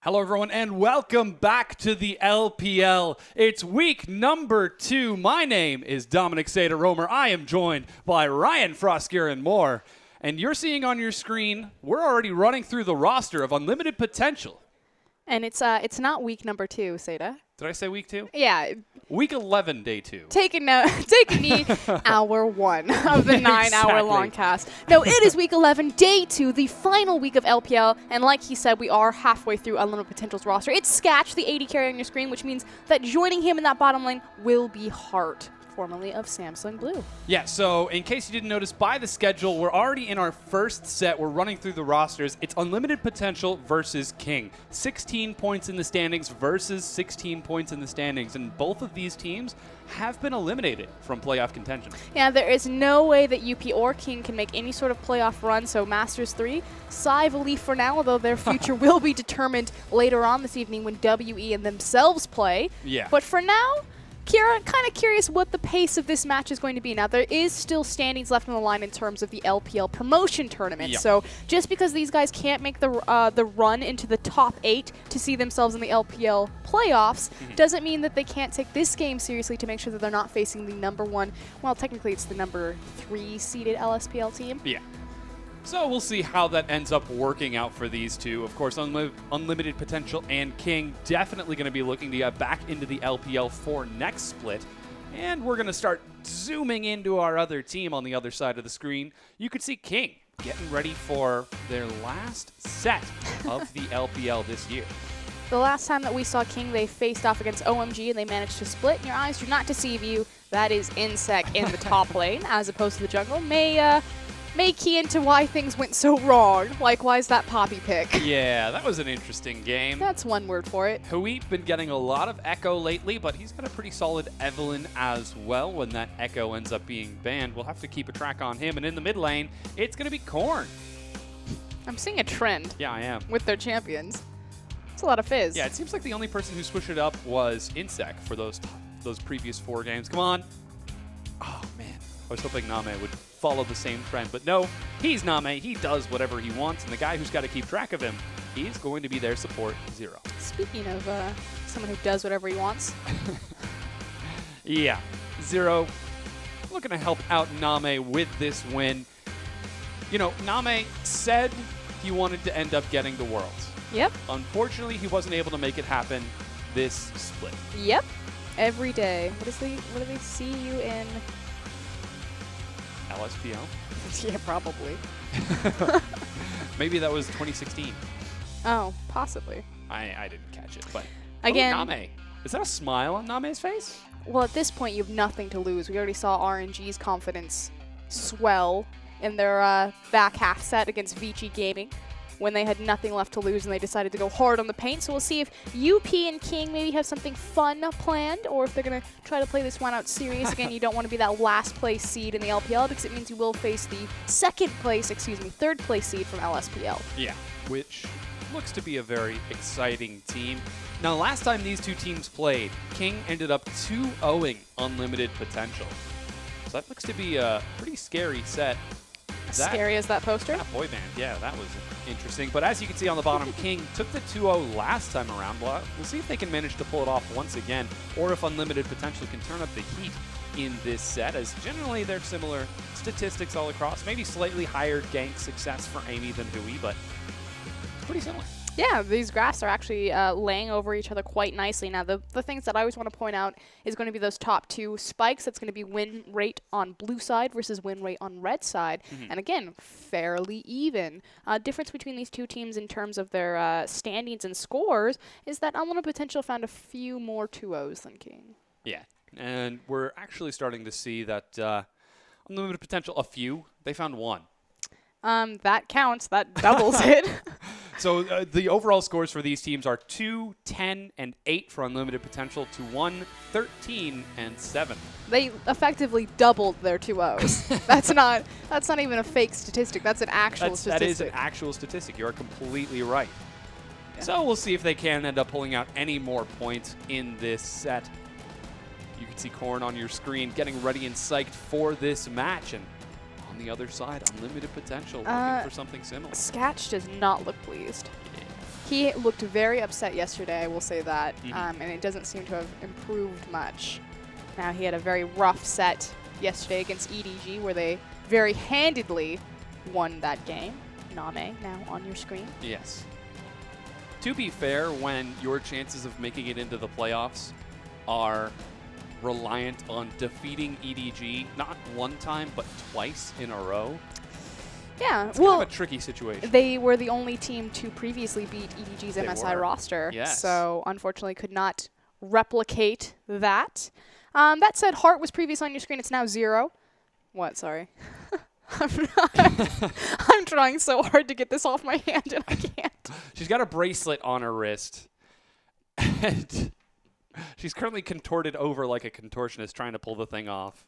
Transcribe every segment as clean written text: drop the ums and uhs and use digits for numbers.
Hello, everyone, and welcome back to the LPL. It's week number 2. My name is Dominic Sater-Romer. I am joined by Ryan Frosker and more. And you're seeing on your screen, we're already running through the roster of Unlimited Potential. And it's not week number 2, Seda. Did I say week 2? Yeah. Week 11, day 2. Taking me hour 1 of the 9-hour-long cast. No, it is week 11, day 2, the final week of LPL. And like he said, we are halfway through Unlimited Potential's roster. It's Sketch, the AD carry on your screen, which means that joining him in that bottom lane will be Hart, formerly of Samsung Blue. Yeah, so in case you didn't notice, by the schedule, we're already in our first set. We're running through the rosters. It's Unlimited Potential versus King. 16 points in the standings versus 16 points in the standings. And both of these teams have been eliminated from playoff contention. Yeah, there is no way that UP or King can make any sort of playoff run. So Masters 3, Psy will leave for now, although their future will be determined later on this evening when WE and themselves play. Yeah. But for now, Kira, kind of curious what the pace of this match is going to be. Now, there is still standings left on the line in terms of the LPL promotion tournament. Yep. So just because these guys can't make the run into the top 8 to see themselves in the LPL playoffs doesn't mean that they can't take this game seriously to make sure that they're not facing the number 1, well, technically it's the number 3 seeded LSPL team. Yeah. So we'll see how that ends up working out for these two. Of course, Unlimited Potential and King definitely going to be looking to get back into the LPL for next split. And we're going to start zooming into our other team on the other side of the screen. You could see King getting ready for their last set of the LPL this year. The last time that we saw King, they faced off against OMG and they managed to split. And your eyes do not deceive you. That is Insec in the top lane as opposed to the jungle. May key into why things went so wrong. Like, why is that Poppy pick? Yeah, that was an interesting game. That's one word for it. Hui been getting a lot of Echo lately, but he's got a pretty solid Evelyn as well. When that Echo ends up being banned, we'll have to keep a track on him. And in the mid lane, it's going to be Korn. I'm seeing a trend. Yeah, I am. With their champions. It's a lot of fizz. Yeah, it seems like the only person who switched it up was Insec for those previous 4 games. Come on. Oh, man. I was hoping Name would follow the same trend, but no, he's Name. He does whatever he wants, and the guy who's got to keep track of him, he's going to be their support, Zero. Speaking of someone who does whatever he wants. Yeah, Zero looking to help out Name with this win. You know, Name said he wanted to end up getting the Worlds. Yep. Unfortunately, he wasn't able to make it happen this split. Yep. Every day. What do they see you in? LSPL? Yeah, probably. Maybe that was 2016. Oh, possibly. I didn't catch it, but again, Name. Is that a smile on Name's face? Well, at this point, you have nothing to lose. We already saw RNG's confidence swell in their back half set against Vici Gaming when they had nothing left to lose and they decided to go hard on the paint. So we'll see if UP and King maybe have something fun planned or if they're going to try to play this one out serious. Again, you don't want to be that last place seed in the LPL because it means you will face the third place seed from LSPL. Yeah, which looks to be a very exciting team. Now, last time these two teams played, King ended up 2-0ing Unlimited Potential. So that looks to be a pretty scary set. Scary as that poster? That boy band, yeah, that was interesting. But as you can see on the bottom, King took the 2-0 last time around. Well, we'll see if they can manage to pull it off once again, or if Unlimited Potential can turn up the heat in this set, as generally they're similar statistics all across. Maybe slightly higher gank success for Amy than Hui, but pretty similar. Yeah, these graphs are actually laying over each other quite nicely. Now, the things that I always want to point out is going to be those top 2 spikes. That's going to be win rate on blue side versus win rate on red side. And again, fairly even. Difference between these two teams in terms of their standings and scores is that Unlimited Potential found a few more 2-0s than King. Yeah, and we're actually starting to see that Unlimited Potential, a few. They found 1. That counts. That doubles it. So the overall scores for these teams are 2, 10, and 8 for Unlimited Potential to 1, 13, and 7. They effectively doubled their 2-0s. That's not even a fake statistic. That's an actual statistic. That is an actual statistic. You are completely right. Yeah. So we'll see if they can end up pulling out any more points in this set. You can see Korn on your screen getting ready and psyched for this match. And on the other side, Unlimited Potential looking for something similar. Sketch does not look pleased. He looked very upset yesterday, I will say that, and it doesn't seem to have improved much. Now, he had a very rough set yesterday against EDG, where they very handedly won that game. Name, now on your screen. Yes. To be fair, when your chances of making it into the playoffs are reliant on defeating EDG, not one time, but twice in a row, yeah, it's well, kind of a tricky situation. They were the only team to previously beat EDG's MSI roster, yes. So unfortunately could not replicate that. That said, Heart was previous on your screen. It's now 0. What? Sorry. I'm trying so hard to get this off my hand, and I can't. She's got a bracelet on her wrist, and she's currently contorted over like a contortionist trying to pull the thing off.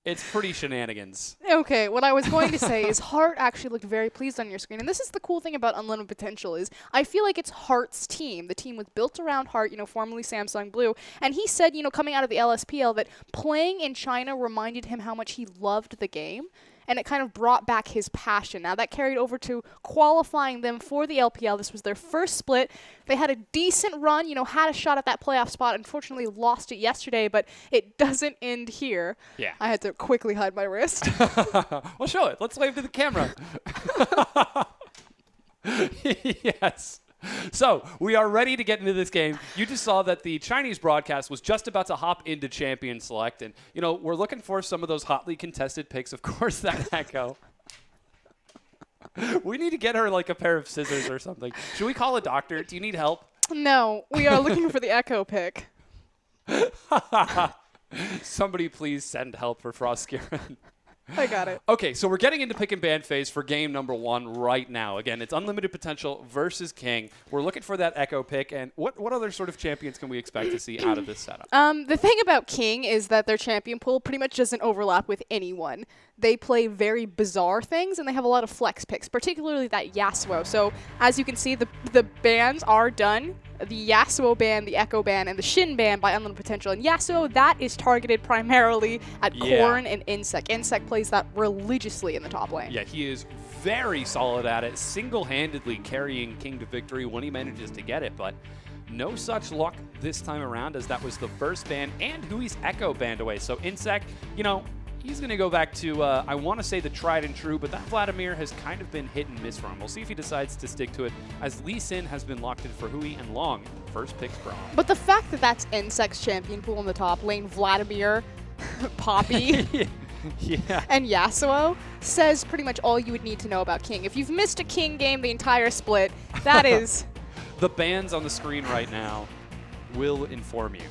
It's pretty shenanigans. Okay, what I was going to say is Heart actually looked very pleased on your screen. And this is the cool thing about Unlimited Potential is I feel like it's Heart's team. The team was built around Heart, formerly Samsung Blue. And he said, coming out of the LSPL that playing in China reminded him how much he loved the game. And it kind of brought back his passion. Now, that carried over to qualifying them for the LPL. This was their first split. They had a decent run, had a shot at that playoff spot. Unfortunately, lost it yesterday, but it doesn't end here. Yeah. I had to quickly hide my wrist. Well, show it. Let's wave to the camera. Yes. So, we are ready to get into this game. You just saw that the Chinese broadcast was just about to hop into Champion Select. And, we're looking for some of those hotly contested picks. Of course, that Echo. We need to get her, like, a pair of scissors or something. Should we call a doctor? Do you need help? No, we are looking for the Echo pick. Somebody please send help for Frostgiren. I got it. Okay, so we're getting into pick and ban phase for game number 1 right now. Again, it's Unlimited Potential versus King. We're looking for that Echo pick. And what other sort of champions can we expect to see out of this setup? The thing about King is that their champion pool pretty much doesn't overlap with anyone. They play very bizarre things, and they have a lot of flex picks, particularly that Yasuo. So, as you can see, the bans are done. The Yasuo ban, the Echo ban, and the Shin ban by Unlimited Potential. And Yasuo, that is targeted primarily at Korn and Insec. Insec plays that religiously in the top lane. Yeah, he is very solid at it, single-handedly carrying King to victory when he manages to get it, but no such luck this time around, as that was the first ban, and Hui's Echo banned away. So Insec, he's going to go back to, I want to say the tried and true, but that Vladimir has kind of been hit and miss for him. We'll see if he decides to stick to it, as Lee Sin has been locked in for Hui, and Long, first pick Braum. But the fact that that's Insec's champion pool in the top lane, Vladimir, Poppy, and Yasuo, says pretty much all you would need to know about King. If you've missed a King game the entire split, that is... The bans on the screen right now will inform you.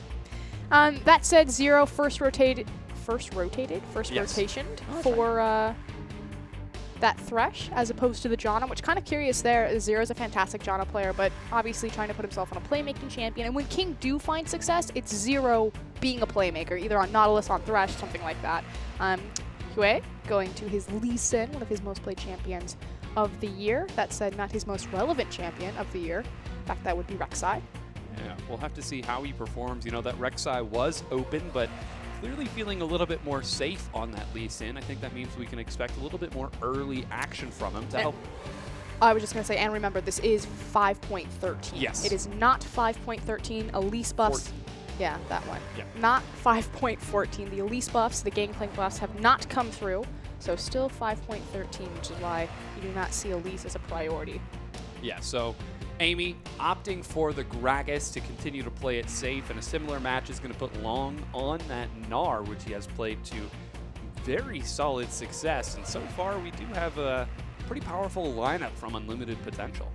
That said, Zero first rotated for that Thresh as opposed to the Janna, which kind of curious there. Zero's a fantastic Janna player, but obviously trying to put himself on a playmaking champion. And when King do find success, it's Zero being a playmaker, either on Nautilus, on Thresh, something like that. Hue going to his Lee Sin, one of his most played champions of the year. That said, not his most relevant champion of the year. In fact, that would be Rek'Sai. Yeah, we'll have to see how he performs. That Rek'Sai was open, but clearly feeling a little bit more safe on that Lee Sin. I think that means we can expect a little bit more early action from him to help. I was just going to say, and remember, this is 5.13. Yes. It is not 5.13. Elise buffs. Yeah, that one. Yeah. Not 5.14. The Elise buffs, the Gangplank buffs have not come through. So still 5.13, which is why you do not see Elise as a priority. Yeah, so Amy opting for the Gragas to continue to play it safe, and a similar match is going to put Long on that Gnar, which he has played to very solid success. And so far, we do have a pretty powerful lineup from Unlimited Potential.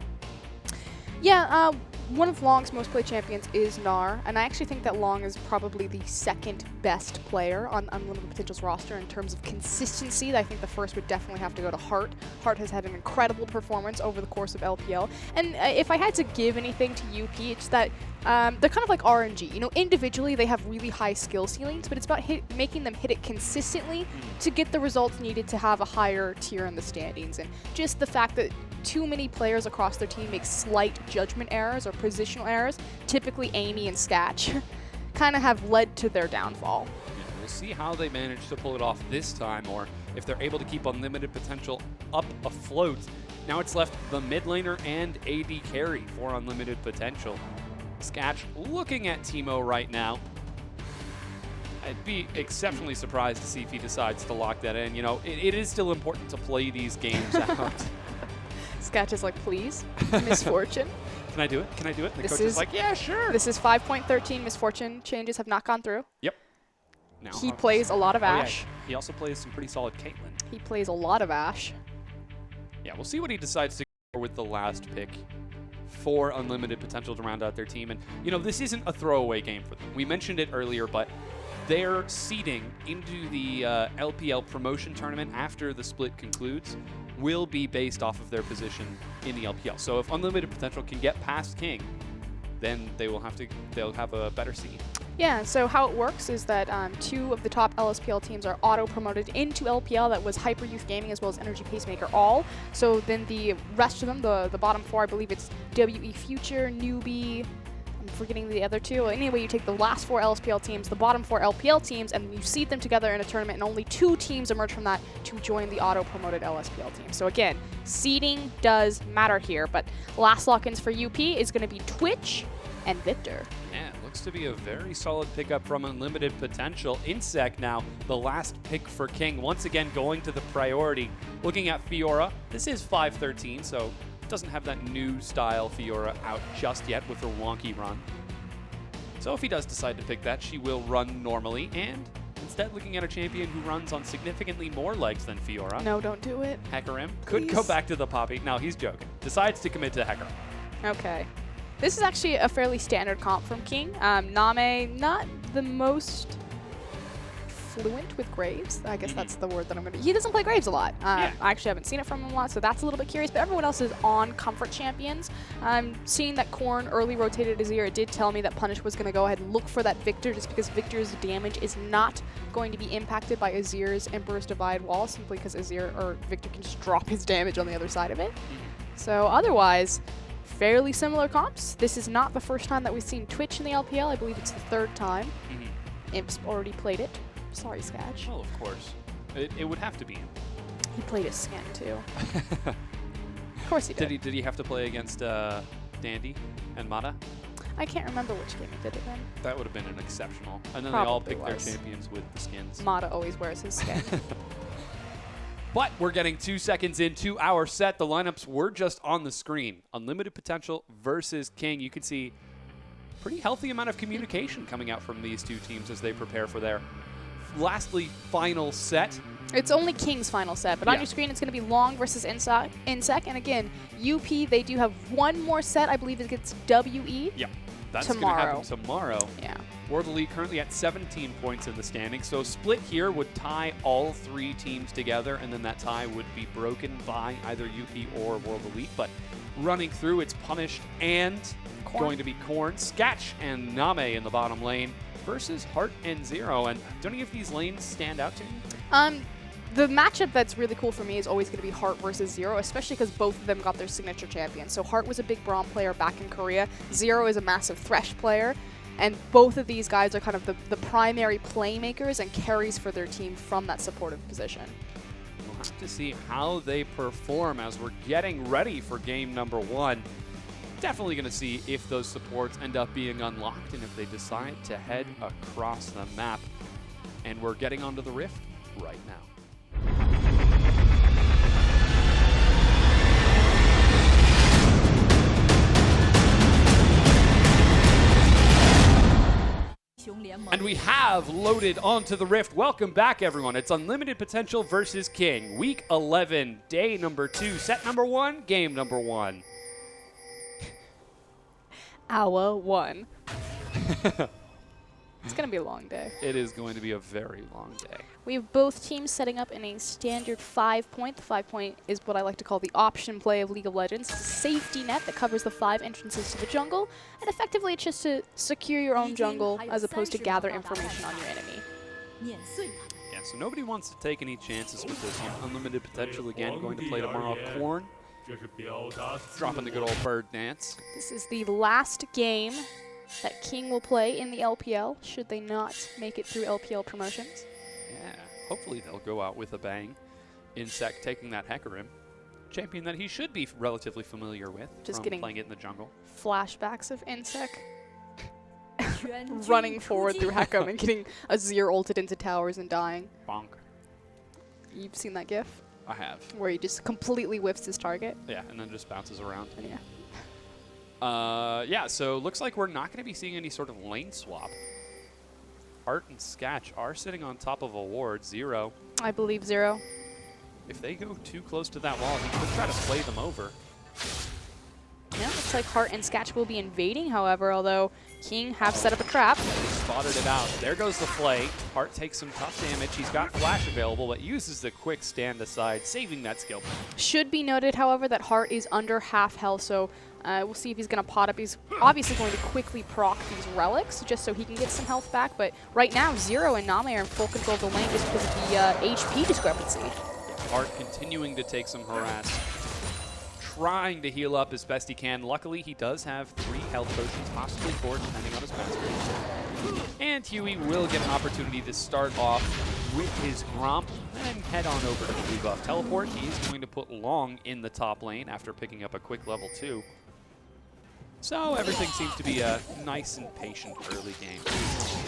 Yeah, one of Long's most played champions is Gnar, and I actually think that Long is probably the second best player on Unlimited Potential's roster in terms of consistency. I think the first would definitely have to go to Heart. Heart has had an incredible performance over the course of LPL, and if I had to give anything to UP, it's that they're kind of like RNG. Individually they have really high skill ceilings, but it's about making them hit it consistently to get the results needed to have a higher tier in the standings. And just the fact that too many players across their team make slight judgment errors or positional errors, typically Amy and Sketch, kind of have led to their downfall. Yeah, we'll see how they manage to pull it off this time, or if they're able to keep Unlimited Potential up afloat. Now it's left the mid laner and AD carry for Unlimited Potential. Sketch looking at Teemo right now. I'd be exceptionally surprised to see if he decides to lock that in. You know, it is still important to play these games out. Sketch is like, please, Misfortune. Can I do it? Can I do it? And the This coach is is- like, yeah, sure. This is 5.13. Misfortune changes have not gone through. Yep. Now, He plays a lot of oh, yeah, Ashe. he also plays some pretty solid Caitlyn. He plays a lot of Ashe. Yeah, we'll see what he decides to go with the last pick for Unlimited Potential to round out their team. And, you know, this isn't a throwaway game for them. We mentioned it earlier, but their seeding into the LPL promotion tournament after the split concludes will be based off of their position in the LPL. So if Unlimited Potential can get past King, then they'll have a better seed. Yeah, so how it works is that 2 of the top LSPL teams are auto-promoted into LPL. That was Hyper Youth Gaming as well as Energy Pacemaker all. So then the rest of them, the bottom 4, I believe it's WE Future, Newbie, I'm forgetting the other 2. Anyway, you take the last 4 LSPL teams, the bottom 4 LPL teams, and you seed them together in a tournament, and only 2 teams emerge from that to join the auto-promoted LSPL team. So again, seeding does matter here, but last lock-ins for UP is going to be Twitch and Victor. Yeah, it looks to be a very solid pickup from Unlimited Potential. Insec now, the last pick for King, once again going to the priority. Looking at Fiora, this is 513, so doesn't have that new style Fiora out just yet with her wonky run. So if he does decide to pick that, she will run normally, and instead looking at a champion who runs on significantly more legs than Fiora. No, don't do it. Hecarim could go Please. back to the Poppy. No, he's joking. Decides to commit to Hecarim. Okay. This is actually a fairly standard comp from King. Name, not the most fluent with Graves. I guess that's the word that I'm going to... He doesn't play Graves a lot. Yeah. I actually haven't seen it from him a lot, so that's a little bit curious. But everyone else is on comfort champions. Seeing that Korn early rotated Azir, it did tell me that Punish was going to go ahead and look for that Victor, just because Victor's damage is not going to be impacted by Azir's Emperor's Divide wall, simply because Azir or Victor can just drop his damage on the other side of it. So otherwise, fairly similar comps. This is not the first time that we've seen Twitch in the LPL. I believe it's the 3rd time. Imp's already played it. Sorry, Sketch. Well, of course. It would have to be him. He played his skin too. Of course he did. Did he have to play against Dandy and Mata? I can't remember which game he did it in. That would have been an exceptional. And then they Probably all picked was. their champions with the skins. Mata always wears his skin. But we're getting 2 seconds into our set. The lineups were just on the screen. Unlimited Potential versus King. You can see pretty healthy amount of communication coming out from these 2 teams as they prepare for their lastly final set. It's only King's final set, but on Yeah. your screen it's going to be Long versus Insec. And again, UP, they do have one more set. I believe it gets WE. Yeah, that's going to happen tomorrow. Yeah. World Elite currently at 17 points in the standings. So a split here would tie all 3 teams together, and then that tie would be broken by either UP or World Elite. But running through, it's Punished and Korn. going to be Korn, Sketch, and Name in the bottom lane versus Heart and Zero. And do any of these lanes stand out to you? The matchup that's really cool for me is always going to be Heart versus Zero, especially because both of them got their signature champion. So Heart was a big Braum player back in Korea. Zero is a massive Thresh player. And both of these guys are kind of the primary playmakers and carries for their team from that supportive position. We'll have to see how they perform as we're getting ready for game number 1. Definitely going to see if those supports end up being unlocked and if they decide to head across the map. And we're getting onto the Rift right now. And we have loaded onto the Rift. Welcome back, everyone. It's Unlimited Potential versus King. Week 11, day number 2, set number 1, game number 1. Hour 1. It's going to be a long day. It is going to be a very long day. We have both teams setting up in a standard 5-point. The 5-point is what I like to call the option play of League of Legends. It's a safety net that covers the 5 entrances to the jungle, and effectively it's just to secure your own jungle as opposed to gather information on your enemy. Yeah, so nobody wants to take any chances with this. Unlimited Potential again going to play tomorrow. Korn dropping the good old bird dance. This is the last game that King will play in the LPL, should they not make it through LPL promotions. Yeah, hopefully they'll go out with a bang. Insect taking that Hecarim, champion that he should be relatively familiar with Just from getting playing it in the jungle. Flashbacks of Insect running forward through Hecarim and getting Azir ulted into towers and dying. Bonk. You've seen that gif? I have. Where he just completely whiffs his target? Yeah, and then just bounces around. Yeah. Yeah, so looks like we're not going to be seeing any sort of lane swap. Art and Sketch are sitting on top of a ward, 0. I believe 0. If they go too close to that wall, he could try to play them over. Yeah, looks like Hart and Sketch will be invading, however, although King have set up a trap. He spotted it out. There goes the flay. Hart takes some tough damage. He's got flash available, but uses the quick stand aside, saving that skill. Should be noted, however, that Hart is under half health, so we'll see if he's going to pot up. He's obviously going to quickly proc these relics just so he can get some health back, but right now, Zero and Name are in full control of the lane just because of the HP discrepancy. Hart continuing to take some harass, trying to heal up as best he can. Luckily, he does have 3 health potions, possibly 4, depending on his mastery. And Huey will get an opportunity to start off with his Gromp and head on over to the blue buff teleport. He is going to put Long in the top lane after picking up a quick level 2. So everything seems to be a nice and patient early game.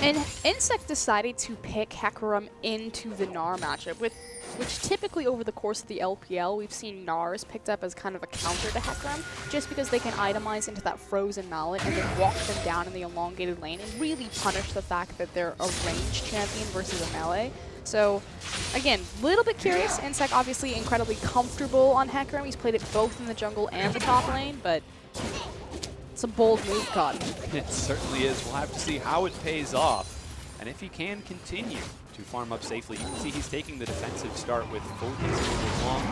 And Insect decided to pick Hecarim into the Gnar matchup, which typically over the course of the LPL, we've seen Gnars picked up as kind of a counter to Hecarim, just because they can itemize into that frozen mallet and then walk them down in the elongated lane and really punish the fact that they're a ranged champion versus a melee. So, again, a little bit curious. Insect obviously incredibly comfortable on Hecarim. He's played it both in the jungle and the top lane, but it's a bold move, Cotton. It certainly is. We'll have to see how it pays off and if he can continue to farm up safely. You can see he's taking the defensive start with full use Long.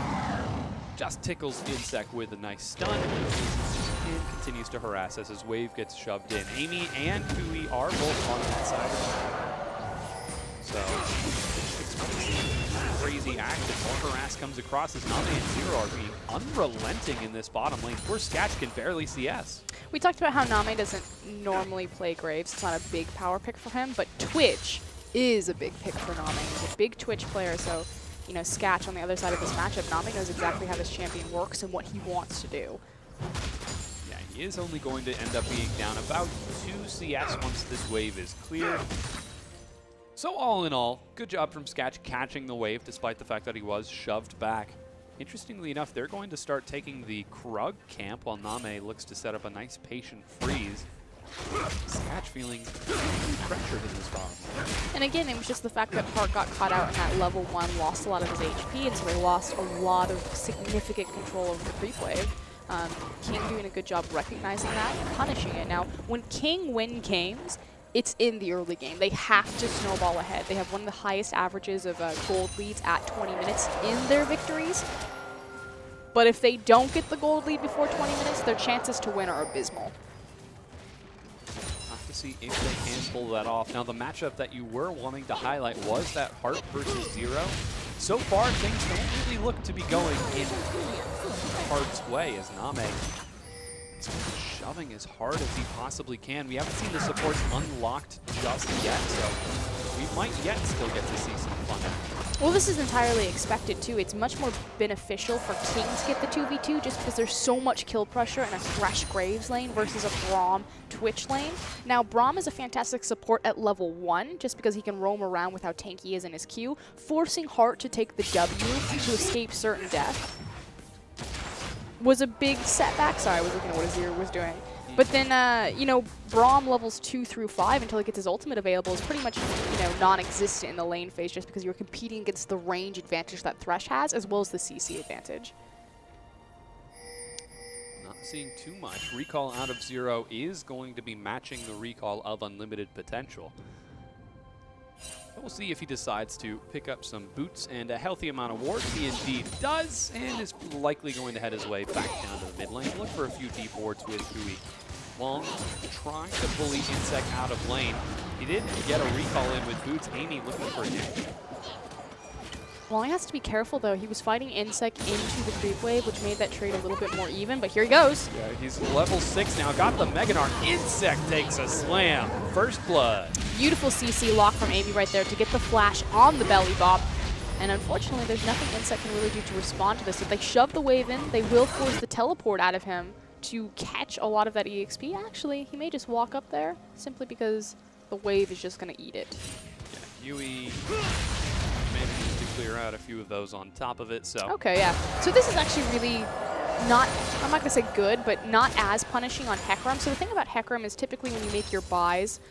Just tickles Insect with a nice stun and continues to harass as his wave gets shoved in. Amy and Kui are both on that side. So it's crazy active. More harass comes across as Name and Zero are being unrelenting in this bottom lane. Poor Sketch can barely CS. We talked about how Name doesn't normally play Graves. It's not a big power pick for him, but Twitch is a big pick for Name. He's a big Twitch player, so, you know, Sketch on the other side of this matchup, Name knows exactly how this champion works and what he wants to do. Yeah, he is only going to end up being down about 2 CS once this wave is cleared. So all in all, good job from Sketch catching the wave despite the fact that he was shoved back. Interestingly enough, they're going to start taking the Krug camp while Name looks to set up a nice patient freeze. Sketch feeling pressured in this bomb. And again, it was just the fact that Hart got caught out in that level 1, lost a lot of his HP, and so he lost a lot of significant control over the creep wave. King doing a good job recognizing that and punishing it. Now, when King win games, it's in the early game. They have to snowball ahead. They have one of the highest averages of gold leads at 20 minutes in their victories. But if they don't get the gold lead before 20 minutes, their chances to win are abysmal. Have to see if they can pull that off. Now, the matchup that you were wanting to highlight was that Hart versus Zero. So far, things don't really look to be going in Hart's way as Name is shoving as hard as he possibly can. We haven't seen the supports unlocked just yet, so we might yet still get to see some fun. Well, this is entirely expected, too. It's much more beneficial for King to get the 2v2 just because there's so much kill pressure in a Thresh Graves lane versus a Braum Twitch lane. Now, Braum is a fantastic support at level 1 just because he can roam around with how tanky he is in his Q, forcing Hart to take the W to escape certain death. Was a big setback. Sorry, I was looking at what Azir was doing. But then, you know, Braum levels 2 through 5 until he gets his ultimate available is pretty much, you know, non-existent in the lane phase just because you're competing against the range advantage that Thresh has as well as the CC advantage. Not seeing too much. Recall out of Zero is going to be matching the recall of Unlimited Potential. But we'll see if he decides to pick up some boots and a healthy amount of wards. He indeed does, and is likely going to head his way back down to the mid lane. Look for a few deep wards with Hui. Long trying to bully Insect out of lane. He did get a recall in with boots. Amy looking for a gank. Long has to be careful, though. He was fighting Insect into the creep wave, which made that trade a little bit more even, but here he goes. Yeah, he's level 6 now. Got the Mega Gnar. Insect takes a slam. First blood. Beautiful CC lock from Amy right there to get the flash on the belly bop. And unfortunately, there's nothing Insect can really do to respond to this. If they shove the wave in, they will force the teleport out of him to catch a lot of that EXP. Actually, he may just walk up there simply because the wave is just going to eat it. Yeah, Huey managed to clear out a few of those on top of it, so. Okay, yeah. So this is actually really not, I'm not going to say good, but not as punishing on Hecarim. So the thing about Hecarim is typically when you make your buys,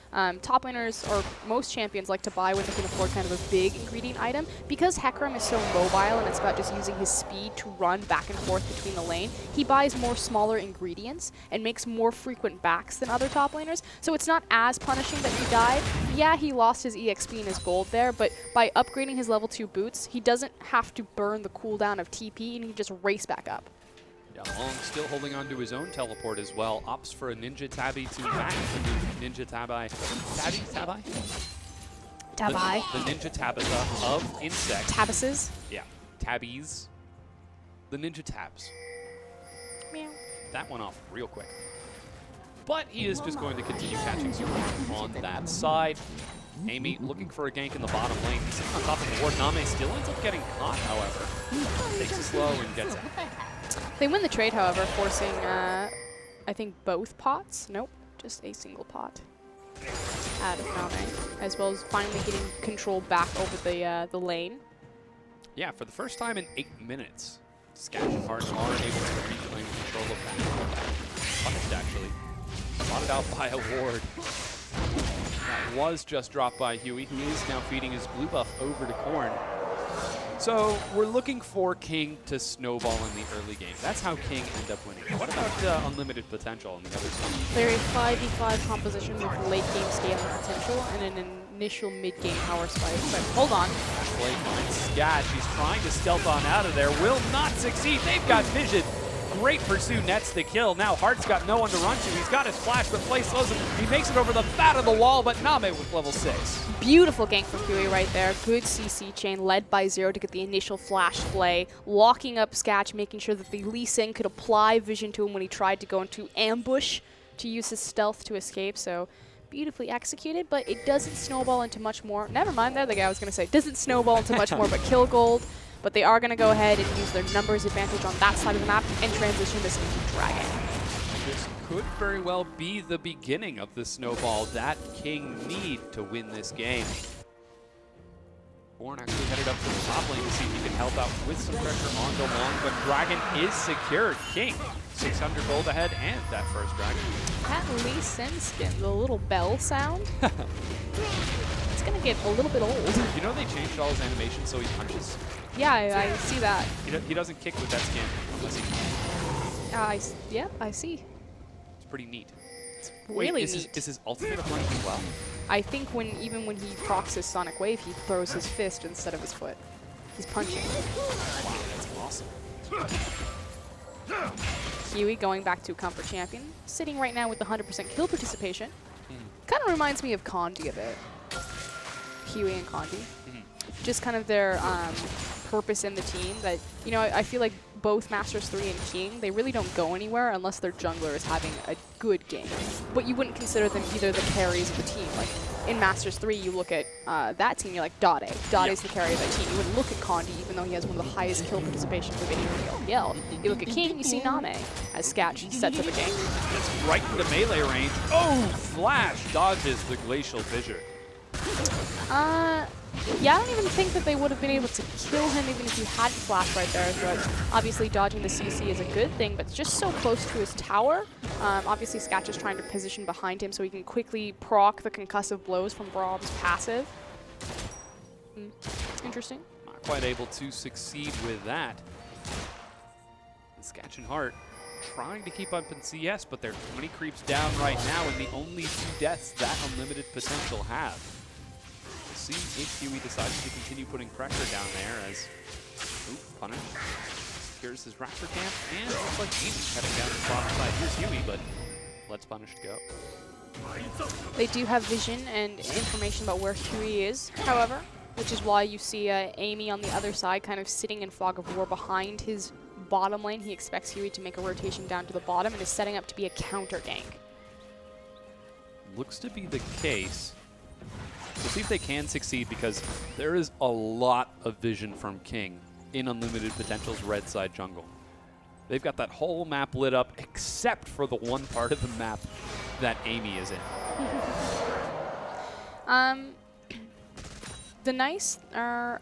top laners or most champions like to buy when they can afford kind of a big ingredient item. Because Hecarim is so mobile and it's about just using his speed to run back and forth between the lane, he buys more smaller ingredients and makes more frequent backs than other top laners. So it's not as punishing that he died. Yeah, he lost his EXP and his gold there, but by upgrading his level 2 boots, he doesn't have to burn the cooldown of TP and he can just race back up. Yeah, Long still holding on to his own teleport as well. Opts for a Ninja Tabby to back the Ninja Tabby. Tabby? Tabi. The Ninja Tabitha of Insect. Tabises. Yeah, Tabbies. The Ninja Tabs. Meow. That went off real quick. But he is just going to continue catching Super on that side. Amy looking for a gank in the bottom lane. He's sitting on top of the ward. Name still ends up getting caught, however. Takes it slow and gets it. They win the trade, however, forcing, I think, both pots. Nope, just a single pot out of Name, as well as finally getting control back over the lane. Yeah, for the first time in 8 minutes, Sketch and Heart are able to reclaim control of that. Punished, actually. Spotted out by a ward. That was just dropped by Huey, who is now feeding his blue buff over to Korn. So we're looking for King to snowball in the early game. That's how King end up winning. What about unlimited potential on the other side? They're a 5v5 composition with late game scaling potential and an initial mid game power spike. But hold on. Play finds Sketch. He's trying to stealth on out of there. Will not succeed. They've got vision. Great pursuit nets the kill. Now Hart's got no one to run to. He's got his flash, but play slows him. He makes it over the bat of the wall, but Name with level 6. Beautiful gank from Huey right there. Good CC chain led by Zero to get the initial flash play, locking up Sketch, making sure that the Lee Sin could apply vision to him when he tried to go into ambush to use his stealth to escape. So beautifully executed, but it doesn't snowball into much more. Never mind, there the guy I was going to say. It doesn't snowball into much more but kill gold. But they are going to go ahead and use their numbers advantage on that side of the map and transition this into Dragon. This could very well be the beginning of the snowball that King need to win this game. Born actually headed up to the top lane to see if he can help out with some pressure on the Long, but Dragon is secured. King, 600 gold ahead and that first Dragon. That Lee Sin skin, the little bell sound, it's going to get a little bit old. You know they changed all his animations so he punches? Yeah, I see that. He doesn't kick with that skin unless he... Yep, I see. It's pretty neat. It's Wait, really is neat. his ultimate a punch as well? I think even when he procs his Sonic Wave, he throws his fist instead of his foot. He's punching. Wow, that's awesome. Huey going back to Comfort Champion, sitting right now with 100% kill participation. Kind of reminds me of Condi a bit. Huey and Condi. Just kind of their purpose in the team that, you know, I feel like both Masters 3 and King, they really don't go anywhere unless their jungler is having a good game. But you wouldn't consider them either the carries of the team. Like in Masters 3, you look at that team, you're like, Dade. Dade's the carry of that team. You wouldn't look at Condi, even though he has one of the highest kill participations of any LPL. You look at King, you see Name as Sketch sets up a game. It's right into melee range. Oh, Flash dodges the Glacial Fissure. Yeah, I don't even think that they would have been able to kill him even if he hadn't flashed right there. But obviously dodging the CC is a good thing, but it's just so close to his tower. Obviously Sketch is trying to position behind him so he can quickly proc the concussive blows from Brahm's passive. Interesting. Not quite able to succeed with that. Sketch and Heart trying to keep up in CS, but they're 20 creeps down right now, and the only 2 deaths that unlimited potential have. See if Huey decides to continue putting pressure down there as Punish secures his Raptor camp, and it looks like Amy's heading down the bottom side. Here's Huey, but lets Punish go. They do have vision and information about where Huey is, however, which is why you see Amy on the other side kind of sitting in Fog of War behind his bottom lane. He expects Huey to make a rotation down to the bottom and is setting up to be a counter gank. Looks to be the case. We'll see if they can succeed, because there is a lot of vision from King in Unlimited Potential's red side jungle. They've got that whole map lit up except for the one part of the map that Amy is in.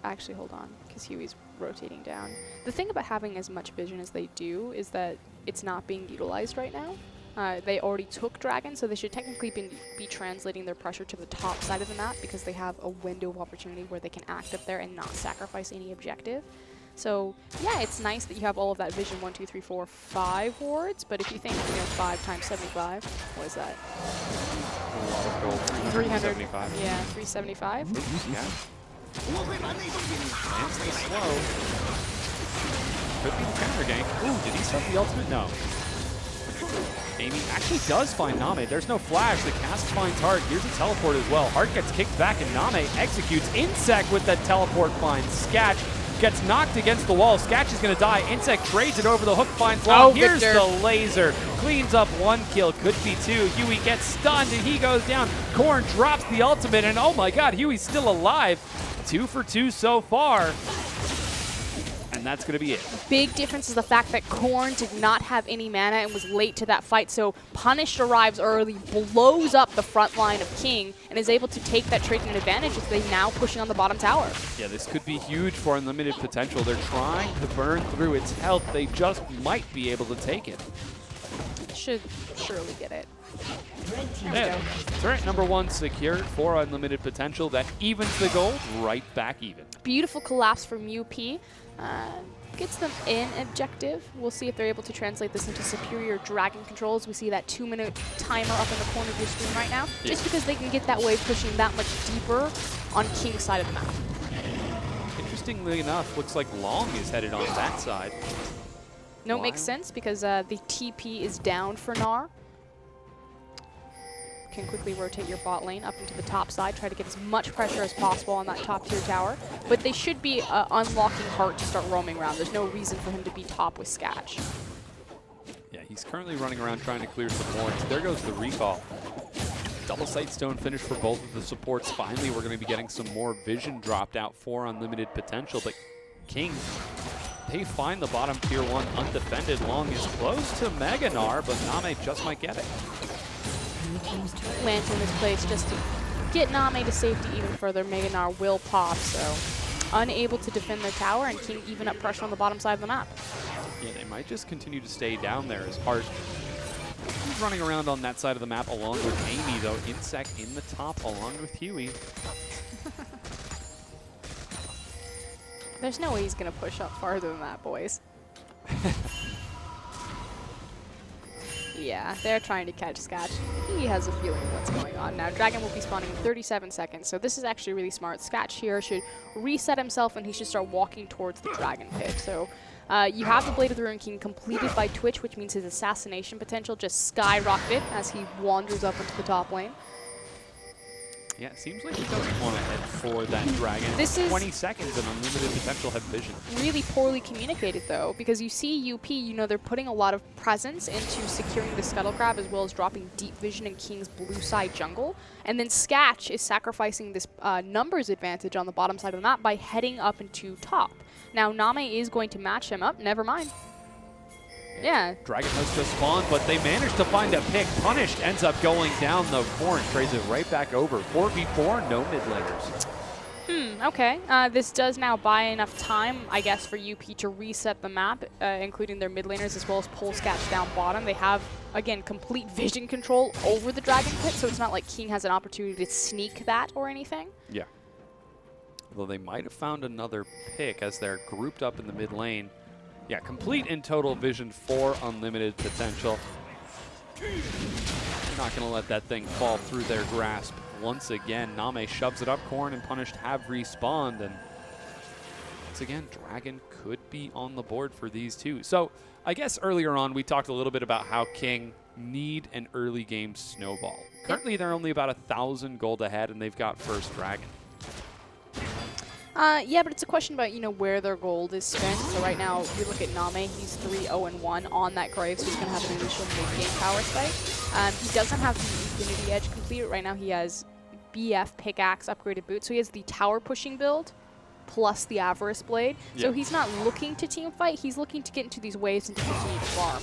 Actually, hold on, because Huey's rotating down. The thing about having as much vision as they do is that it's not being utilized right now. They already took Dragon, so they should technically be translating their pressure to the top side of the map, because they have a window of opportunity where they can act up there and not sacrifice any objective. So yeah, it's nice that you have all of that vision, 1, 2, 3, 4, 5 wards, but if you think, 5 times 75, what is that? A lot of gold. 375. Yeah, 375. Yeah. Lands the slow. Could be the counter gank. Ooh, did he start the ultimate? No. Amy actually does find Name. There's no flash. The cast finds Hart. Here's a teleport as well. Hart gets kicked back, and Name executes. Insect with that teleport finds Sketch. Gets knocked against the wall. Sketch is going to die. Insect trades it over the hook, finds Long. Oh, here's Victor. the laser. Cleans up 1 kill. Could be 2. Huey gets stunned, and he goes down. Korn drops the ultimate, and oh my god, Huey's still alive. 2 for 2 so far. And that's going to be it. Big difference is the fact that Korn did not have any mana and was late to that fight, so Punished arrives early, blows up the front line of King, and is able to take that trade and advantage as they now pushing on the bottom tower. Yeah, this could be huge for Unlimited Potential. They're trying to burn through its health. They just might be able to take it. Should surely get it. Yeah. Turret number 1 secured for Unlimited Potential. That evens the gold right back even. Beautiful collapse from UP. Gets them in objective. We'll see if they're able to translate this into superior Dragon controls. We see that 2-minute timer up in the corner of your screen right now, just because they can get that wave pushing that much deeper on King's side of the map. Interestingly enough, looks like Long is headed on that side. No, it makes sense, because the TP is down for Gnar. Can quickly rotate your bot lane up into the top side, try to get as much pressure as possible on that top tier tower. But they should be unlocking Hart to start roaming around. There's no reason for him to be top with Sketch. Yeah, he's currently running around trying to clear supports. There goes the recall. Double Sightstone finish for both of the supports. Finally, we're going to be getting some more vision dropped out for Unlimited Potential. But King, they find the bottom tier 1 undefended. Long is close to Mega Gnar, but Name just might get it. Lantern is placed just to get Name to safety even further. Mega Gnar will pop, so unable to defend their tower, and King even up pressure on the bottom side of the map. Yeah, they might just continue to stay down there as Hart. He's running around on that side of the map along with Amy, though. Insect in the top along with Huey. There's no way he's going to push up farther than that, boys. Yeah, they're trying to catch Sketch. He has a feeling of what's going on. Now, Dragon will be spawning in 37 seconds, so this is actually really smart. Sketch here should reset himself, and he should start walking towards the Dragon pit. So you have the Blade of the Ruined King completed by Twitch, which means his assassination potential just skyrocketed as he wanders up into the top lane. Yeah, it seems like he doesn't want to head for that Dragon. This is 20 seconds and Unlimited Potential have vision. Really poorly communicated, though, because you see UP, they're putting a lot of presence into securing the Scuttle Crab as well as dropping deep vision in King's blue side jungle. And then Sketch is sacrificing this numbers advantage on the bottom side of the map by heading up into top. Now, Name is going to match him up. Never mind. Yeah. Dragon has just spawned, but they managed to find a pick. Punished ends up going down, though. Korn trades it right back over. 4v4, no mid laners. Okay. This does now buy enough time, I guess, for UP to reset the map, including their mid laners, as well as pull Sketch down bottom. They have, again, complete vision control over the Dragon pit, so it's not like King has an opportunity to sneak that or anything. Yeah. Although they might have found another pick as they're grouped up in the mid lane. Yeah, complete and total vision for Unlimited Potential. They're not going to let that thing fall through their grasp. Once again, Name shoves it up. Korn and Punished have respawned. And once again, Dragon could be on the board for these two. So I guess earlier on, we talked a little bit about how King need an early game snowball. Currently, they're only about 1,000 gold ahead, and they've got first Dragon. Yeah, but it's a question about, where their gold is spent. So right now, if you look at Name, he's 3-0-1 on that Grave, so he's going to have an initial mid-game power spike. He doesn't have the Infinity Edge completed. Right now, he has BF pickaxe upgraded boot, so he has the tower pushing build plus the Avarice Blade. Yeah. So he's not looking to team fight, he's looking to get into these waves and to continue to farm.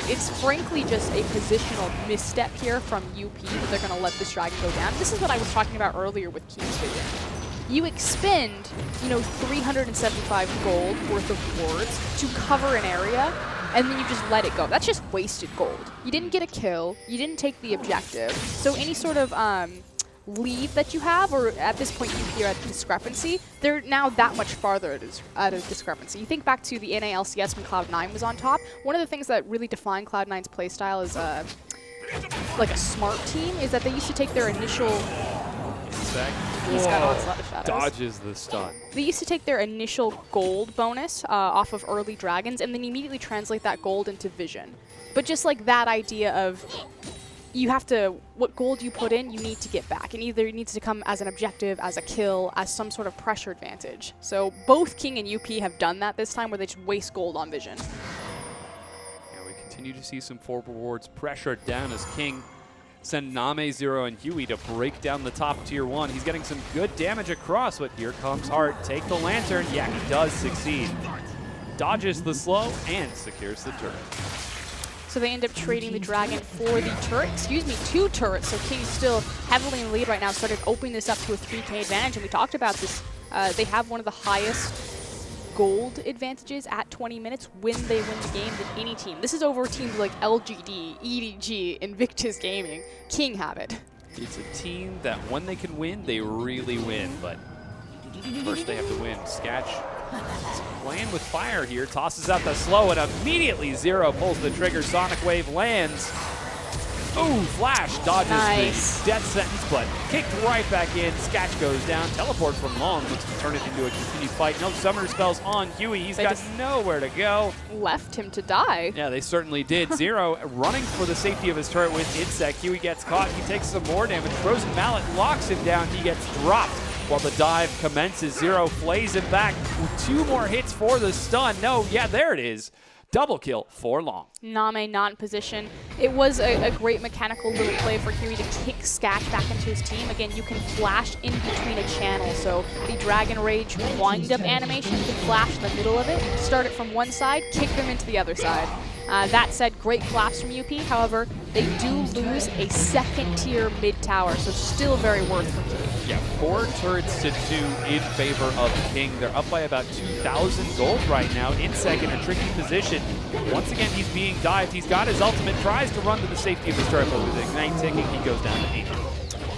It's frankly just a positional misstep here from UP that they're going to let this dragon go down. This is what I was talking about earlier with King's Vision. You expend, 375 gold worth of wards to cover an area, and then you just let it go. That's just wasted gold. You didn't get a kill, you didn't take the objective, so any sort of lead that you have, or at this point you're at discrepancy, they're now that much farther at a discrepancy. You think back to the NALCS when Cloud9 was on top. One of the things that really defined Cloud9's playstyle is like a smart team, is that they used to take their initial... He's got Onslaught of Shadows. Dodges the stun. They used to take their initial gold bonus off of early dragons and then immediately translate that gold into vision. But just like that idea of you have to, what gold you put in, you need to get back. And either it needs to come as an objective, as a kill, as some sort of pressure advantage. So both King and UP have done that this time, where they just waste gold on vision. Yeah, we continue to see some forward wards pressured down as King send Name, Zero, and Huey to break down the top tier 1. He's getting some good damage across, but here comes Hart. Take the lantern. Yeah, he does succeed. Dodges the slow and secures the turret. So they end up trading the dragon for the turret. Excuse me, 2 turrets. So King's still heavily in the lead right now. Started opening this up to a 3K advantage, and we talked about this. They have one of the highest gold advantages at 20 minutes when they win the game than any team. This is over teams like LGD, EDG, Invictus Gaming. King have it. It's a team that when they can win, they really win, but first they have to win. Sketch is playing with fire here, tosses out the slow, and immediately Zero pulls the trigger. Sonic Wave lands. Ooh, Flash dodges the death sentence, but kicked right back in. Sketch goes down. Teleport from Long looks to turn it into a continued fight. No summoner spells on Huey. He's got nowhere to go. Left him to die. Yeah, they certainly did. Zero running for the safety of his turret with Insect. Huey gets caught. He takes some more damage. Frozen Mallet locks him down. He gets dropped while the dive commences. Zero flays him back with 2 more hits for the stun. No, yeah, there it is. Double kill for Long. Name not in position. It was a great mechanical little play for Huey to kick Sketch back into his team. Again, you can flash in between a channel, so the Dragon Rage wind-up animation, you can flash in the middle of it, start it from one side, kick them into the other side. That said, great collapse from UP. However, they do lose a 2nd tier mid tower, so still very worth for King. Yeah, 4 turrets to 2 in favor of King. They're up by about 2,000 gold right now. Insect in a tricky position. Once again, he's being dived. He's got his ultimate, tries to run to the safety of his turret, but with Ignite ticking, he goes down to 8.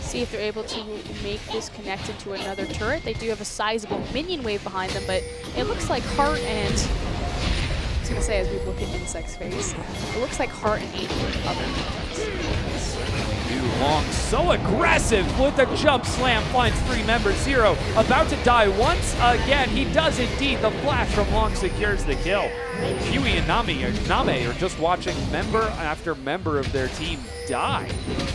See if they're able to make this connect into another turret. They do have a sizable minion wave behind them, but it looks like Hart and... I was going to say, as we look at Insect's face, it looks like Hart and 8 are other Long, so aggressive with the jump slam, finds 3 members. Zero about to die once again. He does indeed. The flash from Long secures the kill. Huey and Name are just watching member after member of their team die.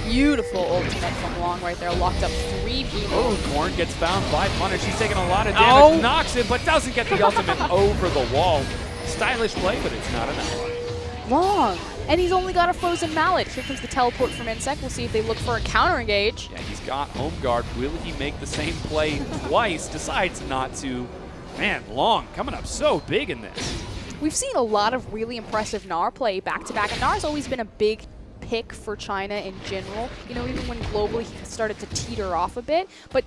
Beautiful ultimate from Long right there. Locked up 3 people. Oh, Korn gets found by Punish. He's taking a lot of damage. Knocks him, but doesn't get the ultimate over the wall. Stylish play, but it's not enough. Long. And he's only got a Frozen Mallet. Here comes the teleport from Insect. We'll see if they look for a counter engage. Yeah, he's got Home Guard. Will he make the same play twice? Decides not to. Man, Long coming up so big in this. We've seen a lot of really impressive Gnar play back-to-back, and Gnar's always been a big pick for China in general. Even when globally he started to teeter off a bit. But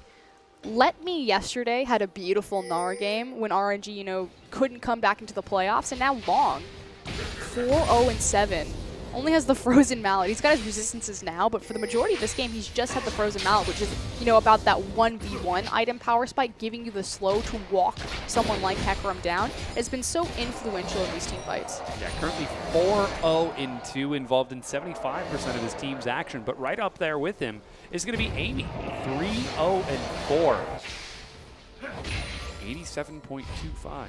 Let Me yesterday had a beautiful Gnar game when RNG, couldn't come back into the playoffs, and now Long. 4-0-7. Only has the Frozen Mallet. He's got his resistances now, but for the majority of this game, he's just had the Frozen Mallet, which is, about that 1v1 item power spike, giving you the slow to walk someone like Hecarim down. It's been so influential in these team fights. Yeah, currently 4-0-2, involved in 75% of his team's action, but right up there with him is going to be Amy, 3-0-4. 87.25.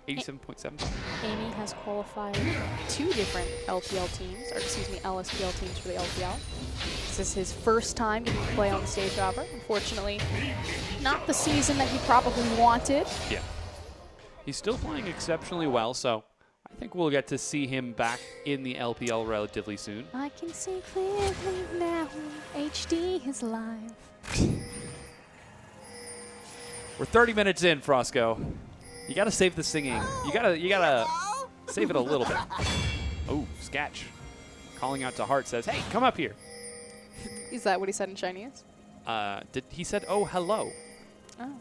87.7. Amy has qualified 2 different LPL teams, or excuse me, LSPL teams for the LPL. This is his first time getting to play on the stage hopper. Unfortunately, not the season that he probably wanted. Yeah. He's still playing exceptionally well, so I think we'll get to see him back in the LPL relatively soon. I can see clearly now. HD is live. We're 30 minutes in, Frosco. You gotta save the singing. You gotta save it a little bit. Oh, Sketch. Calling out to Hart says, "Hey, come up here." Is that what he said in Chinese? He said, "Oh, hello." Oh.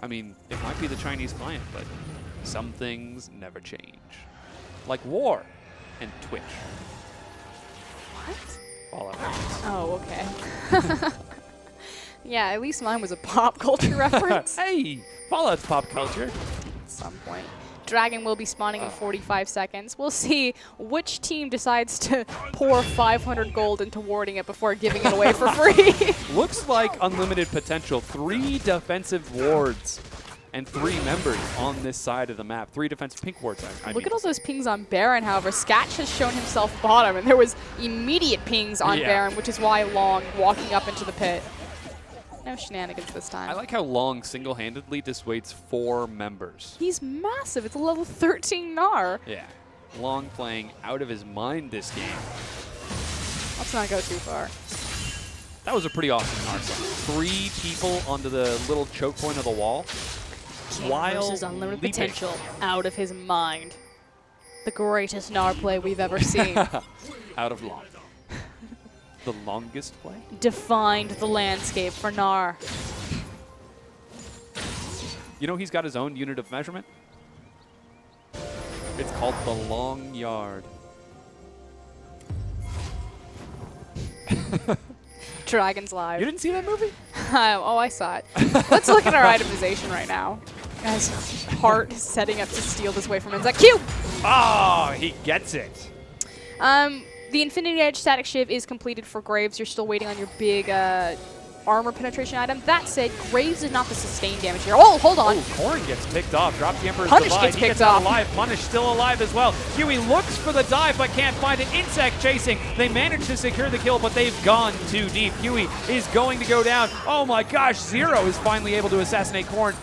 I mean, it might be the Chinese client, but some things never change. Like war and Twitch. What? Fallout. Oh, okay. Yeah, at least mine was a pop culture reference. Hey, Fallout's pop culture. At some point. Dragon will be spawning in 45 seconds. We'll see which team decides to pour 500 gold into warding it before giving it away for free. Looks like unlimited potential. 3 defensive wards and 3 members on this side of the map. 3 defensive pink wards, I Look mean. at all those pings on Baron, however. Sketch has shown himself bottom, and there was immediate pings on Baron, which is why Long walking up into the pit. No shenanigans this time. I like how Long single-handedly dissuades 4 members. He's massive. It's a level 13 Gnar. Yeah. Long playing out of his mind this game. Let's not go too far. That was a pretty awesome Gnar song. 3 people onto the little choke point of the wall. King While versus unlimited leaping. potential. Out of his mind. The greatest Gnar play we've ever seen. Out of Long. The longest play? Defined the landscape for Gnar. You know he's got his own unit of measurement? It's called the long yard. Dragon's Live. You didn't see that movie? Oh, I saw it. Let's look at our itemization right now. As Hart is setting up to steal this away from him. It's like, Q! Oh, he gets it. The Infinity Edge static shiv is completed for Graves. You're still waiting on your big armor penetration item. That said, Graves is not the sustained damage here. Oh, hold on. Oh, Corrin gets picked off. Drop the Emperor's Punish Divide. gets He picked gets out off. alive. Punish still alive as well. Huey looks for the dive but can't find it. Insect chasing. They manage to secure the kill, but they've gone too deep. Huey is going to go down. Oh my gosh, Zero is finally able to assassinate Corrin.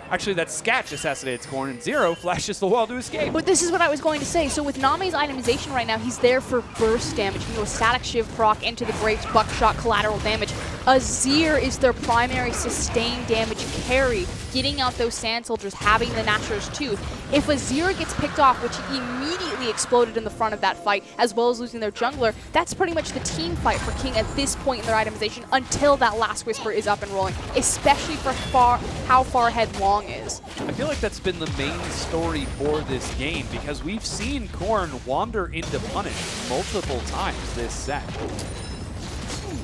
Actually, that Sketch assassinates Corrin, and Zero flashes the wall to escape. But this is what I was going to say. So with Name's itemization right now, he's there for burst damage. You know, a static shiv proc into the Graves buckshot collateral damage. Azir is their primary sustained damage carry, getting out those Sand Soldiers, having the Nashor's Tooth. If Azir gets picked off, which he immediately exploded in the front of that fight, as well as losing their jungler, that's pretty much the team fight for King at this point in their itemization until that last Whisper is up and rolling, especially for how far ahead Long is. I feel like that's been the main story for this game because we've seen Corrin wander into Punish multiple times this set.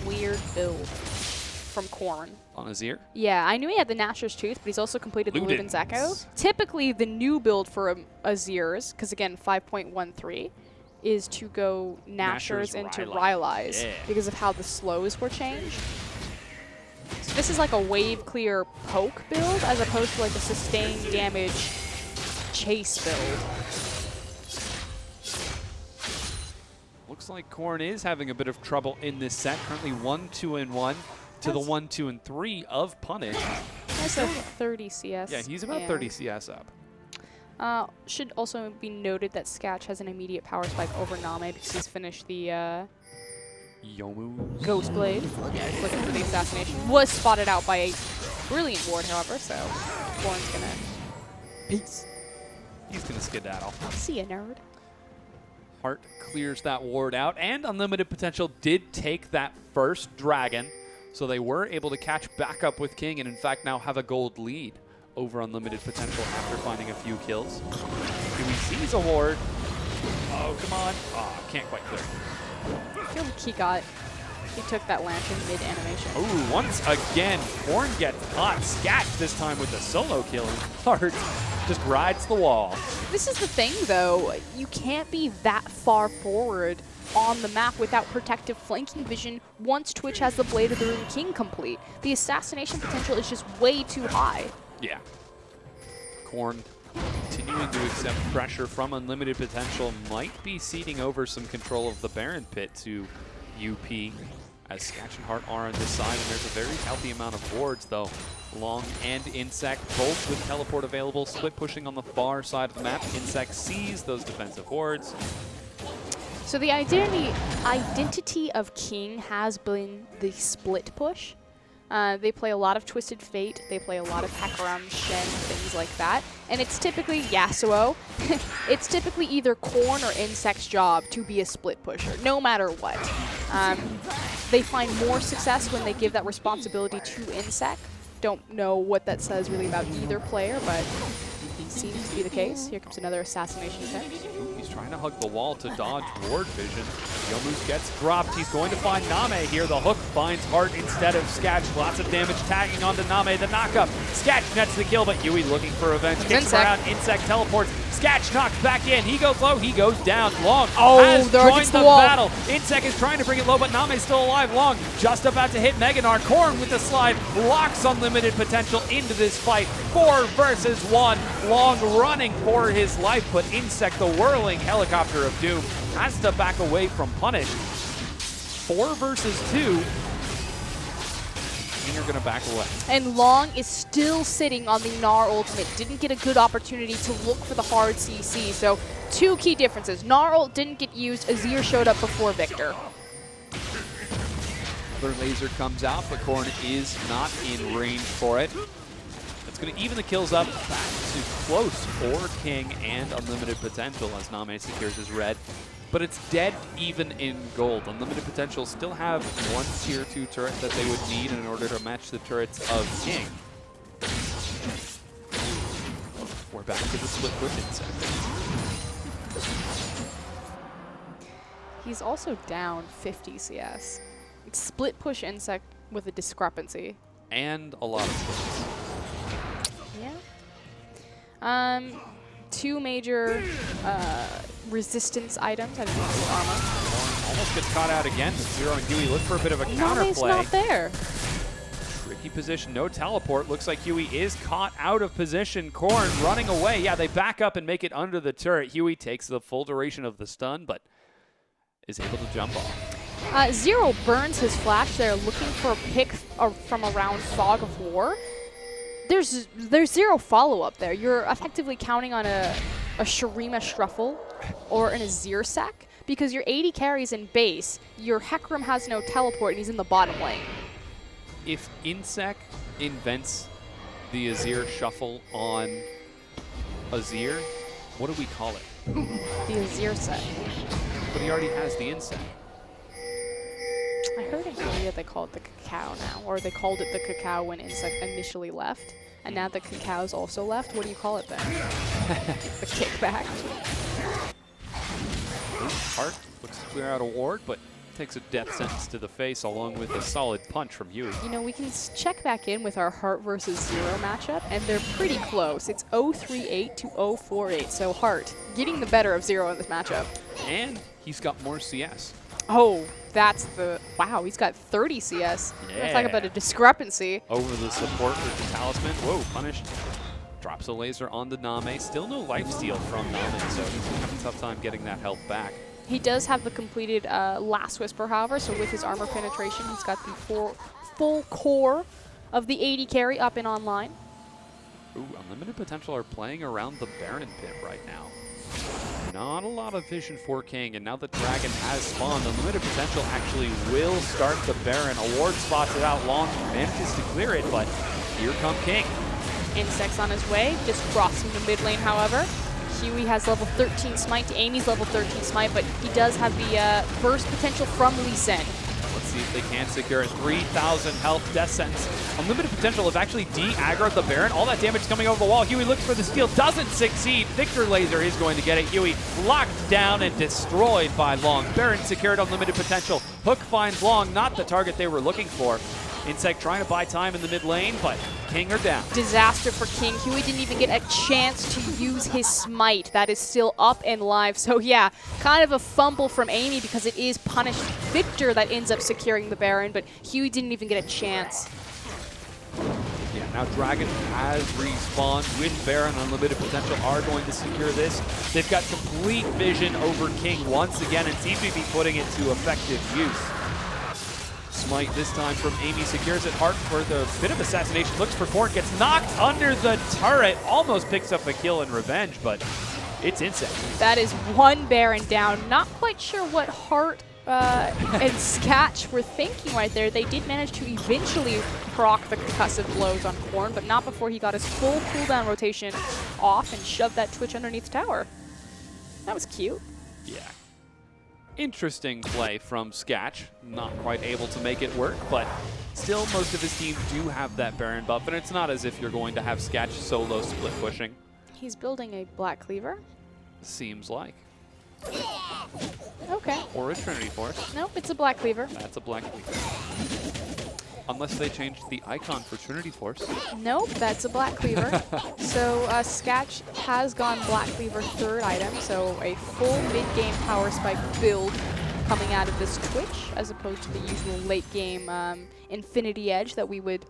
Weird build from Corrin. On Azir? Yeah, I knew he had the Nashor's Tooth, but he's also completed the Luden's Echo. Typically, the new build for Azir's, because again, 5.13, is to go Nashor's into Rylai's because of how the slows were changed. So this is like a wave clear poke build as opposed to like a sustained damage chase build. Looks like Corrin is having a bit of trouble in this set. Currently 1-2-1 to the 1-2-3 of Punish. That's a 30 CS. Yeah, he's about 30 CS up. Should also be noted that Sketch has an immediate power spike over Name because he's finished the Yomu. Ghost Blade. Yeah, he's looking for the assassination. Was spotted out by a brilliant ward, however, so Corrin's gonna... Peace. He's gonna skedaddle. See ya, nerd. Hart clears that ward out, and Unlimited Potential did take that first dragon, so they were able to catch back up with King, and in fact now have a gold lead over Unlimited Potential after finding a few kills. Huey sees a ward. Oh, come on. Oh, can't quite clear it. I feel like he took that lantern mid-animation. Oh, once again, Corrin gets hot. Scat this time with a solo kill, and Hart just rides the wall. This is the thing, though. You can't be that far forward on the map without protective flanking vision once Twitch has the Blade of the Rune King complete. The assassination potential is just way too high. Yeah. Corrin continuing to accept pressure from Unlimited Potential, might be ceding over some control of the Baron pit to UP. as Sketch and Hart are on this side, and there's a very healthy amount of wards, though. Long and Insect, both with teleport available, split pushing on the far side of the map. Insect sees those defensive wards. So the identity of King has been the split push. They play a lot of Twisted Fate, they play a lot of Hecarim, Shen, things like that. And it's typically Yasuo. It's typically either Korn or Insect's job to be a split pusher, no matter what. They find more success when they give that responsibility to Insect. Don't know what that says really about either player, but seems to be the case. Here comes another assassination attempt. He's trying to hug the wall to dodge ward vision. Yomu's gets dropped. He's going to find Name here. The hook finds Hart instead of Sketch. Lots of damage tagging onto Name. The knockup. Sketch nets the kill, but Yui looking for revenge. Kicks him around. Insect teleports. Sketch knocks back in. He goes low. He goes down. Long has joined the battle. Insect is trying to bring it low, but Name's still alive. Long just about to hit Meganar. Korn with the slide locks unlimited potential into this fight. 4 versus 1. Long running for his life, but Insect, the whirling helicopter of doom, has to back away from punish. 4 versus 2. And you're going to back away. And Long is still sitting on the Gnar ultimate. Didn't get a good opportunity to look for the hard CC. So 2 key differences. Gnar ult didn't get used. Azir showed up before Victor. Another laser comes out, but Korn is not in range for it. It's going to even the kills up back to close for King and unlimited potential as Name secures his red. But it's dead even in gold. Unlimited potential still have 1 tier 2 turret that they would need in order to match the turrets of King. We're back to the split push Insect. He's also down 50 CS. It's split push Insect with a discrepancy. And a lot of kills. Yeah. 2 major resistance items. I think it's armor. Almost gets caught out again. Zero and Huey look for a bit of a counterplay. Name's not there. Tricky position, no teleport. Looks like Huey is caught out of position. Korn running away. Yeah, they back up and make it under the turret. Huey takes the full duration of the stun, but is able to jump off. Zero burns his flash there, looking for a pick from around Fog of War. There's zero follow-up there. You're effectively counting on a Shurima Struffle or an Azir Sec because your 80 carries in base, your Hecarim has no teleport and he's in the bottom lane. If Insec invents the Azir Shuffle on Azir, what do we call it? The Azir Sec. But he already has the Insec. I heard in Korea they call it the Cacao now, or they called it the Cacao when Insect initially left, and now the Cacao's also left. What do you call it then? The kickback. Hart looks to clear out a ward, but takes a death sentence to the face along with a solid punch from Yui. You know, we can check back in with our Hart versus Zero matchup, and they're pretty close. It's 038 to 048, so Hart getting the better of Zero in this matchup. And he's got more CS. Oh, that's the... Wow, he's got 30 CS. Yeah. Let's talk about a discrepancy. Over the support with the talisman. Whoa, punished. Drops a laser onto Name. Still no lifesteal from Name, so he's going to have a tough time getting that health back. He does have the completed Last Whisper, however, so with his armor penetration, he's got the full core of the 80 carry up and online. Ooh, Unlimited Potential are playing around the Baron pit right now. Not a lot of vision for King, and now the Dragon has spawned. Unlimited Potential actually will start the Baron. A ward spots it out. Long manages to clear it, but here come King. Insect's on his way, just crossing the mid lane, however. Huey has level 13 smite to Amy's level 13 smite, but he does have the burst potential from Lee Sin. Let's see if they can secure a 3,000 health death sentence. Unlimited Potential have actually de-aggroed the Baron. All that damage coming over the wall. Huey looks for the steal, doesn't succeed. Victor Laser is going to get it. Huey locked down and destroyed by Long. Baron secured Unlimited Potential. Hook finds Long, not the target they were looking for. Insect trying to buy time in the mid lane, but King are down. Disaster for King. Huey didn't even get a chance to use his smite. That is still up and live. So yeah, kind of a fumble from Amy because it is punished Victor that ends up securing the Baron, but Huey didn't even get a chance. Yeah, now Dragon has respawned with Baron. Unlimited Potential are going to secure this. They've got complete vision over King once again and seem to be putting it to effective use. smite this time from Amy. Secures it. Hard for the bit of assassination. Looks for Corn. Gets knocked under the turret. Almost picks up a kill in revenge, but it's Insect. That is one Baron down. Not quite sure what Hart and Sketch were thinking right there. They did manage to eventually proc the concussive blows on Corn, but not before he got his full cooldown rotation off and shoved that Twitch underneath the tower. That was cute. Yeah. Interesting play from Sketch. Not quite able to make it work, but still most of his team do have that Baron buff, and it's not as if you're going to have Sketch solo split pushing. He's building a Black Cleaver. Seems like. Okay. Or a Trinity Force. Nope, it's a Black Cleaver. That's a Black Cleaver. Unless they changed the icon for Trinity Force. Nope, that's a Black Cleaver. So Sketch has gone Black Cleaver third item, so a full mid-game power spike build coming out of this Twitch, as opposed to the usual late-game Infinity Edge that we would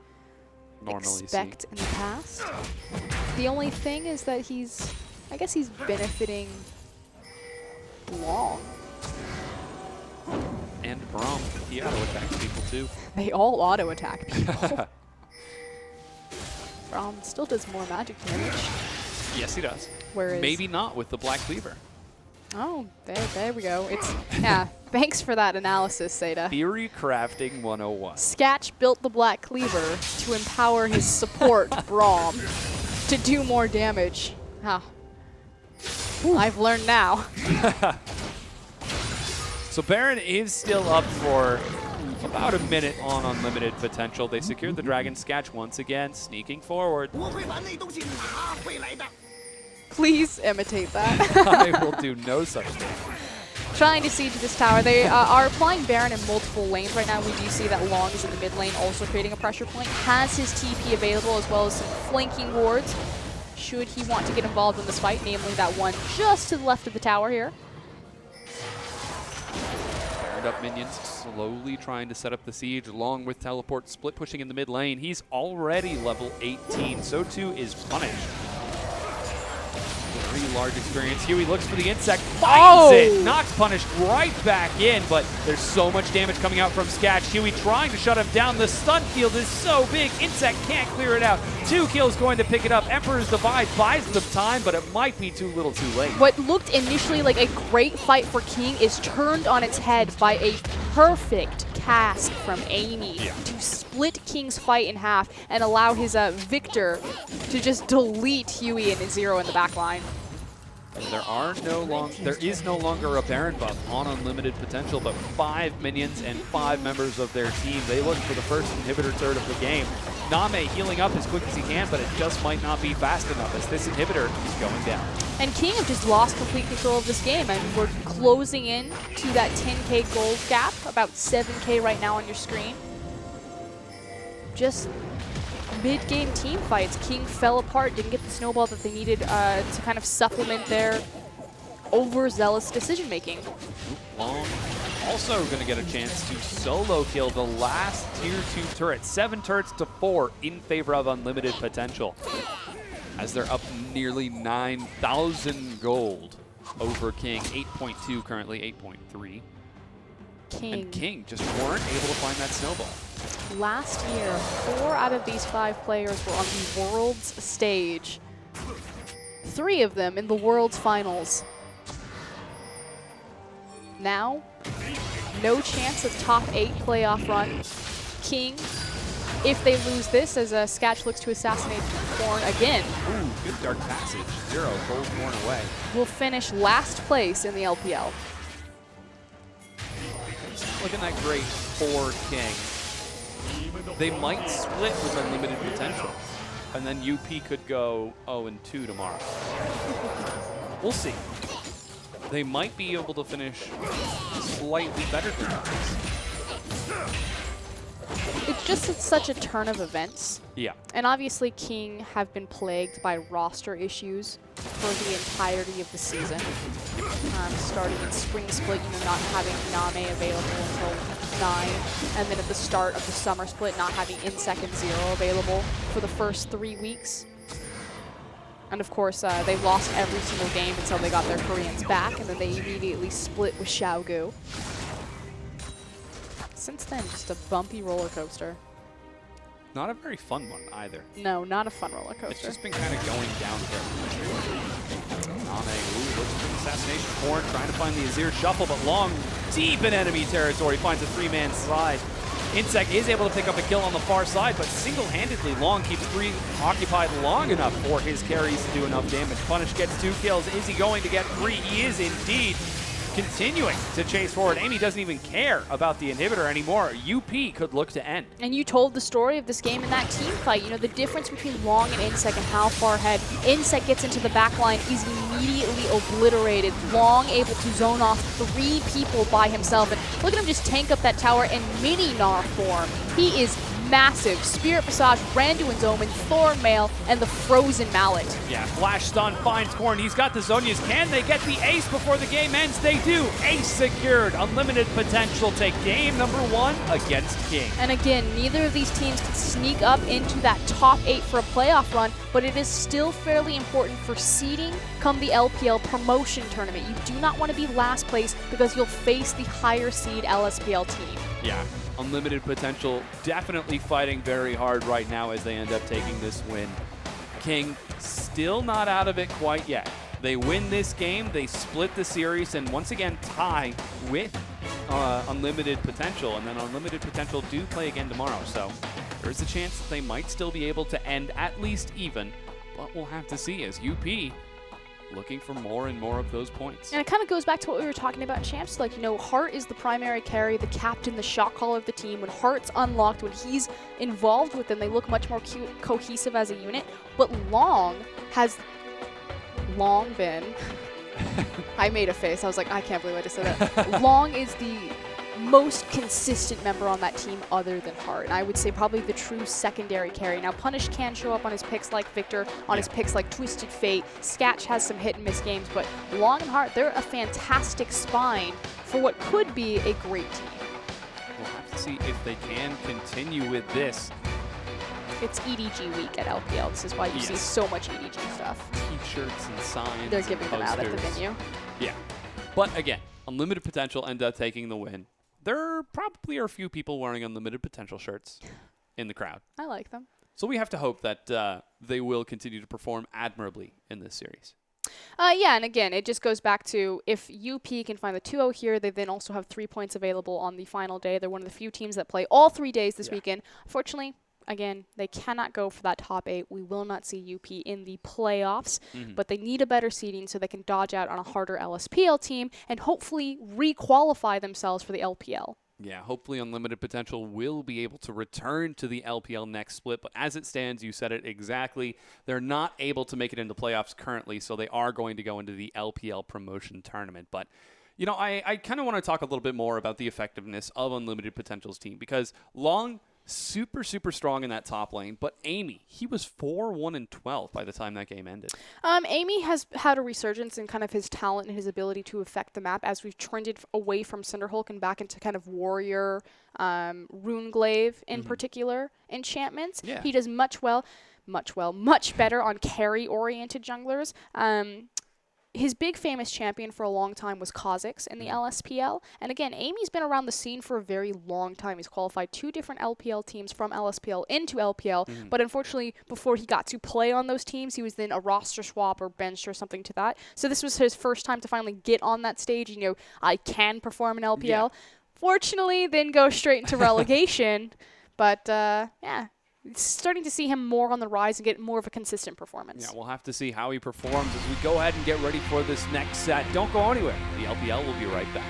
normally expect in the past. The only thing is that I guess he's benefiting Blanc. And Braum. He auto-attacks people too. They all auto-attack people. Braum still does more magic damage. Yes, he does. Whereas maybe not with the Black Cleaver. Oh, there we go. Yeah, thanks for that analysis, Seda. Theory crafting 101. Sketch built the Black Cleaver to empower his support, Braum, to do more damage. I've learned now. So Baron is still up for about a minute on unlimited potential. They secured the Dragon. Sketch once again sneaking forward. Please imitate that. I will do no such thing. Trying to siege this tower. They are applying Baron in multiple lanes right now. We do see that Long is in the mid lane, also creating a pressure point. Has his TP available as well as some flanking wards, should he want to get involved in this fight, namely that one just to the left of the tower here. Up minions slowly trying to set up the siege. Long with teleport, split pushing in the mid lane. He's already level 18. So too is Punish. Very large experience. Huey looks for the insect, finds it, knocks Punish right back in, but there's so much damage coming out from Sketch. Huey trying to shut him down. The stun field is so big, Insect can't clear it out. 2 kills going to pick it up. Emperor's Divide buys them time, but it might be too little too late. What looked initially like a great fight for King is turned on its head by a perfect cast from Amy to split King's fight in half and allow his Victor to just delete Huey and Zero in the back line. And there is no longer a Baron buff on unlimited potential, but 5 minions and 5 members of their team. They look for the first inhibitor turret of the game. Name healing up as quick as he can, but it just might not be fast enough as this inhibitor is going down. And King have just lost complete control of this game, and we're closing in to that 10K gold gap, about 7K right now on your screen. Just mid-game team fights. King fell apart, didn't get the snowball that they needed to kind of supplement their overzealous decision-making. Long also going to get a chance to solo kill the last tier 2 turret. 7 turrets to 4 in favor of unlimited potential, as they're up nearly 9,000 gold over King. 8.2 currently, 8.3. And King just weren't able to find that snowball. Last year, 4 out of these 5 players were on the Worlds stage. 3 of them in the Worlds finals. Now, no chance of top 8 playoff run. King, if they lose this, as Sketch looks to assassinate Corn again. Ooh, good dark passage. Zero, gold Corn away. Will finish last place in the LPL. Looking that great for King. They might split with unlimited potential, and then UP could go 0-2 tomorrow. We'll see. They might be able to finish slightly better than us. It's such a turn of events. Yeah. And obviously King have been plagued by roster issues for the entirety of the season. Starting in Spring Split, not having Name available until week 9, and then at the start of the Summer Split, not having Insect and Zero available for the first 3 weeks. And of course, they lost every single game until they got their Koreans back, and then they immediately split with Xiaogu. since then, just a bumpy roller coaster. Not a very fun one either. No, not a fun roller coaster. It's just been kind of going downhill. Nane looks for the assassination horn, trying to find the Azir shuffle, but Long, deep in enemy territory, finds a 3-man slide. Insec is able to pick up a kill on the far side, but single-handedly, Long keeps 3 occupied long enough for his carries to do enough damage. Punish gets 2 kills. Is he going to get 3? He is indeed. Continuing to chase forward. Amy doesn't even care about the inhibitor anymore. UP could look to end. And you told the story of this game in that team fight. You know, the difference between Long and Insec and how far ahead. Insec gets into the back line, is immediately obliterated. Long able to zone off 3 people by himself. And look at him just tank up that tower in mini Gnar form. He is massive. Spirit Visage, Randuin's Omen, Thornmail, and the Frozen Mallet. Yeah, Flash Stun finds Korn. He's got the Zonias. Can they get the ace before the game ends? They do. Ace secured. Unlimited potential take game number 1 against King. And again, neither of these teams can sneak up into that top 8 for a playoff run, but it is still fairly important for seeding come the LPL promotion tournament. You do not want to be last place because you'll face the higher seed LSPL team. Yeah. Unlimited potential, definitely fighting very hard right now as they end up taking this win. King still not out of it quite yet. They win this game, they split the series, and once again tie with Unlimited Potential, and then Unlimited Potential do play again tomorrow, so there is a chance that they might still be able to end at least even, but we'll have to see as UP looking for more and more of those points. And it kind of goes back to what we were talking about in Champs. Like, you know, Hart is the primary carry, the captain, the shot caller of the team. When Hart's unlocked, when he's involved with them, they look much more cohesive as a unit. But Long has long been... I made a face. I was like, I can't believe I just said that. Long is the most consistent member on that team other than Hart. And I would say probably the true secondary carry. Now, Punish can show up on his picks like Victor, on his picks like Twisted Fate. Sketch has some hit and miss games, but Long and Hart, they're a fantastic spine for what could be a great team. We'll have to see if they can continue with this. It's EDG week at LPL. This is why you see so much EDG stuff. T-shirts and signs. They're giving them out at the posters. venue. Yeah. But again, Unlimited Potential end up taking the win. There probably are a few people wearing Unlimited Potential shirts in the crowd. I like them. So we have to hope that they will continue to perform admirably in this series. Yeah, and again, it just goes back to if UP can find the 2-0 here, they then also have 3 points available on the final day. They're one of the few teams that play all 3 days this weekend. Unfortunately, again, they cannot go for that top 8. We will not see UP in the playoffs, but they need a better seeding so they can dodge out on a harder LSPL team and hopefully re-qualify themselves for the LPL. Yeah, hopefully Unlimited Potential will be able to return to the LPL next split, but as it stands, you said it exactly, they're not able to make it into playoffs currently, so they are going to go into the LPL promotion tournament. But, you know, I kind of want to talk a little bit more about the effectiveness of Unlimited Potential's team, because Long, super strong in that top lane, but Amy, he was 4-1-12 by the time that game ended. Amy has had a resurgence in kind of his talent and his ability to affect the map as we've trended away from Cinderhulk and back into kind of warrior, Runeglaive in particular enchantments. Yeah. He does much better on carry-oriented junglers. His big famous champion for a long time was Kha'Zix in the LSPL. And again, Amy's been around the scene for a very long time. He's qualified 2 different LPL teams from LSPL into LPL. But unfortunately, before he got to play on those teams, he was then a roster swap or benched or something to that. So this was his first time to finally get on that stage. You know, I can perform in LPL. Yeah. Fortunately, then go straight into relegation. But yeah. Starting to see him more on the rise and get more of a consistent performance. Yeah, we'll have to see how he performs as we go ahead and get ready for this next set. Don't go anywhere. The LPL will be right back.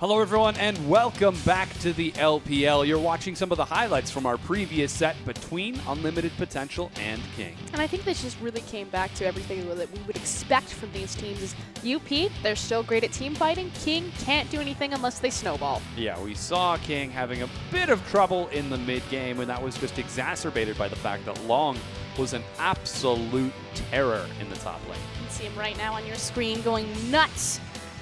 Hello, everyone, and welcome back to the LPL. You're watching some of the highlights from our previous set between Unlimited Potential and King. And I think this just really came back to everything that we would expect from these teams. Is UP, they're still great at team fighting. King can't do anything unless they snowball. Yeah, we saw King having a bit of trouble in the mid-game, and that was just exacerbated by the fact that Long was an absolute terror in the top lane. You can see him right now on your screen going nuts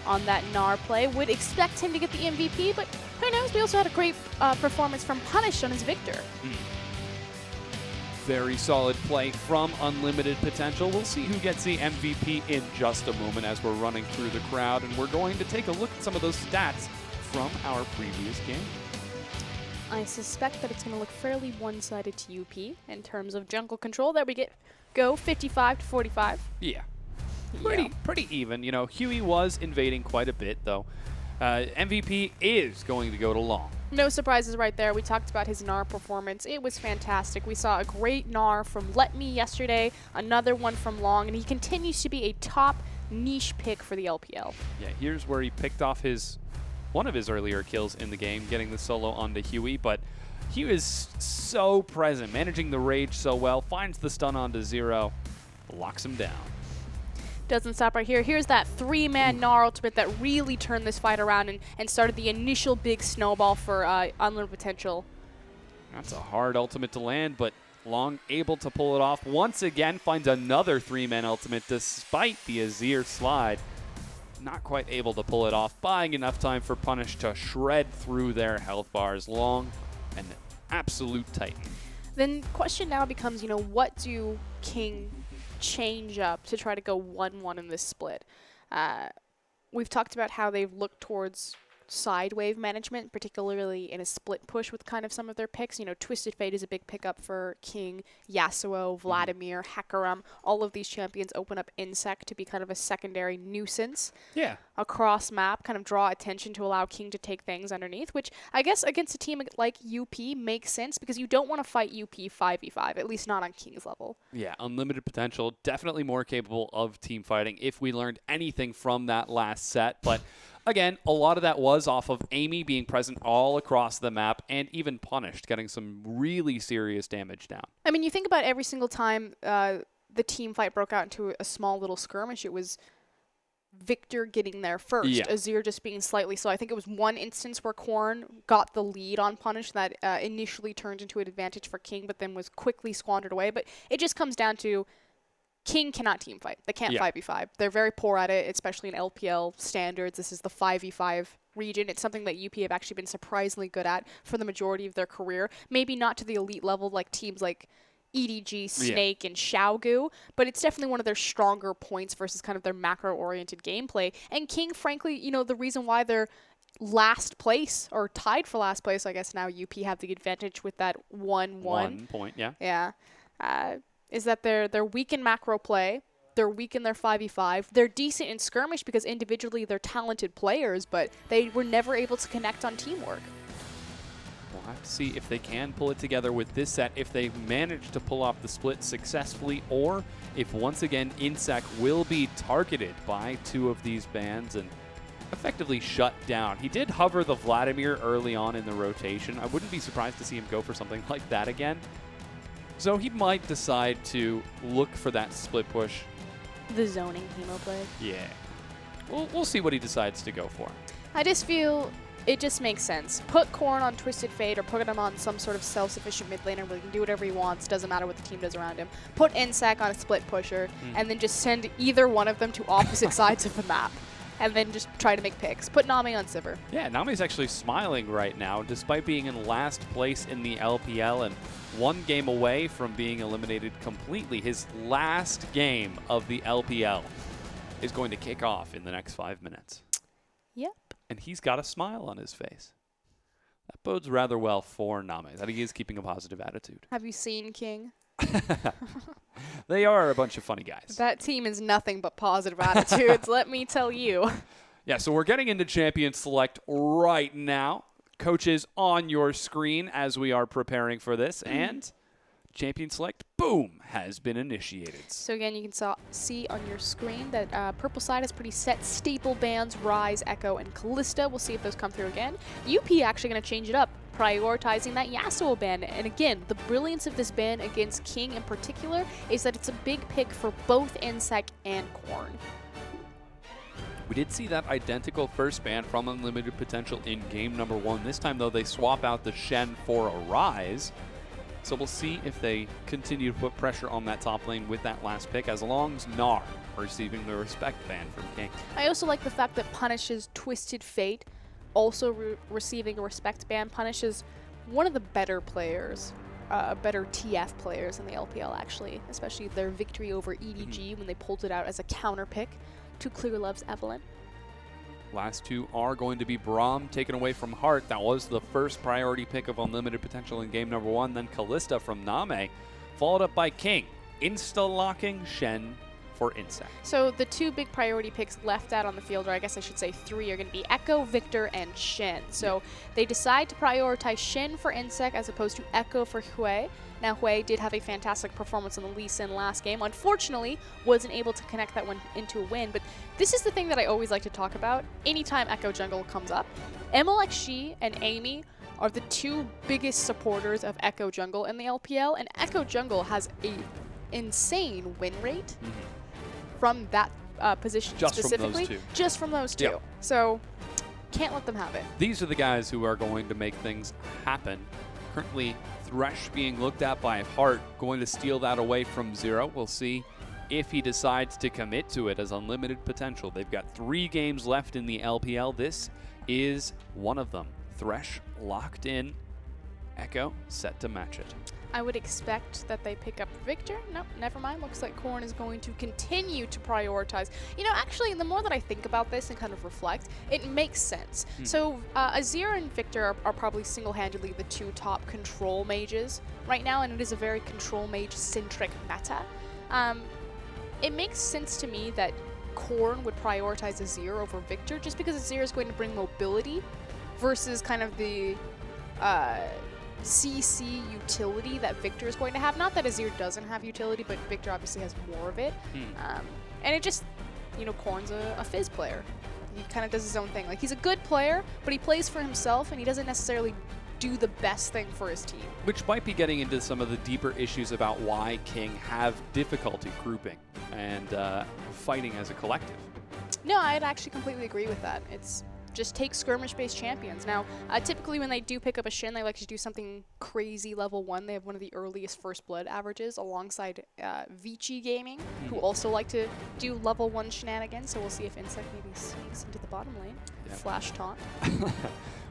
on that Gnar play. Would expect him to get the MVP, but who knows? We also had a great performance from Punish on his Victor. Very solid play from Unlimited Potential. We'll see who gets the MVP in just a moment as we're running through the crowd, and we're going to take a look at some of those stats from our previous game. I suspect that it's going to look fairly one-sided to UP in terms of jungle control. There we go 55 to 45. Yeah. Pretty even. You know, Huey was invading quite a bit, though. MVP is going to go to Long. No surprises right there. We talked about his Gnar performance. It was fantastic. We saw a great Gnar from Let Me yesterday, another one from Long, and he continues to be a top niche pick for the LPL. Yeah, here's where he picked off one of his earlier kills in the game, getting the solo onto Huey, but he is so present, managing the rage so well, finds the stun onto Zero, locks him down. Doesn't stop right here. Here's that three-man Gnar ultimate that really turned this fight around and started the initial big snowball for Unlimited Potential. That's a hard ultimate to land, but Long able to pull it off. Once again, finds another three-man ultimate despite the Azir slide. Not quite able to pull it off, buying enough time for Punish to shred through their health bars. Long, an absolute titan. Then question now becomes, you know, what do King change up to try to go 1-1 in this split? We've talked about how they've looked towards side wave management, particularly in a split push with kind of some of their picks. You know, Twisted Fate is a big pickup for King, Yasuo, Vladimir, Hecarim. All of these champions open up Insect to be kind of a secondary nuisance across map, kind of draw attention to allow King to take things underneath, which I guess against a team like UP makes sense because you don't want to fight UP 5v5, at least not on King's level. Yeah, Unlimited Potential, definitely more capable of team fighting if we learned anything from that last set, but again, a lot of that was off of Amy being present all across the map and even Punished, getting some really serious damage down. I mean, you think about every single time the team fight broke out into a small little skirmish, it was Victor getting there first, Azir just being slightly slow. I think it was one instance where Korn got the lead on Punish that initially turned into an advantage for King, but then was quickly squandered away. But it just comes down to King cannot team fight. They can't 5v5. They're very poor at it, especially in LPL standards. This is the 5v5 region. It's something that UP have actually been surprisingly good at for the majority of their career. Maybe not to the elite level like teams like EDG, Snake, and Xiaogu, but it's definitely one of their stronger points versus kind of their macro-oriented gameplay. And King, frankly, you know, the reason why they're last place, or tied for last place, I guess now UP have the advantage with that 1-1. 1 point, Yeah. Is that they're weak in macro play, they're weak in their 5v5, they're decent in skirmish because individually they're talented players, but they were never able to connect on teamwork. We'll have to see if they can pull it together with this set, if they manage to pull off the split successfully, or if once again Insect will be targeted by two of these bans and effectively shut down. He did hover the Vladimir early on in the rotation. I wouldn't be surprised to see him go for something like that again. So he might decide to look for that split push. The zoning chemo play. Yeah. We'll see what he decides to go for. I just feel it just makes sense. Put Korn on Twisted Fate or put him on some sort of self-sufficient mid laner where he can do whatever he wants. Doesn't matter what the team does around him. Put Insect on a split pusher and then just send either one of them to opposite sides of the map. And then just try to make picks. Put Nami on Sivir. Yeah, Nami's actually smiling right now, despite being in last place in the LPL and one game away from being eliminated completely. His last game of the LPL is going to kick off in the next 5 minutes. Yep. And he's got a smile on his face. That bodes rather well for Nami, that he is keeping a positive attitude. Have you seen King? They are a bunch of funny guys. That team is nothing but positive attitudes, let me tell you. Yeah, so we're getting into Champion Select right now. Coaches on your screen as we are preparing for this. And champion select, boom, has been initiated. So again, you can see on your screen that purple side has pretty set staple bans, Rise, Echo, and Callista. We'll see if those come through again. UP actually going to change it up, prioritizing that Yasuo ban. And again, the brilliance of this ban against King in particular is that it's a big pick for both Insec and Korn. We did see that identical first ban from Unlimited Potential in game number 1. This time, though, they swap out the Shen for a Rise. So we'll see if they continue to put pressure on that top lane with that last pick, as long as Gnar receiving the respect ban from King. I also like the fact that Punish's Twisted Fate also receiving a respect ban. Punish is one of the better players, better TF players in the LPL, actually, especially their victory over EDG when they pulled it out as a counter pick to Clear Love's Evelynn. Last two are going to be Braum taken away from Heart. That was the first priority pick of Unlimited Potential in game number 1. Then Callista from Name, followed up by King, insta-locking Shen for Insec. So the two big priority picks left out on the field, or I guess I should say 3, are going to be Echo, Victor, and Shen. So they decide to prioritize Shen for Insec as opposed to Echo for Hui. Now, Hui did have a fantastic performance on the Lee Sin last game. Unfortunately, wasn't able to connect that one into a win, but this is the thing that I always like to talk about anytime Echo Jungle comes up. MLXG and Amy are the two biggest supporters of Echo Jungle in the LPL, and Echo Jungle has a insane win rate from that position specifically. Just from those two. Yep. So, can't let them have it. These are the guys who are going to make things happen. Currently, Thresh being looked at by Heart, going to steal that away from Zero. We'll see if he decides to commit to it as Unlimited Potential. They've got 3 games left in the LPL. This is one of them. Thresh locked in. Echo set to match it. I would expect that they pick up Victor. Nope, never mind. Looks like Korn is going to continue to prioritize. You know, actually, the more that I think about this and kind of reflect, it makes sense. So Azir and Victor are probably single-handedly the 2 top control mages right now, and it is a very control mage-centric meta. It makes sense to me that Korn would prioritize Azir over Victor, just because Azir is going to bring mobility versus kind of the CC utility that Victor is going to have. Not that Azir doesn't have utility, but Victor obviously has more of it. And it just, you know, Korn's a Fizz player. He kind of does his own thing. Like, he's a good player, but he plays for himself, and he doesn't necessarily do the best thing for his team. Which might be getting into some of the deeper issues about why King have difficulty grouping and fighting as a collective. No, I'd actually completely agree with that. It's just take skirmish-based champions. Now, typically when they do pick up a Shin, they like to do something crazy level 1. They have one of the earliest First Blood averages alongside Vici Gaming, who also like to do level 1 shenanigans. So we'll see if Insec maybe sneaks into the bottom lane. Flash taunt.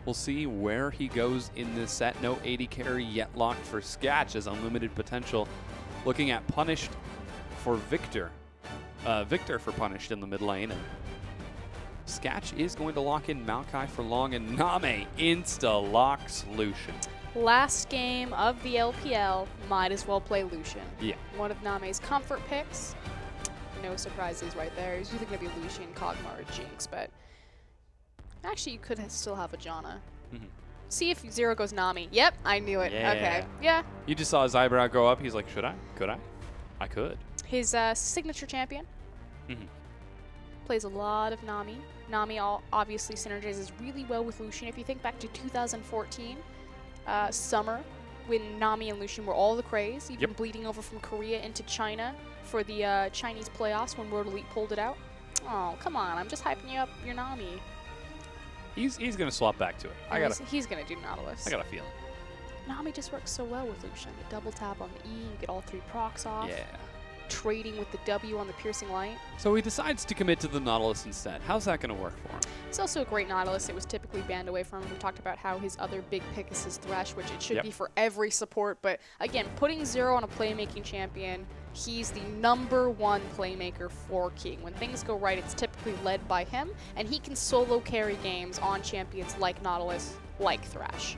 We'll see where he goes in this set. No 80 carry yet locked for Sketch as Unlimited Potential. Looking at Punished for Victor. Victor for Punished in the mid lane. And Sketch is going to lock in Maokai for long, and Name insta-locks Lucian. Last game of the LPL, might as well play Lucian. Yeah. One of Name's comfort picks. No surprises right there. He's either going to be Lucian, Kog'Maw, or Jinx, but actually you could still have a Janna. See if Zero goes Nami. Yep, I knew it. Yeah. Okay, yeah. You just saw his eyebrow go up. He's like, should I? Could I? I could. His signature champion. Plays a lot of Nami. Nami obviously synergizes really well with Lucian. If you think back to 2014 Summer, when Nami and Lucian were all the craze, even bleeding over from Korea into China for the Chinese playoffs when World Elite pulled it out. Oh, come on. I'm just hyping you up your Nami. He's going to swap back to it. He's going to do Nautilus. I got a feeling. Nami just works so well with Lucian. The double tap on the E, you get all 3 procs off. Yeah. Trading with the W on the Piercing Light. So he decides to commit to the Nautilus instead. How's that going to work for him? It's also a great Nautilus. It was typically banned away from him. We talked about how his other big pick is his Thresh, which it should be for every support. But again, putting Zero on a playmaking champion, he's the #1 playmaker for King. When things go right, it's typically led by him, and he can solo carry games on champions like Nautilus, like Thresh.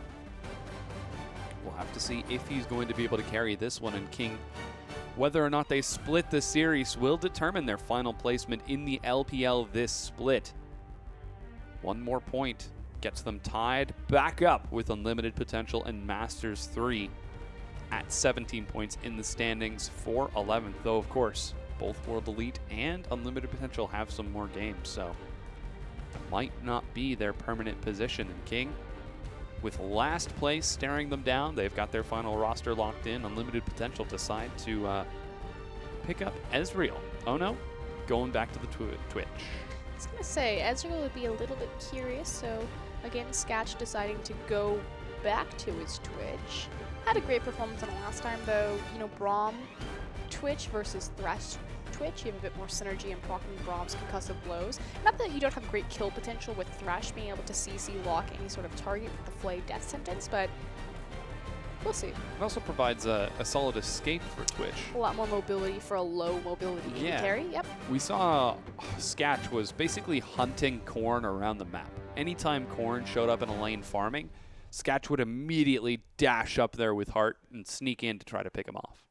We'll have to see if he's going to be able to carry this one, and King, whether or not they split the series, will determine their final placement in the LPL this split. One more point gets them tied back up with Unlimited Potential and Masters 3. at 17 points in the standings for 11th, though, of course, both World Elite and Unlimited Potential have some more games, so it might not be their permanent position. And King, with last place staring them down, they've got their final roster locked in. Unlimited Potential decide to pick up Ezreal. Oh no, going back to the Twitch. I was going to say, Ezreal would be a little bit curious, so again, Sketch deciding to go back to his Twitch. Had a great performance on the last time, though. You know, Braum Twitch versus Thresh Twitch, you have a bit more synergy in proccing Braum's concussive blows. Not that you don't have great kill potential with Thresh being able to CC lock any sort of target with the Flay death sentence, but we'll see. It also provides a solid escape for Twitch. A lot more mobility for a low mobility AD carry, yep. We saw Sketch was basically hunting Korn around the map. Anytime Korn showed up in a lane farming, Sketch would immediately dash up there with Heart and sneak in to try to pick him off.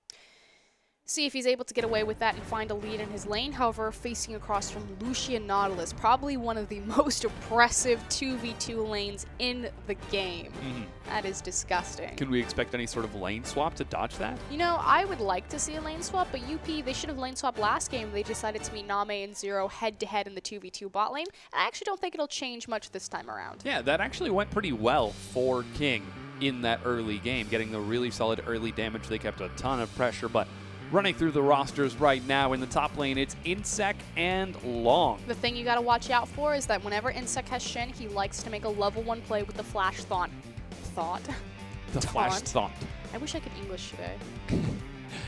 See if he's able to get away with that and find a lead in his lane. However, facing across from Lucian Nautilus, probably one of the most oppressive 2v2 lanes in the game. That is disgusting. Can we expect any sort of lane swap to dodge that? You know, I would like to see a lane swap, but UP, they should have lane swapped last game. They decided to meet Name and Zero head-to-head in the 2v2 bot lane. And I actually don't think it'll change much this time around. Yeah, that actually went pretty well for King in that early game, getting the really solid early damage. They kept a ton of pressure, but running through the rosters right now in the top lane, it's Insec and Long. The thing you got to watch out for is that whenever Insec has Shen, he likes to make a level 1 play with the Flash Thought. The Flash Thought. I wish I could English today.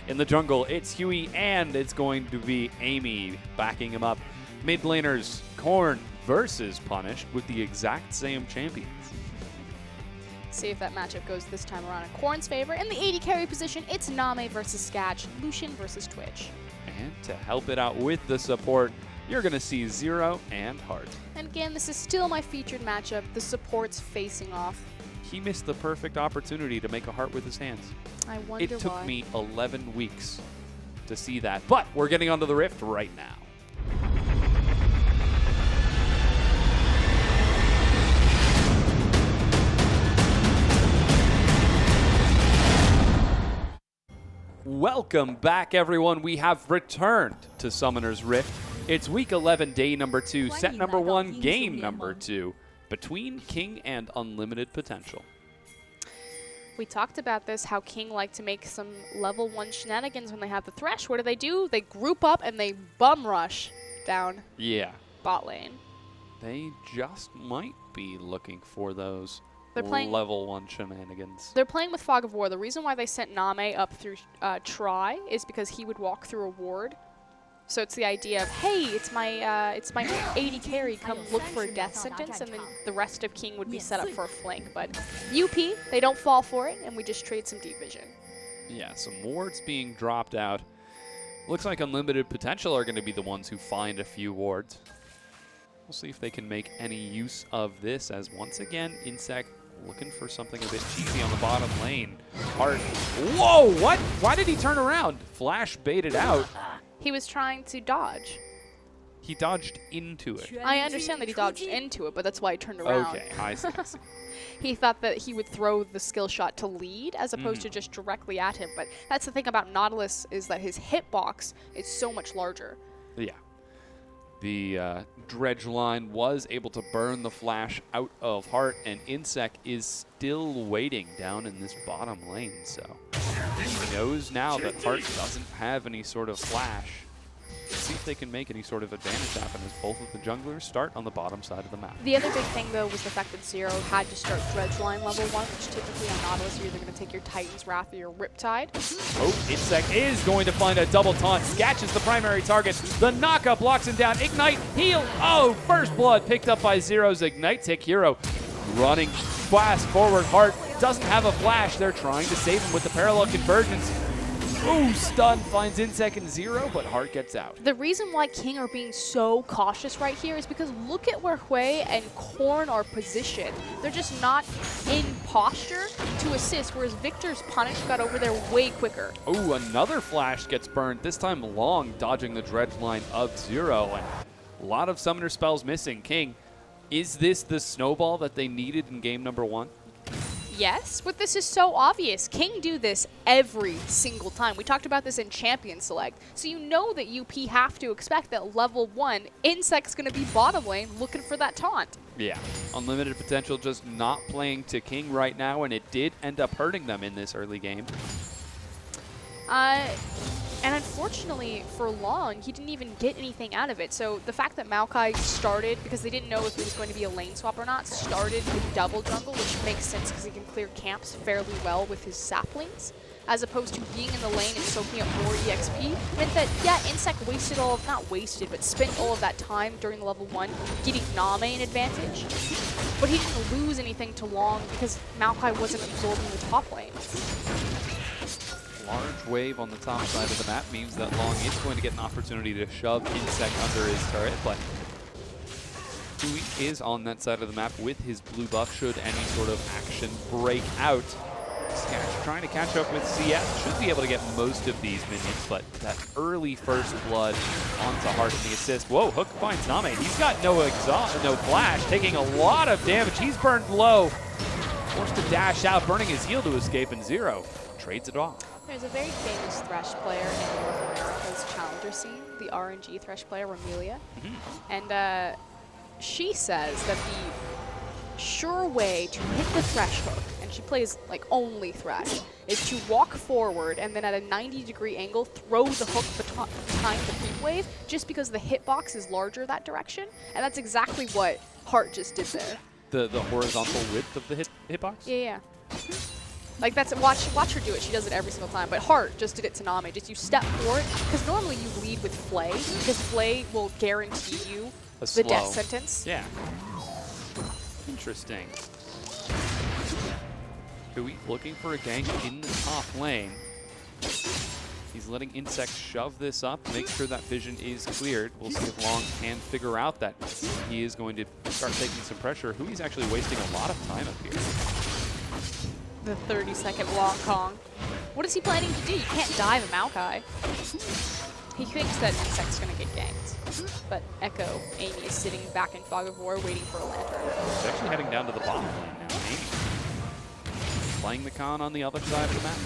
In the jungle, it's Huey, and it's going to be Amy backing him up. Mid laners, Korn versus Punished with the exact same champions. See if that matchup goes this time around in Korn's favor. In the AD carry position, it's Name versus Sketch, Lucian versus Twitch. And to help it out with the support, you're going to see Zero and Heart. And again, this is still my featured matchup, the supports facing off. He missed the perfect opportunity to make a heart with his hands. I wonder why. It took me 11 weeks to see that, but we're getting onto the Rift right now. Welcome back, everyone. We have returned to Summoner's Rift. It's week 11, day number 2, set number 1, game number 2, between King and Unlimited Potential. We talked about this, how King liked to make some level 1 shenanigans when they have the Thresh. What do? They group up and they bum rush down bot lane. They just might be looking for those They're playing level 1 shenanigans. They're playing with Fog of War. The reason why they sent Name up through Try is because he would walk through a ward. So it's the idea of, hey, it's my AD carry, come look for a death sentence, and then the rest of King would be set up for a flank. But UP, they don't fall for it, and we just trade some deep vision. Yeah, some wards being dropped out. Looks like Unlimited Potential are going to be the ones who find a few wards. We'll see if they can make any use of this, as once again, Insec looking for something a bit cheesy on the bottom lane. Heart. Whoa, what? Why did he turn around? Flash baited out. He was trying to dodge. He dodged into it. I understand that he dodged into it, but that's why he turned around. Okay, I see. He thought that he would throw the skill shot to lead as opposed to just directly at him. But that's the thing about Nautilus, is that his hitbox is so much larger. Yeah. The dredge line was able to burn the flash out of Heart, and Insec is still waiting down in this bottom lane. So he knows now that Heart doesn't have any sort of flash. Let's see if they can make any sort of advantage happen as both of the junglers start on the bottom side of the map. The other big thing, though, was the fact that Zero had to start Dredge Line level 1, which typically on Nautilus, you're either going to take your Titan's Wrath or your Riptide. Oh, Insec is going to find a double taunt. Sketch is the primary target. The knockup blocks him down. Ignite, heal. Oh, first blood picked up by Zero's Ignite Tick hero. Running fast forward. Heart doesn't have a flash. They're trying to save him with the parallel convergence. Ooh, stun finds Insec and Zero, but Heart gets out. The reason why King are being so cautious right here is because look at where Hui and Korn are positioned. They're just not in posture to assist, whereas Victor's Punish got over there way quicker. Ooh, another flash gets burned, this time Long dodging the dredge line of Zero, and a lot of summoner spells missing. King, is this the snowball that they needed in game number 1? Yes, but this is so obvious. King do this every single time. We talked about this in Champion Select. So you know that UP have to expect that level 1, Insect's going to be bottom lane looking for that taunt. Yeah, Unlimited Potential just not playing to King right now, and it did end up hurting them in this early game. And unfortunately, for long, he didn't even get anything out of it. So the fact that Maokai started, because they didn't know if it was going to be a lane swap or not, started with double jungle, which makes sense because he can clear camps fairly well with his saplings, as opposed to being in the lane and soaking up more EXP, meant that, yeah, Insect wasted all of, not wasted, but spent all of that time during the level 1 getting Name an advantage. But he didn't lose anything to long because Maokai wasn't absorbing the top lane. Large wave on the top side of the map means that Long is going to get an opportunity to shove Insect under his turret, but Hui is on that side of the map with his blue buff should any sort of action break out. Sketch trying to catch up with CS, should be able to get most of these minions, but that early first blood onto Heart in the assist. Whoa, Hook finds Name. He's got no exhaust, no flash, taking a lot of damage. He's burned low, forced to dash out, burning his heal to escape, and Zero trades it off. There's a very famous Thresh player in North America's challenger scene, the RNG Thresh player, Romelia. And she says that the sure way to hit the Thresh hook, and she plays like only Thresh, is to walk forward and then at a 90-degree angle throw the hook behind the creep wave, just because the hitbox is larger that direction. And that's exactly what Heart just did there. The horizontal width of the hitbox? Yeah. Like that's watch her do it. She does it every single time. But Heart just did it to Name. Just you step forward, because normally you lead with Flay, because Flay will guarantee you the death sentence. Yeah. Interesting. Hui looking for a gank in the top lane. He's letting Insect shove this up, make sure that vision is cleared. We'll see if Long can figure out that he is going to start taking some pressure. Hui's actually wasting a lot of time up here. The 30-second long Kong. What is he planning to do? You can't dive a Maokai. He thinks that Insect's going to get ganked. But Echo, Amy is sitting back in Fog of War waiting for a lantern. He's actually heading down to the bottom lane now. Amy playing the con on the other side of the map.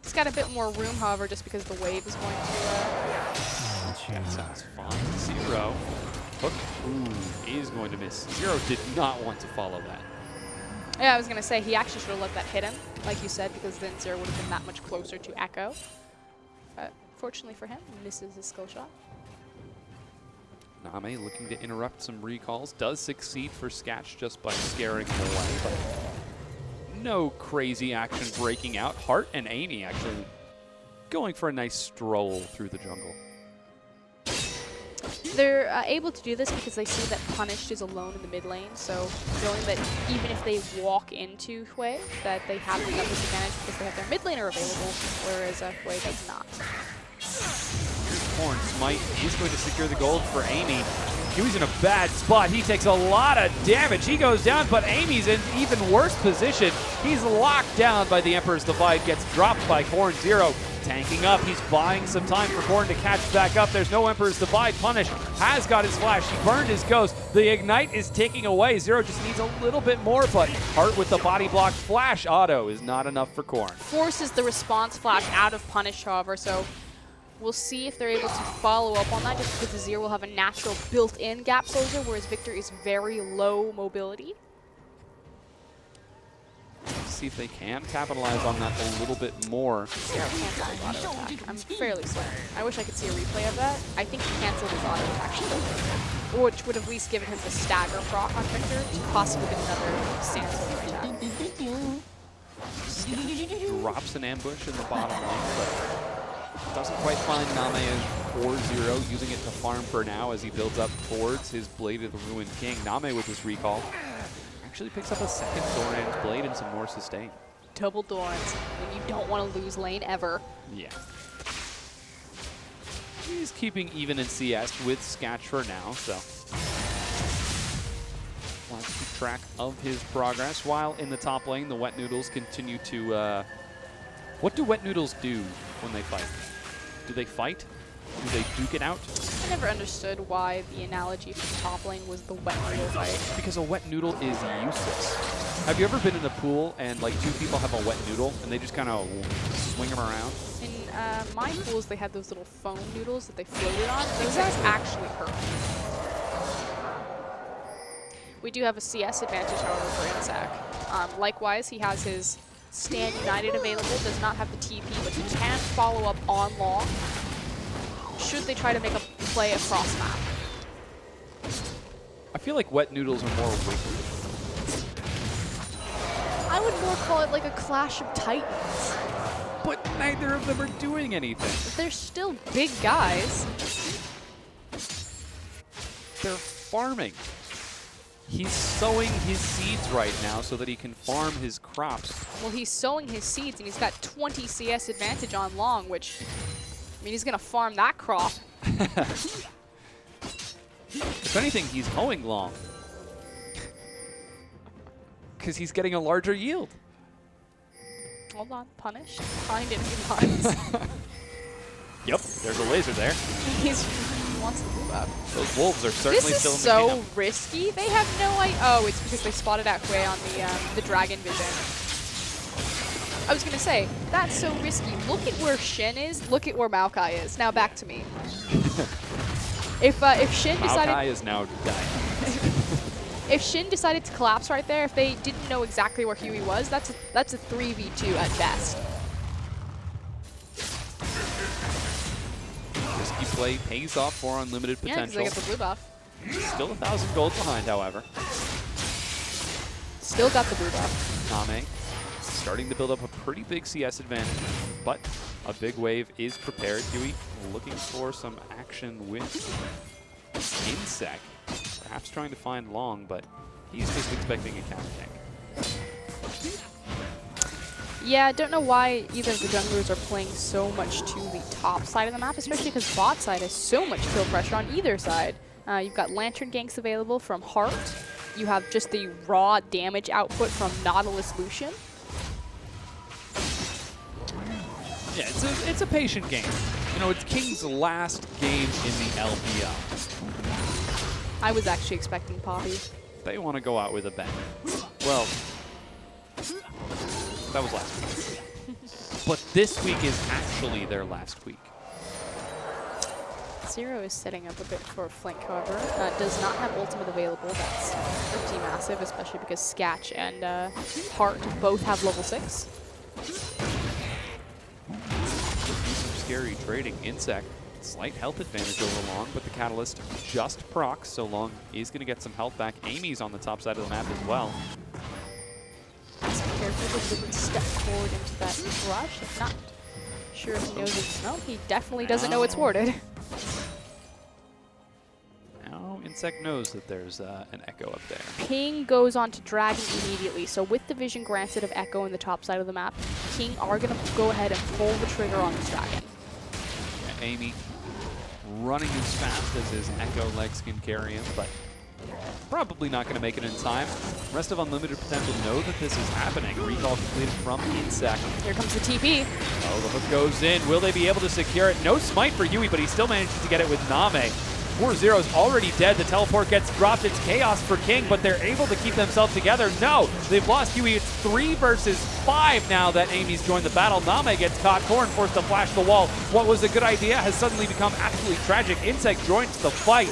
He's got a bit more room, however, just because the wave is going to... That sounds fine. Zero. Hook. Ooh, is going to miss. Zero did not want to follow that. Yeah, I was going to say, he actually should have let that hit him, like you said, because then Zero would have been that much closer to Echo. But fortunately for him, he misses his skill shot. Name looking to interrupt some recalls. Does succeed for Sketch just by scaring him away, but no crazy action breaking out. Heart and Amy actually going for a nice stroll through the jungle. They're able to do this because they see that Punished is alone in the mid lane, so knowing that even if they walk into Hui, that they have the numbers advantage because they have their mid laner available, whereas Hui does not. Corn Smite is going to secure the gold for Amy. Hui's in a bad spot. He takes a lot of damage. He goes down, but Amy's in even worse position. He's locked down by the Emperor's Divide, gets dropped by Corn Zero. Tanking up, he's buying some time for Corn to catch back up. There's no Emperor's Divide. Punish has got his flash. He burned his ghost. The Ignite is ticking away. Zero just needs a little bit more, but Heart with the body block flash auto is not enough for Corn. Forces the response flash out of Punish, however, so we'll see if they're able to follow up on that, just because the Zero will have a natural built-in gap closer, whereas Victor is very low mobility. See if they can capitalize on that a little bit more. Zero canceled his auto attack. I'm fairly certain. I wish I could see a replay of that. I think he canceled his auto attack, which would have at least given him the stagger proc on Victor to possibly get another Sandstorm attack. Drops an ambush in the bottom lane, but doesn't quite find Name or Zero, using it to farm for now as he builds up towards his Blade of the Ruined King. Name with this recall actually picks up a second Doran's Blade and some more sustain. Double Dorans when you don't want to lose lane ever. Yeah. He's keeping even in CS with Sketch for now, so we'll have to keep track of his progress. While in the top lane, the Wet Noodles continue to... what do Wet Noodles do when they fight? Do they fight? Do they duke it out? I never understood why the analogy for top lane was the wet noodle fight. Because a wet noodle is useless. Have you ever been in a pool and like 2 people have a wet noodle and they just kind of swing them around? In my pools, they had those little foam noodles that they floated on. Those guys actually hurt. We do have a CS advantage, however, for Insac. Likewise, he has his Stand United available, does not have the TP, but he can follow up on long should they try to make a play across map. I feel like wet noodles are more wiggly. I would more call it like a clash of titans. But neither of them are doing anything. They're still big guys. They're farming. He's sowing his seeds right now so that he can farm his crops. Well, he's sowing his seeds, and he's got 20 CS advantage on long, which, I mean, he's going to farm that crop. If anything, he's hoeing long. Because he's getting a larger yield. Hold on, punish. Find it if he wants. Yep, there's a laser there. He wants the move up. Those wolves are certainly This still is in the so kingdom. risky. They have no idea. Oh, it's because they spotted out Hui on the dragon vision. I was going to say, that's so risky. Look at where Shin is. Look at where Maokai is. Now back to me. If Shin decided... Maokai is now dying. If Shin decided to collapse right there, if they didn't know exactly where Huey was, that's a 3v2 at best. Risky play pays off for unlimited Yeah, because potential. they get the blue buff. Still 1,000 gold behind, however. Still got the blue buff. Name starting to build up a pretty big CS advantage, but a big wave is prepared. Huey looking for some action with Insec. Perhaps trying to find long, but he's just expecting a counter tank. Yeah, I don't know why either of the junglers are playing so much to the top side of the map, especially because bot side has so much kill pressure on either side. You've got Lantern ganks available from Heart. You have just the raw damage output from Nautilus Lucian. Yeah, it's a patient game. You know, it's King's last game in the LPL. I was actually expecting Poppy. They want to go out with a bang. Well, that was last week. But this week is actually their last week. Zero is setting up a bit for a flank, however. Does not have ultimate available. That's pretty massive, especially because Sketch and Heart both have level 6. Some scary trading. Insect, slight health advantage over Long, but the Catalyst just procs, so Long is going to get some health back. Amy's on the top side of the map as well. Just be careful that he doesn't step forward into that rush. If not sure if he knows it's... No, he definitely doesn't know it's warded. Now Insect knows that there's an Echo up there. Ping goes on to Dragon immediately, so with the vision granted of Echo in the top side of the map, King are going to go ahead and pull the trigger on this Dragon. Yeah, Amy running as fast as his Echo legs can carry him, but probably not going to make it in time. Rest of Unlimited Potential know that this is happening. Recall completed from Insect. Here comes the TP. Oh, the hook goes in. Will they be able to secure it? No smite for Yui, but he still manages to get it with Name. 4-0's already dead. The teleport gets dropped. It's chaos for King, but they're able to keep themselves together. No, they've lost Yui. It's 3 versus 5 now that Amy's joined the battle. Name gets caught. Korn forced to flash the wall. What was a good idea has suddenly become absolutely tragic. Insect joins the fight.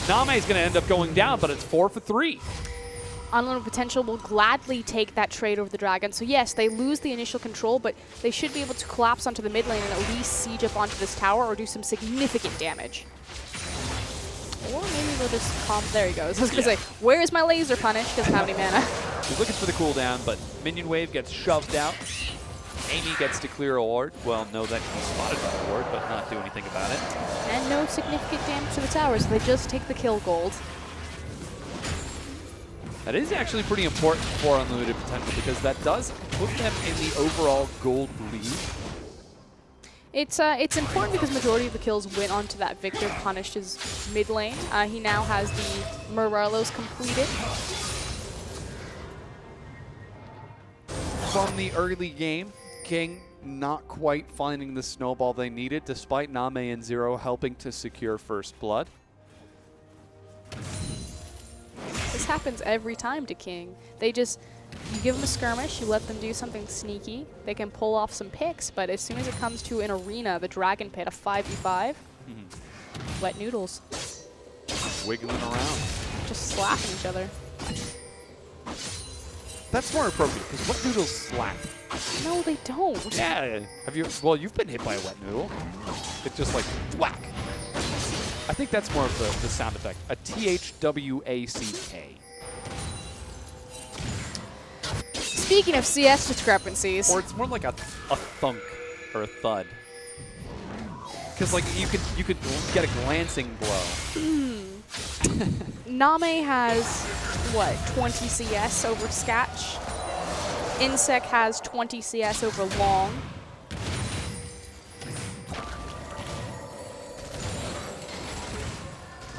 Name's going to end up going down, but it's 4 for 3. Unlimited Potential will gladly take that trade over the Dragon. So yes, they lose the initial control, but they should be able to collapse onto the mid lane and at least siege up onto this tower or do some significant damage. Or maybe they'll just calm. There he goes. I was going to say, where is my laser punish? Doesn't have any mana. He's looking for the cooldown, but minion wave gets shoved out. Amy gets to clear a ward. Well, know that he's spotted by the ward, but not do anything about it. And no significant damage to the tower, so they just take the kill gold. That is actually pretty important for Unlimited Potential because that does put them in the overall gold lead. It's important because majority of the kills went onto that Victor punished his mid lane. He now has the Morelos completed. From the early game, King not quite finding the snowball they needed, despite Name and Zero helping to secure first blood. happens every time to King. They just, you give them a skirmish, you let them do something sneaky, they can pull off some picks, but as soon as it comes to an arena, the Dragon Pit, a 5v5, wet noodles. Wiggling around. Just slapping each other. That's more appropriate, because wet noodles slap. No, they don't. Yeah. Have you? Well, you've been hit by a wet noodle. It's just like whack. I think that's more of the sound effect. A THWACK. Speaking of CS discrepancies. Or it's more like a thunk or a thud. Because like you could get a glancing blow. Name has, what, 20 CS over Sketch. Insec has 20 CS over Long.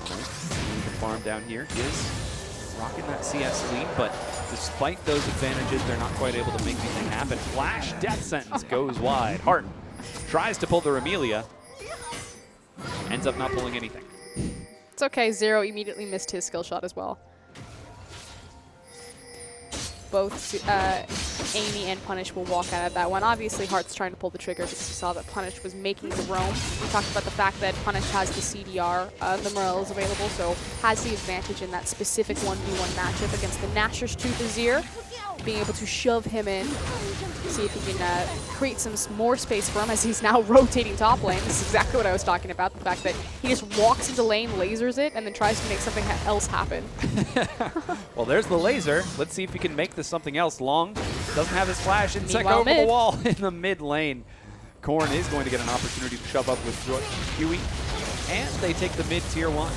The farm down here is rocking that CS lead, but despite those advantages, they're not quite able to make anything happen. Flash Death Sentence goes wide. Hart tries to pull the Remelia. Ends up not pulling anything. It's okay, Zero immediately missed his skill shot as well. Both Amy and Punish will walk out of that one. Obviously, Hart's trying to pull the trigger because he saw that Punish was making the roam. We talked about the fact that Punish has the CDR, the Morellas available, so has the advantage in that specific 1v1 matchup against the Nashor's Tooth Azir, being able to shove him in, see if he can create some more space for him as he's now rotating top lane. This is exactly what I was talking about, the fact that he just walks into lane, lasers it, and then tries to make something else happen. Well, there's the laser. Let's see if he can make this something else. Long doesn't have his flash. Insec Meanwhile, over the wall in the mid lane. Korn is going to get an opportunity to shove up with Huey, and they take the mid tier 1.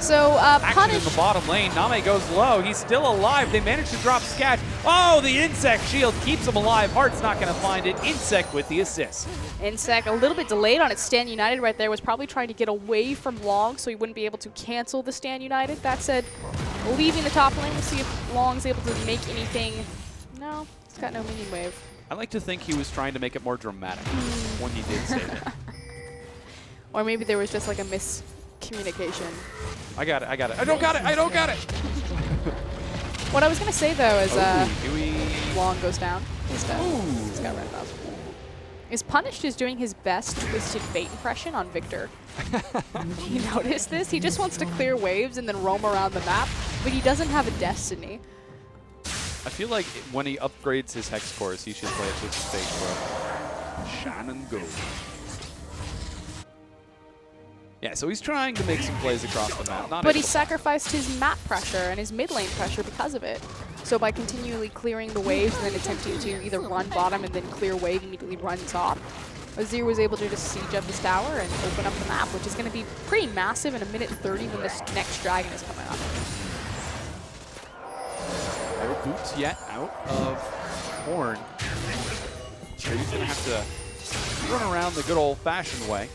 So Action Punish in the bottom lane. Name goes low. He's still alive. They managed to drop Sketch. Oh, the Insect shield keeps him alive. Hart's not going to find it. Insect with the assist. Insec a little bit delayed on its Stand United right there, was probably trying to get away from Long so he wouldn't be able to cancel the Stand United. That said, leaving the top lane, we'll see if Long's able to make anything. No, he's got no minion wave. I like to think he was trying to make it more dramatic when he did save it. Or maybe there was just like a miscommunication. I got it. I got it. I don't got it. I don't got it. What I was going to say, though, is Huey. Long goes down. He's dead. He's got red buff. Is Punished is doing his best Twisted Fate impression on Victor. You notice this? He just wants to clear waves and then roam around the map, but he doesn't have a destiny. I feel like when he upgrades his Hex cores, he should play a Twisted Fate, bro. Shine and go. Yeah, so he's trying to make some plays across the map. But he sacrificed his map pressure and his mid lane pressure because of it. So by continually clearing the waves and then attempting to either run bottom and then clear wave, immediately run top, Azir was able to just siege up his tower and open up the map, which is going to be pretty massive in a minute 30 when this next dragon is coming up. No boots yet out of Horn. So he's going to have to run around the good old-fashioned way.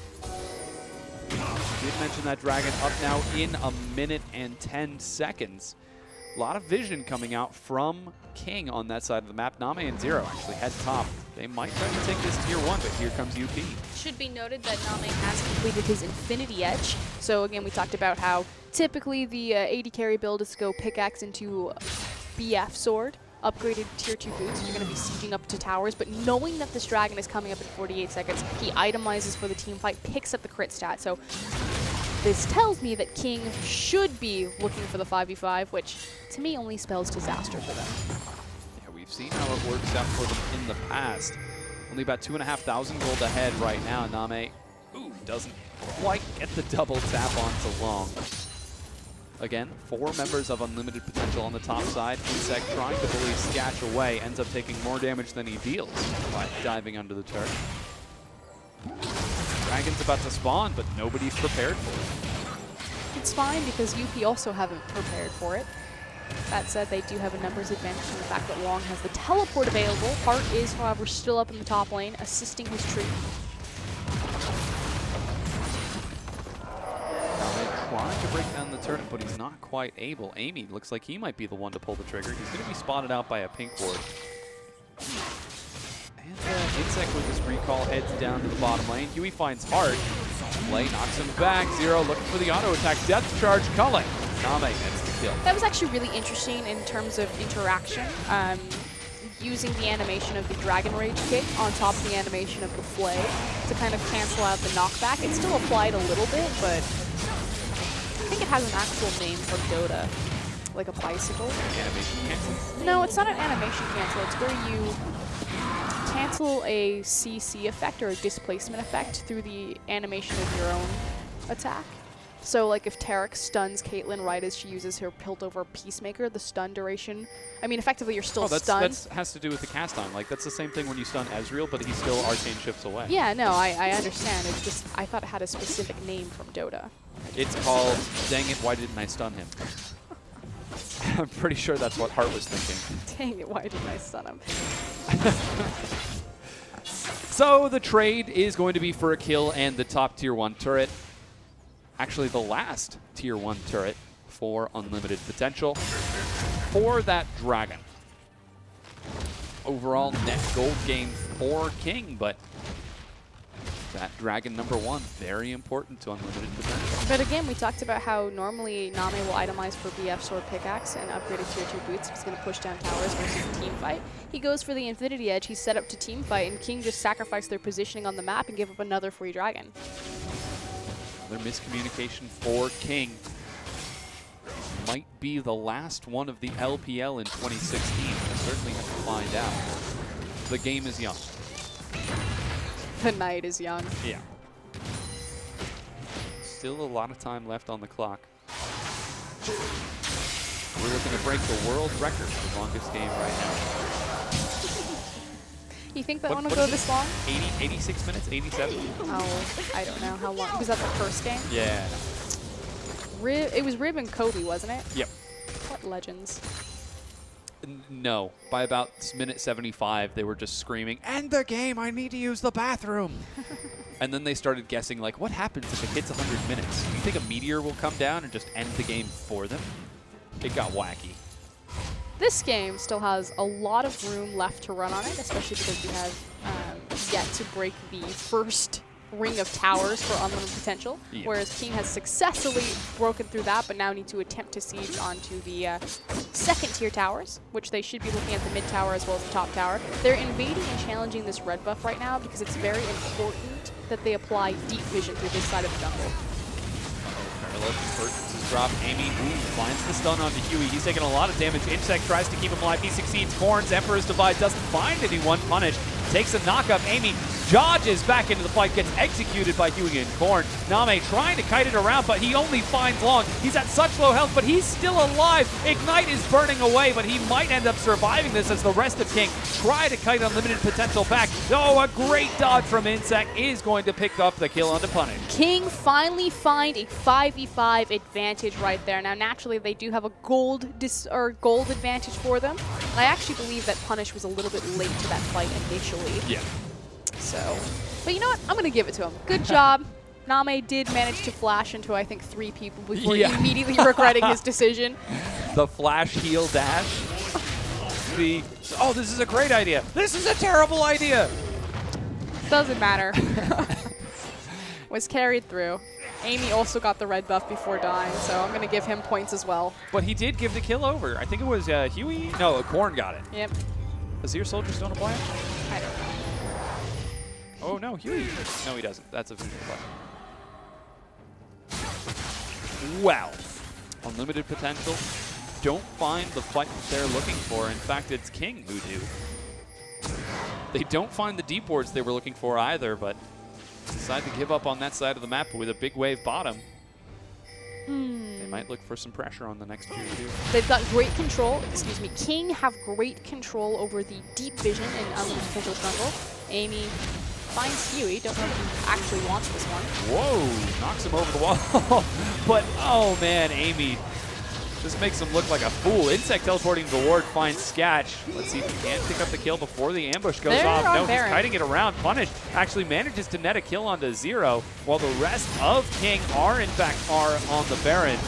Did mention that dragon up now in a minute and 10 seconds. A lot of vision coming out from King on that side of the map. Name and Zero actually head top. They might try to take this tier 1, but here comes UP. Should be noted that Name has completed his Infinity Edge. So again, we talked about how typically the AD carry build is to go pickaxe into BF sword. Upgraded tier 2 boots, you're going to be sieging up to towers, but knowing that this dragon is coming up in 48 seconds, he itemizes for the team fight, picks up the crit stat. So this tells me that King should be looking for the 5v5, which to me only spells disaster for them. Yeah, we've seen how it works out for them in the past. Only about 2,500 gold ahead right now. Name, doesn't quite get the double tap onto Long. Again, 4 members of Unlimited Potential on the top side. Insec trying to bully Sketch away, ends up taking more damage than he deals by diving under the turret. Dragon's about to spawn, but nobody's prepared for it. It's fine because UP also haven't prepared for it. That said, they do have a numbers advantage in the fact that Long has the teleport available. Hart is, however, still up in the top lane, assisting his tree. Trying to break down the turret, but he's not quite able. Amy looks like he might be the one to pull the trigger. He's going to be spotted out by a pink ward. And Insec with his recall heads down to the bottom lane. Huey finds Hart. Play knocks him back. Zero looking for the auto attack. Death charge culling. Name gets the kill. That was actually really interesting in terms of interaction. Using the animation of the Dragon Rage kick on top of the animation of the Flay to kind of cancel out the knockback. It still applied a little bit, but I think it has an actual name from Dota, like a bicycle. Animation cancel? No, it's not an animation cancel. It's where you cancel a CC effect or a displacement effect through the animation of your own attack. So, like, if Tarek stuns Caitlyn right as she uses her Piltover Peacemaker, the stun duration, I mean, effectively you're still stunned. That has to do with the cast time. Like, that's the same thing when you stun Ezreal, but he still arcane shifts away. Yeah, no, I understand. It's just, I thought it had a specific name from Dota. It's called, dang it, why didn't I stun him? I'm pretty sure that's what Hart was thinking. Dang it, why didn't I stun him? So the trade is going to be for a kill and the top tier 1 turret. Actually, the last tier 1 turret for unlimited potential for that dragon. Overall net gold gain for King, but that dragon #1, very important to unlimited potential. But again, we talked about how normally Name will itemize for BF Sword Pickaxe and upgrade a tier 2 boots if he's going to push down towers versus a team fight. He goes for the Infinity Edge, he's set up to team fight, and King just sacrificed their positioning on the map and gave up another free dragon. Another miscommunication for King. Might be the last one of the LPL in 2016. We'll certainly have to find out. The game is young. The night is young. Yeah. Still a lot of time left on the clock. We're looking to break the world record for the longest game right now. You think that one will go this long? 86 minutes, 87? Oh, I don't know how long. Was that the first game? Yeah. It was Rib and Kobe, wasn't it? Yep. What legends? No. By about minute 75, they were just screaming, "End the game! I need to use the bathroom!" And then they started guessing, like, what happens if it hits 100 minutes? Do you think a meteor will come down and just end the game for them? It got wacky. This game still has a lot of room left to run on it, especially because we have yet to break the first ring of towers for unlimited potential, whereas King has successfully broken through that, but now need to attempt to siege onto the second tier towers, which they should be looking at the mid tower as well as the top tower. They're invading and challenging this red buff right now because it's very important that they apply deep vision through this side of the jungle. Parallel convergence is dropped. Amy finds the stun onto Huey. He's taking a lot of damage. Insect tries to keep him alive. He succeeds. Corn's Emperor's Divide doesn't find anyone. Punished. Takes a knock-up. Amy dodges back into the fight, gets executed by Huey and Corn. Name trying to kite it around, but he only finds Long. He's at such low health, but he's still alive. Ignite is burning away, but he might end up surviving this as the rest of King try to kite unlimited potential back. Oh, a great dodge from Insect is going to pick up the kill onto Punish. King finally find a 5v5 advantage right there. Now, naturally, they do have a gold advantage for them. I actually believe that Punish was a little bit late to that fight initially. Yeah. So, but you know what? I'm going to give it to him. Good job. Name did manage to flash into, I think, 3 people before immediately regretting his decision. The flash heal dash. Oh, this is a great idea. This is a terrible idea. Doesn't matter. Was carried through. Amy also got the red buff before dying, so I'm going to give him points as well. But he did give the kill over. I think it was Huey. No, Corn got it. Yep. Azir Soldiers don't apply it? I don't know. Oh, no, Huey. No, he doesn't. That's a fusion play. Well, unlimited potential. Don't find the fight that they're looking for. In fact, it's King who do. They don't find the deep wards they were looking for either, but decide to give up on that side of the map with a big wave bottom. They might look for some pressure on the next tier 2. They've got great control. Excuse me. King have great control over the deep vision in unlimited potential jungle. Amy finds Huey. Don't know if he actually wants this one. Whoa! Knocks him over the wall. But, oh man, Amy just makes him look like a fool. Insect teleporting to the ward finds Sketch. Let's see if he can pick up the kill before the ambush goes off. No, he's kiting it around. Punish actually manages to net a kill onto Zero, while the rest of King are, in fact, on the Baron.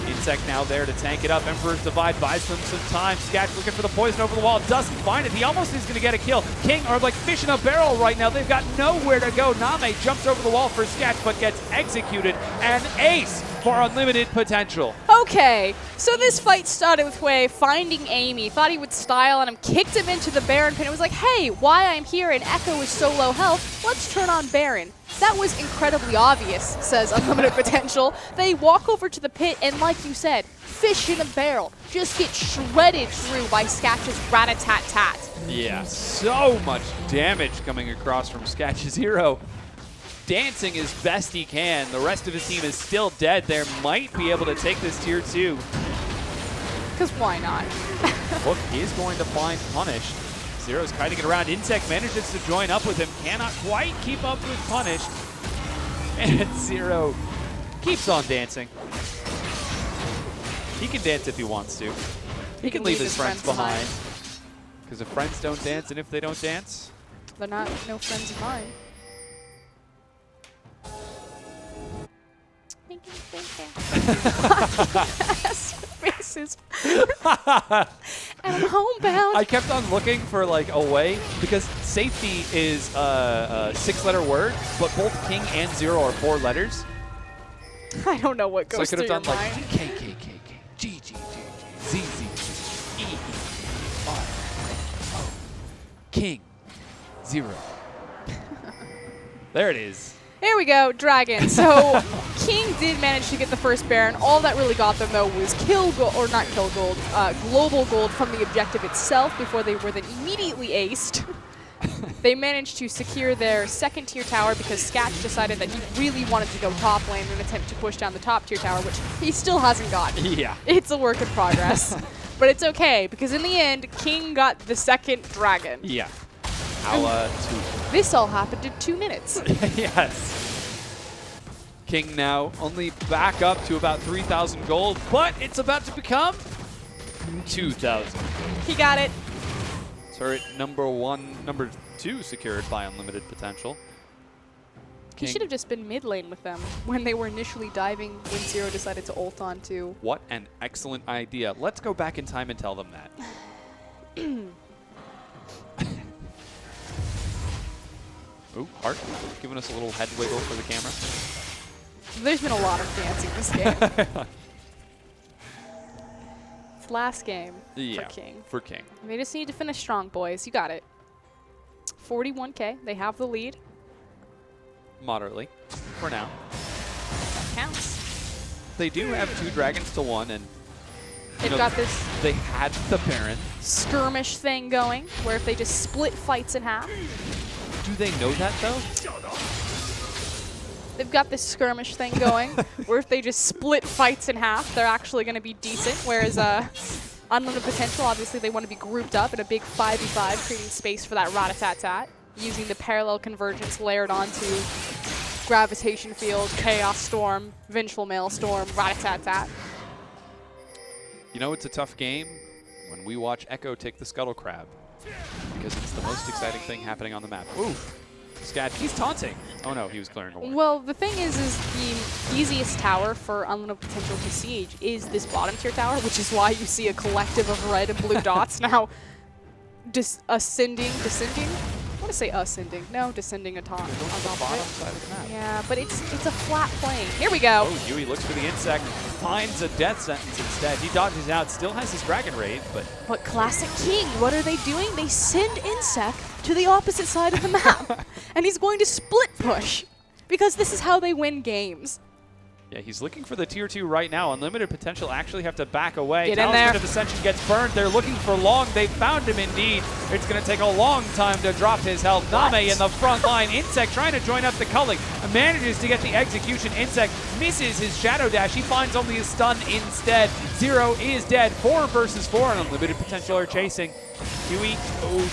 Insect now there to tank it up. Emperor's Divide buys them some time. Sketch looking for the poison over the wall. Doesn't find it. He almost is going to get a kill. King are like fish in a barrel right now. They've got nowhere to go. Name jumps over the wall for Sketch, but gets executed. And Ace for Unlimited Potential. Okay, so this fight started with Hui finding Amy, thought he would style on him, kicked him into the Baron pin. It was like, hey, why I'm here and Echo is so low health, let's turn on Baron. That was incredibly obvious, says Unlimited Potential. They walk over to the pit and, like you said, fish in a barrel, just get shredded through by Sketch's rat-a-tat-tat. Yeah, so much damage coming across from Sketch's hero. Dancing as best he can. The rest of his team is still dead. They might be able to take this tier 2. Because why not? Look, he is going to find Punish. Zero's kiting it around. Insect manages to join up with him. Cannot quite keep up with Punish. And Zero keeps on dancing. He can dance if he wants to. He can leave his friends behind. Because if friends don't dance, and if they don't dance, they're not no friends of mine. Faces. And I'm homebound. I kept on looking for like a way, because safety is a 6-letter word, but both King and Zero are 4 letters. I don't know what goes through your mind. So I could have done like K, K, K, K, G, G, G, G, Z, Z, E, E, R, O, King, Zero. There it is. There we go, Dragon. So King did manage to get the first Baron. All that really got them, though, was kill gold, or not kill gold, global gold from the objective itself before they were then immediately aced. They managed to secure their 2nd tier tower because Sketch decided that he really wanted to go top lane in an attempt to push down the top tier tower, which he still hasn't gotten. Yeah. It's a work in progress. But it's okay, because in the end, King got the 2nd Dragon. Yeah. This all happened in 2 minutes. Yes. King now only back up to about 3,000 gold, but it's about to become 2,000. He got it. Turret number 2 secured by Unlimited Potential. He should have just been mid lane with them when they were initially diving when Zero decided to ult onto. What an excellent idea. Let's go back in time and tell them that. Ooh, Art giving us a little head wiggle for the camera. There's been a lot of dancing this game. It's last game for King. For King. They just need to finish strong, boys. You got it. 41K. They have the lead. Moderately, for now. That counts. They do have 2 dragons to 1, and they've got this. They had the Baron Skirmish thing going, where if they just split fights in half. Do they know that, though? They've got this skirmish thing going, where if they just split fights in half, they're actually going to be decent, whereas Unlimited Potential, obviously, they want to be grouped up in a big 5v5, creating space for that rat-a-tat-tat, using the parallel convergence layered onto Gravitation Field, Chaos Storm, Vengeful Maelstrom, rat-a-tat-tat. You know it's a tough game when we watch Echo take the Scuttle Crab, because it's the most exciting thing happening on the map. Ooh, Sketch, he's taunting. Oh no, he was clearing away. Well, the thing is the easiest tower for Unlimited Potential to siege is this bottom tier tower, which is why you see a collective of red and blue dots now descending. I want to say ascending. No, descending on top of it. Yeah, but it's a flat plane. Here we go. Oh, Yui looks for the insect, finds a death sentence instead. He dodges out, still has his dragon raid, but... But classic King, what are they doing? They send insect to the opposite side of the map. And he's going to split push, because this is how they win games. Yeah, he's looking for the tier 2 right now. Unlimited Potential actually have to back away. Get in there. Talisman of Ascension gets burned. They're looking for Long. They found him indeed. It's going to take a long time to drop his health. Name in the front line. Insect trying to join up the culling. Manages to get the execution. Insect misses his Shadow Dash. He finds only a stun instead. Zero is dead. 4 versus 4, and Unlimited Potential are chasing. Huey,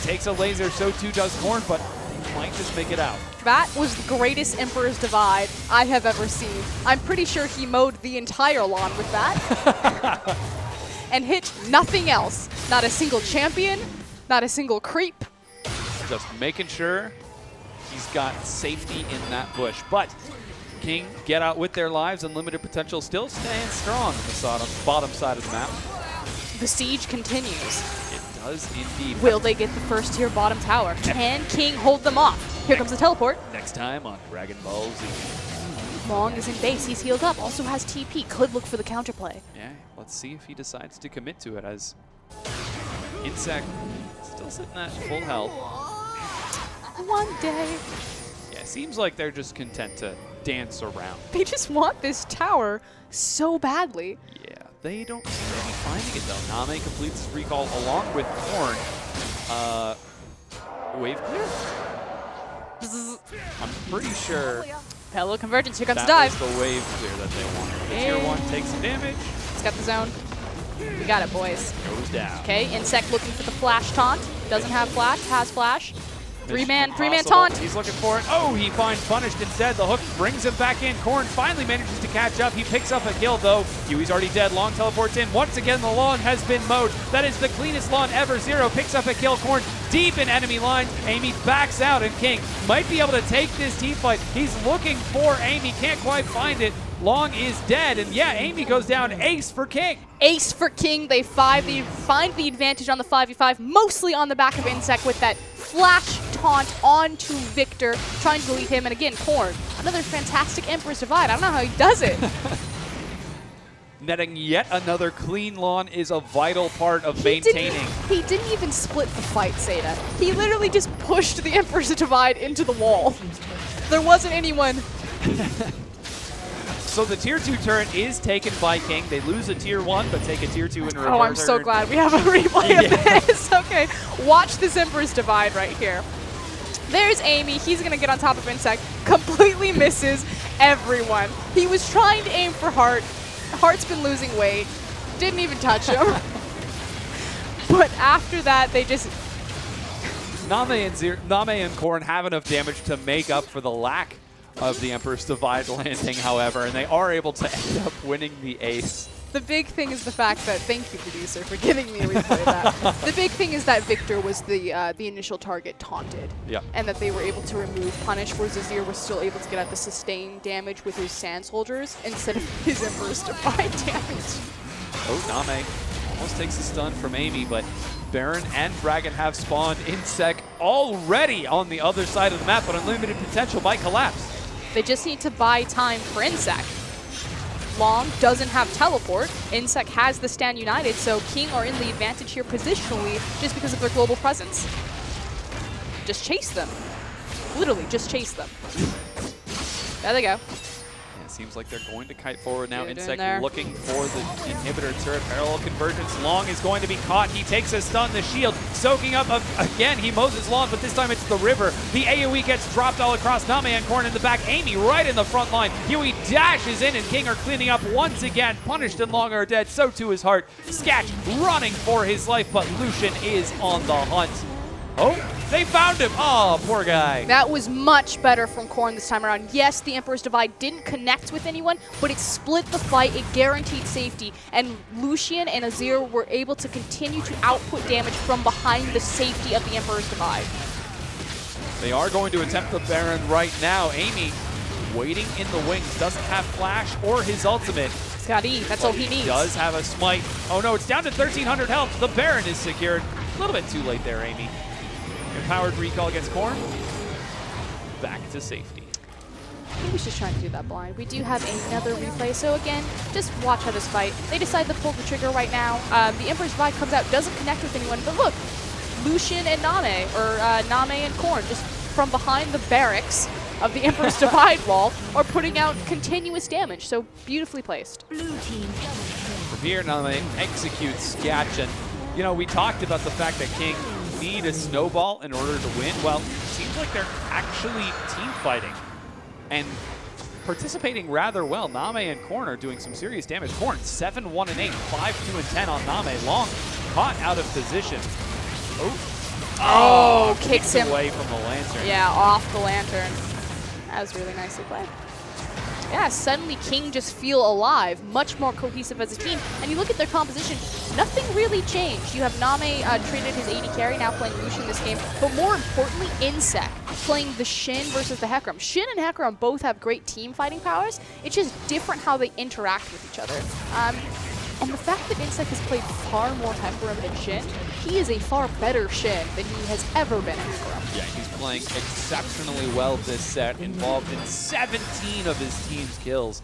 takes a laser. So too does Korn, but he might just make it out. That was the greatest Emperor's Divide I have ever seen. I'm pretty sure he mowed the entire lawn with that. And hit nothing else. Not a single champion, not a single creep. Just making sure he's got safety in that bush. But King get out with their lives. Unlimited Potential still staying strong on the bottom side of the map. The siege continues. It does indeed. Will they get the first tier bottom tower? Can King hold them off? Here comes the teleport. Next time on Dragon Ball Z. Long is in base. He's healed up. Also has TP. Could look for the counterplay. Yeah, let's see if he decides to commit to it as Insect still sitting at full health. One day. Yeah, seems like they're just content to dance around. They just want this tower so badly. Yeah, they don't seem to be finding it though. Name completes his recall along with Korn. Wave clear? I'm pretty sure Hello, convergence. Here comes the that dive. was the wave clear that they wanted. Tier 1 takes some damage, It's got the zone. We got it, boys. goes down. Okay, Insect looking for the flash taunt. Doesn't have flash, has flash. Mission Three-man impossible. taunt. He's looking for it. Oh, he finds punished instead. The hook brings him back in. Korn finally manages to catch up. He picks up a kill, though. Huey's already dead. Long teleports in. Once again, the lawn has been mowed. That is the cleanest lawn ever. Zero picks up a kill. Korn deep in enemy lines. Amy backs out, and King might be able to take this team fight. He's looking for Amy. Can't quite find it. Long is dead, and yeah, Amy goes down. Ace for King. Ace for King. They find the advantage on the 5v5, mostly on the back of Insect with that flash taunt onto Victor, trying to lead him. And again, Korn, another fantastic Emperor's Divide. I don't know how he does it. Netting yet another clean lawn is a vital part of maintaining. He didn't even split the fight, Seda. He literally just pushed the Emperor's Divide into the wall. There wasn't anyone. So the tier 2 turret is taken by King. They lose a tier 1, but take a tier 2 in reverse. Oh, I'm so glad we have a replay of this. Okay, watch this Emperor's Divide right here. There's Amy. He's going to get on top of Insect. Completely misses everyone. He was trying to aim for Heart. Heart's been losing weight. Didn't even touch him. But after that, they just... Name and Korn have enough damage to make up for the lack of the Emperor's Divide landing, however, and they are able to end up winning the ace. The big thing is the fact that, thank you, producer, for giving me a replay of that. The big thing is that Victor was the initial target taunted. Yeah. And that they were able to remove punish, whereas Azir was still able to get at the sustained damage with his Sand Soldiers instead of his Emperor's Divide damage. Oh, Name almost takes a stun from Amy, but Baron and Dragon have spawned. Insect already on the other side of the map, but unlimited potential might collapse. They just need to buy time for Insect. Long doesn't have teleport. Insect has the Stand United, so King are in the advantage here positionally just because of their global presence. Just chase them. Literally, just chase them. There they go. Yeah, seems like they're going to kite forward now. They're Insect looking for the inhibitor turret. Parallel convergence. Long is going to be caught. He takes a stun. The shield soaking up again. He mows his lawn, but this time it's the river. The AoE gets dropped all across. Name and Korn in the back. Amy right in the front line. Huey dashes in, and King are cleaning up once again. Punished and Long are dead. So too his Heart. Sketch running for his life, but Lucian is on the hunt. Oh, they found him. Oh, poor guy. That was much better from Korn this time around. Yes, the Emperor's Divide didn't connect with anyone, but it split the fight. It guaranteed safety. And Lucian and Azir were able to continue to output damage from behind the safety of the Emperor's Divide. They are going to attempt the Baron right now. Amy waiting in the wings. Doesn't have flash or his ultimate. He's got E. That's all he needs. Does have a smite. Oh no, it's down to 1,300 health. The Baron is secured. A little bit too late there, Amy. Empowered recall against Korn. Back to safety. He was just trying to do that blind. We do have another replay, so again, just watch how this fight. They decide to pull the trigger right now. The Emperor's Divide comes out, doesn't connect with anyone, but look, Lucian and Name, or Name and Korn, just from behind the barracks of the Emperor's Divide wall, are putting out continuous damage, so beautifully placed. Blue team From here, Name executes Sketch, and you know, we talked about the fact that King need a snowball in order to win. Well, it seems like they're actually team fighting and participating rather well. Name and Korn are doing some serious damage. Korn 7-1-8, 5-2-10 on Name. Long caught out of position. Oh, kicks him away from the lantern. Yeah, off the lantern. That was really nicely played. Yeah, suddenly King just feel alive, much more cohesive as a team. And you look at their composition, nothing really changed. You have Name traded his AD carry, now playing Lucian this game, but more importantly, Insect playing the Shin versus the Hecarim. Shin and Hecarim both have great team fighting powers. It's just different how they interact with each other. And the fact that Insect has played far more Hecarim than Shin, he is a far better Shin than he has ever been in Hecarim. Yeah, he's playing exceptionally well this set, involved in 17 of his team's kills.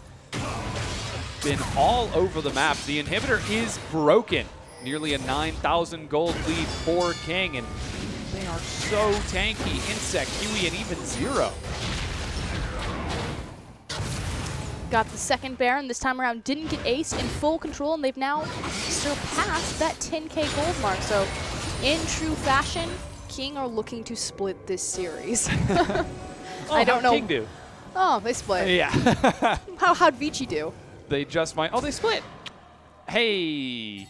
Been all over the map. The inhibitor is broken. Nearly a 9,000 gold lead for King, and they are so tanky. Insect, Huey, and even Zero. Got the second Baron this time around, didn't get ace, in full control, and they've now surpassed that 10k gold mark. So in true fashion, King are looking to split this series. I don't know. King do? Oh, they split. Yeah. How'd Vici do? They just might. Oh, they split. Hey.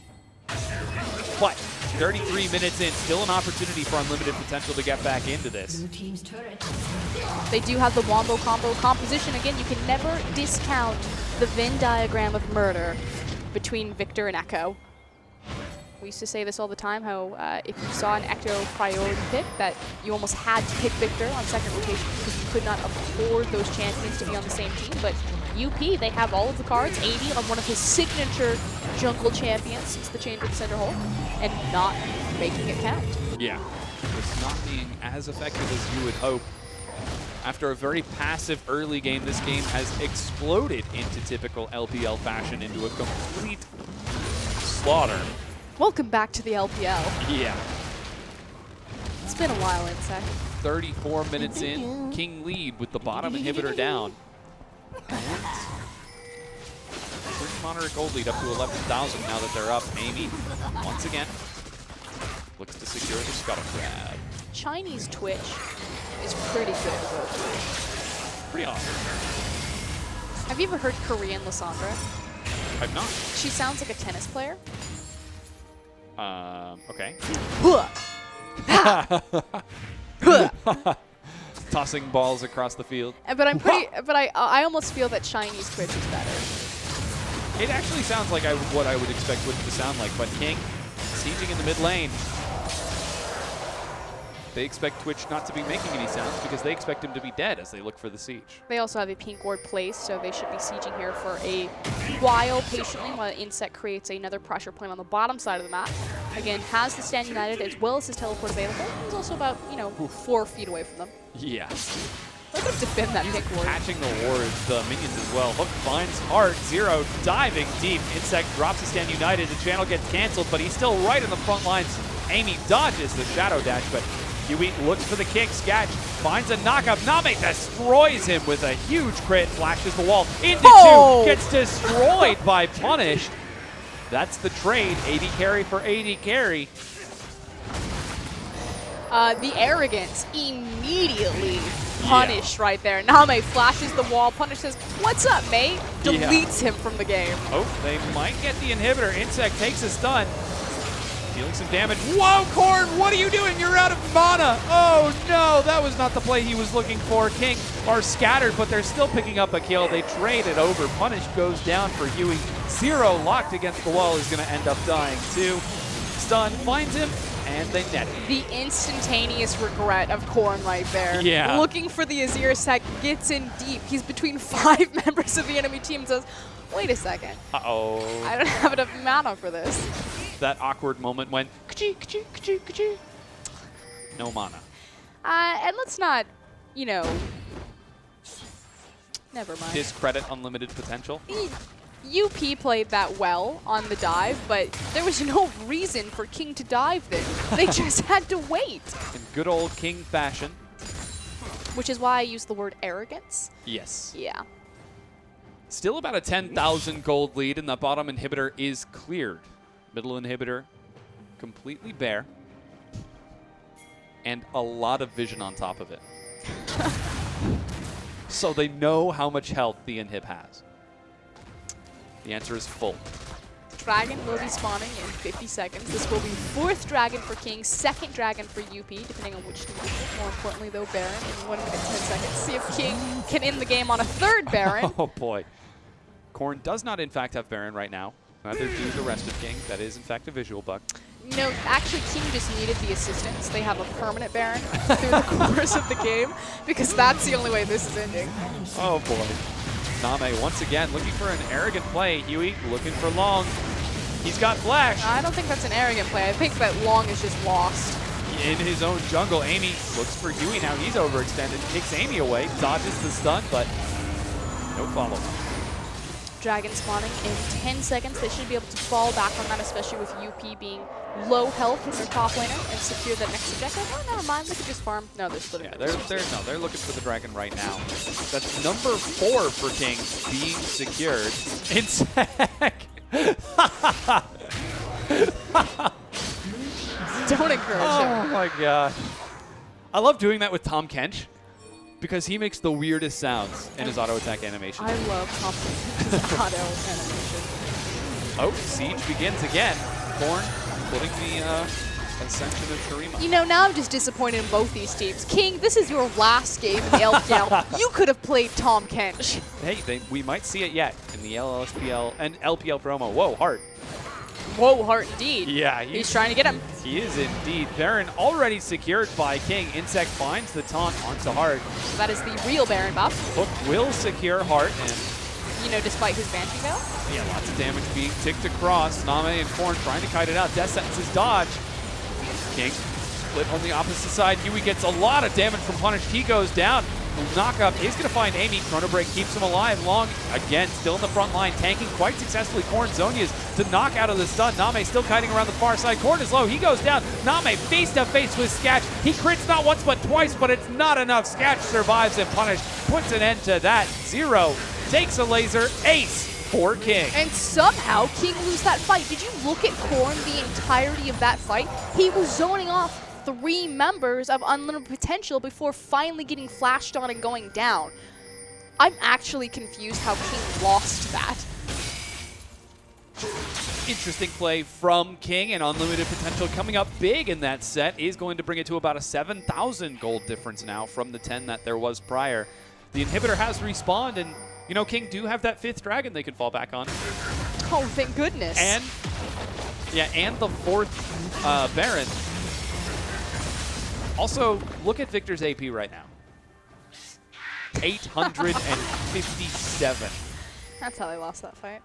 What? 33 minutes in, still an opportunity for unlimited potential to get back into this. Blue team's turret. They do have the Wombo combo composition. Again, you can never discount the Venn diagram of murder between Victor and Echo. We used to say this all the time, how if you saw an Echo priority pick, that you almost had to pick Victor on second rotation because you could not afford those champions to be on the same team. But UP, they have all of the cards, 80 on one of his signature jungle champions since the change of the center hole, and not making it count. Yeah, it's not being as effective as you would hope. After a very passive early game, this game has exploded into typical LPL fashion, into a complete slaughter. Welcome back to the LPL. Yeah. It's been a while, Insect. 34 minutes in, King lead with the bottom inhibitor down. And pretty moderate gold lead up to 11,000 now that they're up. Amy, once again, looks to secure the scuttle grab. Chinese Twitch is pretty good at gold. Pretty awesome. Have you ever heard Korean Lysandra? I've not. She sounds like a tennis player. Okay. But Tossing balls across the field. I'm pretty. But I almost feel that Chinese Twitch is better. It actually sounds like what I would expect it to sound like, but King sieging in the mid lane. They expect Twitch not to be making any sounds because they expect him to be dead as they look for the siege. They also have a pink ward placed, so they should be sieging here for a while patiently while Insect creates another pressure point on the bottom side of the map. Again, has the Stand United as well as his teleport available. He's also about, 4 feet away from them. Yeah. Let them defend that pink ward. Catching the wards, the minions as well. Hook finds Heart, Zero diving deep. Insect drops the Stand United. The channel gets canceled, but he's still right in the front lines. Amy dodges the Shadow Dash, but Huey looks for the kick. Sketch finds a knockup. Name destroys him with a huge crit. Flashes the wall into two. Gets destroyed by Punish. That's the trade. 80 carry for 80 carry. The arrogance immediately punished right there. Name flashes the wall. Punish says, "What's up, mate?" Deletes him from the game. Oh, they might get the inhibitor. Insect takes a stun. Dealing some damage. Whoa, Korn, what are you doing? You're out of mana. Oh, no, that was not the play he was looking for. King are scattered, but they're still picking up a kill. They trade it over. Punish goes down for Huey. Zero locked against the wall is going to end up dying, too. Stun finds him, and they net it. The instantaneous regret of Korn right there. Yeah. Looking for the Azir sec, gets in deep. He's between 5 members of the enemy team and says, wait a second. Uh-oh. I don't have enough mana for this. That awkward moment when no mana. And let's not, never mind. Discredit unlimited potential. UP played that well on the dive, but there was no reason for King to dive there. They just had to wait. In good old King fashion. Which is why I use the word arrogance. Yes. Yeah. Still about a 10,000 gold lead, and the bottom inhibitor is cleared. Middle inhibitor completely bare. And a lot of vision on top of it. So they know how much health the inhib has. The answer is full. Dragon will be spawning in 50 seconds. This will be 4th dragon for King, 2nd dragon for UP, depending on which team. More importantly, though, Baron in 1 minute 10 seconds. See if King can end the game on a 3rd Baron. Oh, boy. Korn does not, in fact, have Baron right now. Neither do the rest of King. That is, in fact, a visual bug. No, actually, King just needed the assistance. They have a permanent Baron through the course of the game, because that's the only way this is ending. Oh, boy. Name, once again, looking for an arrogant play. Huey looking for long. He's got flash. I don't think that's an arrogant play. I think that Long is just lost. In his own jungle, Amy looks for Yui now. He's overextended, kicks Amy away, dodges the stun, but no follow. Dragon spawning in 10 seconds. They should be able to fall back on that, especially with UP being low health in their top laner and secure that next objective. Oh, never mind. They could just farm. No, they're splitting. Yeah, they're looking for the dragon right now. That's number 4 for King being secured. Insec. Don't encourage him. Oh my god. I love doing that with Tom Kench because he makes the weirdest sounds in his auto attack animation. I love Tom Kench's auto animation. Oh, Siege begins again. Corn putting the ascension of Karima. You know, now I'm just disappointed in both these teams. King, this is your last game in the LPL. You could have played Tom Kench. Hey, we might see it yet in the LSPL and LPL promo. Whoa, Hart. Whoa, Hart indeed. Yeah, he's trying to get him. He is indeed. Baron already secured by King. Insect finds the taunt onto Hart. So that is the real Baron buff. Hook will secure Hart, and you know, despite his Banshee veil. Yeah, lots of damage being ticked across. Name and Korn trying to kite it out. Death sentences dodge. King split on the opposite side. Yui gets a lot of damage from Punish. He goes down. Knockup is going to find Amy. Chrono Break keeps him alive. Long, again, still in the front line, tanking quite successfully. Korn Zonia's to knock out of the stun. Name still kiting around the far side. Korn is low. He goes down. Name face-to-face with Sketch. He crits not once but twice, but it's not enough. Sketch survives and Punish puts an end to that. Zero takes a laser. Ace for King. And somehow King loses that fight. Did you look at Korn the entirety of that fight? He was zoning off 3 members of Unlimited Potential before finally getting flashed on and going down. I'm actually confused how King lost that. Interesting play from King, and Unlimited Potential coming up big in that set is going to bring it to about a 7,000 gold difference now from the 10 that there was prior. The inhibitor has respawned, and you know, King do have that 5th dragon they could fall back on. Oh, thank goodness. And the 4th Baron. Also, look at Victor's AP right now. 857. That's how they lost that fight.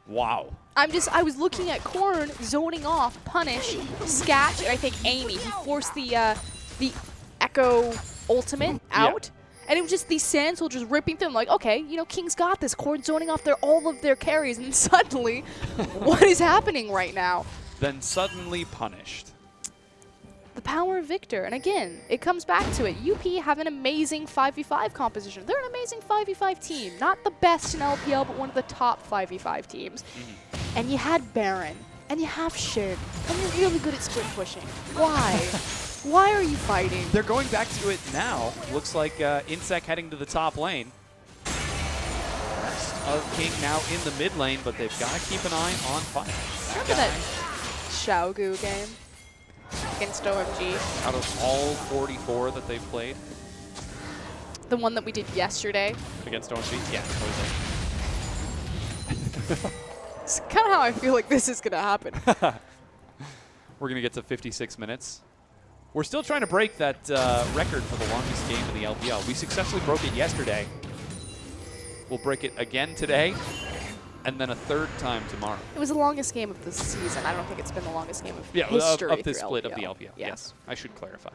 Wow. I was looking at Korn zoning off, Punish, Sketch, and I think Amy. He forced the Echo ultimate out. Yeah. And it was just these sand soldiers ripping through them like, okay, you know, King's got this. Korn zoning off all of their carries, and suddenly, what is happening right now? Then suddenly punished. The power of Victor. And again, it comes back to it. UP have an amazing 5v5 composition. They're an amazing 5v5 team. Not the best in LPL, but one of the top 5v5 teams. And you had Baron, and you have Shin, and you're really good at sprint pushing. Why? Why are you fighting? They're going back to it now. Looks like Insec heading to the top lane. Rest of King now in the mid lane, but they've got to keep an eye on fire. Remember that Xiaogu game against OMG? Out of all 44 that they've played? The one that we did yesterday? Against OMG? Yeah, totally. It's kind of how I feel like this is going to happen. We're going to get to 56 minutes. We're still trying to break that record for the longest game in the LPL. We successfully broke it yesterday. We'll break it again today, and then a 3rd time tomorrow. It was the longest game of the season. I don't think it's been the longest game of history of this split LPL. of the LPL. Yeah. Yes, I should clarify.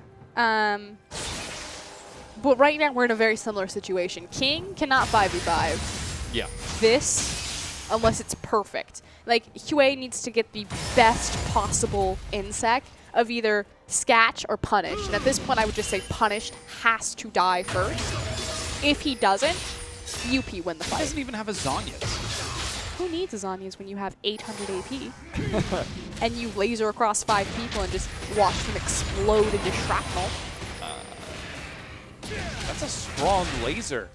But right now we're in a very similar situation. King cannot 5v5. Yeah. This, unless it's perfect. Like, Hue needs to get the best possible insect of either Sketch or Punish. And at this point, I would just say Punished has to die first. If he doesn't, UP win the fight. He doesn't even have a Zhonya's. Who needs a Zhonya's when you have 800 AP? And you laser across 5 people and just watch them explode into shrapnel? That's a strong laser.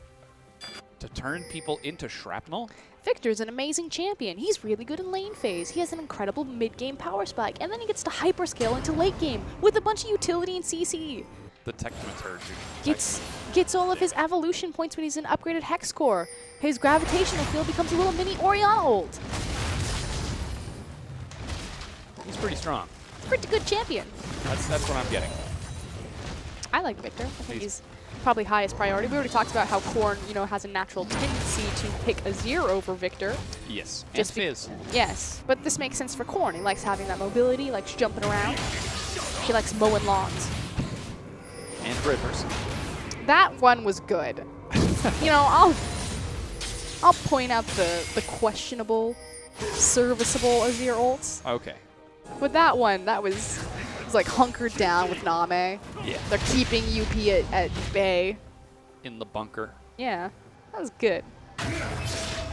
To turn people into shrapnel? Victor's an amazing champion. He's really good in lane phase. He has an incredible mid-game power spike, and then he gets to hyperscale into late game with a bunch of utility and CC. The Technometer. Gets all of his evolution points when he's in upgraded Hex Core. His gravitational field becomes a little mini Oriana ult. He's pretty strong. Pretty good champion. That's what I'm getting. I like Victor. I think he's probably highest priority. We already talked about how Corn, has a natural tendency to pick Azir over Victor. Yes, Just Fizz. Yes, but this makes sense for Corn. He likes having that mobility, likes jumping around. She likes mowing lawns. And Rivers. That one was good. I'll point out the questionable, serviceable Azir ults. Okay. But that one, it was like hunkered down with Name. Yeah. They're keeping UP at bay. In the bunker. Yeah, that was good.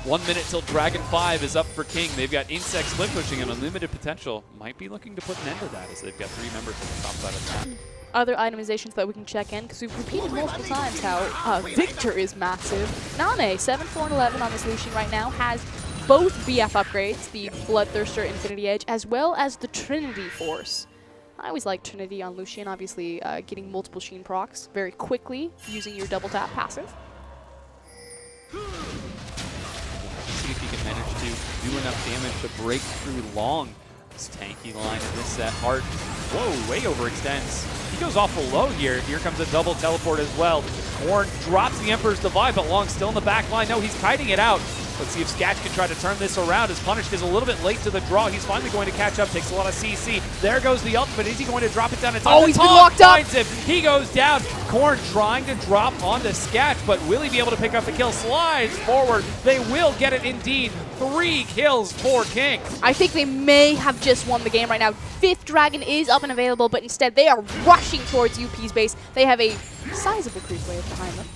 1 minute till Dragon 5 is up for King. They've got Insect split pushing and unlimited potential. Might be looking to put an end to that as they've got 3 members on the top side of the map. Other itemizations that we can check in, because we've repeated multiple times how Victor is massive. Name, 7, 4, and 11 on this Lucian right now, has both BF upgrades, the Bloodthirster Infinity Edge, as well as the Trinity Force. I always like Trinity on Lucian, obviously getting multiple Sheen procs very quickly using your double tap passive. See if he can manage to do enough damage to break through long. This tanky line in this set. Hart, whoa, way overextends. He goes awful low here. Here comes a double teleport as well. Corn drops the Emperor's Divide, but Long still in the back line. No, he's kiting it out. Let's see if Sketch can try to turn this around as Punished is a little bit late to the draw. He's finally going to catch up, takes a lot of CC. There goes the ultimate. Is he going to drop it down? It's he's been locked up. Finds him. He goes down. Corn trying to drop onto Sketch, but will he be able to pick up the kill? Slides forward. They will get it indeed. 3 kills for King. I think they may have just won the game right now. 5th Dragon is up and available, but instead they are rushing towards UP's base. They have a sizable creep wave behind them.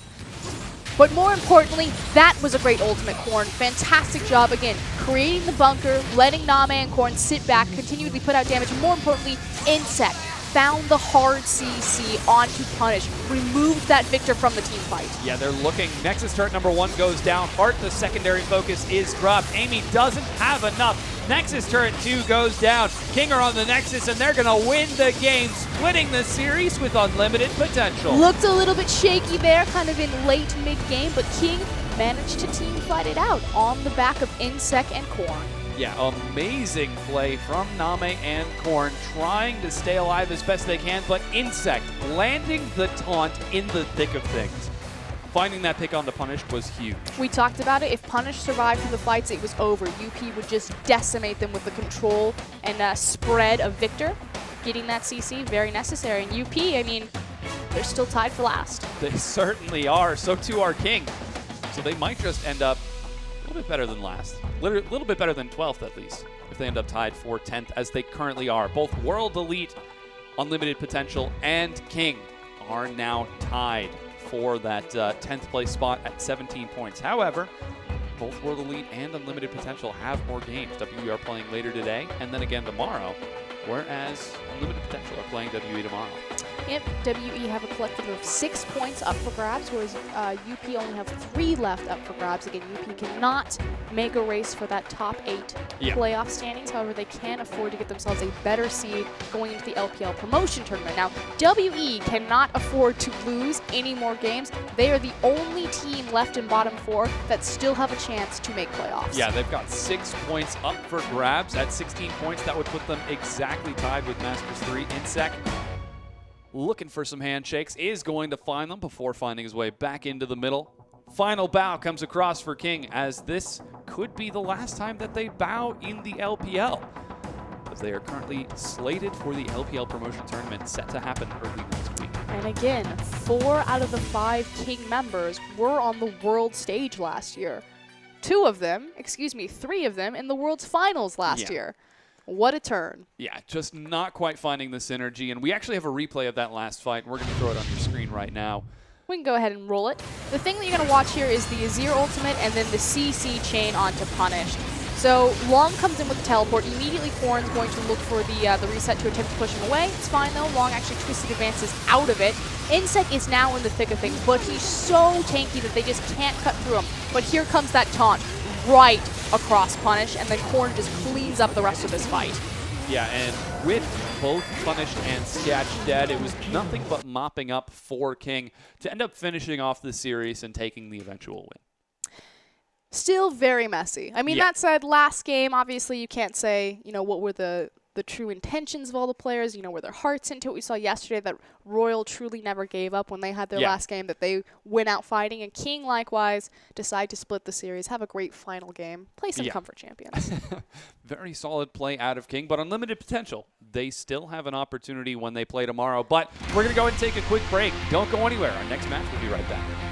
But more importantly, that was a great ultimate, Corn. Fantastic job, again, creating the bunker, letting Name and Corn sit back, continually put out damage, and more importantly, Insect found the hard CC onto Punish, removed that Victor from the team fight. Yeah, they're looking. Nexus turret number 1 goes down. Hart, the secondary focus, is dropped. Amy doesn't have enough. Nexus turret 2 goes down. King are on the Nexus, and they're going to win the game, splitting the series with unlimited potential. Looked a little bit shaky there, kind of in late mid-game, but King managed to team fight it out on the back of Insect and Corn. Yeah, amazing play from Name and Corn, trying to stay alive as best they can, but Insect landing the taunt in the thick of things. Finding that pick on the Punished was huge. We talked about it. If Punish survived through the fights, it was over. UP would just decimate them with the control and spread of Victor. Getting that CC, very necessary. And UP, I mean, they're still tied for last. They certainly are. So too are King. So they might just end up a little bit better than last. A little bit better than 12th, at least, if they end up tied for 10th, as they currently are. Both World Elite, Unlimited Potential, and King are now tied for that 10th place spot at 17 points. However, both World Elite and Unlimited Potential have more games. WE are playing later today, and then again tomorrow, whereas Unlimited Potential are playing WE tomorrow. Yep, WE have a collective of 6 points up for grabs, whereas UP only have 3 left up for grabs. Again, UP cannot make a race for that top 8 playoff standings. However, they can afford to get themselves a better seed going into the LPL promotion tournament. Now, WE cannot afford to lose any more games. They are the only team left in bottom 4 that still have a chance to make playoffs. Yeah, they've got 6 points up for grabs. At 16 points, that would put them exactly tied with Masters 3. Insec, looking for some handshakes, is going to find them before finding his way back into the middle. Final bow comes across for King, as this could be the last time that they bow in the LPL, as they are currently slated for the LPL promotion tournament set to happen early next week. And again, 4 out of the 5 King members were on the world stage last year. 3 of them in the world's finals last year. What a turn. Yeah, just not quite finding the synergy. And we actually have a replay of that last fight. And we're going to throw it on your screen right now. We can go ahead and roll it. The thing that you're going to watch here is the Azir ultimate and then the CC chain onto Punished. So Long comes in with the teleport. Immediately Corn's going to look for the reset to attempt to push him away. It's fine though. Long actually twisted advances out of it. Insect is now in the thick of things, but he's so tanky that they just can't cut through him. But here comes that taunt right across Punish, and then Corn just cleans up the rest of this fight. Yeah, and with both Punished and Sketch dead, it was nothing but mopping up for King to end up finishing off the series and taking the eventual win. Still very messy. I mean, that said, last game, obviously you can't say, what were the the true intentions of all the players, you know, where their heart's into it. We saw yesterday that Royal truly never gave up when they had their last game, that they went out fighting, and King likewise decide to split the series, have a great final game, play some comfort champions. Very solid play out of King, but unlimited potential. They still have an opportunity when they play tomorrow, but we're going to go ahead and take a quick break. Don't go anywhere. Our next match will be right back.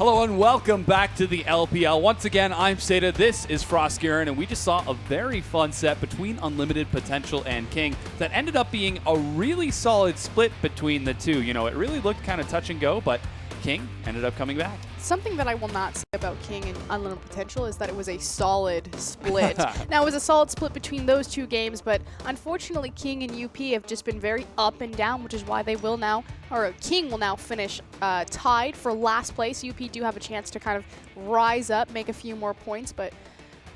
Hello and welcome back to the LPL. Once again, I'm Seda, this is FLICKR, and we just saw a very fun set between Unlimited Potential and King that ended up being a really solid split between the two. You know, it really looked kind of touch and go, but King ended up coming back. Something that I will not say about King and Unlimited Potential is that it was a solid split. Now, it was a solid split between those two games, but unfortunately, King and UP have just been very up and down, which is why they will now, or King will now finish tied for last place. UP do have a chance to kind of rise up, make a few more points, but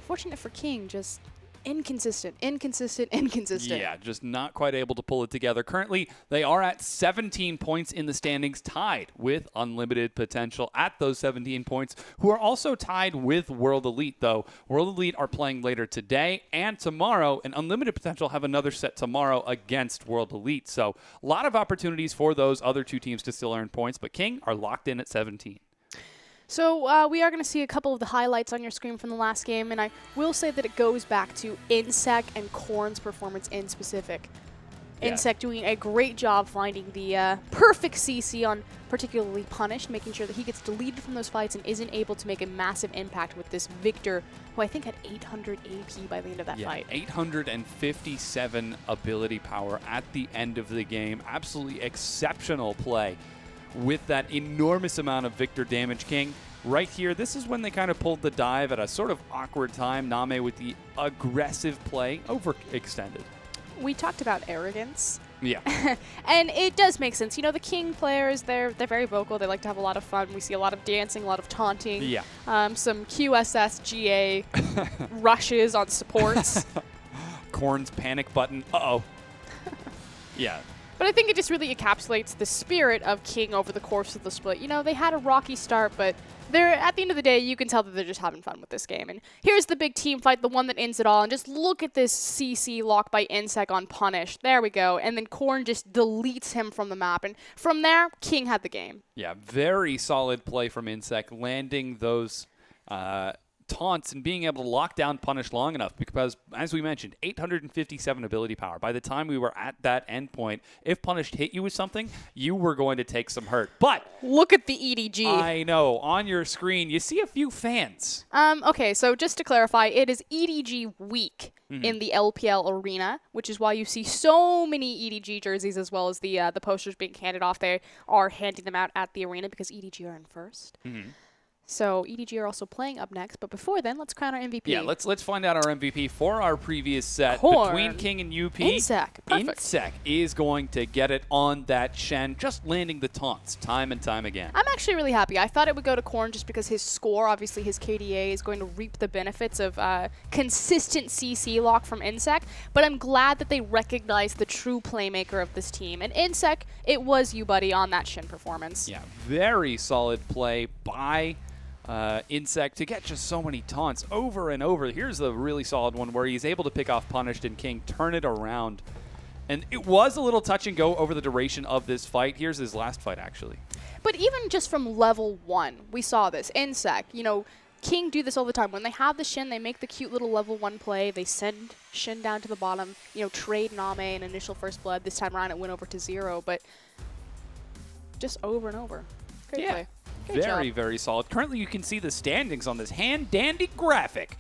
fortunate for King, just inconsistent. Yeah, just not quite able to pull it together. Currently, they are at 17 points in the standings, tied with Unlimited Potential at those 17 points, who are also tied with World Elite, though. World Elite are playing later today and tomorrow, and Unlimited Potential have another set tomorrow against World Elite. So a lot of opportunities for those other two teams to still earn points, but King are locked in at 17. So we are going to see a couple of the highlights on your screen from the last game, and I will say that it goes back to Insec and Korn's performance in specific. Yeah. Insec doing a great job finding the perfect CC on particularly Punished, making sure that he gets deleted from those fights and isn't able to make a massive impact with this Victor, who I think had 800 AP by the end of that fight. 857 ability power at the end of the game. Absolutely exceptional play with that enormous amount of Victor damage. King, right here, this is when they kind of pulled the dive at a sort of awkward time. Name with the aggressive play, overextended. We talked about arrogance. Yeah. And it does make sense. You know, the King players, they're very vocal. They like to have a lot of fun. We see a lot of dancing, a lot of taunting. Yeah. Some QSS GA rushes on supports. Korn's panic button. Uh-oh. Yeah. But I think it just really encapsulates the spirit of King over the course of the split. You know, they had a rocky start, but they're at the end of the day, you can tell that they're just having fun with this game. And here's the big team fight, the one that ends it all. And just look at this CC lock by Insec on Punish. There we go. And then Korn just deletes him from the map. And from there, King had the game. Yeah, very solid play from Insec, landing those taunts and being able to lock down Punish long enough because, as we mentioned, 857 ability power. By the time we were at that end point, if Punish hit you with something, you were going to take some hurt. But look at the EDG. I know. On your screen, you see a few fans. Okay, so just to clarify, it is EDG week in the LPL arena, which is why you see so many EDG jerseys as well as the posters being handed off. They are handing them out at the arena because EDG are in first. So EDG are also playing up next, but before then, let's crown our MVP. Yeah, let's find out our MVP for our previous set Korn. between King and UP. Insec, perfect. Insec is going to get it on that Shen, just landing the taunts time and time again. I'm actually really happy. I thought it would go to Korn just because his score, obviously his KDA, is going to reap the benefits of consistent CC lock from Insec, but I'm glad that they recognize the true playmaker of this team. And Insec, it was you, buddy, on that Shen performance. Yeah, very solid play by Insec to get just so many taunts over and over. Here's a really solid one where he's able to pick off Punished and King, turn it around. And it was a little touch and go over the duration of this fight. Here's his last fight, actually. But even just from level 1, we saw this. Insec, you know, King do this all the time. When they have the Shin, they make the cute little level 1 play. They send Shin down to the bottom, you know, trade Name an initial first blood. This time around it went over to 0, but just over and over. Great play. Very, very solid. Currently, you can see the standings on this hand-dandy graphic.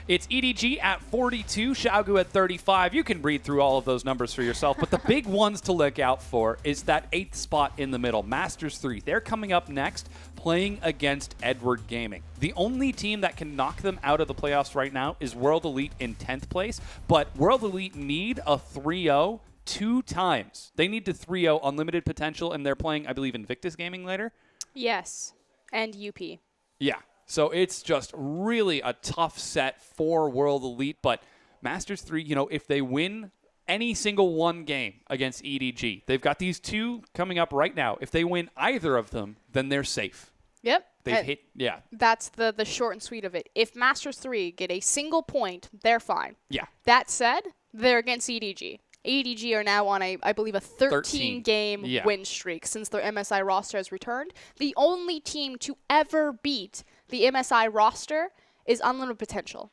It's EDG at 42, Xiaogu at 35. You can read through all of those numbers for yourself, but the big ones to look out for is that 8th spot in the middle, Masters 3. They're coming up next, playing against Edward Gaming. The only team that can knock them out of the playoffs right now is World Elite in 10th place, but World Elite need a 3-0 2 times. They need to 3-0 Unlimited Potential, and they're playing, I believe, Invictus Gaming later. Yes, and UP. Yeah, so it's just really a tough set for World Elite, but Masters 3, you know, if they win any single one game against EDG, they've got these 2 coming up right now. If they win either of them, then they're safe. Yep. They've hit, yeah. That's the short and sweet of it. If Masters 3 get a single point, they're fine. Yeah. That said, they're against EDG. EDG are now on I believe, a 13-game win streak since their MSI roster has returned. The only team to ever beat the MSI roster is Unlimited Potential.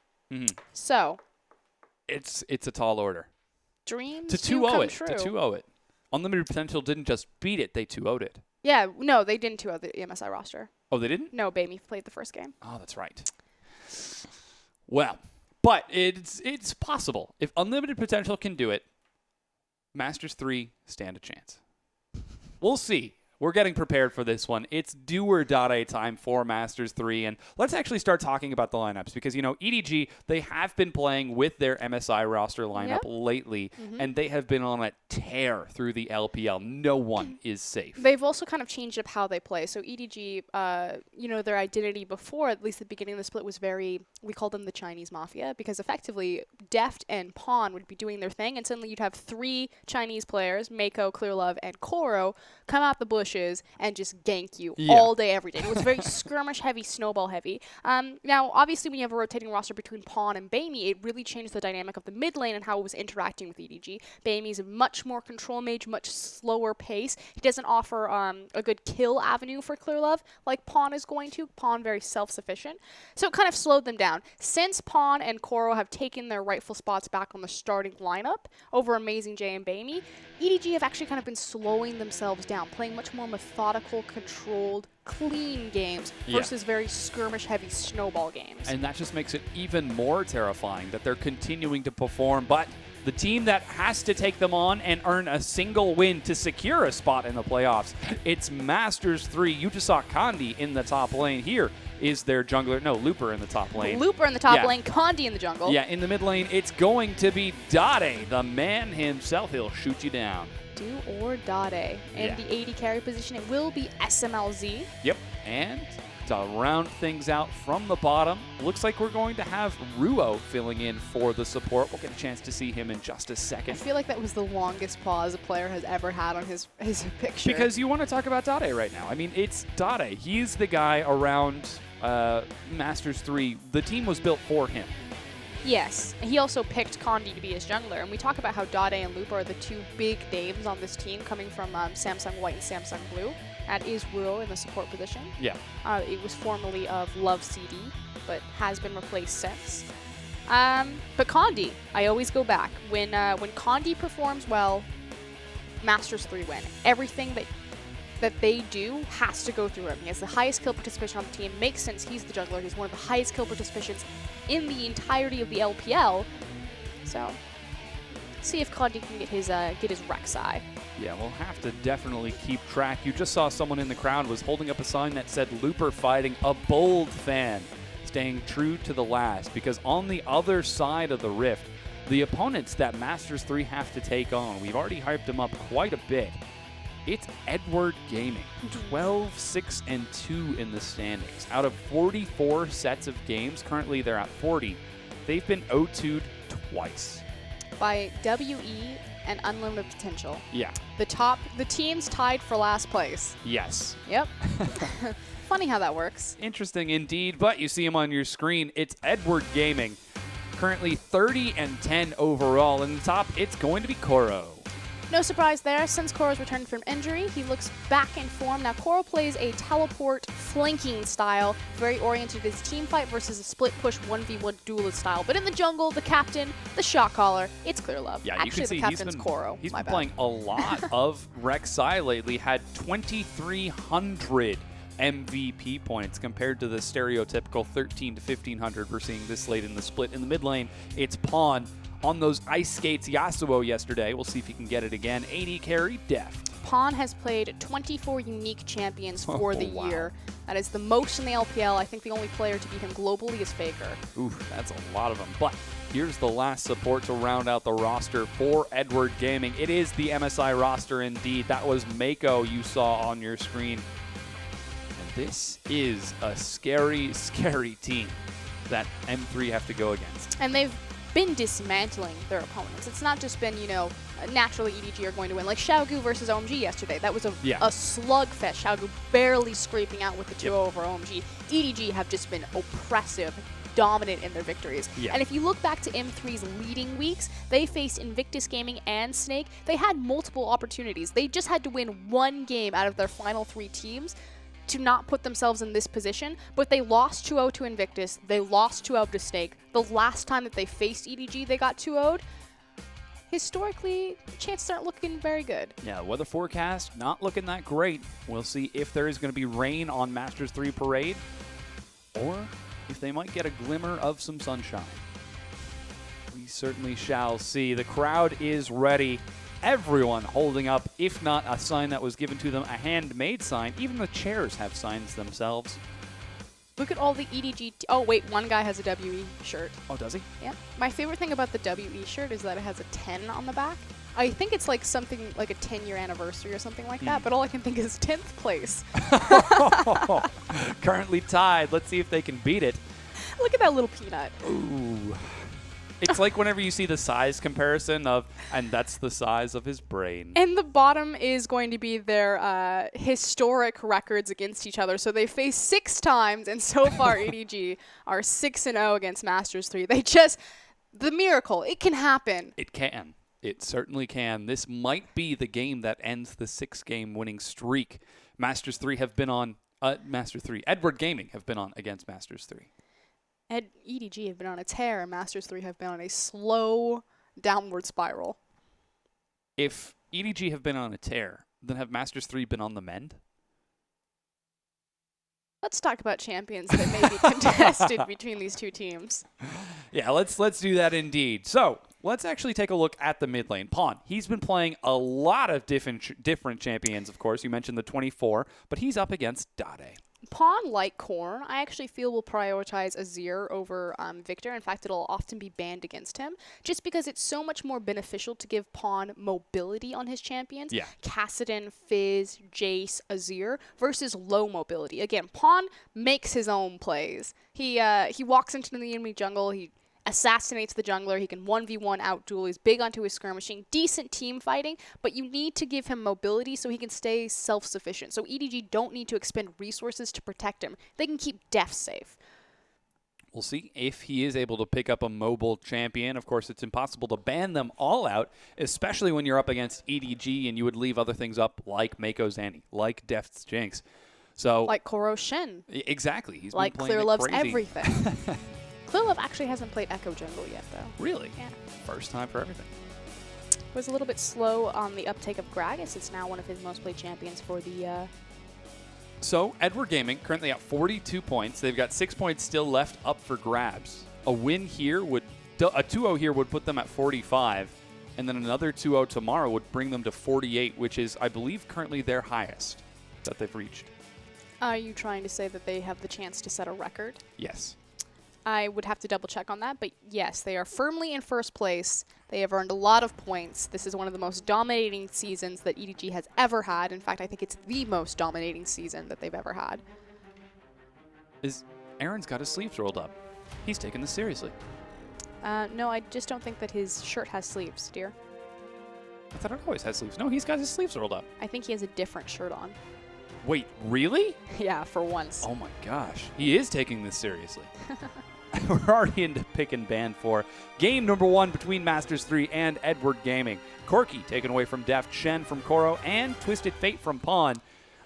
So it's a tall order. Dreams to do 2-0 come it. true. To 2-0 it. Unlimited Potential didn't just beat it; they 2-0'd it. Yeah, no, they didn't 2-0 the MSI roster. Oh, they didn't? No, Bamey played the first game. Oh, that's right. Well, but it's possible. If Unlimited Potential can do it, Masters 3 stand a chance. We'll see. We're getting prepared for this one. It's do or die time for Masters 3. And let's actually start talking about the lineups because, EDG, they have been playing with their MSI roster lineup lately, and they have been on a tear through the LPL. No one is safe. They've also kind of changed up how they play. So EDG, their identity before, at least the beginning of the split, was we called them the Chinese Mafia because effectively Deft and Pawn would be doing their thing, and suddenly you'd have 3 Chinese players, Mako, Clearlove, and Koro, come out the bushes and just gank you all day, every day. It was very skirmish heavy, snowball heavy. Now, obviously, when you have a rotating roster between Pawn and Bamey, it really changed the dynamic of the mid lane and how it was interacting with EDG. Bamey's a much more control mage, much slower pace. He doesn't offer a good kill avenue for Clearlove like Pawn is going to. Pawn very self-sufficient. So it kind of slowed them down. Since Pawn and Koro have taken their rightful spots back on the starting lineup over Amazing J and Bamey, EDG have actually kind of been slowing themselves down, playing much more methodical, controlled, clean games versus very skirmish-heavy snowball games. And that just makes it even more terrifying that they're continuing to perform. But the team that has to take them on and earn a single win to secure a spot in the playoffs, it's Masters 3. You just saw Kandi in the top lane. Here is their jungler. No, Looper in the top lane. Looper in the top lane, Kandi in the jungle. Yeah, in the mid lane, it's going to be Dade, the man himself. He'll shoot you down. Do or Dade. In the AD carry position, it will be SMLZ. Yep, and to round things out from the bottom, looks like we're going to have Ruo filling in for the support. We'll get a chance to see him in just a second. I feel like that was the longest pause a player has ever had on his picture. Because you want to talk about Dade right now. I mean, it's Dade. He's the guy around Masters 3. The team was built for him. Yes, he also picked Kandi to be his jungler, and we talk about how Dade and Looper are the 2 big names on this team coming from Samsung White and Samsung Blue. That is Ruo in the support position. Yeah. It was formerly of Love CD, but has been replaced since. But Kandi, I always go back. When Kandi performs well, Masters 3 win. Everything that they do has to go through him. He has the highest kill participation on the team. Makes sense. He's the jungler. He's one of the highest kill participations in the entirety of the LPL. So, see if Kandi can get his Rek'Sai. Yeah, we'll have to definitely keep track. You just saw someone in the crowd was holding up a sign that said Looper fighting, a bold fan, staying true to the last. Because on the other side of the rift, the opponents that Masters 3 have to take on, we've already hyped them up quite a bit. It's Edward Gaming, 12-6-2 in the standings. Out of 44 sets of games, currently they're at 40. They've been 0-2'd twice. By WE and Unlimited Potential. Yeah. The team's tied for last place. Yes. Yep. Funny how that works. Interesting indeed, but you see him on your screen. It's Edward Gaming, currently 30-10 overall. In the top, it's going to be Koro. No surprise there. Since Koro's returned from injury, he looks back in form. Now, Koro plays a teleport flanking style, very oriented to his team fight versus a split push 1v1 duelist style. But in the jungle, the captain, the shot caller, it's Clearlove. Yeah, actually, you can see the captain's Koro. He's been playing a lot of Rek'Sai lately, had 2,300 MVP points compared to the stereotypical 1,300 to 1,500 we're seeing this late in the split. In the mid lane, it's Pawn on those ice skates Yasuo yesterday. We'll see if he can get it again. AD carry, Deft. Pawn has played 24 unique champions for the year. That is the most in the LPL. I think the only player to beat him globally is FLICKR. Ooh, that's a lot of them. But here's the last support to round out the roster for Edward Gaming. It is the MSI roster indeed. That was Mako you saw on your screen. And this is a scary, scary team that M3 have to go against. And they've been dismantling their opponents. It's not just been, naturally EDG are going to win. Like Xiaogu versus OMG yesterday. That was a slugfest. Xiaogu barely scraping out with the 2-0 over OMG. EDG have just been oppressive, dominant in their victories. And if you look back to M3's leading weeks, they faced Invictus Gaming and Snake. They had multiple opportunities. They just had to win one game out of their final 3 teams to not put themselves in this position, but they lost 2-0 to Invictus, they lost 2-0 to Snake. The last time that they faced EDG, they got 2-0'd. historically, chances aren't looking very good. Yeah, weather forecast not looking that great. We'll see if there is going to be rain on Masters 3 Parade, or if they might get a glimmer of some sunshine. We certainly shall see. The crowd is ready. Everyone holding up, if not a sign that was given to them, a handmade sign. Even the chairs have signs themselves. Look at all the EDG. Oh, wait, one guy has a WE shirt. Oh, does he? Yeah. My favorite thing about the WE shirt is that it has a 10 on the back. I think it's like something like a 10-year anniversary or something like that, but all I can think is 10th place. Currently tied. Let's see if they can beat it. Look at that little peanut. Ooh. It's like whenever you see the size comparison of, and that's the size of his brain. And the bottom is going to be their historic records against each other. So they faced 6 times, and so far EDG are 6-0 against Masters 3. They just, the miracle, it can happen. It can. It certainly can. This might be the game that ends the 6-game winning streak. Masters 3 have been on, Edward Gaming have been on against Masters 3. EDG have been on a tear, and Masters 3 have been on a slow downward spiral. If EDG have been on a tear, then have Masters 3 been on the mend? Let's talk about champions that may be contested between these two teams. Yeah, let's do that indeed. So let's actually take a look at the mid lane. Pawn, he's been playing a lot of different champions, of course. You mentioned the 24, but he's up against Dade. Pawn, like Korn, I actually feel will prioritize Azir over Victor. In fact, it'll often be banned against him, just because it's so much more beneficial to give Pawn mobility on his champions. Yeah. Kassadin, Fizz, Jace, Azir, versus low mobility. Again, Pawn makes his own plays. He walks into the enemy jungle, he assassinates the jungler, he can 1v1 outduel, he's big onto his skirmishing, decent team fighting, but you need to give him mobility so he can stay self-sufficient. So EDG don't need to expend resources to protect him. They can keep Def safe. We'll see if he is able to pick up a mobile champion. Of course, it's impossible to ban them all out, especially when you're up against EDG and you would leave other things up like Mako Zanny, like Deft's Jinx. So like Koro Shen. Exactly. He's like been playing Clear Love's crazy. Everything. Clear Love actually hasn't played Echo Jungle yet, though. Really? Yeah. First time for everything. Was a little bit slow on the uptake of Gragas. It's now one of his most played champions for the... So, Edward Gaming currently at 42 points. They've got 6 points still left up for grabs. A win here would... A 2-0 here would put them at 45. And then another 2-0 tomorrow would bring them to 48, which is, I believe, currently their highest that they've reached. Are you trying to say that they have the chance to set a record? Yes. I would have to double check on that, but yes, they are firmly in first place. They have earned a lot of points. This is one of the most dominating seasons that EDG has ever had. In fact, I think it's the most dominating season that they've ever had. Aaron's got his sleeves rolled up. He's taking this seriously. No, I just don't think that his shirt has sleeves, dear. I thought it always had sleeves. No, he's got his sleeves rolled up. I think he has a different shirt on. Wait, really? Yeah, for once. Oh my gosh. He is taking this seriously. We're already into pick and ban for game number 1 between Masters 3 and Edward Gaming. Corky taken away from Deft, Shen from Koro, and Twisted Fate from Pawn.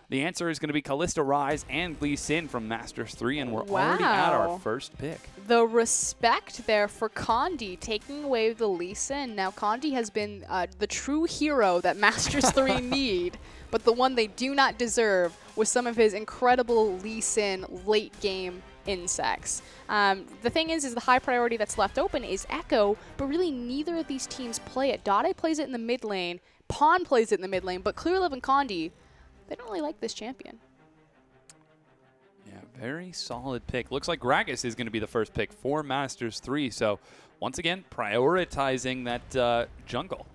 The answer is going to be Kalista Rise and Lee Sin from Masters 3, and we're already at our first pick. The respect there for Condi taking away the Lee Sin. Now, Condi has been the true hero that Masters 3 need, but the one they do not deserve with some of his incredible Lee Sin late game insects. The thing is the high priority that's left open is Echo, but really neither of these teams play it. Dade plays it in the mid lane, Pawn plays it in the mid lane, but Clear Love and Condi, they don't really like this champion. Yeah, very solid pick. Looks like Gragas is going to be the first pick for Masters 3, so once again, prioritizing that jungle.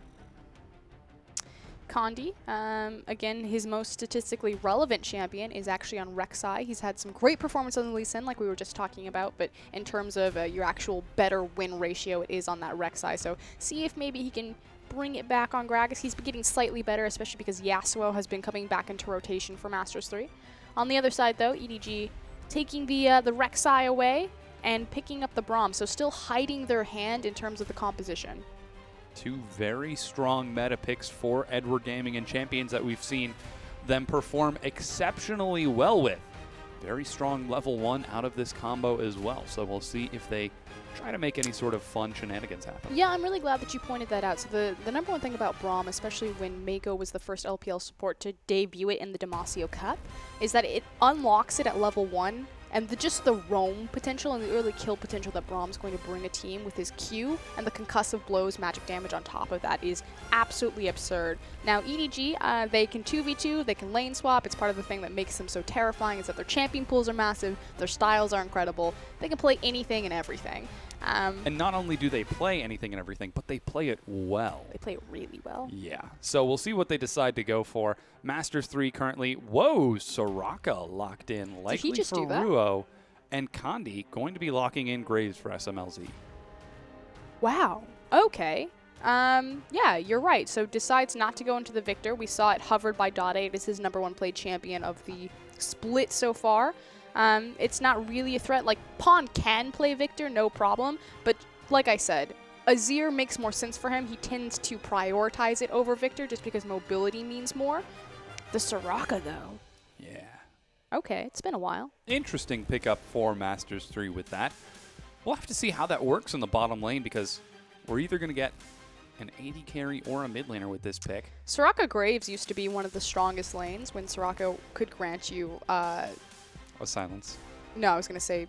Condi, again, his most statistically relevant champion is actually on Rek'Sai. He's had some great performance on the Lee Sin, like we were just talking about, but in terms of your actual better win ratio, it is on that Rek'Sai. So see if maybe he can bring it back on Gragas. He's been getting slightly better, especially because Yasuo has been coming back into rotation for Masters 3. On the other side, though, EDG taking the Rek'Sai away and picking up the Braum, so still hiding their hand in terms of the composition. 2 very strong meta picks for Edward Gaming and champions that we've seen them perform exceptionally well with. very strong level 1 out of this combo as well. So we'll see if they try to make any sort of fun shenanigans happen. Yeah, I'm really glad that you pointed that out. So the number one thing about Braum, especially when Mako was the first LPL support to debut it in the Demacio Cup, is that it unlocks it at level 1. And just the roam potential and the early kill potential that Braum's going to bring a team with his Q and the concussive blows, magic damage on top of that is absolutely absurd. Now, EDG, they can 2v2, they can lane swap. It's part of the thing that makes them so terrifying is that their champion pools are massive, their styles are incredible. They can play anything and everything. And not only do they play anything and everything, but they play it well. They play it really well. Yeah. So we'll see what they decide to go for. Masters 3 currently. Whoa, Soraka locked in. Likely Did he just for do that? Ruo. And Kandi going to be locking in Graves for SMLZ. Wow. Okay. Yeah, you're right. So decides not to go into the Victor. We saw it hovered by Dade. It is his #1 played champion of the split so far. It's not really a threat. Like, Pawn can play Victor, no problem. But like I said, Azir makes more sense for him. He tends to prioritize it over Victor just because mobility means more. The Soraka, though. Yeah. Okay, it's been a while. Interesting pickup for Masters 3 with that. We'll have to see how that works in the bottom lane because we're either going to get an AD carry or a mid laner with this pick. Soraka Graves used to be one of the strongest lanes when Soraka could grant you... silence. No, I was going to say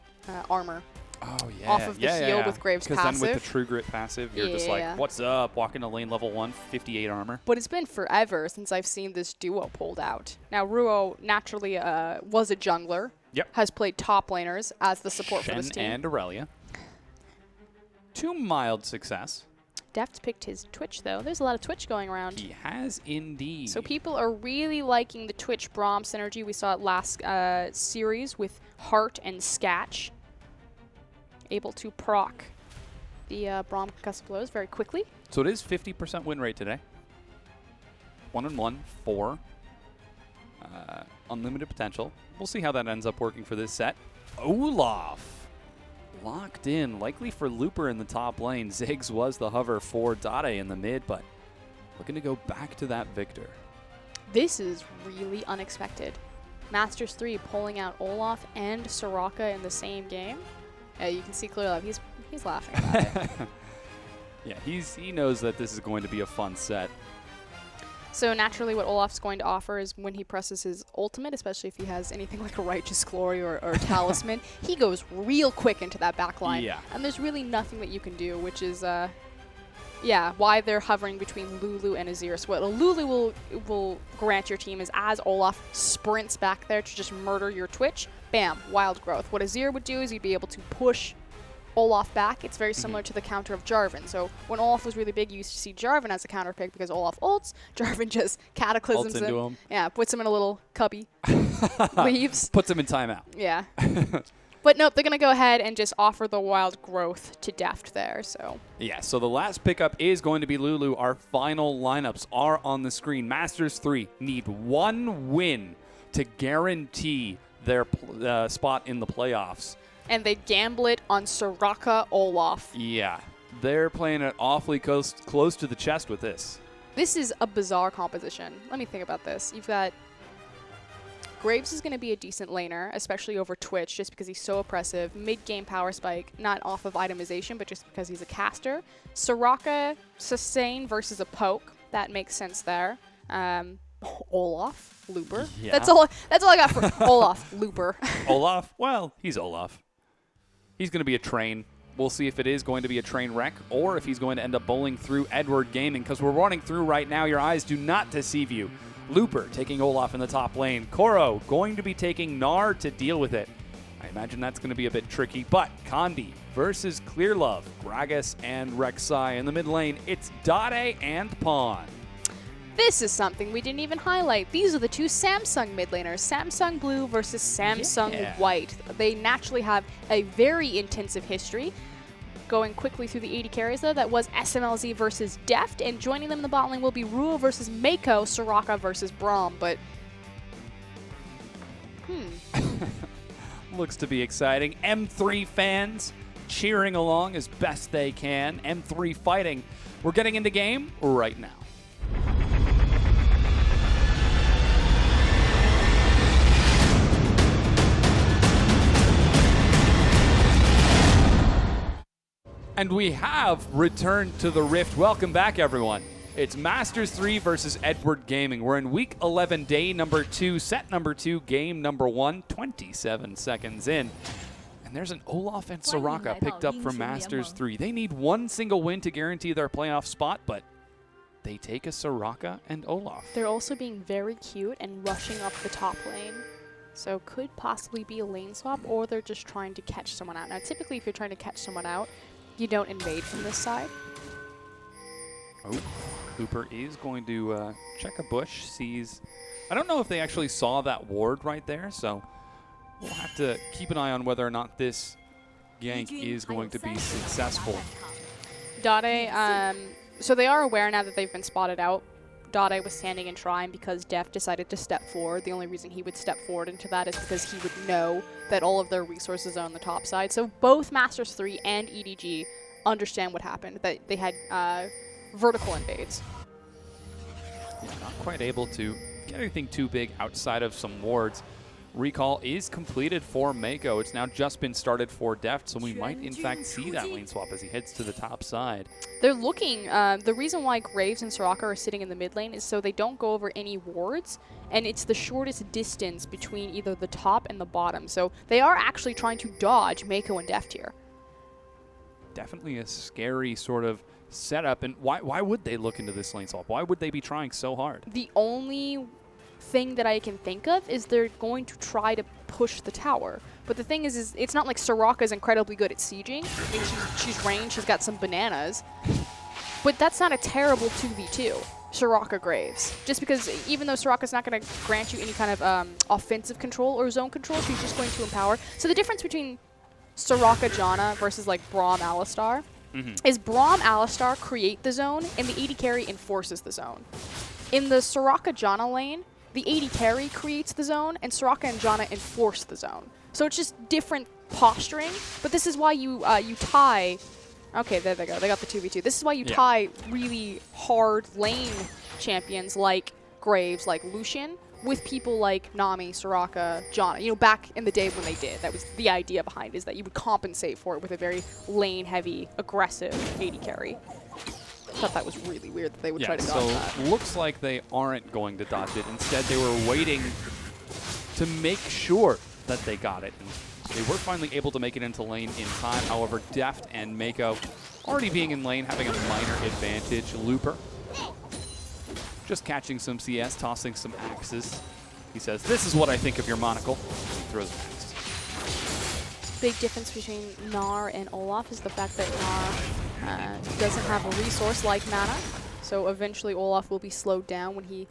armor. Oh, yeah. Off of the heel with Graves' Because then with the passive. True Grit passive, you're just like, what's up? Walk into lane level 1, 58 armor. But it's been forever since I've seen this duo pulled out. Now, Ruo naturally was a jungler. Yep. Has played top laners as the support for this team. And Aurelia. To mild success. Deft picked his Twitch, though. There's a lot of Twitch going around. He has indeed. So people are really liking the Twitch Braum synergy. We saw it last series with Heart and Scatch. Able to proc the Braum concussive blows very quickly. So it is 50% win rate today. 1-1, 4. Unlimited potential. We'll see how that ends up working for this set. Olaf locked in, likely for Looper in the top lane. Ziggs was the hover for Dade in the mid, but looking to go back to that Victor. This is really unexpected. Masters 3 pulling out Olaf and Soraka in the same game. You can see clearly he's laughing about it. Yeah, he knows that this is going to be a fun set. So naturally what Olaf's going to offer is when he presses his ultimate, especially if he has anything like a Righteous Glory or Talisman, he goes real quick into that back line. Yeah. And there's really nothing that you can do, which is, why they're hovering between Lulu and Azir. So what Lulu will grant your team is as Olaf sprints back there to just murder your Twitch, bam, wild growth. What Azir would do is he'd be able to push Olaf back. It's very similar to the counter of Jarvan. So when Olaf was really big, you used to see Jarvan as a counter pick because Olaf ults, Jarvan just cataclysms Ults into him. Yeah, puts him in a little cubby, leaves. Puts him in timeout. Yeah. But nope, they're going to go ahead and just offer the wild growth to Deft there. So yeah, so the last pickup is going to be Lulu. Our final lineups are on the screen. Masters 3 need 1 win to guarantee their spot in the playoffs. And they gamble it on Soraka Olaf. Yeah, they're playing it awfully close to the chest with this. This is a bizarre composition. Let me think about this. You've got Graves is going to be a decent laner, especially over Twitch, just because he's so oppressive. Mid-game power spike, not off of itemization, but just because he's a caster. Soraka, sustain versus a poke. That makes sense there. Olaf, Looper. Yeah. That's all I got for Olaf, Looper. Olaf? Well, he's Olaf. He's going to be a train. We'll see if it is going to be a train wreck or if he's going to end up bowling through Edward Gaming because we're running through right now. Your eyes do not deceive you. Looper taking Olaf in the top lane. Koro going to be taking Gnar to deal with it. I imagine that's going to be a bit tricky, but Kandi versus Clearlove, Gragas and Rek'Sai in the mid lane. It's Dade and Pawn. This is something we didn't even highlight. These are the two Samsung mid laners, Samsung Blue versus Samsung White. They naturally have a very intensive history. Going quickly through the 80 carries, though, that was SMLZ versus Deft, and joining them in the bot lane will be Ruo versus Mako, Soraka versus Braum, but... Looks to be exciting. M3 fans cheering along as best they can. M3 fighting. We're getting into game right now. And we have returned to the Rift. Welcome back, everyone. It's Masters 3 versus Edward Gaming. We're in week 11, day number 2, set number 2, game number 1, 27 seconds in. And there's an Olaf and Soraka picked up from Masters 3. They need one single win to guarantee their playoff spot, but they take a Soraka and Olaf. They're also being very cute and rushing up the top lane. So could possibly be a lane swap, or they're just trying to catch someone out. Now, typically, if you're trying to catch someone out, you don't invade from this side. Oh, Cooper is going to check a bush, sees... I don't know if they actually saw that ward right there, so we'll have to keep an eye on whether or not this gank is going to be successful. Dade, so they are aware now that they've been spotted out. Dade was standing and trying because Def decided to step forward. The only reason he would step forward into that is because he would know that all of their resources are on the top side. So both Masters 3 and EDG understand what happened, that they had vertical invades. Yeah, not quite able to get anything too big outside of some wards. Recall is completed for Mako. It's now just been started for Deft, so we might in fact see that lane swap as he heads to the top side. They're looking, the reason why Graves and Soraka are sitting in the mid lane is so they don't go over any wards, and it's the shortest distance between either the top and the bottom. So they are actually trying to dodge Mako and Deft here. Definitely a scary sort of setup, and why would they look into this lane swap? Why would they be trying so hard? The only thing that I can think of is they're going to try to push the tower. But the thing is it's not like Soraka's incredibly good at sieging. I mean, she's ranged, she's got some bananas. But that's not a terrible 2v2, Soraka Graves. Just because even though Soraka's not going to grant you any kind of offensive control or zone control, she's just going to empower. So the difference between Soraka Janna versus like Braum Alistar is Braum Alistar create the zone and the AD carry enforces the zone. In the Soraka Janna lane, the AD carry creates the zone, and Soraka and Janna enforce the zone. So it's just different posturing, but this is why you you tie... Okay, there they go. They got the 2v2. This is why you tie really hard lane champions like Graves, like Lucian, with people like Nami, Soraka, Janna. You know, back in the day when they did. That was the idea behind it, is that you would compensate for it with a very lane-heavy, aggressive AD carry. I thought that was really weird that they would try to dodge that. So looks like they aren't going to dodge it. Instead, they were waiting to make sure that they got it. And they were finally able to make it into lane in time. However, Deft and Mako already being in lane, having a minor advantage. Looper just catching some CS, tossing some axes. He says, "This is what I think of your monocle." He throws an axe. Big difference between Gnar and Olaf is the fact that Gnar doesn't have a resource like mana, so eventually Olaf will be slowed down when he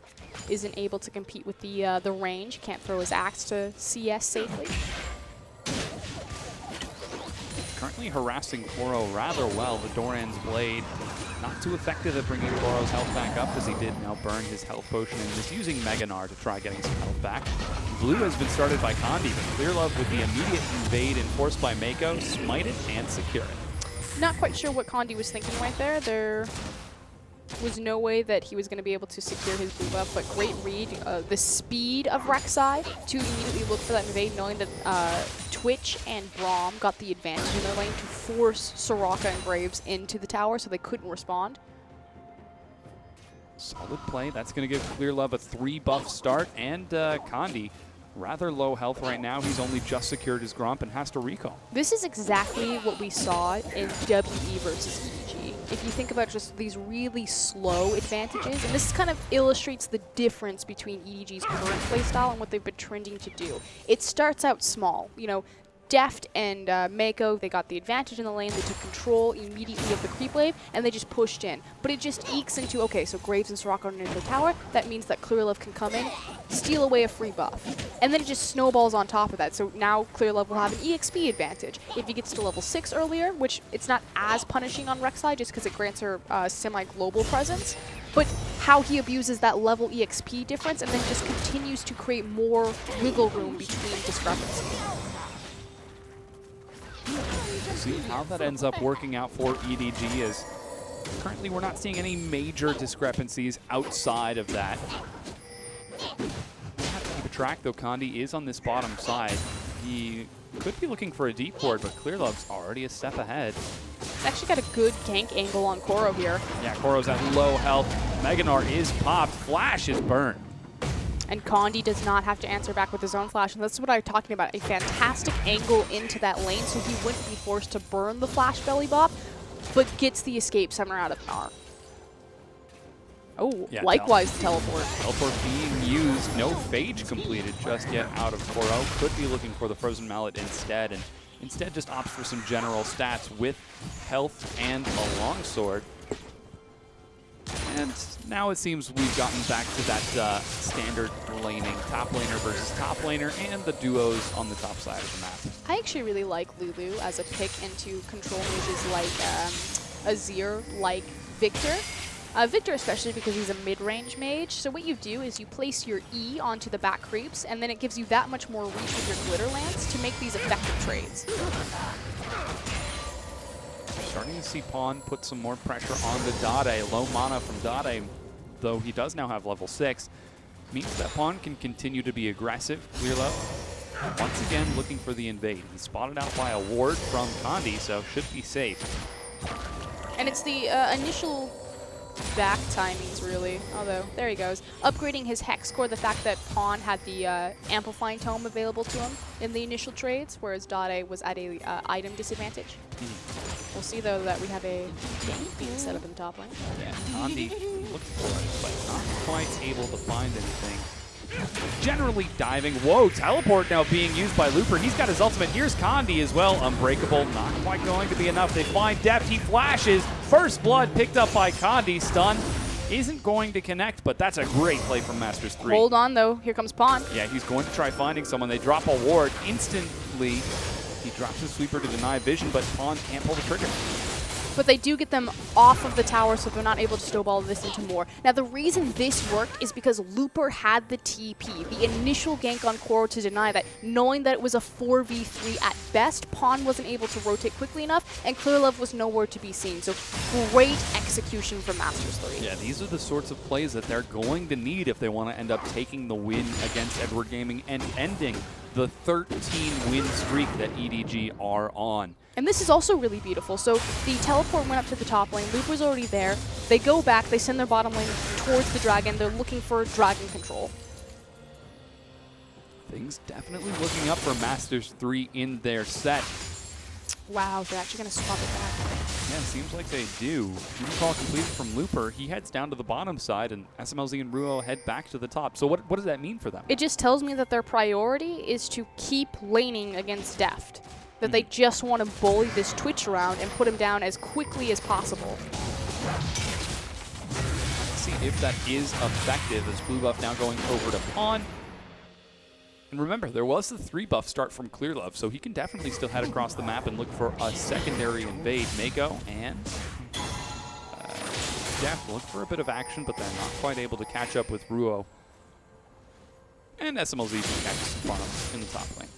isn't able to compete with the range. Can't throw his axe to CS safely. Currently harassing Goro rather well. The Doran's Blade not too effective at bringing Goro's health back up, as he did now burn his health potion and is using Meganar to try getting some health back. Blue has been started by Condi, but Clearlove with the immediate invade enforced by Mako, smite it and secure it. Not quite sure what Condi was thinking right there. There was no way that he was going to be able to secure his blue buff, but great read. The speed of Rek'Sai to immediately look for that invade, knowing that Twitch and Braum got the advantage in their lane to force Soraka and Graves into the tower so they couldn't respond. Solid play. That's going to give Clearlove a 3-buff start, and Condi rather low health right now. He's only just secured his Gromp and has to recall. This is exactly what we saw in WE versus EG. If you think about just these really slow advantages, and this kind of illustrates the difference between EDG's current playstyle and what they've been trending to do. It starts out small. You know, Deft and Mako, they got the advantage in the lane. They took control immediately of the creep wave, and they just pushed in. But it just ekes into, okay, so Graves and Soraka are near the tower. That means that Clearlove can come in, steal away a free buff. And then it just snowballs on top of that. So now Clearlove will have an EXP advantage. If he gets to level 6 earlier, which it's not as punishing on Rek'Sai just because it grants her semi-global presence, but how he abuses that level EXP difference and then just continues to create more wiggle room between discrepancy. See how that ends up working out for EDG, as currently we're not seeing any major discrepancies outside of that. Have to keep a track though. Condi is on this bottom side. He could be looking for a deep ward, but Clearlove's already a step ahead. He's actually got a good gank angle on Koro here. Yeah, Koro's at low health. Meganar is popped. Flash is burned. And Condi does not have to answer back with his own flash, and that's what I'm talking about. A fantastic angle into that lane, so he wouldn't be forced to burn the flash belly bop, but gets the escape Summer out of Gnar. Oh, yeah, likewise the teleport. Teleport being used. No phage completed just yet out of Koro. Could be looking for the Frozen Mallet instead, and instead just opts for some general stats with health and a longsword. And now it seems we've gotten back to that standard laning, top laner versus top laner, and the duos on the top side of the map. I actually really like Lulu as a pick into control mages like Azir, like Victor. Victor especially because he's a mid-range mage. So what you do is you place your E onto the back creeps, and then it gives you that much more reach with your Glitter Lance to make these effective trades. Starting to see Pawn put some more pressure on the Dade. Low mana from Dade, though he does now have level 6. Means that Pawn can continue to be aggressive. Clearlow, once again, looking for the invade. He's spotted out by a ward from Condi, so should be safe. And it's the initial back timings, really. Although, there he goes. Upgrading his Hex core, the fact that Pawn had the Amplifying Tome available to him in the initial trades, whereas Dade was at a item disadvantage. We'll see, though, that we have a gank being set up in the top lane. Yeah, Condi looks for it, but not quite able to find anything. Generally diving. Whoa, teleport now being used by Looper. He's got his ultimate. Here's Condi as well. Unbreakable, not quite going to be enough. They find depth. He flashes. First blood picked up by Condi. Stun isn't going to connect, but that's a great play from Masters 3. Hold on, though. Here comes Pawn. Yeah, he's going to try finding someone. They drop a ward instantly. He drops his sweeper to deny vision, but Pawn can't pull the trigger. But they do get them off of the tower, so they're not able to snowball this into more. Now, the reason this worked is because Looper had the TP, the initial gank on Koro to deny that, knowing that it was a 4v3 at best. Pawn wasn't able to rotate quickly enough, and Clearlove was nowhere to be seen. So great execution from Masters 3. Yeah, these are the sorts of plays that they're going to need if they want to end up taking the win against Edward Gaming and ending the 13-win streak that EDG are on. And this is also really beautiful. So the teleport went up to the top lane. Looper's already there. They go back. They send their bottom lane towards the dragon. They're looking for dragon control. Things definitely looking up for Masters 3 in their set. Wow, they're actually going to swap it back. Yeah, it seems like they do. Call completed from Looper. He heads down to the bottom side, and SMLZ and Ruo head back to the top. So what does that mean for them? It just tells me that their priority is to keep laning against Deft. That they just want to bully this Twitch around and put him down as quickly as possible. Let's see if that is effective as blue buff now going over to Pawn. And remember, there was the 3 buff start from Clearlove, so he can definitely still head across the map and look for a secondary invade. Mako and Deft look for a bit of action, but they're not quite able to catch up with Ruo. And SMLZ can catch some farms in the top lane.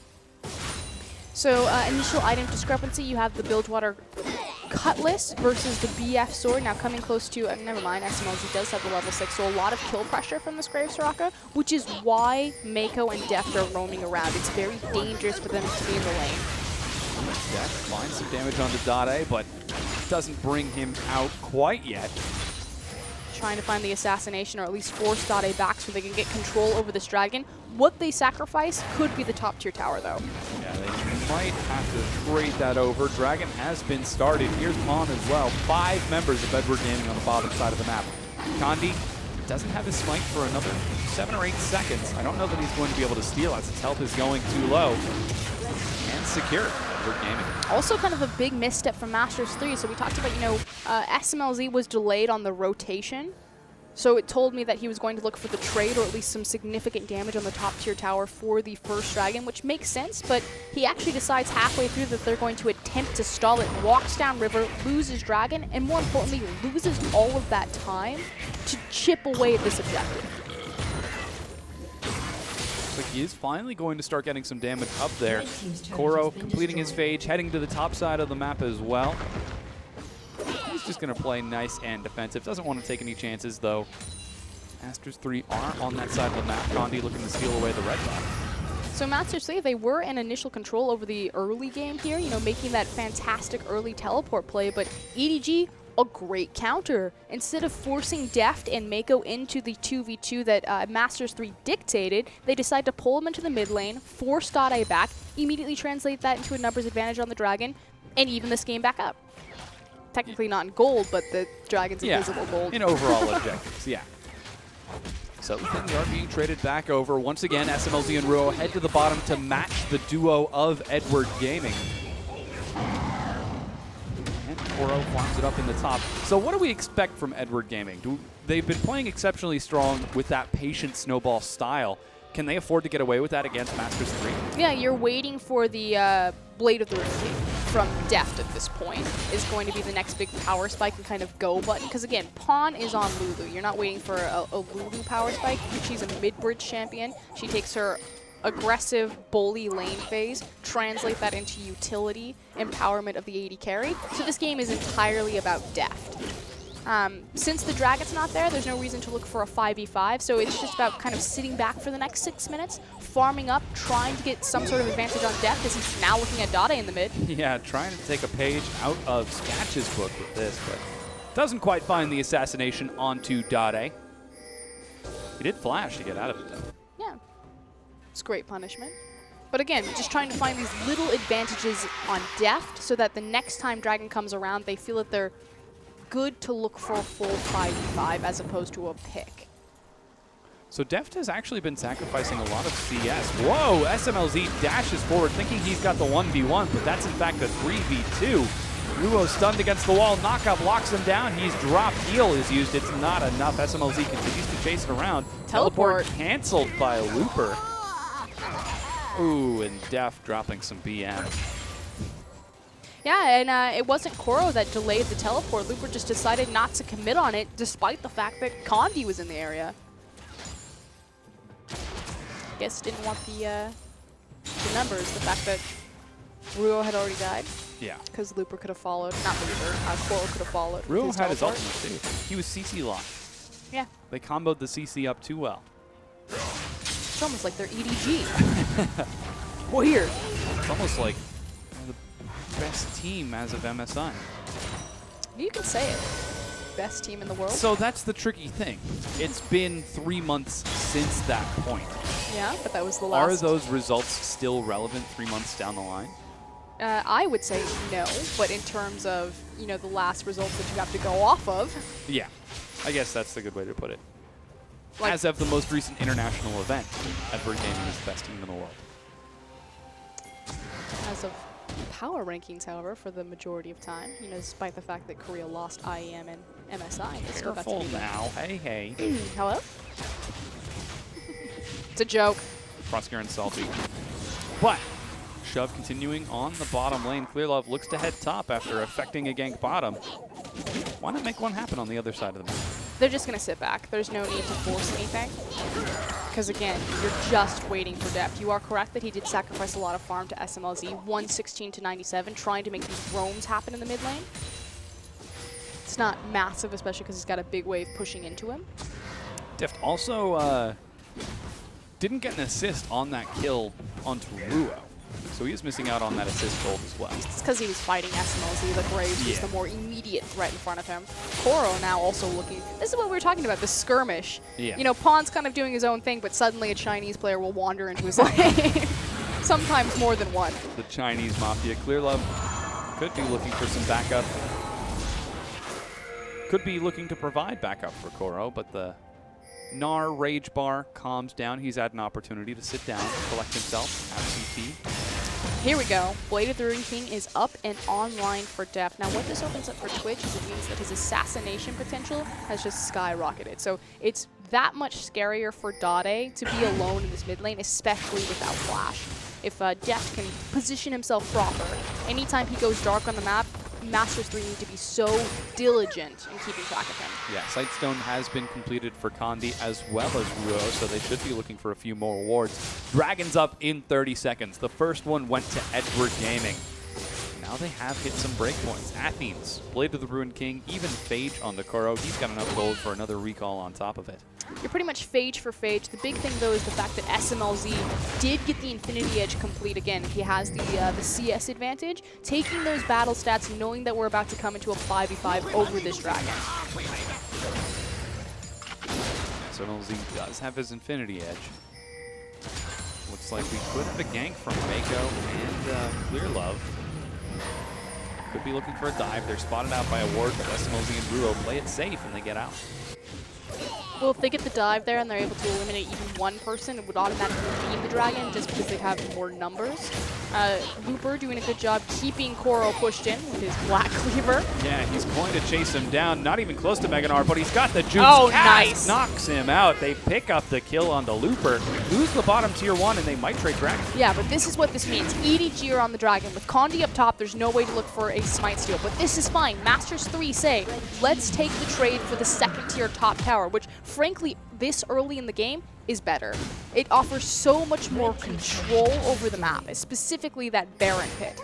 So initial item discrepancy, you have the Bilgewater Cutlass versus the BF Sword. Now coming close to, never mind, SMLZ does have the level 6, so a lot of kill pressure from this Grave Soraka, which is why Mako and Deft are roaming around. It's very dangerous for them to be in the lane. Deft finds some damage on the Dade, but doesn't bring him out quite yet. Trying to find the assassination, or at least force Dade back so they can get control over this dragon. What they sacrifice could be the top tier tower, though. Yeah, they might have to trade that over. Dragon has been started. Here's Pawn as well. 5 members of Edward Gaming on the bottom side of the map. Condi doesn't have his smite for another 7 or 8 seconds. I don't know that he's going to be able to steal as his health is going too low. And secure Edward Gaming. Also kind of a big misstep from Masters 3. So we talked about, SMLZ was delayed on the rotation. So it told me that he was going to look for the trade or at least some significant damage on the top tier tower for the first dragon, which makes sense, but he actually decides halfway through that they're going to attempt to stall it, walks down river, loses dragon, and more importantly, loses all of that time to chip away at this objective. Looks like he is finally going to start getting some damage up there. Koro completing his phage, heading to the top side of the map as well. He's just going to play nice and defensive. Doesn't want to take any chances, though. Masters 3 are on that side of the map. Condi looking to steal away the red buff. So Masters 3, they were in initial control over the early game here, you know, making that fantastic early teleport play, but EDG, a great counter. Instead of forcing Deft and Mako into the 2v2 that Masters 3 dictated, they decide to pull him into the mid lane, force Dade back, immediately translate that into a numbers advantage on the Dragon, and even this game back up. Technically not in gold, but the Dragon's invisible gold. In overall objectives, yeah. So things are being traded back over. Once again, SMLZ and Ruo head to the bottom to match the duo of Edward Gaming. And Koro farms it up in the top. So what do we expect from Edward Gaming? They've been playing exceptionally strong with that patient snowball style. Can they afford to get away with that against Masters 3? Yeah, you're waiting for the Blade of the Ruined King from Deft at this point is going to be the next big power spike and kind of go button. Because again, Pawn is on Lulu. You're not waiting for a Lulu power spike. She's a mid-bridge champion. She takes her aggressive bully lane phase, translate that into utility, empowerment of the AD carry. So this game is entirely about Deft. Since the Dragon's not there, there's no reason to look for a 5v5, so it's just about kind of sitting back for the next 6 minutes, farming up, trying to get some sort of advantage on Deft as he's now looking at Dade in the mid. Yeah, trying to take a page out of Sketch's book with this, but doesn't quite find the assassination onto Dade. He did flash to get out of it, though. Yeah, it's great punishment. But again, just trying to find these little advantages on Deft so that the next time Dragon comes around, they feel that they're good to look for a full 5v5 as opposed to a pick. So Deft has actually been sacrificing a lot of CS. Whoa, SMLZ dashes forward thinking he's got the 1v1, but that's in fact a 3v2. Ruo stunned against the wall, knockup locks him down. He's dropped, heal is used, it's not enough. SMLZ continues to chase it around. Teleport canceled by Looper. Ooh, and Deft dropping some BM. Yeah, and it wasn't Koro that delayed the teleport. Looper just decided not to commit on it, despite the fact that Condi was in the area. Guess didn't want the numbers, the fact that Ruo had already died. Yeah. Because Looper could have followed, not Looper, Koro could have followed. Ruo had his ultimate too. He was CC locked. Yeah. They comboed the CC up too well. It's almost like they're EDG. Weird. It's almost like best team as of MSI. You can say it. Best team in the world. So that's the tricky thing. It's been 3 months since that point. Yeah, but that was the last. Are those results still relevant 3 months down the line? I would say no, but in terms of, you know, the last results that you have to go off of. Yeah, I guess that's the good way to put it. Like, as of the most recent international event, Edward Gaming is the best team in the world. As of power rankings, however, for the majority of time, you know, despite the fact that Korea lost IEM and MSI. Careful now. Hey, hey. Hello? It's a joke. Crossgear and salty. But Shove continuing on the bottom lane. Clearlove looks to head top after affecting a gank bottom. Why not make one happen on the other side of the map? They're just going to sit back. There's no need to force anything. Because again, you're just waiting for Deft. You are correct that he did sacrifice a lot of farm to SMLZ, 116 to 97, trying to make these roams happen in the mid lane. It's not massive, especially because he's got a big wave pushing into him. Deft also didn't get an assist on that kill onto Ruo. So he is missing out on that assist gold as well. It's because he was fighting SMLZ, the Graves was the more immediate threat in front of him. Koro now also looking, this is what we were talking about, the skirmish. Yeah. You know, Pawn's kind of doing his own thing, but suddenly a Chinese player will wander into his lane. Sometimes more than one. The Chinese Mafia. Clearlove could be looking for some backup. Could be looking to provide backup for Koro, but the Gnar Rage Bar calms down. He's had an opportunity to sit down, collect himself, have some tea. Here we go. Blade of the Ruined King is up and online for Deft. Now what this opens up for Twitch is it means that his assassination potential has just skyrocketed. So it's that much scarier for Dade to be alone in this mid lane, especially without flash. If Deft can position himself proper, anytime he goes dark on the map, Masters 3 need to be so diligent in keeping track of him. Yeah, Sightstone has been completed for Condi as well as Ruo, so they should be looking for a few more rewards. Dragons up in 30 seconds. The first one went to Edward Gaming. Now they have hit some breakpoints. Athens, Blade of the Ruined King, even Phage on the Koro. He's got enough gold for another recall on top of it. You're pretty much phage for phage. The big thing, though, is the fact that SMLZ did get the Infinity Edge complete again. He has the CS advantage. Taking those battle stats, knowing that we're about to come into a 5v5 over this dragon. SMLZ does have his Infinity Edge. Looks like we could have a gank from Mako and Clear Love. Could be looking for a dive. They're spotted out by a ward, but SMLZ and Ruo play it safe and they get out. Well, if they get the dive there and they're able to eliminate even one person, it would automatically beam the dragon just because they have more numbers. Looper doing a good job keeping Koro pushed in with his Black Cleaver. Yeah, he's going to chase him down. Not even close to Meganar, but he's got the juice. Oh, Cast nice. knocks him out. They pick up the kill on the Looper, lose the bottom tier 1, and they might trade Dragon. Yeah, but this is what this means. EDG are on the dragon. With Condi up top, there's no way to look for a smite steal, but this is fine. Masters 3 say, let's take the trade for the second tier top tower, which frankly, this early in the game is better. It offers so much more control over the map, specifically that Baron pit.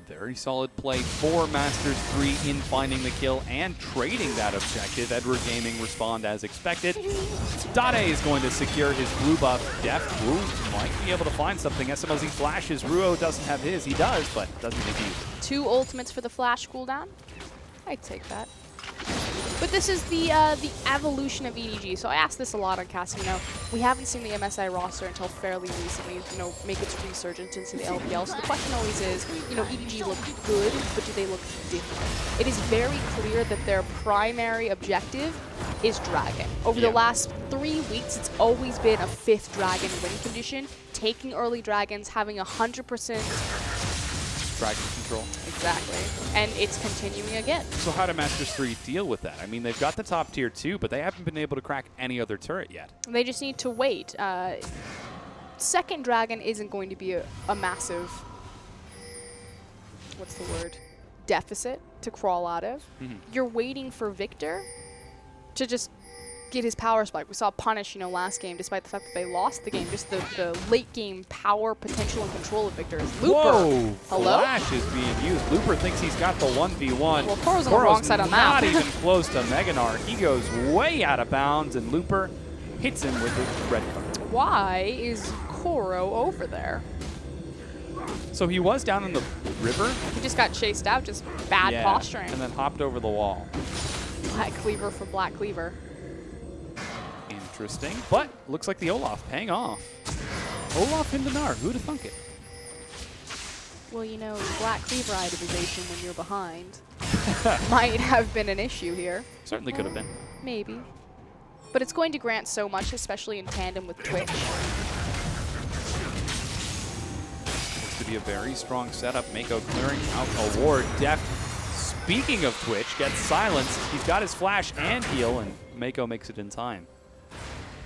Very solid play for Masters 3 in finding the kill and trading that objective. Edward Gaming respond as expected. Dade is going to secure his blue buff. Deft might be able to find something. SMLZ flashes. Ruo doesn't have his. He does, but doesn't think he uses it. 2 ultimates for the flash cooldown. I'd take that. But this is the evolution of EDG. So I asked this a lot on Casino. We haven't seen the MSI roster until fairly recently, make its resurgence into the LPL. So the question always is, EDG look good, but do they look different? It is very clear that their primary objective is Dragon. Over the last 3 weeks, it's always been a 5th Dragon win condition, taking early Dragons, having 100% Dragon control. Exactly. And it's continuing again. So how do Masters 3 deal with that? I mean, they've got the top tier 2, but they haven't been able to crack any other turret yet. They just need to wait. Second Dragon isn't going to be a massive, what's the word, deficit to crawl out of. You're waiting for Victor to just get his power spike. We saw Punish, last game, despite the fact that they lost the game. Just the late game power, potential, and control of Victor is Looper. Whoa! Hello? Flash is being used. Looper thinks he's got the 1v1. Well, Koro's on the wrong side on that. Not even close to Meganar. He goes way out of bounds, and Looper hits him with his red card. Why is Koro over there? So he was down in the river. He just got chased out, just bad posturing. And then hopped over the wall. Black Cleaver for Black Cleaver. Interesting, but looks like the Olaf paying off. Olaf into Gnar, who'd have thunk it? Well, Black Cleaver itemization when you're behind might have been an issue here. Certainly could have been. Maybe. But it's going to grant so much, especially in tandem with Twitch. Looks to be a very strong setup. Mako clearing out a ward. Deft, speaking of Twitch, gets silenced. He's got his flash and heal, and Mako makes it in time.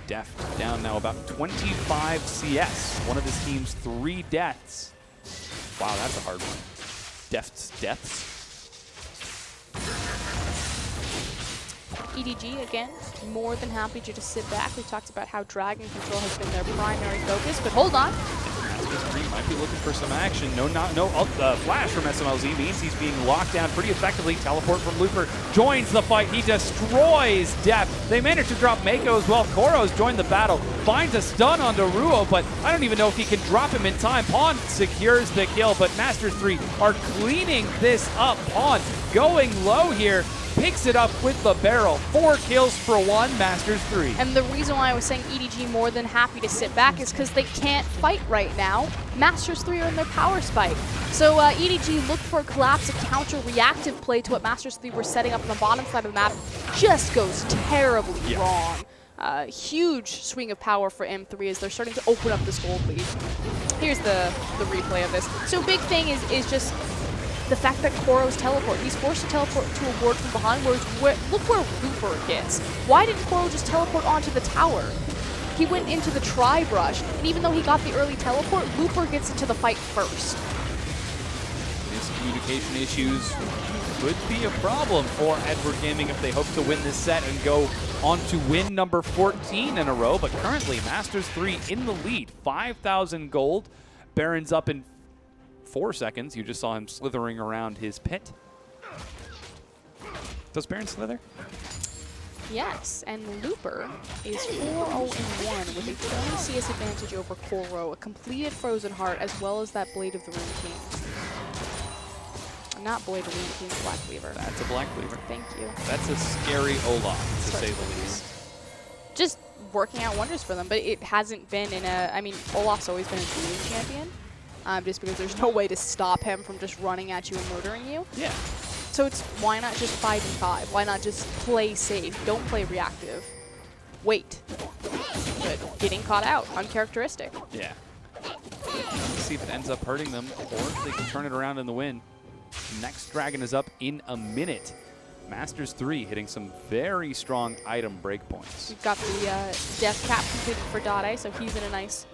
Deft down now about 25 CS. One of his team's 3 deaths. Wow, that's a hard one. Deft's deaths. EDG, again, more than happy to just sit back. We talked about how Dragon Control has been their primary focus, but hold on. Masters 3 might be looking for some action. No flash from SMLZ means he's being locked down pretty effectively. Teleport from Looper joins the fight. He destroys Deft. They managed to drop Mako as well. Koro's joined the battle. Finds a stun onto Ruo, but I don't even know if he can drop him in time. Pawn secures the kill, but Masters 3 are cleaning this up. Pawn going low here. Picks it up with the barrel. 4 kills for 1, Masters 3. And the reason why I was saying EDG more than happy to sit back is because they can't fight right now. Masters 3 are in their power spike. So EDG looked for a collapse, a counter-reactive play to what Masters 3 were setting up on the bottom side of the map. Just goes terribly wrong. Huge swing of power for M3 as they're starting to open up this gold lead. Here's the replay of this. So big thing is just the fact that Koro's teleport. He's forced to teleport to a ward from behind, look where Looper gets. Why didn't Koro just teleport onto the tower? He went into the tri-brush, and even though he got the early teleport, Looper gets into the fight first. Miscommunication issues could be a problem for Edward Gaming if they hope to win this set and go on to win number 14 in a row, but currently Masters 3 in the lead. 5,000 gold. Baron's up in 4 seconds. You just saw him slithering around his pit. Does Baron slither? Yes, and Looper is 4-0-1 with a 20 CS advantage over Koro, a completed Frozen Heart, as well as that Blade of the Rune King. Not Blade of the Rune King, Black Weaver. That's a Black Weaver. Thank you. That's a scary Olaf, to say the least. Just working out wonders for them, but it hasn't been in a... I mean, Olaf's always been a dueling champion, just because there's no way to stop him from just running at you and murdering you. Yeah. So it's, why not just 5-5? Why not just play safe? Don't play reactive. Wait. But getting caught out, uncharacteristic. Yeah. Let's see if it ends up hurting them, or if they can turn it around in the win. Next Dragon is up in a minute. Masters 3 hitting some very strong item breakpoints. We've got the death cap completed for Dade, so he's in a nice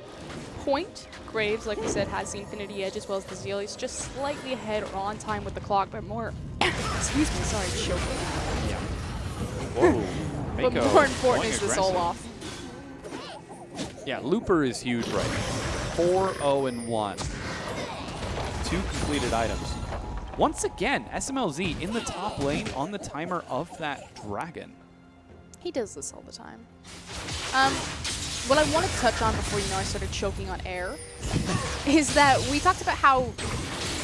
point. Graves, like we said, has the Infinity Edge as well as the Zeal. He's just slightly ahead or on time with the clock, but more... excuse me, sorry, choking. Yeah. Whoa. But more important is this Olaf. Yeah, Looper is huge right now. 4-0-1. 2 completed items. Once again, SMLZ in the top lane on the timer of that Dragon. He does this all the time. What I wanted to touch on before, I started choking on air is that we talked about how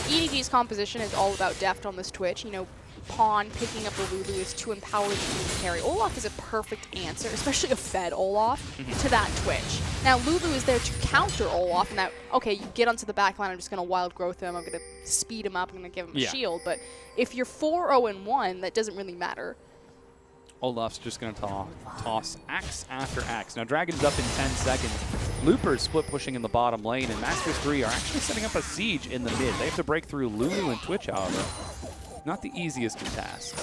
EDG's composition is all about deft on this Twitch. Pawn picking up the Lulu is to empower the team to carry. Olaf is a perfect answer, especially a fed Olaf, to that Twitch. Now, Lulu is there to counter Olaf, and that, okay, you get onto the back line, I'm just going to wild growth him, I'm going to speed him up, I'm going to give him a shield. But if you're 4-0-1, that doesn't really matter. Olaf's just going to toss axe after axe. Now, Dragon's up in 10 seconds. Looper's split pushing in the bottom lane, and Masters 3 are actually setting up a siege in the mid. They have to break through Lulu and Twitch, however. Not the easiest of tasks.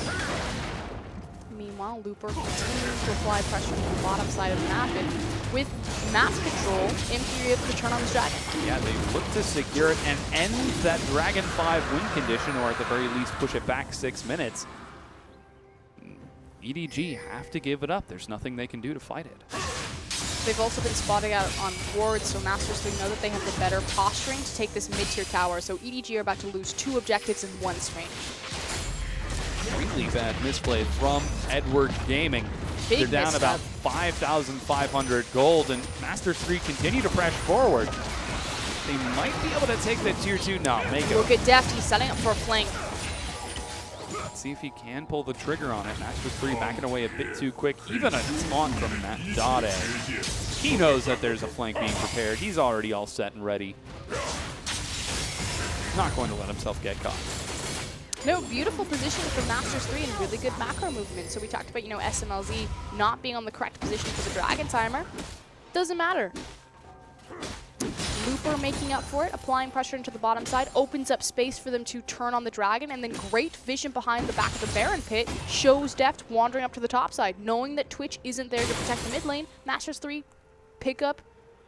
Meanwhile, Looper continues to apply pressure to the bottom side of the map, and with map control, Imperial able to turn on the Dragon. Yeah, they look to secure it and end that Dragon 5 win condition, or at the very least push it back 6 minutes. EDG have to give it up. There's nothing they can do to fight it. They've also been spotting out on wards, so Masters 3 know that they have the better posturing to take this mid-tier tower, so EDG are about to lose 2 objectives in 1 swing. Really bad misplay from Edward Gaming. They're down about 5,500 gold, and Masters 3 continue to press forward. They might be able to take the tier 2. No, Mako. Look at Deft, he's setting up for a flank. Let's see if he can pull the trigger on it. Masters 3 backing away a bit too quick. Even a taunt from that Dade. He knows that there's a flank being prepared. He's already all set and ready. Not going to let himself get caught. No, beautiful position from Masters 3 and really good macro movement. So we talked about, SMLZ not being on the correct position for the Dragon timer. Doesn't matter. Looper making up for it, applying pressure into the bottom side, opens up space for them to turn on the Dragon, and then great vision behind the back of the Baron pit shows Deft wandering up to the top side. Knowing that Twitch isn't there to protect the mid lane, Masters 3 pick up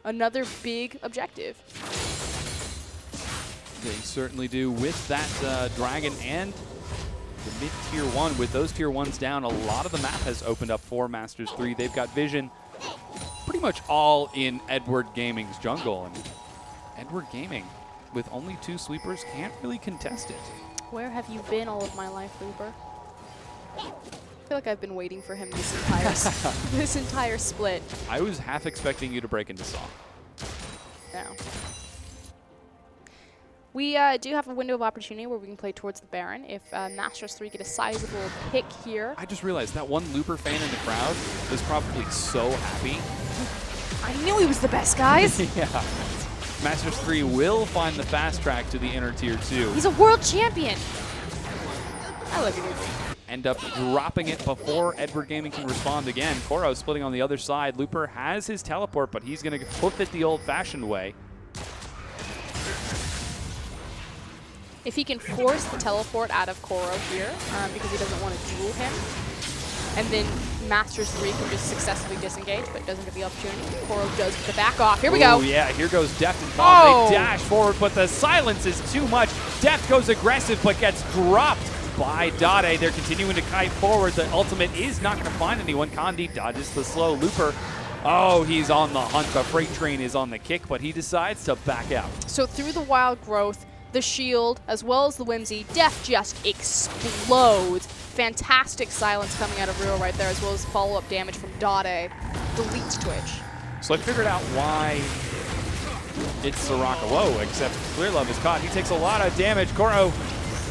another big objective. They certainly do with that Dragon and the mid-tier 1. With those tier 1s down, a lot of the map has opened up for Masters 3. They've got vision pretty much all in Edward Gaming's jungle. And Edward Gaming, with only 2 sweepers, can't really contest it. Where have you been all of my life, Looper? I feel like I've been waiting for him this entire split. I was half expecting you to break into song. No. We do have a window of opportunity where we can play towards the Baron if Masters 3 get a sizable pick here. I just realized that one Looper fan in the crowd was probably so happy. I knew he was the best, guys. Yeah. Masters 3 will find the fast track to the inner tier 2. He's a world champion. I love you, Looper. End up dropping it before Edward Gaming can respond again. Koro splitting on the other side. Looper has his teleport, but he's going to hoof it the old-fashioned way. If he can force the teleport out of Koro here, because he doesn't want to duel him, and then Masters 3 can just successfully disengage, but doesn't get the opportunity. Koro does get the back off. Here we go. Oh, yeah, here goes Deft and Pawn. They dash forward, but the silence is too much. Deft goes aggressive, but gets dropped by Dade. They're continuing to kite forward. The ultimate is not going to find anyone. Kandi dodges the slow Looper. Oh, he's on the hunt. The freight train is on the kick, but he decides to back out. So through the wild growth, the shield, as well as the Whimsy, Deft just explodes. fantastic silence coming out of Rio right there, as well as follow-up damage from Dade. Deletes Twitch. So I figured out why it's Soraka. Whoa, except Clear Love is caught. He takes a lot of damage. Koro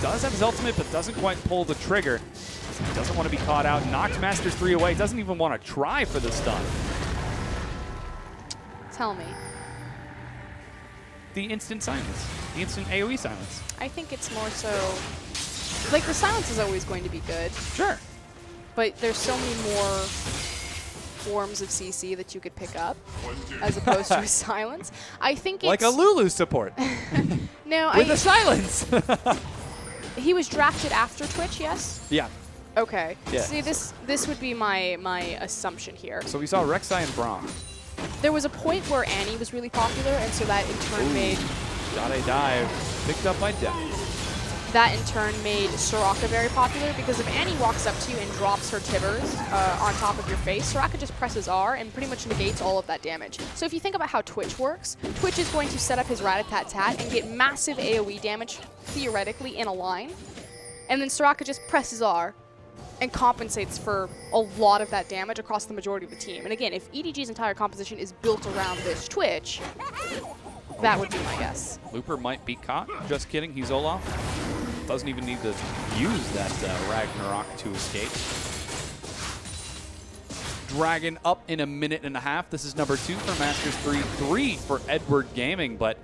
does have his ultimate, but doesn't quite pull the trigger. He doesn't want to be caught out. Knocks Masters 3 away. Doesn't even want to try for the stun. Tell me. The instant silence. The instant AoE silence. I think it's more so... Like, the silence is always going to be good. Sure. But there's so many more forms of CC that you could pick up as opposed to a silence. I think it's... Like a Lulu support. No, With a silence. He was drafted after Twitch, yes? Yeah. Okay. Yeah. See, this would be my assumption here. So we saw Rek'Sai and Braum. There was a point where Annie was really popular, and so that in turn made... Dade dive. Picked up by Death. That in turn made Soraka very popular, because if Annie walks up to you and drops her Tibbers on top of your face, Soraka just presses R and pretty much negates all of that damage. So if you think about how Twitch works, Twitch is going to set up his rat-a-tat-tat and get massive AoE damage, theoretically, in a line. And then Soraka just presses R and compensates for a lot of that damage across the majority of the team. And again, if EDG's entire composition is built around this Twitch, that would be my guess. Looper might be caught. Just kidding. He's Olaf. Doesn't even need to use that Ragnarok to escape. Dragon up in a minute and a half. This is number 2 for Masters 3 for Edward Gaming. But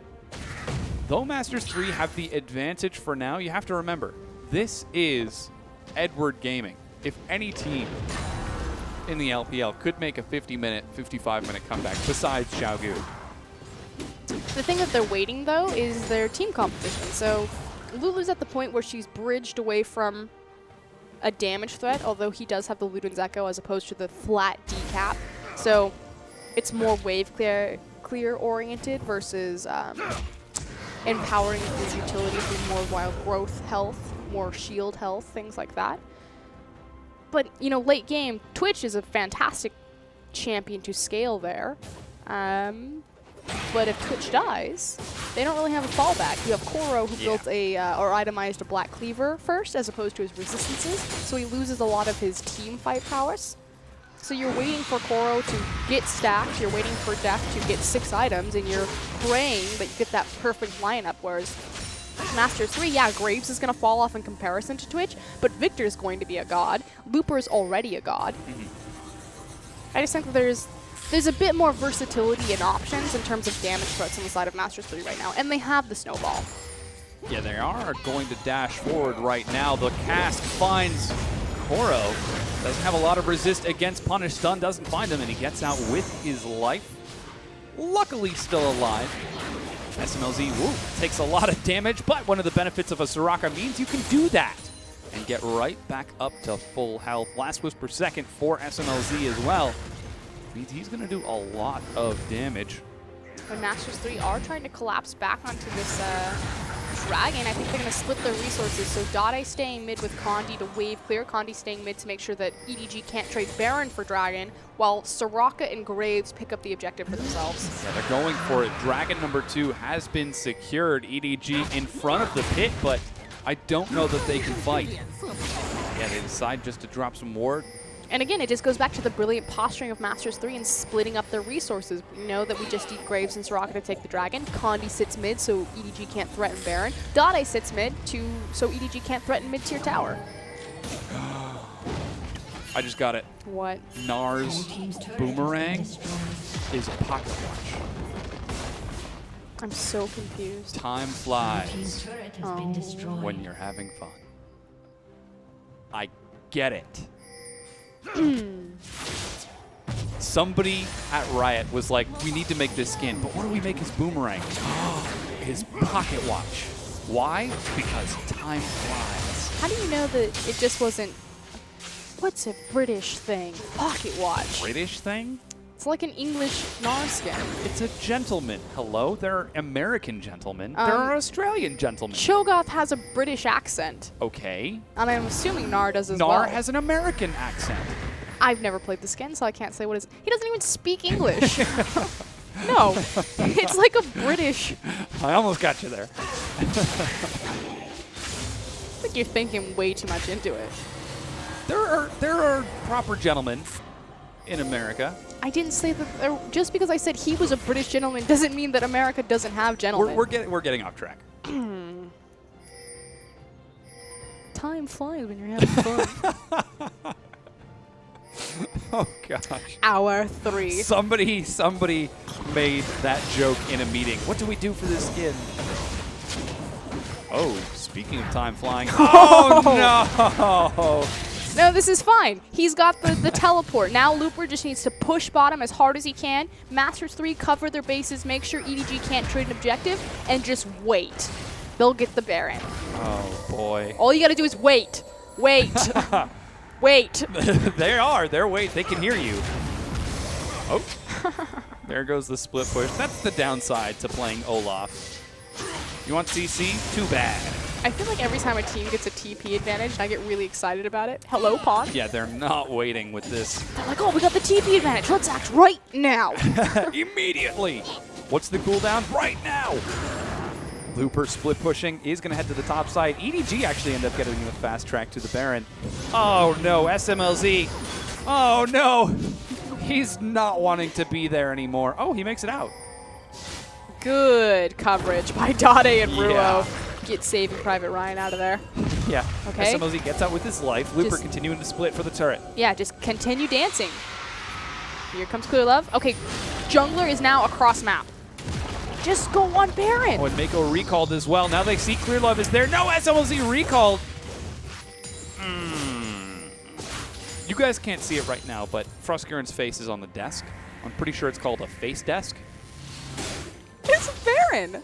though Masters 3 have the advantage for now, you have to remember, this is Edward Gaming. If any team in the LPL could make a 50-minute, 55-minute comeback besides Xiaogu. The thing that they're waiting, though, is their team competition. So Lulu's at the point where she's bridged away from a damage threat, although he does have the Luden's Echo as opposed to the flat decap. So it's more wave clear oriented versus empowering his utility through more wild growth health, more shield health, things like that. But, you know, late game, Twitch is a fantastic champion to scale there. But if Twitch dies, they don't really have a fallback. You have Koro, who built or itemized a Black Cleaver first, as opposed to his resistances, so he loses a lot of his team fight prowess. So you're waiting for Koro to get stacked, you're waiting for Death to get 6 items, and you're praying that you get that perfect lineup, whereas Masters 3, yeah, Graves is going to fall off in comparison to Twitch, but Victor's going to be a god. Looper's already a god. I just think that there's a bit more versatility and options in terms of damage threats on the side of Masters 3 right now, and they have the snowball. Yeah, they are going to dash forward right now. The cast finds Koro. Doesn't have a lot of resist against Punish. Stun doesn't find him, and he gets out with his life. Luckily still alive. SMLZ takes a lot of damage, but one of the benefits of a Soraka means you can do that and get right back up to full health. Last Whisper second for SMLZ as well. Means he's going to do a lot of damage. When Masters 3 are trying to collapse back onto this Dragon, I think they're going to split their resources. So Dade staying mid with Condi to wave clear. Condi staying mid to make sure that EDG can't trade Baron for Dragon, while Soraka and Graves pick up the objective for themselves. Yeah, they're going for it. Dragon number 2 has been secured. EDG in front of the pit, but I don't know that they can fight. Yeah, they decide just to drop some ward. And again, it just goes back to the brilliant posturing of Masters 3 and splitting up their resources. We know that we just need Graves and Soraka to take the Dragon. Condi sits mid, so EDG can't threaten Baron. Dade sits mid, so EDG can't threaten mid-tier tower. I just got it. What? Nar's boomerang is a pocket watch. I'm so confused. Time flies Oh. when you're having fun. I get it. Somebody at Riot was like, we need to make this skin, but what do we make his boomerang? His pocket watch. Why? Because time flies. How do you know that it just wasn't, what's a British thing? Pocket watch. British thing? It's like an English Nar skin. It's a gentleman. Hello? There are American gentlemen. There are Australian gentlemen. Cho'Gath has a British accent. Okay. And I'm assuming Nar does as well. Nar has an American accent. I've never played the skin, so I can't say what is. He doesn't even speak English. No. It's like a British. I almost got you there. I think you're thinking way too much into it. There are proper gentlemen in America. I didn't say that. Just because I said he was a British gentleman doesn't mean that America doesn't have gentlemen. We're getting off track. Time flies when you're having fun. Oh gosh. Hour 3. Somebody made that joke in a meeting. What do we do for this skin? Oh, speaking of time flying. Oh no! No, this is fine. He's got the teleport. Now Looper just needs to push bottom as hard as he can. Masters 3 cover their bases, make sure EDG can't trade an objective, and just wait. They'll get the Baron. Oh boy. All you gotta do is wait. Wait. Wait. They're wait. They can hear you. Oh. There goes the split push. That's the downside to playing Olaf. You want CC? Too bad. I feel like every time a team gets a TP advantage, I get really excited about it. Hello, Pawn? Yeah, they're not waiting with this. They're like, oh, we got the TP advantage. Let's act right now. Immediately. What's the cooldown? Right now. Looper split pushing is going to head to the top side. EDG actually ended up getting the fast track to the Baron. Oh no, SMLZ. Oh no. He's not wanting to be there anymore. Oh, he makes it out. Good coverage by Dade and Ruo. Yeah. Get Saving Private Ryan out of there. Yeah. Okay. SMLZ gets out with his life. Looper Just continuing to split for the turret. Yeah, just continue dancing. Here comes Clear Love. Okay, Jungler is now across map. Just go on Baron. Oh, and Mako recalled as well. Now they see Clear Love is there. No, SMLZ recalled. You guys can't see it right now, but FLICKR's face is on the desk. I'm pretty sure it's called a face desk. It's Baron.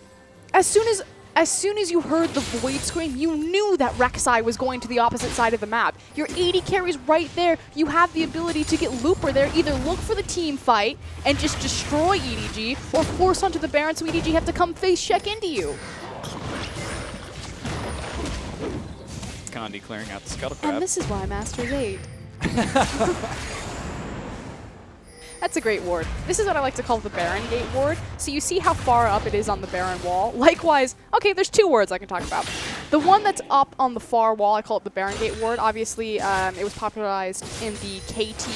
As soon as you heard the void scream, you knew that Rek'Sai was going to the opposite side of the map. Your AD carry's right there. You have the ability to get Looper there. Either look for the team fight and just destroy EDG, or force onto the Baron so EDG have to come face check into you. Condi clearing out the scuttle crab. And this is why Masters 8. That's a great ward. This is what I like to call the Baron Gate ward. So you see how far up it is on the Baron wall. Likewise, okay, there's 2 wards I can talk about. The one that's up on the far wall, I call it the Baron Gate ward. Obviously, it was popularized in the KT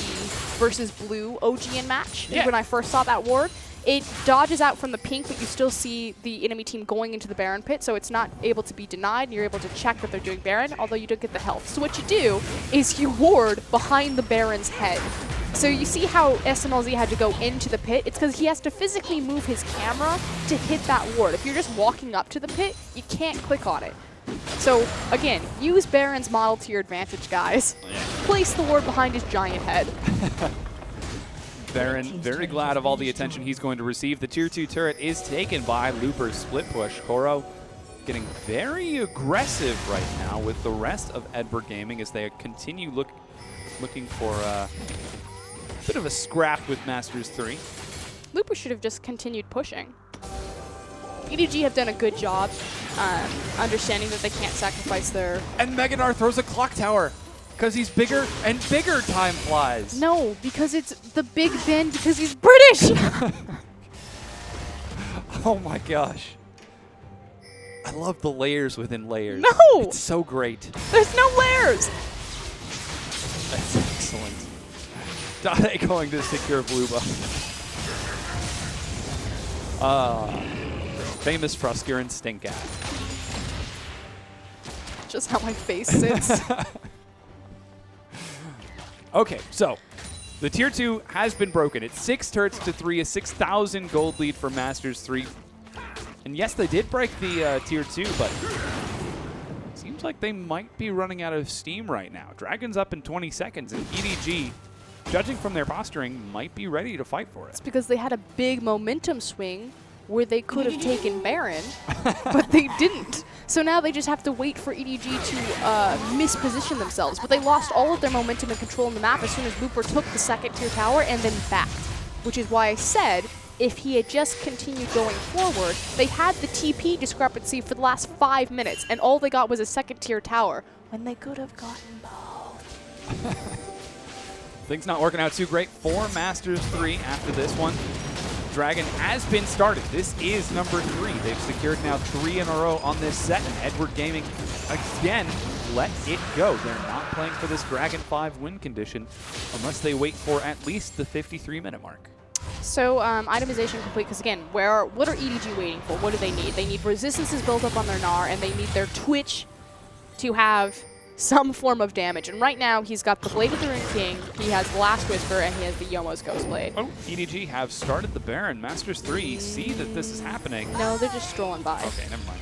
versus Blue OGN match. Yeah. When I first saw that ward. It dodges out from the pink, but you still see the enemy team going into the Baron pit, so it's not able to be denied, and you're able to check that they're doing Baron, although you don't get the health. So what you do is you ward behind the Baron's head. So you see how SMLZ had to go into the pit? It's because he has to physically move his camera to hit that ward. If you're just walking up to the pit, you can't click on it. So again, use Baron's model to your advantage, guys. Yeah. Place the ward behind his giant head. Baron very glad of all the attention he's going to receive. The tier 2 turret is taken by Looper's split push. Koro getting very aggressive right now with the rest of Edward Gaming as they continue looking for a bit of a scrap with Masters 3. Looper should have just continued pushing. EDG have done a good job understanding that they can't sacrifice their... And Megadar throws a clock tower because he's bigger and bigger. Time flies. No, because it's the Big Ben because he's British! Oh my gosh. I love the layers within layers. No! It's so great. There's no layers! That's excellent. Dade going to secure blue buff. Famous FLICKR and stink at. Just how my face sits. Okay, so the tier 2 has been broken. It's 6 turrets to 3, a 6,000 gold lead for Masters 3. And yes, they did break the tier 2, but seems like they might be running out of steam right now. Dragon's up in 20 seconds, and EDG, judging from their posturing, might be ready to fight for it. It's because they had a big momentum swing where they could have taken Baron, but they didn't. So now they just have to wait for EDG to misposition themselves. But they lost all of their momentum and control in the map as soon as Looper took the 2nd tier tower and then backed. Which is why I said, if he had just continued going forward, they had the TP discrepancy for the last 5 minutes, and all they got was a 2nd tier tower, when they could have gotten both. Things not working out too great for Masters 3 after this one. Dragon has been started. This is number 3. They've secured now 3 in a row on this set, and Edward Gaming again let it go. They're not playing for this Dragon 5 win condition unless they wait for at least the 53-minute mark. So itemization complete, because again, what are EDG waiting for? What do they need? They need resistances built up on their Gnar, and they need their Twitch to have some form of damage. And right now, he's got the Blade of the Rune King, he has the Last Whisper, and he has the Yomo's Ghost Blade. Oh, EDG have started the Baron. Masters 3 see that this is happening. No, they're just strolling by. Okay, never mind.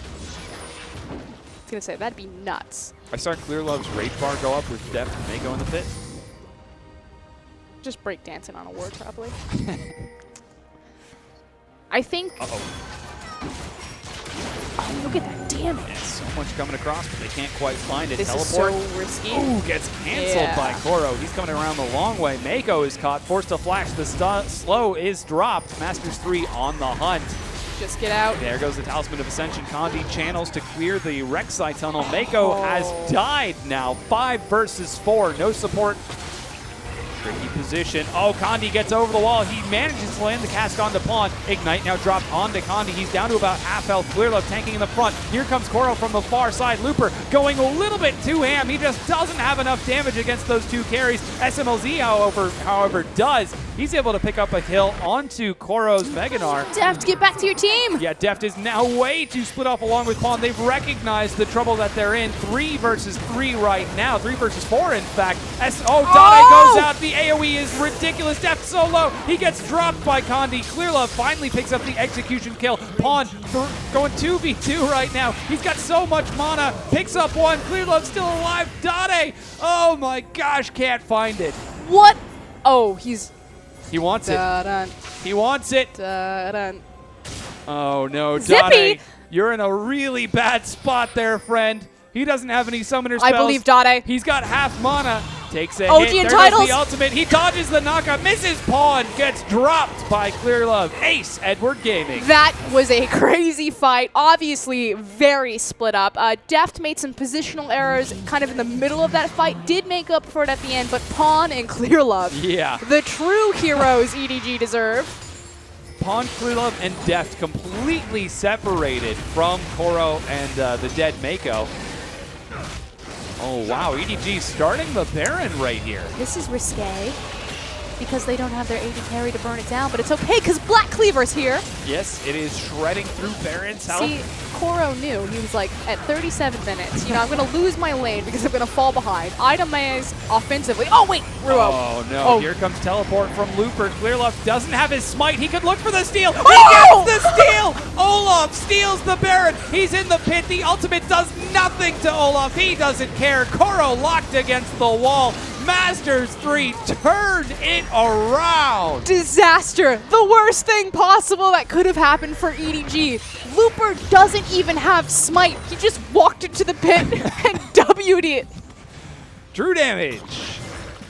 I was going to say, that'd be nuts. I saw Clearlove's Rage Bar go up with Deft and Mako in the pit. Just break dancing on a ward, probably. I think... Oh, look at that damage. Yeah, so much coming across, but they can't quite find it. This Teleport. is so risky. Ooh, gets canceled by Koro. He's coming around the long way. Mako is caught, forced to flash. The slow is dropped. Masters 3 on the hunt. Just get out. There goes the Talisman of Ascension. Kandi channels to clear the Rek'Sai tunnel. Mako has died now. 5 versus 4. No support. Tricky position. Oh, Kandi gets over the wall. He manages to land the cast onto Pawn. Ignite now dropped onto Kandi. He's down to about half health. Clearlove tanking in the front. Here comes Koro from the far side. Looper going a little bit too ham. He just doesn't have enough damage against those 2 carries. SMLZ, however, does. He's able to pick up a kill onto Koro's Mega Gnar. Deft, get back to your team. Yeah, Deft is now way too split off along with Pawn. They've recognized the trouble that they're in. 3 versus 3 right now. 3 versus 4, in fact. Dade goes out. The AoE is ridiculous. Deft so low. He gets dropped by Kandi. Clearlove finally picks up the execution kill. Pawn going 2v2 right now. He's got so much mana. Picks up one. Clearlove still alive. Dade. Oh my gosh, can't find it. What? Oh, He wants it. He wants it. Oh no, Zippy! Dade. You're in a really bad spot there, friend. He doesn't have any summoner spells. I believe Dade. He's got half mana. Takes a OG hit. and There titles. goes the ultimate. He dodges the knockout. Misses Pawn. Gets dropped by Clearlove. Ace Edward Gaming. That was a crazy fight. Obviously, very split up. Deft made some positional errors kind of in the middle of that fight. Did make up for it at the end, but Pawn and Clearlove, Yeah. the true heroes EDG deserve. Pawn, Clearlove, and Deft completely separated from Koro and the dead Mako. Oh, wow. EDG starting the Baron right here. This is risque because they don't have their AD carry to burn it down, but it's okay because Black Cleaver's here. Yes, it is shredding through Baron's health. See, Koro knew. He was like, at 37 minutes, I'm going to lose my lane because I'm going to fall behind. Itemize offensively. Oh, wait, Ruo. Oh, no. Oh. Here comes teleport from Looper. Clearlove doesn't have his smite. He could look for the steal. Oh! He gets the steal! Olaf steals the Baron. He's in the pit. The ultimate does nothing to Olaf. He doesn't care. Koro locked against the wall. Masters 3 turned it around. Disaster. The worst thing possible that could have happened for EDG. Looper doesn't even have smite. He just walked into the pit and W'd it. True damage.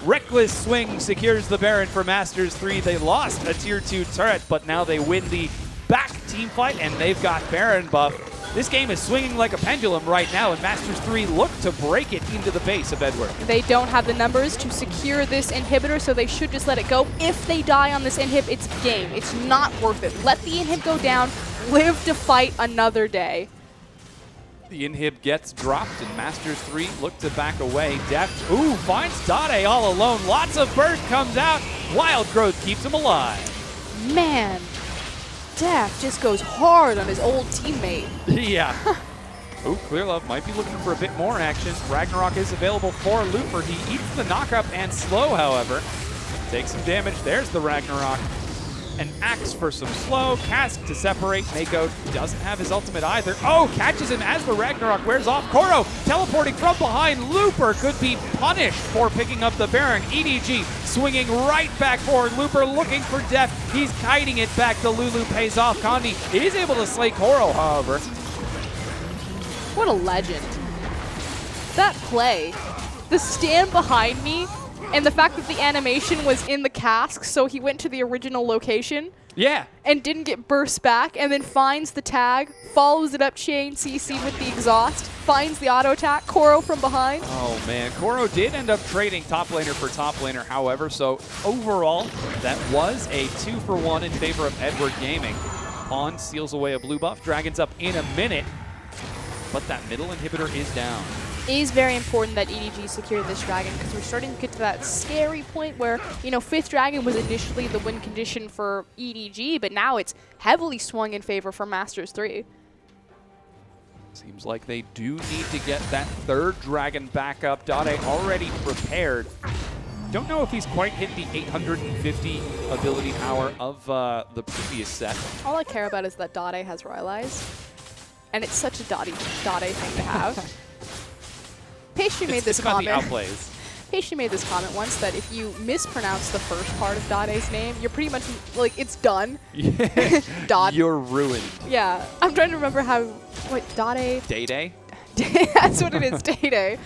Reckless swing secures the Baron for Masters 3. They lost a tier 2 turret, but now they win the back team fight, and they've got Baron buff. This game is swinging like a pendulum right now, and Masters 3 look to break it into the base of Edward. They don't have the numbers to secure this inhibitor, so they should just let it go. If they die on this inhib, it's game. It's not worth it. Let the inhib go down. Live to fight another day. The inhib gets dropped, and Masters 3 look to back away. Deft, finds Dade all alone. Lots of burst comes out. Wild Growth keeps him alive. Man, Deft just goes hard on his old teammate. Yeah. Clearlove might be looking for a bit more action. Ragnarok is available for Looper. He eats the knockup and slow, however. Takes some damage. There's the Ragnarok. An axe for some slow. Cask to separate. Mako doesn't have his ultimate either. Oh, catches him as the Ragnarok wears off. Koro teleporting from behind. Looper could be punished for picking up the Baron. EDG swinging right back forward. Looper looking for Deft. He's kiting it back. The Lulu pays off. Kandi is able to slay Koro, however. What a legend. That play, the stand behind me, and the fact that the animation was in the cask, so he went to the original location. Yeah. And didn't get burst back, and then finds the tag, follows it up chain CC with the exhaust, finds the auto attack, Koro from behind. Oh man, Koro did end up trading top laner for top laner, however, so overall, that was a 2-for-1 in favor of Edward Gaming. Pawn seals away a blue buff. Dragon's up in a minute, but that middle inhibitor is down. is very important that EDG secure this dragon because we're starting to get to that scary point where, you know, 5th dragon was initially the win condition for EDG, but now it's heavily swung in favor for Masters 3. Seems like they do need to get that 3rd dragon back up. Dade already prepared. Don't know if he's quite hit the 850 ability power of the previous set. All I care about is that Dade has Rylai's, and it's such a Dade thing to have. Pastry made this comment. The outplays. Pastry made this comment once that if you mispronounce the first part of Dade's name, you're pretty much like it's done. Yeah. Dade. You're ruined. Yeah, I'm trying to remember how. What Dade? Day-Day? That's what it is. Day-Day.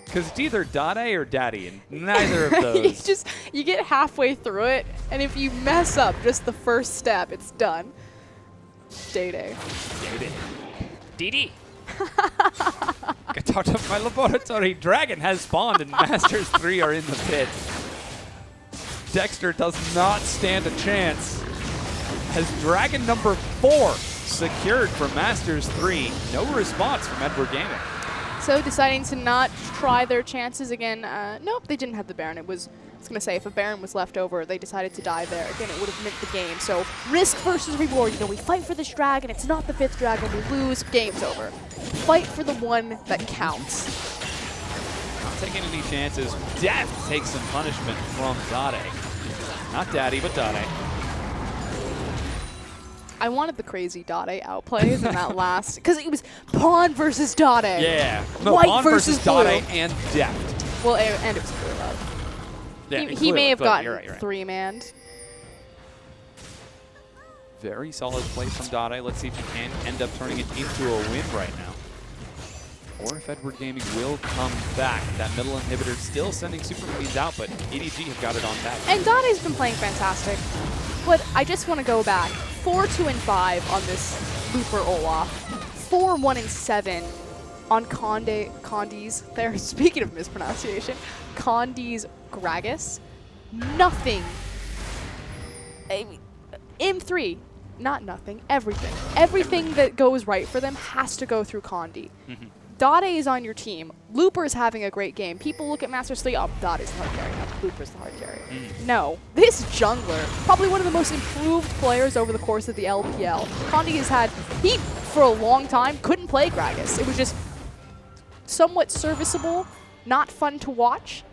Because it's either Dade or Daddy, and neither of those. You get halfway through it, and if you mess up just the first step, it's done. Day-Day. Day-Day. Dee-Dee. I talked up my laboratory. Dragon has spawned, and Masters 3 are in the pit. Dexter does not stand a chance. Has Dragon number 4 secured for Masters 3. No response from Edward Gaming. So deciding to not try their chances again. Nope, they didn't have the Baron. I was going to say, if a Baron was left over, they decided to die there. Again, it would have meant the game. So risk versus reward. You know, we fight for this dragon. It's not the 5th dragon. We lose. Game's over. Fight for the one that counts. Not taking any chances. Death takes some punishment from Dade. Not Daddy, but Dade. I wanted the crazy Dade outplays in that last, because it was Pawn versus Dade. Yeah. No, White Pawn versus Dade and Deft. Well, and it was Clear Love. Yeah, he may have gotten you're right. 3-manned. Very solid play from Dade. Let's see if he can end up turning it into a win right now. Or if Edward Gaming will come back. That middle inhibitor still sending super minions out, but EDG have got it on tap. And Dade's been playing fantastic. But I just want to go back. 4-2-5 on this Looper Olaf. 4-1-7 on Condi's. There, speaking of mispronunciation, Condi's Gragas. Nothing. M3. Not nothing. Everything. Everything that goes right for them has to go through Condi. Dade is on your team. Looper is having a great game. People look at Masters 3, oh, Dade's the hard carry. No, Looper's the hard carry. No. This jungler, probably one of the most improved players over the course of the LPL. Condi has had, he, for a long time, couldn't play Gragas. It was just somewhat serviceable, not fun to watch.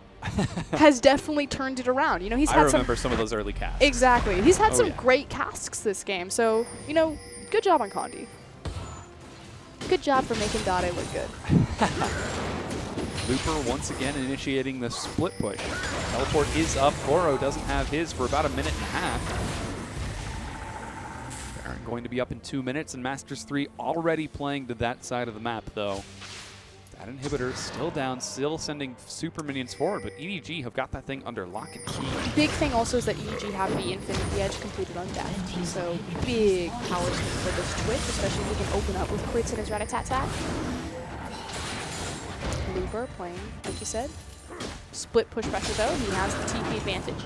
Has definitely turned it around. You know, he's had I remember some of those early casts. Exactly. He's had some great casks this game. So, you know, good job on Condi. Good job for making Dade look good. Looper once again initiating the split push. Teleport is up. Goro doesn't have his for about a minute and a half. Baron going to be up in 2 minutes, and Masters 3 already playing to that side of the map, though. That inhibitor still down, still sending super minions forward, but EDG have got that thing under lock and key. Big thing also is that EDG have the Infinity Edge completed on death. So big power swing for this Twitch, especially if he can open up with crits in his rat-a-tat-tat. Looper playing, like you said. Split push pressure though, he has the TP advantage.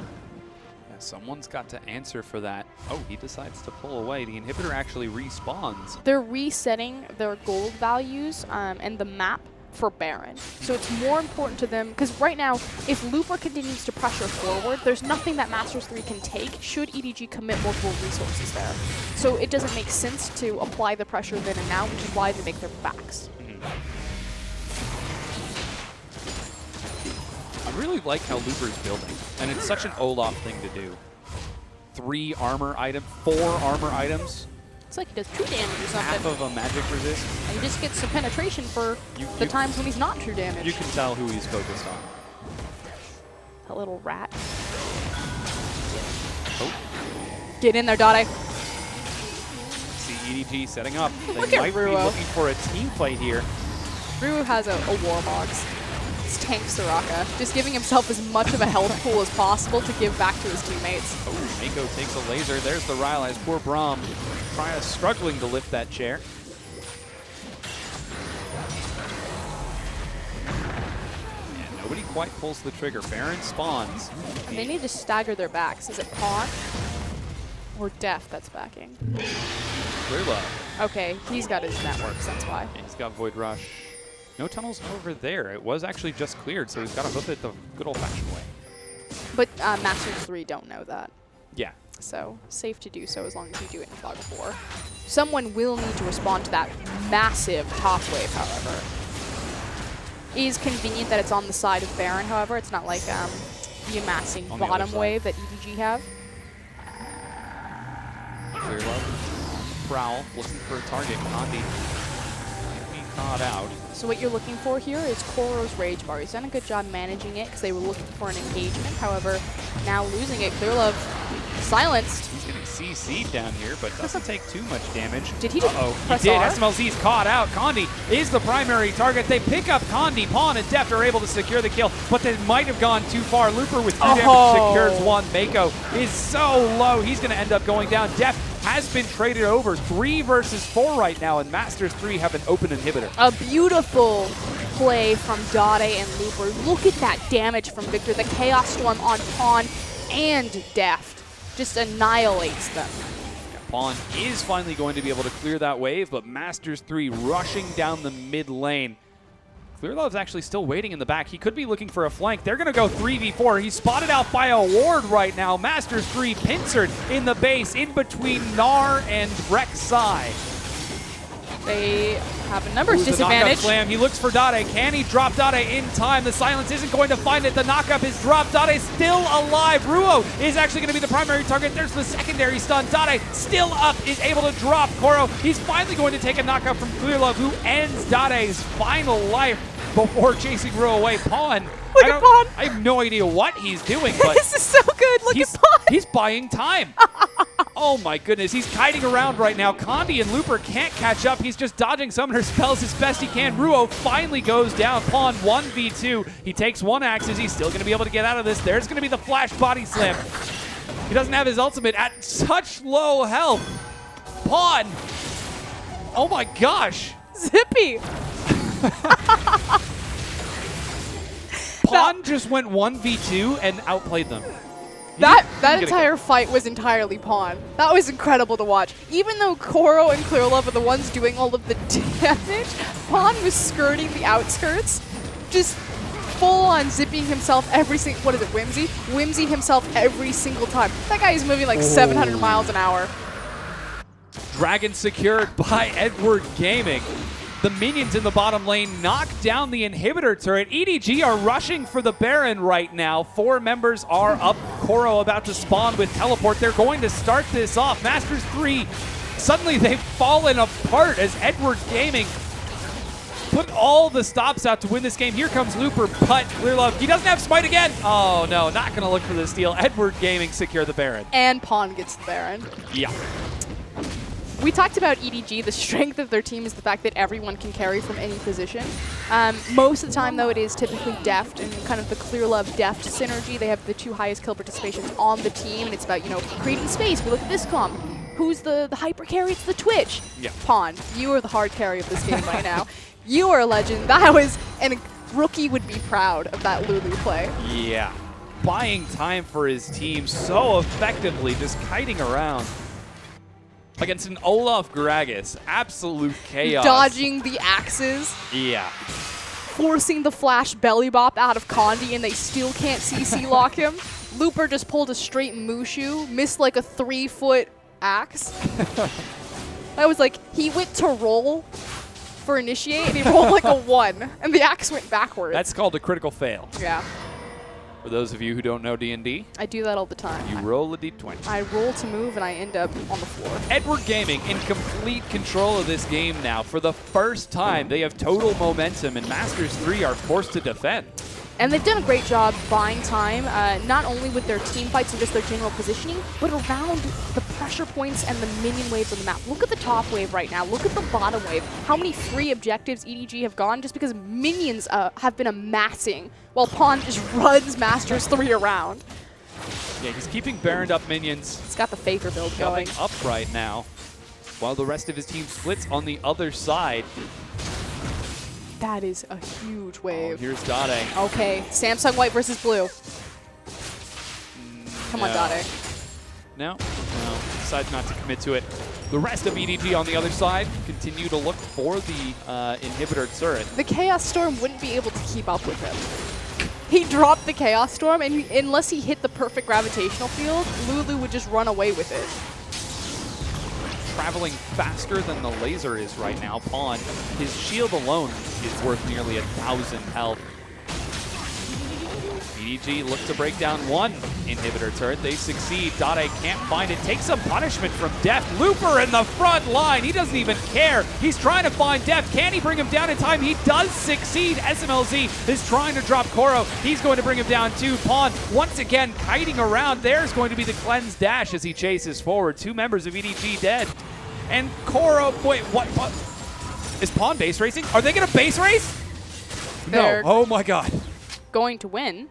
Yeah, someone's got to answer for that. Oh, he decides to pull away. The inhibitor actually respawns. They're resetting their gold values and the map for Baron. So it's more important to them, because right now, if Looper continues to pressure forward, there's nothing that Masters 3 can take should EDG commit multiple resources there. So it doesn't make sense to apply the pressure then and now, which is why they make their backs. I really like how Looper's building, and it's such an Olaf thing to do. 3 armor item, 4 armor items. It's like he does true damage or something. Half of a magic resist. And he just gets some penetration for the times when he's not true damage. You can tell who he's focused on. A little rat. Oh. Get in there, Dade. See EDG setting up. They Look at might be Ruo. looking for a team fight here. Ryu has a Warmogs. It's Tank Soraka, just giving himself as much of a health pool as possible to give back to his teammates. Oh, Mako takes a laser. There's the Rylai's. Poor Braum. Struggling to lift that chair. And nobody quite pulls the trigger. Baron spawns. And they need to stagger their backs. Is it Pawn or Def that's backing? Clear Love. Okay, he's got his networks, that's why. And he's got Void Rush. No tunnels over there. It was actually just cleared, so he's got to hoof it the good old-fashioned way. But Masters 3 don't know that. Yeah. So safe to do so as long as you do it in Fog of War. Someone will need to respond to that massive top wave, however. It is convenient that it's on the side of Baron, however. It's not like the amassing bottom wave that EDG have. Clear love. Prowl looking for a target. Condi caught out. So what you're looking for here is Koro's Rage Bar. He's done a good job managing it because they were looking for an engagement. However, now losing it, Clearlove silenced. He's getting CC'd down here, but doesn't take too much damage. Did he just press He did. R? SMLZ's caught out. Condi is the primary target. They pick up Condi. Pawn and Deft are able to secure the kill, but they might have gone too far. Looper with 2 damage secures 1. Mako is so low. He's going to end up going down. Deft has been traded over. 3 versus 4 right now, and Masters 3 have an open inhibitor. A beautiful play from Dade and Looper. Look at that damage from Victor. The Chaos Storm on Pawn and Deft just annihilates them. Pawn is finally going to be able to clear that wave, but Masters 3 rushing down the mid lane. Clearlove's actually still waiting in the back. He could be looking for a flank. They're going to go 3v4. He's spotted out by a ward right now. Masters 3 pincered in the base in between Gnar and Rek'Sai. They have a numbers disadvantage. Slam. He looks for Dade. Can he drop Dade in time? The silence isn't going to find it. The knockup is dropped. Dade still alive. Ruo is actually going to be the primary target. There's the secondary stun. Dade still up, is able to drop Koro. He's finally going to take a knockup from Clearlove, who ends Dade's final life before chasing Ruo away. Pawn. Look at Pawn. I have no idea what he's doing, but this is so good. Look at Pawn. He's buying time. Oh my goodness, he's kiting around right now. Condi and Looper can't catch up. He's just dodging summoner spells as best he can. Ruo finally goes down. Pawn 1v2. He takes 1 axe. Is he still going to be able to get out of this? There's going to be the flash body slam. He doesn't have his ultimate at such low health. Pawn. Oh my gosh. Zippy. Pawn just went 1v2 and outplayed them. That entire fight was entirely Pawn. That was incredible to watch. Even though Koro and Clearlove are the ones doing all of the damage, Pawn was skirting the outskirts, just full on zipping himself every single, what is it, Whimsy? Whimsy himself every single time. That guy is moving like 700 miles an hour. Dragon secured by Edward Gaming. The minions in the bottom lane knock down the inhibitor turret. EDG are rushing for the Baron right now. 4 members are up. Koro about to spawn with teleport. They're going to start this off. Masters 3, suddenly they've fallen apart as Edward Gaming put all the stops out to win this game. Here comes Looper, but Clearlove, he doesn't have smite again. Oh no, not going to look for the steal. Edward Gaming secure the Baron. And Pawn gets the Baron. Yeah. We talked about EDG. The strength of their team is the fact that everyone can carry from any position. Most of the time, though, it is typically Deft and kind of the Clearlove Deft synergy. They have the 2 highest kill participations on the team, and it's about, you know, creating space. We look at this comp. Who's the hyper carry? It's the Twitch. Yeah. Pawn, you are the hard carry of this game right now. You are a legend. That was, and a rookie would be proud of that Lulu play. Yeah. Buying time for his team so effectively, just kiting around. Against an Olaf Gragas, absolute chaos. Dodging the axes. Yeah. Forcing the flash belly bop out of Condi, and they still can't CC lock him. Looper just pulled a straight Mushu, missed like a 3-foot axe. That was like, he went to roll for initiate, and he rolled like a 1, and the axe went backwards. That's called a critical fail. Yeah. For those of you who don't know D&D, I do that all the time. you roll a d20. I roll to move, and I end up on the floor. Edward Gaming in complete control of this game now. For the first time, they have total momentum, and Masters 3 are forced to defend. And they've done a great job buying time, not only with their team fights and just their general positioning, but around the pressure points and the minion waves on the map. Look at the top wave right now. Look at the bottom wave. How many free objectives EDG have gone just because minions have been amassing while Pawn just runs Masters 3 around. Yeah, he's keeping Baroned up minions. He's got the Faker build going. Up right now, while the rest of his team splits on the other side. That is a huge wave. Oh, here's Dade. Okay, Samsung White versus Blue. Come on, Dade. No, decides not to commit to it. The rest of EDG on the other side continue to look for the inhibitor turret. The Chaos Storm wouldn't be able to keep up with him. He dropped the Chaos Storm, and unless he hit the perfect gravitational field, Lulu would just run away with it. Traveling faster than the laser is right now. Pawn, his shield alone is worth nearly 1,000 health. EDG look to break down one inhibitor turret. They succeed. Dade can't find it. Takes some punishment from Deft. Looper in the front line. He doesn't even care. He's trying to find Deft. Can he bring him down in time? He does succeed. SMLZ is trying to drop Koro. He's going to bring him down too. Pawn once again kiting around. There's going to be the cleanse dash as he chases forward. 2 members of EDG dead. And Koro, wait, what? Is Pawn base racing? Are they going to base race? They're No. Oh my god. going to win.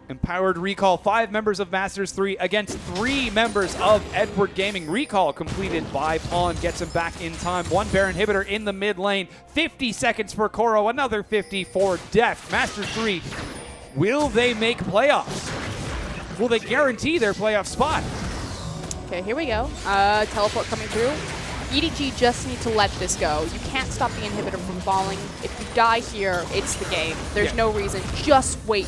Empowered Recall, 5 members of Masters 3 against 3 members of Edward Gaming. Recall completed by Pawn, gets him back in time. 1 Bear inhibitor in the mid lane. 50 seconds for Koro, another 50 for Deft. Masters 3, will they make playoffs? Will they guarantee their playoff spot? Okay, here we go. Teleport coming through. EDG just need to let this go. You can't stop the inhibitor from falling. If you die here, it's the game. There's no reason. Just wait.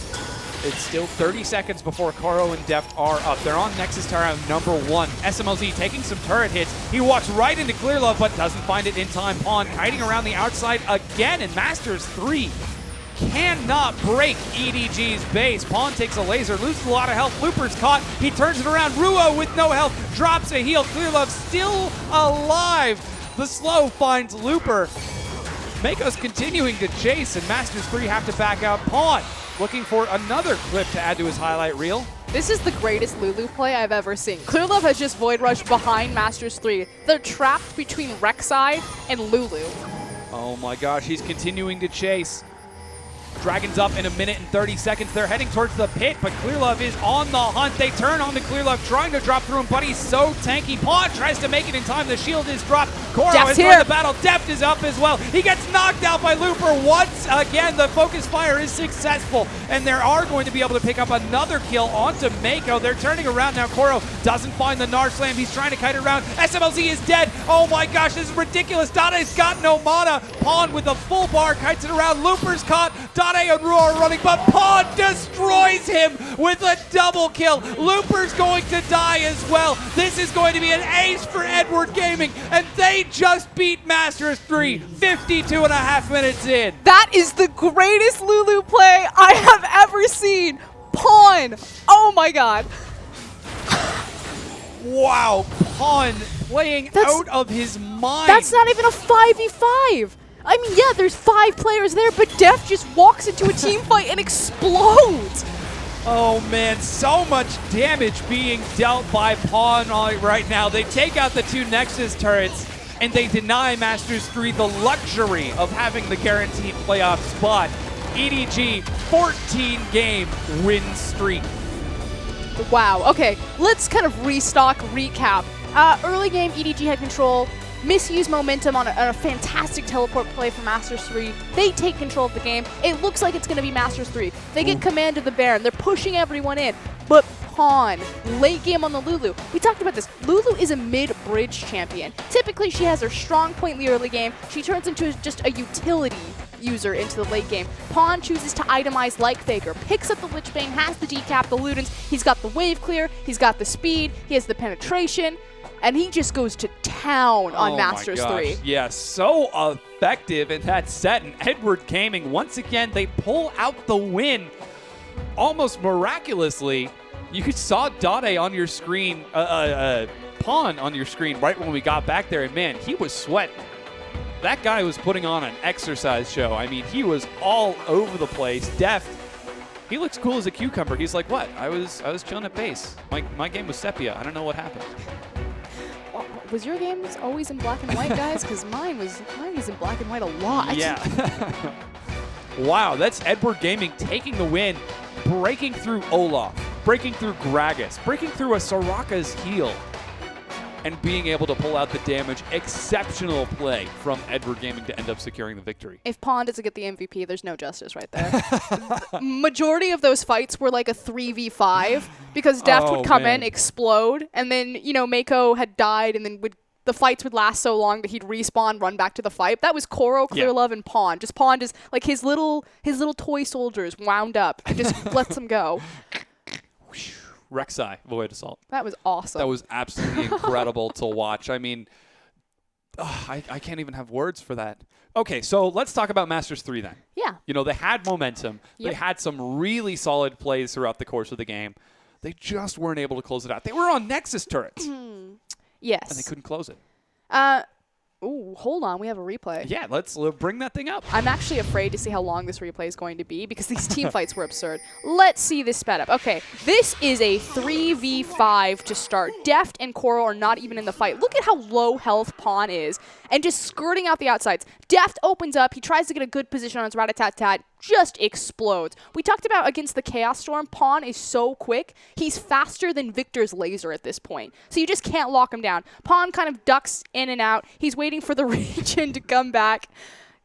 It's still 30 seconds before Koro and Deft are up. They're on Nexus Tower number 1. SMLZ taking some turret hits. He walks right into Clear Love, but doesn't find it in time. Pawn hiding around the outside again, and Masters 3 cannot break EDG's base. Pawn takes a laser, loses a lot of health. Looper's caught. He turns it around. Ruo with no health drops a heal. Clear Love still alive. The slow finds Looper. Mako's continuing to chase, and Masters 3 have to back out. Pawn looking for another clip to add to his highlight reel. This is the greatest Lulu play I've ever seen. Clear Love has just Void Rush behind Masters 3. They're trapped between Rek'Sai and Lulu. Oh my gosh, he's continuing to chase. Dragon's up in 1 minute and 30 seconds. They're heading towards the pit, but Clear Love is on the hunt. They turn on to Clear Love, trying to drop through him, but he's so tanky. Pawn tries to make it in time. The shield is dropped. Koro has won the battle. Deft is up as well. He gets knocked out by Looper once again. The focus fire is successful, and they are going to be able to pick up another kill onto Mako. They're turning around now. Koro doesn't find the Gnar Slam. He's trying to kite it around. SMLZ is dead. Oh my gosh, this is ridiculous. Dade's got no mana. Pawn with a full bar kites it around. Looper's caught. Dade and Ruo are running, but Pawn destroys him with a double kill. Looper's going to die as well. This is going to be an ace for Edward Gaming, and they just beat Masters 3 52.5 minutes in. That is the greatest Lulu play I have ever seen. Pawn. Oh my god. Wow, Pawn playing out of his mind. That's not even a 5v5. I mean, yeah, there's 5 players there, but Deft just walks into a team fight and explodes. Oh man, so much damage being dealt by Pawn right now. They take out the 2 Nexus turrets, and they deny Masters 3 the luxury of having the guaranteed playoff spot. EDG, 14-game win streak. Wow, okay, let's kind of recap. Early game, EDG had control, misused momentum on a fantastic teleport play for Masters 3. They take control of the game. It looks like it's going to be Masters 3. They get command of the Baron. They're pushing everyone in. But Pawn, late game on the Lulu. We talked about this. Lulu is a mid-bridge champion. Typically, she has her strong point in the early game. She turns into just a utility user into the late game. Pawn chooses to itemize like Faker, picks up the Lich Bane, has the decap, the Ludens. He's got the wave clear. He's got the speed. He has the penetration. And he just goes to town on Masters 3. Yeah, so effective in that set. And Edward Gaming, once again, they pull out the win almost miraculously. You saw Dade on your screen, Pawn on your screen right when we got back there. And man, he was sweating. That guy was putting on an exercise show. I mean, he was all over the place. Deft, he looks cool as a cucumber. He's like, what? I was chilling at base. My game was sepia. I don't know what happened. Was your game always in black and white, guys? Because mine was in black and white a lot. Yeah. Wow, that's Edward Gaming taking the win, breaking through Olaf, breaking through Gragas, breaking through a Soraka's heal, and being able to pull out the damage. Exceptional play from Edward Gaming to end up securing the victory. If Pawn doesn't get the MVP, there's no justice right there. Majority of those fights were like a 3v5 because Deft would come in, explode, and then, Mako had died and then would the fights would last so long that he'd respawn, run back to the fight. That was Koro, Clearlove, and Pawn. Pawn just like his little toy soldiers wound up and just lets them go. Rek'Sai, Void Assault. That was awesome. That was absolutely incredible to watch. I mean, I can't even have words for that. Okay, so let's talk about Masters 3 then. Yeah. You know, they had momentum. Yep. They had some really solid plays throughout the course of the game. They just weren't able to close it out. They were on Nexus turrets. Yes. And they couldn't close it. Ooh, hold on. We have a replay. Yeah, let's bring that thing up. I'm actually afraid to see how long this replay is going to be because these team fights were absurd. Let's see this sped up. Okay, this is a 3v5 to start. Deft and Koro are not even in the fight. Look at how low health Pawn is and just skirting out the outsides. Deft opens up. He tries to get a good position on his rat-a-tat-tat. Just explodes. We talked about against the Chaos Storm, Pawn is so quick. He's faster than Victor's laser at this point. So you just can't lock him down. Pawn kind of ducks in and out. He's waiting for the regen to come back.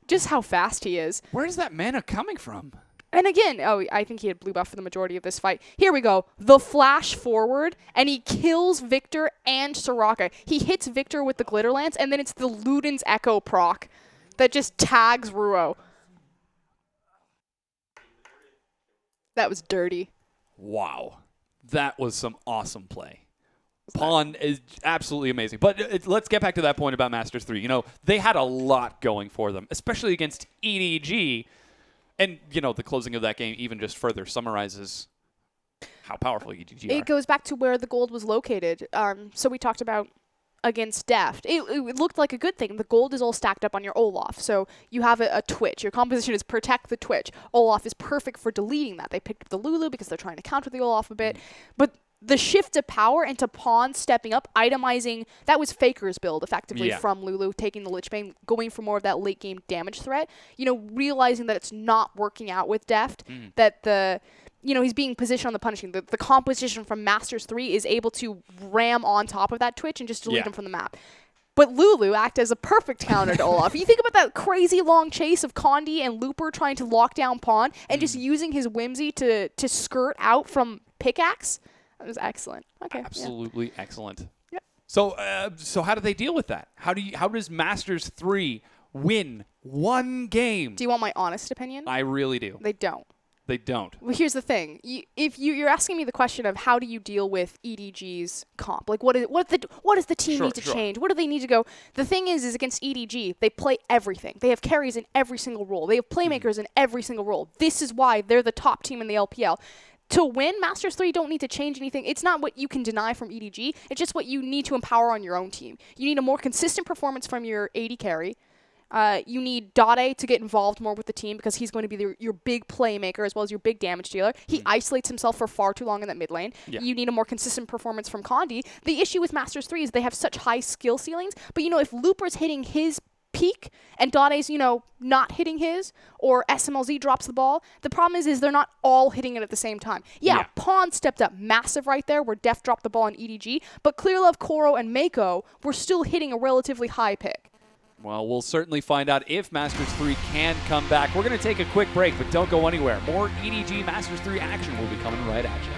Just how fast he is. Where's that mana coming from? And again, I think he had blue buff for the majority of this fight. Here we go. The flash forward, and he kills Victor and Soraka. He hits Victor with the Glitter Lance, and then it's the Luden's Echo proc that just tags Ruo. That was dirty. Wow. That was some awesome play. Pawn is absolutely amazing. But let's get back to that point about Masters 3. You know, they had a lot going for them, especially against EDG. And, you know, the closing of that game even just further summarizes how powerful EDG are. It goes back to where the gold was located. So we talked about against Deft. It looked like a good thing. The gold is all stacked up on your Olaf. So you have a Twitch. Your composition is protect the Twitch. Olaf is perfect for deleting that. They picked up the Lulu because they're trying to counter the Olaf a bit. But the shift to power into Pawn stepping up, itemizing, that was FLICKR's build effectively from Lulu, taking the Lich Bane, going for more of that late game damage threat. You know, realizing that it's not working out with Deft, that he's being positioned on the punishing. The composition from Masters 3 is able to ram on top of that Twitch and just delete him from the map. But Lulu act as a perfect counter to Olaf. You think about that crazy long chase of Condi and Looper trying to lock down Pawn and just using his whimsy to skirt out from Pickaxe. That was excellent. Okay. Absolutely excellent. Yep. So how do they deal with that? How does Masters 3 win one game? Do you want my honest opinion? I really do. They don't. They don't. Well, here's the thing. If you're asking me the question of how do you deal with EDG's comp, like what does the team need to change? What do they need to go? The thing is against EDG, they play everything. They have carries in every single role. They have playmakers in every single role. This is why they're the top team in the LPL. To win, Masters 3 don't need to change anything. It's not what you can deny from EDG. It's just what you need to empower on your own team. You need a more consistent performance from your AD carry. You need Dade to get involved more with the team because he's going to be your big playmaker as well as your big damage dealer. He isolates himself for far too long in that mid lane. Yeah. You need a more consistent performance from Condi. The issue with Masters 3 is they have such high skill ceilings, but if Looper's hitting his peak and Dade's, not hitting his, or SMLZ drops the ball, the problem is they're not all hitting it at the same time. Yeah. Pawn stepped up massive right there where Deft dropped the ball in EDG, but Clearlove, Koro, and Mako were still hitting a relatively high pick. Well, we'll certainly find out if Masters 3 can come back. We're going to take a quick break, but don't go anywhere. More EDG Masters 3 action will be coming right at you.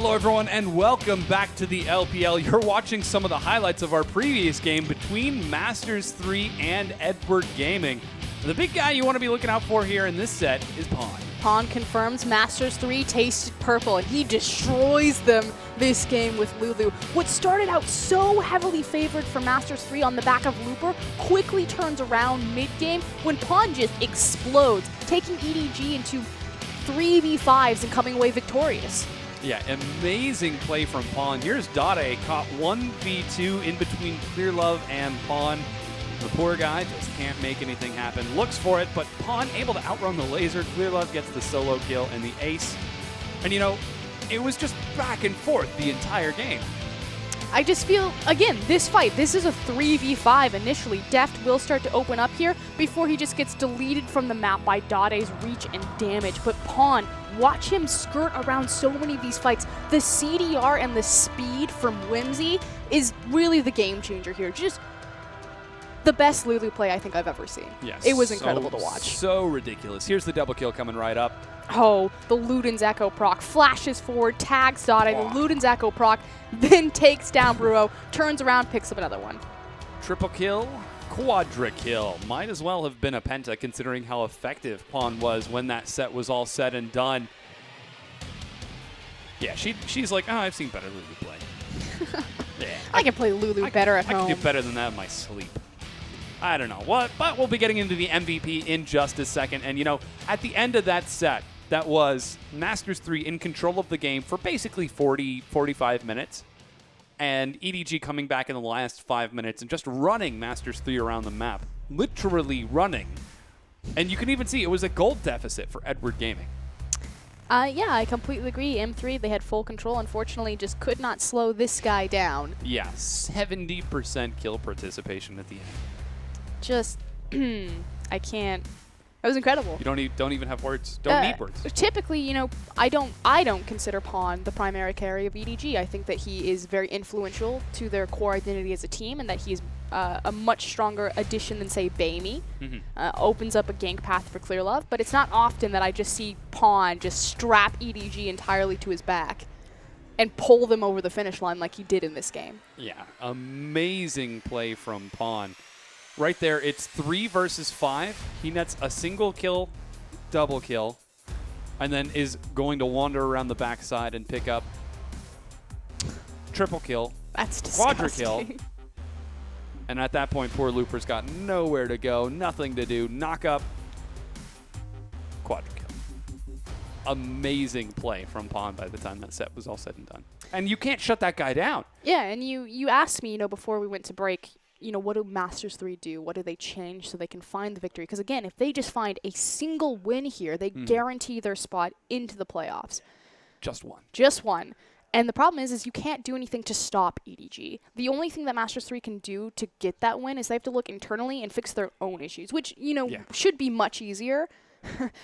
Hello everyone and welcome back to the LPL. You're watching some of the highlights of our previous game between Masters 3 and Edward Gaming. The big guy you want to be looking out for here in this set is Pawn. Pawn confirms Masters 3 tasted purple, and he destroys them this game with Lulu. What started out so heavily favored for Masters 3 on the back of Looper quickly turns around mid-game when Pawn just explodes, taking EDG into 3v5s and coming away victorious. Yeah, amazing play from Pawn. Here's Dade, caught 1v2 in between Clearlove and Pawn. The poor guy just can't make anything happen. Looks for it, but Pawn able to outrun the laser. Clearlove gets the solo kill and the ace. And you know, it was just back and forth the entire game. I just feel, again, this fight, this is a 3v5 initially. Deft will start to open up here before he just gets deleted from the map by Dade's reach and damage. But Pawn, watch him skirt around so many of these fights. The CDR and the speed from Whimsy is really the game changer here. Just the best Lulu play I think I've ever seen. Yes, it was incredible to watch. So ridiculous. Here's the double kill coming right up. Oh, the Luden's Echo proc flashes forward, tags Dade, the Luden's Echo proc, then takes down Bruo, turns around, picks up another one. Triple kill, quadra kill. Might as well have been a penta considering how effective Pawn was when that set was all said and done. Yeah, she's like, oh, I've seen better Lulu play. Yeah, I can play Lulu better at home. I can do better than that in my sleep. I don't know what, but we'll be getting into the MVP in just a second. And, you know, at the end of that set, that was Masters 3 in control of the game for basically 45 minutes. And EDG coming back in the last 5 minutes and just running Masters 3 around the map. Literally running. And you can even see it was a gold deficit for Edward Gaming. Yeah, I completely agree. M3, they had full control. Unfortunately, just could not slow this guy down. Yeah, 70% kill participation at the end. Just, I can't. It was incredible. You don't even have words. Don't need words. Typically, you know, I don't consider Pawn the primary carry of EDG. I think that he is very influential to their core identity as a team, and that he's a much stronger addition than, say, Baimi. Opens up a gank path for Clearlove, but it's not often that I just see Pawn just strap EDG entirely to his back and pull them over the finish line like he did in this game. Yeah, amazing play from Pawn. Right there, it's 3 versus 5. He nets a single kill, double kill, and then is going to wander around the backside and pick up triple kill, That's quadra disgusting. kill. And at that point, poor Looper's got nowhere to go, nothing to do. Knock up, quadra kill. Amazing play from Pawn by the time that set was all said and done. And you can't shut that guy down. Yeah, and you asked me, you know, before we went to break, you know, what do Masters 3 do? What do they change so they can find the victory? Because, again, if they just find a single win here, they guarantee their spot into the playoffs. Just one. Just one. And the problem is you can't do anything to stop EDG. The only thing that Masters 3 can do to get that win is they have to look internally and fix their own issues, which, you know, should be much easier.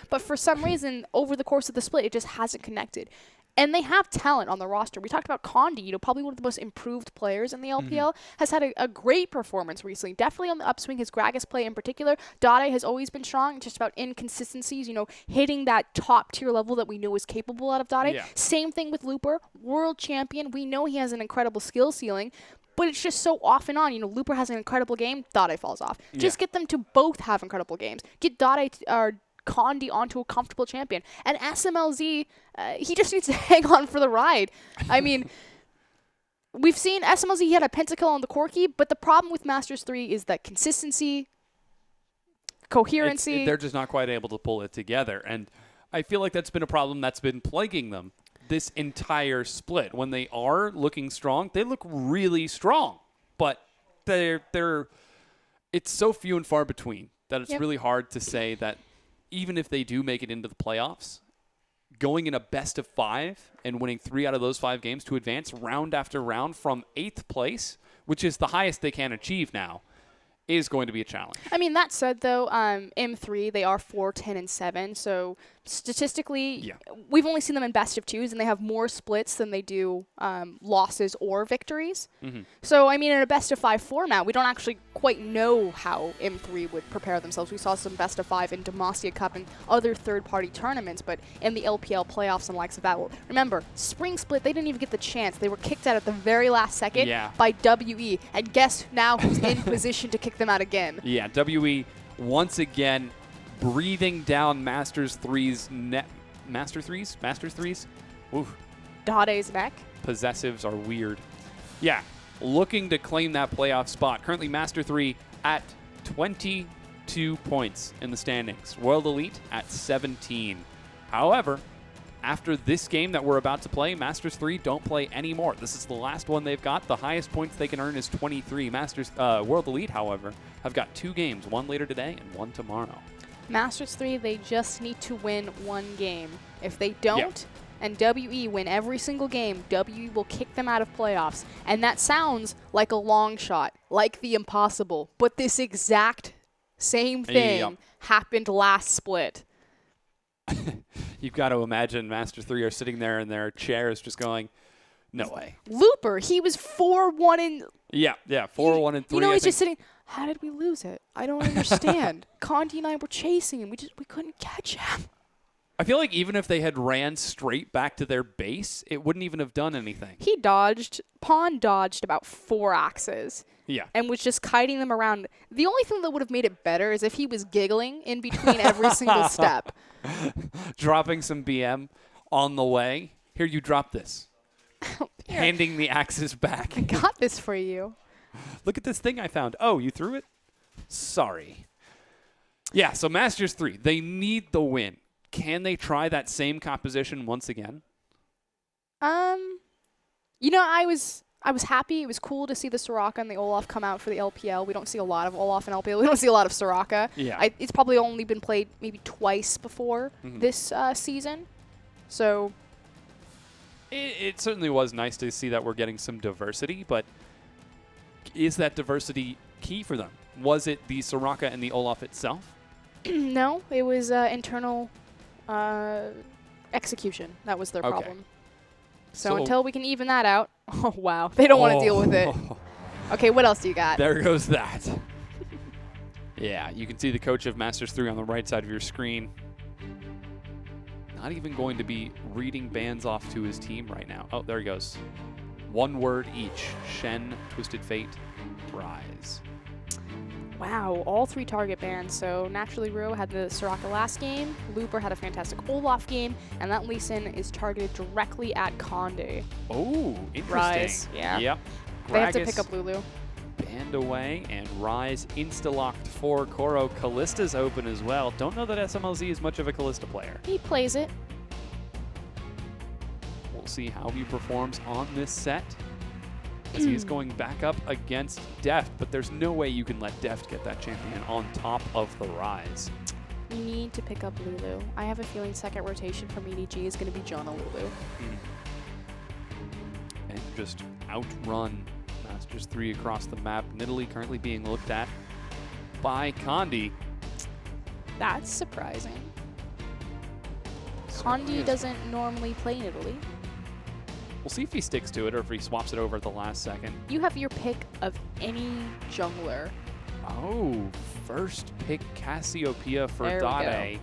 But for some reason, over the course of the split, it just hasn't connected. And they have talent on the roster. We talked about Condi, you know, probably one of the most improved players in the LPL, has had a great performance recently. Definitely on the upswing, his Gragas play in particular. Dade has always been strong, just about inconsistencies, you know, hitting that top tier level that we know is capable out of Dade. Yeah. Same thing with Looper, world champion. We know he has an incredible skill ceiling, but it's just so off and on. You know, Looper has an incredible game, Dade falls off. Just get them to both have incredible games. Get Dade Condi onto a comfortable champion. And SMLZ, he just needs to hang on for the ride. I mean, we've seen SMLZ, he had a pentakill on the Corki, but the problem with Masters 3 is that consistency, coherency. They're just not quite able to pull it together. And I feel like that's been a problem that's been plaguing them this entire split. When they are looking strong, they look really strong. But it's so few and far between that it's really hard to say that even if they do make it into the playoffs, going in a best of 5 and winning 3 out of those 5 games to advance round after round from 8th place, which is the highest they can achieve now, is going to be a challenge. I mean, that said, though, M3, they are 4-10-7, so statistically, we've only seen them in best of twos, and they have more splits than they do losses or victories. So, I mean, in a best of 5 format, we don't actually quite know how M3 would prepare themselves. We saw some best of 5 in Demacia Cup and other third-party tournaments, but in the LPL playoffs and likes of that, well, remember, Spring Split, they didn't even get the chance. They were kicked out at the very last second by WE, and guess now who's in position to kick them out again? Yeah, WE once again breathing down Masters 3's net. Masters 3's? Oof. Dade's neck. Possessives are weird. Yeah, looking to claim that playoff spot. Currently Master 3 at 22 points in the standings. World Elite at 17. However, after this game that we're about to play, Masters 3 don't play anymore. This is the last one they've got. The highest points they can earn is 23. World Elite, however, have got 2 games, one later today and one tomorrow. Masters 3, they just need to win 1 game. If they don't, and WE win every single game, WE will kick them out of playoffs. And that sounds like a long shot, like the impossible. But this exact same thing happened last split. You've got to imagine Masters 3 are sitting there in their chairs just going, no way. Looper, he was 4-1 in... Yeah, 4-1 and 3. You know, he's just sitting... How did we lose it? I don't understand. Condi and I were chasing him. We couldn't catch him. I feel like even if they had ran straight back to their base, it wouldn't even have done anything. He dodged. Pawn dodged about 4 axes. Yeah. And was just kiting them around. The only thing that would have made it better is if he was giggling in between every single step. Dropping some BM on the way. Here, you drop this. Handing the axes back. I got this for you. Look at this thing I found. Oh, you threw it? Sorry. Yeah, so Masters 3, they need the win. Can they try that same composition once again? You know, I was happy. It was cool to see the Soraka and the Olaf come out for the LPL. We don't see a lot of Olaf in LPL. We don't see a lot of Soraka. Yeah. It's probably only been played maybe twice before this season. So it certainly was nice to see that we're getting some diversity, but is that diversity key for them? Was it the Soraka and the Olaf itself? No, it was internal execution. That was their problem. So until we can even that out, oh wow, they don't want to deal with it. Okay, what else do you got? There goes that. Yeah, you can see the coach of Masters 3 on the right side of your screen. Not even going to be reading bans off to his team right now. Oh, there he goes. 1 word each. Shen, Twisted Fate, Rise. Wow, all 3 target bans. So naturally, Rio had the Soraka last game. Looper had a fantastic Olaf game, and that Lee Sin is targeted directly at Conde. Oh, interesting. Rise, yeah. Yep. They have to pick up Lulu. Banned away, and Rise insta-locked for Koro. Kallista's open as well. Don't know that SMLZ is much of a Kallista player. He plays it. We'll see how he performs on this set, as he's going back up against Deft, but there's no way you can let Deft get that champion on top of the Rise. You need to pick up Lulu. I have a feeling second rotation from EDG is going to be Jonah Lulu. And just outrun Masters 3 across the map. Nidalee currently being looked at by Condi. That's surprising. Condi doesn't normally play Nidalee. We'll see if he sticks to it or if he swaps it over at the last second. You have your pick of any jungler. Oh, first pick Cassiopeia for Dade.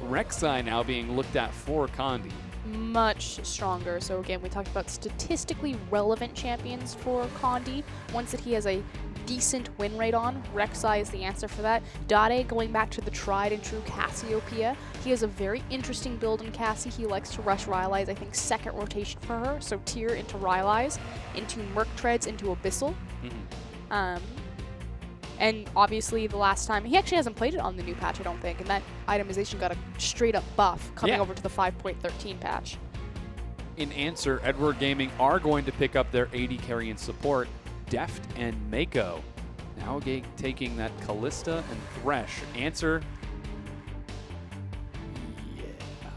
Rek'Sai now being looked at for Condi. Much stronger. So again, we talked about statistically relevant champions for Condi. Ones that he has a decent win rate on. Rek'Sai is the answer for that. Dade going back to the tried and true Cassiopeia. He has a very interesting build in Cassie. He likes to rush Rylai's, I think, second rotation for her. So tier into Rylai's, into Merc Treads, into Abyssal. And obviously the last time, he actually hasn't played it on the new patch, I don't think, and that itemization got a straight up buff coming over to the 5.13 patch. In answer, Edward Gaming are going to pick up their AD carry and support, Deft and Mako. Now taking that Kallista and Thresh. Answer. Yeah.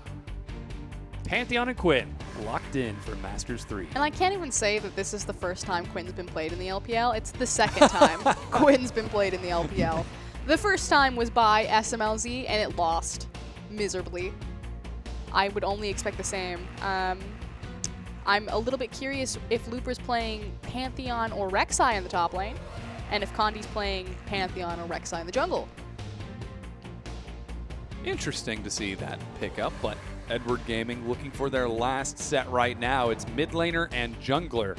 Pantheon and Quinn locked in for Masters 3. And I can't even say that this is the first time Quinn's been played in the LPL. It's the second time Quinn's been played in the LPL. The first time was by SMLZ, and it lost miserably. I would only expect the same. I'm a little bit curious if Looper's playing Pantheon or Rek'Sai in the top lane, and if Condi's playing Pantheon or Rek'Sai in the jungle. Interesting to see that pick up, but Edward Gaming looking for their last set right now. It's mid laner and jungler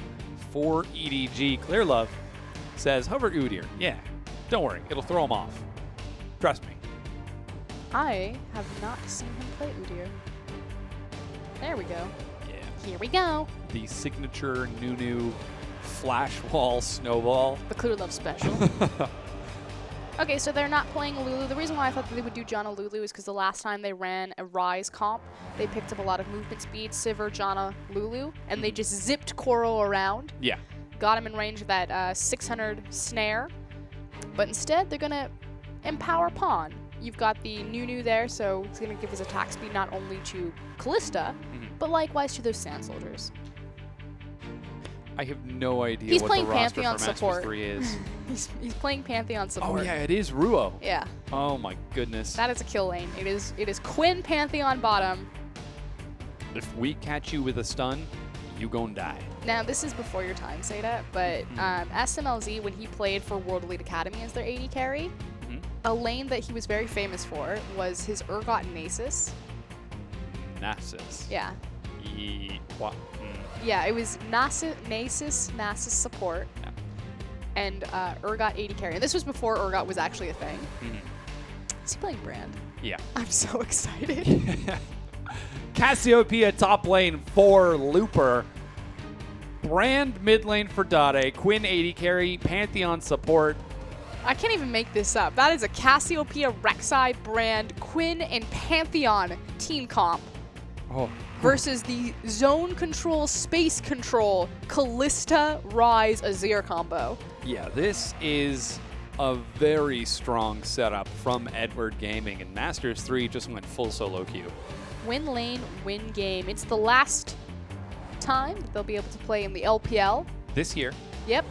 for EDG. Clearlove says, hover Udyr. Yeah, don't worry, it'll throw him off. Trust me. I have not seen him play Udyr. There we go. Yeah. Here we go. The signature Nunu flash wall snowball. The Clearlove special. Okay, so they're not playing Lulu. The reason why I thought that they would do Janna Lulu is because the last time they ran a Ryze comp, they picked up a lot of movement speed, Sivir, Janna, Lulu, and they just zipped Koro around. Yeah. Got him in range of that 600 snare. But instead, they're going to empower Pawn. You've got the Nunu there, so it's going to give his attack speed not only to Callista, but likewise to those Sand Soldiers. I have no idea He's what playing the roster Pantheon for Masters support. 3 is. He's playing Pantheon support. Oh yeah, it is Ruo. Yeah. Oh my goodness. That is a kill lane. It is Quinn Pantheon bottom. If we catch you with a stun, you gon' die. Now, this is before your time, Seda, but SMLZ, when he played for World Elite Academy as their AD carry, a lane that he was very famous for was his Urgot Nasus. Nasus. Yeah. What? Yeah, it was Nasus support, and Urgot AD carry. And this was before Urgot was actually a thing. Is he playing Brand? Yeah. I'm so excited. Cassiopeia top lane for Looper. Brand mid lane for Dade. Quinn AD carry. Pantheon support. I can't even make this up. That is a Cassiopeia, Rek'Sai, Brand, Quinn, and Pantheon team comp. Oh. Versus the zone control, space control, Callista, Ryze, Azir combo. Yeah, this is a very strong setup from Edward Gaming, and Masters 3 just went full solo queue. Win lane, win game. It's the last time that they'll be able to play in the LPL. This year. Yep.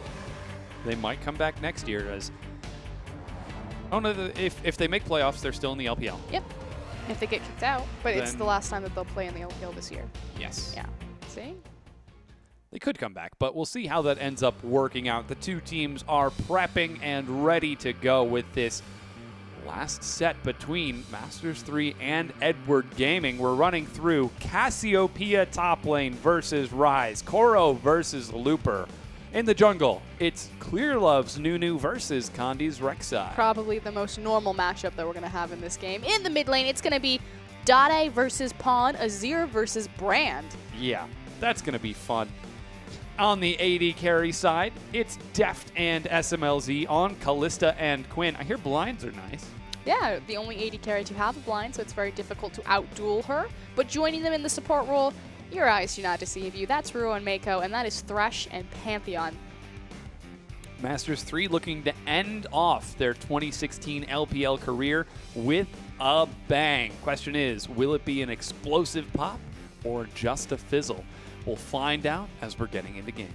They might come back next year as... Oh no, if they make playoffs, they're still in the LPL. Yep. If they get kicked out, but it's Then- the last time that they'll play in the LPL this year. Yes. Yeah. See? They could come back, but we'll see how that ends up working out. The two teams are prepping and ready to go with this last set between Masters 3 and Edward Gaming. We're running through Cassiopeia top lane versus Ryze, Koro versus Looper. In the jungle, it's Clearlove's Nunu versus Condi's Rek'Sai. Probably the most normal matchup that we're going to have in this game. In the mid lane, it's going to be Dade versus Pawn, Azir versus Brand. Yeah, that's going to be fun. On the AD carry side, it's Deft and SMLZ on Callista and Quinn. I hear blinds are nice. Yeah, the only AD carry to have a blind, so it's very difficult to outduel her. But joining them in the support role, your eyes do not deceive you. That's Ruo and Mako, and that is Thresh and Pantheon. Masters 3 looking to end off their 2016 LPL career with a bang. Question is, will it be an explosive pop or just a fizzle? We'll find out as we're getting into game.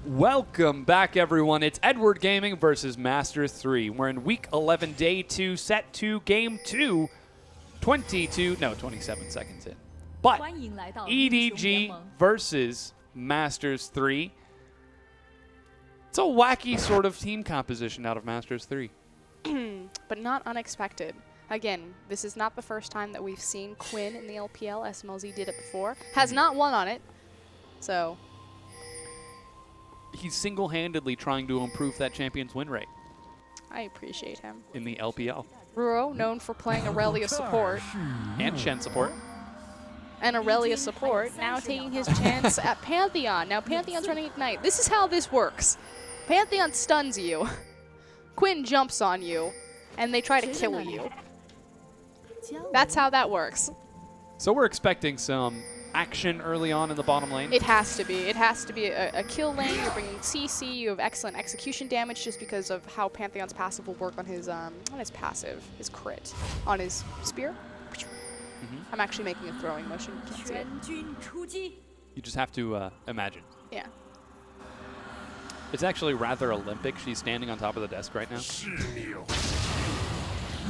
Welcome back, everyone. It's Edward Gaming versus Masters 3. We're in Week 11, Day 2, Set 2, Game 2, 27 seconds in. But EDG versus Masters 3. It's a wacky sort of team composition out of Masters 3. But not unexpected. Again, this is not the first time that we've seen Quinn in the LPL. SMLZ did it before. Has not won on it. So... he's single-handedly trying to improve that champion's win rate I appreciate him. in the LPL. Ruo, known for playing Aurelia support. And Shen support. And Aurelia support, now taking his chance at Pantheon. Now Pantheon's running Ignite. This is how this works. Pantheon stuns you. Quinn jumps on you. And they try to kill you. That's how that works. So we're expecting some action early on in the bottom lane? It has to be. It has to be a kill lane. You're bringing CC. You have excellent execution damage just because of how Pantheon's passive will work on his passive, his crit, on his spear. I'm actually making a throwing motion. You can't see it. You just have to imagine. Yeah. It's actually rather Olympic. She's standing on top of the desk right now.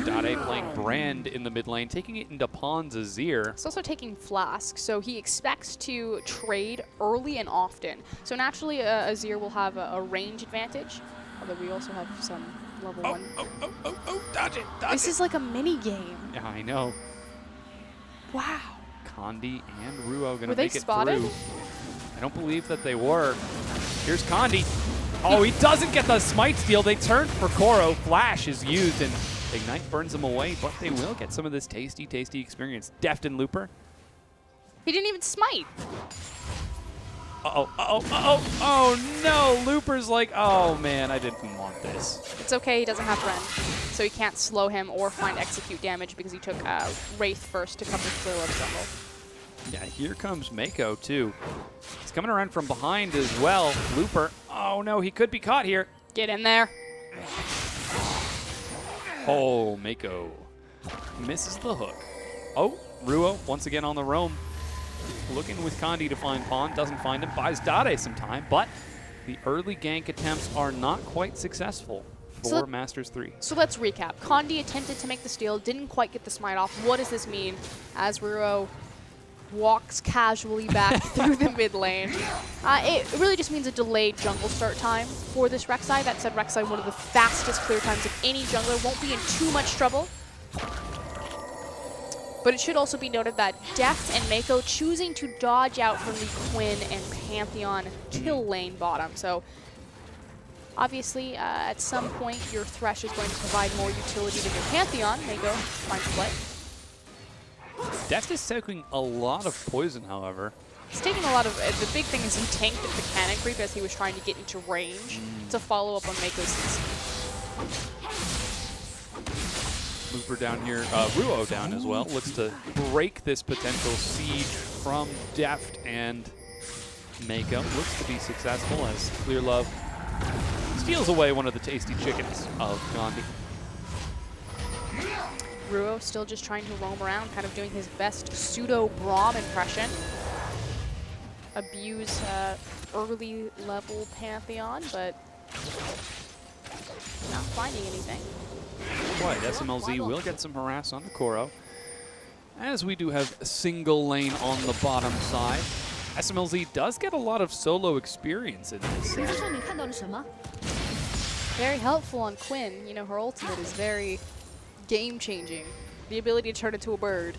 Dade playing Brand in the mid lane, taking it into Pawn's Azir. He's also taking Flask, so he expects to trade early and often. So naturally, Azir will have a range advantage, although we also have some level 1. Dodge it, This is like a mini game. Yeah, I know. Wow. Condi and Ruo going to Were they make it spotted? through. I don't believe that they were. Here's Condi. Oh, he doesn't get the smite steal. They turn for Koro. Flash is used, and Ignite burns them away, but they will get some of this tasty, tasty experience. Deft and Looper. He didn't even smite. Oh, no. Looper's like, oh, man, I didn't want this. It's okay, he doesn't have Ren, so he can't slow him or find execute damage because he took Wraith first to cover Clear Love jungle. Yeah, here comes Mako, too. He's coming around from behind as well. Looper, oh, no, he could be caught here. Get in there. Oh, Mako misses the hook. Oh, Ruo once again on the roam. Looking with Condi to find Pawn, doesn't find him, buys Dade some time, but the early gank attempts are not quite successful for Masters 3. So let's recap. Condi attempted to make the steal, didn't quite get the smite off. What does this mean as Ruo walks casually back through the mid lane? It really just means a delayed jungle start time for this Rek'Sai. That said, Rek'Sai, one of the fastest clear times of any jungler, won't be in too much trouble. But it should also be noted that Deft and Mako choosing to dodge out from the Quinn and Pantheon kill lane bottom. So obviously, at some point, your Thresh is going to provide more utility than your Pantheon. Mako finds play. Deft is taking a lot of poison, however. He's taking a lot of, the big thing is he tanked the cannon creep as he was trying to get into range to follow up on Mako's CC. Looper down here, Ruo down as well. Looks to break this potential siege from Deft, and Mako looks to be successful as Clear Love steals away one of the tasty chickens of Condi. Ruo still just trying to roam around, kind of doing his best pseudo-Braum impression. Abuse early level Pantheon, but not finding anything. Quite. SMLZ will get some harass on the Koro, as we do have a single lane on the bottom side. SMLZ does get a lot of solo experience in this. Very helpful on Quinn. You know, her ultimate is very game-changing. The ability to turn into a bird.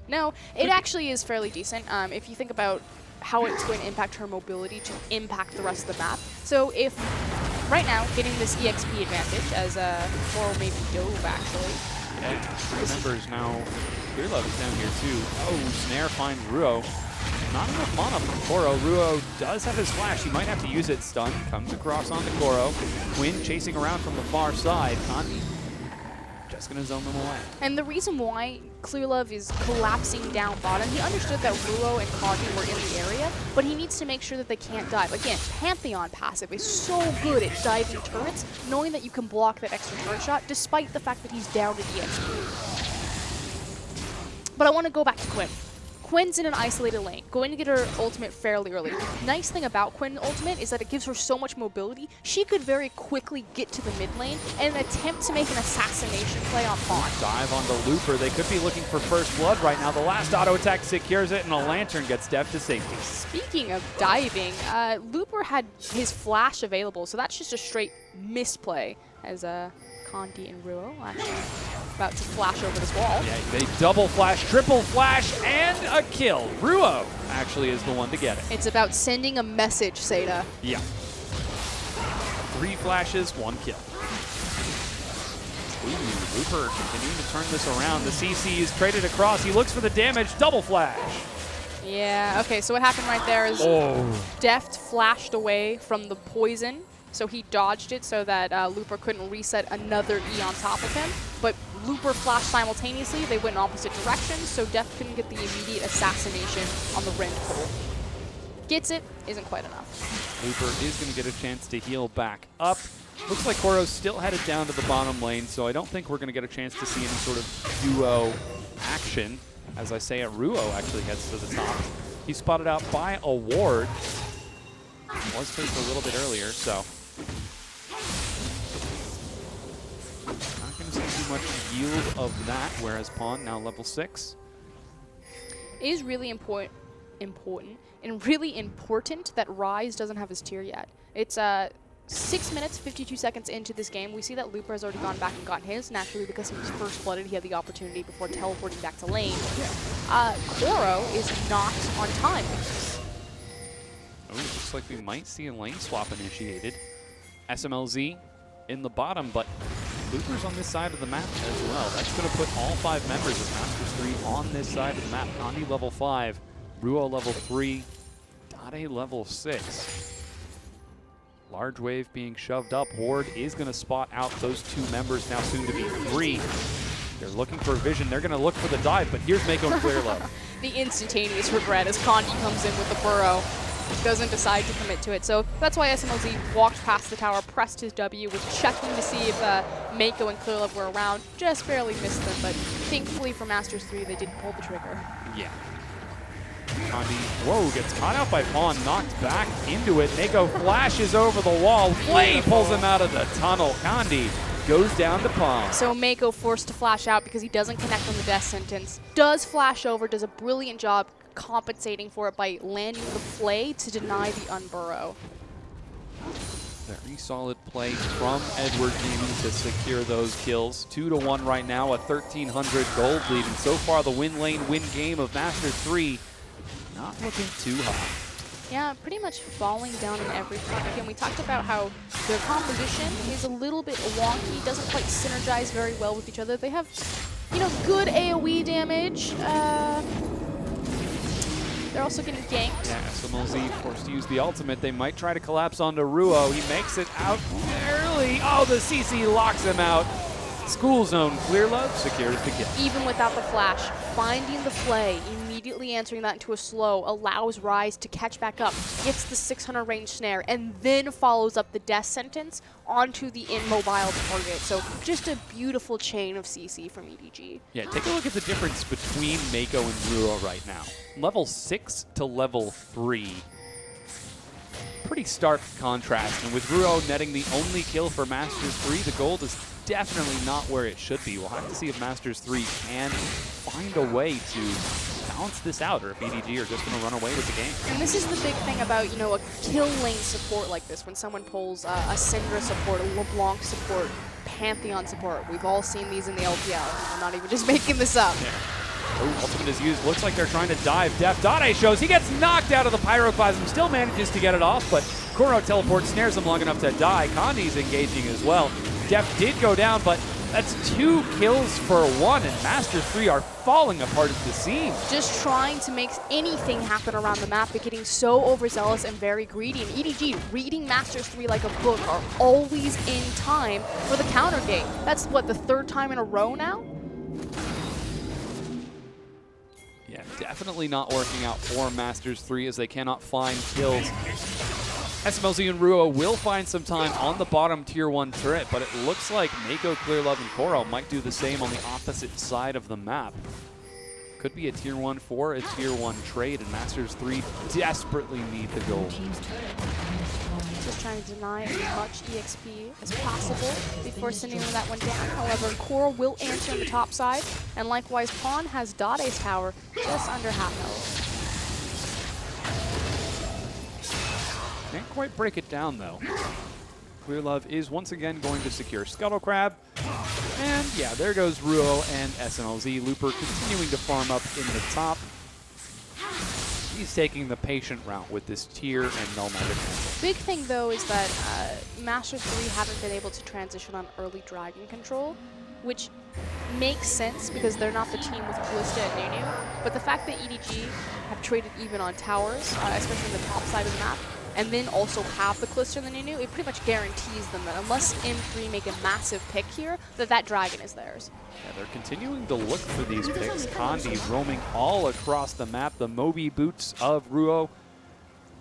No, it actually is fairly decent. If you think about how it's going to impact her mobility to impact the rest of the map. So if right now getting this EXP advantage as or maybe Dove actually. Yeah, remembers now. Clear Love is down here too. Oh, Snare finds Ruo. Not enough mana from Koro. Ruo does have his flash. He might have to use it. Stun comes across onto Koro. Quinn chasing around from the far side. Condi just going to zone them away. And the reason why Clear Love is collapsing down bottom, he understood that Ruo and Condi were in the area, but he needs to make sure that they can't dive. Again, Pantheon passive is so good at diving turrets, knowing that you can block that extra turret shot, despite the fact that he's down to EXP. But I want to go back to Quinn. Quinn's in an isolated lane, going to get her ultimate fairly early. Nice thing about Quinn's ultimate is that it gives her so much mobility, she could very quickly get to the mid lane and attempt to make an assassination play on Pawn. Dive on the Looper. They could be looking for first blood right now. The last auto attack secures it, and a Lantern gets Deft to safety. Speaking of diving, Looper had his flash available, so that's just a straight misplay as Condi and Ruo actually about to flash over this wall. Yeah, they double flash, triple flash, and a kill. Ruo actually is the one to get it. It's about sending a message, Seda. Yeah. 3 flashes, 1 kill. Ooh, Looper continuing to turn this around. The CC is traded across. He looks for the damage, double flash. Yeah, okay, so what happened right there is Deft flashed away from the poison, so he dodged it so that Looper couldn't reset another E on top of him. But Looper flash simultaneously. They went in opposite directions, so Def couldn't get the immediate assassination on the Rend pull. Gets it, isn't quite enough. Looper is going to get a chance to heal back up. Looks like Koro's still headed down to the bottom lane, so I don't think we're going to get a chance to see any sort of duo action. As I say it, Ruo actually heads to the top. He's spotted out by a ward. Was placed a little bit earlier, so not going to see too much yield of that, whereas Pawn now level 6. It is really important and really important that Rise doesn't have his tier yet. It's 6 minutes, 52 seconds into this game. We see that Looper has already gone back and gotten his. Naturally, because he was first blooded, he had the opportunity before teleporting back to lane. Koro is not on time. Oh, looks like we might see a lane swap initiated. SMLZ in the bottom, but Looper's on this side of the map as well. That's going to put all 5 members of Masters 3 on this side of the map. Kandi level 5, Ruo level 3, Dade level 6. Large wave being shoved up. Horde is going to spot out those 2 members, now soon to be 3. They're looking for vision. They're going to look for the dive, but here's Mako and Clearlove. The instantaneous regret as Kandi comes in with the burrow. Doesn't decide to commit to it. So that's why SMLZ walked past the tower, pressed his W, was checking to see if Mako and Clearlove were around. Just barely missed them, but thankfully for Masters 3, they didn't pull the trigger. Yeah. Kandi, whoa, gets caught out by Pawn, knocked back into it. Mako flashes over the wall. Flay pulls him out of the tunnel. Kandi goes down to Pawn. So Mako forced to flash out because he doesn't connect on the death sentence. Does flash over, does a brilliant job compensating for it by landing the Flay to deny the unburrow. Very solid play from Edward Gaming to secure those kills. 2-1 right now, a 1,300 gold lead. And so far, the win lane, win game of Masters 3 not looking too hot. Yeah, pretty much falling down in every front. Again, we talked about how their composition is a little bit wonky, doesn't quite synergize very well with each other. They have, you know, good AoE damage. They're also getting ganked. Yeah, SMLZ forced to use the ultimate. They might try to collapse onto Ruo. He makes it out early. Oh, the CC locks him out. School zone, Clearlove secures the kill. Even without the flash, finding the Flay, immediately answering that into a slow, allows Rise to catch back up, gets the 600 range snare, and then follows up the death sentence onto the immobile target. So just a beautiful chain of CC from EDG. Yeah, take a look at the difference between Mako and Ruo right now. Level 6 to level 3. Pretty stark contrast. And with Ruo netting the only kill for Masters 3, the gold is definitely not where it should be. We'll have to see if Masters 3 can find a way to balance this out, or if EDG are just going to run away with the game. And this is the big thing about, you know, a kill lane support like this. When someone pulls a Syndra support, a LeBlanc support, Pantheon support. We've all seen these in the LPL. I'm not even just making this up. Yeah. Oh, ultimate is used. Looks like they're trying to dive. Def Dade shows. He gets knocked out of the Pyroclasm. Still manages to get it off, but Koro teleport snares him long enough to die. Kandi's engaging as well. Def did go down, but that's 2 kills for 1, and Masters 3 are falling apart at the seams. Just trying to make anything happen around the map, but getting so overzealous and very greedy. And EDG, reading Masters 3 like a book, are always in time for the counter game. That's, what, the 3rd time in a row now? Yeah, definitely not working out for Masters 3 as they cannot find kills. SMLZ and Ruo will find some time on the bottom tier 1 turret, but it looks like Mako, Clearlove, and Koro might do the same on the opposite side of the map. Could be a tier 1 for a tier 1 trade, and Masters 3 desperately need the gold. Just trying to deny as much EXP as possible before sending that one down. However, Koro will answer on the top side, and likewise, Pawn has Dade's tower just under half health. Can't quite break it down, though. Clearlove is once again going to secure Scuttle Crab. And yeah, there goes Ruo and SMLZ. Looper continuing to farm up in the top. He's taking the patient route with this tier and Null Magic Mantle. Big thing, though, is that Masters 3 haven't been able to transition on early Dragon Control, which makes sense because they're not the team with Ballista and Nunu. But the fact that EDG have traded even on towers, especially on the top side of the map, and then also have the Callisto and the Nunu, it pretty much guarantees them that unless M3 make a massive pick here, that dragon is theirs. Yeah, they're continuing to look for these picks. Kandi roaming all across the map. The Moby boots of Ruo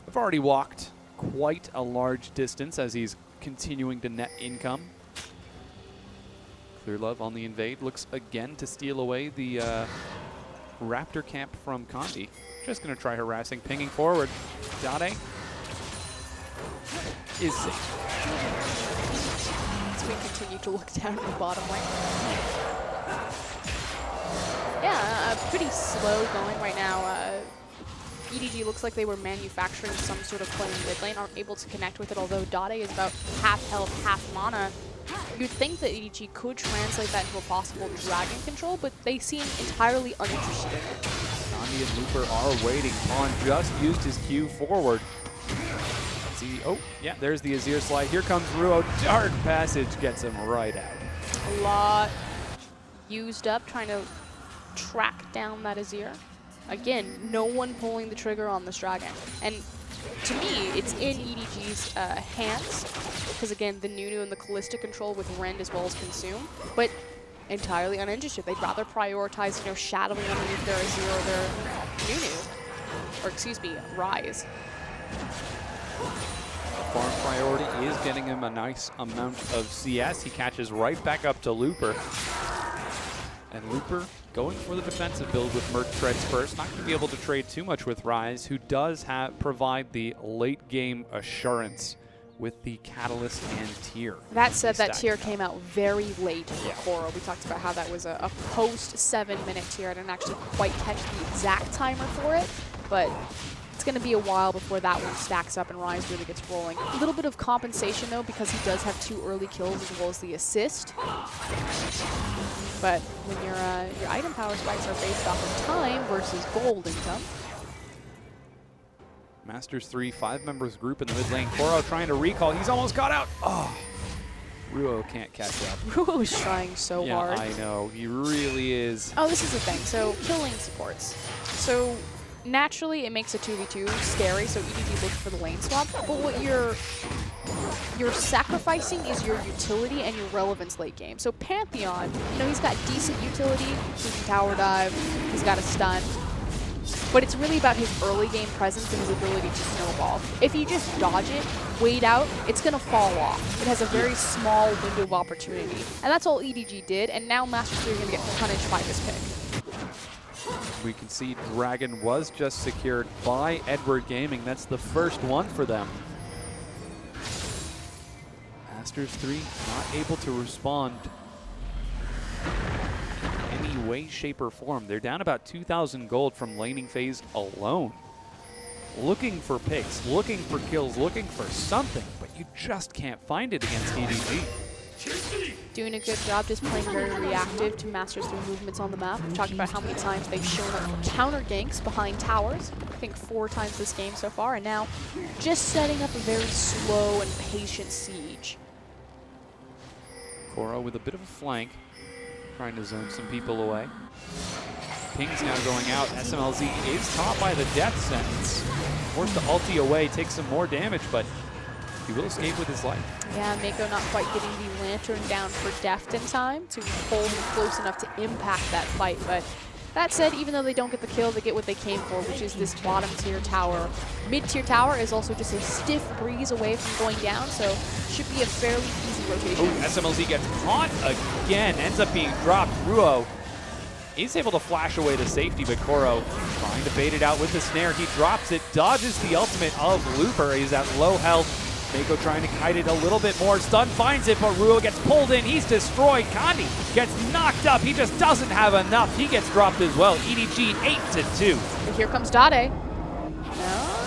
have already walked quite a large distance as he's continuing to net income. Clearlove on the invade looks again to steal away the Raptor camp from Kandi. Just going to try harassing, pinging forward. Dade is safe. As we continue to look down at the bottom lane. Yeah, pretty slow going right now. EDG looks like they were manufacturing some sort of play in mid lane, aren't able to connect with it, although Dade is about half health, half mana. You'd think that EDG could translate that into a possible dragon control, but they seem entirely uninterested in it. Kandi and Looper are waiting. Mon just used his Q forward. See, oh, yeah, there's the Azir slide. Here comes Ruo. Dark Passage gets him right out. A lot used up trying to track down that Azir. Again, no one pulling the trigger on this dragon. And to me, it's in EDG's hands, because again, the Nunu and the Callista control with Rend as well as Consume, but entirely uninterested. They'd rather prioritize, you know, shadowing underneath their Azir or their Nunu, or excuse me, Rise. The farm priority is getting him a nice amount of CS. He catches right back up to Looper. And Looper going for the defensive build with Merc Treads first. Not going to be able to trade too much with Rise, who does provide the late game assurance with the Catalyst and Tier. That said, that Tier came out very late for Koro. We talked about how that was a post 7-minute Tier. I didn't actually quite catch the exact timer for it, but it's going to be a while before that one stacks up and Rise really gets rolling. A little bit of compensation though, because he does have 2 early kills as well as the assist. But when your item power spikes are based off of time versus gold income. Masters 3, 5 members group in the mid lane. Koro trying to recall. He's almost got out. Oh, Ruo can't catch up. Ruo is trying so hard. Yeah, I know. He really is. Oh, this is the thing. So, kill lane supports. So, naturally, it makes a 2v2 scary, so EDG looks for the lane swap. But what you're sacrificing is your utility and your relevance late game. So Pantheon, you know, he's got decent utility. He can tower dive. He's got a stun. But it's really about his early game presence and his ability to snowball. If you just dodge it, wait out, it's going to fall off. It has a very small window of opportunity. And that's all EDG did, and now Masters 3 are going to get punished by this pick. We can see Dragon was just secured by Edward Gaming. That's the first one for them. Masters 3 not able to respond in any way, shape, or form. They're down about 2,000 gold from laning phase alone. Looking for picks, looking for kills, looking for something, but you just can't find it against EDG. Doing a good job just playing very reactive to Masters 3 movements on the map. We've talked about how many times they've shown up for counter ganks behind towers. I think 4 times this game so far, and now just setting up a very slow and patient siege. Koro with a bit of a flank, trying to zone some people away. Ping's now going out. SMLZ is caught by the death sentence. Forced to ulti away, takes some more damage, but he will escape with his life. Yeah, Mako not quite getting the Lantern down for deft in time to hold him close enough to impact that fight. But that said, even though they don't get the kill, they get what they came for, which is this bottom tier tower. Mid-tier tower is also just a stiff breeze away from going down, so should be a fairly easy rotation. Ooh, SMLZ gets caught again, ends up being dropped. Ruo is able to flash away to safety, but Koro trying to bait it out with the snare. He drops it, dodges the ultimate of Looper. He's at low health. Mako trying to kite it a little bit more. Stun finds it, but Ruo gets pulled in. He's destroyed. Kandi gets knocked up. He just doesn't have enough. He gets dropped as well. EDG 8-2. And here comes Dade. No,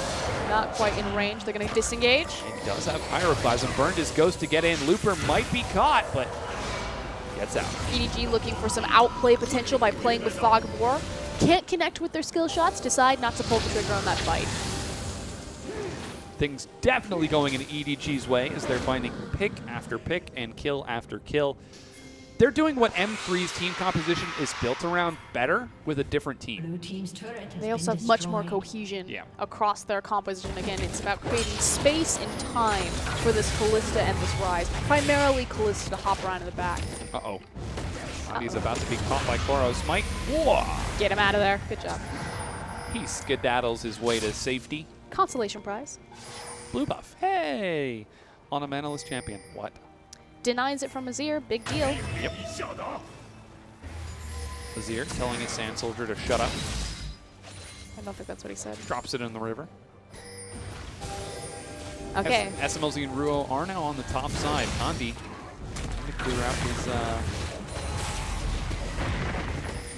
not quite in range. They're going to disengage. And he does have Pyroclasm. Burned his ghost to get in. Looper might be caught, but gets out. EDG looking for some outplay potential by playing with Fog of War. Can't connect with their skill shots. Decide not to pull the trigger on that fight. Things definitely going in EDG's way as they're finding pick after pick and kill after kill. they're doing what M3's team composition is built around better with a different team. Blue team's turret has They also been have much more destroyed. cohesion Yeah. across their composition. Again, it's about creating space and time for this Kalista and this Rise. Primarily Kalista to hop around in the back. Uh-oh. He's about to be caught by Koro's smite. Whoa! Get him out of there. Good job. He skedaddles his way to safety. Consolation prize. Blue buff. Hey! On a manaless champion. What? Denies it from Azir. Big deal. Yep. Azir telling his sand soldier to shut up. I don't think that's what he said. Drops it in the river. Okay. SMLZ and Ruo are now on the top side. Kandi trying to clear out his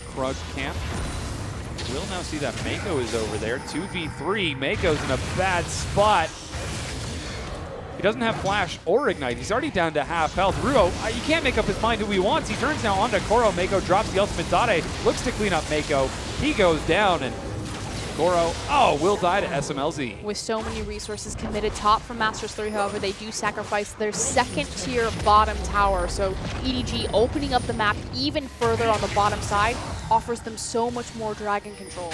Krug camp. We'll now see that Mako is over there. 2v3. Mako's in a bad spot. He doesn't have Flash or Ignite. He's already down to half health. Ruo, he can't make up his mind who he wants. He turns now onto Koro. Mako drops the ultimate. Dade looks to clean up Mako. He goes down, and Koro, will die to SMLZ. With so many resources committed top from Masters 3, however, they do sacrifice their second-tier bottom tower. So EDG opening up the map even further on the bottom side offers them so much more dragon control.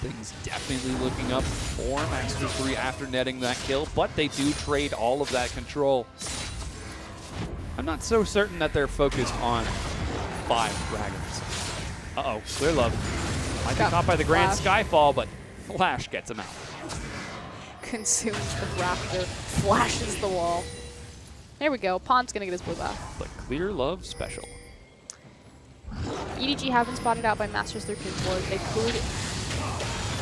Things definitely looking up for Masters 3 after netting that kill, but they do trade all of that control. I'm not so certain that they're focused on 5 dragons. Uh-oh, Clear Love. Might be caught by the Grand Skyfall, but Flash gets him out. Consumes the Raptor, flashes the wall. There we go. Pond's gonna get his blue buff. The Clear Love special. EDG have been spotted out by Masters 3 Board. They could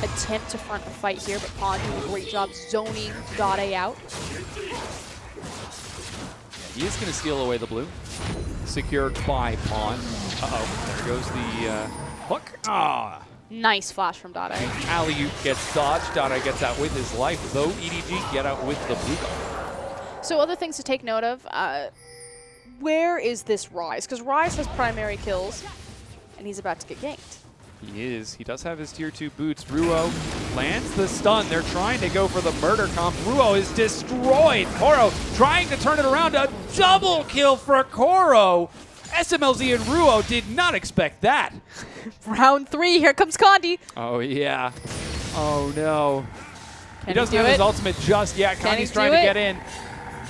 attempt to front the fight here, but Pond doing a great job zoning Dade out. He is going to steal away the blue. Secured by Pond. Uh-oh, there goes the hook. Ah! Nice flash from Dade. Alley-oop gets dodged. Dade gets out with his life, though EDG get out with the blue buff. So other things to take note of. Where is this Rise? Because Rise has primary kills, and he's about to get ganked. He is. He does have his tier 2 boots. Ruo lands the stun. They're trying to go for the murder comp. Ruo is destroyed. Koro trying to turn it around. A double kill for Koro. SMLZ and Ruo did not expect that. Round 3, here comes Kandi. Oh, yeah. Oh, no. He doesn't do have his it? ultimate just yet. Can he Kandi's trying do to it? get in.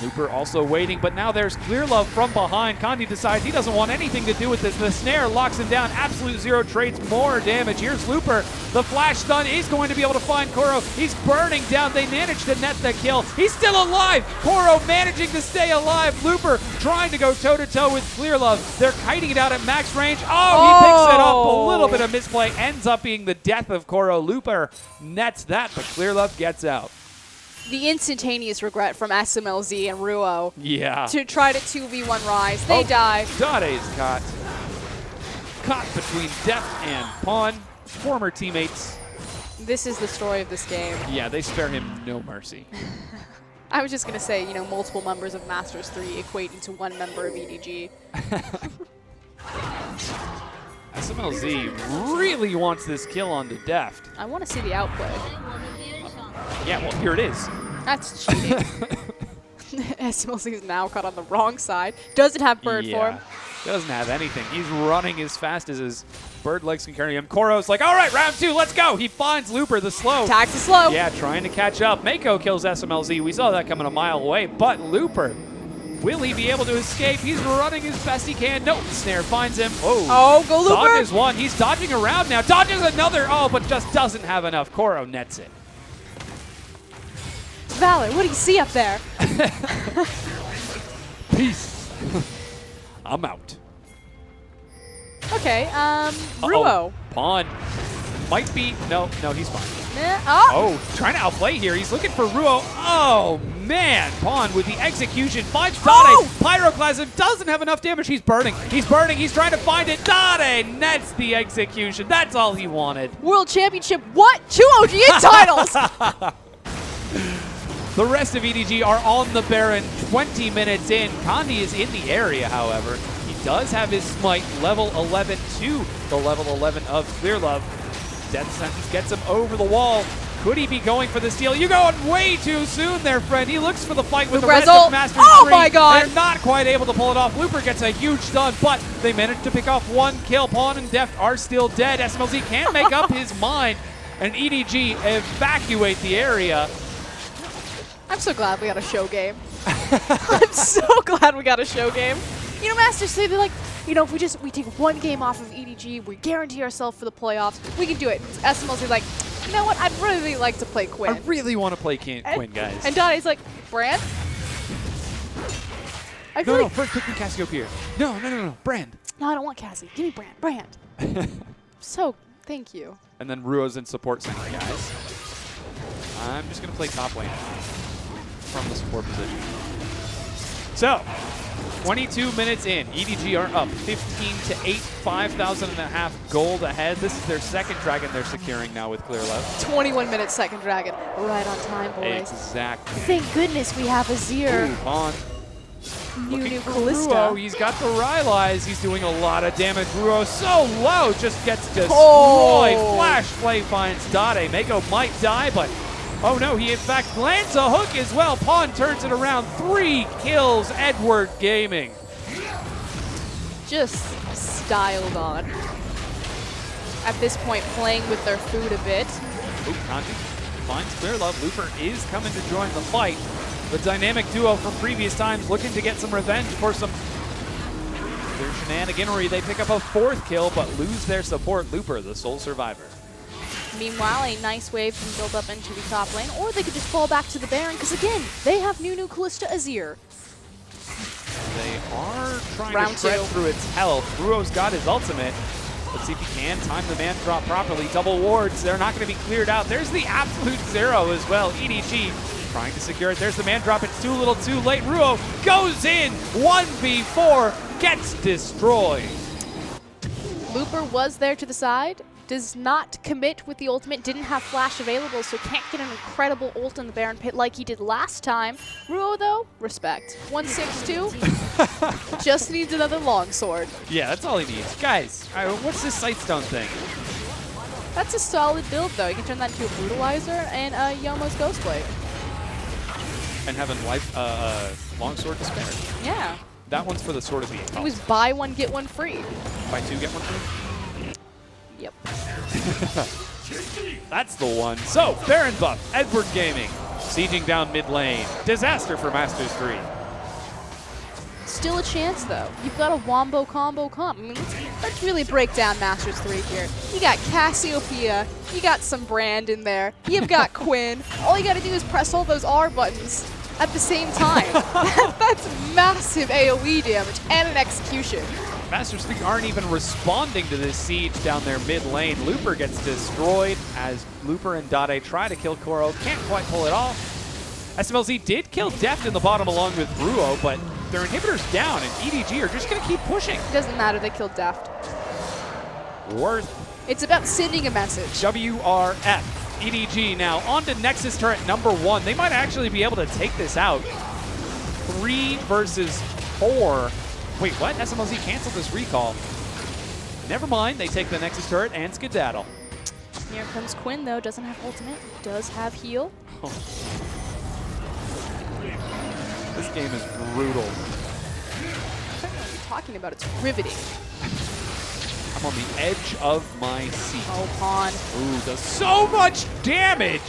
Looper also waiting, but now there's Clear Love from behind. Kandi decides he doesn't want anything to do with this. The snare locks him down. Absolute Zero trades more damage. Here's Looper. The flash stun is going to be able to find Koro. He's burning down. They managed to net the kill. He's still alive. Koro managing to stay alive. Looper trying to go toe-to-toe with Clear Love. They're kiting it out at max range. Oh, he picks it up. A little bit of misplay. Ends up being the death of Koro. Looper nets that, but Clear Love gets out. The instantaneous regret from SMLZ and Ruo Yeah. to try to 2v1 Rise. They die. Dade's caught. Caught between Death and Pawn. Former teammates. This is the story of this game. Yeah, they spare him no mercy. I was just going to say, multiple members of Masters 3 equating to one member of EDG. SMLZ really wants this kill onto Deft. I want to see the outplay. Yeah, well, here it is. That's cheating. SMLZ is now caught on the wrong side. Doesn't have bird form. Doesn't have anything. He's running as fast as his bird legs can carry him. Koro's like, all right, round 2, let's go. He finds Looper, the slow. Tags is slow. Yeah, trying to catch up. Mako kills SMLZ. We saw that coming a mile away, but Looper, will he be able to escape? He's running as best he can. Nope, snare finds him. Oh, go Looper. Dodges one. He's dodging around now. Dodges another. Oh, but just doesn't have enough. Koro nets it. Valor, what do you see up there? Peace. I'm out. Okay, Ruo. Pawn. Might be. No, he's fine. Oh. Oh, trying to outplay here. He's looking for Ruo. Oh, man. Pawn with the execution. Finds Dade. Oh! Pyroclasm doesn't have enough damage. He's burning. He's burning. He's trying to find it. Dade nets the execution. That's all he wanted. World Championship, what? 2 OGN titles! The rest of EDG are on the Baron 20 minutes in. Kandi is in the area, however. He does have his smite level 11 to the level 11 of Clear Love. Death Sentence gets him over the wall. Could he be going for the steal? You're going way too soon there, friend. He looks for the fight with the Luper's rest ult. of Masters Oh 3. my god! They're not quite able to pull it off. Looper gets a huge stun, but they managed to pick off one kill. Pawn and Deft are still dead. SMLZ can't make up his mind, and EDG evacuate the area. I'm so glad we got a show game. I'm so glad we got a show game. You know, Masters 3, they're like, you know, if we take one game off of EDG, we guarantee ourselves for the playoffs, we can do it. SMLZ is like, you know what, I'd really like to play Quinn. I really want to play Quinn, guys. And Dottie's like, Brand? I feel No, like, first pick me Cassiopeia. No, Brand. no, I don't want Cassie. Give me Brand. So, thank you. And then Ruo's in support center, guys. I'm just going to play top lane from the support position. So, 22 minutes in. EDG are up 15 to 8, 5,500 gold ahead. This is their second dragon they're securing now with Clear Left. 21 minutes, second dragon. Right on time, boys. Exactly. Thank goodness we have Azir. Ooh, Pawn. New for Callista. Ruo. He's got the Rylai's. He's doing a lot of damage. Ruo so low, just gets destroyed. Oh. Flash play finds Dade. Mako might die, but oh no, he in fact lands a hook as well. Pawn turns it around. 3 kills, Edward Gaming. Just styled on. At this point, playing with their food a bit. Ooh, Kanji finds Clear Love. Looper is coming to join the fight. The dynamic duo from previous times looking to get some revenge for some their shenaniganery. They pick up a 4th kill, but lose their support. Looper, the sole survivor. Meanwhile, a nice wave can build up into the top lane, or they could just fall back to the Baron, because again, they have new Callista Azir. They are trying Round to shred 2. through its health. Ruo's got his ultimate. Let's see if he can time the man drop properly. Double wards, they're not going to be cleared out. There's the absolute 0 as well. EDG trying to secure it. There's the man drop. It's too little too late. Ruo goes in. 1v4 gets destroyed. Looper was there to the side, does not commit with the ultimate, didn't have flash available, so can't get an incredible ult in the Baron pit like he did last time. Ruo, though, respect. 162, just needs another longsword. Yeah, that's all he needs. Guys, what's this Sightstone thing? That's a solid build, though. You can turn that into a Brutalizer and Yomo's Ghostblade. And having life, longsword to spare. Yeah. That one's for the Sword of the It was buy one, get one free. Buy 2, get 1 free? Yep. That's the one. So, Baron buff, Edward Gaming, sieging down mid lane. Disaster for Masters 3. Still a chance, though. You've got a wombo combo comp. I mean, let's really break down Masters 3 here. You got Cassiopeia, you got some Brand in there, you've got Quinn. All you gotta do is press all those R buttons at the same time. That's massive AoE damage and an execution. Masters 3 aren't even responding to this siege down their mid lane. Looper gets destroyed as Looper and Dade try to kill Koro. Can't quite pull it off. SMLZ did kill Deft in the bottom along with Ruo, but their inhibitor's down, and EDG are just going to keep pushing. It doesn't matter, they killed Deft. Worth. It's about sending a message. WRF. EDG now on to Nexus turret #1. They might actually be able to take this out. 3 versus 4. Wait, what? SMLZ canceled this recall. Never mind, they take the Nexus turret and skedaddle. Here comes Quinn, though. Doesn't have ultimate, does have heal. Oh. This game is brutal. I don't know what you're talking about. It's riveting. I'm on the edge of my seat. Oh, Pawn. Ooh, does so much damage!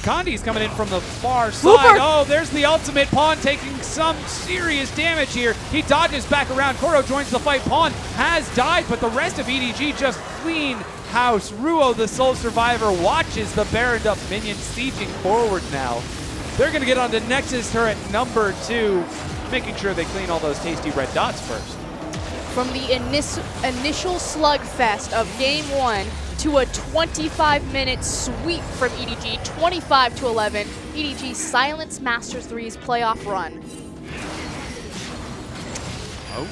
Kandi's coming in from the far side. Looper. Oh, there's the ultimate. Pawn taking some serious damage here. He dodges back around. Koro joins the fight. Pawn has died, but the rest of EDG just clean house. Ruo, the sole survivor, watches the Baroned up minions sieging forward now. They're going to get onto Nexus turret #2, making sure they clean all those tasty red dots first. From the initial slugfest of Game 1 to a 25-minute sweep from EDG, 25-11. EDG silence Masters 3's playoff run. Oh,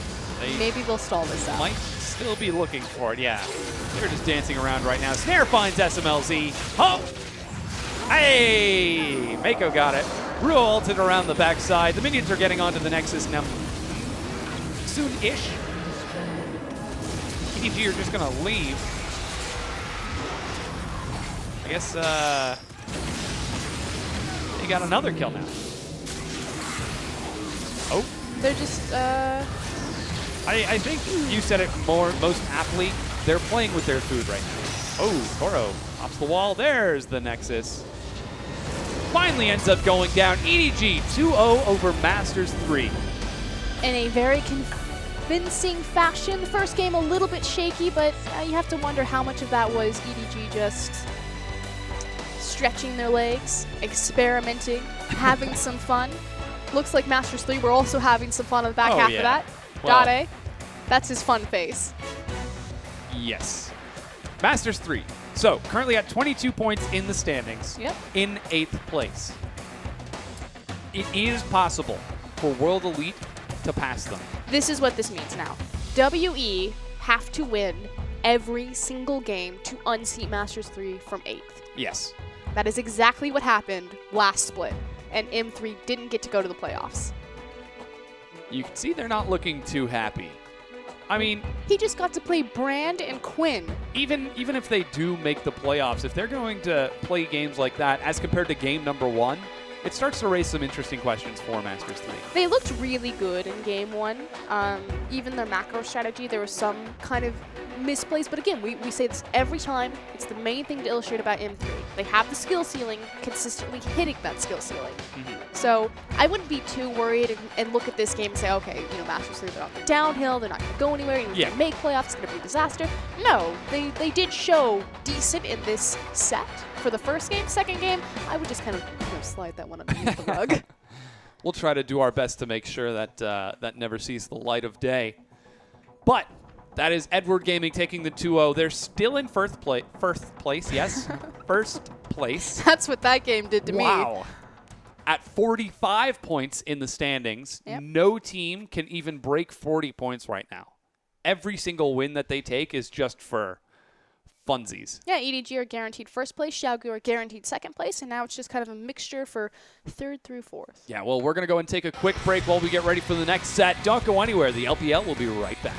Maybe they'll stall this out. might still be looking for it, yeah. They're just dancing around right now. Snare finds SMLZ. Oh! Hey! Mako got it. Ruo ulted around the backside. The minions are getting onto the Nexus now. Soon-ish. EDG are just going to leave. I guess they got another kill now. Oh. They're just, I think you said it most aptly. They're playing with their food right now. Oh, Toro pops the wall. There's the Nexus. Finally ends up going down. EDG 2-0 over Masters 3. in a very convincing fashion. The first game a little bit shaky, but you have to wonder how much of that was EDG just stretching their legs, experimenting, having some fun. Looks like Masters 3 were also having some fun on the back half of that. Well, Dade, that's his fun face. Yes. Masters 3. So, currently at 22 points in the standings, in 8th place. It is possible for World Elite to pass them. This is what this means now. WE have to win every single game to unseat Masters 3 from 8th. Yes. That is exactly what happened last split, and M3 didn't get to go to the playoffs. You can see they're not looking too happy. I mean, he just got to play Brand and Quinn. Even if they do make the playoffs, if they're going to play games like that as compared to game number 1, it starts to raise some interesting questions for Masters 3. They looked really good in game 1. Even their macro strategy, there was some kind of misplays. But again, we say this every time. It's the main thing to illustrate about M3. They have the skill ceiling, consistently hitting that skill ceiling. So I wouldn't be too worried and look at this game and say, okay, you know, Masters 3, they're on the downhill, they're not going to go anywhere, you're going to make playoffs, it's going to be a disaster. No, they did show decent in this set for the first game. Second game, I would just kind of slide that one underneath the rug. We'll try to do our best to make sure that that never sees the light of day. But that is Edward Gaming taking the 2-0. They're still in first place, yes? First place. That's what that game did to me. Wow. At 45 points in the standings, no team can even break 40 points right now. Every single win that they take is just for funsies. Yeah, EDG are guaranteed first place, Xiaogu are guaranteed second place, and now it's just kind of a mixture for 3rd through 4th. Yeah, well, we're going to go and take a quick break while we get ready for the next set. Don't go anywhere. The LPL will be right back.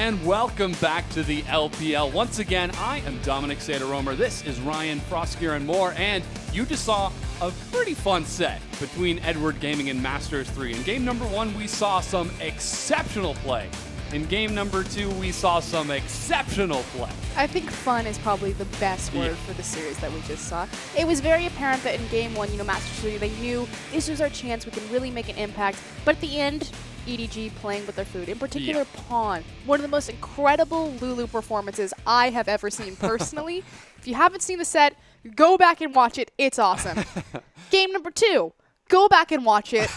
and welcome back to the LPL. Once again, I am Dominic Sederomer. This is Ryan Froskier and more, and you just saw a pretty fun set between Edward Gaming and Masters 3. In game number 1, we saw some exceptional play. In game number 2, we saw some exceptional play. I think fun is probably the best word for the series that we just saw. It was very apparent that in game 1, Masters 3, they knew this was our chance, we can really make an impact. But at the end, EDG playing with their food, in particular Pawn. One of the most incredible Lulu performances I have ever seen personally. If you haven't seen the set, go back and watch it. It's awesome. Game number 2, go back and watch it.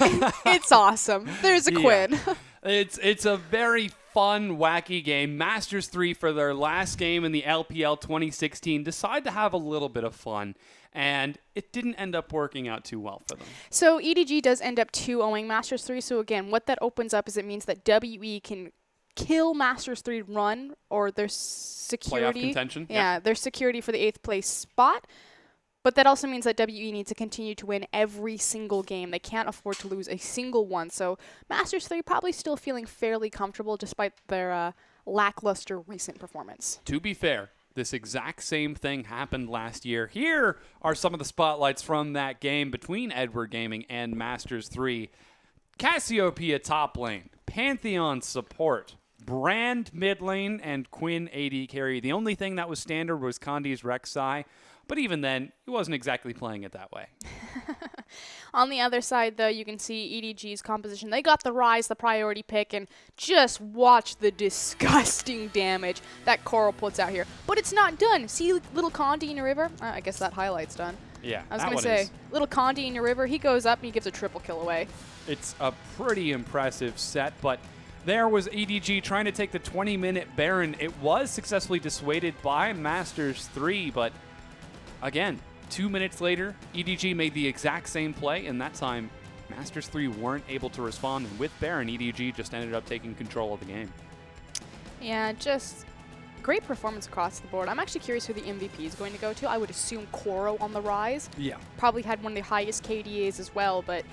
It's awesome. There's a Quinn. It's a very fun, wacky game. Masters 3, for their last game in the LPL 2016, decide to have a little bit of fun, and it didn't end up working out too well for them. So EDG does end up 2-0ing Masters 3, so again, what that opens up is it means that WE can kill Masters 3 run, or their security. Playoff contention. Yeah, their security for the 8th place spot. But that also means that WE needs to continue to win every single game. They can't afford to lose a single one. So Masters 3 probably still feeling fairly comfortable despite their lackluster recent performance. To be fair, this exact same thing happened last year. Here are some of the spotlights from that game between Edward Gaming and Masters 3. Cassiopeia top lane, Pantheon support, Brand mid lane, and Quinn AD carry. The only thing that was standard was Kandi's Rek'Sai. But even then, he wasn't exactly playing it that way. On the other side, though, you can see EDG's composition. They got the Rise, the priority pick, and just watch the disgusting damage that Coral puts out here. But it's not done. See little Kandi in your river? I guess that highlight's done. Yeah, I was going to say, little Kandi in your river, he goes up and he gives a triple kill away. It's a pretty impressive set, but there was EDG trying to take the 20-minute Baron. It was successfully dissuaded by Masters 3, but again, 2 minutes later, EDG made the exact same play, and that time, Masters 3 weren't able to respond, and with Baron, EDG just ended up taking control of the game. Yeah, just great performance across the board. I'm actually curious who the MVP is going to go to. I would assume Koro on the Rise. Yeah. Probably had one of the highest KDAs as well, but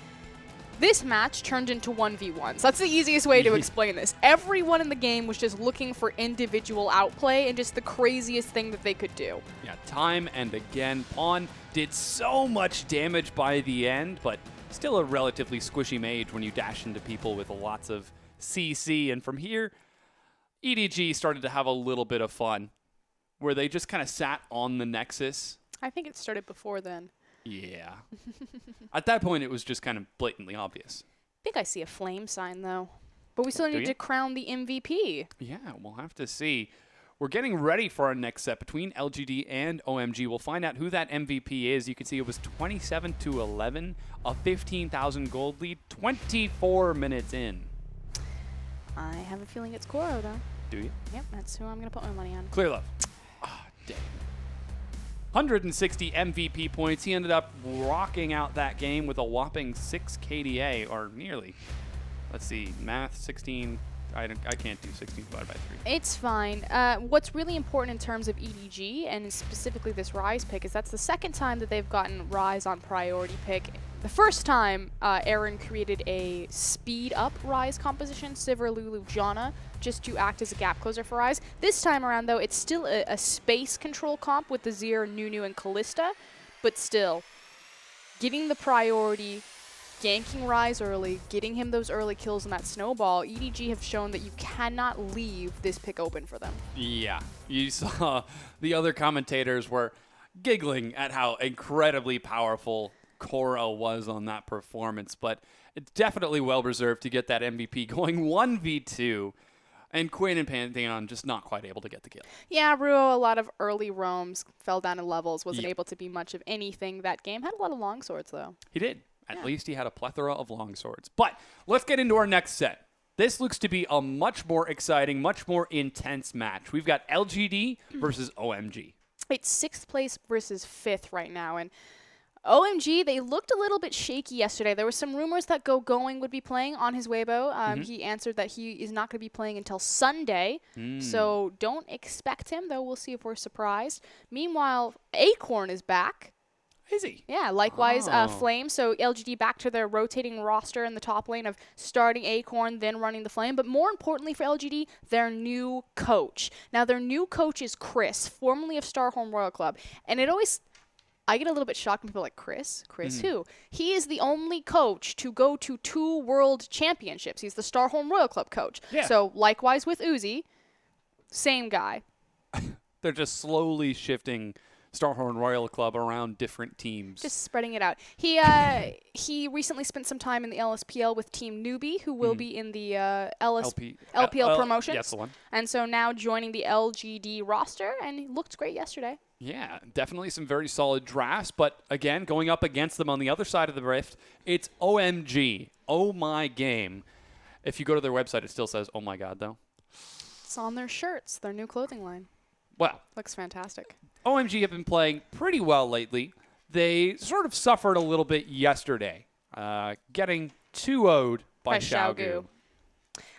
this match turned into 1v1s. That's the easiest way to explain this. Everyone in the game was just looking for individual outplay and just the craziest thing that they could do. Yeah, time and again, Pawn did so much damage by the end, but still a relatively squishy mage when you dash into people with lots of CC. And from here, EDG started to have a little bit of fun, where they just kind of sat on the Nexus. I think it started before then. Yeah. At that point, it was just kind of blatantly obvious. I think I see a flame sign, though. But we still need to crown the MVP. Yeah, we'll have to see. We're getting ready for our next set between LGD and OMG. We'll find out who that MVP is. You can see it was 27-11, a 15,000 gold lead, 24 minutes in. I have a feeling it's Koro, though. Do you? Yep, that's who I'm going to put my money on. Clear love. Ah, dang. 160 MVP points. He ended up rocking out that game with a whopping 6 KDA, or nearly. Let's see, math, 16. I can't do 16 divided by 3. It's fine. What's really important in terms of EDG, and specifically this Rise pick, is that's the second time that they've gotten Rise on priority pick. The first time, Aaron created a speed-up Rise composition, Sivir, Lulu, Janna, just to act as a gap closer for Rise. This time around, though, it's still a space control comp with the Zir, Nunu, and Kalista, but still, getting the priority, ganking Rise early, getting him those early kills in that snowball, EDG have shown that you cannot leave this pick open for them. Yeah, you saw the other commentators were giggling at how incredibly powerful Koro was on that performance, but it's definitely well-reserved to get that MVP going 1v2, and Quinn and Pantheon just not quite able to get the kill. Yeah, Ruo, a lot of early roams, fell down in levels, wasn't able to be much of anything that game. Had a lot of longswords, though. He did. At least he had a plethora of longswords. But let's get into our next set. This looks to be a much more exciting, much more intense match. We've got LGD versus OMG. It's 6th place versus 5th right now, and OMG, they looked a little bit shaky yesterday. There were some rumors that Going would be playing on his Weibo. He answered that he is not going to be playing until Sunday, so don't expect him, though we'll see if we're surprised. Meanwhile, Acorn is back. Is he? Yeah, likewise, Oh. Flame. So LGD back to their rotating roster in the top lane of starting Acorn, then running the Flame. But more importantly for LGD, their new coach. Now, their new coach is Chris, formerly of Starhorn Royal Club. And I get a little bit shocked when people are like, Chris? Chris who? He is the only coach to go to 2 world championships. He's the Starhorn Royal Club coach. Yeah. So Likewise with Uzi, same guy. They're just slowly shifting Starhorn Royal Club around different teams. Just spreading it out. He recently spent some time in the LSPL with Team Newbie, who will be in the LPL promotions. Yes, the one. And so now joining the LGD roster, and he looked great yesterday. Yeah, definitely some very solid drafts. But again, going up against them on the other side of the rift, it's OMG. Oh my game. If you go to their website, it still says, oh my god, though. It's on their shirts, their new clothing line. Well, Looks fantastic. OMG have been playing pretty well lately. They sort of suffered a little bit yesterday, getting 2-0'd by Xiaogu.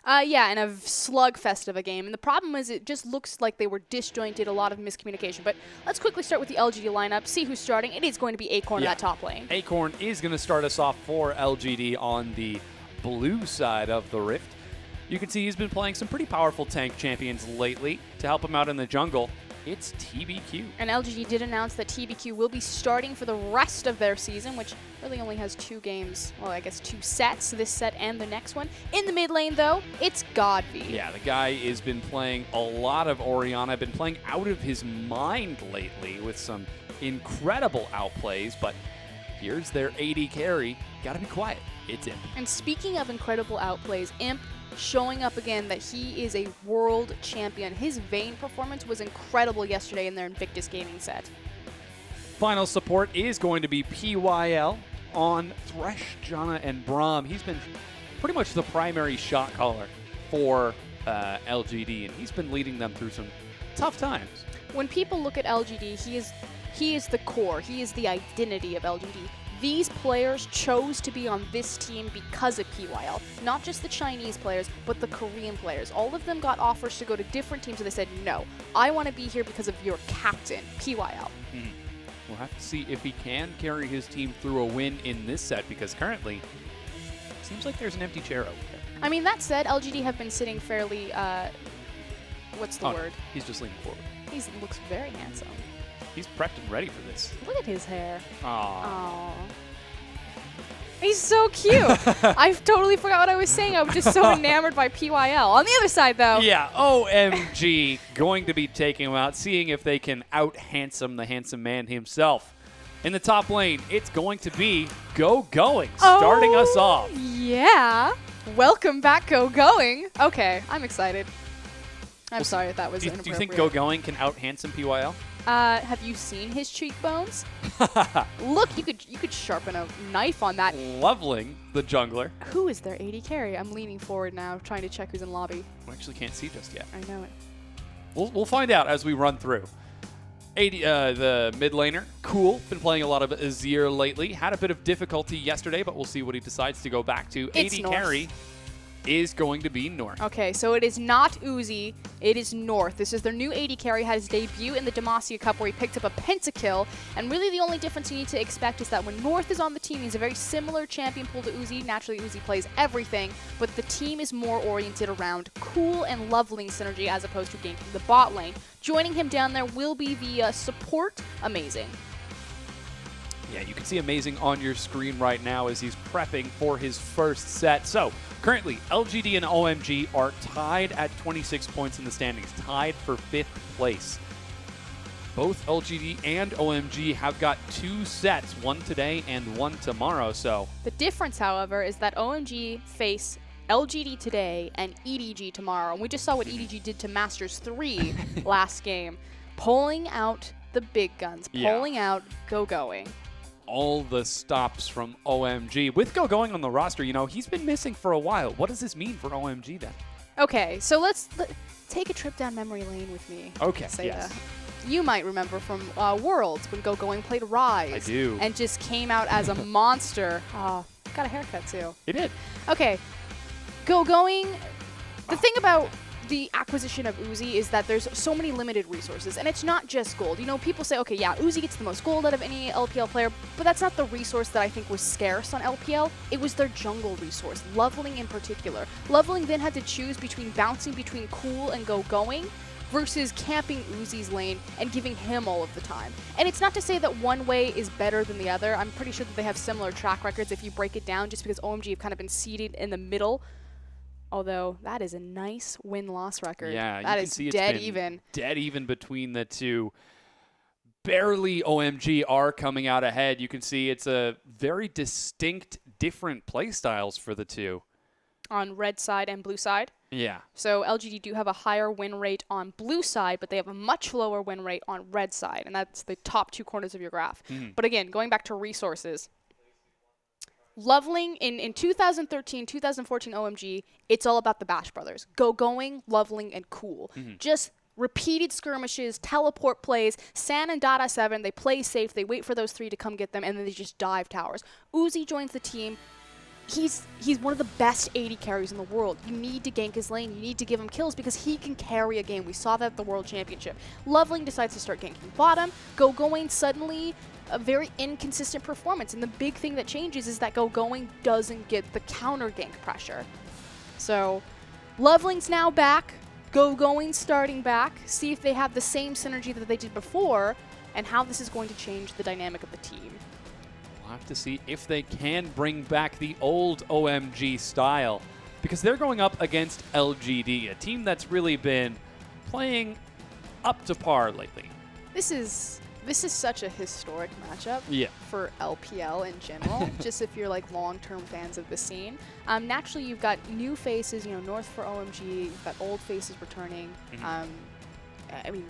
Yeah, in a slugfest of a game. And the problem is it just looks like they were disjointed, a lot of miscommunication. But let's quickly start with the LGD lineup, see who's starting. It is going to be Acorn in that top lane. Acorn is going to start us off for LGD on the blue side of the rift. You can see he's been playing some pretty powerful tank champions lately to help him out in the jungle. It's TBQ. And LGD did announce that TBQ will be starting for the rest of their season, which really only has 2 games, well, I guess 2 sets, this set and the next one. In the mid lane, though, it's Godby. Yeah, the guy has been playing a lot of Orianna, been playing out of his mind lately with some incredible outplays, but here's their AD carry. Gotta be quiet. It's Imp. And speaking of incredible outplays, Imp showing up again that he is a world champion. His Vayne performance was incredible yesterday in their Invictus Gaming set. Final support is going to be PYL on Thresh, Janna, and Braum. He's been pretty much the primary shot caller for LGD, and he's been leading them through some tough times. When people look at LGD, he is the core. He is the identity of LGD. These players chose to be on this team because of PYL. Not just the Chinese players, but the Korean players. All of them got offers to go to different teams, and they said, no, I want to be here because of your captain, PYL. We'll have to see if he can carry his team through a win in this set, because currently, it seems like there's an empty chair over there. I mean, that said, LGD have been sitting fairly, what's the word? He's just leaning forward. He looks very handsome. He's prepped and ready for this. Look at his hair. Aww. He's so cute. I totally forgot what I was saying. I was just so enamored by PYL. On the other side, though. Yeah, OMG going to be taking him out, seeing if they can out-handsome the handsome man himself. In the top lane, it's going to be Going, starting us off. Yeah. Welcome back, Going. Okay, I'm excited. I'm sorry if that was inappropriate. Do you think Going can out-handsome PYL? Have you seen his cheekbones? Look, you could sharpen a knife on that. Leveling the jungler. Who is their AD carry? I'm leaning forward now, trying to check who's in lobby. We actually can't see just yet. I know it. We'll find out as we run through. The mid laner, Cool, been playing a lot of Azir lately. Had a bit of difficulty yesterday, but we'll see what he decides to go back to. It's AD North. carry is going to be North. Okay, so it is not Uzi, it is North. This is their new AD carry, had his debut in the Demacia Cup where he picked up a pentakill, and really the only difference you need to expect is that when North is on the team, he's a very similar champion pool to Uzi. Naturally, Uzi plays everything, but the team is more oriented around Cool and leveling synergy as opposed to ganking the bot lane. Joining him down there will be the support Amazing. Yeah, you can see Amazing on your screen right now as he's prepping for his first set. So, currently, LGD and OMG are tied at 26 points in the standings, tied for 5th place. Both LGD and OMG have got 2 sets, one today and one tomorrow, so... The difference, however, is that OMG face LGD today and EDG tomorrow. And we just saw what EDG did to Masters 3 last game, pulling out the big guns, pulling out Going. All the stops from OMG. With Going on the roster, you know, he's been missing for a while. What does this mean for OMG then? Okay, so let's take a trip down memory lane with me. Okay, Seda. yes. You might remember from Worlds when Going played Rise. I do. And just came out as a monster. Oh, got a haircut too. He did. Okay, Going. The thing about the acquisition of Uzi is that there's so many limited resources, and it's not just gold. You know, people say, okay, yeah, Uzi gets the most gold out of any LPL player, but that's not the resource that I think was scarce on LPL. It was their jungle resource, leveling in particular. Leveling then had to choose between bouncing between cool and going versus camping Uzi's lane and giving him all of the time. And it's not to say that one way is better than the other. I'm pretty sure that they have similar track records if you break it down, just because OMG have kind of been seated in the middle. Although that is a nice win-loss record. Yeah, that you is can see dead it's been even. Dead even between the two. Barely OMG are coming out ahead. You can see it's a very distinct, different play styles for the two. On red side and blue side. Yeah. So LGD do have a higher win rate on blue side, but they have a much lower win rate on red side, and that's the top two corners of your graph. But again, going back to resources, leveling in 2013, 2014 OMG, it's all about the Bash Brothers. Going, leveling, and cool. Just repeated skirmishes, teleport plays. San and Dada 7, they play safe, they wait for those three to come get them, and then they just dive towers. Uzi joins the team. He's one of the best AD carries in the world. You need to gank his lane. You need to give him kills because he can carry a game. We saw that at the World Championship. Leveling decides to start ganking bottom. Going suddenly a very inconsistent performance. And the big thing that changes is that going doesn't get the counter gank pressure. So leveling's now back. Going starting back. See if they have the same synergy that they did before and how this is going to change the dynamic of the team. We'll have to see if they can bring back the old OMG style, because they're going up against LGD, a team that's really been playing up to par lately. This is such a historic matchup for LPL in general, just if you're like long-term fans of the scene. Naturally, you've got new faces, you know, North for OMG, you've got old faces returning. I mean,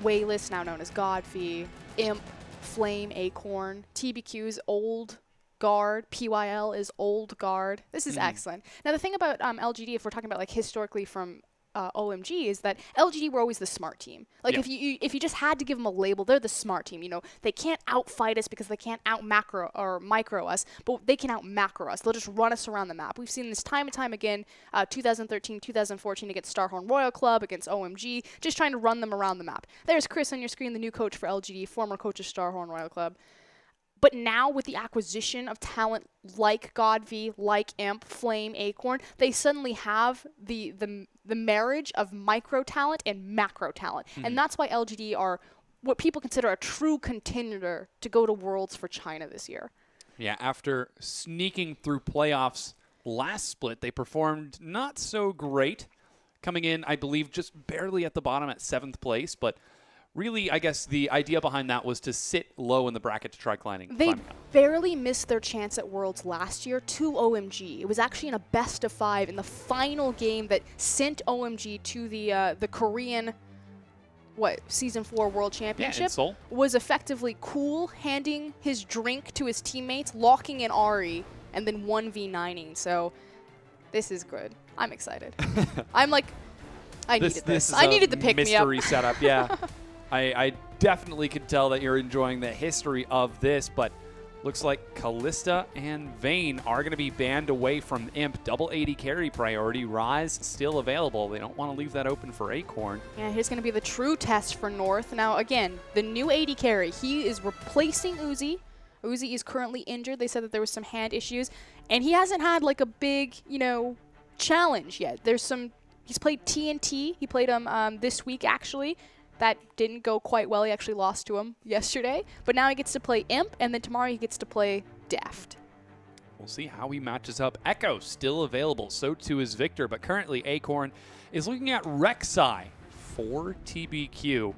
Wayless, now known as Godfrey, Imp, Flame, Acorn, TBQ's old guard, PYL is old guard. This is excellent. Now the thing about LGD, if we're talking about like historically from OMG, is that LGD were always the smart team. Like if you just had to give them a label, they're the smart team. You know, they can't outfight us because they can't out macro or micro us, but they can out macro us. They'll just run us around the map. We've seen this time and time again. 2013, 2014 against Starhorn Royal Club, against OMG, just trying to run them around the map. There's Chris on your screen, the new coach for LGD, former coach of Starhorn Royal Club. But now with the acquisition of talent like Godv, like Imp, Flame, Acorn, they suddenly have the marriage of micro talent and macro talent. And that's why LGD are what people consider a true contender to go to Worlds for China this year. Yeah, after sneaking through playoffs last split, they performed not so great, coming in, I believe, just barely at the bottom at 7th place, but really, I guess the idea behind that was to sit low in the bracket to try climbing. They barely missed their chance at Worlds last year to OMG. It was actually in a best of 5 in the final game that sent OMG to the Korean, Season 4 World Championship. Yeah, in Seoul. Was effectively Cool handing his drink to his teammates, locking in Ari, and then 1v9ing. So this is good. I'm excited. I'm like, I needed this. I needed the pick-me-up. Mystery setup, yeah. I definitely can tell that you're enjoying the history of this, but looks like Callista and Vayne are going to be banned away from Imp. Double AD carry priority. Rise still available. They don't want to leave that open for Acorn. Yeah, here's going to be the true test for North. Now, again, the new AD carry. He is replacing Uzi. Uzi is currently injured. They said that there was some hand issues, and he hasn't had like a big, challenge yet. He's played TNT. He played him this week, actually. That didn't go quite well. He actually lost to him yesterday. But now he gets to play Imp, and then tomorrow he gets to play Deft. We'll see how he matches up. Echo still available. So too is Victor. But currently Acorn is looking at Rek'Sai for TBQ. We'll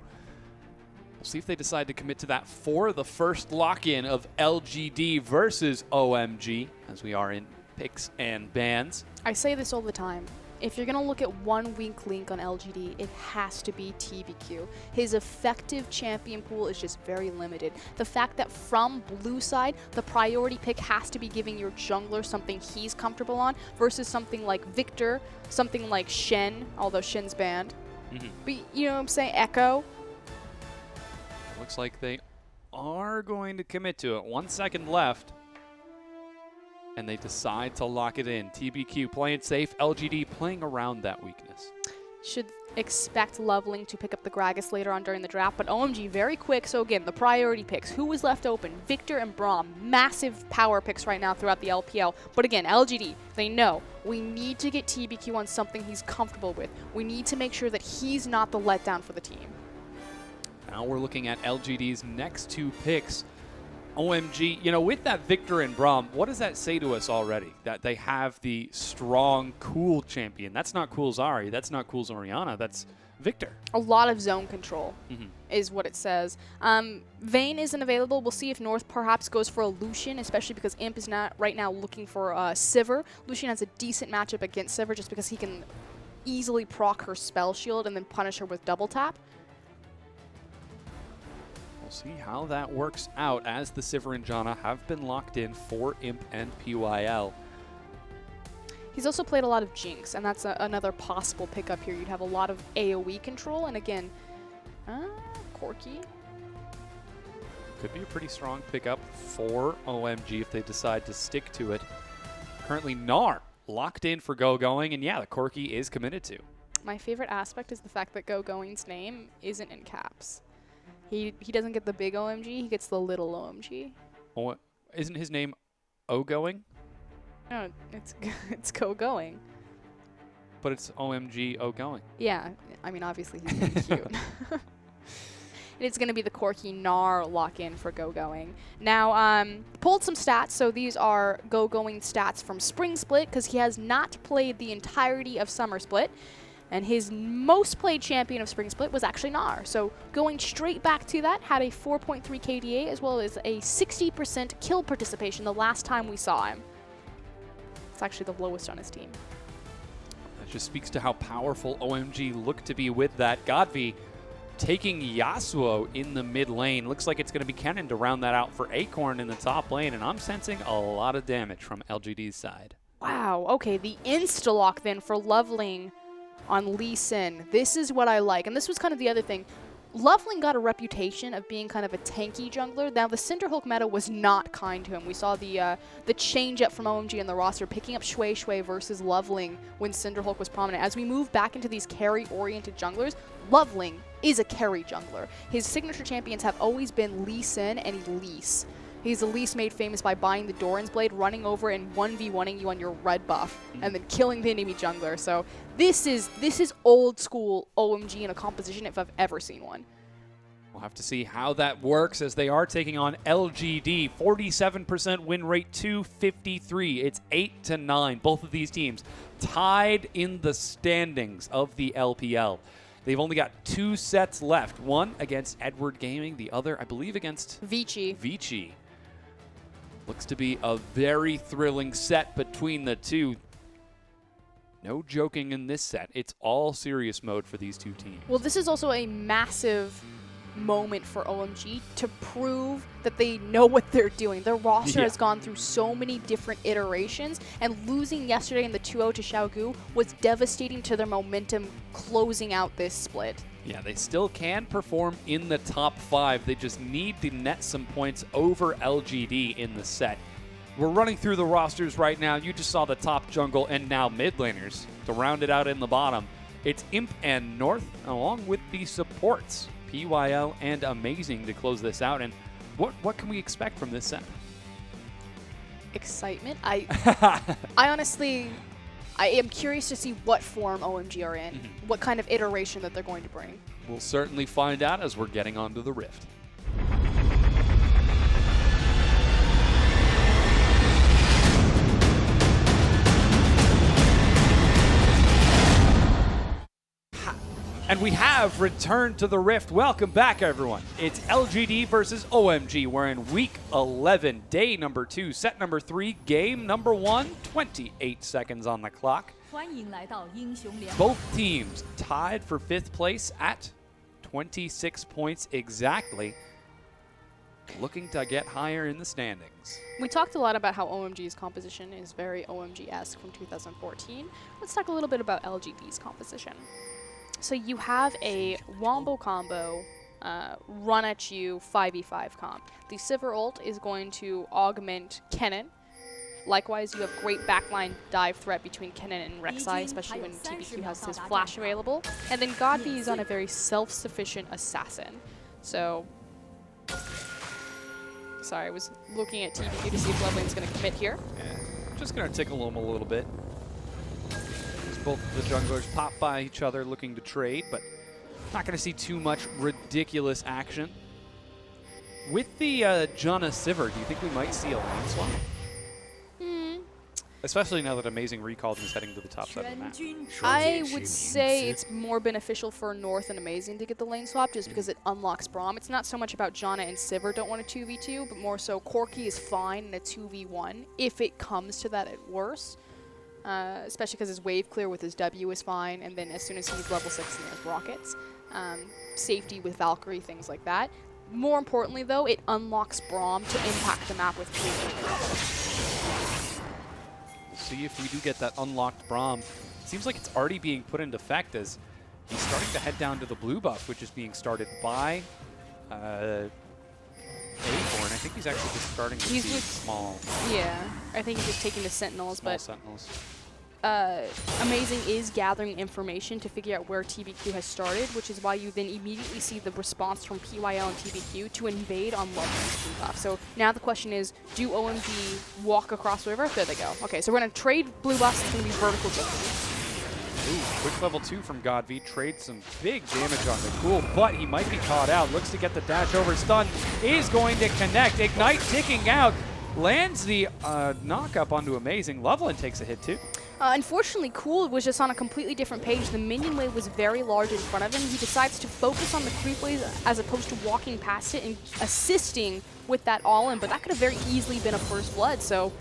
see if they decide to commit to that for the first lock-in of LGD versus OMG, as we are in picks and bans. I say this all the time. If you're going to look at one weak link on LGD, it has to be TBQ. His effective champion pool is just very limited. The fact that from blue side, the priority pick has to be giving your jungler something he's comfortable on versus something like Victor, something like Shen, although Shen's banned. But you know what I'm saying? Echo. Looks like they are going to commit to it. 1 second left. And they decide to lock it in. TBQ playing safe, LGD playing around that weakness. should expect Loveling to pick up the Gragas later on during the draft, but OMG very quick. So again, the priority picks. Who was left open? Victor and Braum. Massive power picks right now throughout the LPL. But again, LGD, they know we need to get TBQ on something he's comfortable with. We need to make sure that he's not the letdown for the team. Now we're looking at LGD's next 2 picks. OMG, you know, with that Victor and Braum, what does that say to us already? That they have the strong, cool champion. That's not cool Zari. That's not cool Zoriana. That's Victor. A lot of zone control is what it says. Vayne isn't available. We'll see if North perhaps goes for a Lucian, especially because Imp is not right now looking for Sivir. Lucian has a decent matchup against Sivir just because he can easily proc her spell shield and then punish her with double tap. See how that works out as the Sivir and Janna have been locked in for Imp and PYL. He's also played a lot of Jinx, and that's another possible pickup here. You'd have a lot of AoE control, and again, Corki. Could be a pretty strong pickup for OMG if they decide to stick to it. Currently, Gnar locked in for Go-Going, and yeah, the Corki is committed to. My favorite aspect is the fact that Go-Going's name isn't in caps. He doesn't get the big OMG, he gets the little OMG. Oh, isn't his name O-Going? No, it's Go-Going. But it's OMG O-Going. Yeah, I mean, obviously he's really cute. It's going to be the Corki Gnar lock-in for Go-Going. Now, pulled some stats, so these are Go-Going stats from Spring Split, because he has not played the entirety of Summer Split. And his most played champion of Spring Split was actually Gnar. So going straight back to that, had a 4.3 KDA as well as a 60% kill participation the last time we saw him. It's actually the lowest on his team. That just speaks to how powerful OMG look to be with that. Godvi taking Yasuo in the mid lane. Looks like it's going to be Kennen to round that out for Acorn in the top lane. And I'm sensing a lot of damage from LGD's side. Wow, okay, the insta-lock then for Loveling on Lee Sin. This is what I like. And this was kind of the other thing. Loveling got a reputation of being kind of a tanky jungler. Now, the Cinderhulk meta was not kind to him. We saw the change up from OMG in the roster, picking up Shui Shui versus Loveling when Cinderhulk was prominent. As we move back into these carry-oriented junglers, Loveling is a carry jungler. His signature champions have always been Lee Sin and Elise. He's Elise made famous by buying the Doran's Blade, running over and 1v1ing you on your red buff, and then killing the enemy jungler. So this is old school OMG in a composition if I've ever seen one. We'll have to see how that works as they are taking on LGD. 47% win rate to 53. It's 8-9. Both of these teams tied in the standings of the LPL. They've only got 2 sets left. One against Edward Gaming, the other, I believe, against Vici. Looks to be a very thrilling set between the two. No joking in this set. It's all serious mode for these two teams. Well, this is also a massive moment for OMG to prove that they know what they're doing. Their roster has gone through so many different iterations, and losing yesterday in the 2-0 to Xiaogu was devastating to their momentum closing out this split. Yeah, they still can perform in the top 5. They just need to net some points over LGD in the set. We're running through the rosters right now. You just saw the top jungle and now mid laners to round it out in the bottom. It's Imp and North along with the supports, PYL and Amazing, to close this out. And what can we expect from this set? Excitement. I honestly, I am curious to see what form OMG are in, what kind of iteration that they're going to bring. We'll certainly find out as we're getting onto the Rift. And we have returned to the Rift. Welcome back, everyone. It's LGD versus OMG. We're in week 11, day number 2, set number 3, game number 1, 28 seconds on the clock. Both teams tied for 5th place at 26 points exactly, looking to get higher in the standings. We talked a lot about how OMG's composition is very OMG-esque from 2014. Let's talk a little bit about LGD's composition. So you have a wombo combo run at you 5v5 comp. The Sivir ult is going to augment Kennen. Likewise, you have great backline dive threat between Kennen and Rek'Sai, especially when TBQ has his flash available. And then Godby is on a very self-sufficient assassin. So, sorry, I was looking at TBQ to see if Lovelane's going to commit here. Yeah, just going to tickle him a little bit. As both of the junglers pop by each other looking to trade, but not going to see too much ridiculous action. With the Janna Sivir, do you think we might see a lane swap? Especially now that Amazing Recalled is heading to the top side of the map. I would say it's more beneficial for North and Amazing to get the lane swap just because it unlocks Braum. It's not so much about Janna and Sivir don't want a 2v2, but more so Corki is fine in a 2v1 if it comes to that at worst. Especially because his wave clear with his W is fine, and then as soon as he's level 6 and he has rockets. Safety with Valkyrie, things like that. More importantly though, it unlocks Braum to impact the map with 3. See if we do get that unlocked Braum. Seems like it's already being put into effect as he's starting to head down to the blue buff, which is being started by Acorn. I think he's actually just starting to see small. Yeah, I think he's just taking the Sentinels. Small but Sentinels. Amazing is gathering information to figure out where TBQ has started, which is why you then immediately see the response from PYL and TBQ to invade on Lovelane's blue buff. So now the question is, do OMG walk across the river? There they go. Okay, so we're going to trade blue buffs. It's going to be vertical jumping. Ooh, quick level 2 from Godv. Trades some big damage on the cool, but he might be caught out. Looks to get the dash over. Stun is going to connect. Ignite ticking out. Lands the knock up onto Amazing. Loveland takes a hit too. Unfortunately, Cool was just on a completely different page. The minion wave was very large in front of him. He decides to focus on the creep wave as opposed to walking past it and assisting with that all-in, but that could have very easily been a first blood. So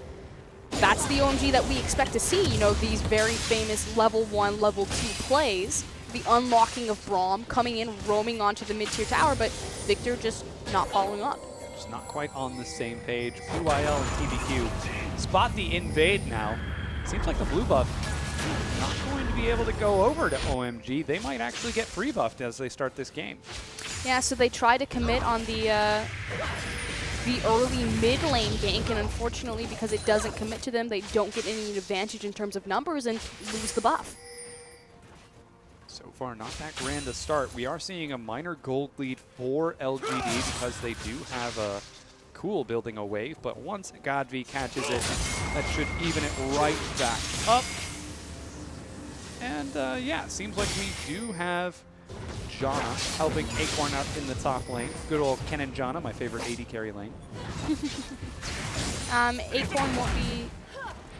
that's the OMG that we expect to see, you know, these very famous level 1, level 2 plays. The unlocking of Braum, coming in, roaming onto the mid-tier tower, but Victor just not following up. Just not quite on the same page. PYL and TBQ spot the invade now. Seems like the blue buff not going to be able to go over to OMG. They might actually get free buffed as they start this game. Yeah, so they try to commit on the early mid lane gank, and unfortunately, because it doesn't commit to them, they don't get any advantage in terms of numbers and lose the buff. So far, not that grand a start. We are seeing a minor gold lead for LGD because they do have a Cool building a wave, but once Godv catches it, that should even it right back up. And yeah, seems like we do have Janna helping Acorn out in the top lane. Good old Ken and Janna, my favorite AD carry lane. Acorn won't be,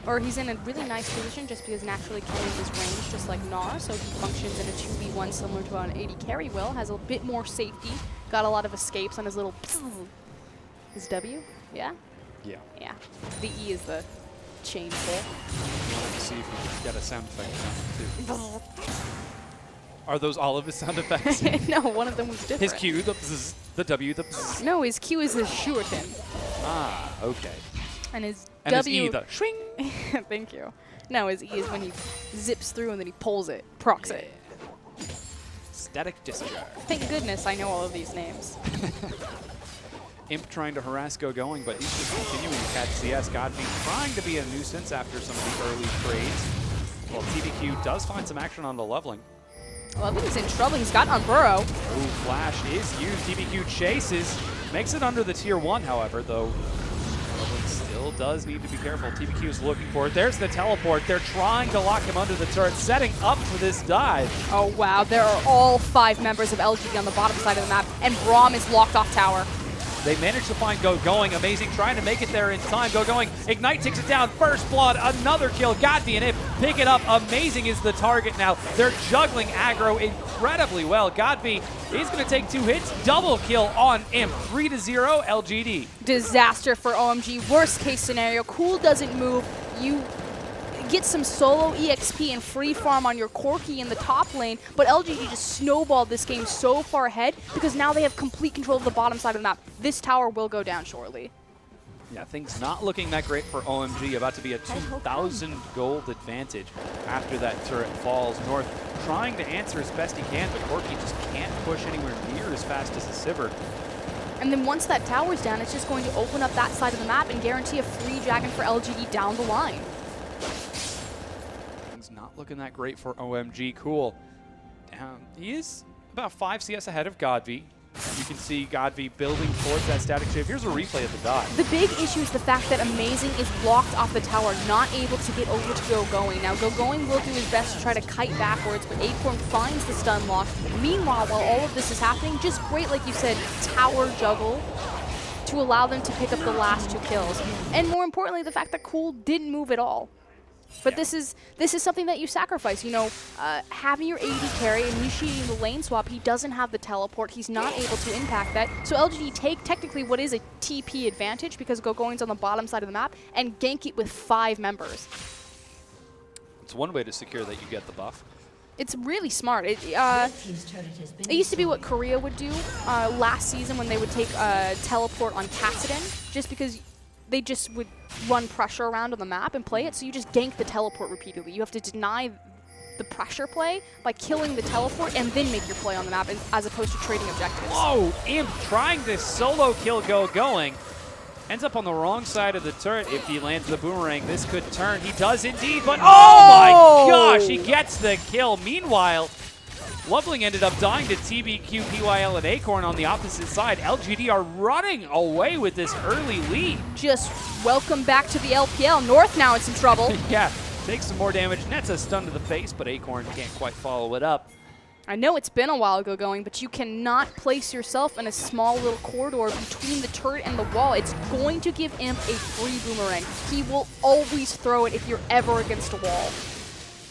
or he's in a really nice position just because naturally Ken is ranged just like Gnar, so he functions in a 2v1 similar to an AD carry will, has a bit more safety, got a lot of escapes on his little his W, yeah? Yeah. Yeah. The E is the chain pull. Let's see if we can get a sound effect too. Are those all of his sound effects? No, one of them was different. His Q, the bzz, the W, the bzz. No, his Q is his shuriken. Ah, okay. And his and W... his E, the swing. Thank you. No, his E is when he zips through and then he pulls it, procs it. Static discharge. Thank goodness I know all of these names. Imp trying to harass Go Going, but he's just continuing to catch CS. Godby trying to be a nuisance after some of the early trades. Well, TBQ does find some action on the leveling. Leveling's in trouble. He's got Unburrow. Ooh, flash is used. TBQ chases. Makes it under the tier 1, however, though. Leveling still does need to be careful. TBQ is looking for it. There's the teleport. They're trying to lock him under the turret, setting up for this dive. Oh, wow. There are all 5 members of LGD on the bottom side of the map, and Braum is locked off tower. They managed to find Go Going. Amazing trying to make it there in time. Go Going. Ignite takes it down. First blood. Another kill. Godby and Imp pick it up. Amazing is the target now. They're juggling aggro incredibly well. Godby is going to take 2 hits. Double kill on Imp. 3-0 LGD. Disaster for OMG. Worst case scenario. Cool doesn't move. You get some solo EXP and free farm on your Corki in the top lane, but LGD just snowballed this game so far ahead because now they have complete control of the bottom side of the map. This tower will go down shortly. Yeah, things not looking that great for OMG. About to be a 2,000 gold advantage after that turret falls. North trying to answer as best he can, but Corki just can't push anywhere near as fast as the Sivir. And then once that tower's down, it's just going to open up that side of the map and guarantee a free dragon for LGD down the line. Things not looking that great for OMG. Cool. He is about 5 CS ahead of Godv. You can see Godv building towards that static shift. Here's a replay of the dive. The big issue is the fact that Amazing is locked off the tower, not able to get over to GoGoing. Now, GoGoing will do his best to try to kite backwards, but Acorn finds the stun lock. Meanwhile, while all of this is happening, just great, like you said, tower juggle to allow them to pick up the last 2 kills. And more importantly, the fact that Cool didn't move at all. But this is something that you sacrifice. You know, having your AD carry, initiating the lane swap, he doesn't have the teleport. He's not able to impact that. So LGD take technically what is a TP advantage because GoGoing's on the bottom side of the map and gank it with 5 members. It's one way to secure that you get the buff. It's really smart. It used to be what Korea would do last season when they would take teleport on Kassadin, just because they just would run pressure around on the map and play it, so you just gank the teleport repeatedly. You have to deny the pressure play by killing the teleport and then make your play on the map as opposed to trading objectives. Whoa, Imp trying to solo kill GoGoing. Ends up on the wrong side of the turret. If he lands the boomerang, this could turn. He does indeed, but oh my gosh, he gets the kill. Meanwhile, Loveling ended up dying to TBQ, PYL, and Acorn on the opposite side. LGD are running away with this early lead. Just welcome back to the LPL. North now in some trouble. Yeah, takes some more damage. Nets a stun to the face, but Acorn can't quite follow it up. I know it's been a while ago going, but you cannot place yourself in a small little corridor between the turret and the wall. It's going to give Imp a free boomerang. He will always throw it if you're ever against a wall.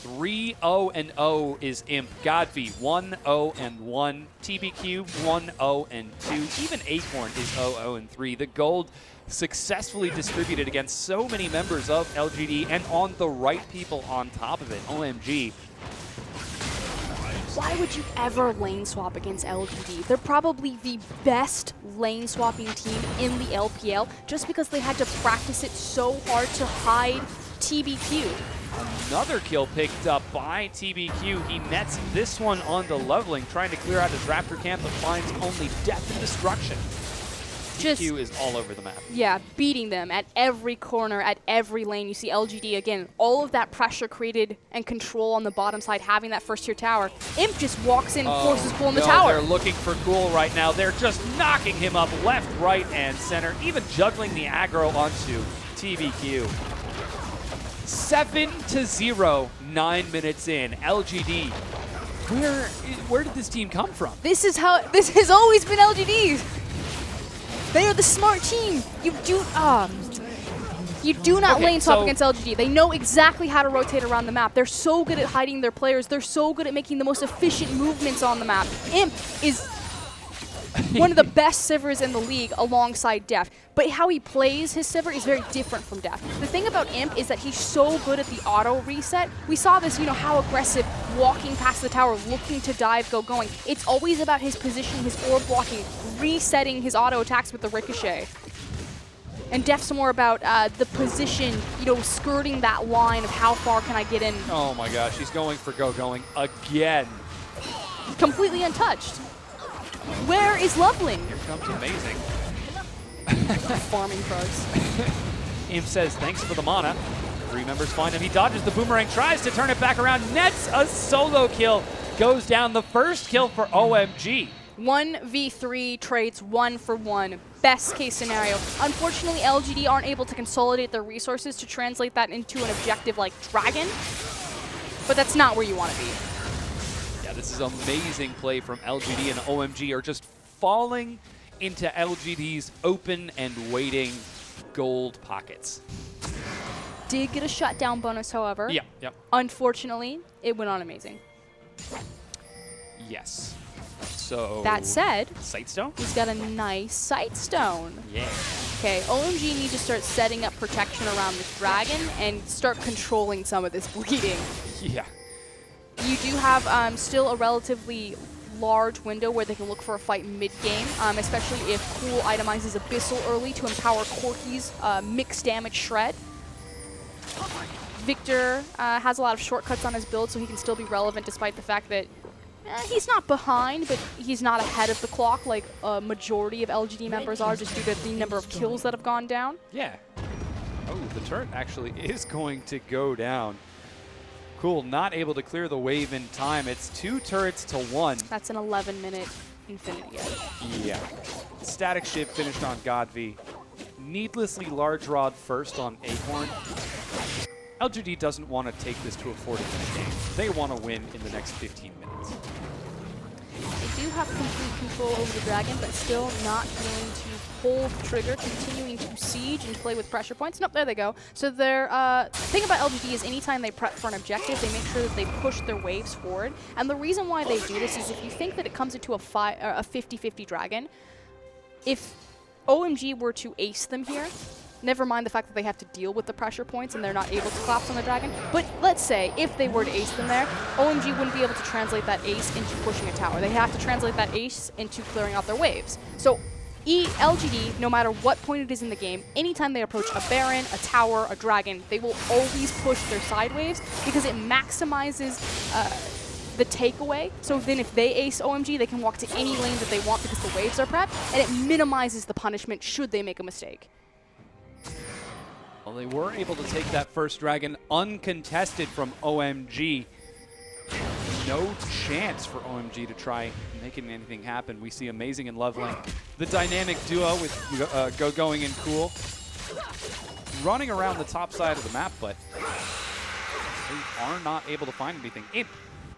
3-0-0 is Imp. Godv 1-0-1. TBQ 1-0-2. Even Acorn is 0-0-3. The gold successfully distributed against so many members of LGD and on the right people on top of it. OMG. Why would you ever lane swap against LGD? They're probably the best lane swapping team in the LPL just because they had to practice it so hard to hide TBQ. Another kill picked up by TBQ. He nets this one onto Loveling, trying to clear out his Raptor camp, but finds only death and destruction. TBQ is all over the map. Yeah, beating them at every corner, at every lane. You see LGD, again, all of that pressure created and control on the bottom side, having that first tier tower. Imp just walks in and forces Cool in the tower. They're looking for Cool right now. They're just knocking him up left, right, and center, even juggling the aggro onto TBQ. 7-0, 9 minutes in. LGD, where did this team come from? This has always been LGD. They are the smart team. You do not lane swap against LGD. They know exactly how to rotate around the map. They're so good at hiding their players. They're so good at making the most efficient movements on the map. Imp is one of the best Sivers in the league alongside Def. But how he plays his Sivir is very different from Def. The thing about Imp is that he's so good at the auto reset. We saw this, how aggressive, walking past the tower, looking to dive, GoGoing. It's always about his positioning, his orb blocking, resetting his auto attacks with the ricochet. And Def's more about the position, skirting that line of how far can I get in. Oh my gosh, he's going for GoGoing again. Completely untouched. Where is Loveling? Here comes Amazing. Farming frogs. Imp says, thanks for the mana. 3 members find him. He dodges the boomerang, tries to turn it back around, nets a solo kill, goes down. The first kill for OMG. 1v3 trades 1-for-1. Best case scenario. Unfortunately, LGD aren't able to consolidate their resources to translate that into an objective like Dragon, but that's not where you want to be. Yeah, this is amazing play from LGD, and OMG are just falling into LGD's open and waiting gold pockets. Did get a shutdown bonus, however. Yeah. Unfortunately, it went on Amazing. Yes. So that said, Sightstone? He's got a nice Sightstone. Yeah. Okay, OMG need to start setting up protection around this dragon and start controlling some of this bleeding. Yeah. You do have still a relatively large window where they can look for a fight mid-game, especially if Cool itemizes Abyssal early to empower Corki's mixed damage shred. Victor has a lot of shortcuts on his build, so he can still be relevant despite the fact that He's not behind, but he's not ahead of the clock like a majority of LGD members are, just due to the number of kills that have gone down. Yeah. Oh, the turret actually is going to go down. Cool, not able to clear the wave in time. It's 2 turrets to 1. That's an 11-minute Infinity Edge. Yeah. Static shift finished on Godv. Needlessly large rod first on Acorn. LGD doesn't want to take this to a 40-minute game. They want to win in the next 15 minutes. They do have complete control over the dragon, but still not going to hold the trigger, continuing to siege and play with pressure points. Nope, there they go. So their thing about LGD is anytime they prep for an objective, they make sure that they push their waves forward. And the reason why they do this is if you think that it comes into a 50-50 dragon, if OMG were to ace them here, never mind the fact that they have to deal with the pressure points and they're not able to collapse on the dragon, but let's say if they were to ace them there, OMG wouldn't be able to translate that ace into pushing a tower. They have to translate that ace into clearing out their waves. So LGD, no matter what point it is in the game, anytime they approach a Baron, a tower, a dragon, they will always push their side waves because it maximizes the takeaway. So then if they ace OMG, they can walk to any lane that they want because the waves are prepped, and it minimizes the punishment should they make a mistake. Well, they were able to take that first dragon uncontested from OMG. No chance for OMG to try making anything happen. We see Amazing and Loveling, the dynamic duo with Going and Cool, running around the top side of the map, but they are not able to find anything. Imp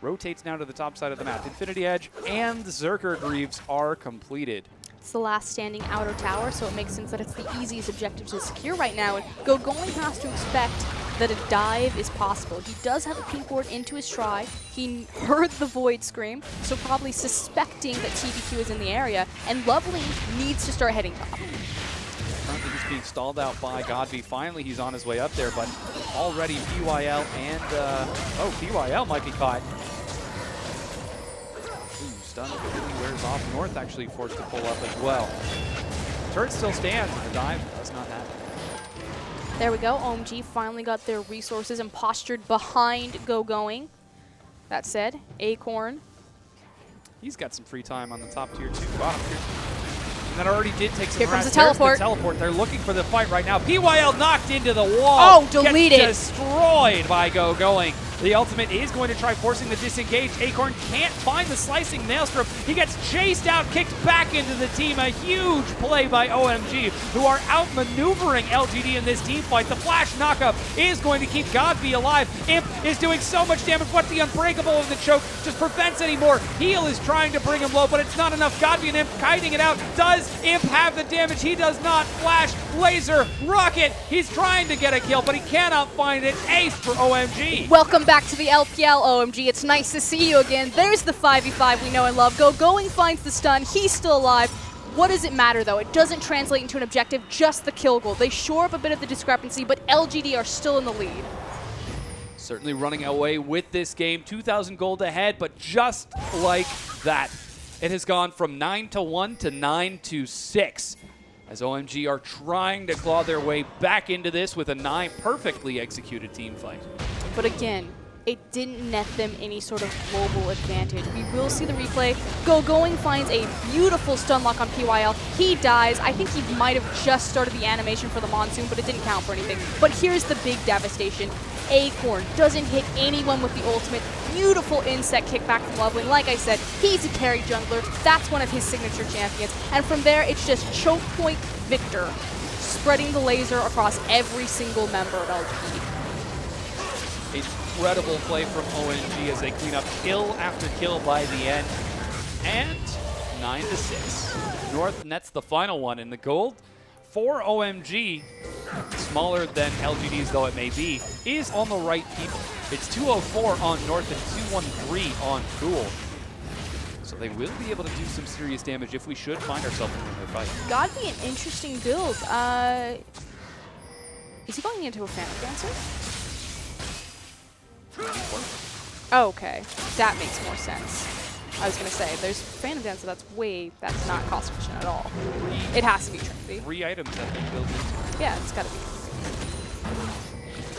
rotates now to the top side of the map. Infinity Edge and Zerker Greaves are completed. It's the last standing outer tower, so it makes sense that it's the easiest objective to secure right now. And Going has to expect that a dive is possible. He does have a pink ward into his try. He heard the Void scream, so probably suspecting that TBQ is in the area. And Lovely needs to start heading top. Currently he's being stalled out by Godv. Finally he's on his way up there, but already PYL and, PYL might be caught. Stun completely wears off. North actually forced to pull up as well. Turret still stands, and the dive does not happen. There we go. OMG finally got their resources and postured behind Going. That said, Acorn. He's got some free time on the top tier too. Bottom tier. And that already did take some Here comes harass. the teleport. There's the teleport. They're looking for the fight right now. PYL knocked into the wall. Oh, deleted. Gets destroyed by Going. The ultimate is going to try forcing the disengage. Acorn can't find the slicing Maelstrom. He gets chased out, kicked back into the team. A huge play by OMG, who are outmaneuvering LGD in this team fight. The flash knockup is going to keep Godv alive. Imp is doing so much damage, but the unbreakable of the choke just prevents any more. Heal is trying to bring him low, but it's not enough. Godv and Imp kiting it out. Does Imp have the damage? He does not. Flash, laser, rocket. He's trying to get a kill, but he cannot find it. Ace for OMG. Welcome back to the LPL, OMG. It's nice to see you again. There's the 5v5 we know and love. Going finds the stun. He's still alive. What does it matter, though? It doesn't translate into an objective, just the kill goal. They shore up a bit of the discrepancy, but LGD are still in the lead. Certainly running away with this game. 2,000 gold ahead, but just like that, it has gone from 9-1 to 9-6. As OMG are trying to claw their way back into this with a perfectly executed team fight. But again, it didn't net them any sort of global advantage. We will see the replay. Going finds a beautiful stun lock on PYL. He dies. I think he might have just started the animation for the Monsoon, but it didn't count for anything. But here's the big devastation. Acorn doesn't hit anyone with the ultimate. Beautiful inset kickback from Loveling. Like I said, he's a carry jungler. That's one of his signature champions. And from there, it's just choke point Victor, spreading the laser across every single member of LGD. Incredible play from OMG as they clean up kill after kill by the end. And 9-6. North nets the final one, and the gold for OMG, smaller than LGD's though it may be, is on the right people. It's 204 on North and 213 on Cool. So they will be able to do some serious damage if we should find ourselves in their fight. Gotta be an interesting build. Is he going into a Phantom Dancer? Oh, okay, that makes more sense. I was gonna say, there's Phantom Dancer that's not cost efficient at all. It has to be Trinity. 3 items that he built into. Yeah, it's gotta be.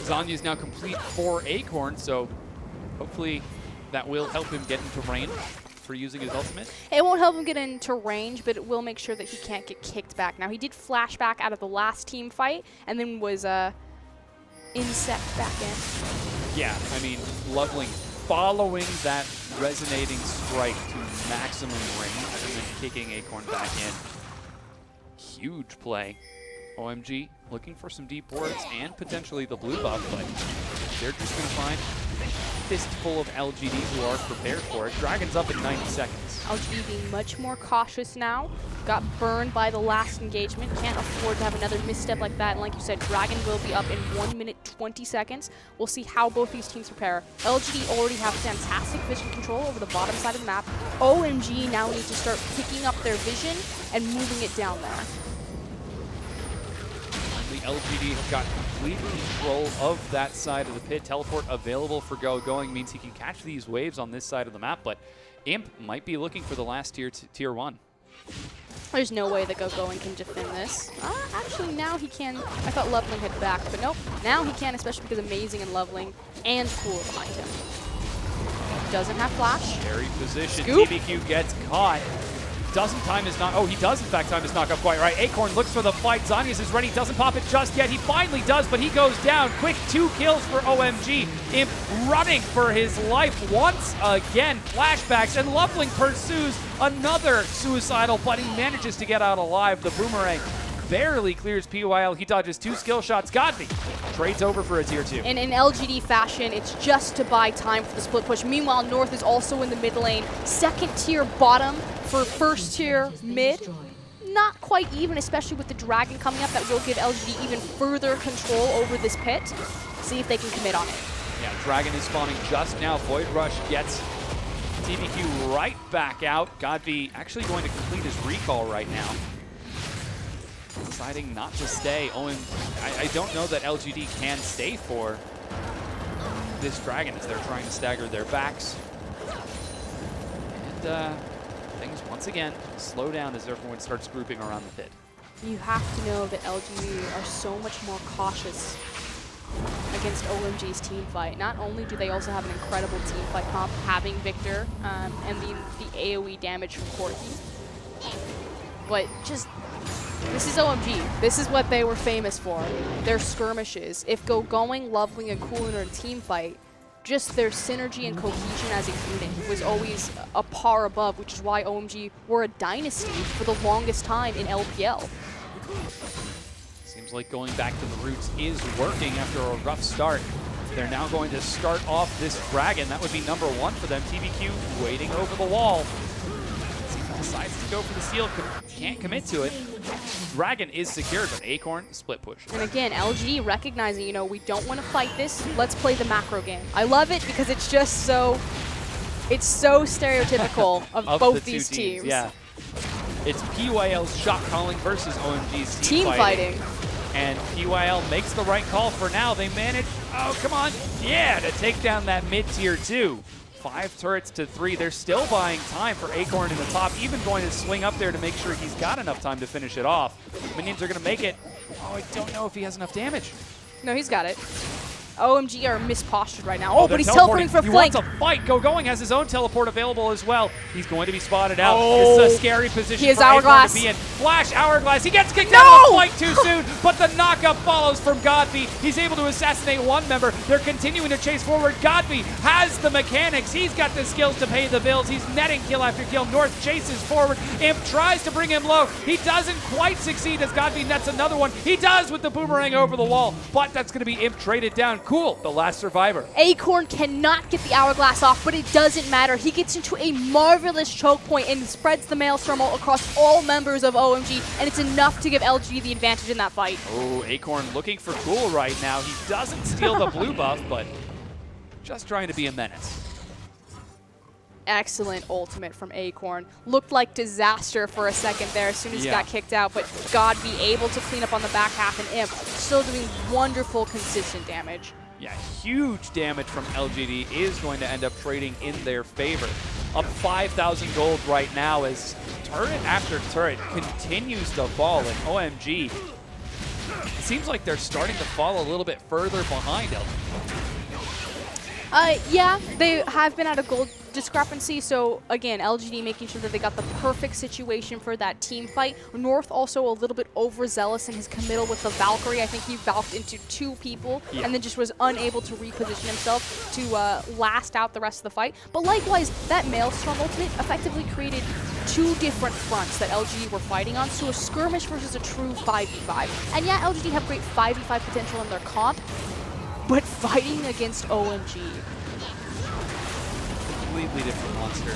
Zanya's now complete for Acorn, so hopefully that will help him get into range for using his ultimate? It won't help him get into range, but it will make sure that he can't get kicked back. Now, he did flash back out of the last team fight and then was insect back in. Yeah, I mean, Loveling following that resonating strike to maximum range and then kicking Acorn back in. Huge play. OMG looking for some deep wards and potentially the blue buff, but they're just going to find a fistful of LGD who are prepared for it. Dragon's up in 90 seconds. LGD being much more cautious now. Got burned by the last engagement. Can't afford to have another misstep like that. And like you said, Dragon will be up in 1 minute 20 seconds. We'll see how both these teams prepare. LGD already have fantastic vision control over the bottom side of the map. OMG now need to start picking up their vision and moving it down there. The LGD have got complete control of that side of the pit. Teleport available for going means he can catch these waves on this side of the map, but Imp might be looking for the last tier 1. There's no way that going can defend this. Actually, now he can. I thought Loveling had back, but nope. Now he can, especially because Amazing and Loveling and Cool behind him. Doesn't have flash. Scary position. Scoop. TBQ gets caught. Doesn't time his knock. Oh, he does in fact time his knock up quite right. Acorn looks for the fight. Zanius is ready. Doesn't pop it just yet. He finally does, but he goes down. Quick 2 kills for OMG. Imp running for his life once again. Flashbacks, and Loveling pursues another suicidal, but he manages to get out alive. The boomerang barely clears PYL. He dodges 2 skill shots. Godby trades over for a tier 2. And in LGD fashion, it's just to buy time for the split push. Meanwhile, North is also in the mid lane. Second tier bottom for first tier mid. Not quite even, especially with the Dragon coming up. That will give LGD even further control over this pit. See if they can commit on it. Yeah, Dragon is spawning just now. Void Rush gets TBQ right back out. Godby actually going to complete his recall right now. Deciding not to stay. I don't know that LGD can stay for this Dragon as they're trying to stagger their backs. And things once again slow down as everyone starts grouping around the pit. You have to know that LGD are so much more cautious against OMG's team fight. Not only do they also have an incredible team fight comp, having Victor and the AoE damage from Corki, but just this is OMG. This is what they were famous for. Their skirmishes. If going, Loveling, and Cool in a team fight, just their synergy and cohesion as a unit was always a par above, which is why OMG were a dynasty for the longest time in LPL. Seems like going back to the roots is working after a rough start. They're now going to start off this Dragon. That would be number 1 for them. TBQ waiting over the wall. Decides to go for the steal, can't commit to it. Dragon is secured, but Acorn split push. And again, LGD recognizing, you know, we don't want to fight this. Let's play the macro game. I love it because it's just so, it's so stereotypical of both these teams. Yeah, it's PYL's shot calling versus OMG's team fighting. And PYL makes the right call for now. They manage, oh come on, yeah, to take down that mid-tier 2. 5 turrets to 3. They're still buying time for Acorn in the top, even going to swing up there to make sure he's got enough time to finish it off. Minions are going to make it. Oh, I don't know if he has enough damage. No, he's got it. OMG are mispostured right now. Oh, but he's teleporting for He flank. wants a fight. Going has his own teleport available as well. He's going to be spotted out. Oh, this is a scary position for Acorn to be in. Flash Hourglass. He gets kicked out of the flank too soon, but the knockup follows from Godby. He's able to assassinate one member. They're continuing to chase forward. Godby has the mechanics. He's got the skills to pay the bills. He's netting kill after kill. North chases forward. Imp tries to bring him low. He doesn't quite succeed as Godby nets another one. He does with the boomerang over the wall, but that's going to be Imp traded down. Cool, the last survivor. Acorn cannot get the Hourglass off, but it doesn't matter. He gets into a marvelous choke point and spreads the Maelstrom across all members of OMG, and it's enough to give LG the advantage in that fight. Oh, Acorn looking for Cool right now. He doesn't steal the blue buff, but just trying to be a menace. Excellent ultimate from Acorn. Looked like disaster for a second there as soon as he got kicked out, but Godby able to clean up on the back half, and Imp still doing wonderful, consistent damage. Yeah, huge damage from LGD is going to end up trading in their favor. Up 5,000 gold right now as turret after turret continues to fall, and OMG, it seems like they're starting to fall a little bit further behind LGD. Yeah, they have been at a gold discrepancy. So again, LGD making sure that they got the perfect situation for that team fight. North also a little bit overzealous in his committal with the Valkyrie. I think he valked into 2 people and then just was unable to reposition himself to last out the rest of the fight. But likewise, that Maelstrom ultimate effectively created 2 different fronts that LGD were fighting on. So a skirmish versus a true 5v5. And yeah, LGD have great 5v5 potential in their comp, but fighting against OMG. Completely different monster.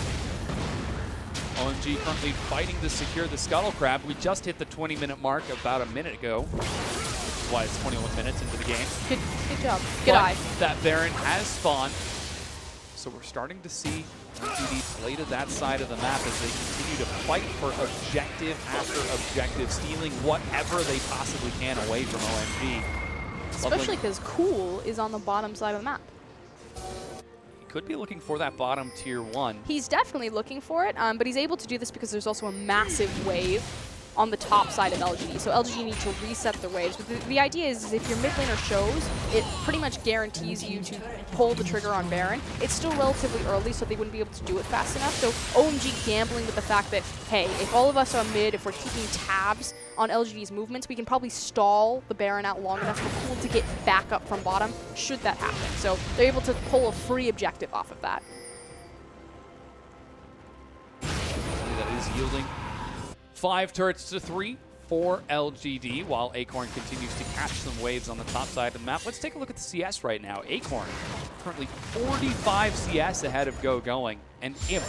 OMG currently fighting to secure the Scuttle Crab. We just hit the 20-minute mark about a minute ago, which is why it's 21 minutes into the game. Good job. Good eye. That Baron has spawned, so we're starting to see LGD play to that side of the map as they continue to fight for objective after objective, stealing whatever they possibly can away from OMG. Especially because Cool is on the bottom side of the map. Could be looking for that bottom tier 1. He's definitely looking for it, but he's able to do this because there's also a massive wave on the top side of LGD. So LGD need to reset the waves. But the idea is if your mid laner shows, it pretty much guarantees you to pull the trigger on Baron. It's still relatively early, so they wouldn't be able to do it fast enough. So OMG gambling with the fact that, hey, if all of us are mid, if we're keeping tabs on LGD's movements, we can probably stall the Baron out long enough for Cool to get back up from bottom, should that happen. So they're able to pull a free objective off of that. That is yielding 5 turrets to 3 for LGD, while Acorn continues to catch some waves on the top side of the map. Let's take a look at the CS right now. Acorn currently 45 CS ahead of Going, and Imp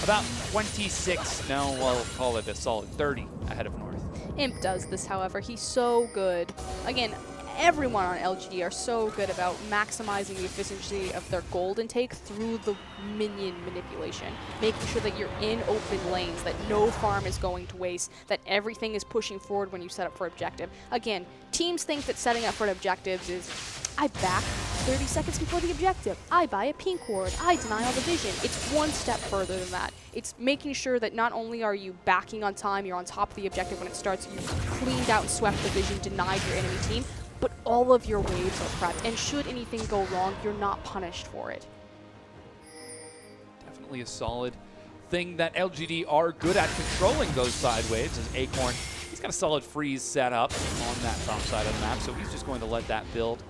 about 26, no, we'll call it a solid 30 ahead of North. Imp does this, however. He's so good. Again, everyone on LGD are so good about maximizing the efficiency of their gold intake through the minion manipulation, making sure that you're in open lanes, that no farm is going to waste, that everything is pushing forward when you set up for objective. Again, teams think that setting up for objectives is, I back 30 seconds before the objective, I buy a pink ward, I deny all the vision. It's one step further than that. It's making sure that not only are you backing on time, you're on top of the objective when it starts, you've cleaned out and swept the vision, denied your enemy team, but all of your waves are prepped, and should anything go wrong, you're not punished for it. Definitely a solid thing that LGD are good at controlling those side waves, as Acorn, he's got a solid freeze set up on that top side of the map, so he's just going to let that build.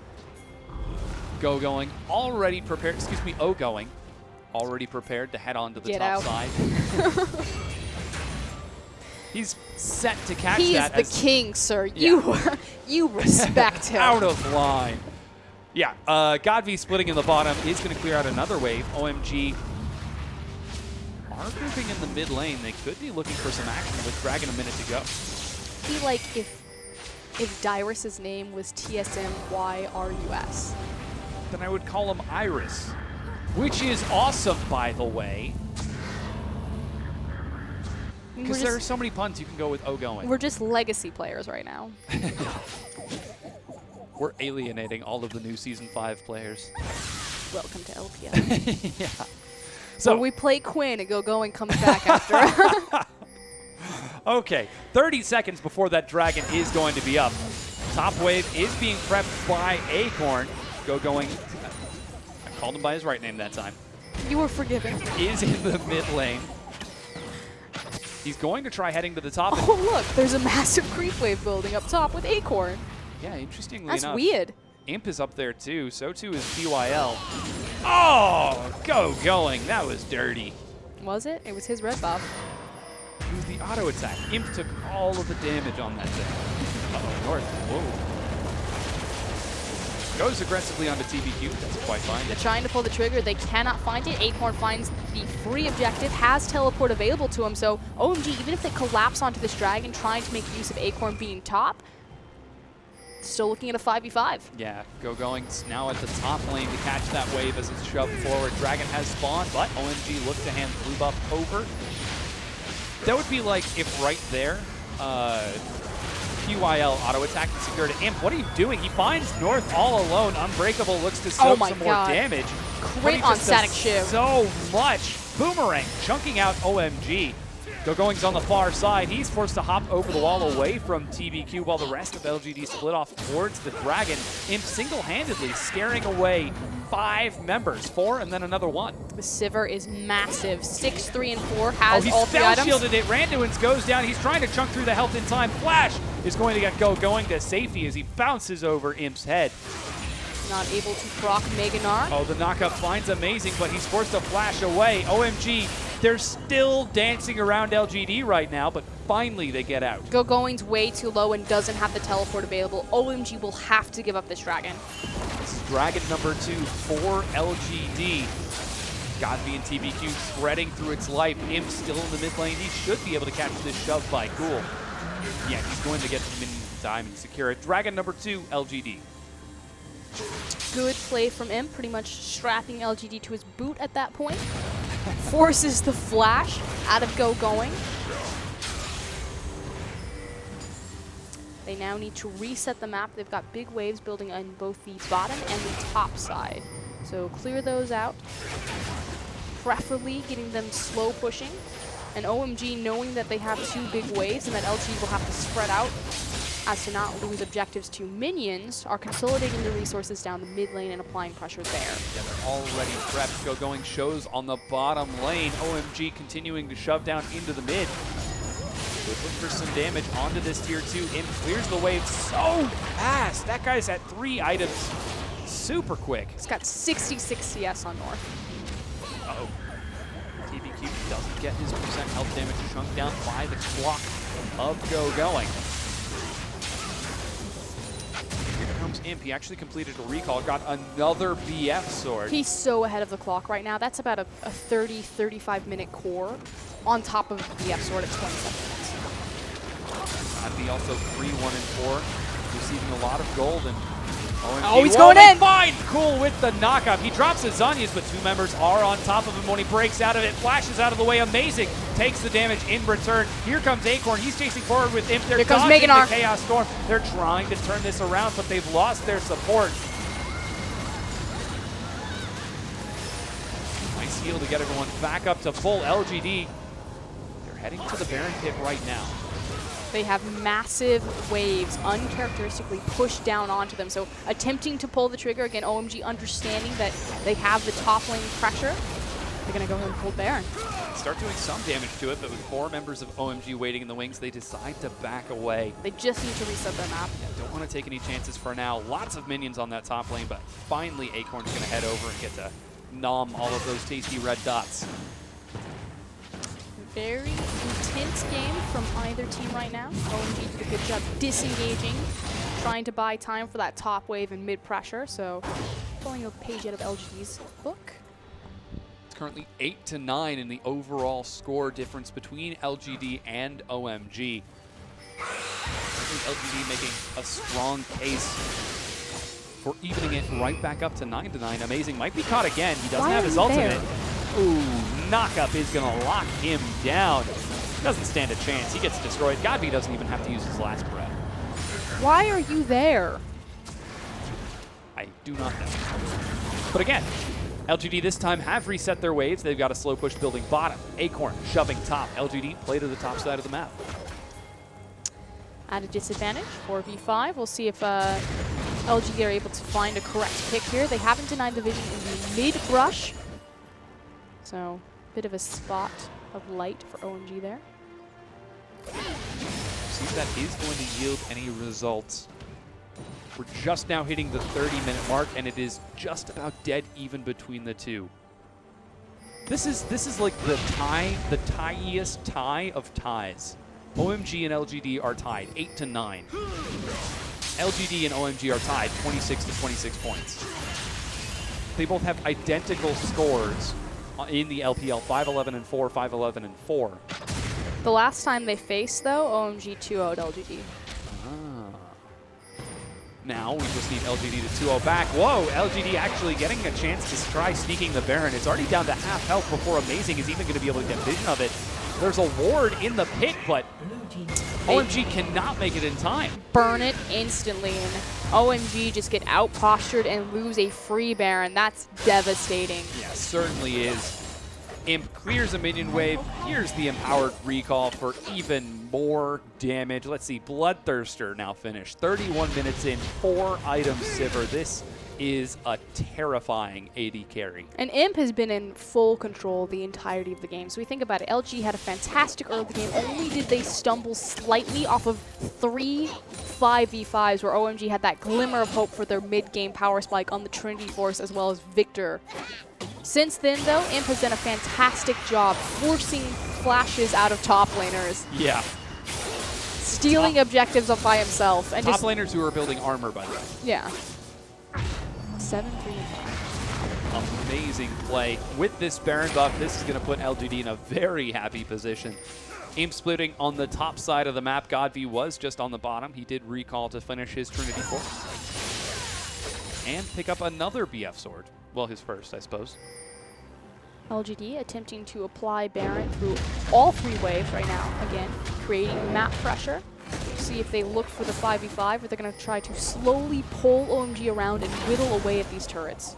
Going, already prepared, excuse me, going, already prepared to head on to the top side. He's set to catch that. He is the king, sir. Yeah. You respect him. Out of line. Yeah, Godv splitting in the bottom is going to clear out another wave. OMG are grouping in the mid lane. They could be looking for some action with Dragon a minute to go. Be like if Dyrus's name was TSMYRUS. Then I would call him Iris, which is awesome, by the way. Because there are so many puns you can go with going. We're just legacy players right now. We're alienating all of the new Season 5 players. Welcome to LPL. Yeah. So where we play Quinn and going comes back after. Okay, 30 seconds before that Dragon is going to be up. Top wave is being prepped by Acorn. Going, I called him by his right name that time. You were forgiven. Is in the mid lane. He's going to try heading to the top. Oh, look, there's a massive creep wave building up top with Acorn. Yeah, interestingly enough. That's weird. Imp is up there too, so too is BYL. Oh, going. That was dirty. Was it? It was his red buff. It was the auto attack. Imp took all of the damage on that thing. Uh-oh, North. Whoa. Goes aggressively onto TBQ. That's quite fine. They're trying to pull the trigger. They cannot find it. Acorn finds the free objective, has teleport available to him. So OMG, even if they collapse onto this dragon, trying to make use of Acorn being top, still looking at a 5v5. Yeah, going now at the top lane to catch that wave as it's shoved forward. Dragon has spawned, but OMG looked to hand blue buff over. That would be like if right there, PYL auto attack and secure to Imp. What are you doing? He finds North all alone. Unbreakable looks to soak some more damage. Great on static shiv. So much. Boomerang chunking out OMG. GoGoing's on the far side. He's forced to hop over the wall away from TBQ while the rest of LGD split off towards the Dragon. Imp single-handedly scaring away 5 members, 4 and then another 1. The Sivir is massive. 6, 3, and 4 has all 3 spell items. shielded it. Randuin's goes down. He's trying to chunk through the health in time. Flash is going to get GoGoing to safety as he bounces over Imp's head. Not able to proc Meganar. Oh, the knockup finds Amazing, but he's forced to flash away. OMG, they're still dancing around LGD right now, but finally they get out. GoGoing's way too low and doesn't have the teleport available. OMG will have to give up this Dragon. This is Dragon number 2 for LGD. Godby and TBQ spreading through its life. Imp still in the mid lane. He should be able to catch this shove by Ghoul. Yeah, he's going to get the minion time and secure it. Dragon number 2, LGD. Good play from Imp, pretty much strapping LGD to his boot at that point. Forces the flash out of GoGoing. They now need to reset the map. They've got big waves building on both the bottom and the top side. So clear those out, preferably getting them slow pushing. And OMG, knowing that they have 2 big waves and that LG will have to spread out as to not lose objectives to minions, are consolidating the resources down the mid lane and applying pressure there. Yeah, they're already prepped. GoGoing shows on the bottom lane. OMG continuing to shove down into the mid. Looking for some damage onto this tier 2. Imp clears the wave so fast. That guy's at 3 items super quick. He's got 66 CS on North. Uh-oh. TBQ doesn't get his percent health damage chunked down by the clock of GoGoing. Here comes Imp. He actually completed a recall, got another BF sword. He's so ahead of the clock right now. That's about a 30, 35-minute core on top of the BF sword at 27 minutes. Godby also 3, 1, and 4, receiving a lot of gold. And oh, he's going in! Fine! Cool with the knockup. He drops his Zanyas, but 2 members are on top of him when he breaks out of it. Flashes out of the way. Amazing. Takes the damage in return. Here comes Acorn. He's chasing forward with Imp. They're dodging the Chaos Storm. They're trying to turn this around, but they've lost their support. Nice heal to get everyone back up to full. LGD, they're heading to the Baron pit right now. They have massive waves uncharacteristically pushed down onto them. So attempting to pull the trigger, again, OMG understanding that they have the top lane pressure. They're going to go ahead and pull Baron. Start doing some damage to it, but with 4 members of OMG waiting in the wings, they decide to back away. They just need to reset their map. Yeah, don't want to take any chances for now. Lots of minions on that top lane, but finally Acorn's going to head over and get to nom all of those tasty red dots. Very intense game from either team right now. OMG did a good job disengaging, trying to buy time for that top wave and mid pressure. So pulling a page out of LGD's book. It's currently 8-9 in the overall score difference between LGD and OMG. LGD making a strong case for evening it right back up to 9-9. Amazing might be caught again. He doesn't have his ultimate. Ooh, knockup is going to lock him down. Doesn't stand a chance. He gets destroyed. Godby doesn't even have to use his last breath. Why are you there? I do not know. But again, LGD this time have reset their waves. They've got a slow push building bottom. Acorn shoving top. LGD play to the top side of the map. At a disadvantage, 4v5. We'll see if LGD are able to find a correct pick here. They haven't denied the vision in the mid brush. So, bit of a spot of light for OMG there. See if that is going to yield any results. We're just now hitting the 30-minute mark, and it is just about dead even between the two. This is like the tieiest tie of ties. OMG and LGD are tied 8-9. LGD and OMG are tied 26 to 26 points. They both have identical scores in the LPL, 5-11 and 4, 5-11 and 4. The last time they faced, though, OMG 2-0'd LGD. Now we just need LGD to 2-0 back. Whoa, LGD actually getting a chance to try sneaking the Baron. It's already down to half health before Amazing is even going to be able to get vision of it. There's a ward in the pit, but OMG cannot make it in time. Burn it instantly, and OMG just get out-postured and lose a free Baron. That's devastating. Yeah, certainly is. Imp clears a minion wave. Here's the empowered recall for even more damage. Let's see, Bloodthirster now finished. 31 minutes in, 4 items Sivir. This is a terrifying AD carry. And Imp has been in full control the entirety of the game. So we think about it, LG had a fantastic early game. Only did they stumble slightly off of 3 5v5s where OMG had that glimmer of hope for their mid-game power spike on the Trinity Force as well as Victor. Since then, though, Imp has done a fantastic job forcing flashes out of top laners. Yeah. Stealing objectives up by himself. And top laners who are building armor, by the way. Yeah. 7, 3, and 5. Amazing play. With this Baron buff, this is going to put LGD in a very happy position. Imp splitting on the top side of the map. Godv was just on the bottom. He did recall to finish his Trinity Force. And pick up another BF sword. Well, his first, I suppose. LGD attempting to apply Baron through all 3 waves right now. Again, creating map pressure. See if they look for the 5v5 or they're going to try to slowly pull OMG around and whittle away at these turrets.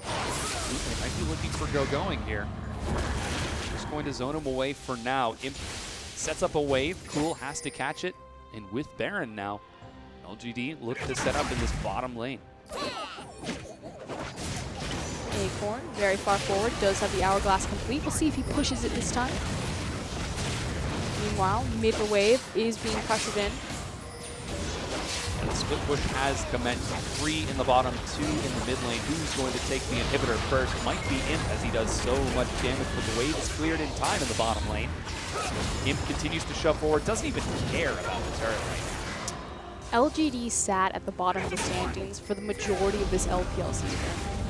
They might be looking for going here. Just going to zone him away for now. Imp sets up a wave. Cool has to catch it. And with Baron now, LGD look to set up in this bottom lane. Acorn, very far forward, does have the hourglass complete. We'll see if he pushes it this time. Meanwhile, mid wave is being pressured in. And the split push has commenced. 3 in the bottom, 2 in the mid lane. Who's going to take the inhibitor first? Might be Imp, as he does so much damage, but the wave is cleared in time in the bottom lane. Imp continues to shove forward, doesn't even care about the turret right now. LGD sat at the bottom of the standings for the majority of this LPL season.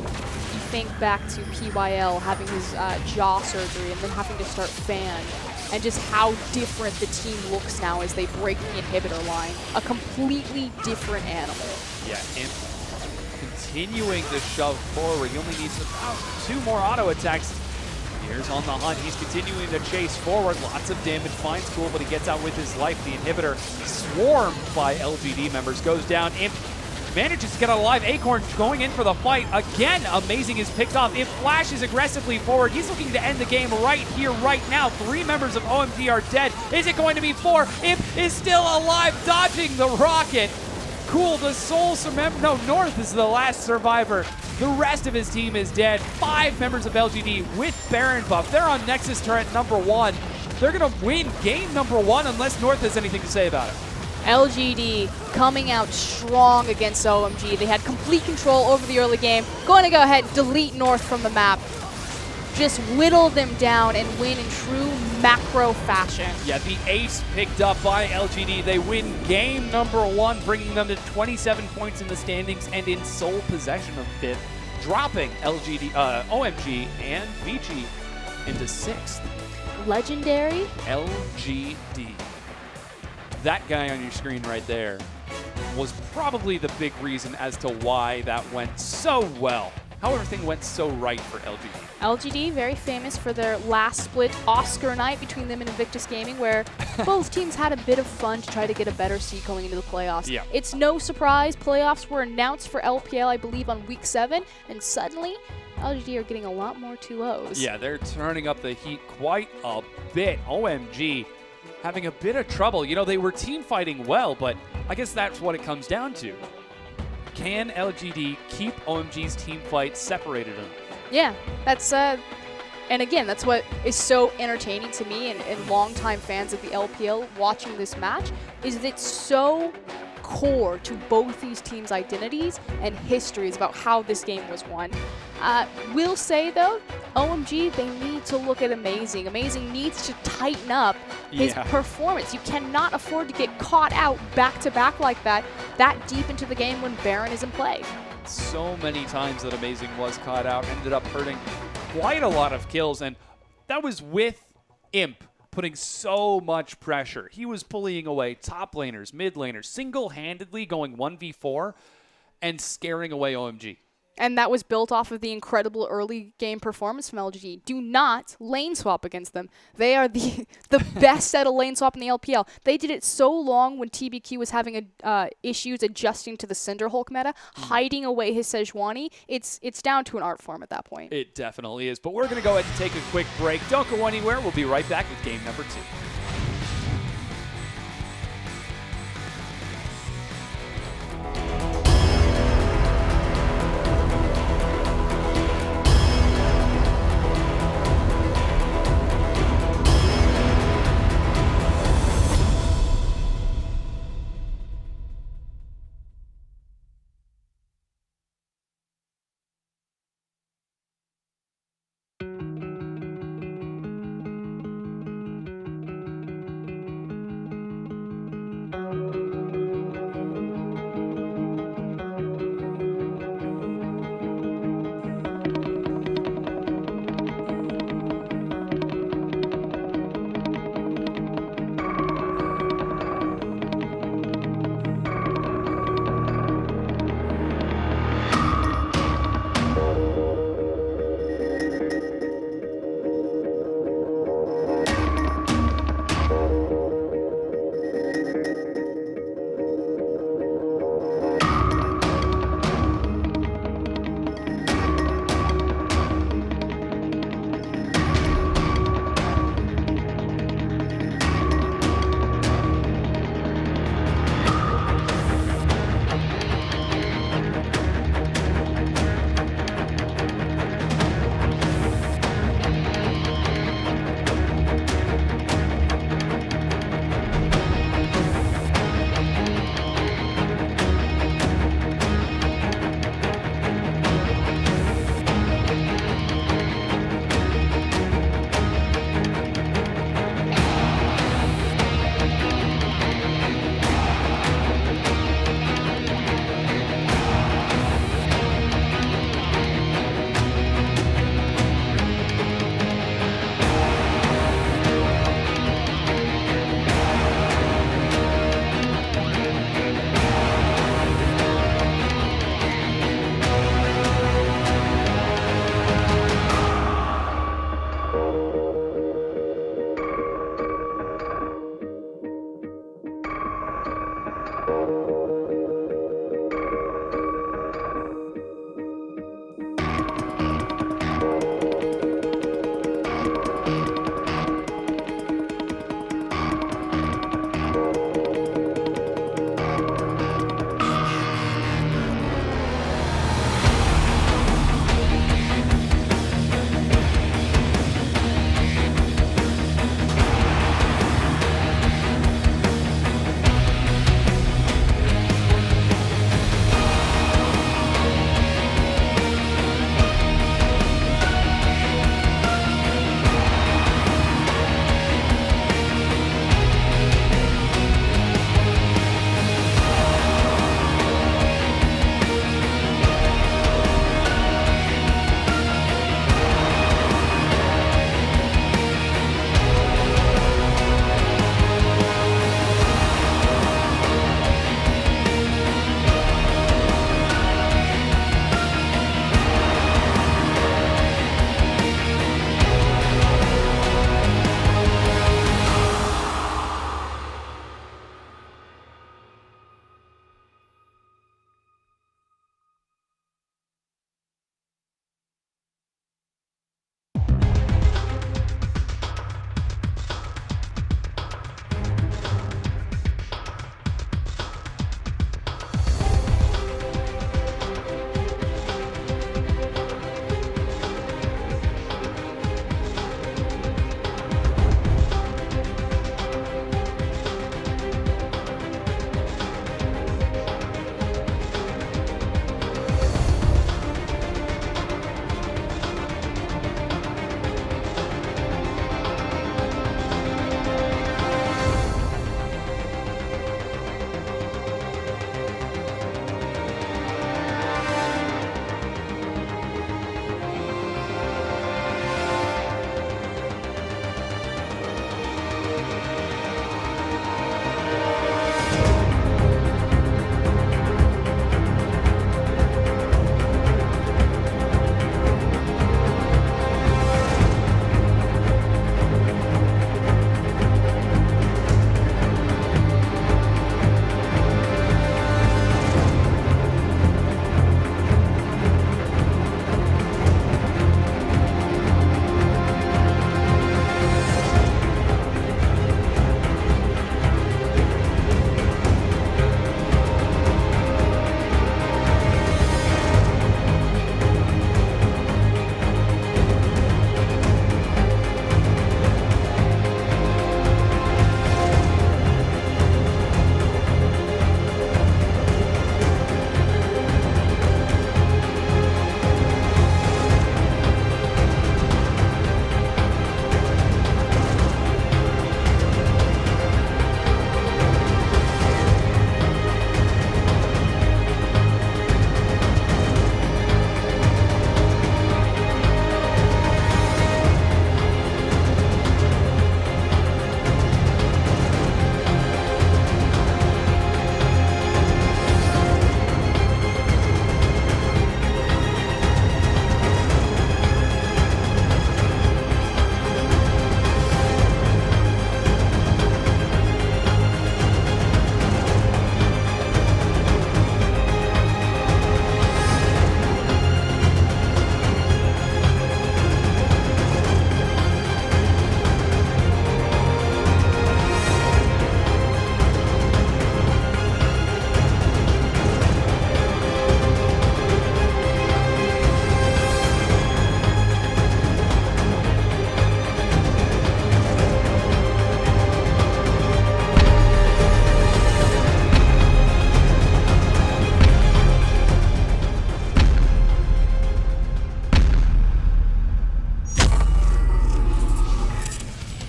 You think back to PYL having his jaw surgery and then having to start Fan, and just how different the team looks now as they break the inhibitor line. A completely different animal. Yeah, Imp continuing to shove forward. He only needs about 2 more auto attacks. Here's on the hunt. He's continuing to chase forward. Lots of damage. Finds Cool, but he gets out with his life. The inhibitor, swarmed by LGD members, goes down. Imp manages to get out alive. Acorn going in for the fight. Again, Amazing is picked off. Imp flashes aggressively forward. He's looking to end the game right here, right now. 3 members of OMG are dead. Is it going to be 4? Imp is still alive, dodging the rocket. Cool, the sole survivor. No, North is the last survivor. The rest of his team is dead. 5 members of LGD with Baron buff. They're on Nexus turret number 1. They're going to win game number 1 unless North has anything to say about it. LGD coming out strong against OMG. They had complete control over the early game. Going to go ahead and delete North from the map. Just whittle them down and win in true macro fashion. Yeah, the ace picked up by LGD. They win game number 1, bringing them to 27 points in the standings and in sole possession of 5th, dropping OMG and Vici into 6th. Legendary LGD. That guy on your screen right there was probably the big reason as to why that went so well. How everything went so right for LGD. LGD, very famous for their last split Oscar night between them and Invictus Gaming, where both teams had a bit of fun to try to get a better seed going into the playoffs. Yeah. It's no surprise, playoffs were announced for LPL, I believe, on week 7, and suddenly, LGD are getting a lot more 2-0s. Yeah, they're turning up the heat quite a bit. OMG having a bit of trouble. You know, they were team fighting well, but I guess that's what it comes down to. Can LGD keep OMG's team fight separated enough? Yeah, that's, and again, that's what is so entertaining to me and longtime fans of the LPL watching this match, is that it's so core to both these teams' identities and histories about how this game was won. Will say, though, OMG, they need to look at Amazing. Amazing needs to tighten up his performance. You cannot afford to get caught out back-to-back like that deep into the game when Baron is in play. So many times that Amazing was caught out, ended up hurting quite a lot of kills, and that was with Imp putting so much pressure. He was pulling away top laners, mid laners, single-handedly going 1v4 and scaring away OMG. And that was built off of the incredible early game performance from LGD. Do not lane swap against them. They are the best at a lane swap in the LPL. They did it so long when TBQ was having issues adjusting to the Cinderhulk meta, hiding away his Sejuani. It's down to an art form at that point. It definitely is. But we're going to go ahead and take a quick break. Don't go anywhere. We'll be right back with game number 2.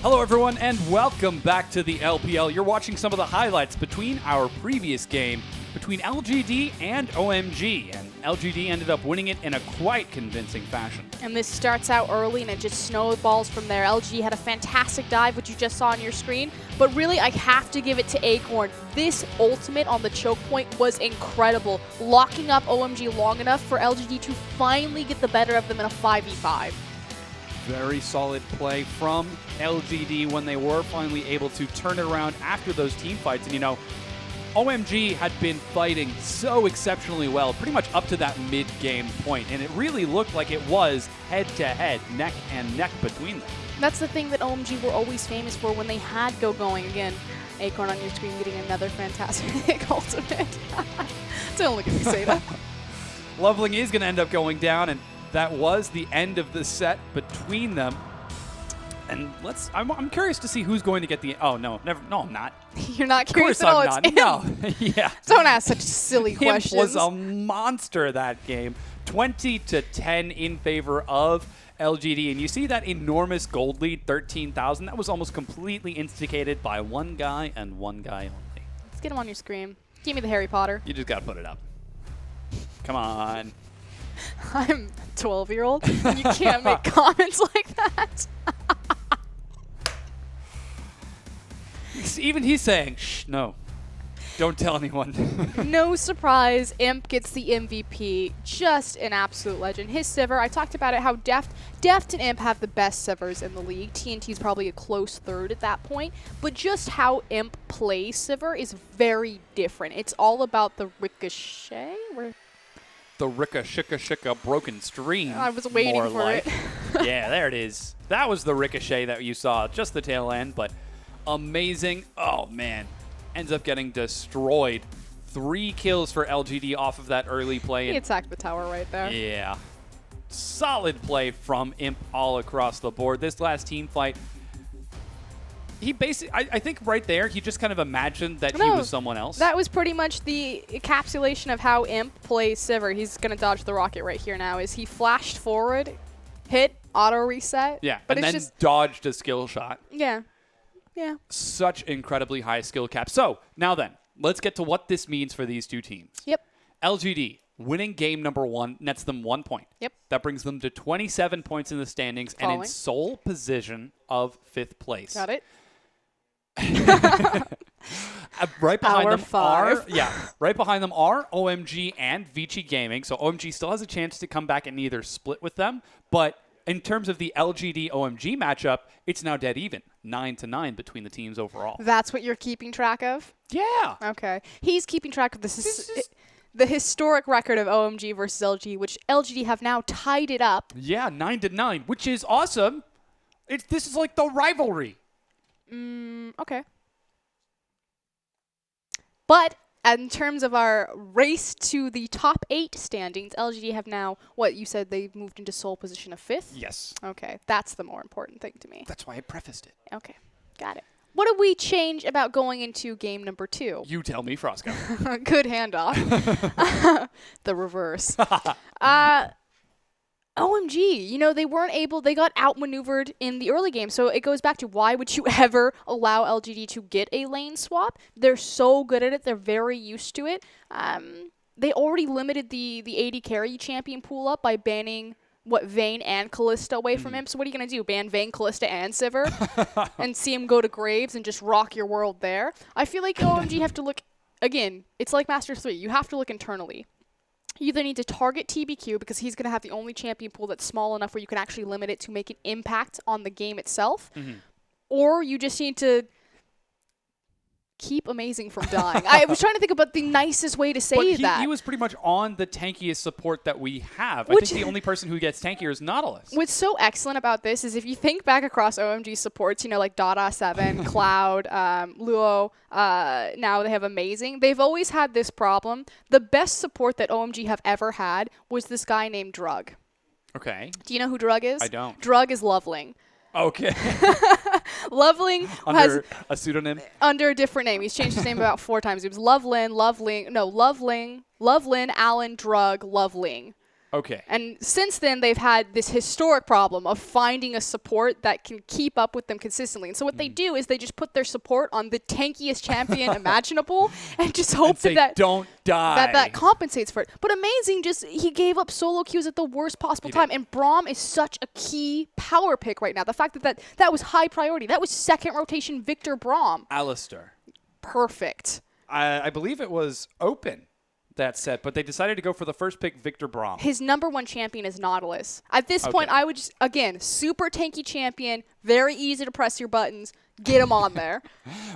Hello, everyone, and welcome back to the LPL. You're watching some of the highlights between our previous game between LGD and OMG, and LGD ended up winning it in a quite convincing fashion. And this starts out early, and it just snowballs from there. LG had a fantastic dive, which you just saw on your screen, but really, I have to give it to Acorn. This ultimate on the choke point was incredible, locking up OMG long enough for LGD to finally get the better of them in a 5v5. Very solid play from LGD when they were finally able to turn it around after those team fights. And, you know, OMG had been fighting so exceptionally well pretty much up to that mid-game point, and it really looked like it was head-to-head, neck and neck between them. That's the thing that OMG were always famous for when they had go going. Again, Acorn on your screen getting another fantastic ultimate. Don't look at me say that. Loveling is going to end up going down, and that was the end of the set between them. And I'm curious to see who's going to get the. Oh no, never. No, I'm not. You're not curious at at all. I'm not. No. Yeah. Don't ask such silly questions. Imp was a monster that game. 20-10 in favor of LGD, and you see that enormous gold lead, 13,000. That was almost completely instigated by one guy and one guy only. Let's get him on your screen. Give me the Harry Potter. You just gotta put it up. Come on. I'm a 12-year-old, and you can't make comments like that. Even he's saying, shh, no. Don't tell anyone. No surprise, Imp gets the MVP. Just an absolute legend. His Sivir, I talked about it, how Deft and Imp have the best Sivers in the league. TNT's probably a close third at that point. But just how Imp plays Sivir is very different. It's all about the ricochet. The ricka-shicka-shicka broken stream. I was waiting for like. it. Yeah, there it is. That was the ricochet that you saw, just the tail end, but amazing. Oh, man. Ends up getting destroyed. 3 kills for LGD off of that early play. He attacked the tower right there. Yeah. Solid play from Imp all across the board. This last team fight, he basically, I think right there, he just kind of imagined that he was someone else. That was pretty much the encapsulation of how Imp plays Sivir. He's going to dodge the rocket right here now. Is he flashed forward, hit, auto reset? Yeah, but and it's then just dodged a skill shot. Yeah. Yeah. Such incredibly high skill cap. So, now then, let's get to what this means for these two teams. Yep. LGD, winning game number 1, nets them 1 point. Yep. That brings them to 27 points in the standings and in sole position of 5th place. Got it. Right behind them are right behind them are OMG and Vici Gaming. So OMG still has a chance to come back and either split with them, but in terms of the LGD OMG matchup, it's now dead even, 9-9 between the teams overall. That's what you're keeping track of? Yeah. Okay. He's keeping track of the historic record of OMG versus LG, which LGD have now tied it up. Yeah, 9-9, which is awesome. This is like the rivalry. Okay. But in terms of our race to the top 8 standings, LGD have now, what you said, they've moved into sole position of 5th? Yes. Okay, that's the more important thing to me. That's why I prefaced it. Okay, got it. What did we change about going into game number 2? You tell me, Frosco. Good handoff. The reverse. OMG, you know, they got outmaneuvered in the early game. So it goes back to why would you ever allow LGD to get a lane swap? They're so good at it. They're very used to it. They already limited the AD carry champion pool up by banning, Vayne and Kalista away from him. So what are you going to do? Ban Vayne, Kalista, and Sivir? And see him go to Graves and just rock your world there? I feel like OMG have to look, again, it's like Masters 3. You have to look internally. You either need to target TBQ because he's going to have the only champion pool that's small enough where you can actually limit it to make an impact on the game itself, or you just need to keep Amazing from dying. I was trying to think about the nicest way to say that. He was pretty much on the tankiest support that we have. I think the only person who gets tankier is Nautilus. What's so excellent about this is if you think back across OMG supports, you know, like Dada 7, Cloud, Luo, now they have Amazing. They've always had this problem. The best support that OMG have ever had was this guy named Drug. Okay. Do you know who Drug is? I don't. Drug is Loveling. Okay. Loveling under a pseudonym? Under a different name. He's changed his name about 4 times. It was Lovelin, Alan, Drug, Loveling. Okay. And since then, they've had this historic problem of finding a support that can keep up with them consistently. And so what they do is they just put their support on the tankiest champion imaginable and just hope that don't die. That compensates for it. But amazing, just he gave up solo queues at the worst possible time. And Braum is such a key power pick right now. The fact that was high priority. That was second rotation Victor Braum. Alistair. Perfect. I believe it was open. That set, but they decided to go for the first pick, Victor Braum. His #1 champion is Nautilus. At this point, I would just, again, super tanky champion, very easy to press your buttons, get him on there.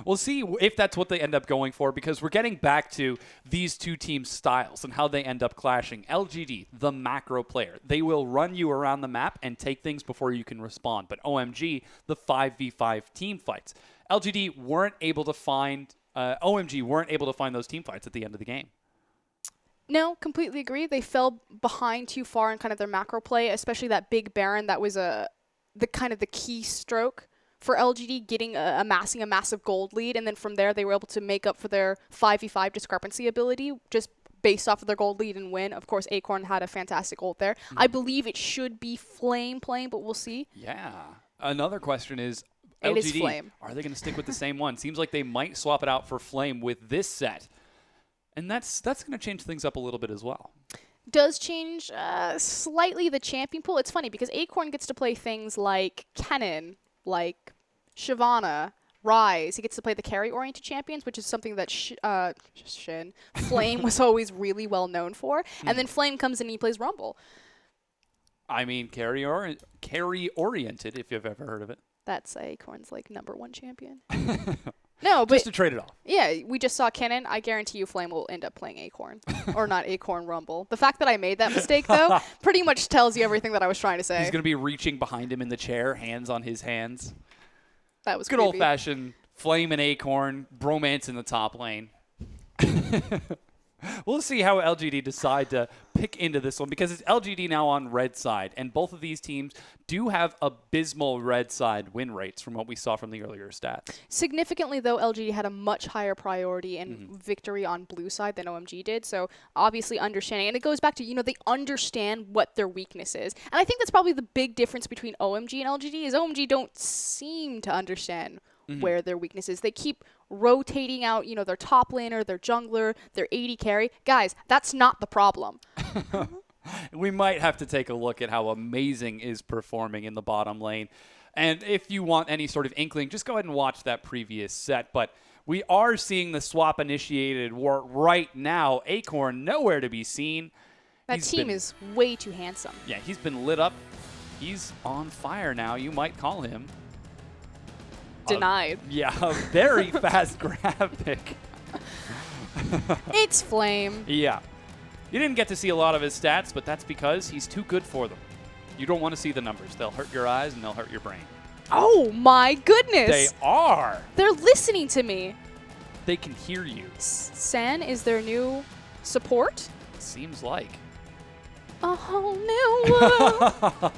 We'll see if that's what they end up going for, because we're getting back to these two teams' styles and how they end up clashing. LGD, the macro player. They will run you around the map and take things before you can respond. But OMG, the 5v5 team fights. LGD weren't able to find, OMG weren't able to find those team fights at the end of the game. No, completely agree. They fell behind too far in kind of their macro play, especially that big Baron. That was the kind of the key stroke for LGD, getting amassing a massive gold lead, and then from there they were able to make up for their 5v5 discrepancy ability just based off of their gold lead and win. Of course, Acorn had a fantastic ult there. I believe it should be Flame playing, but we'll see. Yeah. Another question is, LGD, is Flame. Are they going to stick with the same one? Seems like they might swap it out for Flame with this set. And that's going to change things up a little bit as well. Does change slightly the champion pool. It's funny because Acorn gets to play things like Kennen, like Shyvana, Ryze. He gets to play the carry-oriented champions, which is something that Flame was always really well known for. And then Flame comes in and he plays Rumble. I mean, carry-oriented, if you've ever heard of it. That's Acorn's like #1 champion. No, but just to trade it off. Yeah, we just saw Kennen. I guarantee you Flame will end up playing Acorn. Or not Acorn, Rumble. The fact that I made that mistake, though, pretty much tells you everything that I was trying to say. He's going to be reaching behind him in the chair, hands on his hands. That was good creepy. old-fashioned Flame and Acorn, bromance in the top lane. We'll see how LGD decide to pick into this one, because it's LGD now on red side, and both of these teams do have abysmal red side win rates from what we saw from the earlier stats. Significantly, though, LGD had a much higher priority and victory on blue side than OMG did, so obviously understanding, and it goes back to, they understand what their weakness is. And I think that's probably the big difference between OMG and LGD, is OMG don't seem to understand where their weakness is. They keep rotating out, their top laner, their jungler, their AD carry. Guys, that's not the problem. We might have to take a look at how Amazing is performing in the bottom lane. And if you want any sort of inkling, just go ahead and watch that previous set. But we are seeing the swap-initiated war right now. Acorn nowhere to be seen. That team is way too handsome. Yeah, he's been lit up. He's on fire now, you might call him. Denied. Yeah, a very fast grab pick. It's Flame. Yeah. You didn't get to see a lot of his stats, but that's because he's too good for them. You don't want to see the numbers. They'll hurt your eyes and they'll hurt your brain. Oh my goodness. They are. They're listening to me. They can hear you. San is their new support? Seems like. A whole new world.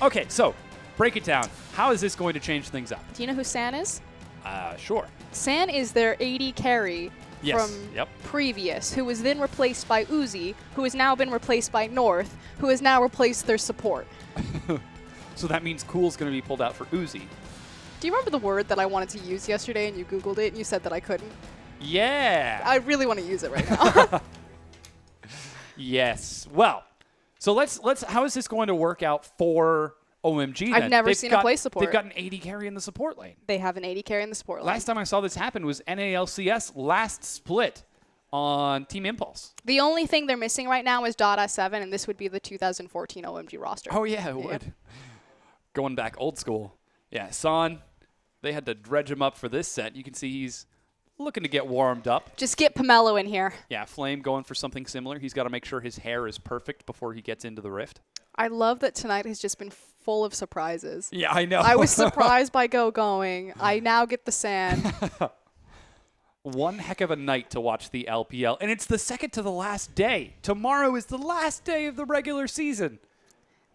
Okay, so break it down. How is this going to change things up? Do you know who San is? Sure. San is their AD carry from previous, who was then replaced by Uzi, who has now been replaced by North, who has now replaced their support. So that means Cool's going to be pulled out for Uzi. Do you remember the word that I wanted to use yesterday and you Googled it and you said that I couldn't? Yeah. I really want to use it right now. Yes. Well, so let's how is this going to work out for OMG then? I've never seen a play support. They've got an AD carry in the support lane. They have an AD carry in the support lane. Last time I saw this happen was NALCS last split on Team Impulse. The only thing they're missing right now is .S7, and this would be the 2014 OMG roster. Oh, yeah, it would. Going back old school. Yeah, Son, they had to dredge him up for this set. You can see he's looking to get warmed up. Just get Pomelo in here. Yeah, Flame going for something similar. He's got to make sure his hair is perfect before he gets into the Rift. I love that tonight has just been full of surprises. Yeah, I know. I was surprised by Go going. I now get the sand. One heck of a night to watch the LPL, and it's the second to the last day. Tomorrow is the last day of the regular season.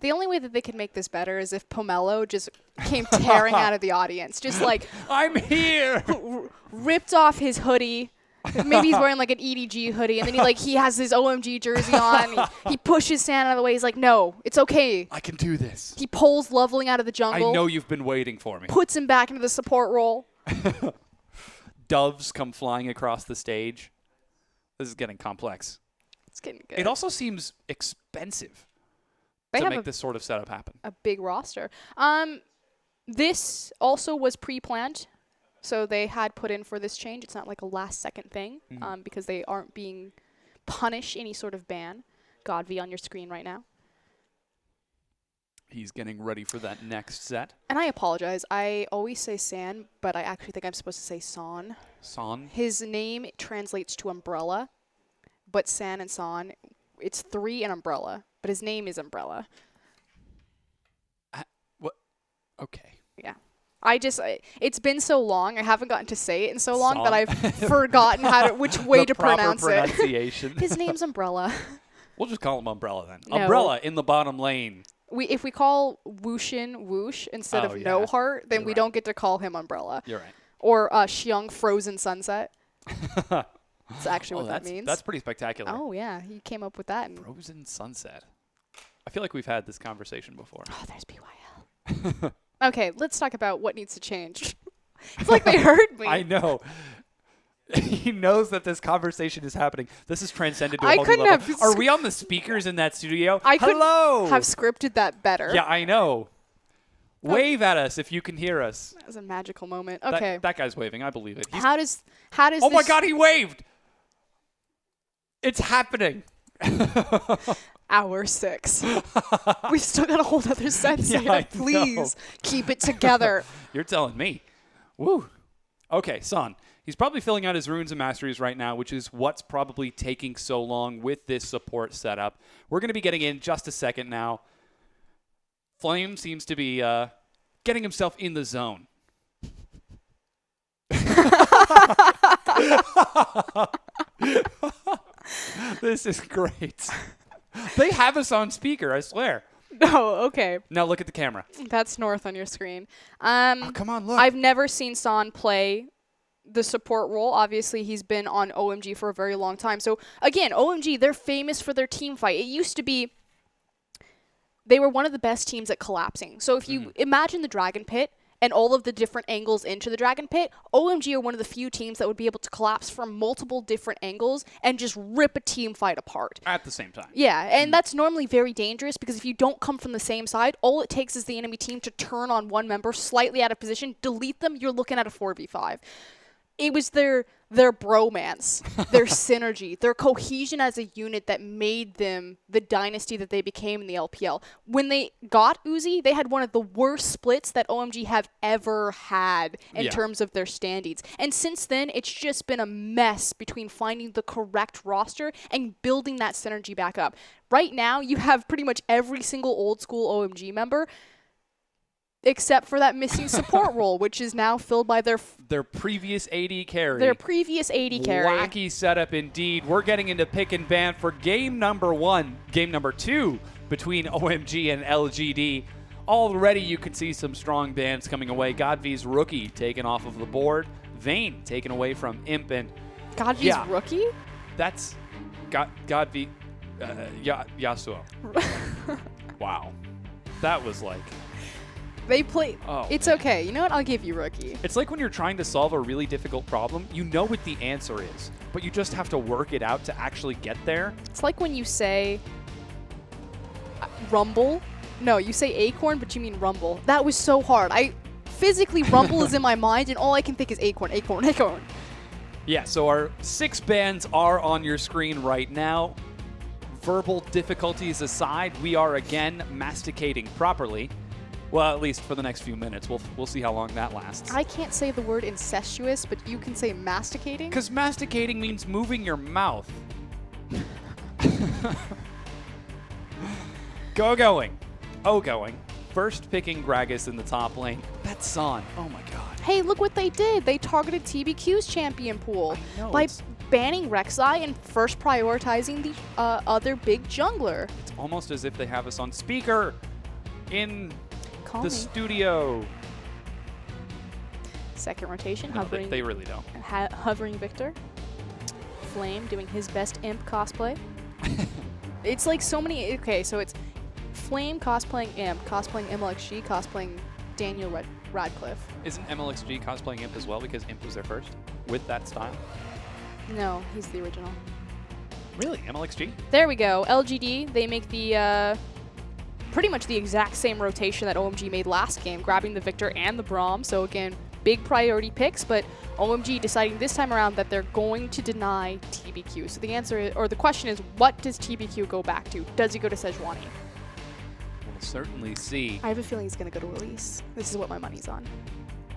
The only way that they could make this better is if Pomelo just came tearing out of the audience. Just like... I'm here! Ripped off his hoodie, Maybe he's wearing like an EDG hoodie, and then he has his OMG jersey on. He pushes San out of the way. He's like, no, it's okay. I can do this. He pulls Loveling out of the jungle. I know you've been waiting for me. Puts him back into the support role. Doves come flying across the stage. This is getting complex. It's getting good. It also seems expensive to make this sort of setup happen. A big roster. This also was pre-planned. So they had put in for this change. It's not like a last-second thing because they aren't being punished any sort of ban. Godv on your screen right now. He's getting ready for that next set. And I apologize. I always say San, but I actually think I'm supposed to say San. San? His name translates to umbrella, but San and San, it's 3 and umbrella, but his name is Umbrella. What? Okay. Yeah. It's been so long, I haven't gotten to say it in so long that I've forgotten which way to pronounce pronunciation. it. His name's Umbrella. We'll just call him Umbrella then. No. Umbrella in the bottom lane. If we call Wushin Woosh instead of No Heart, then we don't get to call him Umbrella. You're right. Or Xiong Frozen Sunset. That's actually what that means. That's pretty spectacular. Oh, yeah. He came up with that. Frozen Sunset. I feel like we've had this conversation before. Oh, there's BYL. Okay, let's talk about what needs to change. It's like they heard me. I know. He knows that this conversation is happening. This is transcended to a whole new level. Are we on the speakers in that studio? Hello! Have scripted that better. Yeah, I know. Wave at us if you can hear us. That was a magical moment. Okay. That guy's waving. I believe it. How does Oh my God, he waved! It's happening. Hour 6. We've still got a whole other set. Yeah, please keep it together. You're telling me. Woo. Okay, San. He's probably filling out his runes and masteries right now, which is what's probably taking so long with this support setup. We're going to be getting in just a second now. Flame seems to be getting himself in the zone. This is great. They have us on speaker, I swear. No, okay. Now look at the camera. That's North on your screen. Oh, come on, look. I've never seen San play the support role. Obviously, he's been on OMG for a very long time. So, again, OMG, they're famous for their team fight. It used to be they were one of the best teams at collapsing. So if you imagine the Dragon Pit and all of the different angles into the Dragon Pit, OMG are one of the few teams that would be able to collapse from multiple different angles and just rip a team fight apart. At the same time. Yeah, and that's normally very dangerous because if you don't come from the same side, all it takes is the enemy team to turn on one member slightly out of position, delete them, you're looking at a 4v5. It was their bromance, their synergy, their cohesion as a unit that made them the dynasty that they became in the LPL. When they got Uzi, they had one of the worst splits that OMG have ever had in terms of their standings. And since then, it's just been a mess between finding the correct roster and building that synergy back up. Right now, you have pretty much every single old school OMG member except for that missing support role, which is now filled by their previous AD carry. Their previous AD carry. Wacky setup indeed. We're getting into pick and ban for game number 2 between OMG and LGD. Already you can see some strong bans coming away. Godv's rookie taken off of the board. Vayne taken away from Imp. And Godv's rookie? That's Godv Yasuo. Wow. That was like... They play. Oh, it's man. Okay. You know what? I'll give you rookie. It's like when you're trying to solve a really difficult problem, you know what the answer is, but you just have to work it out to actually get there. It's like when you say Rumble. No, you say Acorn, but you mean Rumble. That was so hard. Physically, Rumble is in my mind, and all I can think is Acorn, Acorn, Acorn. Yeah, so our 6 bans are on your screen right now. Verbal difficulties aside, we are again masticating properly. Well, at least for the next few minutes. We'll see how long that lasts. I can't say the word incestuous, but you can say masticating? Because masticating means moving your mouth. Going. First picking Gragas in the top lane. That's San. Oh my god. Hey, look what they did. They targeted TBQ's champion pool by banning Rek'Sai and first prioritizing the other big jungler. It's almost as if they have us on speaker in... the studio. Second rotation, no, hovering. They really don't. Hovering Victor. Flame doing his best Imp cosplay. It's like so many. Okay, so it's Flame cosplaying Imp, cosplaying MLXG, cosplaying Daniel Radcliffe. Isn't MLXG cosplaying Imp as well because Imp was there first with that style? No, he's the original. Really? MLXG? There we go. LGD, they make the pretty much the exact same rotation that OMG made last game, grabbing the Victor and the Braum. So again, big priority picks, but OMG deciding this time around that they're going to deny TBQ. So the answer, or the question is, what does TBQ go back to? Does he go to Sejuani? We'll certainly see. I have a feeling he's going to go to Release. This is what my money's on.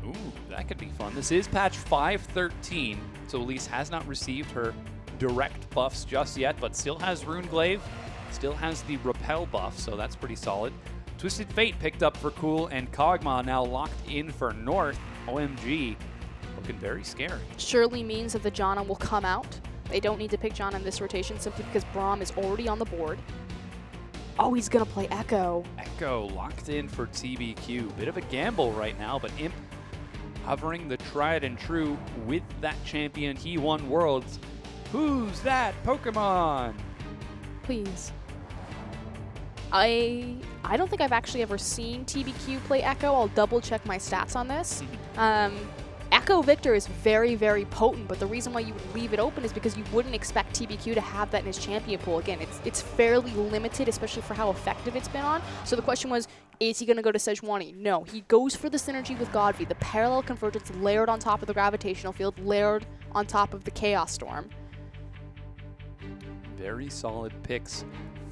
Ooh, that could be fun. This is patch 5.13, so Elise has not received her direct buffs just yet, but still has Rune Glaive, still has the Repel buff, so that's pretty solid. Twisted Fate picked up for Cool, and Kog'Maw now locked in for North. OMG, looking very scary. Surely means that the Janna will come out. They don't need to pick Janna in this rotation simply because Braum is already on the board. Oh, he's going to play Echo. Echo locked in for TBQ. Bit of a gamble right now, but Imp hovering the tried and true with that champion. He won Worlds. Who's that Pokemon? Please. I don't think I've actually ever seen TBQ play Echo. I'll double check my stats on this. Echo Victor is very, very potent, but the reason why you would leave it open is because you wouldn't expect TBQ to have that in his champion pool. Again, it's fairly limited, especially for how effective it's been on. So the question was, is he going to go to Sejuani? No, he goes for the synergy with Godfrey, the parallel convergence layered on top of the gravitational field, layered on top of the Chaos Storm. Very solid picks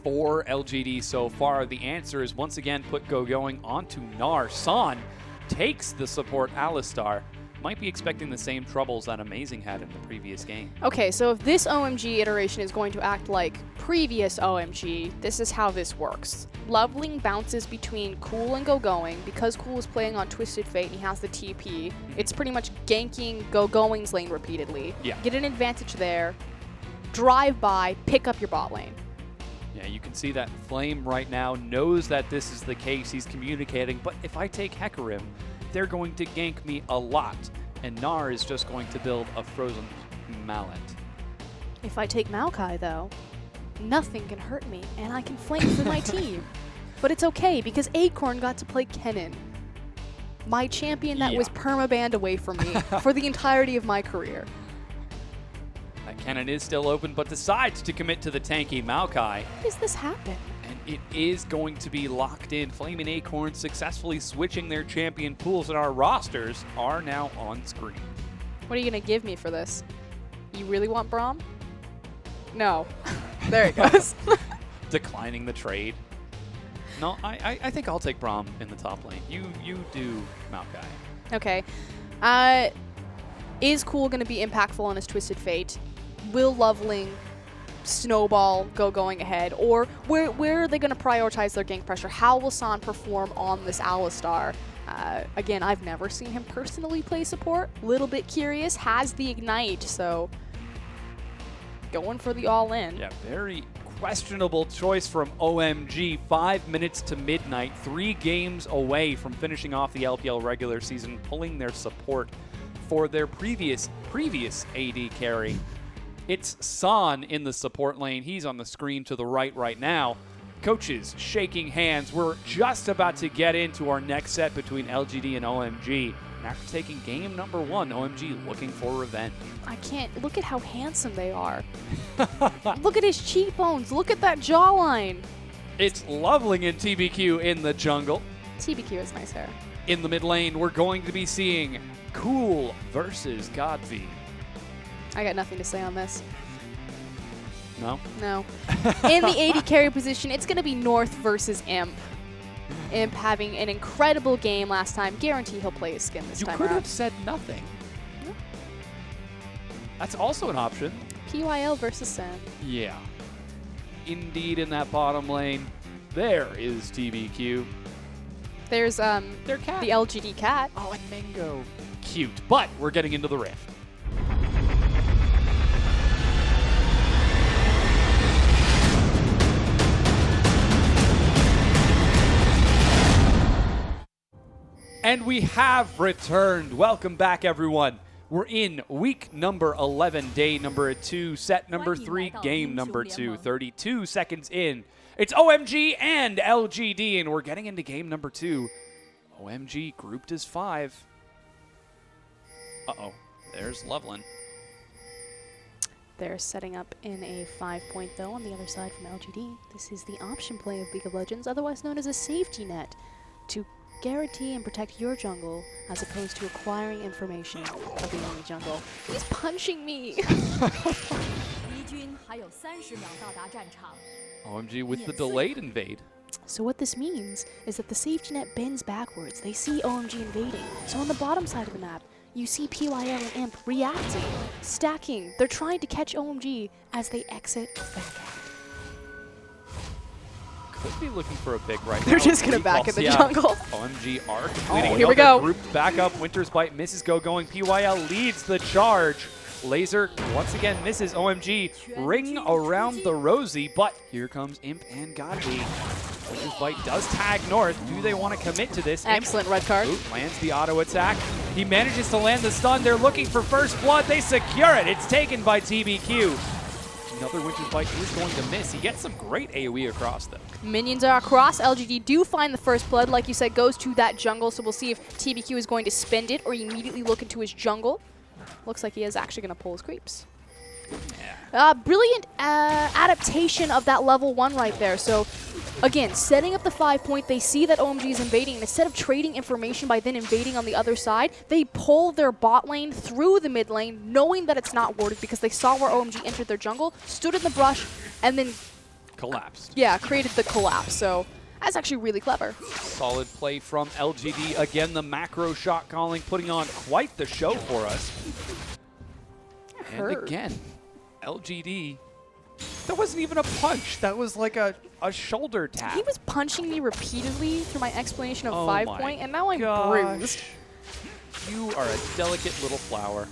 for LGD so far. The answer is once again put going onto Gnar. San takes the support Alistar. Might be expecting the same troubles that Amazing had in the previous game. Okay, so if this OMG iteration is going to act like previous OMG, this is how this works. Leveling bounces between Cool and Go-Going. Because Cool is playing on Twisted Fate and he has the TP, it's pretty much ganking Go-Going's lane repeatedly. Yeah. Get an advantage there, drive by, pick up your bot lane. Yeah, you can see that Flame right now knows that this is the case. He's communicating, but if I take Hecarim, they're going to gank me a lot, and Gnar is just going to build a Frozen Mallet. If I take Maokai, though, nothing can hurt me, and I can flame for my team. But it's okay, because Acorn got to play Kennen, my champion that was permabanned away from me for the entirety of my career. That Kennen is still open, but decides to commit to the tanky Maokai. How does this happen? And it is going to be locked in. Flame and Acorn successfully switching their champion pools, and our rosters are now on screen. What are you going to give me for this? You really want Braum? No. There it goes. Declining the trade. No, I think I'll take Braum in the top lane. You do Maokai. Okay. Is Cool going to be impactful on his Twisted Fate? Will leveling snowball going ahead? Or where are they going to prioritize their gank pressure? How will San perform on this Alistar? Again, I've never seen him personally play support. Little bit curious. Has the Ignite, so going for the all-in. Yeah, very questionable choice from OMG. 5 minutes to midnight, 3 games away from finishing off the LPL regular season, pulling their support for their previous AD carry. It's San in the support lane. He's on the screen to the right now. Coaches shaking hands. We're just about to get into our next set between LGD and OMG. And after taking game number 1, OMG looking for revenge. I can't. Look at how handsome they are. Look at his cheekbones. Look at that jawline. It's Loveling and TBQ in the jungle. TBQ has nice hair. In the mid lane, we're going to be seeing Cool versus Godfrey. I got nothing to say on this. No? No. In the AD carry position, it's going to be North versus Imp. Imp having an incredible game last time. Guarantee he'll play his skin this time You could around. have said nothing. No. That's also an option. PYL versus Sen. Yeah. Indeed, in that bottom lane, there is TBQ. There's Their cat. the LGD cat. Oh, and Mango. Cute. But we're getting into the rift. And we have returned. Welcome back, everyone. We're in week number 11, day number 2, set number 3, game number 2. 32 seconds in. It's OMG and LGD, and we're getting into game number 2. OMG grouped as 5. Uh-oh, there's Loveland. They're setting up in a 5-point, though, on the other side from LGD. This is the option play of League of Legends, otherwise known as a safety net, to guarantee and protect your jungle, as opposed to acquiring information of the enemy jungle. He's punching me! OMG with the delayed invade. So what this means is that the safety net bends backwards. They see OMG invading. So on the bottom side of the map, you see PYL and Imp reacting, stacking. They're trying to catch OMG as they exit backhand. Could be looking for a pick right now. They're just going to back in the jungle. OMG are completing. Oh, here we go. Grouped back up. Winter's Bite misses go going. PYL leads the charge. Laser once again misses. OMG ring around the rosy, but here comes Imp and Godby. Winter's Bite does tag North. Do they want to commit to this? Excellent red card. Lands the auto attack. He manages to land the stun. They're looking for first blood. They secure it. It's taken by TBQ. Another Winter's Bite is going to miss. He gets some great AoE across, though. Minions are across. LGD do find the first blood. Like you said, goes to that jungle. So we'll see if TBQ is going to spend it or immediately look into his jungle. Looks like he is actually going to pull his creeps. Yeah. Brilliant adaptation of that level 1 right there. So, again, setting up the 5-point, they see that OMG is invading, and instead of trading information by then invading on the other side, they pull their bot lane through the mid lane, knowing that it's not warded because they saw where OMG entered their jungle, stood in the brush, and then collapsed. Yeah, created the collapse. So that's actually really clever. Solid play from LGD. Again, the macro shot calling, putting on quite the show for us. And again, LGD, that wasn't even a punch. That was like a shoulder tap. He was punching me repeatedly through my explanation of 5-point, and now I'm bruised. You are a delicate little flower.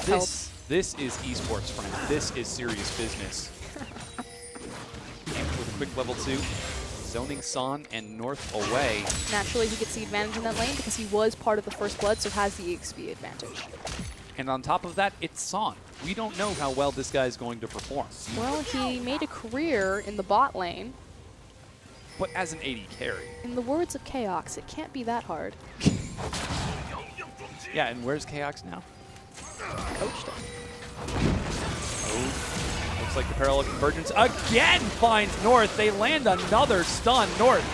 This is esports, friend. This is serious business. With a quick level 2. Zoning Son and North away. Naturally, he gets the advantage in that lane because he was part of the first blood, so has the XP advantage. And on top of that, it's Son. We don't know how well this guy is going to perform. Well, he made a career in the bot lane. But as an AD carry. In the words of Chaos, it can't be that hard. Yeah, and where's Chaos now? Coached him. Oh. Looks like the parallel convergence again finds North. They land another stun. North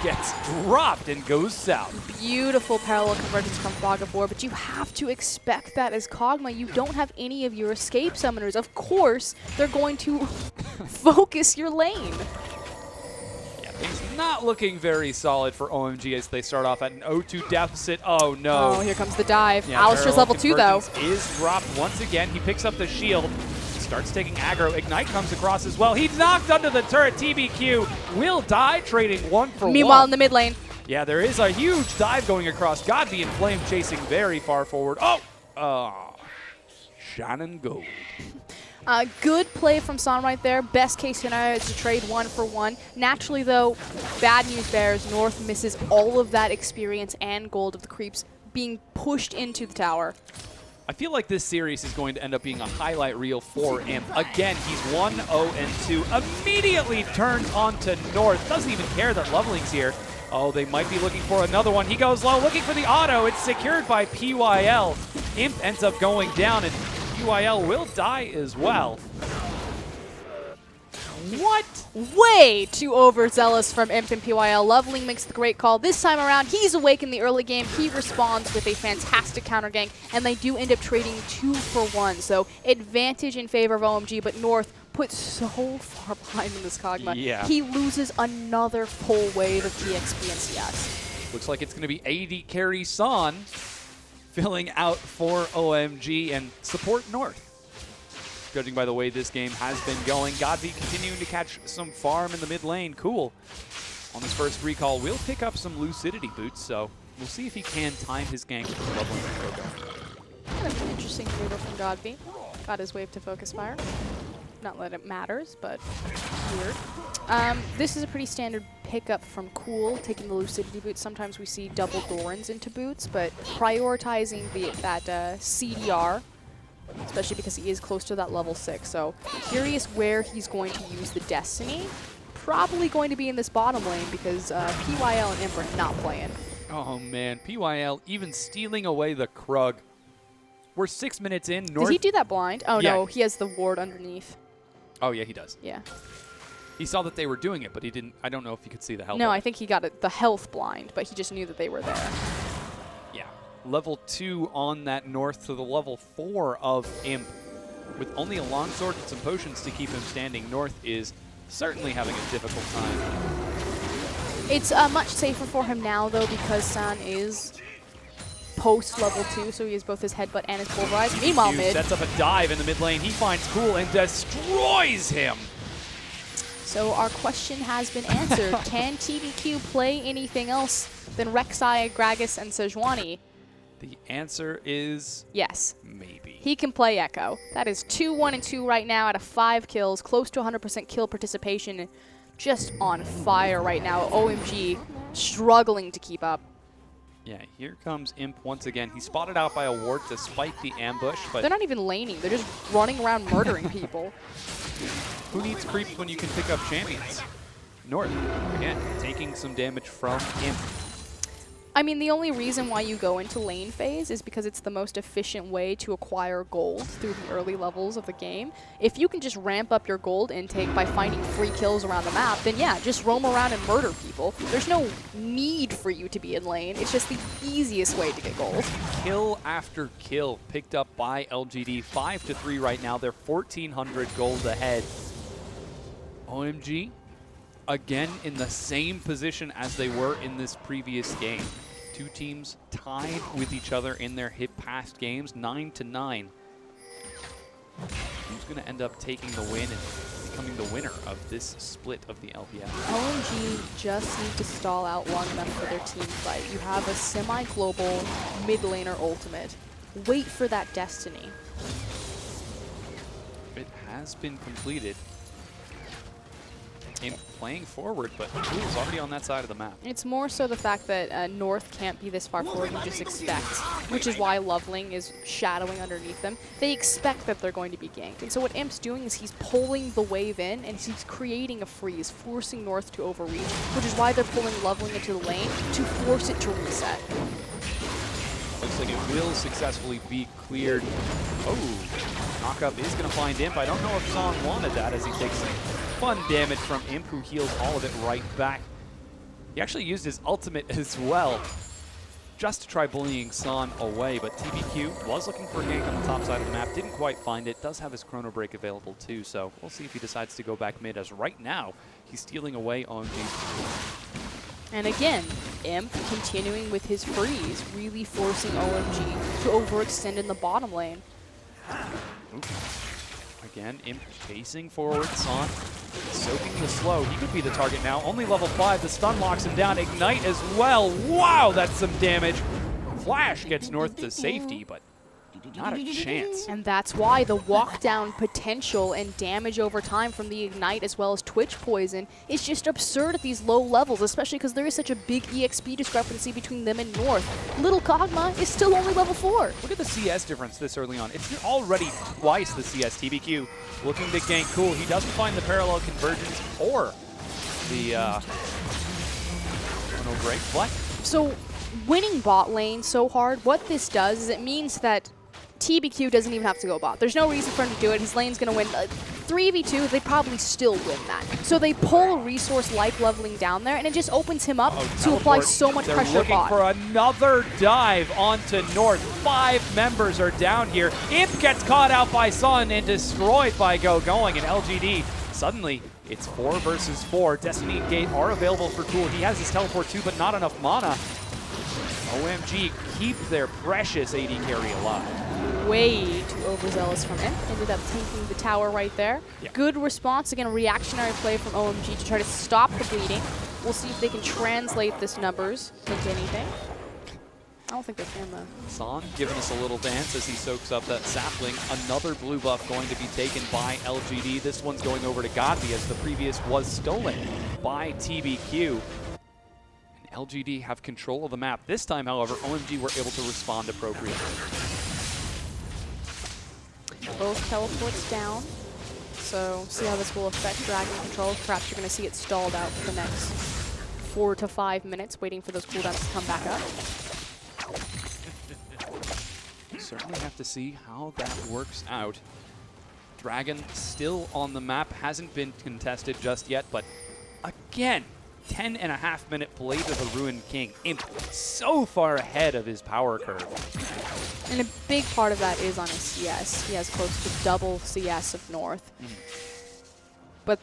gets dropped and goes south. Beautiful parallel convergence from Fog of War, but you have to expect that as Kog'Maw. You don't have any of your escape summoners. Of course, they're going to focus your lane. Yeah, things not looking very solid for OMG as they start off at an 0-2 deficit. Oh, no. Oh, here comes the dive. Yeah, Alistair's level 2, though. Is dropped once again. He picks up the shield. Starts taking aggro. Ignite comes across as well. He knocked under the turret. TBQ will die, trading 1 for 1. Meanwhile, in the mid lane. Yeah, there is a huge dive going across. Godby and Flame chasing very far forward. Oh! Shannon Gold. Good play from Son right there. Best case scenario is to trade 1 for 1. Naturally, though, bad news bears. North misses all of that experience and gold of the creeps being pushed into the tower. I feel like this series is going to end up being a highlight reel for Imp. Again, he's 1-0-2. Immediately turned onto North. Doesn't even care that Loveling's here. Oh, they might be looking for another one. He goes low, looking for the auto. It's secured by PYL. Imp ends up going down, and PYL will die as well. What? Way too overzealous from Imp and PYL. Loveling makes the great call. This time around, he's awake in the early game. He responds with a fantastic counter gank, and they do end up trading 2 for 1. So advantage in favor of OMG, but North put so far behind in this Kog'Maw. Yeah. He loses another full wave of GXP and CS. Looks like it's going to be AD carry Son filling out for OMG and support North. Judging by the way this game has been going, Godby continuing to catch some farm in the mid lane. Cool. On his first recall, will pick up some lucidity boots, so we'll see if he can time his gank with the leveling Coco. Kind of an interesting maneuver from Godby. Got his wave to focus fire. Not that it matters, but weird. This is a pretty standard pickup from Cool, taking the Lucidity boots. Sometimes we see double Dorans into boots, but prioritizing that CDR, especially because he is close to that level 6. So curious where he's going to use the Destiny. Probably going to be in this bottom lane because PYL and Imp are not playing. Oh man, PYL even stealing away the Krug. We're 6 minutes in. North. Does he do that blind? Oh Yeah. no, he has the ward underneath. Oh yeah, he does. Yeah. He saw that they were doing it, but he didn't. I don't know if he could see the health. No, of I it. think he got the health blind, but he just knew that they were there. Yeah. Level 2 on that North to the level 4 of Imp. With only a longsword and some potions to keep him standing, North is certainly having a difficult time. It's much safer for him now, though, because San is post level 2, so he has both his headbutt and his pulverize. Meanwhile, Q mid. sets up a dive in the mid lane. He finds Cool and destroys him. So our question has been answered. Can TBQ play anything else than Rek'Sai, Gragas, and Sejuani? The answer is Yes. maybe. He can play Echo. That is 2-1-2 right now out of 5 kills, close to 100% kill participation. Just on fire right now. OMG struggling to keep up. Yeah, here comes Imp once again. He's spotted out by a ward despite the ambush, but They're not even laning. They're just running around murdering people. who needs creeps when you can pick up champions? North, again, taking some damage from Imp. I mean, the only reason why you go into lane phase is because it's the most efficient way to acquire gold through the early levels of the game. If you can just ramp up your gold intake by finding free kills around the map, then yeah, just roam around and murder people. There's no need for you to be in lane. It's just the easiest way to get gold. Kill after kill picked up by LGD. 5-3 right now. They're 1,400 gold ahead. OMG, again in the same position as they were in this previous game. Two teams tied with each other in their hit past games, 9-9. Who's going to end up taking the win and becoming the winner of this split of the LPL? OMG just need to stall out long enough for their team fight. You have a semi-global mid laner ultimate. Wait for that Destiny. It has been completed. Imp playing forward, but Cool's already on that side of the map. It's more so the fact that North can't be this far forward you just expect, which is why Loveling is shadowing underneath them. They expect that they're going to be ganked. And so what Imp's doing is he's pulling the wave in, and he's creating a freeze, forcing North to overreach, which is why they're pulling Loveling into the lane to force it to reset. Looks like it will successfully be cleared. Oh, knockup is going to find Imp. I don't know if Song wanted that as he takes some fun damage from Imp, who heals all of it right back. He actually used his ultimate as well, just to try bullying Son away, but TBQ was looking for a gank on the top side of the map, didn't quite find it, does have his Chrono Break available too, so we'll see if he decides to go back mid, as right now, he's stealing away OMG's. And again, Imp continuing with his freeze, really forcing OMG to overextend in the bottom lane. Again, Imp chasing forward, Son soaking the slow. He could be the target now. Only level 5. The stun locks him down. Ignite as well. Wow, that's some damage. Flash gets North to safety, but not a chance. And that's why the walk down potential and damage over time from the Ignite as well as Twitch Poison is just absurd at these low levels, especially because there is such a big EXP discrepancy between them and North. Little Kog'Maw is still only level 4. Look at the CS difference this early on. It's already twice the CS. TBQ looking to gank Cool. He doesn't find the parallel convergence or the Chrono Break. What? So winning bot lane so hard, what this does is it means that TBQ doesn't even have to go bot. There's no reason for him to do it. His lane's going to win. 3v2, they probably still win that. So they pull resource like leveling down there, and it just opens him up to apply so much pressure bot. They're looking for another dive onto North. 5 members are down here. Imp gets caught out by Sun and destroyed by Going, and LGD suddenly it's 4 versus 4. Destiny and Gate are available for Cool. He has his teleport too, but not enough mana. OMG keep their precious AD carry alive. Way too overzealous from Imp. Ended up taking the tower right there. Yeah. Good response. Again, reactionary play from OMG to try to stop the bleeding. We'll see if they can translate this numbers into anything. I don't think they can, though. San giving us a little dance as he soaks up that sapling. Another blue buff going to be taken by LGD. This one's going over to Godby as the previous was stolen by TBQ. And LGD have control of the map. This time, however, OMG were able to respond appropriately. Both teleports down. So see how this will affect Dragon control. Perhaps you're going to see it stalled out for the next 4 to 5 minutes, waiting for those cooldowns to come back up. Certainly have to see how that works out. Dragon still on the map, hasn't been contested just yet, but again, 10.5-minute play to the Ruined King. Imp so far ahead of his power curve. And a big part of that is on his CS. He has close to double CS of North. But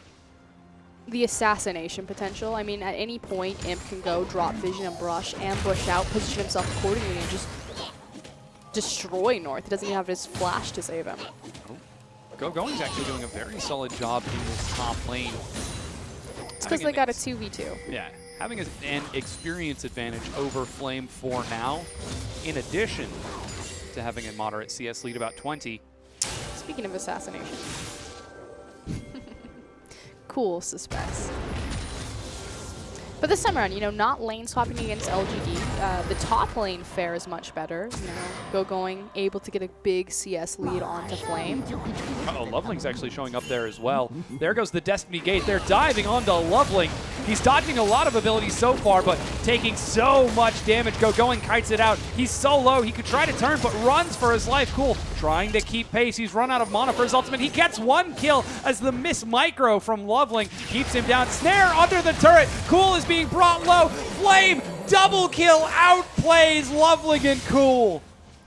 the assassination potential, I mean, at any point, Imp can go drop vision and brush, ambush out, position himself accordingly, and just destroy North. He doesn't even have his flash to save him. Going's actually doing a very solid job in this top lane. It's because they got a 2v2. Yeah, having an experience advantage over Flame for now, in addition to having a moderate CS lead, about 20. Speaking of assassination. Cool suspense. But this time around, you know, not lane swapping against LGD. The top lane fares much better. You know, Going able to get a big CS lead onto Flame. Uh-oh, Loveling's actually showing up there as well. There goes the Destiny Gate. They're diving onto Loveling. He's dodging a lot of abilities so far, but taking so much damage. Going kites it out. He's so low, he could try to turn, but runs for his life. Cool, trying to keep pace. He's run out of mana for his ultimate. He gets 1 kill as the miss micro from Loveling keeps him down. Snare under the turret. Cool is being brought low. Flame, double kill, outplays Loveling and Cool.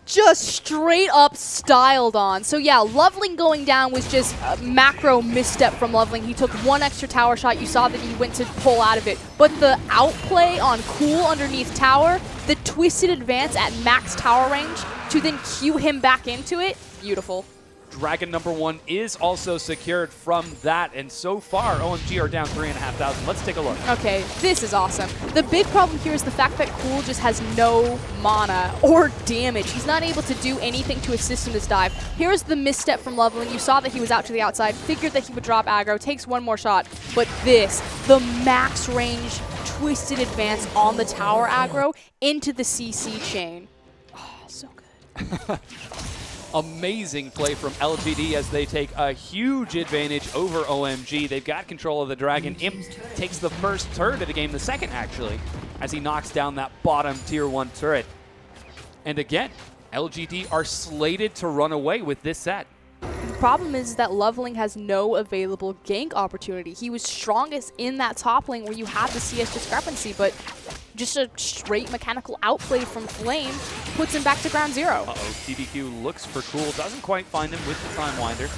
Just straight up styled on. So yeah, Loveling going down was just a macro misstep from Loveling. He took 1 extra tower shot. You saw that he went to pull out of it. But the outplay on Cool underneath tower, the twisted advance at max tower range to then cue him back into it, beautiful. Dragon #1 is also secured from that, and so far, OMG are down 3,500. Let's take a look. Okay, this is awesome. The big problem here is the fact that Cool just has no mana or damage. He's not able to do anything to assist in this dive. Here's the misstep from Loveling. You saw that he was out to the outside, figured that he would drop aggro, takes 1 more shot, but this, the max range twisted advance on the tower aggro into the CC chain. Oh, so good. Amazing play from LGD as they take a huge advantage over OMG. They've got control of the Dragon. Imp takes the first turret of the game, the second actually, as he knocks down that bottom tier 1 turret. And again, LGD are slated to run away with this set. The problem is that Loveling has no available gank opportunity. He was strongest in that top lane where you have the CS discrepancy, but just a straight mechanical outplay from Flame puts him back to ground zero. Uh-oh, TBQ looks for Cool, doesn't quite find him with the Time Winder.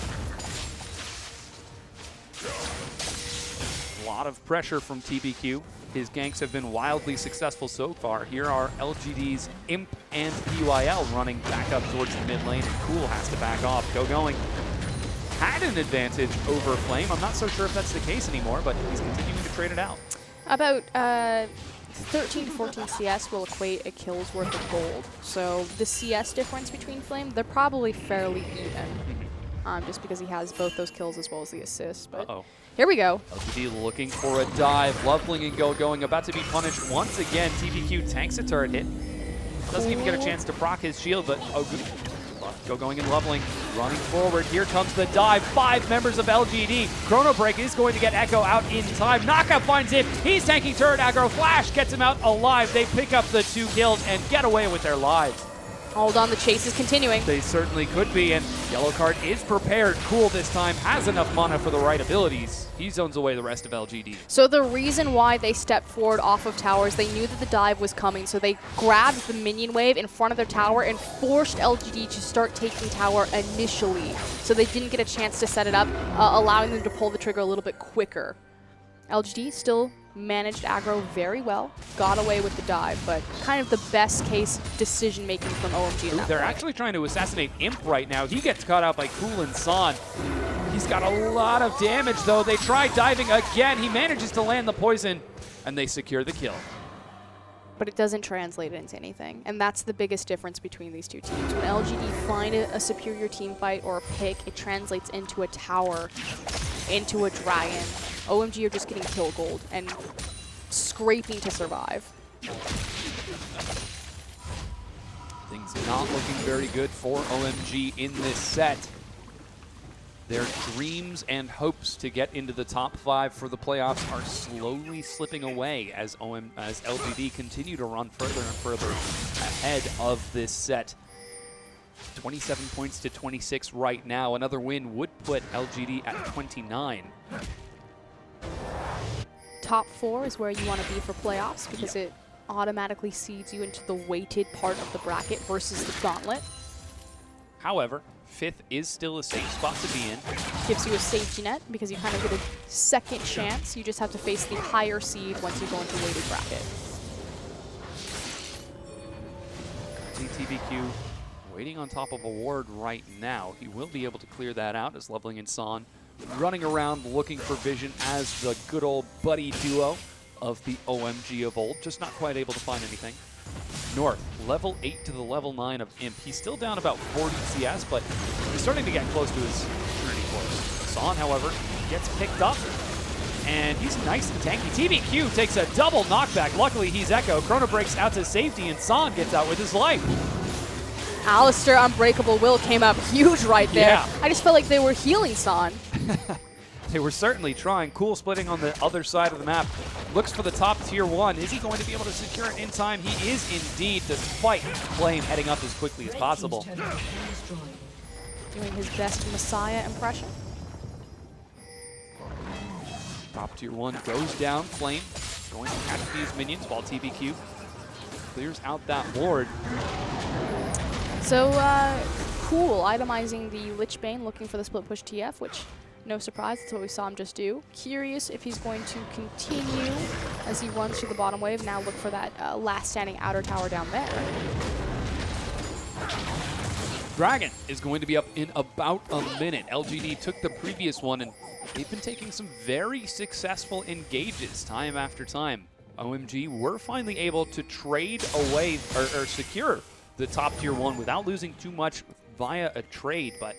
A lot of pressure from TBQ. His ganks have been wildly successful so far. Here are LGD's Imp and PYL running back up towards the mid lane, and Cool has to back off. Going had an advantage over Flame. I'm not so sure if that's the case anymore, but he's continuing to trade it out. About 13 to 14 CS will equate a kill's worth of gold. So the CS difference between Flame, they're probably fairly even. Just because he has both those kills as well as the assists. But here we go. LGD looking for a dive. Loveling and Going about to be punished once again. TBQ tanks a turret hit. Doesn't even get a chance to proc his shield, but Going and Loveling running forward. Here comes the dive. 5 members of LGD. Chrono Break is going to get Echo out in time. Knockout finds him. He's tanking turret aggro. Flash gets him out alive. They pick up the 2 kills and get away with their lives. Hold on, the chase is continuing. They certainly could be, and Yellow Card is prepared. Cool this time, has enough mana for the right abilities. He zones away the rest of LGD. So the reason why they stepped forward off of towers, they knew that the dive was coming, so they grabbed the minion wave in front of their tower and forced LGD to start taking tower initially. So they didn't get a chance to set it up, allowing them to pull the trigger a little bit quicker. LGD still managed aggro very well, got away with the dive, but kind of the best case decision making from OMG in that They're point. actually trying to assassinate Imp right now. He gets caught out by Cool and San. He's got a lot of damage though. They try diving again. He manages to land the poison and they secure the kill. but it doesn't translate into anything. And that's the biggest difference between these two teams. When LGD find a superior team fight or a pick, it translates into a tower, into a dragon. OMG are just getting kill gold and scraping to survive. Things not looking very good for OMG in this set. Their dreams and hopes to get into the top 5 for the playoffs are slowly slipping away as LGD continue to run further and further ahead of this set. 27 points to 26 right now. Another win would put LGD at 29. Top 4 is where you want to be for playoffs because it automatically seeds you into the weighted part of the bracket versus the gauntlet. However, 5th is still a safe spot to be in. Gives you a safety net because you kind of get a second chance. You just have to face the higher seed once you go into weighted bracket. TBQ waiting on top of a ward right now. He will be able to clear that out as Leveling and San running around looking for vision as the good old buddy duo of the OMG of old. Just not quite able to find anything. North, level 8 to the level 9 of Imp. He's still down about 40 CS, but he's starting to get close to his Trinity Force. San, however, gets picked up, and he's nice and tanky. TBQ takes a double knockback. Luckily, he's Echo. Chrono breaks out to safety, and San gets out with his life. Alistair Unbreakable Will came up huge right there. Yeah. I just felt like they were healing San. They were certainly trying. Cool splitting on the other side of the map. Looks for the top tier 1. Is he going to be able to secure it in time? He is indeed, despite Flame heading up as quickly as possible. Doing his best Messiah impression. Top tier 1 goes down. Flame going to catch these minions while TBQ clears out that ward. So, cool. Itemizing the Lich Bane, looking for the split push TF, which, no surprise, that's what we saw him just do. Curious if he's going to continue as he runs through the bottom wave. Now look for that last standing outer tower down there. Dragon is going to be up in about a minute. LGD took the previous one, and they've been taking some very successful engages time after time. OMG were finally able to trade away or secure the top tier 1 without losing too much via a trade, but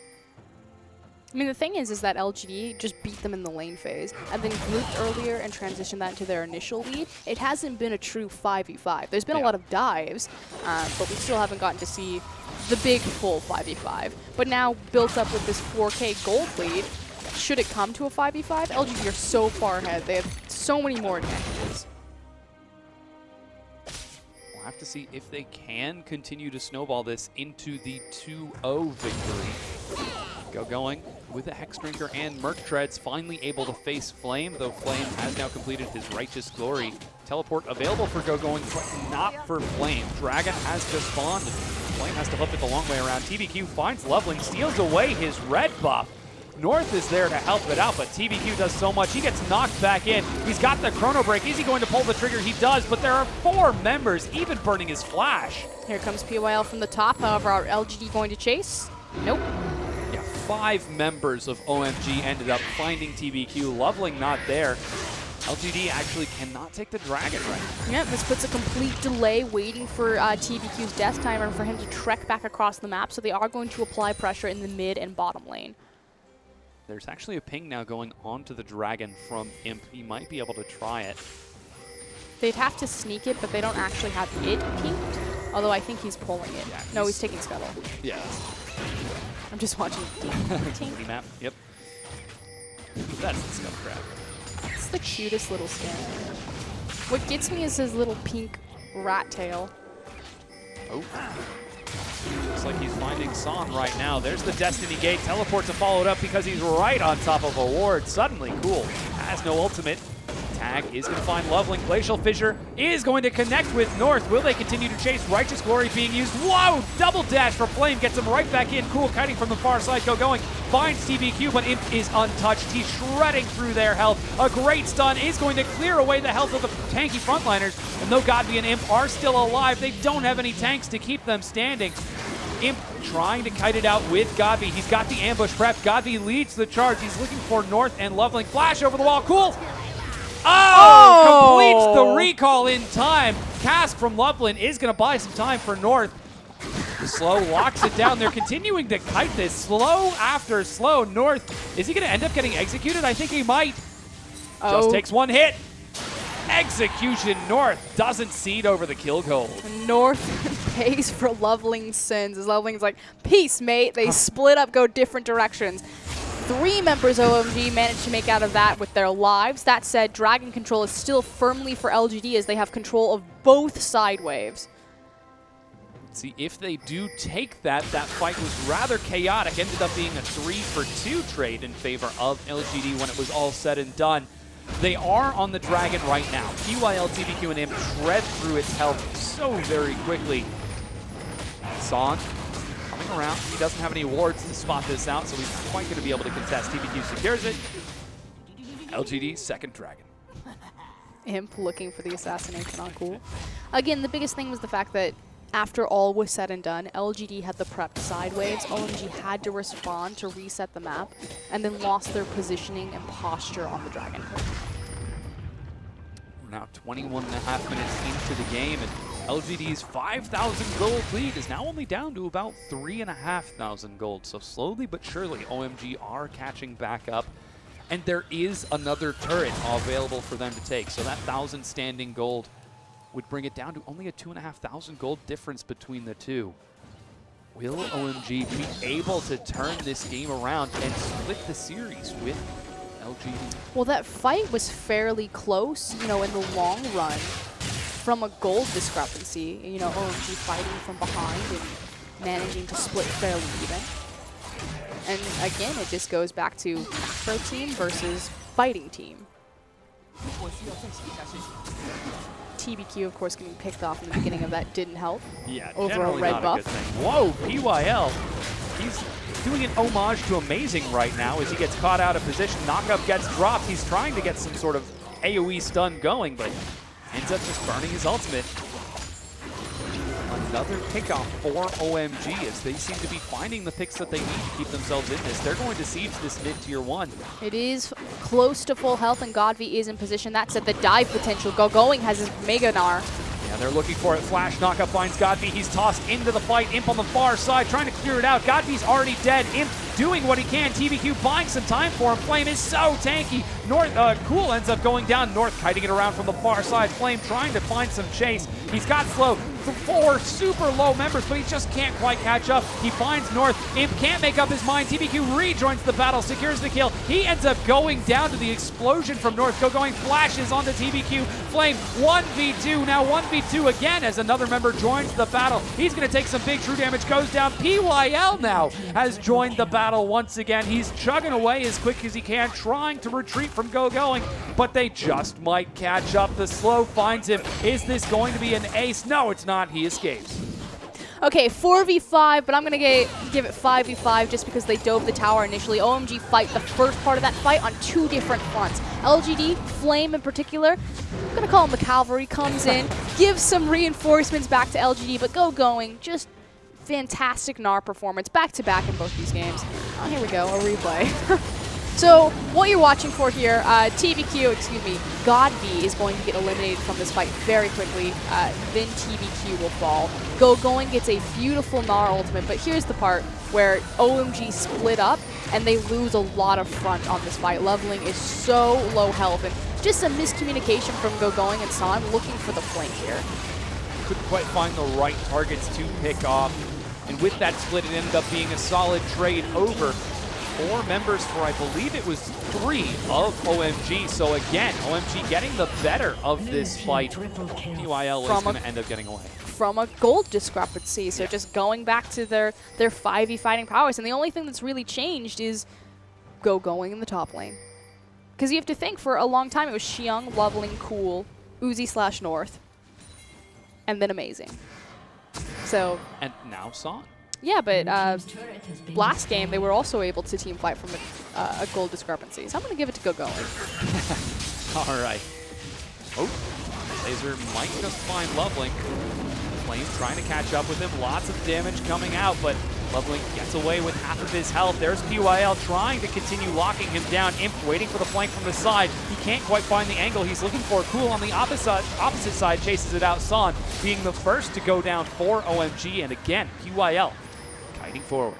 I mean, the thing is that LGD just beat them in the lane phase and then grouped earlier and transitioned that into their initial lead. It hasn't been a true 5v5. There's been a lot of dives, but we still haven't gotten to see the big full 5v5. But now, built up with this 4K gold lead, should it come to a 5v5, LGD are so far ahead. They have so many more advantages. We'll have to see if they can continue to snowball this into the 2-0 victory. Going with a Hex Drinker and Merc Treads, finally able to face Flame, though Flame has now completed his Righteous Glory. Teleport available for Going, but not for Flame. Dragon has just spawned, and Flame has to flip it the long way around. TBQ finds Leveling, steals away his red buff. North is there to help it out, but TBQ does so much. He gets knocked back in. He's got the Chrono Break. Is he going to pull the trigger? He does, but there are 4 members, even burning his flash. Here comes PYL from the top. However, are LGD going to chase? Nope. 5 members of OMG ended up finding TBQ. Leveling not there. LGD actually cannot take the Dragon right now. Yeah, this puts a complete delay waiting for TBQ's death timer for him to trek back across the map, so they are going to apply pressure in the mid and bottom lane. There's actually a ping now going onto the Dragon from Imp. He might be able to try it. They'd have to sneak it, but they don't actually have it pinked, although I think he's pulling it. Yeah, no, he's taking Scuttle. Yeah. I'm just watching. Map. Yep. That's the Scuttle Crab. It's the cutest little skin. What gets me is his little pink rat tail. Oh. Looks like he's finding San right now. There's the Destiny Gate. Teleport to follow it up because he's right on top of a ward. Suddenly, Cool has no ultimate. Tag is going to find Leveling. Glacial Fissure is going to connect with North. Will they continue to chase? Righteous Glory being used. Whoa! Double dash for Flame. Gets him right back in. Cool kiting from the far side. Going. Finds TBQ, but Imp is untouched. He's shredding through their health. A great stun is going to clear away the health of the tanky frontliners. And though Godby and Imp are still alive, they don't have any tanks to keep them standing. Imp trying to kite it out with Godby. He's got the ambush prepped. Godby leads the charge. He's looking for North and Leveling. Flash over the wall. Cool! Oh! Completes the recall in time. Cask from Loveland is going to buy some time for North. Slow locks it down. They're continuing to kite this. Slow after slow. North, is he going to end up getting executed? I think he might. Just takes one hit. Execution. North doesn't cede over the kill goal. North pays for Loveling's sins. As Loveling's like, peace, mate. They split up, go different directions. 3 members OMG managed to make out of that with their lives. That said, Dragon control is still firmly for LGD as they have control of both side waves. See, if they do take that, that fight was rather chaotic. Ended up being a 3-for-2 trade in favor of LGD when it was all said and done. They are on the Dragon right now. PYL, TBQ, and Imp shred through its health so very quickly. Son coming around. He doesn't have any wards to spot this out, so he's not quite going to be able to contest. TBQ secures it. LGD, second Dragon. Imp looking for the assassination on Cool. Again, the biggest thing was the fact that after all was said and done, LGD had the prepped side waves. OMG had to respond to reset the map, and then lost their positioning and posture on the Dragon. We're now 21.5 minutes into the game, and LGD's 5,000 gold lead is now only down to about 3,500 gold. So slowly but surely, OMG are catching back up, and there is another turret available for them to take. So that 1,000 standing gold would bring it down to only a 2,500 gold difference between the two. Will OMG be able to turn this game around and split the series with LGD? Well, that fight was fairly close, you know, in the long run from a gold discrepancy. You know, OMG fighting from behind and managing to split fairly even. And again, it just goes back to macro team versus fighting team. TBQ, of course, getting picked off in the beginning of that didn't help. Yeah, over a red buff. Whoa, PYL. He's doing an homage to Amazing right now as he gets caught out of position. Knockup gets dropped. He's trying to get some sort of AoE stun going, but ends up just burning his ultimate. Another pickoff for OMG as they seem to be finding the picks that they need to keep themselves in this. They're going to siege this mid-tier 1. It is close to full health, and Godvi is in position. That said, the dive potential. Going has his Mega Gnar. Yeah, they're looking for it. Flash knockup finds Godvi. He's tossed into the fight. Imp on the far side trying to clear it out. Godvi's already dead. Imp doing what he can. TBQ buying some time for him. Flame is so tanky. North, Cool ends up going down. North kiting it around from the far side. Flame trying to find some chase. He's got slow. 4 super low members, but he just can't quite catch up. He finds North. Imp can't make up his mind. TBQ rejoins the battle, secures the kill. He ends up going down to the explosion from North. Going flashes onto TBQ. Flame 1v2, now 1v2 again as another member joins the battle. He's going to take some big true damage, goes down. PYL now has joined the battle once again. He's chugging away as quick as he can, trying to retreat from Going, but they just might catch up. The slow finds him. Is this going to be an ace? No, it's not. He escapes. Okay, 4v5, but I'm going to give it 5v5 just because they dove the tower initially. OMG fight the first part of that fight on 2 different fronts. LGD, Flame in particular, I'm going to call him the cavalry, comes in, gives some reinforcements back to LGD, but Going, just fantastic Gnar performance, back-to-back in both these games. Oh, here we go, a replay. So what you're watching for here, Godvi is going to get eliminated from this fight very quickly. Then TBQ will fall. Going gets a beautiful Gnar ultimate, but here's the part where OMG split up and they lose a lot of front on this fight. Leveling is so low health, and just a miscommunication from Going and San looking for the flank here. Couldn't quite find the right targets to pick off, and with that split, it ended up being a solid trade over 4 members for, I believe it was 3 of OMG. So again, OMG getting the better of this fight. PYL is going to end up getting away. From a gold discrepancy, so just going back to their 5v fighting prowess. And the only thing that's really changed is Going in the top lane. Because you have to think, for a long time it was Xiang, Leveling, Cool, Uzi/North, and then Amazing. So. And now San. Yeah, but last game they were also able to team fight from a gold discrepancy. So I'm going to give it to Going. All right. Oh, Laser might just find Leveling. Flame trying to catch up with him. Lots of damage coming out, but Loveling gets away with half of his health. There's PYL trying to continue locking him down. Imp waiting for the flank from the side. He can't quite find the angle he's looking for. Cool on the opposite side chases it out. Son being the first to go down for OMG. And again, PYL kiting forward.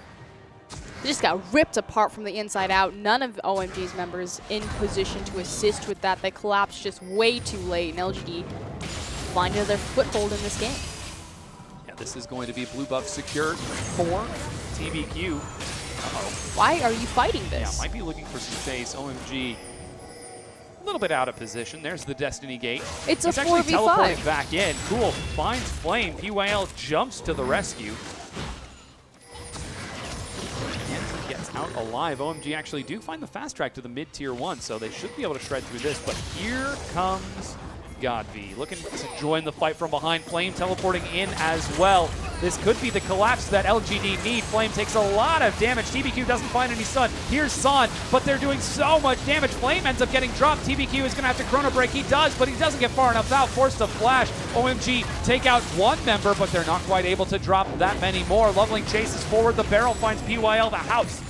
They just got ripped apart from the inside out. None of OMG's members in position to assist with that. They collapsed just way too late, and LGD finding their foothold in this game. Yeah, this is going to be blue buff secured for TBQ. Uh-oh. Why are you fighting this? Yeah, might be looking for some space. OMG a little bit out of position. There's the Destiny Gate. It's a 4v5. He's actually teleporting back in. Cool. Finds Flame. PYL jumps to the rescue. Gets out alive. OMG actually do find the fast track to the mid-tier 1, so they should be able to shred through this. But here comes Godv, looking to join the fight from behind. Flame teleporting in as well. This could be the collapse that LGD need. Flame takes a lot of damage. TBQ doesn't find any stun. Here's Son, but they're doing so much damage. Flame ends up getting dropped. TBQ is going to have to chrono break. He does, but he doesn't get far enough out. Forced to flash. OMG take out one member, but they're not quite able to drop that many more. Loveling chases forward. The barrel finds PYL. The house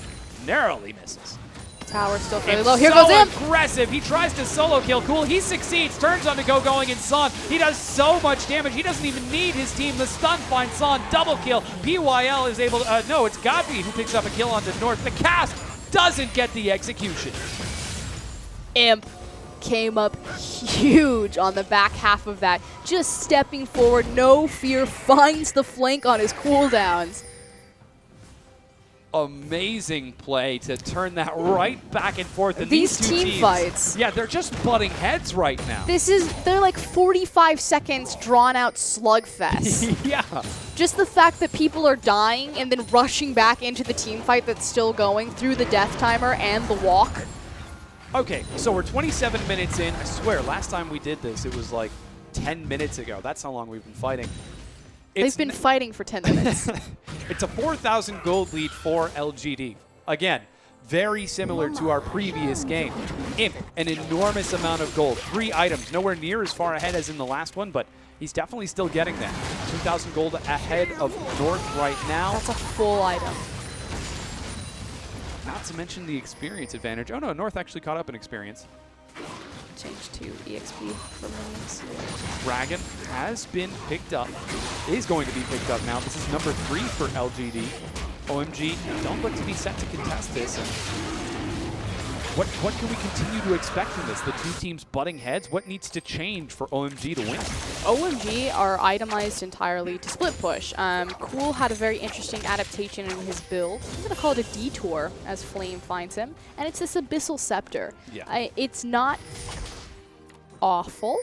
narrowly misses. Tower still fairly low. Here goes Imp. Aggressive. He tries to solo kill. Cool. He succeeds. Turns on to going in Son. He does so much damage. He doesn't even need his team. The stun finds Son. Double kill. PYL is able to, no, it's Godv who picks up a kill onto North. The cast doesn't get the execution. Imp came up huge on the back half of that. Just stepping forward, no fear, finds the flank on his cooldowns. Amazing play to turn that right back and forth. And these two team teams, fights. Yeah, they're just butting heads right now. They're like 45 seconds drawn out slugfest. Yeah. Just the fact that people are dying and then rushing back into the team fight that's still going through the death timer and the walk. Okay, so we're 27 minutes in. I swear, last time we did this, it was like 10 minutes ago. That's how long we've been fighting. They've been fighting for 10 minutes. It's a 4,000 gold lead for LGD. Again, very similar to our previous game. Imp, an enormous amount of gold. 3 items, nowhere near as far ahead as in the last one, but he's definitely still getting that. 2,000 gold ahead of North right now. That's a full item. Not to mention the experience advantage. Oh no, North actually caught up in experience. Change to EXP for minions. Dragon has been picked up, is going to be picked up now. This is number 3 for LGD. OMG don't look to be set to contest this. And what can we continue to expect from this? The two teams butting heads? What needs to change for OMG to win? OMG are itemized entirely to split push. Cool had a very interesting adaptation in his build. I'm going to call it a detour as Flame finds him. And it's this Abyssal Scepter. Yeah. It's not awful.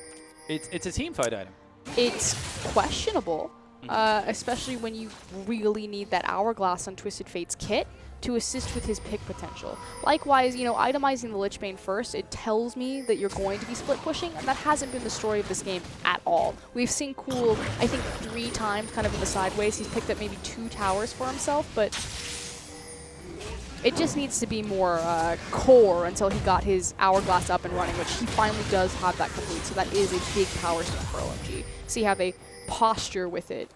It's a team fight item. It's questionable, especially when you really need that Hourglass on Twisted Fate's kit to assist with his pick potential. Likewise, you know, itemizing the Lich Bane first, it tells me that you're going to be split pushing, and that hasn't been the story of this game at all. We've seen Cool, I think, 3 times kind of in the sideways. He's picked up maybe 2 towers for himself, but it just needs to be more core until he got his Hourglass up and running, which he finally does have that complete, so that is a big power stone for OMG. See how they posture with it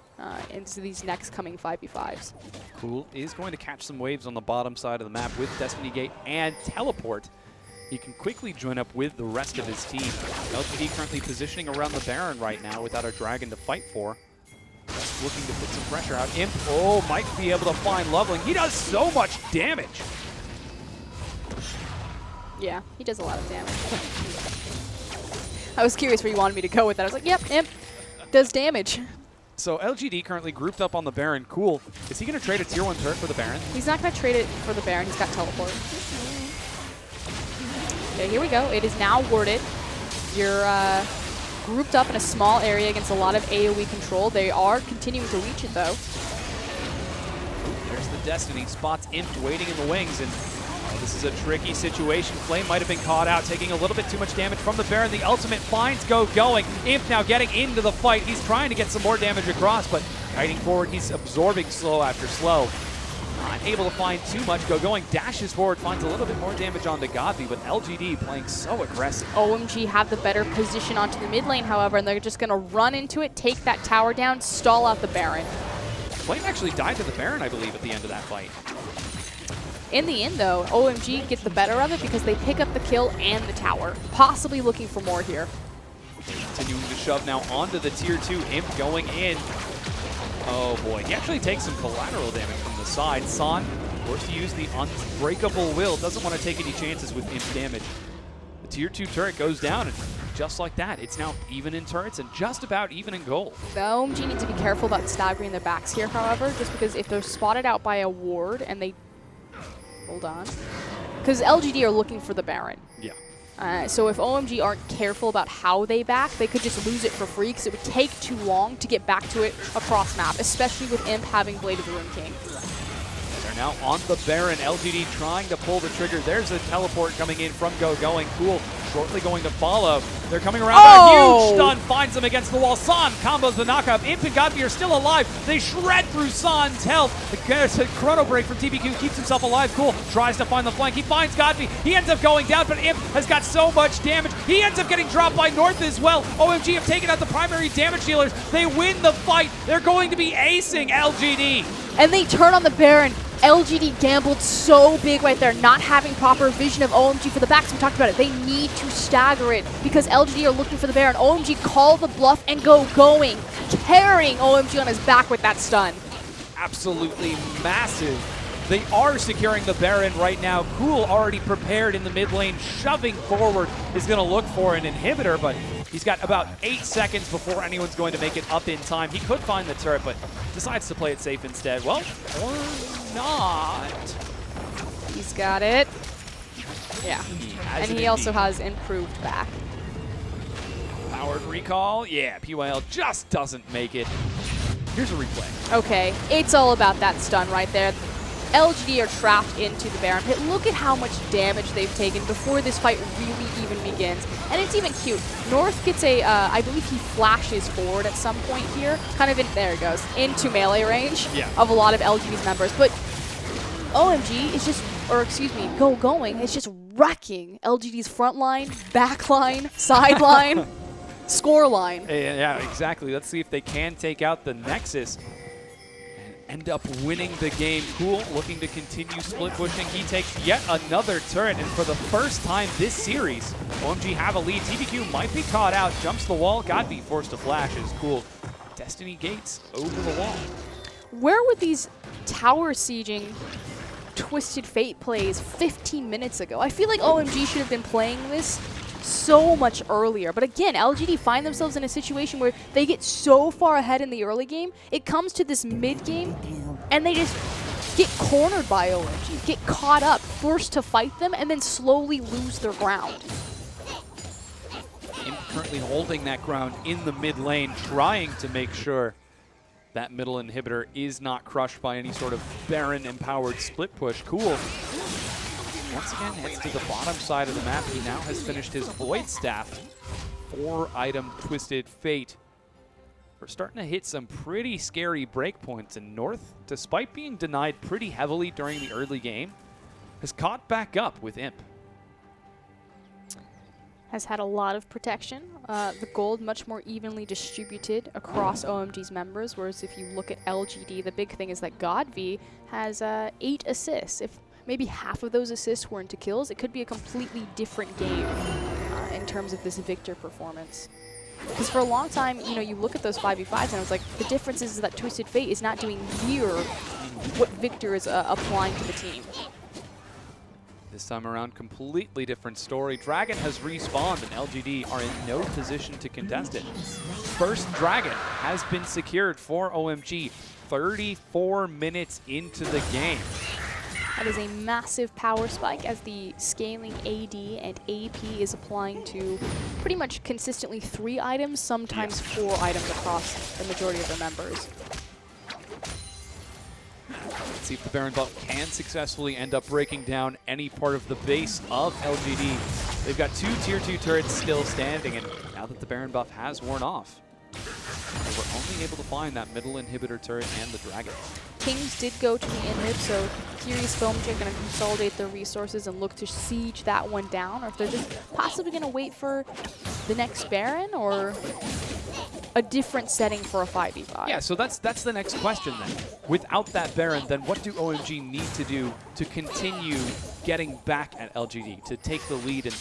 into these next coming 5v5s. Cool is going to catch some waves on the bottom side of the map with Destiny Gate and Teleport. He can quickly join up with the rest of his team. LGD currently positioning around the Baron right now without a dragon to fight for. Just looking to put some pressure out. Imp, might be able to find Loveling. He does so much damage. Yeah, he does a lot of damage. I was curious where you wanted me to go with that. I was like, yep, Imp does damage. So LGD currently grouped up on the Baron. Cool. Is he going to trade a tier 1 turret for the Baron? He's not going to trade it for the Baron. He's got teleport. Okay, here we go. It is now warded. You're grouped up in a small area against a lot of AoE control. They are continuing to reach it, though. There's the Destiny. Spots Imp waiting in the wings, and this is a tricky situation. Flame might have been caught out, taking a little bit too much damage from the Baron. The ultimate finds going. Imp now getting into the fight. He's trying to get some more damage across, but kiting forward, he's absorbing slow after slow. Not able to find too much. Going, dashes forward, finds a little bit more damage onto Godv, but LGD playing so aggressive. OMG have the better position onto the mid lane, however, and they're just going to run into it, take that tower down, stall out the Baron. Flame actually died to the Baron, I believe, at the end of that fight. In the end, though, OMG gets the better of it because they pick up the kill and the tower, possibly looking for more here. Continuing to shove now onto the tier 2. Imp going in. Oh boy, he actually takes some collateral damage from the side. San forced to use the unbreakable will. Doesn't want to take any chances with Imp damage. The tier 2 turret goes down, and just like that, it's now even in turrets and just about even in gold. The OMG needs to be careful about staggering their backs here, however, just because if they're spotted out by a ward and they... Hold on. Because LGD are looking for the Baron. Yeah. So if OMG aren't careful about how they back, they could just lose it for free because it would take too long to get back to it across map, especially with Imp having Blade of the Ruin King. They're now on the Baron. LGD trying to pull the trigger. There's a teleport coming in from Going. Cool. Shortly going to follow. They're coming around. A huge stun finds them against the wall. San combos the knockup. Imp and Godby are still alive. They shred through San's health. The chrono break from TBQ keeps himself alive. Cool. Tries to find the flank. He finds Godby. He ends up going down, but Imp has got so much damage. He ends up getting dropped by North as well. OMG have taken out the primary damage dealers. They win the fight. They're going to be acing LGD. And they turn on the Baron. LGD gambled so big right there, not having proper vision of OMG for the backs. We talked about it. They need to stagger it because LGD are looking for the Baron. OMG call the bluff and going, carrying OMG on his back with that stun. Absolutely massive. They are securing the Baron right now. Cool already prepared in the mid lane, shoving forward, is going to look for an inhibitor, but he's got about 8 seconds before anyone's going to make it up in time. He could find the turret, but decides to play it safe instead. Well, or not. He's got it. Yeah. And he also has improved back. Powered recall. Yeah, PYL just doesn't make it. Here's a replay. Okay, it's all about that stun right there. LGD are trapped into the Baron pit. Look at how much damage they've taken before this fight really even begins. And it's even cute. North gets a, I believe he flashes forward at some point here. Kind of in, there it goes, into melee range of a lot of LGD's members. But OMG is just, or excuse me, Going is just wrecking LGD's front line, back line, sideline, score line. Yeah, exactly. Let's see if they can take out the Nexus. End up winning the game. Cool, looking to continue split pushing. He takes yet another turret, and for the first time this series, OMG have a lead. TBQ might be caught out, jumps the wall, Godby forced to flash as Cool. Destiny gates over the wall. Where were these tower sieging Twisted Fate plays 15 minutes ago? I feel like OMG should have been playing this so much earlier. But again, LGD find themselves in a situation where they get so far ahead in the early game, it comes to this mid game, and they just get cornered by OMG, get caught up, forced to fight them, and then slowly lose their ground. Imp currently holding that ground in the mid lane, trying to make sure that middle inhibitor is not crushed by any sort of Baron-empowered split push. Cool. Once again, heads to the bottom side of the map. He now has finished his Void Staff. 4-item Twisted Fate. We're starting to hit some pretty scary breakpoints, and North, despite being denied pretty heavily during the early game, has caught back up with Imp. Has had a lot of protection. The gold much more evenly distributed across OMG's members, whereas if you look at LGD, the big thing is that Godby has 8 assists. If maybe half of those assists were into kills, it could be a completely different game in terms of this Victor performance. Because for a long time, you know, you look at those 5v5s and I was like, the difference is that Twisted Fate is not doing near what Victor is applying to the team. This time around, completely different story. Dragon has respawned and LGD are in no position to contest it. First Dragon has been secured for OMG 34 minutes into the game. That is a massive power spike as the scaling AD and AP is applying to pretty much consistently 3 items, sometimes 4 items across the majority of their members. Let's see if the Baron buff can successfully end up breaking down any part of the base of LGD. They've got 2 tier 2 turrets still standing, and now that the Baron buff has worn off, they were only able to find that middle inhibitor turret and the Dragon. Kings did go to the inhib, so Curious Foamjig are going to consolidate their resources and look to siege that one down, or if they're just possibly going to wait for the next Baron, or a different setting for a 5v5. Yeah, so that's the next question then. Without that Baron, then what do OMG need to do to continue getting back at LGD, to take the lead and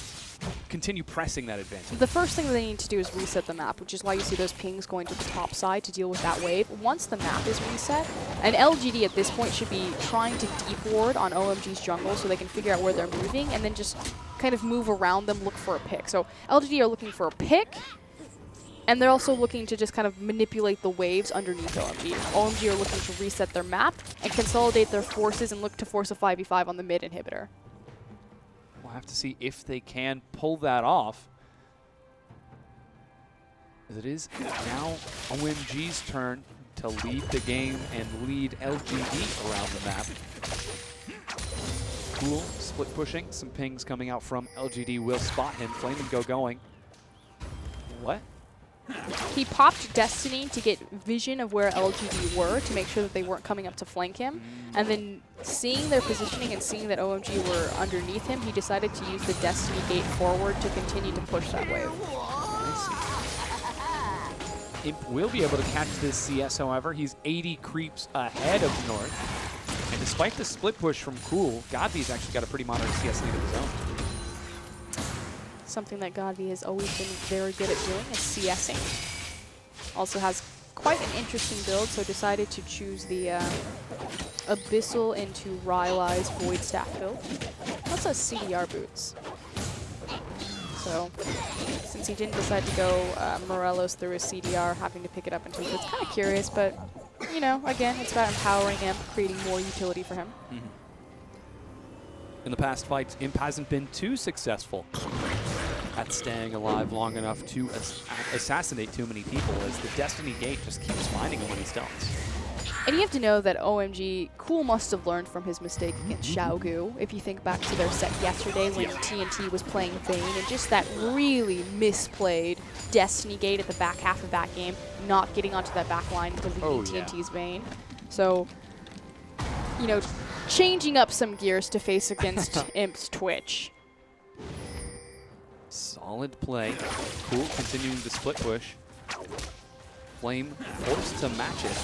continue pressing that advantage? The first thing that they need to do is reset the map, which is why you see those pings going to the top side to deal with that wave. Once the map is reset, and LGD at this point should be trying to deep ward on OMG's jungle so they can figure out where they're moving and then just kind of move around them, look for a pick. So LGD are looking for a pick, and they're also looking to just kind of manipulate the waves underneath OMG. OMG are looking to reset their map and consolidate their forces and look to force a 5v5 on the mid inhibitor. We'll have to see if they can pull that off. As it is now OMG's turn to lead the game and lead LGD around the map. Cool, split pushing, some pings coming out from LGD will spot him. Flame and go going. What? He popped Destiny to get vision of where LGD were to make sure that they weren't coming up to flank him. And then seeing their positioning and seeing that OMG were underneath him, he decided to use the Destiny gate forward to continue to push that wave. Imp will be able to catch this CS, however. He's 80 creeps ahead of North. And despite the split push from Cool, Godby's actually got a pretty moderate CS lead of his own. Something that Godby has always been very good at doing is CSing. Also has quite an interesting build, so decided to choose the Abyssal into Rylai's Void Staff build. Also has CDR boots. So since he didn't decide to go Morelos through his CDR, having to pick it up into boots, kind of curious, but you know, again, it's about empowering him, creating more utility for him. In the past fights, Imp hasn't been too successful at staying alive long enough to assassinate too many people, as the Destiny Gate just keeps finding him when he stunts. And you have to know that OMG, Cool must have learned from his mistake against Xiaogu. If you think back to their set yesterday when TNT was playing Vayne, and just that really misplayed Destiny Gate at the back half of that game, not getting onto that back line to lead TNT's Vayne. So, you know, changing up some gears to face against Imp's Twitch. Solid play. Cool continuing the split push. Flame forced to match it.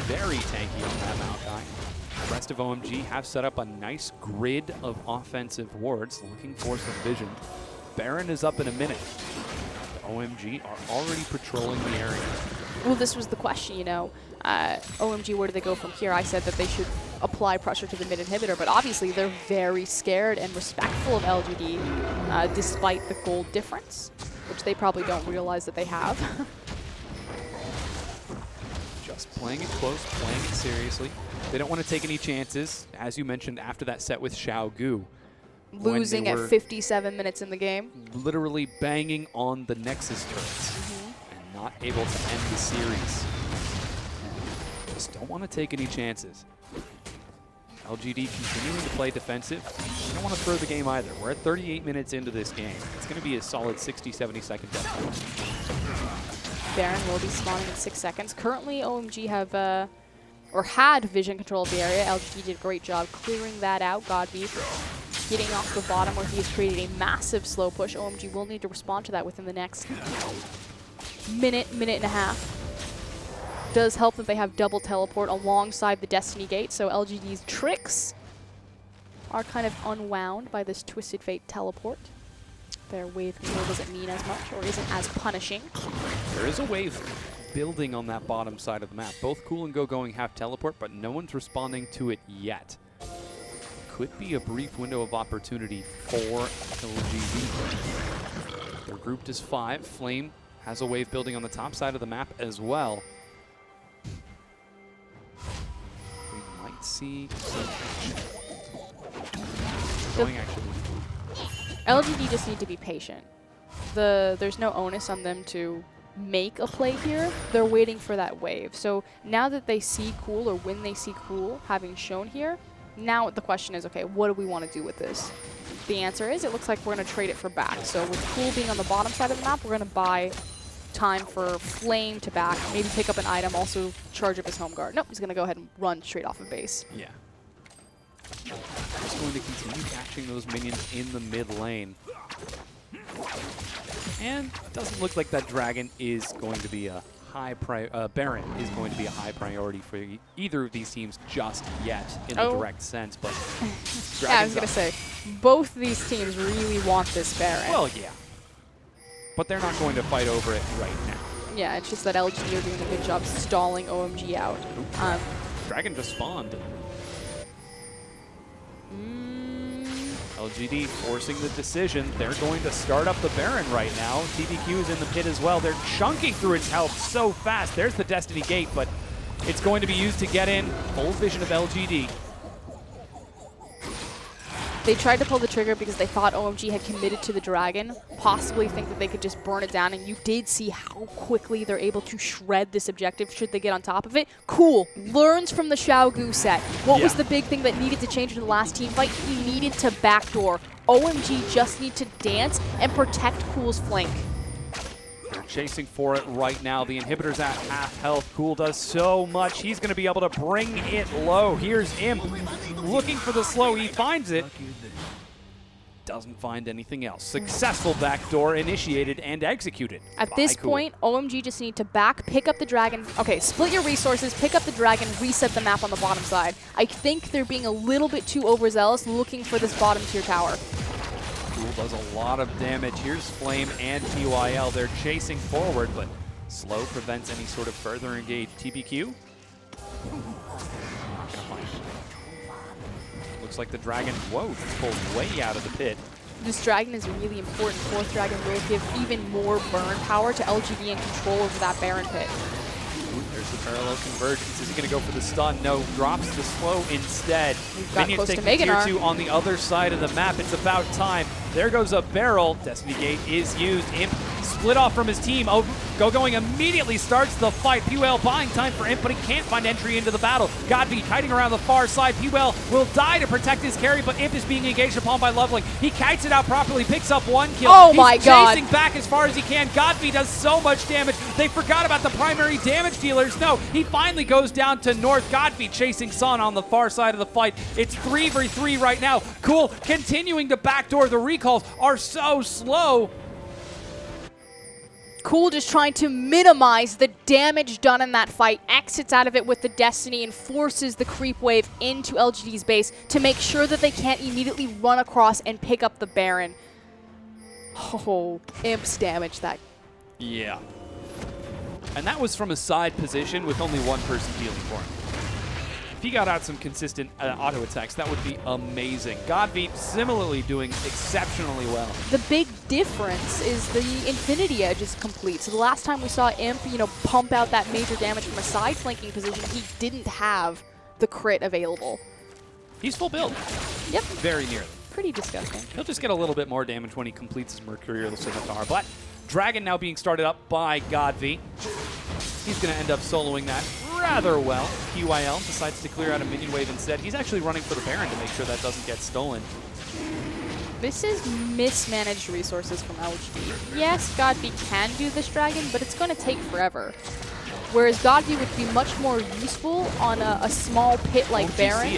Very tanky on that Maokai. The rest of OMG have set up a nice grid of offensive wards, looking for some vision. Baron is up in a minute. The OMG are already patrolling the area. Well, this was the question, you know. OMG, where do they go from here? I said that they should apply pressure to the mid inhibitor, but obviously they're very scared and respectful of LGD, despite the gold difference, which they probably don't realize that they have. Just playing it close, playing it seriously. They don't want to take any chances, as you mentioned after that set with Xiaogu. Losing at 57 minutes in the game. Literally banging on the Nexus turrets and not able to end the series. Just don't want to take any chances. LGD continuing to play defensive. They don't want to throw the game either. We're at 38 minutes into this game. It's going to be a solid 60, 70-second death. Baron will be spawning in 6 seconds. Currently, OMG have, or had vision control of the area. LGD did a great job clearing that out. Godby getting off the bottom where he has created a massive slow push. OMG will need to respond to that within the next minute and a half. Does help that they have double teleport alongside the Destiny Gate, so LGD's tricks are kind of unwound by this Twisted Fate teleport. Their wave control doesn't mean as much or isn't as punishing. There is a wave building on that bottom side of the map. Both Cool and Go Going have teleport, but no one's responding to it yet. Could be a brief window of opportunity for LGD. They're grouped as 5. Flame has a wave building on the top side of the map as well. We might see some going actually. LGD just need to be patient. There's no onus on them to make a play here. They're waiting for that wave. So now that they see Cool, or when they see Cool having shown here, now the question is, okay, what do we want to do with this? The answer is, it looks like we're going to trade it for back. So with Cool being on the bottom side of the map, we're going to buy time for Flame to back, maybe pick up an item, also charge up his home guard. Nope, he's going to go ahead and run straight off of base. Yeah. Just going to continue catching those minions in the mid lane. And doesn't look like that dragon is going to be a Baron is going to be a high priority for either of these teams just yet in the direct sense. But yeah, I was going to say, both these teams really want this Baron. Well, yeah. But they're not going to fight over it right now. Yeah, it's just that LGD are doing a good job stalling OMG out. Dragon just spawned. LGD forcing the decision. They're going to start up the Baron right now. TBQ is in the pit as well. They're chunking through its health so fast. There's the Destiny Gate, but it's going to be used to get in. Full vision of LGD. They tried to pull the trigger because they thought OMG had committed to the Dragon, possibly think that they could just burn it down, and you did see how quickly they're able to shred this objective should they get on top of it. Cool. Learns from the Xiaogu set. What was the big thing that needed to change in the last team fight? He needed to backdoor. OMG just need to dance and protect Cool's flank. They're chasing for it right now. The inhibitor's at half health. Cool does so much. He's going to be able to bring it low. Here's Imp looking for the slow. He finds it. Doesn't find anything else. Successful backdoor initiated and executed. At this point, OMG just need to pick up the Dragon. Okay, split your resources, pick up the Dragon, reset the map on the bottom side. I think they're being a little bit too overzealous looking for this bottom tier tower. Cool does a lot of damage. Here's Flame and PYL. They're chasing forward, but slow prevents any sort of further engage. TBQ? Not gonna find it. Looks like the Dragon, just pulled way out of the pit. This Dragon is really important. Fourth Dragon will give even more burn power to LGD and control over that Baron pit. There's the parallel convergence. Is he going to go for the stun? No, drops the slow instead. Minions taking tier 2 on the other side of the map. It's about time. There goes a barrel. Destiny Gate is used. Imp split off from his team. Going immediately starts the fight. PWL buying time for Imp, but he can't find entry into the battle. Godby kiting around the far side. PWL will die to protect his carry, but Imp is being engaged upon by Loveling. He kites it out properly, picks up one kill. Oh my God. He's chasing back as far as he can. Godby does so much damage. They forgot about the primary damage dealers. No, he finally goes down to North. Godby chasing Son on the far side of the fight. It's 3v3 right now. Cool continuing to backdoor. The recalls are so slow. Cool just trying to minimize the damage done in that fight, exits out of it with the Destiny and forces the creep wave into LGD's base to make sure that they can't immediately run across and pick up the Baron. Oh, Imp's damage that. Yeah. And that was from a side position with only one person dealing for him. If he got out some consistent auto attacks, that would be amazing. Godby similarly doing exceptionally well. The big difference is the Infinity Edge is complete. So the last time we saw Imp, pump out that major damage from a side flanking position, he didn't have the crit available. He's full build. Yep. Very nearly. Pretty disgusting. He'll just get a little bit more damage when he completes his Mercurial Scimitar. But Dragon now being started up by Godby. He's going to end up soloing that rather well. PYL decides to clear out a minion wave instead. He's actually running for the Baron to make sure that doesn't get stolen. This is mismanaged resources from LGD. Yes, Godby can do this Dragon, but it's going to take forever. Whereas Godby would be much more useful on a small pit like Baron.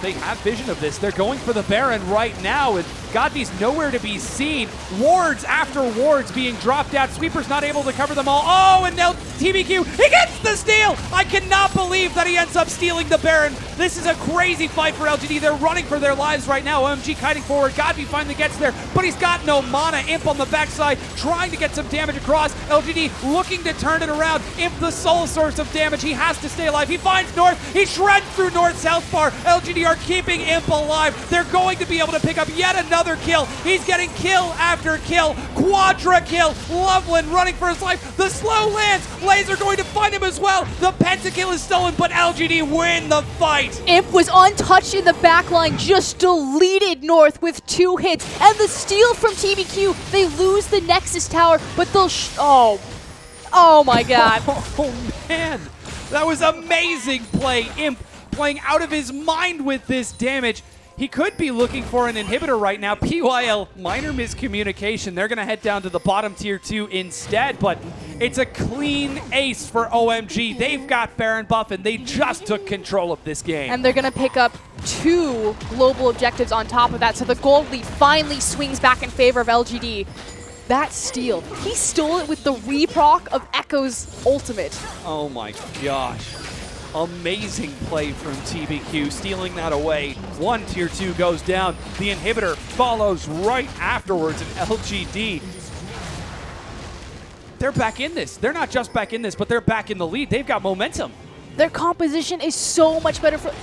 They have vision of this. They're going for the Baron right now, and Godby's nowhere to be seen. Wards after wards being dropped out. Sweeper's not able to cover them all. Oh, and now TBQ, he gets the steal! I cannot believe that he ends up stealing the Baron. This is a crazy fight for LGD. They're running for their lives right now. OMG kiting forward. Godby finally gets there, but he's got no mana. Imp on the backside, trying to get some damage across. LGD looking to turn it around. Imp, the sole source of damage. He has to stay alive. He finds North. He shreds through North's health bar. LGD are keeping Imp alive. They're going to be able to pick up yet another kill. He's getting kill after kill. Quadra kill. Loveland running for his life. The slow lands. Laser going to find him as well. The pentakill is stolen, but LGD win the fight. Imp was untouched in the backline, just deleted North with 2 hits. And the steal from TBQ. They lose the Nexus tower, but they'll oh my God. Oh man, that was amazing play. Imp playing out of his mind with this damage. He could be looking for an inhibitor right now. PYL, minor miscommunication. They're going to head down to the bottom tier 2 instead, but it's a clean ace for OMG. They've got Baron buff, and they just took control of this game. And they're going to pick up 2 global objectives on top of that, so the gold lead finally swings back in favor of LGD. that steal. He stole it with the reproc of Echo's ultimate. Oh my gosh. Amazing play from TBQ, stealing that away. One tier 2 goes down. The inhibitor follows right afterwards, and LGD, they're back in this. They're not just back in this, but they're back in the lead. They've got momentum. Their composition is so much better for...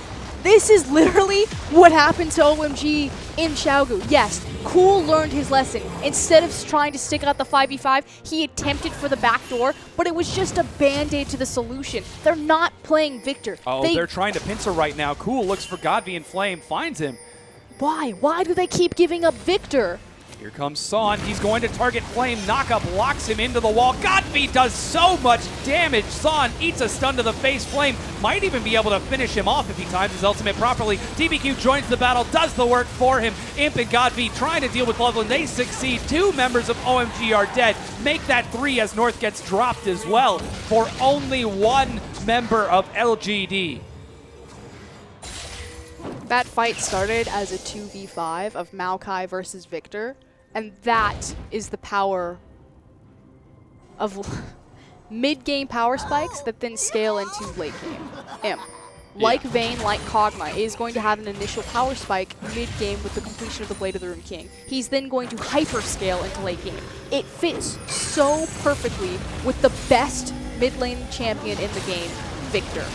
This is literally what happened to OMG in Xiaogu. Yes, Cool learned his lesson. Instead of trying to stick out the 5v5, he attempted for the back door, but it was just a band-aid to the solution. They're not playing Victor. Oh, they're trying to pincer right now. Cool looks for Godby and Flame, finds him. Why? Why do they keep giving up Victor? Here comes Son. He's going to target Flame. Knockup locks him into the wall. Godby does so much damage. Son eats a stun to the face. Flame might even be able to finish him off if he times his ultimate properly. TBQ joins the battle, does the work for him. Imp and Godby trying to deal with Loveland. They succeed. 2 members of OMG are dead. Make that 3 as North gets dropped as well for only 1 member of LGD. That fight started as a 2v5 of Maokai versus Victor, and that is the power of mid-game power spikes that then scale into late game. Imp, like Vayne, like Kog'Maw, is going to have an initial power spike mid-game with the completion of the Blade of the Rune King. He's then going to hyper-scale into late game. It fits so perfectly with the best mid-lane champion in the game, Victor.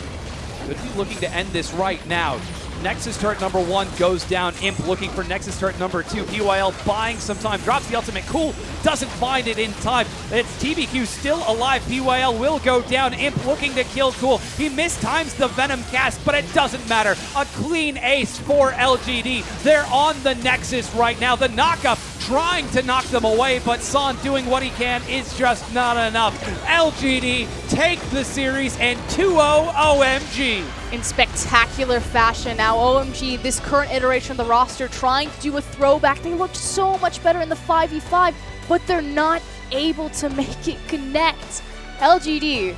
Could be looking to end this right now. Nexus turret number 1 goes down. Imp looking for Nexus turret number 2. PYL buying some time. Drops the ultimate. Cool doesn't find it in time. It's TBQ still alive. PYL will go down. Imp looking to kill Cool. He mistimes the Venom cast, but it doesn't matter. A clean ace for LGD. They're on the Nexus right now. The knockup trying to knock them away, but Son doing what he can is just not enough. LGD take the series and 2-0 OMG. In spectacular fashion. Now OMG, this current iteration of the roster, trying to do a throwback. They looked so much better in the 5v5, but they're not able to make it connect. LGD,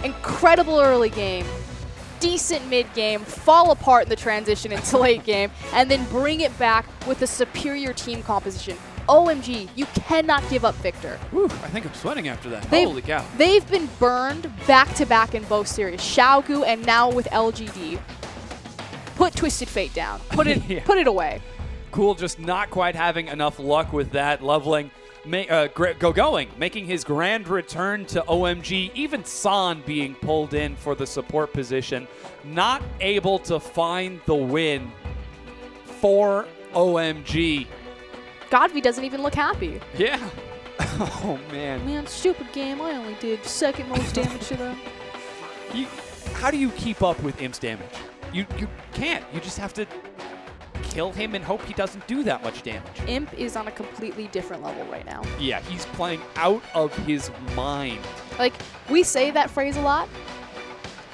incredible early game, decent mid game, fall apart in the transition into late game, and then bring it back with a superior team composition. OMG, you cannot give up Victor. Whew, I think I'm sweating after that. Holy cow. They've been burned back-to-back in both series. Xiaogu and now with LGD. Put Twisted Fate down. Put it Yeah. Put it away. Cool just not quite having enough luck with that. Leveling, making his grand return to OMG. Even Son being pulled in for the support position. Not able to find the win for OMG. Godby doesn't even look happy. Yeah. Oh, man. Man, stupid game. I only did second most damage to them. How do you keep up with Imp's damage? You can't. You just have to kill him and hope he doesn't do that much damage. Imp is on a completely different level right now. Yeah, he's playing out of his mind. Like, we say that phrase a lot,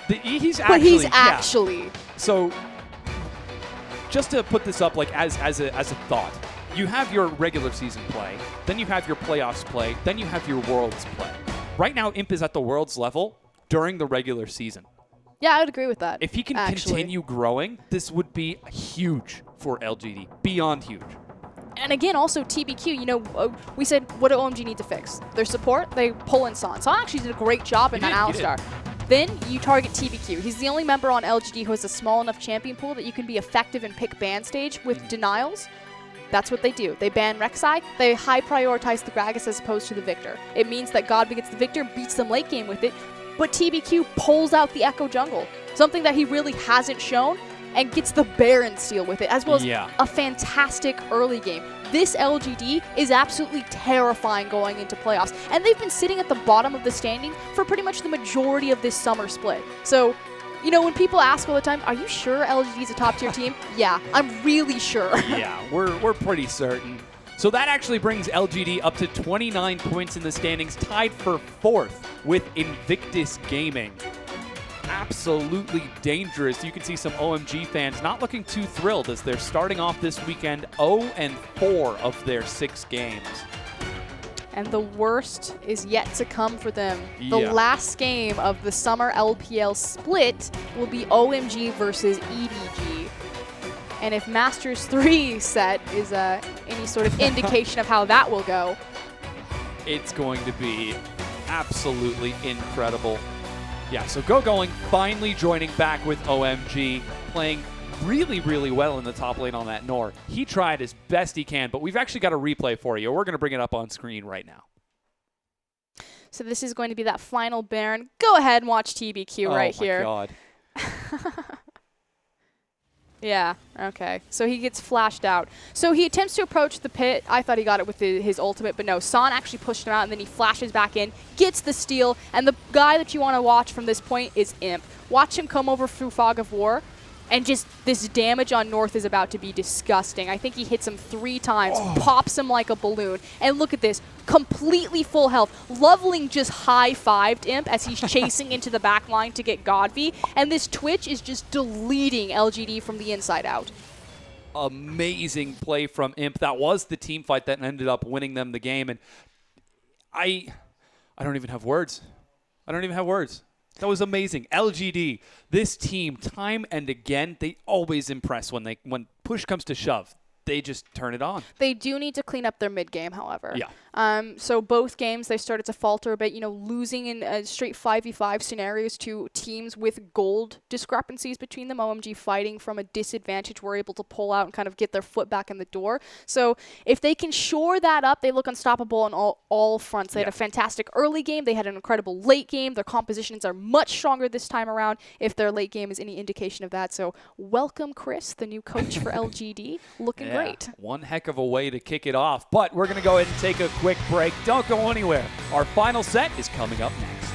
He's but he's actually. So, just to put this up like as a thought, you have your regular season play, then you have your playoffs play, then you have your Worlds play. Right now, Imp is at the Worlds level during the regular season. Yeah, I would agree with that. If he can continue growing, this would be huge for LGD. Beyond huge. And again, also TBQ, you know, we said, what do OMG need to fix? Their support, they pull in Son. Son actually did a great job in that Alistar. Then you target TBQ. He's the only member on LGD who has a small enough champion pool that you can be effective and pick ban stage with denials. That's what they do. They ban Rek'Sai. They high prioritize the Gragas as opposed to the Victor. It means that Godby gets the Victor, beats them late game with it, but TBQ pulls out the Echo jungle, something that he really hasn't shown, and gets the Baron steal with it, as well as a fantastic early game. This LGD is absolutely terrifying going into playoffs, and they've been sitting at the bottom of the standing for pretty much the majority of this summer split. So, you know, when people ask all the time, are you sure LGD is a top-tier team? Yeah, I'm really sure. Yeah, we're pretty certain. So that actually brings LGD up to 29 points in the standings, tied for 4th with Invictus Gaming. Absolutely dangerous. You can see some OMG fans not looking too thrilled as they're starting off this weekend 0-4 of their 6 games. And the worst is yet to come for them. The last game of the summer LPL split will be OMG versus EDG. And if Masters 3 set is any sort of indication of how that will go, It's going to be absolutely incredible. Yeah, so Going finally joining back with OMG, playing really, really well in the top lane on that Nor. He tried as best he can, but we've actually got a replay for you. We're going to bring it up on screen right now. So this is going to be that final Baron. Go ahead and watch TBQ right here. Oh, my God. Yeah, okay. So he gets flashed out. So he attempts to approach the pit. I thought he got it with his ultimate, but no. San actually pushed him out, and then he flashes back in, gets the steal, and the guy that you want to watch from this point is Imp. Watch him come over through Fog of War, and just this damage on North is about to be disgusting. I think he hits him 3 times, pops him like a balloon, and look at this. Completely full health. Loveling just high-fived Imp as he's chasing into the back line to get Godvi, and this Twitch is just deleting LGD from the inside out. Amazing play from Imp. That was the team fight that ended up winning them the game, and I don't even have words. I don't even have words. That was amazing. LGD, this team, time and again, they always impress when push comes to shove. They just turn it on. They do need to clean up their mid game, however. Yeah. So both games, they started to falter a bit, losing in straight 5v5 scenarios to teams with gold discrepancies between them. OMG fighting from a disadvantage were able to pull out and kind of get their foot back in the door. So if they can shore that up, they look unstoppable on all fronts. They had a fantastic early game. They had an incredible late game. Their compositions are much stronger this time around if their late game is any indication of that. So welcome, Chris, the new coach for LGD. Looking great. One heck of a way to kick it off. But we're going to go ahead and take a quick break. Don't go anywhere. Our final set is coming up next.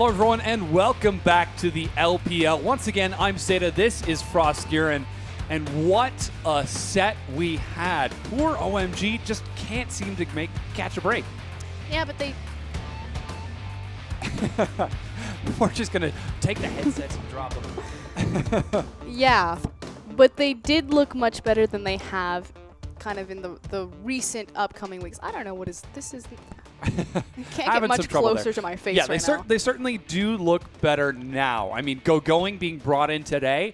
Hello, everyone, and welcome back to the LPL. Once again, I'm Seda. This is FLICKR, and what a set we had. Poor OMG just can't seem to catch a break. Yeah, but they... We're just going to take the headsets and drop them. Yeah, but they did look much better than they have kind of in the recent upcoming weeks. I don't know what is... This is... Can't get much closer to my face right now. They certainly do look better now. I mean, Going being brought in today,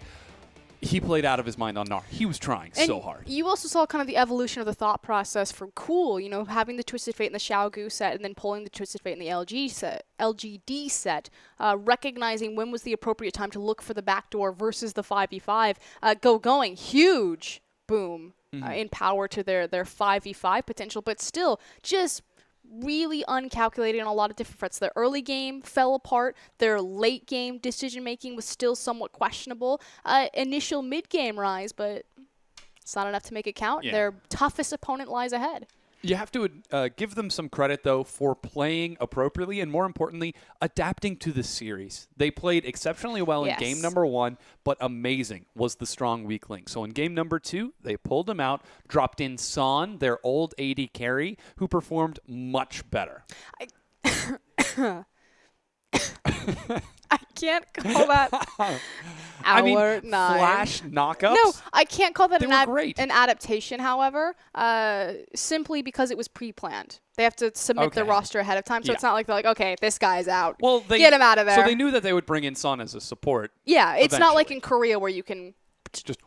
he played out of his mind on Gnar. He was trying so hard. You also saw kind of the evolution of the thought process from Cool, you know, having the Twisted Fate in the Xiaogu set and then pulling the Twisted Fate in the LGD set, recognizing when was the appropriate time to look for the backdoor versus the 5v5. Going, huge boom in power to their 5v5 potential, but still just really uncalculated on a lot of different fronts. Their early game fell apart. Their late game decision making was still somewhat questionable. Initial mid game rise, but it's not enough to make it count. Yeah. Their toughest opponent lies ahead. You have to give them some credit, though, for playing appropriately and, more importantly, adapting to the series. They played exceptionally well in game number 1, but amazing was the strong weak link. So in game number 2, they pulled them out, dropped in Son, their old AD carry, who performed much better. I can't call that our 9. Flash knockups? No, I can't call that an adaptation, however, simply because it was pre-planned. They have to submit their roster ahead of time, so it's not like they're like, okay, this guy's out. Well, get him out of there. So they knew that they would bring in Son as a support. Yeah, it's not like in Korea where you can... Just...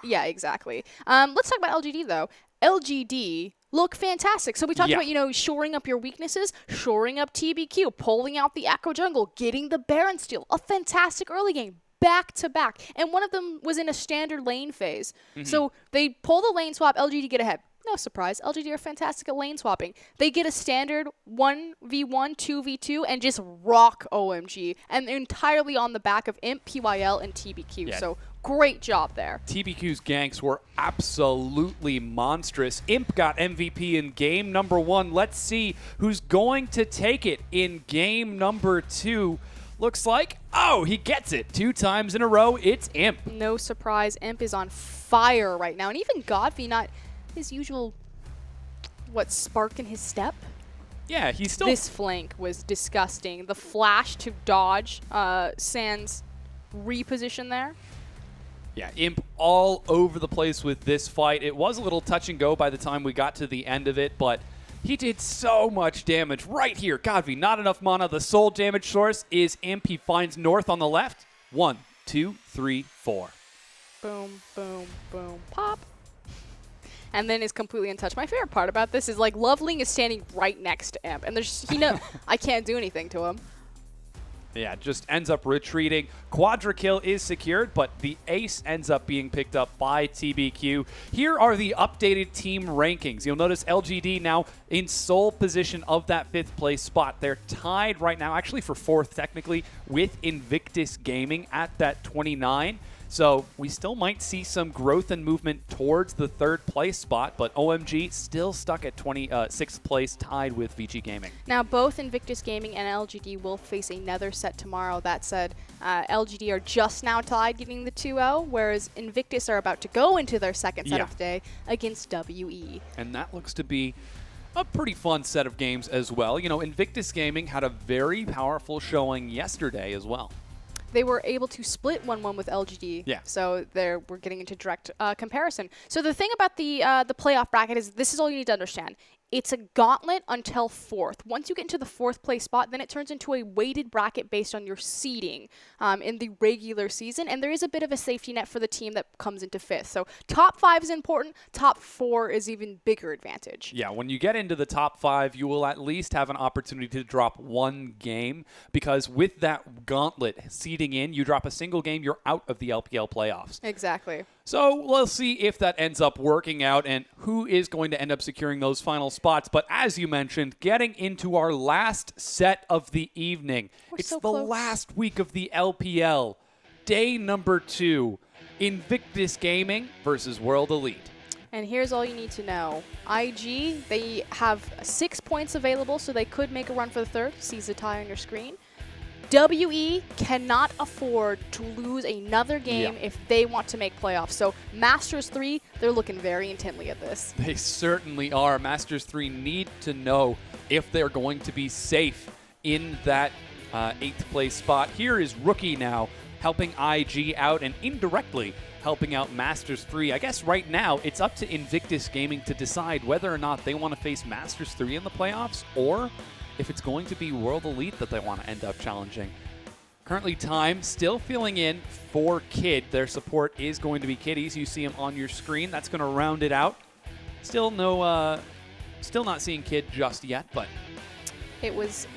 Yeah, exactly. Let's talk about LGD, though. LGD... look fantastic. So we talked about, you know, shoring up your weaknesses, shoring up TBQ, pulling out the Echo Jungle, getting the Baron steal. A fantastic early game, back to back. And one of them was in a standard lane phase. So they pull the lane swap, LGD get ahead. No surprise, LGD are fantastic at lane swapping. They get a standard 1v1, 2v2, and just rock OMG. And entirely on the back of Imp, PYL, and TBQ. Yeah. So great job there. TBQ's ganks were absolutely monstrous. Imp got MVP in game number 1. Let's see who's going to take it in game number 2. Looks like, he gets it 2 times in a row. It's Imp. No surprise. Imp is on fire right now. And even Godfrey, not his usual, spark in his step? Yeah, he's still... This flank was disgusting. The flash to dodge Sans reposition there. Yeah, Imp all over the place with this fight. It was a little touch and go by the time we got to the end of it, but he did so much damage right here. Godfrey, not enough mana. The sole damage source is Imp. He finds North on the left. 1, 2, 3, 4. Boom, boom, boom, pop. And then is completely untouched. My favorite part about this is, like, Loveling is standing right next to Imp, and there's I can't do anything to him. Yeah, just ends up retreating. Quadra kill is secured, but the ace ends up being picked up by TBQ. Here are the updated team rankings. You'll notice LGD now in sole position of that 5th place spot. They're tied right now, actually for 4th technically, with Invictus Gaming at that 29. So we still might see some growth and movement towards the 3rd place spot, but OMG still stuck at 6th place, tied with VG Gaming. Now, both Invictus Gaming and LGD will face another set tomorrow. That said, LGD are just now tied, getting the 2-0, whereas Invictus are about to go into their 2nd set of the day against WE. And that looks to be a pretty fun set of games as well. You know, Invictus Gaming had a very powerful showing yesterday as well. They were able to split 1-1 with LGD. Yeah. So we're getting into direct comparison. So the thing about the playoff bracket is this is all you need to understand. It's a gauntlet until 4th. Once you get into the 4th place spot, then it turns into a weighted bracket based on your seeding in the regular season. And there is a bit of a safety net for the team that comes into 5th. So top 5 is important. Top 4 is even bigger advantage. Yeah, when you get into the top 5, you will at least have an opportunity to drop 1 game, because with that gauntlet seeding in, you drop a single game, you're out of the LPL playoffs. Exactly. So we'll see if that ends up working out and who is going to end up securing those final spots. But as you mentioned, getting into our last set of the evening. It's so the last week of the LPL. Day number 2. Invictus Gaming versus World Elite. And here's all you need to know. IG, they have 6 points available, so they could make a run for the 3rd. See the tie on your screen. WE cannot afford to lose another game if they want to make playoffs. So Masters 3, they're looking very intently at this. They certainly are. Masters 3 need to know if they're going to be safe in that 8th place spot. Here is Rookie now helping IG out and indirectly helping out Masters 3. I guess right now it's up to Invictus Gaming to decide whether or not they want to face Masters 3 in the playoffs or if it's going to be World Elite that they want to end up challenging. Currently, Time still filling in for Kid. Their support is going to be Kiddies. You see him on your screen. That's going to round it out. Still not seeing Kid just yet, but it was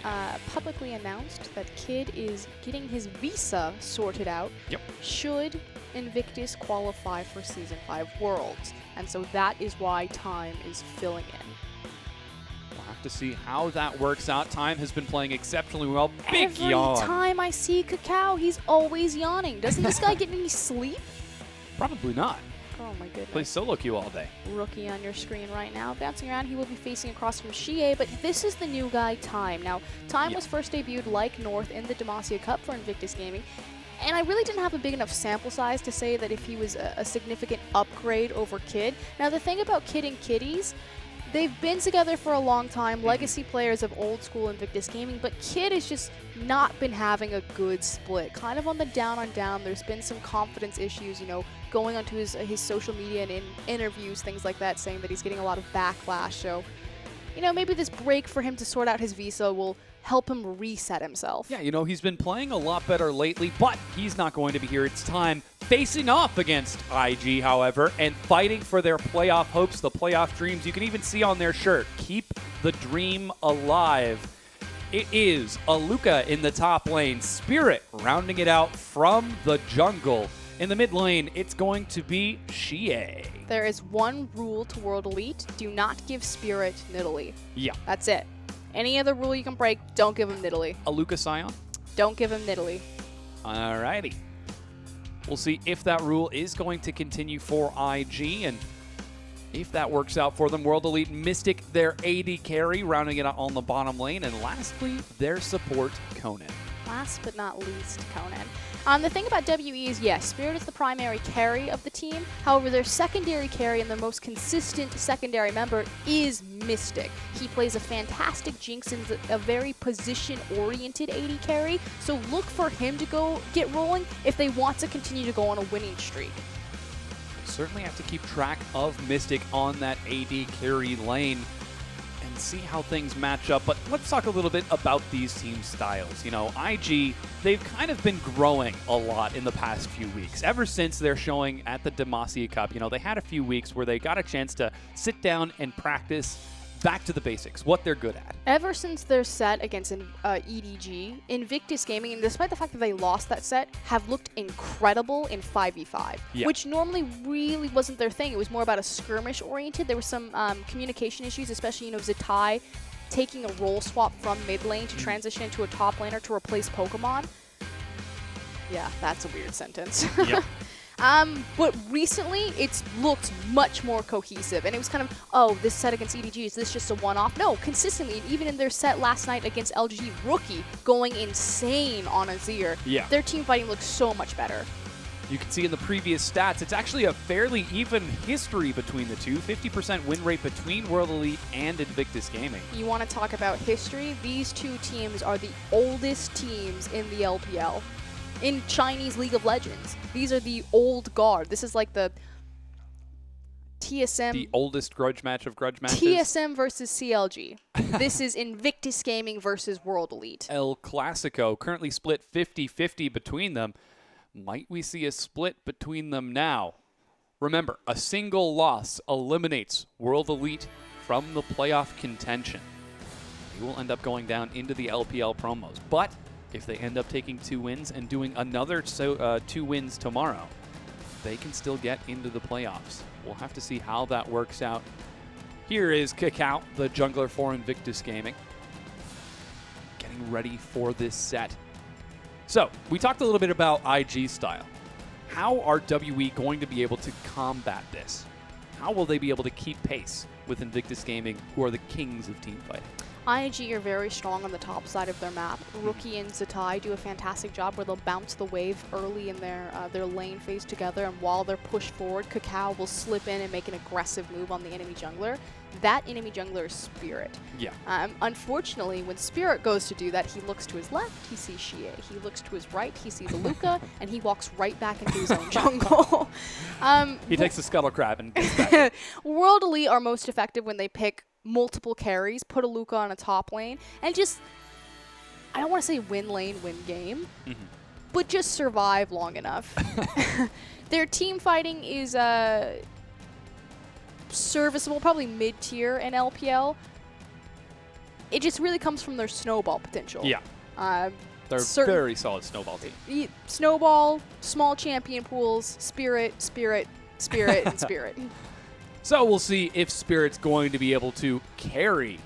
publicly announced that Kid is getting his visa sorted out. Yep. Should Invictus qualify for Season 5 Worlds. And so that is why Time is filling in. We'll have to see how that works out. Time has been playing exceptionally well. Big Every yawn. time I see Cacao, he's always yawning. Doesn't this guy get any sleep? Probably not. Oh my goodness. Plays solo queue all day. Rookie on your screen right now. Bouncing around, he will be facing across from Shie, but this is the new guy, Time. Now, Time was first debuted like North in the Demacia Cup for Invictus Gaming, and I really didn't have a big enough sample size to say that if he was a significant upgrade over Kid. Now, the thing about Kid and Kiddies, they've been together for a long time, legacy players of old school Invictus Gaming, but Kid has just not been having a good split. Kind of on the down on down. There's been some confidence issues, you know, going onto his social media and in interviews, things like that, saying that he's getting a lot of backlash. So, you know, maybe this break for him to sort out his visa will help him reset himself. Yeah, you know, he's been playing a lot better lately, but he's not going to be here. It's Time facing off against IG, however, and fighting for their playoff hopes, the playoff dreams. You can even see on their shirt, keep the dream alive. It is Aluka in the top lane, Spirit rounding it out from the jungle. In the mid lane, it's going to be Shie. There is one rule to World Elite. Do not give Spirit Nidalee. Yeah. That's it. Any other rule you can break, don't give him Nidalee. Aluka Scion? Don't give him Nidalee. Alrighty. We'll see if that rule is going to continue for IG, and if that works out for them. World Elite Mystic, their AD carry, rounding it out on the bottom lane. And lastly, their support, Conan. Last but not least, Conan. The thing about WE is, yes, Spirit is the primary carry of the team. However, their secondary carry and their most consistent secondary member is Mystic. He plays a fantastic Jinx and a very position-oriented AD carry, so look for him to go get rolling if they want to continue to go on a winning streak. Certainly have to keep track of Mystic on that AD carry lane and see how things match up. But let's talk a little bit about these team styles. You know, IG, they've kind of been growing a lot in the past few weeks. Ever since they're showing at the Demacia Cup, you know, they had a few weeks where they got a chance to sit down and practice back to the basics, what they're good at. Ever since their set against EDG, Invictus Gaming, and despite the fact that they lost that set, have looked incredible in 5v5, which normally really wasn't their thing. It was more about a skirmish oriented. There were some communication issues, especially, you know, Zatai taking a role swap from mid lane to transition into a top laner to replace Pokemon. Yeah, that's a weird sentence. Yep. But recently, it's looked much more cohesive, and it was kind of, oh, this set against EDG, is this just a one-off? No, consistently, and even in their set last night against LG Rookie, going insane on Azir, their team fighting looks so much better. You can see in the previous stats, it's actually a fairly even history between the two, 50% win rate between World Elite and Invictus Gaming. You want to talk about history? These two teams are the oldest teams in the LPL. In Chinese League of Legends. These are the old guard. This is like the TSM. The oldest grudge match of grudge matches. TSM versus CLG. This is Invictus Gaming versus World Elite. El Clasico, currently split 50-50 between them. Might we see a split between them now? Remember, a single loss eliminates World Elite from the playoff contention. They will end up going down into the LPL promos. But if they end up taking 2 wins and doing another 2 wins tomorrow, they can still get into the playoffs. We'll have to see how that works out. Here is Cacao, the jungler for Invictus Gaming, getting ready for this set. So, we talked a little bit about IG style. How are WE going to be able to combat this? How will they be able to keep pace with Invictus Gaming, who are the kings of team fighting? ING are very strong on the top side of their map. Rookie and Zatai do a fantastic job where they'll bounce the wave early in their lane phase together, and while they're pushed forward, Kakao will slip in and make an aggressive move on the enemy jungler. That enemy jungler is Spirit. Yeah. Unfortunately, when Spirit goes to do that, he looks to his left, he sees Xie. He looks to his right, he sees Luca, and he walks right back into his own jungle. He takes the scuttle crab and gets back. World Elite are most effective when they pick multiple carries, put a Luca on a top lane, and just, I don't want to say win lane, win game, but just survive long enough. Their team fighting is serviceable, probably mid-tier in LPL. It just really comes from their snowball potential. Yeah. They're a very solid snowball team. Snowball, small champion pools, Spirit, Spirit, Spirit, and Spirit. So we'll see if Spirit's going to be able to carry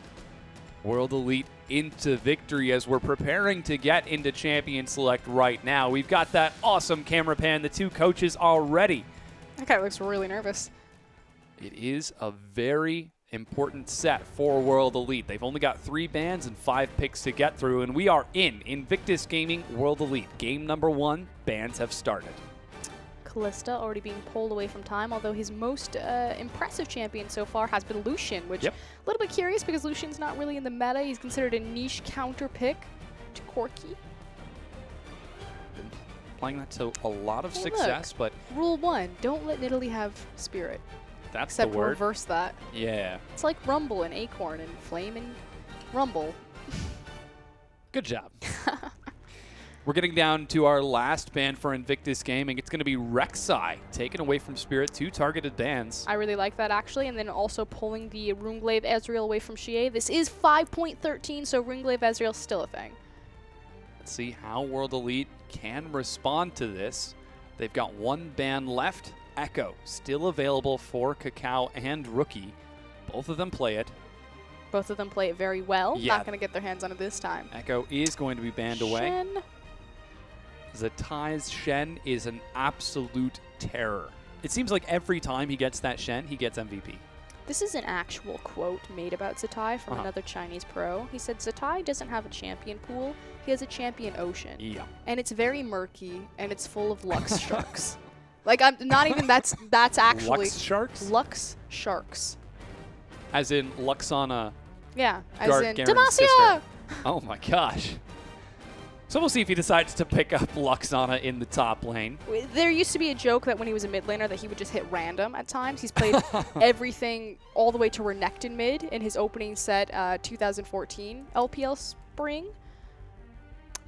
World Elite into victory as we're preparing to get into Champion Select right now. We've got that awesome camera pan, the two coaches already. That guy looks really nervous. It is a very important set for World Elite. They've only got 3 bans and 5 picks to get through, and we are in Invictus Gaming World Elite. Game number 1, bans have started. Kalista already being pulled away from time, although his most impressive champion so far has been Lucian, which a little bit curious because Lucian's not really in the meta. He's considered a niche counter pick to Corki. Been playing that to a lot of success, but Rule 1, don't let Nidalee have Spirit. That's Except the word. reverse that. Yeah. It's like Rumble and Acorn and Flame and Rumble. Good job. We're getting down to our last ban for Invictus Gaming. It's going to be Rek'Sai, taken away from Spirit, 2 targeted bans. I really like that, actually, and then also pulling the Runglaive Ezreal away from Xie. This is 5.13, so Runglaive Ezreal's still a thing. Let's see how World Elite can respond to this. They've got 1 ban left. Echo, still available for Kakao and Rookie. Both of them play it. Both of them play it very well. Yeah. Not going to get their hands on it this time. Echo is going to be banned away. Shen. Zatai's Shen is an absolute terror. It seems like every time he gets that Shen, he gets MVP. This is an actual quote made about Zatai from another Chinese pro. He said, Zatai doesn't have a champion pool, he has a champion ocean. Yeah. And it's very murky, and it's full of Lux sharks. Like, I'm not even, that's actually... Lux sharks? Lux sharks. As in Luxana. Yeah, as in Garen's Demacia! sister. Oh my gosh. So we'll see if he decides to pick up Luxana in the top lane. There used to be a joke that when he was a mid laner that he would just hit random at times. He's played everything all the way to Renekton mid in his opening set 2014 LPL Spring.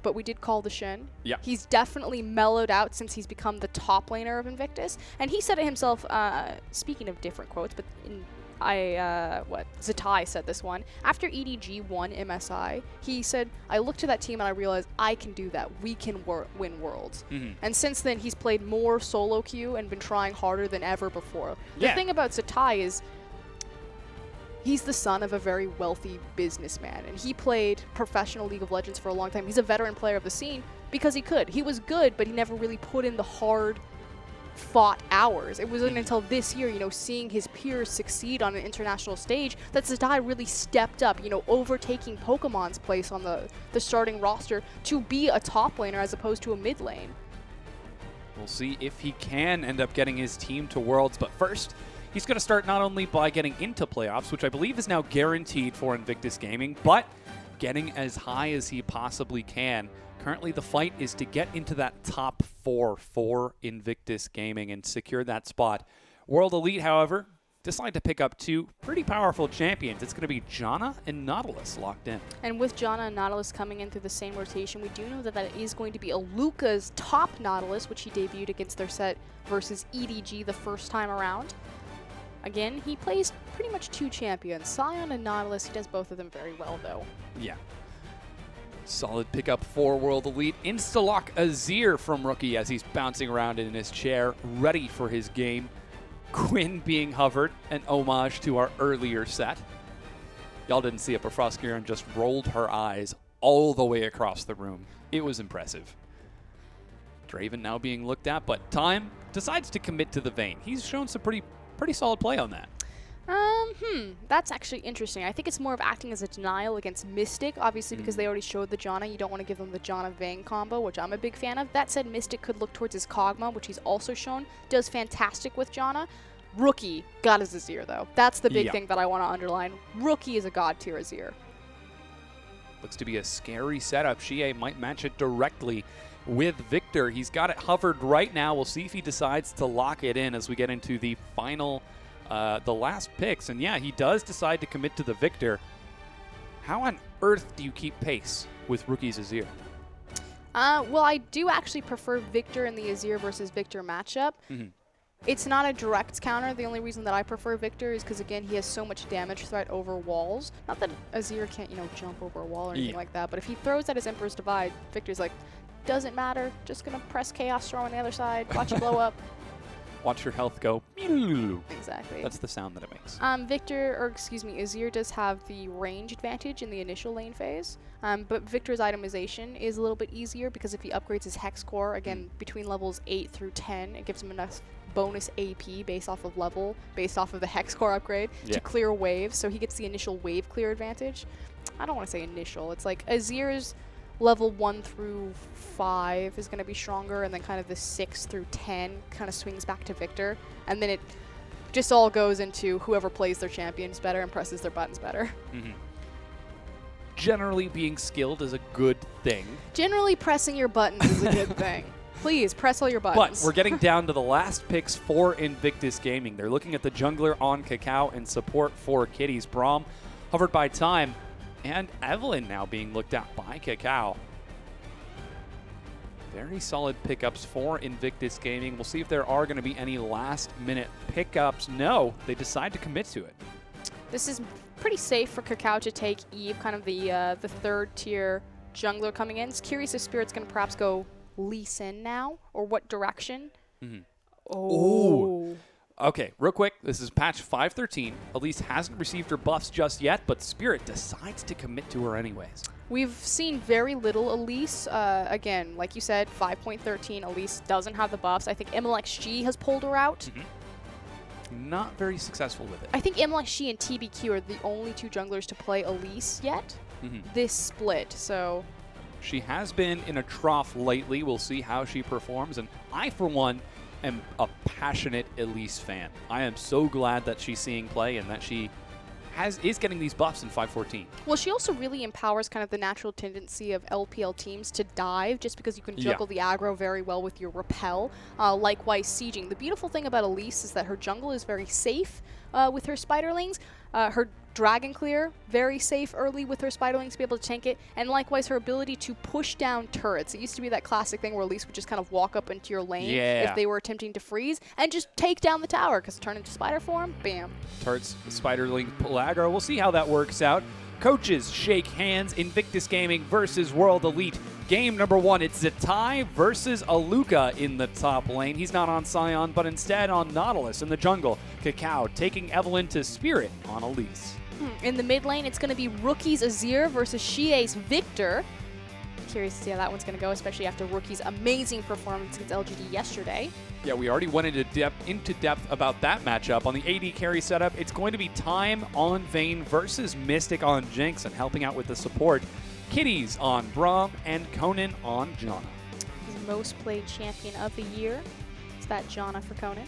But we did call the Shen. Yeah. He's definitely mellowed out since he's become the top laner of Invictus. And he said it himself, speaking of different quotes, but Zatai said this one. After EDG won MSI, he said, I looked to that team and I realized I can do that. We can win worlds. And since then, he's played more solo queue and been trying harder than ever before. The thing about Zatai is he's the son of a very wealthy businessman, and he played professional League of Legends for a long time. He's a veteran player of the scene because he could. He was good, but he never really put in the hard fought hours. It wasn't until this year, you know, seeing his peers succeed on an international stage that Zatai really stepped up, you know, overtaking Pokemon's place on the starting roster to be a top laner as opposed to a mid lane. We'll see if he can end up getting his team to Worlds, but first, he's going to start not only by getting into playoffs, which I believe is now guaranteed for Invictus Gaming, but getting as high as he possibly can. Currently, the fight is to get into that top 4 for Invictus Gaming and secure that spot. World Elite, however, decide to pick up 2 pretty powerful champions. It's going to be Janna and Nautilus locked in. And with Janna and Nautilus coming in through the same rotation, we do know that that is going to be Aluka's top Nautilus, which he debuted against their set versus EDG the first time around. Again, he plays pretty much 2 champions, Sion and Nautilus. He does both of them very well, though. Yeah. Solid pickup for World Elite. Insta-lock Azir from Rookie as he's bouncing around in his chair, ready for his game. Quinn being hovered, an homage to our earlier set. Y'all didn't see it, but Frostgiron just rolled her eyes all the way across the room. It was impressive. Draven now being looked at, but Time decides to commit to the Vayne. He's shown some pretty solid play on that. That's actually interesting. I think it's more of acting as a denial against Mystic, obviously because they already showed the Janna. You don't want to give them the Janna Vayne combo, which I'm a big fan of. That said, Mystic could look towards his Kog'Maw, which he's also shown does fantastic with Janna. Rookie got his Azir, though. That's the big thing that I want to underline. Rookie is a god tier Azir. Looks to be a scary setup. Xie might match it directly with Victor. He's got it hovered right now. We'll see if he decides to lock it in as we get into the final, the last picks. And yeah, he does decide to commit to the Victor. How on earth do you keep pace with Rookie's Azir? Well, I do actually prefer Victor in the Azir versus Victor matchup. It's not a direct counter. The only reason that I prefer Victor is because, again, he has so much damage threat over walls. Not that Azir can't, jump over a wall or anything like that, but if he throws at his Emperor's Divide, Victor's like, doesn't matter, just going to press Chaos Storm on the other side, watch it blow up. Watch your health go. Exactly. That's the sound that it makes. Azir does have the range advantage in the initial lane phase, but Victor's itemization is a little bit easier because if he upgrades his Hex Core, again, between levels 8 through 10, it gives him enough bonus AP based off of the Hex Core upgrade to clear waves, so he gets the initial wave clear advantage. I don't want to say initial. It's like Azir's level 1 through 5 is going to be stronger, and then kind of the 6 through 10 kind of swings back to Victor, and then it just all goes into whoever plays their champions better and presses their buttons better. Generally, being skilled is a good thing. Generally, pressing your buttons is a good thing. Please, press all your buttons. But we're getting down to the last picks for Invictus Gaming. They're looking at the jungler on Kakao and support for Kitties. Braum hovered by time, and Evelyn now being looked at by Kakao. Very solid pickups for Invictus Gaming. We'll see if there are going to be any last-minute pickups. No, they decide to commit to it. This is pretty safe for Kakao to take Eve, kind of the third-tier jungler coming in. It's curious if Spirit's going to perhaps go Lee Sin now, or what direction? Okay, real quick, this is patch 5.13. Elise hasn't received her buffs just yet, but Spirit decides to commit to her anyways. We've seen very little Elise. Again, like you said, 5.13, Elise doesn't have the buffs. I think MLXG has pulled her out. Not very successful with it. I think MLXG and TBQ are the only two junglers to play Elise yet. This split, so... She has been in a trough lately. We'll see how she performs. And I, for one, am a passionate Elise fan. I am so glad that she's seeing play and that she is getting these buffs in 5.14. Well, she also really empowers kind of the natural tendency of LPL teams to dive just because you can juggle the aggro very well with your repel. Likewise, sieging. The beautiful thing about Elise is that her jungle is very safe with her spiderlings. Her Dragon Clear, very safe early with her spiderlings to be able to tank it, and likewise her ability to push down turrets. It used to be that classic thing where Elise would just kind of walk up into your lane if they were attempting to freeze, and just take down the tower, because turn into spider form, bam. Turrets, spiderling, pull aggro. We'll see how that works out. Coaches shake hands. Invictus Gaming versus World Elite. Game number 1, it's Zatai versus Aluka in the top lane. He's not on Sion, but instead on Nautilus in the jungle. Kakao taking Evelyn to Spirit on Elise. In the mid lane, it's going to be Rookie's Azir versus Xie's Victor. Curious to see how that one's going to go, especially after Rookie's amazing performance against LGD yesterday. Yeah, we already went into depth about that matchup. On the AD carry setup, it's going to be Time on Vayne versus Mystic on Jinx, and helping out with the support, Kitties on Braum and Conan on Janna. His most played champion of the year. It's that Janna for Conan.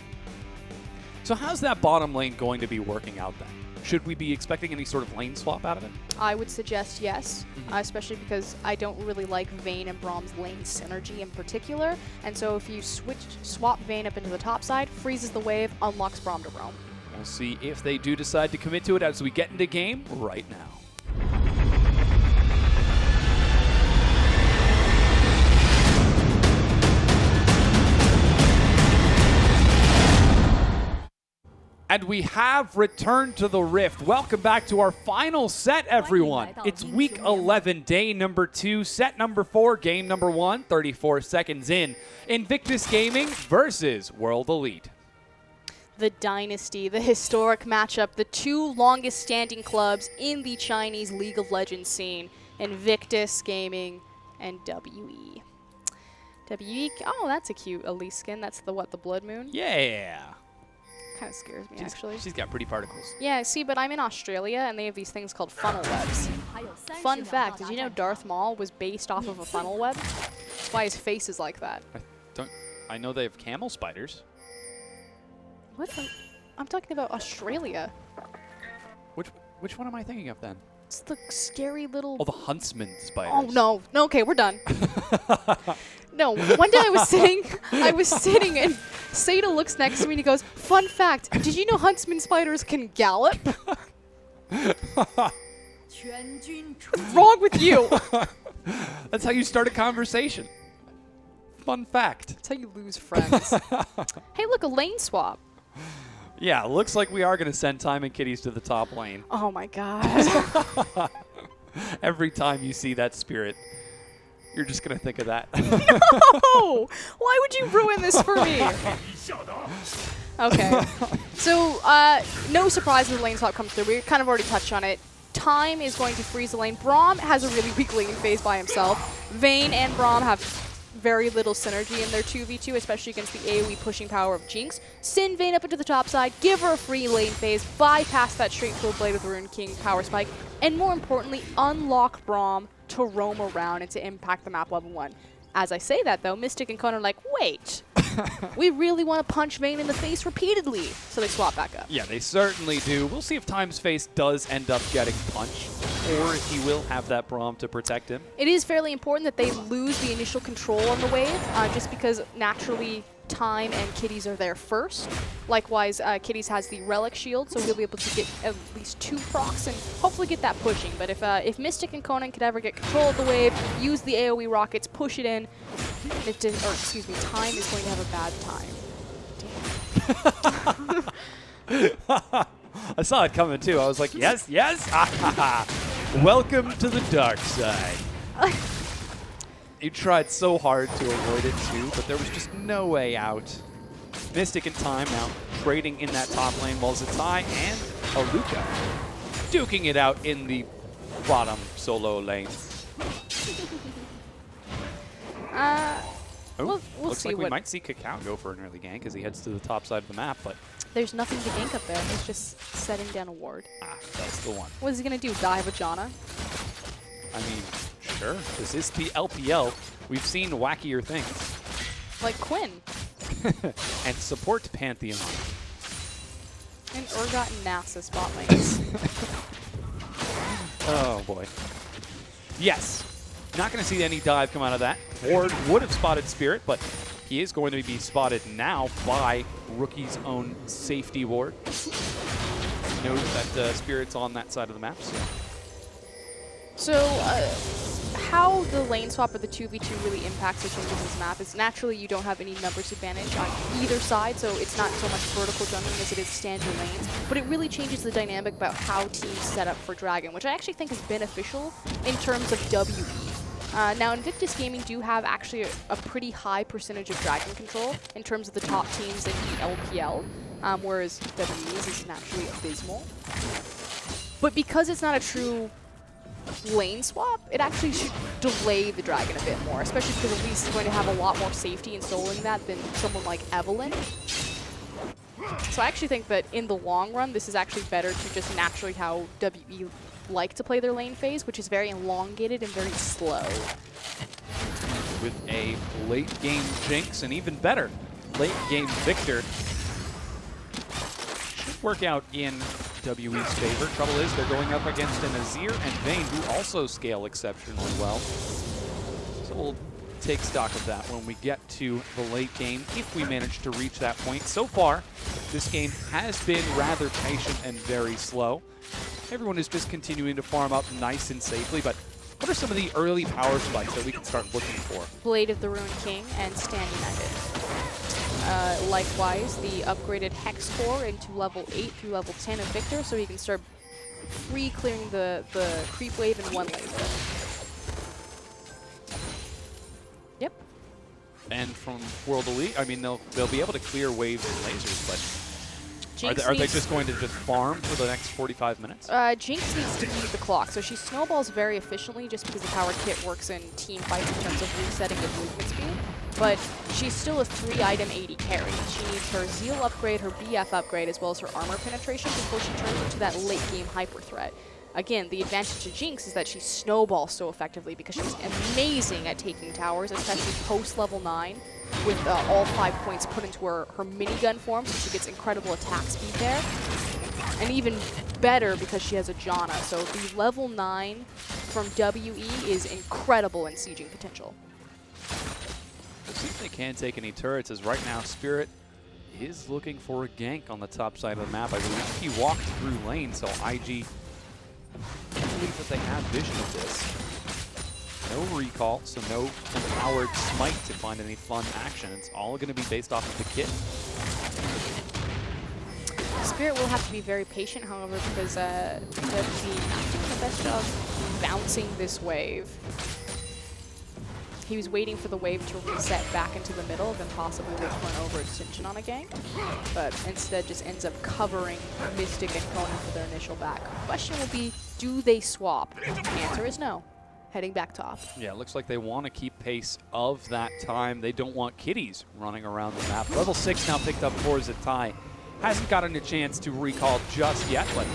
So how's that bottom lane going to be working out then? Should we be expecting any sort of lane swap out of it? I would suggest yes, especially because I don't really like Vayne and Braum's lane synergy in particular. And so if you swap Vayne up into the top side, freezes the wave, unlocks Braum to roam. We'll see if they do decide to commit to it as we get into game right now. And we have returned to the Rift. Welcome back to our final set, everyone. It's week 11, day number 2, set number 4, game number 1, 34 seconds in. Invictus Gaming versus World Elite. The Dynasty, the historic matchup, the two longest standing clubs in the Chinese League of Legends scene, Invictus Gaming and WE. WE, oh, that's a cute Elise skin. That's the Blood Moon? Yeah. kind of scares me, actually. She's got pretty particles. Yeah, see, but I'm in Australia, and they have these things called funnel webs. Fun fact, did you know Darth Maul was based off of a funnel web? That's why his face is like that. I know they have camel spiders. What? I'm talking about Australia. Which one am I thinking of then? It's the scary little... Oh, the huntsman spiders. Oh, no. No, okay, we're done. No, one day I was sitting and Seda looks next to me and he goes, fun fact, did you know huntsman spiders can gallop? What's wrong with you? That's how you start a conversation. Fun fact. That's how you lose friends. Hey, look, a lane swap. Yeah, looks like we are going to send Time and Kitties to the top lane. Oh my god. Every time you see that spirit, you're just going to think of that. No! Why would you ruin this for me? Okay. So, no surprise when the lane swap comes through. We kind of already touched on it. Time is going to freeze the lane. Braum has a really weak lane phase by himself. Vayne and Braum have very little synergy in their 2v2, especially against the AoE pushing power of Jinx. Send Vayne up into the top side, give her a free lane phase, bypass that straight full Blade of the Rune King power spike, and more importantly, unlock Braum to roam around and to impact the map level 1. As I say that, though, Mystic and Conan are like, wait, we really want to punch Vayne in the face repeatedly, so they swap back up. Yeah, they certainly do. We'll see if Time's face does end up getting punched, or if he will have that Braum to protect him. It is fairly important that they lose the initial control on the wave, just because naturally Time and Kitties are there first. Likewise, Kitties has the Relic Shield, so he'll be able to get at least 2 procs and hopefully get that pushing. But if Mystic and Conan could ever get control of the wave, use the AoE rockets, push it in, Time is going to have a bad time. I saw it coming too. I was like, yes, yes. Welcome to the dark side. You tried so hard to avoid it too, but there was just no way out. Mystic and Time now trading in that top lane, while Zatai and Aluka duking it out in the bottom solo lane. We'll looks see like we what... might see Kakao go for an early gank as he heads to the top side of the map, but... There's nothing to gank up there. He's just setting down a ward. That's the one. What is he going to do, dive a Janna? I mean, sure. This is the LPL. We've seen wackier things. Like Quinn. And support Pantheon. And Urgot and NASA spot lanes. Oh, boy. Yes. Not going to see any dive come out of that. Ward would have spotted Spirit, but he is going to be spotted now by Rookie's own safety ward. Knows that Spirit's on that side of the map. So how the lane swap or the 2v2 really impacts the changes in this map is naturally you don't have any numbers advantage on either side, so it's not so much vertical jungling as it is standard lanes, but it really changes the dynamic about how teams set up for Dragon, which I actually think is beneficial in terms of WE. Now, Invictus Gaming do have actually a pretty high percentage of Dragon control in terms of the top teams in the LPL, whereas WE's is naturally abysmal. But because it's not a true lane swap, it actually should delay the Dragon a bit more, especially because Elise is going to have a lot more safety in soloing that than someone like Evelynn. So I actually think that in the long run, this is actually better to just naturally how WE like to play their lane phase, which is very elongated and very slow. With a late game Jinx, and even better, late game Victor. Should work out in WE's favor. Trouble is, they're going up against an Azir and Vayne, who also scale exceptionally well. So we'll take stock of that when we get to the late game, if we manage to reach that point. So far, this game has been rather patient and very slow. Everyone is just continuing to farm up nice and safely, but what are some of the early power spikes that we can start looking for? Blade of the Rune King and Stand United. Likewise, the upgraded Hex Core into level 8 through level 10 of Victor, so he can start free clearing the creep wave in one laser. Yep. And from World Elite, I mean, they'll be able to clear waves and lasers, but Are they just going to just farm for the next 45 minutes? Jinx needs to beat the clock, so she snowballs very efficiently just because of how her kit works in team fights in terms of resetting the movement speed. But she's still a 3-item 80 carry. She needs her Zeal upgrade, her BF upgrade, as well as her armor penetration before she turns into that late-game hyper threat. Again, the advantage to Jinx is that she snowballs so effectively because she's amazing at taking towers, especially post-level 9, with all 5 points put into her minigun form, so she gets incredible attack speed there. And even better because she has a Janna, so the level 9 from WE is incredible in sieging potential. Let's see if they can take any turrets, as right now Spirit is looking for a gank on the top side of the map. I believe he walked through lane, so IG, I believe that they have vision of this. No recall, so no empowered smite to find any fun action. It's all going to be based off of the kit. Spirit will have to be very patient, however, because they're doing the best job bouncing this wave. He was waiting for the wave to reset back into the middle, then possibly look for an overextension on a gank, but instead just ends up covering Mystic and Conan for their initial back. Question will be, do they swap? The answer is no. Heading back top. Yeah, it looks like they want to keep pace of that time. They don't want kitties running around the map. Level 6 now picked up for Zatai. Hasn't gotten a chance to recall just yet, but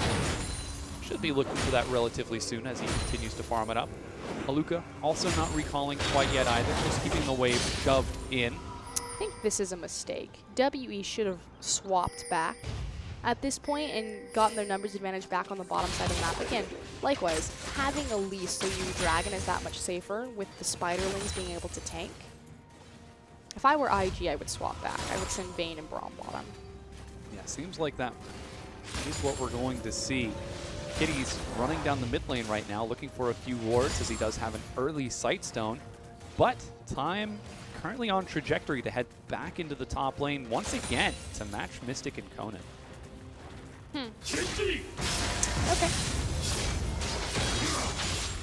should be looking for that relatively soon as he continues to farm it up. Haluka also not recalling quite yet either, just keeping the wave shoved in. I think this is a mistake. WE should have swapped back at this point and gotten their numbers advantage back on the bottom side of the map. Again, likewise, having a lease so you Dragon is that much safer with the Spiderlings being able to tank. If I were IG, I would swap back. I would send Vayne and Braum bottom. Yeah, seems like that is what we're going to see. Kitty's running down the mid lane right now, looking for a few wards as he does have an early Sightstone. But time currently on trajectory to head back into the top lane once again to match Mystic and Conan. Okay.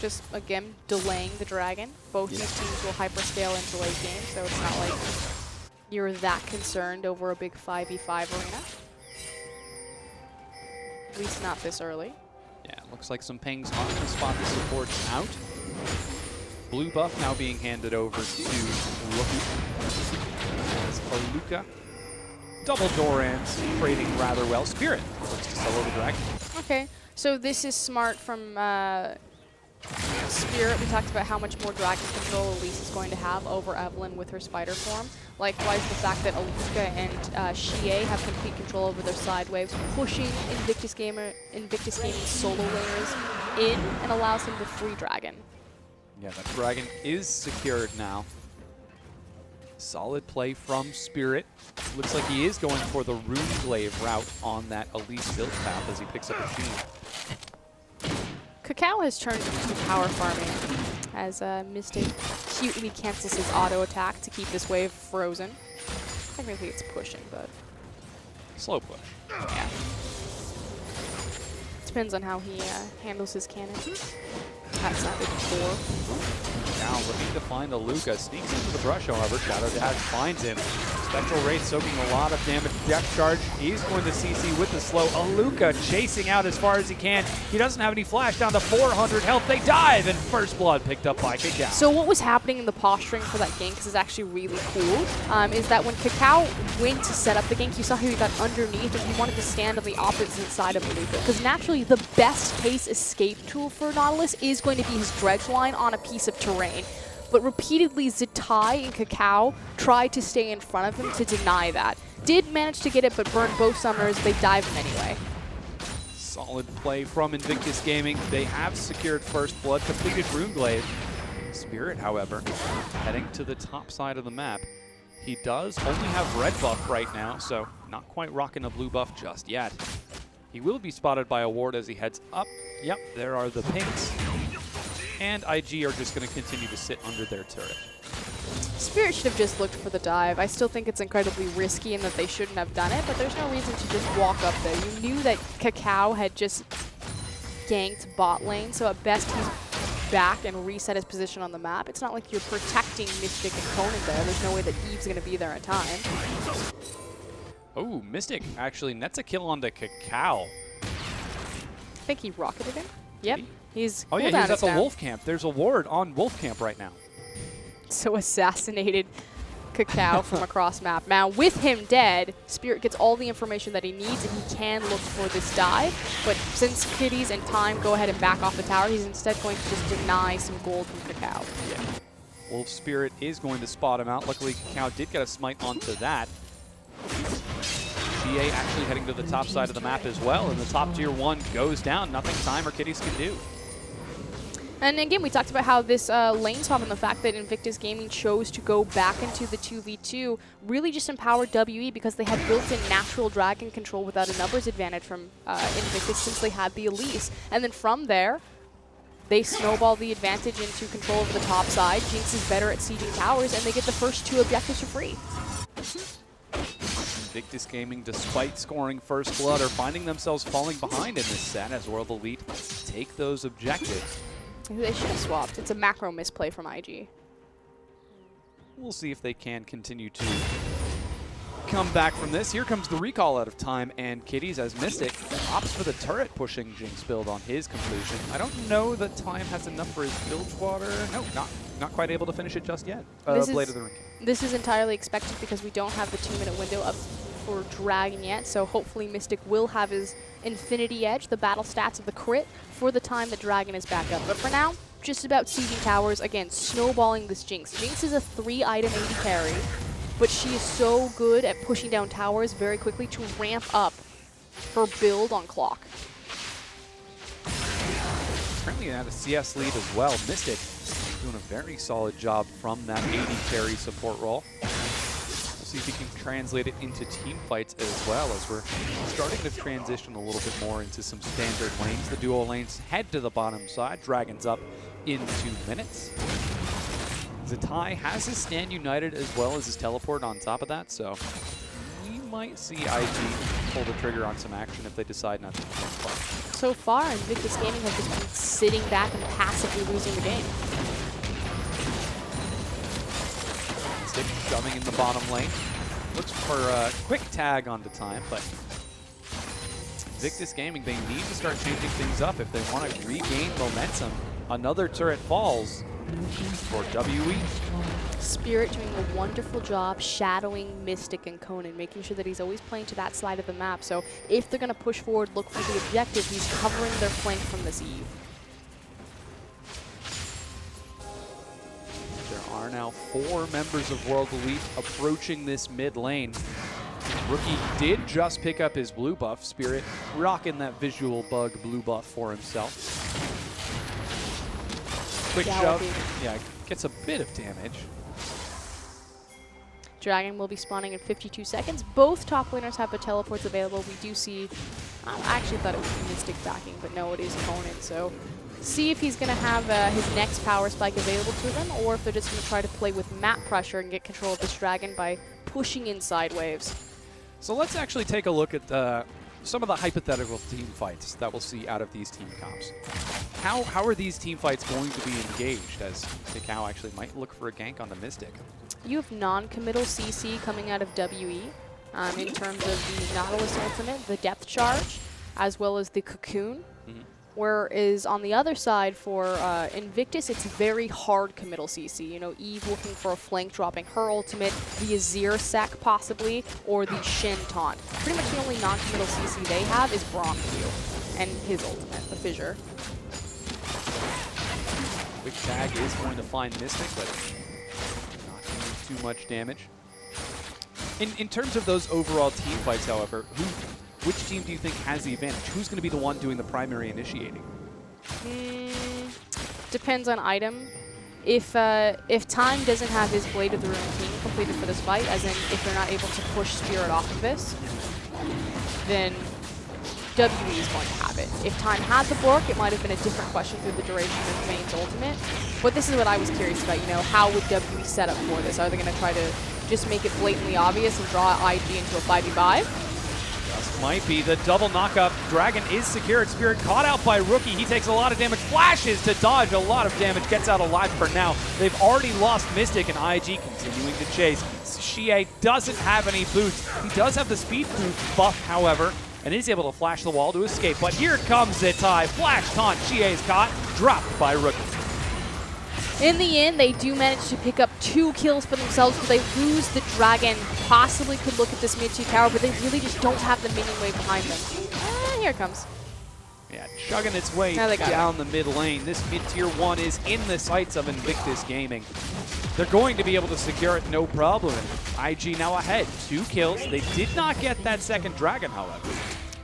Just, again, delaying the Dragon. Both these teams will hyperscale into late game, so it's not like you're that concerned over a big 5v5 arena. At least not this early. Yeah, looks like some pings are going to spot the support out. Blue buff now being handed over to Rookie. As Haluka, double Dorans, trading rather well. Spirit looks to solo the Dragon. Okay, so this is smart from Spirit. We talked about how much more Dragon control Elise is going to have over Evelynn with her spider form. Likewise, the fact that Aluka and Xie have complete control over their side waves, pushing Invictus Gaming's solo laners in and allows him to free Dragon. Yeah, that Dragon is secured now. Solid play from Spirit. Looks like he is going for the Runeglaive route on that Elise build path as he picks up a Sheen. Cacao has turned to power farming as Mystic cutely cancels his auto attack to keep this wave frozen. Technically it's pushing, but... Slow push. Yeah. Depends on how he handles his cannon. That's not before. Now looking to find Aluka. Sneaks into the brush, however. Shadow Dash finds him. Spectral Wraith soaking a lot of damage. Depth Charge. He's going to CC with the slow. Aluka chasing out as far as he can. He doesn't have any flash. Down to 400 health. They dive, and first blood picked up by Cacao. So what was happening in the posturing for that gank, this is actually really cool, is that when Cacao went to set up the gank, you saw how he got underneath and he wanted to stand on the opposite side of Aluka. Because naturally, the best case escape tool for Nautilus is going to be his dredge line on a piece of terrain. But repeatedly, Zatai and Cacao tried to stay in front of him to deny that. Did manage to get it, but burned both Summers. They dived him anyway. Solid play from Invictus Gaming. They have secured first blood, completed Runeglaive. Spirit, however, heading to the top side of the map. He does only have red buff right now, so not quite rocking a blue buff just yet. He will be spotted by a ward as he heads up. Yep, there are the pinks. And IG are just going to continue to sit under their turret. Spirit should have just looked for the dive. I still think it's incredibly risky and that they shouldn't have done it, but there's no reason to just walk up there. You knew that Cacao had just ganked bot lane, so at best he's back and reset his position on the map. It's not like you're protecting Mystic and Conan there. There's no way that Eve's going to be there in time. Oh, Mystic actually nets a kill onto Cacao. I think he rocketed him. Yep. He's Oh, yeah, he's at the down. Wolf Camp. There's a ward on Wolf Camp right now. So assassinated Cacao from across map. Now, with him dead, Spirit gets all the information that he needs, and he can look for this dive. But since Kitties and Time go ahead and back off the tower, he's instead going to just deny some gold from Cacao. Yeah. Wolf Spirit is going to spot him out. Luckily, Cacao did get a smite onto that. GA actually heading to the top side of the map as well, and the top tier 1 goes down. Nothing Time or Kitties can do. And again, we talked about how this lane swap and the fact that Invictus Gaming chose to go back into the 2v2 really just empowered WE because they had built-in natural dragon control without a numbers advantage from Invictus since they had the Elise. And then from there, they snowball the advantage into control over the top side. Jinx is better at sieging towers, and they get the first 2 objectives for free. Invictus Gaming, despite scoring first blood, are finding themselves falling behind in this set as World Elite take those objectives. They should have swapped. It's a macro misplay from IG. We'll see if they can continue to come back from this. Here comes the recall out of Time and Kitties as Mystic opts for the turret, pushing Jinx build on his completion. I don't know that Time has enough for his Bilgewater. No, not quite able to finish it just yet. Blade of the Ring. This is entirely expected because we don't have the 2-minute window up for Dragon yet, so hopefully Mystic will have his Infinity Edge, the battle stats of the crit, for the time that Dragon is back up. But for now, just about sieging towers, again, snowballing this Jinx. Jinx is a 3-item AD carry, but she is so good at pushing down towers very quickly to ramp up her build on clock. Currently at a CS lead as well. Mystic doing a very solid job from that AD carry support role. See if he can translate it into team fights as well, as we're starting to transition a little bit more into some standard lanes. The duo lanes head to the bottom side. Dragon's up in 2 minutes. Zatai has his Stand United as well as his teleport on top of that, so we might see IG pull the trigger on some action if they decide not to fight. So far, Invictus Gaming has just been sitting back and passively losing the game. Stick shoving in the bottom lane. Looks for a quick tag onto Time, but Invictus Gaming, they need to start changing things up if they want to regain momentum. Another turret falls for WE. Spirit doing a wonderful job shadowing Mystic and Conan, making sure that he's always playing to that side of the map. So if they're going to push forward, look for the objective, he's covering their flank from this Eve. There are now 4 members of World Elite approaching this mid lane. Rookie did just pick up his blue buff. Spirit rocking that visual bug blue buff for himself. Quick shove. Yeah, gets a bit of damage. Dragon will be spawning in 52 seconds. Both top laners have the teleports available. We do see, I actually thought it was Mystic backing, but no, it is Conan. So see if he's going to have his next power spike available to them, or if they're just going to try to play with map pressure and get control of this Dragon by pushing inside waves. So let's actually take a look at some of the hypothetical team fights that we'll see out of these team comps. How are these team fights going to be engaged, as Cacao actually might look for a gank on the Mystic? You have non-committal CC coming out of WE in terms of the Nautilus ultimate, the depth charge, as well as the cocoon. Whereas on the other side for Invictus, it's very hard committal CC. You know, Eve looking for a flank, dropping her ultimate, the Azir sec possibly, or the Shin taunt. Pretty much the only non-committal CC they have is Broncu and his ultimate, the Fissure. Quick tag is going to find Mystic, but not doing too much damage. In terms of those overall team fights, however, which team do you think has the advantage? Who's going to be the one doing the primary initiating? Depends on item. If Time doesn't have his Blade of the Ruin team completed for this fight, as in if they're not able to push Spirit off of this, then WE is going to have it. If Time had the Bork, it might have been a different question through the duration of Main's ultimate. But this is what I was curious about, you know, how would WE set up for this? Are they going to try to just make it blatantly obvious and draw IG into a 5v5? might be the double knockup. Dragon is secured. Spirit caught out by Rookie. He takes a lot of damage. Flashes to dodge a lot of damage. Gets out alive for now. They've already lost Mystic, and IG continuing to chase. Xie doesn't have any boots. He does have the speed boost buff, however, and is able to flash the wall to escape. But here comes Zitai. Flash taunt. Xie is caught. Dropped by Rookie. In the end, they do manage to pick up 2 kills for themselves, but they lose the Dragon. Possibly could look at this mid-tier tower, but they really just don't have the minion wave behind them. Here it comes. Yeah, chugging its way down the mid lane. This mid-tier 1 is in the sights of Invictus Gaming. They're going to be able to secure it no problem. IG now ahead, 2 kills. They did not get that second Dragon, however.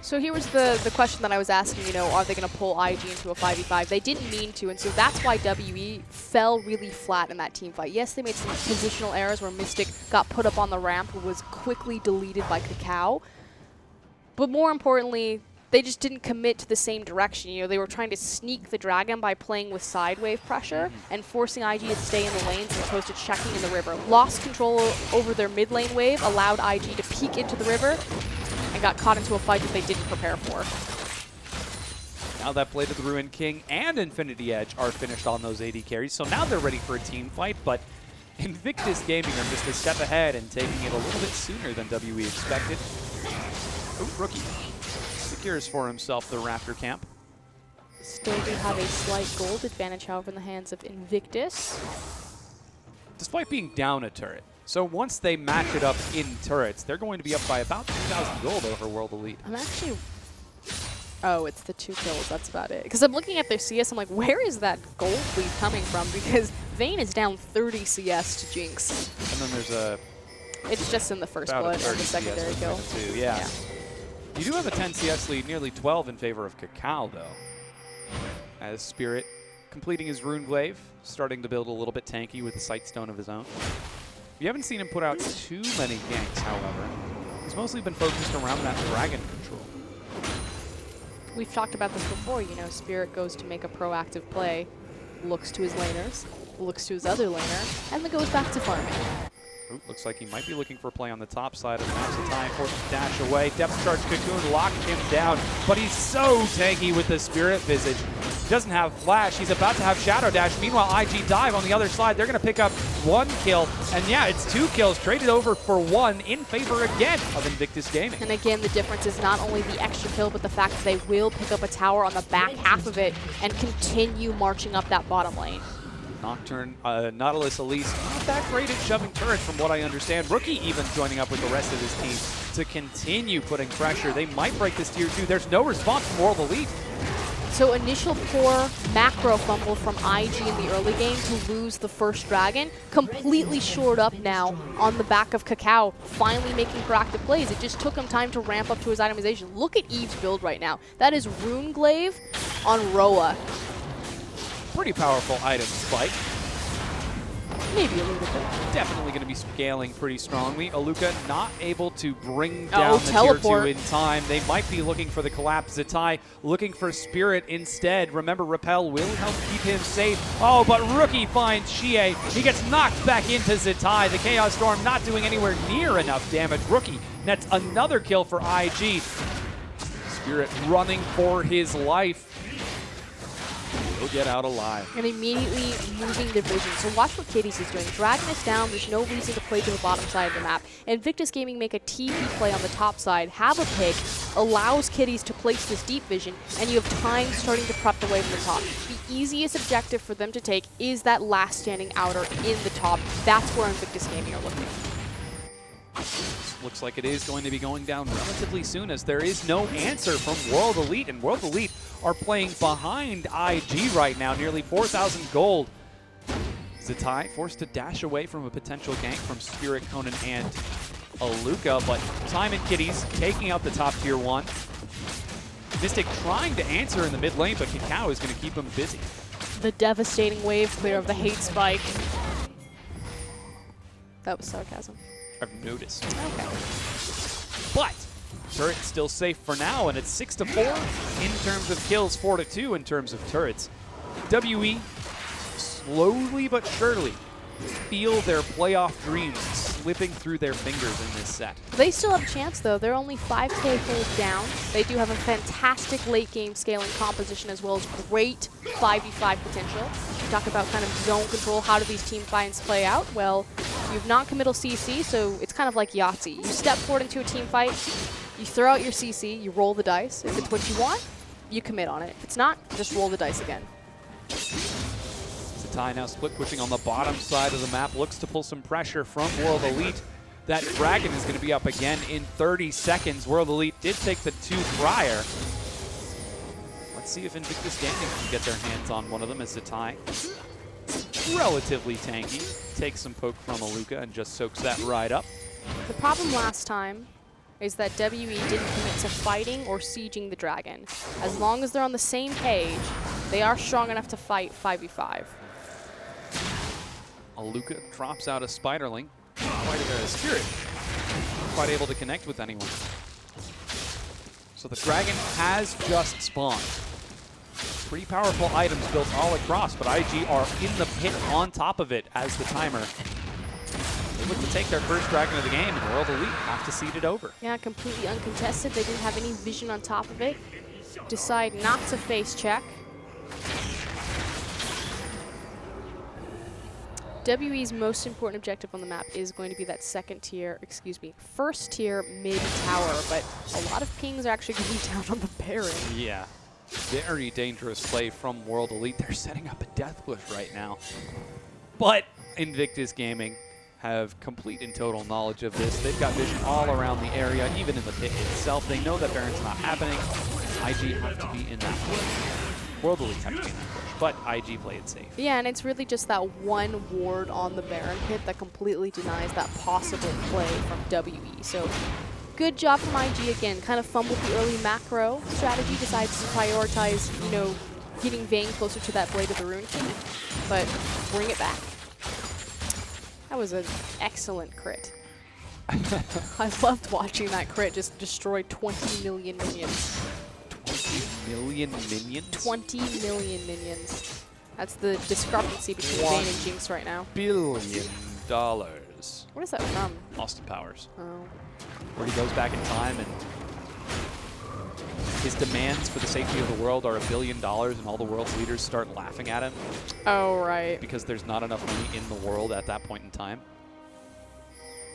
So here was the question that I was asking, you know, are they going to pull IG into a 5v5? They didn't mean to, and so that's why WE fell really flat in that team fight. Yes, they made some positional errors where Mystic got put up on the ramp and was quickly deleted by Kakao. But more importantly, they just didn't commit to the same direction. You know, they were trying to sneak the Dragon by playing with side wave pressure and forcing IG to stay in the lanes as opposed to checking in the river. Lost control over their mid lane wave, allowed IG to peek into the river, and got caught into a fight that they didn't prepare for. Now that Blade of the Ruined King and Infinity Edge are finished on those AD carries, so now they're ready for a team fight, but Invictus Gaming are just a step ahead and taking it a little bit sooner than WE expected. Ooh, Rookie secures for himself the Raptor camp. Still do have a slight gold advantage, however, in the hands of Invictus. Despite being down a turret. So once they match it up in turrets, they're going to be up by about 2,000 gold over World Elite. I'm actually... Oh, it's the 2 kills. That's about it. Because I'm looking at their CS, I'm like, where is that gold lead coming from? Because Vayne is down 30 CS to Jinx. And then there's a... It's just in the first blood and the secondary kill. Yeah. You do have a 10 CS lead, nearly 12 in favor of Kakao, though. As Spirit completing his Rune Glaive, starting to build a little bit tanky with a Sightstone of his own. You haven't seen him put out too many ganks, however. He's mostly been focused around that Dragon control. We've talked about this before, you know, Spirit goes to make a proactive play, looks to his laners, looks to his other laner, and then goes back to farming. Ooh, looks like he might be looking for a play on the top side of the match. The time forced to dash away. Depth Charge Cocoon locked him down, but he's so tanky with the Spirit Visage. He doesn't have Flash. He's about to have Shadow Dash. Meanwhile, IG Dive on the other side. They're going to pick up 1 kill, and yeah, it's 2 kills traded over for 1 in favor again of Invictus Gaming. And again, the difference is not only the extra kill, but the fact that they will pick up a tower on the back half of it and continue marching up that bottom lane. Nocturne, Nautilus Elise, not that great at shoving turrets from what I understand. Rookie even joining up with the rest of his team to continue putting pressure. They might break this tier 2. There's no response from World Elite. So initial poor macro fumble from IG in the early game to lose the first Dragon, completely shored up now on the back of Kakao, finally making proactive plays. It just took him time to ramp up to his itemization. Look at Eve's build right now. That is Rune Glaive on Roa. Pretty powerful item, Spike. Maybe a little bit. Definitely going to be scaling pretty strongly. Aluka not able to bring down the teleport. tier 2 in time. They might be looking for the collapse. Zitai looking for Spirit instead. Remember, Repel will help keep him safe. Oh, but Rookie finds Xie. He gets knocked back into Zitai. The Chaos Storm not doing anywhere near enough damage. Rookie nets another kill for IG. Spirit running for his life. He'll get out alive. And immediately moving the vision. So watch what Kitties is doing. Dragon is down. There's no reason to play to the bottom side of the map. Invictus Gaming make a TP play on the top side, have a pick, allows Kitties to place this deep vision, and you have time starting to prep the way from the top. The easiest objective for them to take is that last standing outer in the top. That's where Invictus Gaming are looking. Looks like it is going to be going down relatively soon, as there is no answer from World Elite, and World Elite are playing behind IG right now, nearly 4,000 gold. Zitai forced to dash away from a potential gank from Spirit, Conan, and Aluka, but Time and Kitties taking out the top tier 1. Mystic trying to answer in the mid lane, but Kakao is going to keep him busy. The devastating wave clear of the hate spike. That was sarcasm. I've noticed. Okay. But turret's still safe for now, and it's 6-4 in terms of kills, 4-2 in terms of turrets. WE slowly but surely feel their playoff dreams slipping through their fingers in this set. They still have a chance, though. They're only 5K hold down. They do have a fantastic late-game scaling composition as well as great 5v5 potential. We talk about kind of zone control. How do these team fights play out? Well, you have non-committal CC, so it's kind of like Yahtzee. You step forward into a team fight, you throw out your CC, you roll the dice. If it's what you want, you commit on it. If it's not, just roll the dice again. Zatai now split pushing on the bottom side of the map, looks to pull some pressure from World Elite. That Dragon is going to be up again in 30 seconds. World Elite did take the 2 prior. Let's see if Invictus Gaming can get their hands on one of them as Zatai, relatively tanky, takes some poke from Aluka and just soaks that right up. The problem last time is that WE didn't commit to fighting or sieging the Dragon. As long as they're on the same page, they are strong enough to fight 5v5. Aluka drops out a Spiderling. Quite a Spirit. Quite able to connect with anyone. So the Dragon has just spawned. Pretty powerful items built all across, but IG are in the pit on top of it as the timer. They look to take their first Dragon of the game, and World Elite have to seed it over. Yeah, completely uncontested. They didn't have any vision on top of it. Decide not to face check. WE's most important objective on the map is going to be that first tier mid tower, but a lot of pings are actually going down on the Baron. Yeah. Very dangerous play from World Elite. They're setting up a death bush right now. But Invictus Gaming have complete and total knowledge of this. They've got vision all around the area, even in the pit itself. They know that Baron's not happening. IG have to be in that push. World Elite have to be in that push, but IG played it safe. Yeah, and it's really just that one ward on the Baron pit that completely denies that possible play from WE. So good job from IG again. Kind of fumbled the early macro strategy, decides to prioritize, you know, getting Vayne closer to that Blade of the Rune King, but bring it back. That was an excellent crit. I loved watching that crit just destroy 20 million minions. 20 million minions? 20 million minions. That's the discrepancy between Vayne and Jinx right now. $1 billion. What is that from? Austin Powers. Oh. Where he goes back in time and his demands for the safety of the world are $1 billion, and all the world's leaders start laughing at him. Oh, right. Because there's not enough money in the world at that point in time.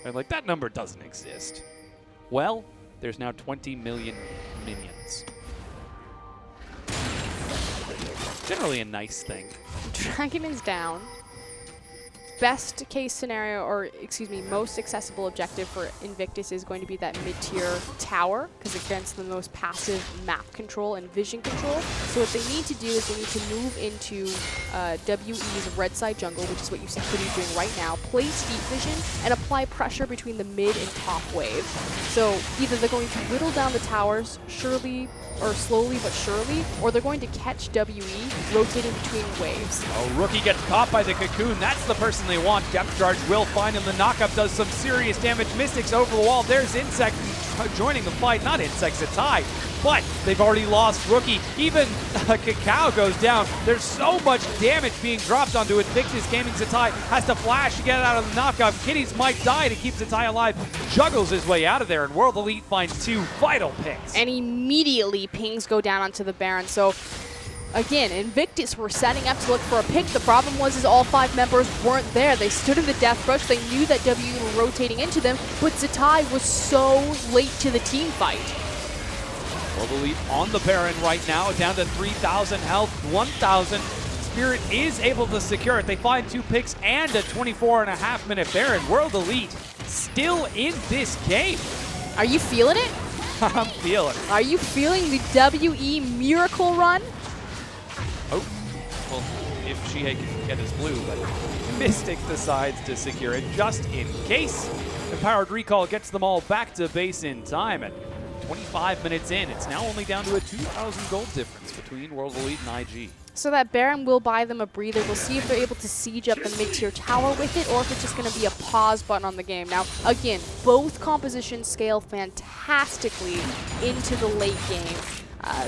They're like, that number doesn't exist. Well, there's now 20 million minions. Generally a nice thing. Dragon is down. Best case scenario, or excuse me, most accessible objective for Invictus is going to be that mid-tier tower, because it grants the most passive map control and vision control. So what they need to do is they need to move into WE's red side jungle, which is what you see Kitty doing right now, place deep vision, and apply pressure between the mid and top wave. So either they're going to whittle down the towers slowly but surely, or they're going to catch WE rotating between waves. Oh, Rookie gets caught by the cocoon. That's the person they want. Depth Charge will find him. The knockup does some serious damage. Mystics over the wall. There's Insect joining the fight. Not Insect, Zatai. But they've already lost Rookie. Even Cacao goes down. There's so much damage being dropped onto Invictus Gaming. Zatai has to flash to get out of the knockup. Kitties might die to keep Zatai alive. Juggles his way out of there, and World Elite finds 2 vital picks. And immediately pings go down onto the Baron. So again, Invictus were setting up to look for a pick. The problem was all 5 members weren't there. They stood in the death rush. They knew that WE were rotating into them, but Zatai was so late to the team fight. World Elite on the Baron right now, down to 3,000 health, 1,000. Spirit is able to secure it. They find 2 picks and a 24.5-minute Baron. World Elite still in this game. Are you feeling it? I'm feeling it. Are you feeling the WE miracle run? Oh, well, if Shihei can get his blue, but Mystic decides to secure it just in case. Empowered Recall gets them all back to base in time. At 25 minutes in, it's now only down to a 2,000 gold difference between World Elite and IG. So that Baron will buy them a breather. We'll see if they're able to siege up the mid-tier tower with it, or if it's just going to be a pause button on the game. Now, again, both compositions scale fantastically into the late game.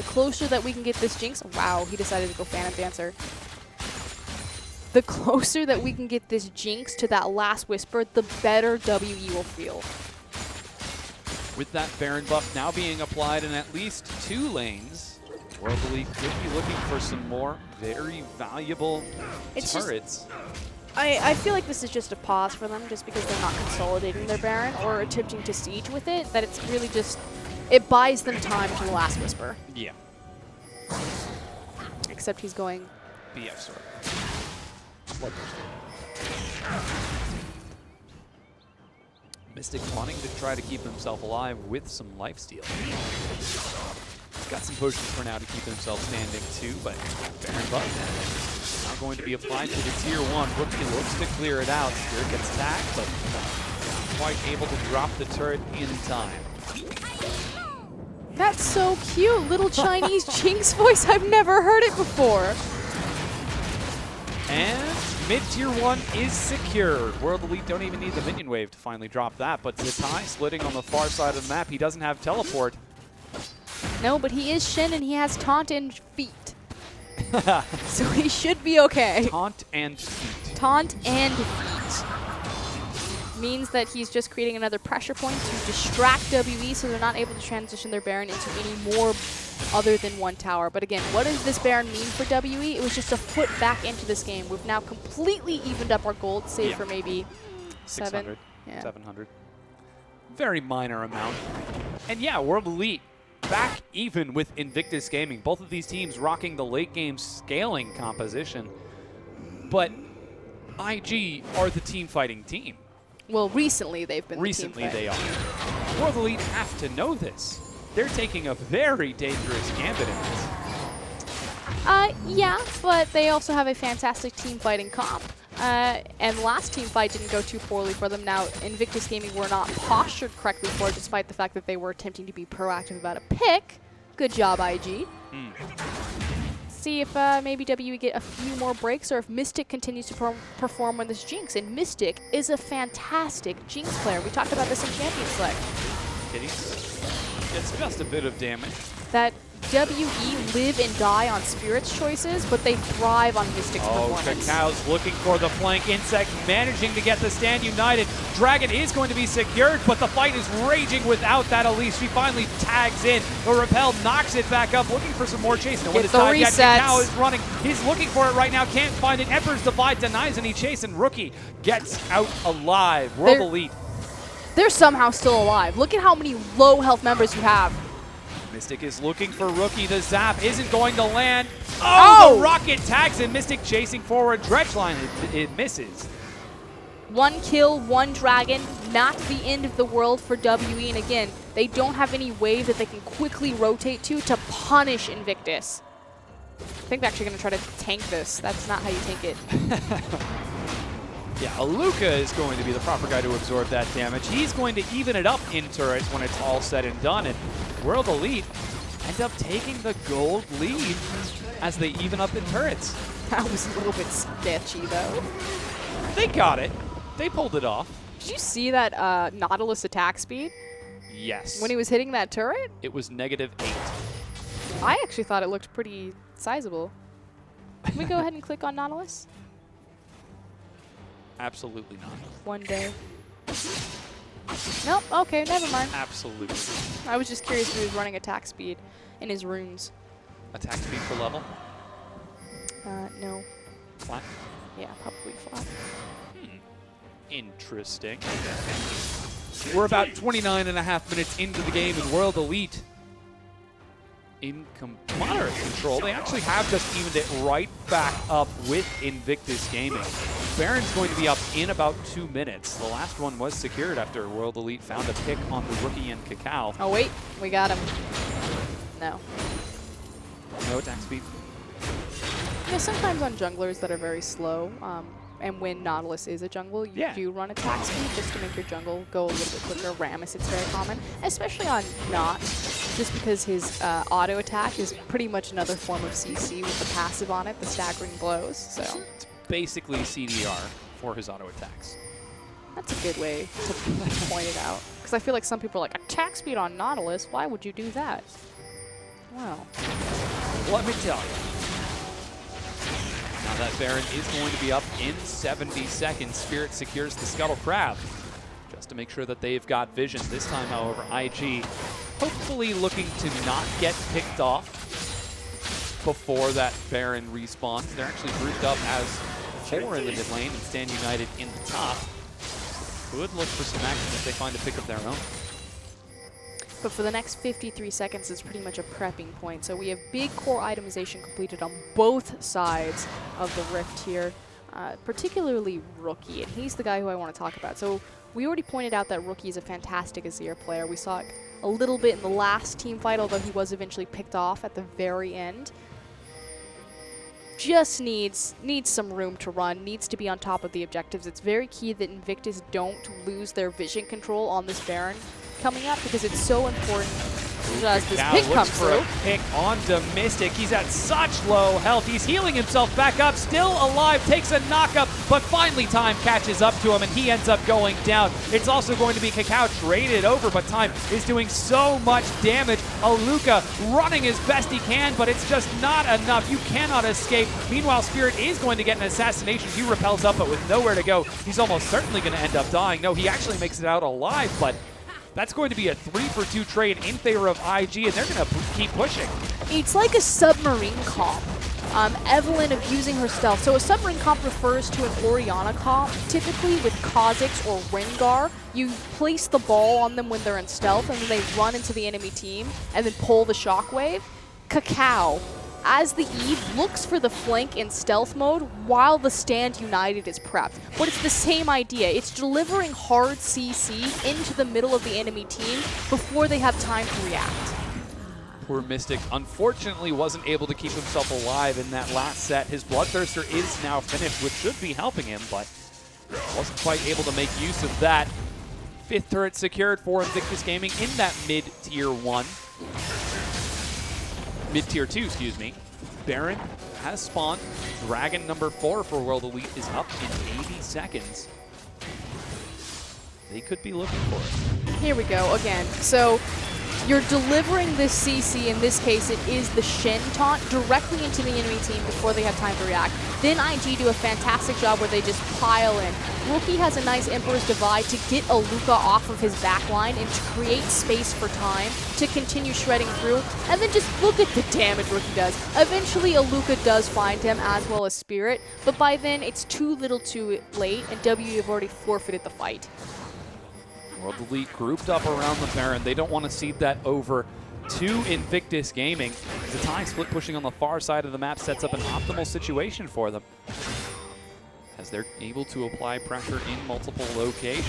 Closer that we can get this Jinx. Wow, he decided to go Phantom Dancer. the closer that we can get this Jinx to that last Whisper, the better WE will feel. With that Baron buff now being applied in at least 2 lanes, World Elite could be looking for some more very valuable turrets. I feel like this is just a pause for them, just because they're not consolidating their Baron or attempting to siege with it, that it's really just, it buys them time to the last Whisper. Yeah. Except he's going BF sword. Mystic wanting to try to keep himself alive with some lifesteal. He's got some potions for now to keep himself standing too, but Baron buff now going to be applied to the tier 1. Rookie looks to clear it out. Spirit gets tagged, but not quite able to drop the turret in time. That's so cute, little Chinese Jinx voice. I've never heard it before. And mid-tier 1 is secured. World Elite don't even need the minion wave to finally drop that, but Zatai splitting on the far side of the map. He doesn't have teleport. No, but he is Shen and he has taunt and feet. So he should be okay. Taunt and feet. Taunt and feet. Means that he's just creating another pressure point to distract WE so they're not able to transition their Baron into any more other than 1 tower. But again, what does this Baron mean for WE? It was just a foot back into this game. We've now completely evened up our gold, save for maybe 600, 7. 700. Very minor amount. And yeah, World Elite back even with Invictus Gaming. Both of these teams rocking the late game scaling composition. But IG are the team fighting team. Well, recently they've been Recently they are. World Elite have to know this. They're taking a very dangerous gambit in this. Yeah, but they also have a fantastic team fighting comp. And last team fight didn't go too poorly for them. Now, Invictus Gaming were not postured correctly for it, despite the fact that they were attempting to be proactive about a pick. Good job, IG. See if maybe WE get a few more breaks, or if Mystic continues to perform on this Jinx. And Mystic is a fantastic Jinx player. We talked about this in Champions Select. It's just a bit of damage. That WE live and die on Spirit's choices, but they thrive on Mystic's performance. Cacau's looking for the flank. Insect managing to get the stand united. Dragon is going to be secured, but the fight is raging without that Elise. She finally tags in. The Repel knocks it back up, looking for some more chase. No one is tied yet. Cacao is running. He's looking for it right now. Can't find it. Emperor's Divide denies any chase, and Rookie gets out alive. World Elite. They're somehow still alive. Look at how many low health members you have. Mystic is looking for Rookie. The zap isn't going to land. Oh! The rocket tags in. Mystic chasing forward. Dredgeline, it misses. 1 kill, 1 dragon, not the end of the world for WE. And again, they don't have any wave that they can quickly rotate to punish Invictus. I think they're actually going to try to tank this. That's not how you tank it. Yeah, Aluka is going to be the proper guy to absorb that damage. He's going to even it up in turrets when it's all said and done. And World Elite end up taking the gold lead as they even up in turrets. That was a little bit sketchy, though. They got it. They pulled it off. Did you see that Nautilus attack speed? Yes. When he was hitting that turret? It was -8. I actually thought it looked pretty sizable. Can we go ahead and click on Nautilus? Absolutely not. One day. Nope, okay, never mind. Absolutely. I was just curious if he was running attack speed in his runes. Attack speed per level? No. Flat? Yeah, probably flat. Interesting. We're about 29.5 minutes into the game, and World Elite in moderate control. They actually have just evened it right back up with Invictus Gaming. Baron's going to be up in about 2 minutes. The last one was secured after World Elite found a pick on the Rookie and Cacao. Oh wait, we got him. No. No attack speed? Yeah, sometimes on junglers that are very slow, and when Nautilus is a jungle, you do run attack speed just to make your jungle go a little bit quicker. Rammus, it's very common, especially on Not, just because his auto attack is pretty much another form of CC with the passive on it, the staggering blows. So it's basically CDR for his auto attacks. That's a good way to point it out, because I feel like some people are like, attack speed on Nautilus, why would you do that? Well, let me tell you. That Baron is going to be up in 70 seconds. Spirit secures the Scuttle Crab just to make sure that they've got vision. This time, however, IG hopefully looking to not get picked off before that Baron respawns. They're actually grouped up as 4 in the mid lane and Stand United in the top. Could look for some action if they find a pick of their own. But for the next 53 seconds, it's pretty much a prepping point. So we have big core itemization completed on both sides of the Rift here, particularly Rookie, and he's the guy who I want to talk about. So we already pointed out that Rookie is a fantastic Azir player. We saw it a little bit in the last team fight, although he was eventually picked off at the very end. Just needs some room to run, needs to be on top of the objectives. It's very key that Invictus don't lose their vision control on this Baron coming up, because it's so important as this pick comes through. A pick onto Mystic. He's at such low health. He's healing himself back up, still alive, takes a knockup, but finally Time catches up to him and he ends up going down. It's also going to be Kakao traded over, but Time is doing so much damage. Aluka running as best he can, but it's just not enough. You cannot escape. Meanwhile, Spirit is going to get an assassination. He repels up, but with nowhere to go, he's almost certainly going to end up dying. No, he actually makes it out alive, but that's going to be a 3-for-2 trade in favor of IG, and they're going to keep pushing. It's like a submarine comp. Evelyn of using her stealth. So a submarine comp refers to an Orianna comp, typically with Kha'Zix or Rengar. You place the ball on them when they're in stealth, and then they run into the enemy team and then pull the shockwave. Kakao, as the Eve, looks for the flank in stealth mode while the Stand United is prepped. But it's the same idea. It's delivering hard CC into the middle of the enemy team before they have time to react. Poor Mystic unfortunately wasn't able to keep himself alive in that last set. His Bloodthirster is now finished, which should be helping him, but wasn't quite able to make use of that. 5th turret secured for Invictus Gaming in that mid-tier 1. Mid-tier 2, excuse me. Baron has spawned. Dragon number 4 for World Elite is up in 80 seconds. They could be looking for it. Here we go again. So you're delivering this CC, in this case it is the Shen taunt, directly into the enemy team before they have time to react. Then IG do a fantastic job where they just pile in. Rookie has a nice Emperor's Divide to get Aluka off of his backline and to create space for Time to continue shredding through. And then just look at the damage Rookie does. Eventually Aluka does find him, as well as Spirit, but by then it's too little too late, and W have already forfeited the fight. World Elite grouped up around the Baron. They don't want to cede that over to Invictus Gaming. The tie split pushing on the far side of the map sets up an optimal situation for them, as they're able to apply pressure in multiple locations.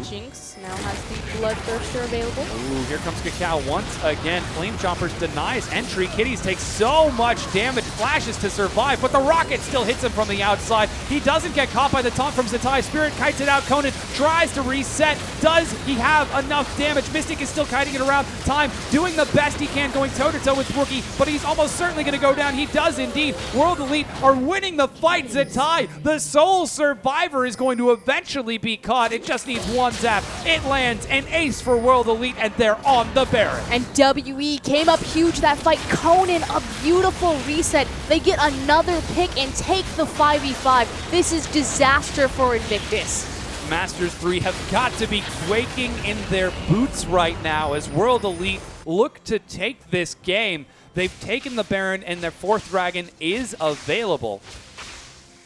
Jinx now has the Bloodthirster available. Ooh, here comes Kakao once again. Flame Chompers denies entry. Kitties takes so much damage, flashes to survive, but the rocket still hits him from the outside. He doesn't get caught by the taunt from Zatai. Spirit kites it out. Conan tries to reset. Does he have enough damage? Mystic is still kiting it around. Time doing the best he can, going toe-to-toe with Rookie, but he's almost certainly going to go down. He does indeed. World Elite are winning the fight. Zatai, the sole survivor, is going to eventually be caught. It just needs one zap. It lands an ace for World Elite, and they're on the Baron. And WE came up huge that fight. Conan, a beautiful reset. They get another pick and take the 5v5. This is disaster for Invictus. Masters 3 have got to be quaking in their boots right now as World Elite look to take this game. They've taken the Baron, and their 4th dragon is available.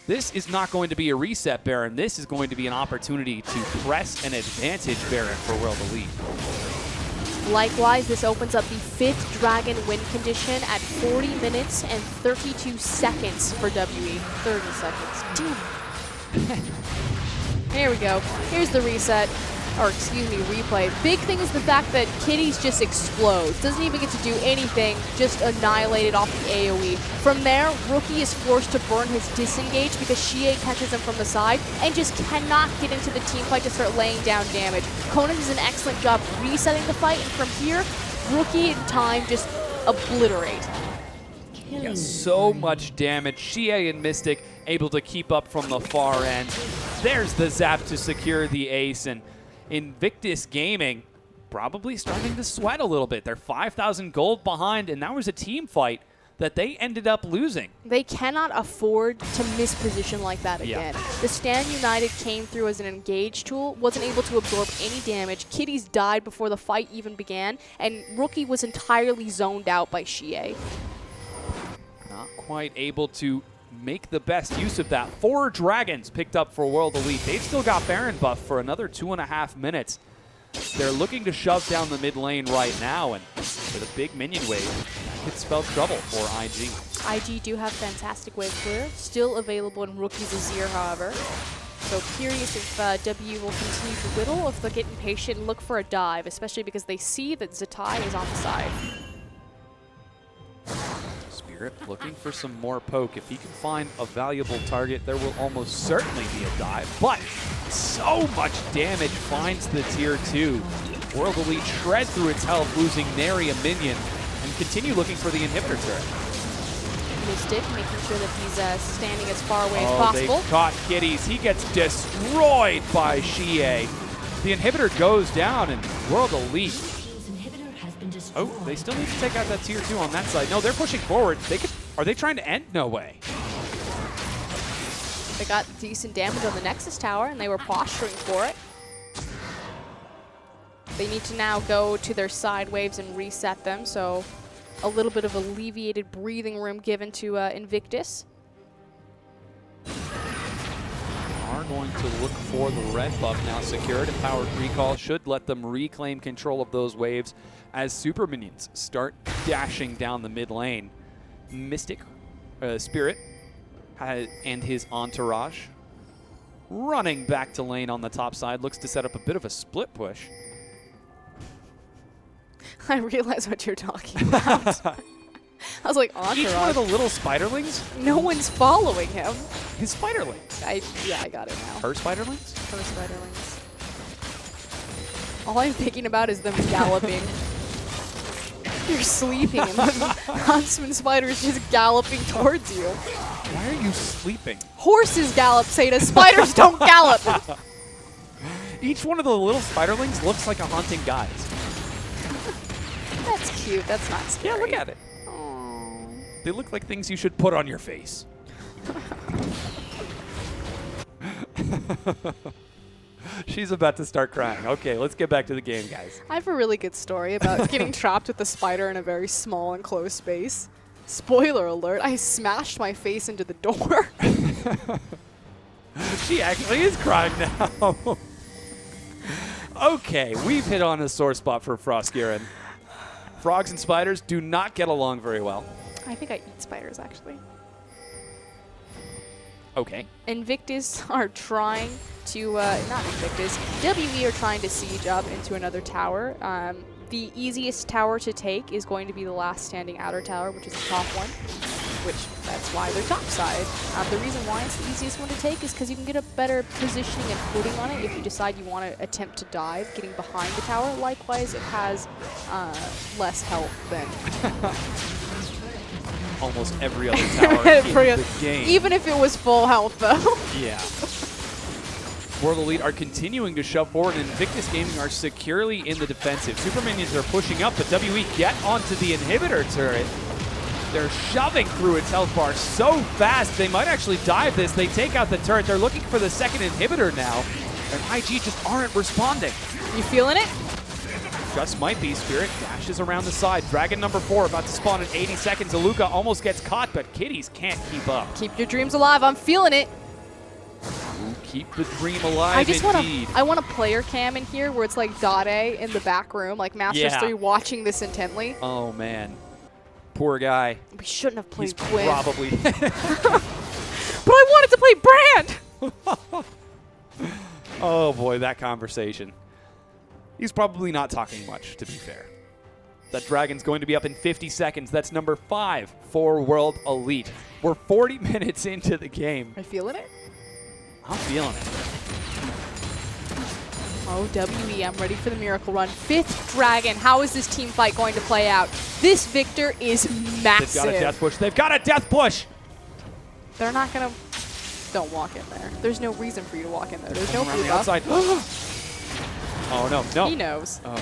This is not going to be a reset Baron. This is going to be an opportunity to press an advantage Baron for World Elite. Likewise, this opens up the 5th dragon win condition at 40 minutes and 32 seconds for WE. 30 seconds. Dude. Here we go. Here's the reset. Or excuse me, replay. Big thing is the fact that Kitties just explodes. Doesn't even get to do anything, just annihilated off the AoE. From there, Rookie is forced to burn his disengage because Xie catches him from the side and just cannot get into the team fight to start laying down damage. Conan does an excellent job resetting the fight, and from here, Rookie and Time just obliterate. Yeah, so much damage. Xie and Mystic able to keep up from the far end. There's the zap to secure the ace, and Invictus Gaming probably starting to sweat a little bit. They're 5,000 gold behind, and that was a team fight. that they ended up losing. They cannot afford to miss position like that again. The Stand United came through as an engage tool, wasn't able to absorb any damage. Kitties died before the fight even began, and Rookie was entirely zoned out by Xie. Not quite able to make the best use of that. 4 Dragons picked up for World Elite. They've still got Baron buff for another 2.5 minutes. They're looking to shove down the mid lane right now, and with a big minion wave, could spell trouble for IG. IG do have fantastic wave clear, still available in Rookie's Azir, however. So curious if W will continue to whittle, if they'll get impatient and look for a dive, especially because they see that Zatai is on the side. Spirit looking for some more poke. If he can find a valuable target, there will almost certainly be a dive. But so much damage finds the tier 2. World Elite shred through its health, losing nary a minion, and continue looking for the inhibitor turret. Mystic making sure that he's standing as far away as possible. They caught Kitties. He gets destroyed by Xie. The inhibitor goes down, and World Elite. Oh, they still need to take out that tier 2 on that side. No, they're pushing forward. Are they trying to end? No way. They got decent damage on the Nexus Tower, and they were posturing for it. They need to now go to their side waves and reset them, so a little bit of alleviated breathing room given to Invictus. Are going to look for the red buff now secured. Empowered Recall should let them reclaim control of those waves as super minions start dashing down the mid lane. Mystic, Spirit, and his entourage running back to lane on the top side. Looks to set up a bit of a split push. I realize what you're talking about. I was like, entourage? Each one of the little spiderlings? No one's following him. His spiderlings. Yeah, I got it now. Her spiderlings? Her spiderlings. All I'm thinking about is them galloping. You're sleeping and the huntsman spider is just galloping towards you. Why are you sleeping? Horses gallop, Seda. Spiders don't gallop. Each one of the little spiderlings looks like a haunting guise. That's cute. That's not scary. Yeah, look at it. Aww. They look like things you should put on your face. She's about to start crying. Okay, let's get back to the game, guys. I have a really good story about getting trapped with a spider in a very small enclosed space. Spoiler alert, I smashed my face into the door. She actually is crying now. Okay, we've hit on a sore spot for FLICKR. Frogs and spiders do not get along very well. I think I eat spiders, actually. Okay. Invictus are trying to, not Invictus, WE are trying to siege up into another tower. The easiest tower to take is going to be the last standing outer tower, which is the top one, which that's why they're top side. The reason why it's the easiest one to take is because you can get a better positioning and footing on it if you decide you want to attempt to dive, getting behind the tower. Likewise, it has less health than almost every other tower in the game. Even if it was full health, though. Yeah. World Elite are continuing to shove forward, and Invictus Gaming are securely in the defensive. Super Minions are pushing up, but WE get onto the inhibitor turret. They're shoving through its health bar so fast, they might actually dive this. They take out the turret. They're looking for the second inhibitor now, and IG just aren't responding. You feeling it? Just might be. Spirit dashes around the side. Dragon number 4 about to spawn in 80 seconds. Aluka almost gets caught, but Kitties can't keep up. Keep your dreams alive. I'm feeling it. Keep the dream alive, I want a player cam in here where it's like Dade in the back room, like Masters 3 watching this intently. Oh, man. Poor guy. We shouldn't have played He's Quinn. Probably. But I wanted to play Brand! Oh, boy, that conversation. He's probably not talking much, to be fair. That Dragon's going to be up in 50 seconds. That's number 5 for World Elite. We're 40 minutes into the game. Are you feeling it? I'm feeling it. Oh, WE, I'm ready for the miracle run. 5th Dragon. How is this team fight going to play out? This Victor is massive. They've got a death push. They've got a death push. They're not going to... Don't walk in there. There's no reason for you to walk in there. There's no blue buff. outside. Oh, no, no. He knows. Oh,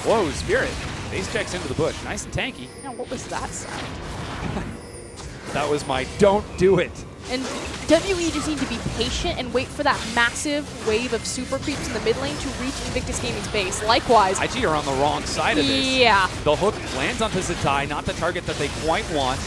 whoa, Spirit. Base checks into the bush. Nice and tanky. Now, what was that sound? That was my don't do it. And WE just need to be patient and wait for that massive wave of super creeps in the mid lane to reach Invictus Gaming's base. Likewise. IG are on the wrong side of this. Yeah. The hook lands onto Zatai, not the target that they quite want.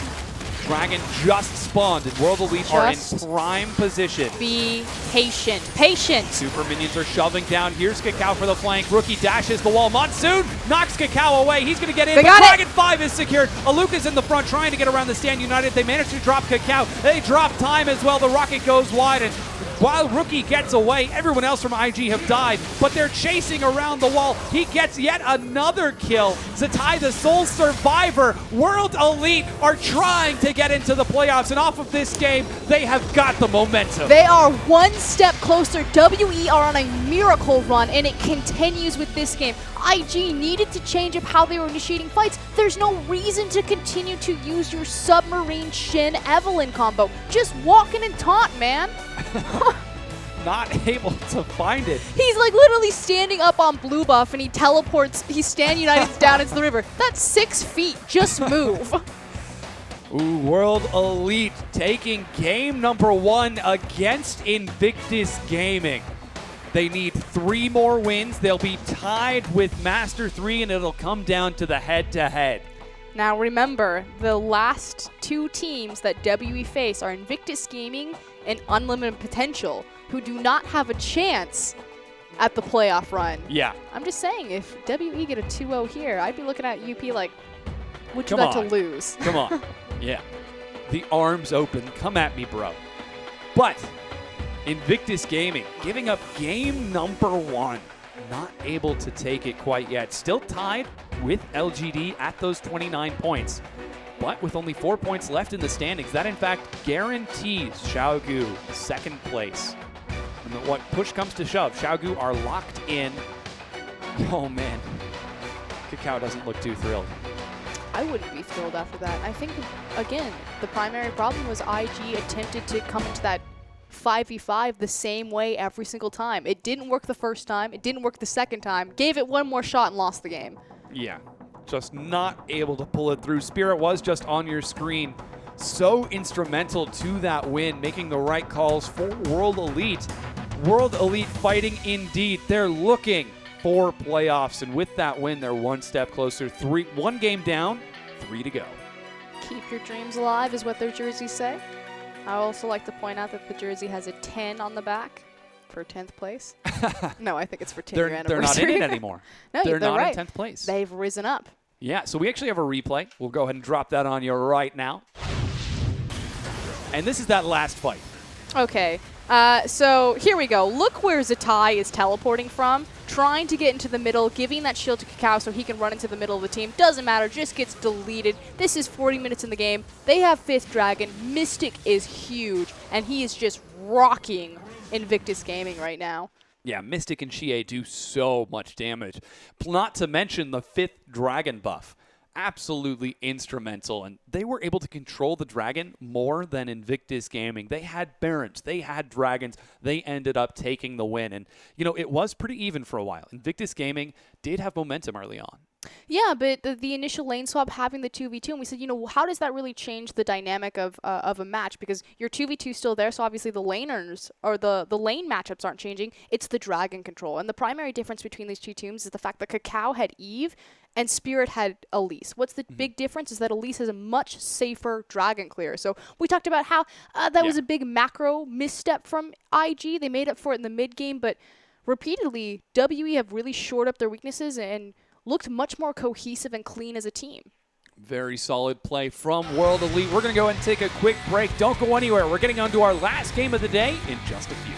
Dragon just spawned, and World Elite are in prime position. Be patient. Patient! Super minions are shoving down. Here's Kakao for the flank. Rookie dashes the wall. Monsoon knocks Kakao away. He's going to get in. They got Dragon 5 is secured. Aluka's in the front trying to get around the Stand United. They manage to drop Kakao. They drop time as well. The rocket goes wide, and while Rookie gets away, everyone else from IG have died, but they're chasing around the wall. He gets yet another kill. Zatai, the sole survivor. World Elite are trying to get into the playoffs, and off of this game, they have got the momentum. They are one step closer. WE are on a miracle run, and it continues with this game. IG needed to change up how they were initiating fights. There's no reason to continue to use your Submarine Shin Evelyn combo. Just walk in and taunt, man. Not able to find it. He's like literally standing up on blue buff, and he teleports, he's Stand United down into the river. That's 6 feet. Just move. Ooh, World Elite taking game number 1 against Invictus Gaming. They need 3 more wins. They'll be tied with Master 3, and it'll come down to the head-to-head. Now remember, the last 2 teams that WE face are Invictus Gaming and Unlimited Potential, who do not have a chance at the playoff run. Yeah. I'm just saying, if WE get a 2-0 here, I'd be looking at UP like, what you got to lose? Come on. Yeah. The arms open. Come at me, bro. But Invictus Gaming giving up game number 1. Not able to take it quite yet. Still tied with LGD at those 29 points. But with only 4 points left in the standings, that in fact guarantees Xiaogu second place. And what push comes to shove, Xiaogu are locked in. Oh man, Kakao doesn't look too thrilled. I wouldn't be thrilled after that. I think, again, the primary problem was IG attempted to come into that 5v5 the same way every single time. It didn't work the first time. It didn't work the second time. Gave it one more shot and lost the game. Yeah, just not able to pull it through. Spirit was just on your screen. So instrumental to that win, making the right calls for World Elite. World Elite fighting indeed. They're looking for playoffs, and with that win, they're one step closer. 1 game down, 3 to go. Keep your dreams alive is what their jerseys say. I also like to point out that the jersey has a 10 on the back for 10th place. No, I think it's for 10-year anniversary. They're not in it anymore. No, they're not right. in 10th place. They've risen up. Yeah, so we actually have a replay. We'll go ahead and drop that on you right now. And this is that last fight. Okay, so here we go. Look where Zatai is teleporting from, trying to get into the middle, giving that shield to Kakao so he can run into the middle of the team. Doesn't matter, just gets deleted. This is 40 minutes in the game. They have 5th Dragon. Mystic is huge, and he is just rocking Invictus Gaming right now. Yeah, Mystic and Xie do so much damage. Not to mention the 5th Dragon buff. Absolutely instrumental, and they were able to control the dragon more than Invictus Gaming. They had Barons, they had dragons, they ended up taking the win, and you know, it was pretty even for a while. Invictus Gaming did have momentum early on. Yeah, but the initial lane swap having the 2v2, and we said, you know, how does that really change the dynamic of a match? Because your 2v2 is still there, so obviously the laners, or the lane matchups aren't changing. It's the dragon control. And the primary difference between these 2 teams is the fact that Kakao had Eve and Spirit had Elise. What's the big difference is that Elise has a much safer dragon clear. So we talked about how that was a big macro misstep from IG. They made up for it in the mid game, but repeatedly, WE have really shored up their weaknesses and looked much more cohesive and clean as a team. Very solid play from World Elite. We're going to go ahead and take a quick break. Don't go anywhere. We're getting on to our last game of the day in just a few.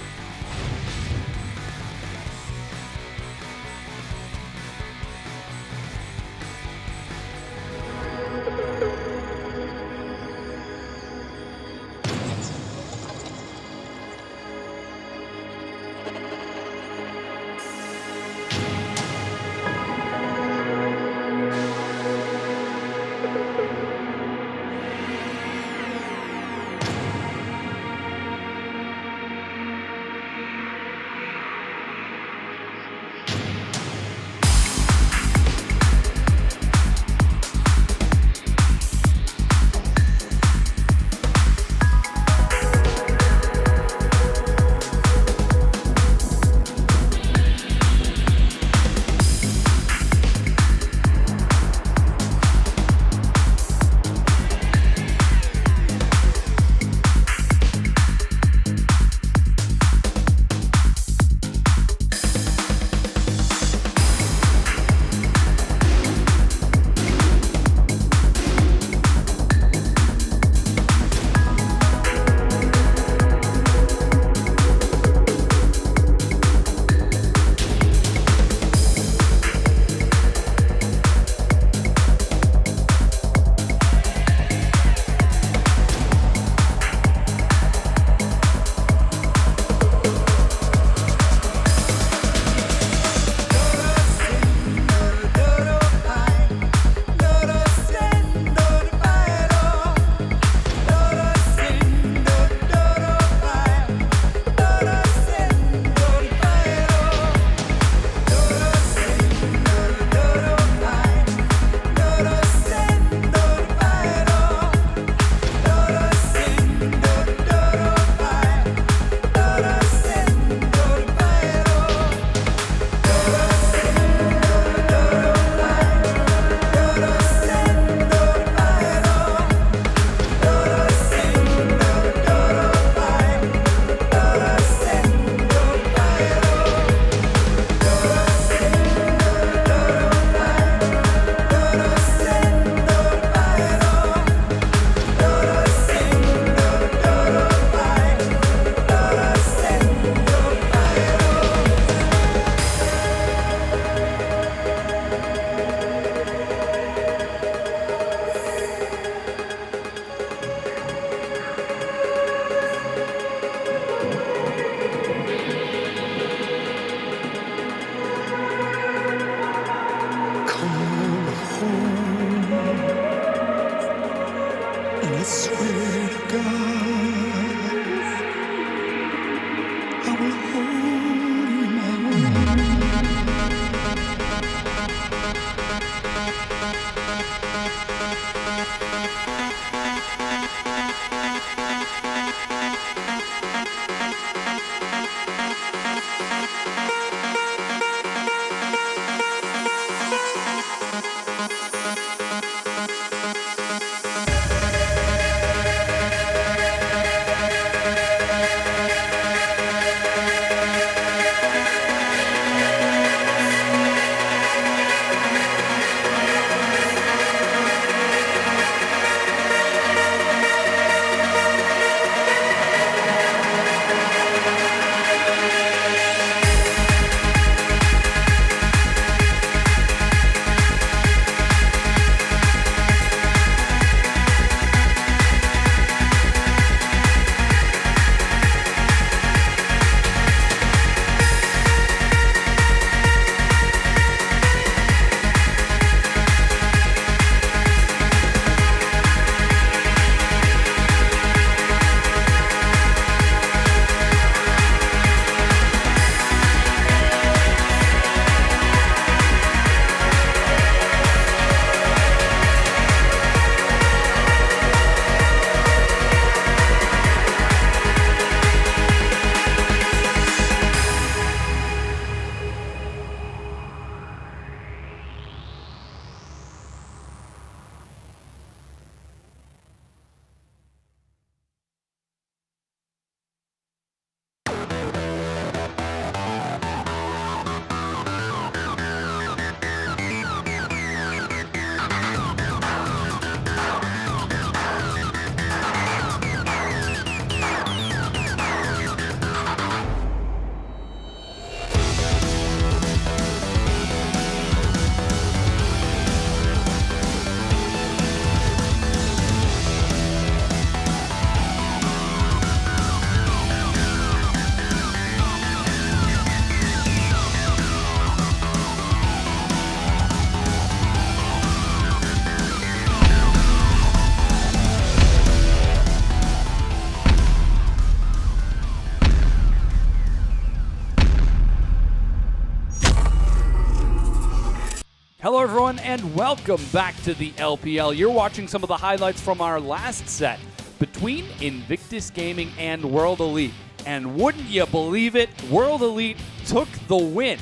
Hello, everyone, and welcome back to the LPL. You're watching some of the highlights from our last set between Invictus Gaming and World Elite. And wouldn't you believe it, World Elite took the win.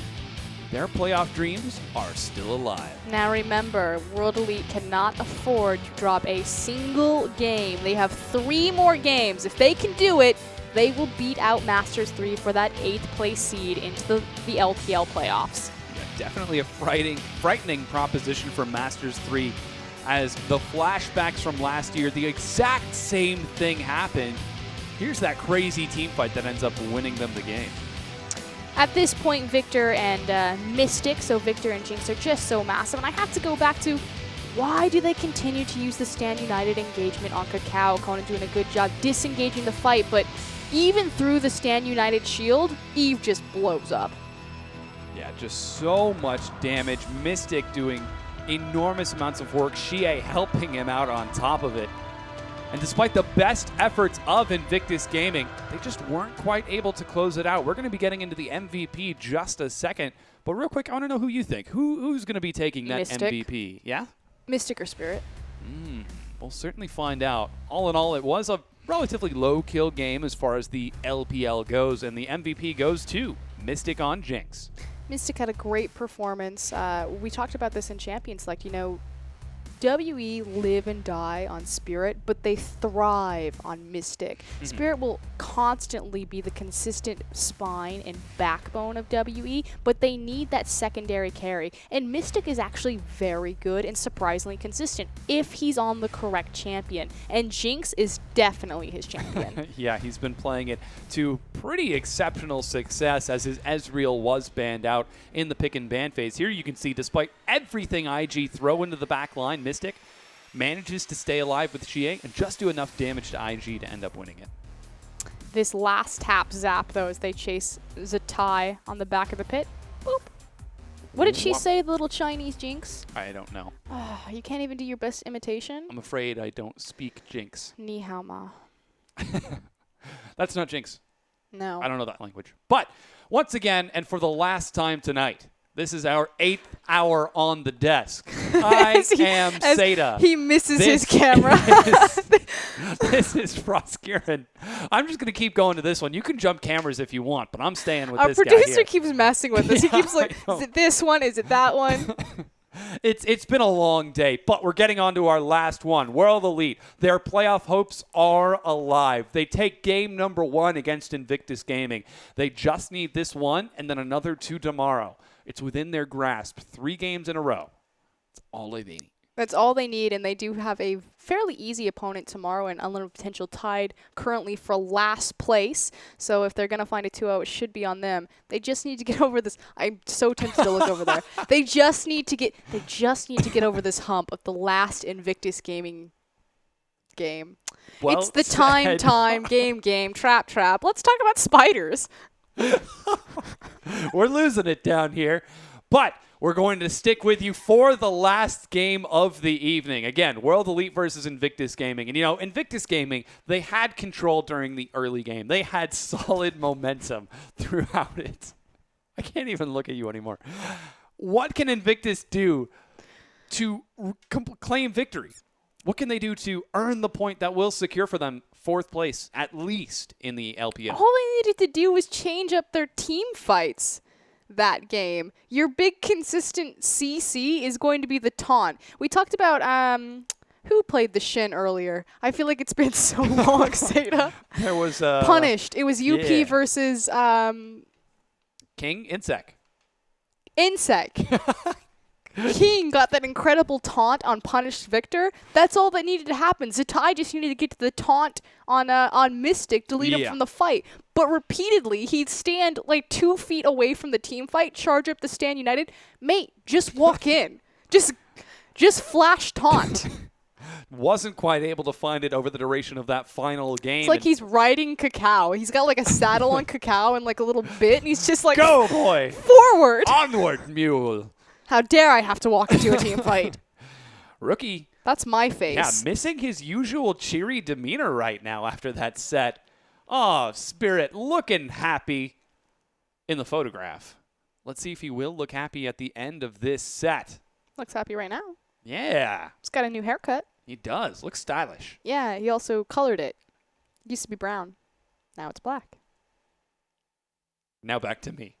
Their playoff dreams are still alive. Now remember, World Elite cannot afford to drop a single game. They have 3 more games. If they can do it, they will beat out Masters 3 for that 8th place seed into the LPL playoffs. Yeah, definitely a frightening proposition for Masters 3, as the flashbacks from last year, the exact same thing happened. Here's that crazy team fight that ends up winning them the game. At this point, Victor and Mystic, so Victor and Jinx, are just so massive. And I have to go back to, why do they continue to use the Stand United engagement on Kakao? Conan doing a good job disengaging the fight, but even through the Stand United shield, Eve just blows up. Yeah, just so much damage. Mystic doing enormous amounts of work. Xie helping him out on top of it. And despite the best efforts of Invictus Gaming, they just weren't quite able to close it out. We're going to be getting into the MVP just a second. But real quick, I want to know who you think. Who's going to be taking that Mystic. MVP? Yeah? Mystic or Spirit? We'll certainly find out. All in all, it was a relatively low-kill game as far as the LPL goes. And the MVP goes to Mystic on Jinx. Mystic had a great performance. We talked about this in Champions Select. You know, WE live and die on Spirit, but they thrive on Mystic. Spirit will constantly be the consistent spine and backbone of WE, but they need that secondary carry. And Mystic is actually very good and surprisingly consistent if he's on the correct champion. And Jinx is definitely his champion. Yeah, he's been playing it to pretty exceptional success, as his Ezreal was banned out in the pick and ban phase. Here you can see, despite everything IG throw into the back line, Mystic manages to stay alive with Xie and just do enough damage to IG to end up winning it. This last tap zap, though, as they chase Zatai on the back of the pit. Boop. What did she say, the little Chinese Jinx? I don't know. You can't even do your best imitation? I'm afraid I don't speak Jinx. Ni hao ma. That's not Jinx. No. I don't know that language. But once again, and for the last time tonight, this is our 8th hour on the desk. I am Seda. He misses his camera. This is FLICKR. I'm just going to keep going to this one. You can jump cameras if you want, but I'm staying with Our this guy here. Our producer keeps messing with us. He keeps like, is it this one? Is it that one? It's been a long day, but we're getting on to our last one. World Elite. Their playoff hopes are alive. They take game number 1 against Invictus Gaming. They just need this one and then another 2 tomorrow. It's within their grasp. 3 games in a row. That's all they need. That's all they need, and they do have a fairly easy opponent tomorrow, and Unlimited Potential tied currently for last place. So if they're going to find a 2-0, it should be on them. They just need to get over this. I'm so tempted to look over there. They just need to get over this hump of the last Invictus Gaming game. Well it's the said. time, game, trap. Let's talk about spiders. We're losing it down here, but we're going to stick with you for the last game of the evening. Again, World Elite versus Invictus Gaming. And, you know, Invictus Gaming, they had control during the early game. They had solid momentum throughout it. I can't even look at you anymore. What can Invictus do to claim victory? What can they do to earn the point that will secure for them 4th place, at least, in the LPL? All they needed to do was change up their team fights that game. Your big consistent CC is going to be the taunt. We talked about who played the Shin earlier. I feel like it's been so long, Seda. There was Punished. It was UP versus King Insec. King got that incredible taunt on Punished Victor. That's all that needed to happen. Zatai just needed to get to the taunt on Mystic, delete him from the fight. But repeatedly, he'd stand like 2 feet away from the team fight, charge up the Stand United. Mate, just walk in. Just flash taunt. Wasn't quite able to find it over the duration of that final game. It's like he's riding Kakao. He's got like a saddle on Kakao and like a little bit, and he's just like, go, boy! Forward! Onward, mule! How dare I have to walk into a team fight? Rookie. That's my face. Yeah, missing his usual cheery demeanor right now after that set. Oh, Spirit looking happy in the photograph. Let's see if he will look happy at the end of this set. Looks happy right now. Yeah, He's got a new haircut. he does. Looks stylish. Yeah, he also colored it. It used to be brown. Now it's black. Now back to me.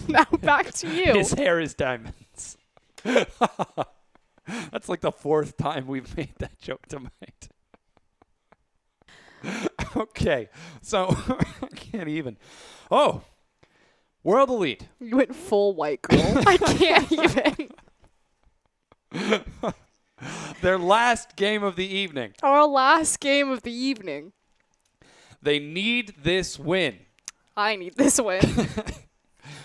Now back to you. His hair is diamonds. That's like the 4th time we've made that joke tonight. Okay, so I can't even. Oh, World Elite. You went full white girl. I can't even. Their last game of the evening. Our last game of the evening. They need this win. I need this win.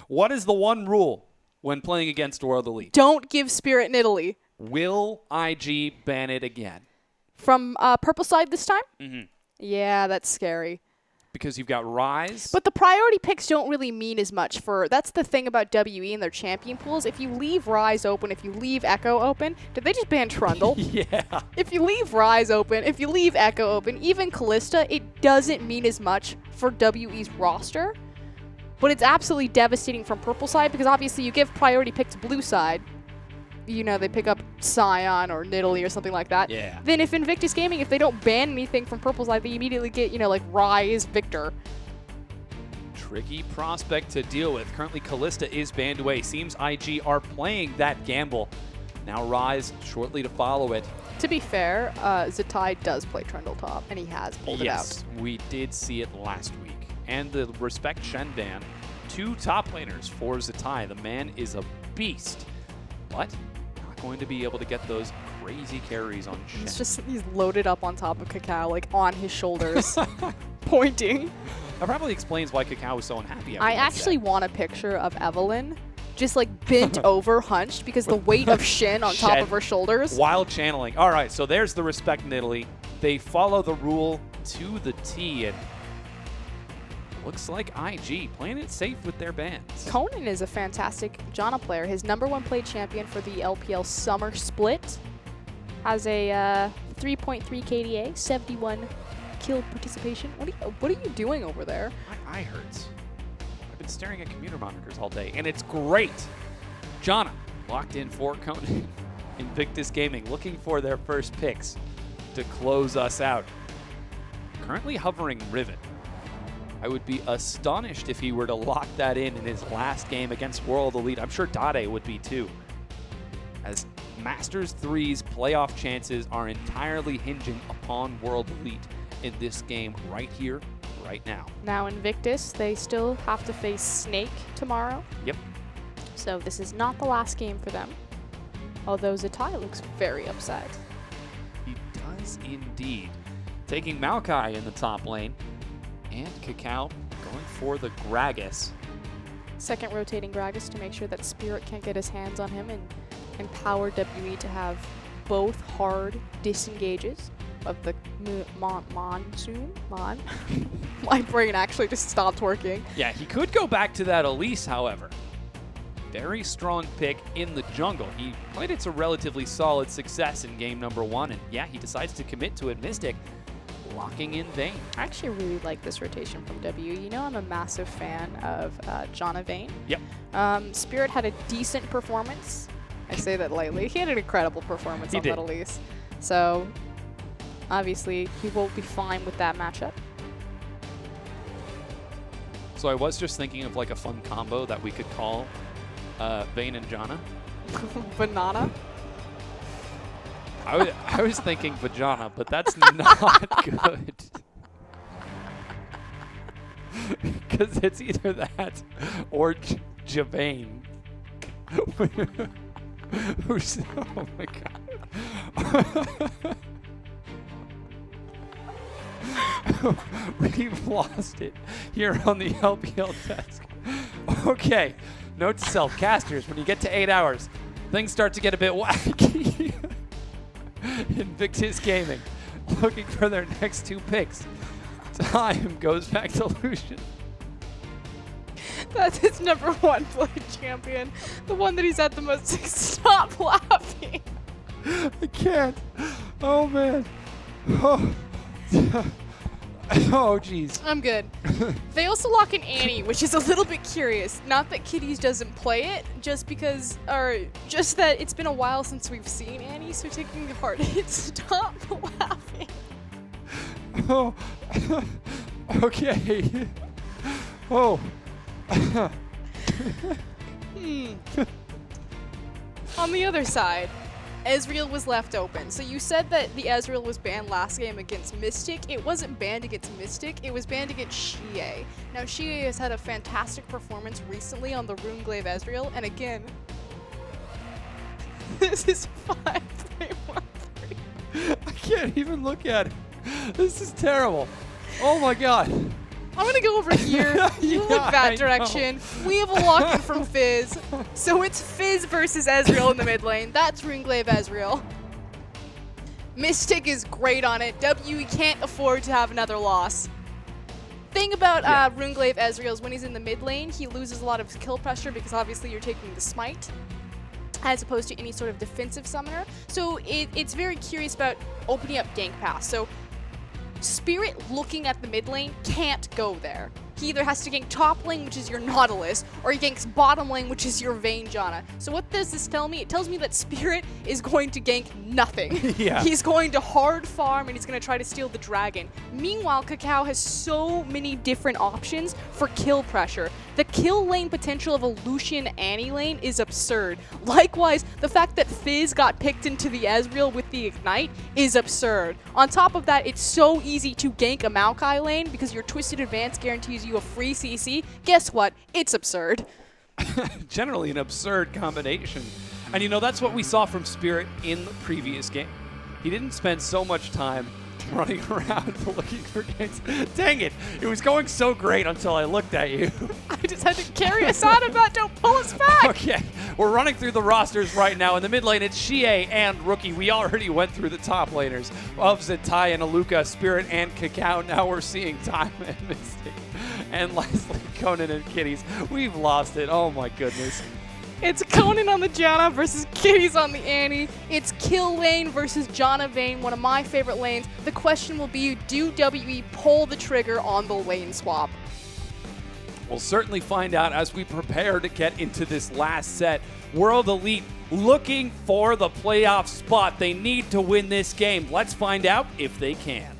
What is the one rule when playing against World Elite? Don't give Spirit in Italy. Will IG ban it again? From purple side this time? Mm-hmm. Yeah, that's scary. Because you've got Rise. But the priority picks don't really mean as much for... That's the thing about WE and their champion pools. If you leave Rise open, if you leave Echo open... Did they just ban Trundle? Yeah. If you leave Rise open, if you leave Echo open, even Callista, it doesn't mean as much for WE's roster. But it's absolutely devastating from purple side because obviously you give priority pick to blue side. You know, they pick up Scion or Nidalee or something like that. Yeah. Then if Invictus Gaming, if they don't ban anything from purple side, they immediately get, you know, like Rise, Victor. Tricky prospect to deal with. Currently, Callista is banned away. Seems IG are playing that gamble. Now Rise shortly to follow it. To be fair, Zatai does play Trundle top, and he has pulled it out. Yes, we did see it last week. And the Respect Shendan, 2 top laners for Zatai. The man is a beast, but not going to be able to get those crazy carries on Shen. It's just, he's loaded up on top of Cacao, like on his shoulders, pointing. That probably explains why Cacao was so unhappy. I actually want a picture of Evelyn just like bent over, hunched, because the weight of Shin on top of her shoulders. While channeling. All right, so there's the Respect Nidalee. They follow the rule to the T, and looks like IG playing it safe with their bans. Conan is a fantastic Janna player. His #1 played champion for the LPL Summer split. Has a 3.3 KDA, 71 kill participation. What are you doing over there? My eye hurts. I've been staring at computer monitors all day, and it's great. Janna locked in for Conan. Invictus Gaming looking for their first picks to close us out. Currently hovering Riven. I would be astonished if he were to lock that in his last game against World Elite. I'm sure Dade would be too. As Masters 3's playoff chances are entirely hinging upon World Elite in this game right here, right now. Now Invictus, they still have to face Snake tomorrow. Yep. So this is not the last game for them. Although Zatai looks very upset. He does indeed. Taking Maokai in the top lane. And Cacao going for the Gragas. Second rotating Gragas to make sure that Spirit can't get his hands on him and empower WE to have both hard disengages of the monsoon. My brain actually just stopped working. Yeah, he could go back to that Elise, however. Very strong pick in the jungle. He played it to relatively solid success in game #1, and yeah, he decides to commit to it Mystic. Locking in Vayne. I actually really like this rotation from W. You know I'm a massive fan of Janna Vayne. Yep. Spirit had a decent performance. I say that lightly. He had an incredible performance on Middle East. So, obviously, he will be fine with that matchup. So I was just thinking of like a fun combo that we could call Vayne and Janna. Banana? I was thinking Vajana, but that's not good. Because it's either that or Javane. Who's, oh my god. We've lost it here on the LPL desk. Okay, note to self, casters, when you get to 8 hours, things start to get a bit wacky. Invictus Gaming looking for their next 2 picks. Time goes back to Lucian. That's his #1 played champion. The one that he's had the most. Stop laughing. I can't. Oh man. Oh. Oh, jeez. I'm good. They also lock in Annie, which is a little bit curious. Not that Kitties doesn't play it, just that it's been a while since we've seen Annie, so taking the heart hit. Stop laughing. Oh. Okay. Oh. On the other side, Ezreal was left open. So you said that the Ezreal was banned last game against Mystic. It wasn't banned against Mystic, it was banned against Xie. Now Xie has had a fantastic performance recently on the Runeglaive Ezreal, and again, this is 5.13. I can't even look at it. This is terrible. Oh my god. I'm gonna go over here. You look that direction. We have a lock-in from Fizz. So it's Fizz versus Ezreal in the mid lane. That's Runeglaive Ezreal. Mystic is great on it. WE can't afford to have another loss. Thing about Runeglaive Ezreal is when he's in the mid lane, he loses a lot of kill pressure because obviously you're taking the smite as opposed to any sort of defensive summoner. So it's very curious about opening up gank paths. So Spirit looking at the mid lane can't go there. He either has to gank top lane, which is your Nautilus, or he ganks bottom lane, which is your Vayne Janna. So what does this tell me? It tells me that Spirit is going to gank nothing. Yeah. He's going to hard farm and he's going to try to steal the dragon. Meanwhile, Kakao has so many different options for kill pressure. The kill lane potential of a Lucian Annie lane is absurd. Likewise, the fact that Fizz got picked into the Ezreal with the Ignite is absurd. On top of that, it's so easy to gank a Maokai lane because your Twisted Advance guarantees you a free CC. Guess what? It's absurd. Generally an absurd combination. And you know, that's what we saw from Spirit in the previous game. He didn't spend so much time running around looking for ganks. Dang it! It was going so great until I looked at you. I just had to carry us out of that. Don't pull us back. Okay, we're running through the rosters right now. In the mid lane, it's Xie and Rookie. We already went through the top laners of Zentai and Aluka, Spirit and Kakao. Now we're seeing Time and Mystic and Leslie, Conan and Kitties. We've lost it. Oh my goodness. It's Conan on the Janna versus Kitties on the Annie. It's Kill Lane versus Janna Vayne, one of my favorite lanes. The question will be, do WE pull the trigger on the lane swap? We'll certainly find out as we prepare to get into this last set. World Elite looking for the playoff spot. They need to win this game. Let's find out if they can.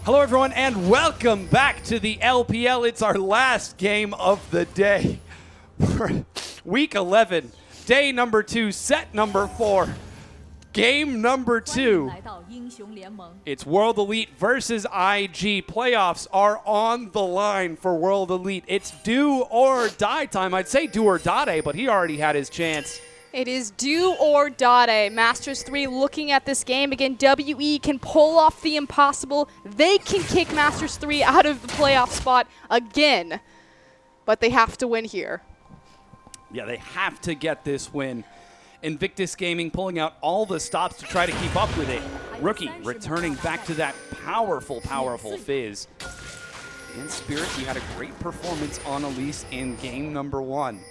Hello everyone and welcome back to the LPL. It's our last game of the day. Week 11, day number 2, set number 4, game number 2. It's World Elite versus IG. Playoffs are on the line for World Elite. It's do or die time. I'd say do or die, but he already had his chance. It is do or die. Masters 3 looking at this game. Again, WE can pull off the impossible. They can kick Masters 3 out of the playoff spot again. But they have to win here. Yeah, they have to get this win. Invictus Gaming pulling out all the stops to try to keep up with it. Rookie returning back to that powerful, powerful Fizz. And Spirit, he had a great performance on Elise in game number 1.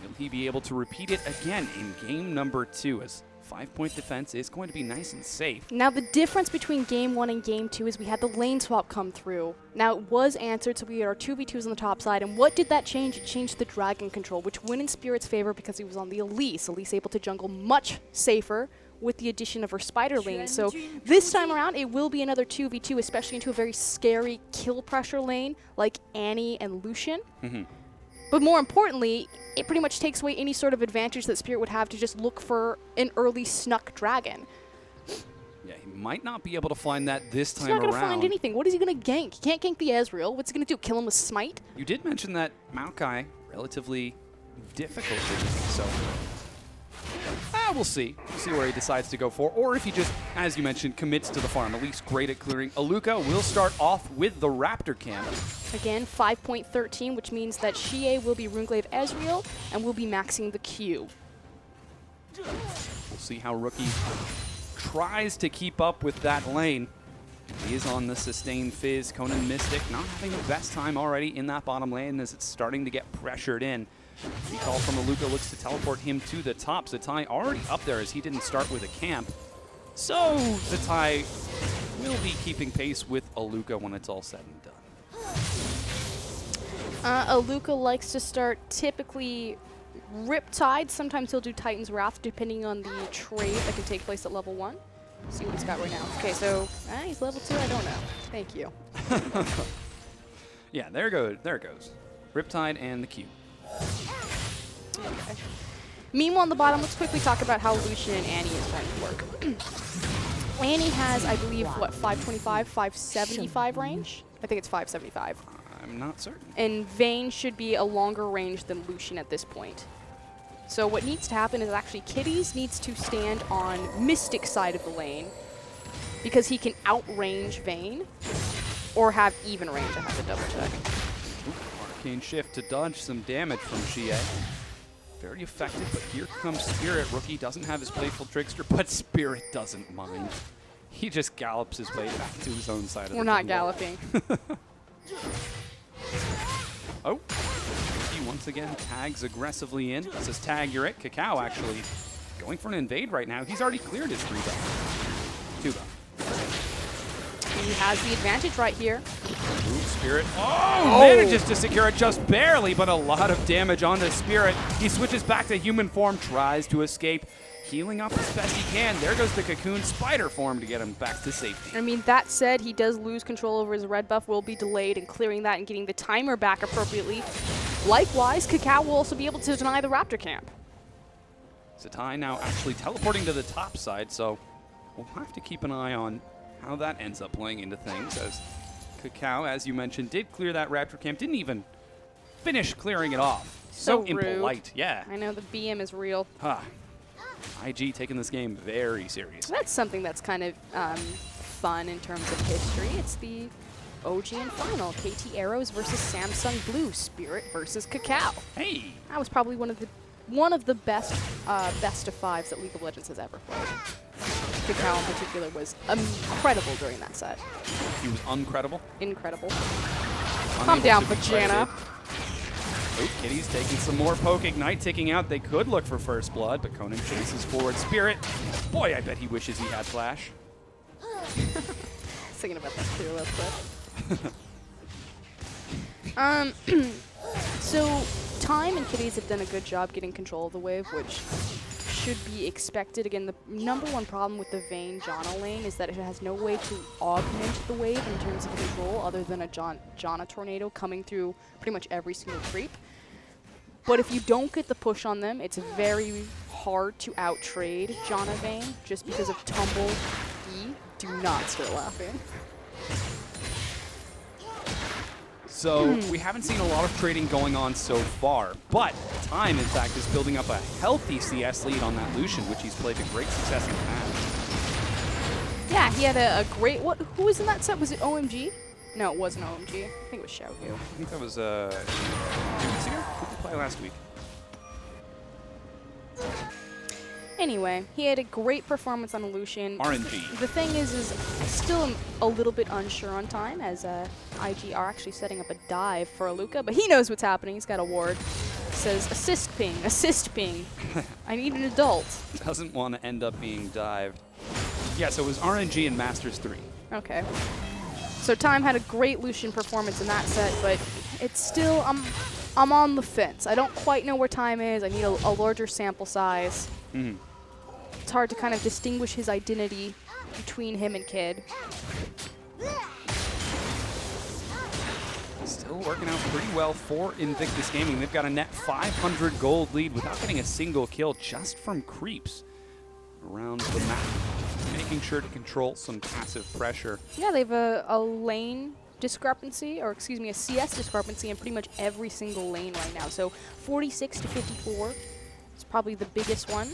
Will he be able to repeat it again in game number 2 as 5-point defense is going to be nice and safe? Now the difference between game 1 and game 2 is we had the lane swap come through. Now it was answered, so we had our 2v2s on the top side, and what did that change? It changed the dragon control, which went in Spirit's favor because he was on the Elise. Elise able to jungle much safer with the addition of her spider lane. So this time around, it will be another 2v2, especially into a very scary kill pressure lane like Annie and Lucian. But more importantly, it pretty much takes away any sort of advantage that Spirit would have to just look for an early snuck dragon. Yeah, he might not be able to find that this time He's not around. going to find anything. What is he going to gank? He can't gank the Ezreal. What's he going to do? Kill him with Smite? You did mention that Maokai, relatively difficult to do, so we'll see. We'll see where he decides to go for, or if he just, as you mentioned, commits to the farm. At least great at clearing. Aluka will start off with the Raptor camp. Again, 5.13, which means that Xie will be Runeglaive Ezreal and will be maxing the Q. We'll see how Rookie tries to keep up with that lane. He is on the sustained Fizz. Conan Mystic not having the best time already in that bottom lane as it's starting to get pressured in. Recall from Aluka looks to teleport him to the top. Zatai already up there as he didn't start with a camp. So Zatai will be keeping pace with Aluka when it's all said and done. Aluka likes to start typically Riptide. Sometimes he'll do Titan's Wrath depending on the trade that can take place at level 1. See what he's got right now. Okay, so he's level 2. I don't know. Thank you. Yeah, there it goes. Riptide and the Q. Okay. Meanwhile, on the bottom, let's quickly talk about how Lucian and Annie is going to work. Annie has, I believe, what, 525, 575 range? I think it's 575. I'm not certain. And Vayne should be a longer range than Lucian at this point. So what needs to happen is actually Kitties needs to stand on Mystic side of the lane because he can outrange Vayne or have even range. I have to double check. Arcane Shift to dodge some damage from Xie. Very effective, but here comes Spirit. Rookie doesn't have his Playful Trickster, but Spirit doesn't mind. He just gallops his way back to his own side of the We're not jungle. galloping. Oh, he once again tags aggressively in. Says tag, you're it. Cacao actually going for an invade right now. He's already cleared his 3 buff. 2 buff. He has the advantage right here. Ooh, Spirit. Oh, manages to secure it just barely, but a lot of damage on the Spirit. He switches back to human form, tries to escape, healing up as best he can. There goes the Cocoon Spider form to get him back to safety. I mean, that said, he does lose control over his red buff, will be delayed in clearing that and getting the timer back appropriately. Likewise, Cacao will also be able to deny the Raptor camp. Zatai now actually teleporting to the top side, so we'll have to keep an eye on how that ends up playing into things, as Cacao, as you mentioned, did clear that Raptor camp, didn't even finish clearing it off. So impolite, yeah. I know the BM is real. Huh. IG taking this game very seriously. That's something that's kind of fun in terms of history. It's the OGN final, KT Arrows versus Samsung Blue, Spirit versus Cacao. Hey! That was probably one of the best best of 5s that League of Legends has ever played. Cacao in particular was incredible during that set. He was uncredible. Incredible. Unable Calm down, to be Vagina. credited. Oh, Kitty's taking some more poke. Ignite ticking out. They could look for first blood, but Conan chases forward. Spirit. Boy, I bet he wishes he had flash. Thinking about that too real quick. So Time and Kitties have done a good job getting control of the wave, which should be expected. Again, the #1 problem with the Vayne Janna lane is that it has no way to augment the wave in terms of control other than a Janna tornado coming through pretty much every single creep. But if you don't get the push on them, it's very hard to out-trade Janna Vayne just because of Tumble E. Do not start laughing. So we haven't seen a lot of trading going on so far, but Time, in fact, is building up a healthy CS lead on that Lucian, which he's played to great success in the past. Yeah, he had a great... Who was in that set? Was it OMG? No, it wasn't OMG. I think it was Xiaoyu. I think that was 2 weeks ago? Who did we play last week? Anyway, he had a great performance on Lucian. RNG. The thing is I still am a little bit unsure on Time, as IG are actually setting up a dive for Aluka, but he knows what's happening. He's got a ward. Says, assist ping, assist ping. I need an adult. Doesn't want to end up being dived. Yeah, so it was RNG in Masters 3. Okay. So Time had a great Lucian performance in that set, but it's still, I'm on the fence. I don't quite know where Time is. I need a larger sample size. Mm-hmm. It's hard to kind of distinguish his identity between him and Kid. Still working out pretty well for Invictus Gaming. They've got a net 500 gold lead without getting a single kill just from creeps around the map, making sure to control some passive pressure. Yeah, they have a lane discrepancy, or excuse me, a CS discrepancy in pretty much every single lane right now. So 46 to 54. Probably the biggest one,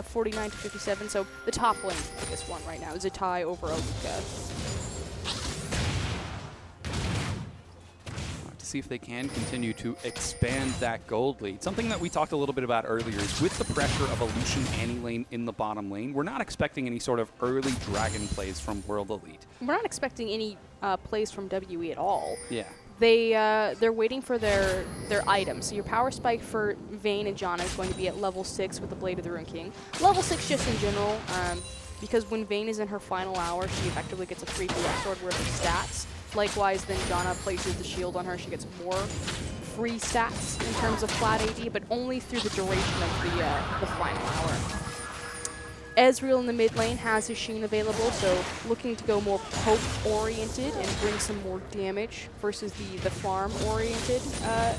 49 to 57. So the top lane is the biggest one right now. Is a tie over Aluka. to see if they can continue to expand that gold lead. Something that we talked a little bit about earlier is with the pressure of a Lucian Annie lane in the bottom lane, we're not expecting any sort of early dragon plays from World Elite. We're not expecting any plays from WE at all. Yeah. They're waiting for their items. So your power spike for Vayne and Janna is going to be at level 6 with the Blade of the Rune King. Level 6 just in general, because when Vayne is in her final hour, she effectively gets a 3 sword worth of stats. Likewise, then Janna places the shield on her. She gets more free stats in terms of flat AD, but only through the duration of the final hour. Ezreal in the mid lane has his Sheen available, so looking to go more poke-oriented and bring some more damage versus the farm-oriented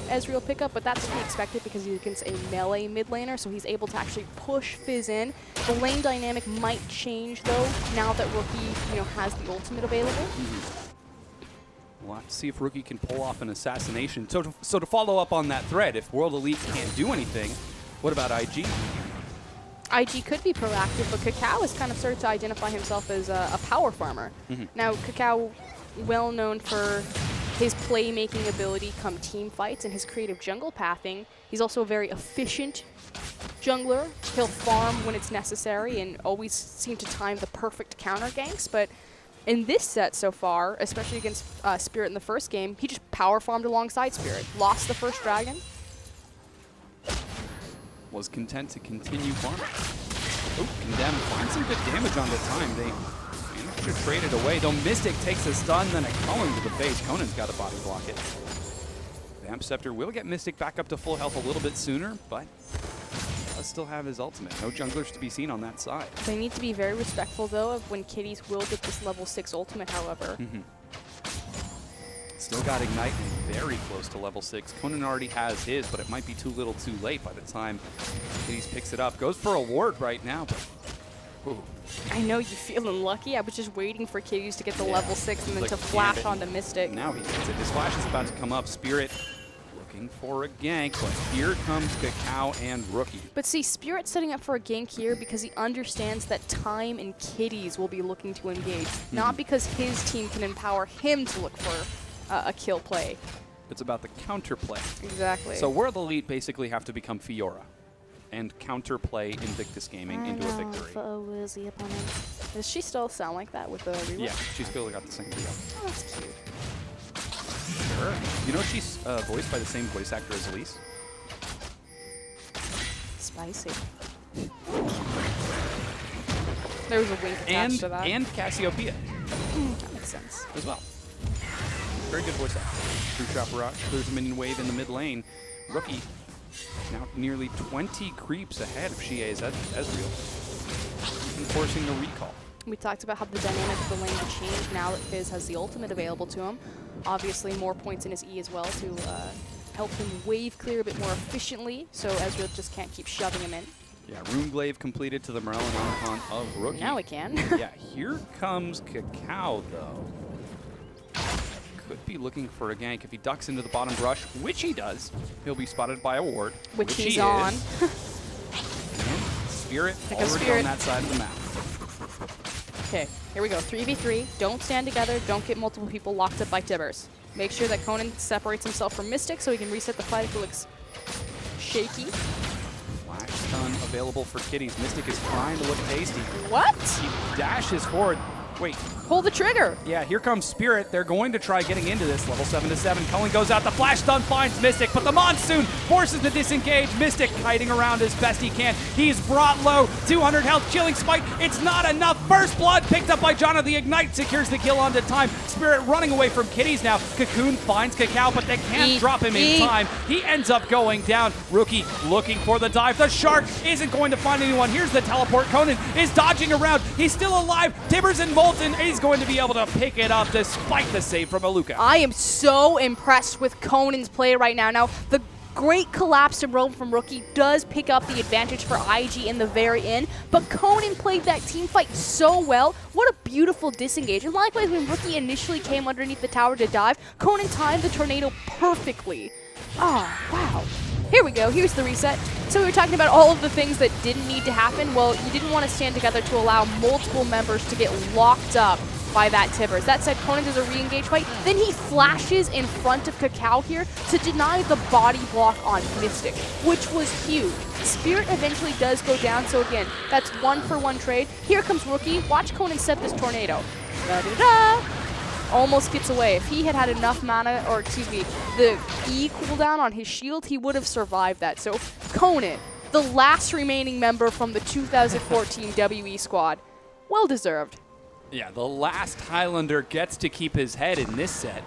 Ezreal pickup, but that's to be expected because he's against a melee mid laner, so he's able to actually push Fizz in. The lane dynamic might change, though, now that Rookie has the ultimate available. We'll have to see if Rookie can pull off an assassination. So to follow up on that thread, if World Elite can't do anything, what about IG? IG could be proactive, but Kakao has kind of started to identify himself as a power farmer. Now, Kakao, well known for his playmaking ability come team fights and his creative jungle pathing. He's also a very efficient jungler. He'll farm when it's necessary and always seem to time the perfect counter ganks, but in this set so far, especially against Spirit in the first game, he just power farmed alongside Spirit. Lost the first dragon. Was content to continue farming. Oh, Condemn finds some good damage on the time. They managed to trade it away. Though Mystic takes a stun, then a Culling to the face. Conan's got to body block it. Vamp Scepter will get Mystic back up to full health a little bit sooner, but does still have his ultimate. No junglers to be seen on that side. They need to be very respectful, though, of when Kitties will get this level 6 ultimate, however. Still got Ignite and very close to level 6. Conan already has his, but it might be too little too late by the time Kitties picks it up. Goes for a ward right now, but ooh. I know you're feeling lucky. I was just waiting for Kitties to get the level 6 and then to flash onto Mystic. Now he gets it. His flash is about to come up. Spirit looking for a gank, but here comes Kakao and Rookie. But see, Spirit's setting up for a gank here because he understands that Time and Kitties will be looking to engage, not because his team can empower him to look for a kill play. It's about the counterplay. Exactly. So World Elite basically have to become Fiora and counterplay Invictus Gaming into a victory. Does she still sound like that with the rework? Yeah, she's still got the same deal. Oh, that's cute. Sure. You know she's voiced by the same voice actor as Elise? Spicy. There was a wink attached to that. And Cassiopeia. That makes sense. As well. Very good voice actor. True Shot Barrage clears a minion wave in the mid lane. Rookie now nearly 20 creeps ahead of Shie's Ezreal, enforcing a recall. We talked about how the dynamic of the lane would change now that Fizz has the ultimate available to him. Obviously, more points in his E as well to help him wave clear a bit more efficiently, so Ezreal just can't keep shoving him in. Yeah, Runeglaive completed to the Morellan icon of Rookie. Now he can. Yeah, here comes Kakao, though. Could be looking for a gank. If he ducks into the bottom brush, which he does, he'll be spotted by a ward. Which he's on. Spirit Like already on that side of the map. Okay, here we go. 3v3. Don't stand together. Don't get multiple people locked up by Tibbers. Make sure that Conan separates himself from Mystic so he can reset the fight if it looks shaky. Flash stun available for Kitties. Mystic is trying to look tasty. What? He dashes forward. Wait. Pull the trigger. Yeah, here comes Spirit. They're going to try getting into this. Level 7-7. Cullen goes out. The flash stun finds Mystic, but the Monsoon forces the disengage. Mystic kiting around as best he can. He's brought low. 200 health. Chilling Spike. It's not enough. First blood picked up by Janna. The Ignite secures the kill onto time. Spirit running away from Kitties now. Cocoon finds Kakao, but they can't drop him in time. He ends up going down. Rookie looking for the dive. The Shark isn't going to find anyone. Here's the teleport. Conan is dodging around. He's still alive. Tibbers and Molten is going to be able to pick it up despite the save from Aluka. I am so impressed with Conan's play right now. Now, the great collapse to roam from Rookie does pick up the advantage for IG in the very end, but Conan played that team fight so well. What a beautiful disengage. And likewise, when Rookie initially came underneath the tower to dive, Conan timed the tornado perfectly. Oh, wow. Here we go. Here's the reset. So we were talking about all of the things that didn't need to happen. Well, you didn't want to stand together to allow multiple members to get locked up by that Tibbers. That said, Conan does a re-engage fight. Then he flashes in front of Kakao here to deny the body block on Mystic, which was huge. Spirit eventually does go down, so again, that's 1-for-1 trade. Here comes Rookie. Watch Conan set this tornado. Da-da-da! Almost gets away. If he had had enough mana, or excuse me, the E cooldown on his shield, he would have survived that. So Conan, the last remaining member from the 2014 WE squad, well deserved. Yeah, the last Highlander gets to keep his head in this set.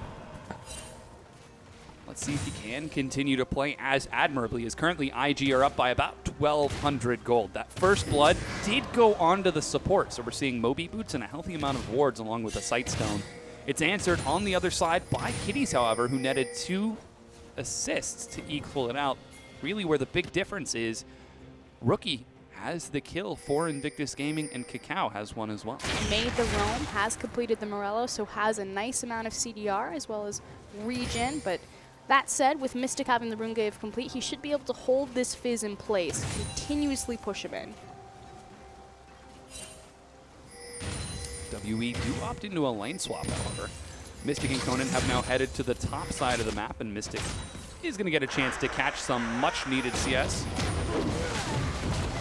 Let's see if he can continue to play as admirably, as currently IG are up by about 1,200 gold. That first blood did go onto the support, so we're seeing Moby Boots and a healthy amount of wards along with a Sightstone. It's answered on the other side by Kitties, however, who netted 2 assists to equal it out. Really where the big difference is, Rookie has the kill for Invictus Gaming, and Kakao has one as well. Made the roam, has completed the Morello, so has a nice amount of CDR as well as regen, but that said, with Mystic having the Rune Glaive complete, he should be able to hold this Fizz in place, continuously push him in. WE do opt into a lane swap, however. Mystic and Conan have now headed to the top side of the map, and Mystic is going to get a chance to catch some much-needed CS.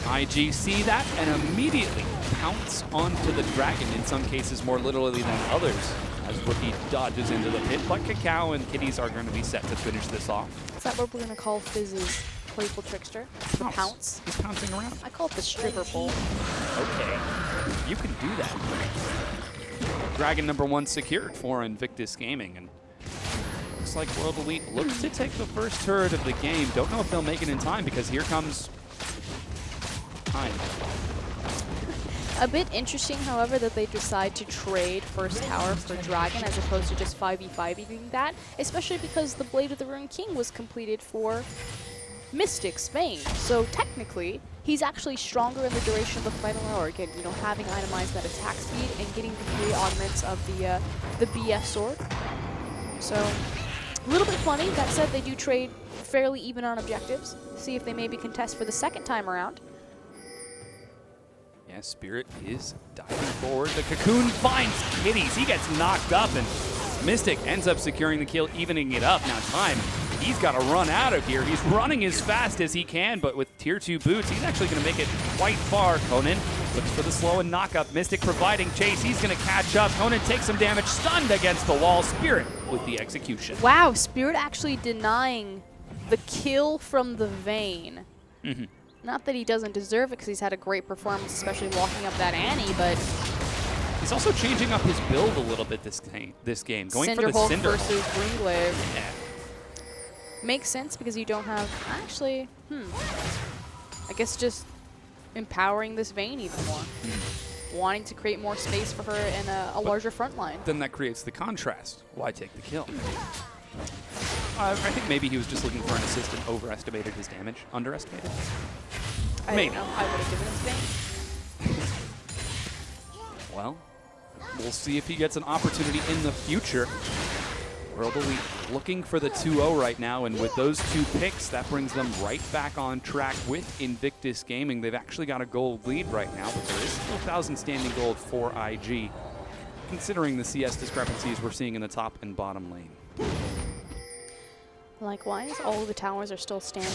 IG see that and immediately pounce onto the dragon, in some cases more literally than others, as Rookie dodges into the pit, but Kakao and Kitties are going to be set to finish this off. Is that what we're going to call Fizz's playful trickster? The pounce? He's pouncing around. I call it the stripper pole. Okay, you can do that. Dragon number 1 secured for Invictus Gaming, and looks like World Elite looks to take the first turret of the game. Don't know if they'll make it in time, because here comes time. A bit interesting, however, that they decide to trade first tower for Dragon as opposed to just 5v5ing that, especially because the Blade of the Rune King was completed for Mystic's Vein. So technically, he's actually stronger in the duration of the final hour. Again, you know, having itemized that attack speed and getting the 3 augments of the BF sword. So a little bit funny. That said, they do trade fairly even on objectives. See if they maybe contest for the second time around. Yeah, Spirit is diving forward. The Cocoon finds Kitties. He gets knocked up, and Mystic ends up securing the kill, evening it up. Now time, he's got to run out of here. He's running as fast as he can, but with tier 2 boots, he's actually going to make it quite far. Conan looks for the slow and knock up. Mystic providing chase. He's going to catch up. Conan takes some damage, stunned against the wall. Spirit with the execution. Wow, Spirit actually denying the kill from the Vein. Mm-hmm. Not that he doesn't deserve it, because he's had a great performance, especially locking up that Annie, but he's also changing up his build a little bit this game. Going for the Cinderhulk Cinder versus Rune Glaive. Yeah. Makes sense because you don't have, actually, I guess just empowering this Vein even more. Wanting to create more space for her in a larger front line. Then that creates the contrast. Why take the kill? I think maybe he was just looking for an assist and overestimated his damage. Underestimated? Maybe. I don't know. I would have given him Vein. Well, we'll see if he gets an opportunity in the future. World Elite looking for the 2-0 right now, and with those 2 picks, that brings them right back on track with Invictus Gaming. They've actually got a gold lead right now, but there is still 1,000 standing gold for IG, considering the CS discrepancies we're seeing in the top and bottom lane. Likewise, all of the towers are still standing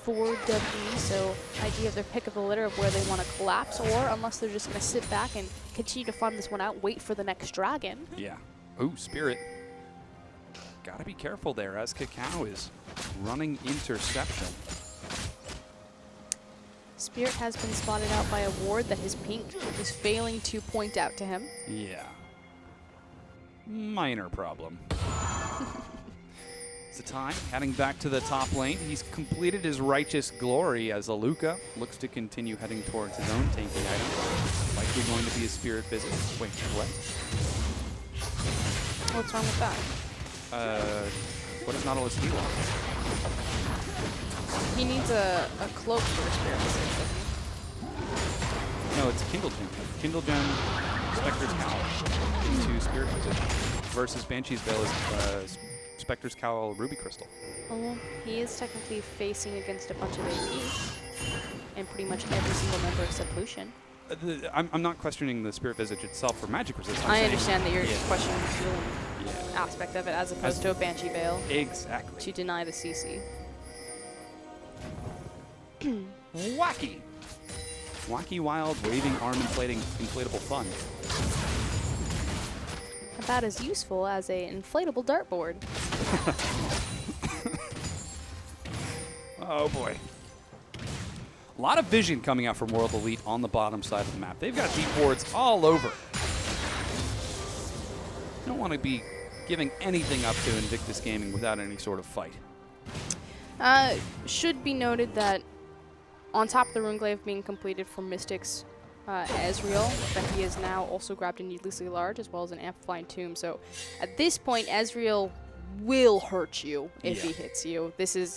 for WE, so IG have their pick of the litter of where they want to collapse, or unless they're just going to sit back and continue to farm this one out, wait for the next dragon. Yeah. Ooh, Spirit. Gotta be careful there, as Kakao is running interception. Spirit has been spotted out by a ward that his pink is failing to point out to him. Yeah. Minor problem. Zatai heading back to the top lane. He's completed his Righteous Glory as Aluka looks to continue heading towards his own tanky item. Likely going to be a Spirit visit. Wait, what? What's wrong with that? What does Nautilus heal on? He needs a cloak for a Spirit visit, doesn't he? No, it's Kindle Gem. Kindle Gem, Spectre's Cowl, 2 Spirit visit versus Banshee's Veil is Spectre's Cowl, Ruby Crystal. Well, he is technically facing against a bunch of APs, and pretty much every single member except Lucian. I'm not questioning the Spirit Visage itself for magic resist. I understand that you're questioning the healing Yeah. aspect of it as opposed to a Banshee Veil Exactly. to deny the CC. Wacky. Wacky, wild, waving, arm inflating, inflatable fun. About as useful as a inflatable dartboard. Oh boy. A lot of vision coming out from World Elite on the bottom side of the map. They've got deep wards all over. Don't want to be giving anything up to Invictus Gaming without any sort of fight. Should be noted that on top of the Runeglaive being completed for Mystic's Ezreal, that he has now also grabbed a Needlessly Large as well as an Amplifying Tomb. So at this point, Ezreal will hurt you if he hits you. This is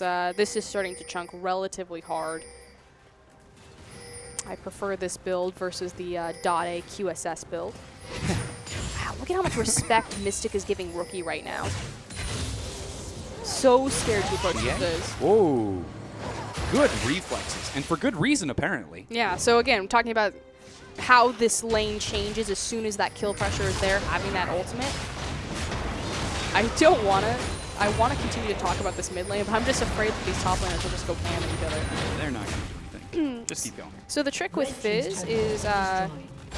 starting to chunk relatively hard. I prefer this build versus the .A QSS build. Wow, look at how much respect Mystic is giving Rookie right now. So scared to approach this. Whoa. Good reflexes, and for good reason, apparently. Yeah, so again, talking about how this lane changes as soon as that kill pressure is there, having that ultimate. I want to continue to talk about this mid lane, but I'm just afraid that these top laners will just go ham at each other. They're not going to do anything. Just keep going. So the trick with Fizz is,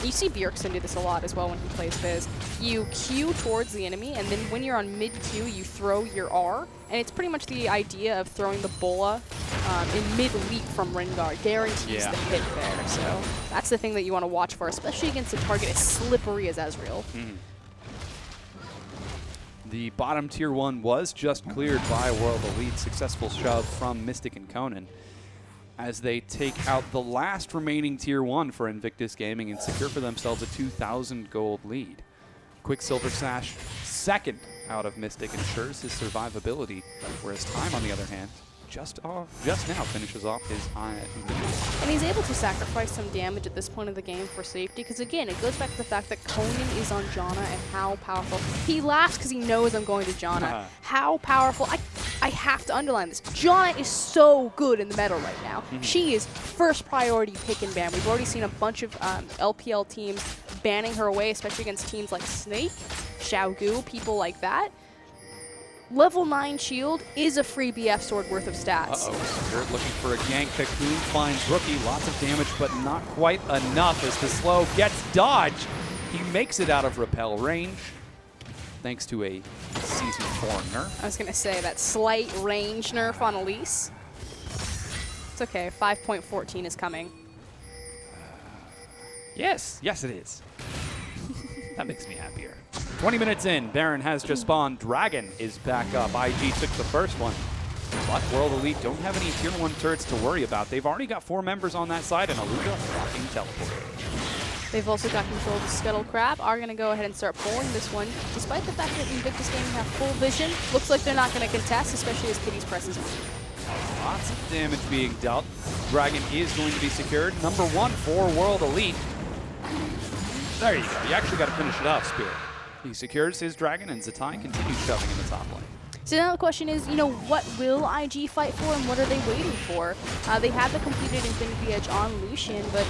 you see Bjergsen do this a lot as well when he plays Fizz. You Q towards the enemy, and then when you're on mid-Q, you throw your R, and it's pretty much the idea of throwing the Bola in mid-leap from Rengar. Guarantees the hit there, so that's the thing that you want to watch for, especially against a target as slippery as Ezreal. The bottom tier 1 was just cleared by World Elite. Successful shove from Mystic and Conan as they take out the last remaining tier 1 for Invictus Gaming and secure for themselves a 2,000 gold lead. Quicksilver Sash, second out of Mystic, ensures his survivability, whereas Time, on the other hand, just now finishes off his And he's able to sacrifice some damage at this point of the game for safety, because again, it goes back to the fact that Conan is on Janna and how powerful. He laughs because he knows I'm going to Janna. How powerful. I have to underline this. Janna is so good in the meta right now. She is first priority pick and ban. We've already seen a bunch of LPL teams banning her away, especially against teams like Snake, Xiaogu, people like that. Level 9 shield is a free BF sword worth of stats. Spirit looking for a gank. Cocoon finds Rookie. Lots of damage, but not quite enough as the slow gets dodged. He makes it out of repel range, thanks to a Season 4 nerf. I was going to say that slight range nerf on Elise. It's okay. 5.14 is coming. Yes, it is. That makes me happier. 20 minutes in, Baron has just spawned. Dragon is back up. IG took the first one. But World Elite don't have any tier 1 turrets to worry about. They've already got 4 members on that side and Aluga rocking teleport. They've also got control of the Scuttle Crab. Are going to go ahead and start pulling this one. Despite the fact that Invictus Gaming have full vision, looks like they're not going to contest, especially as Kitty's presses. Lots of damage being dealt. Dragon is going to be secured. Number 1 for World Elite. There you go. You actually got to finish it off, Spirit. He secures his Dragon, and Zatai continues shoving in the top lane. So now the question is, what will IG fight for, and what are they waiting for? They had the completed Infinity Edge on Lucian, but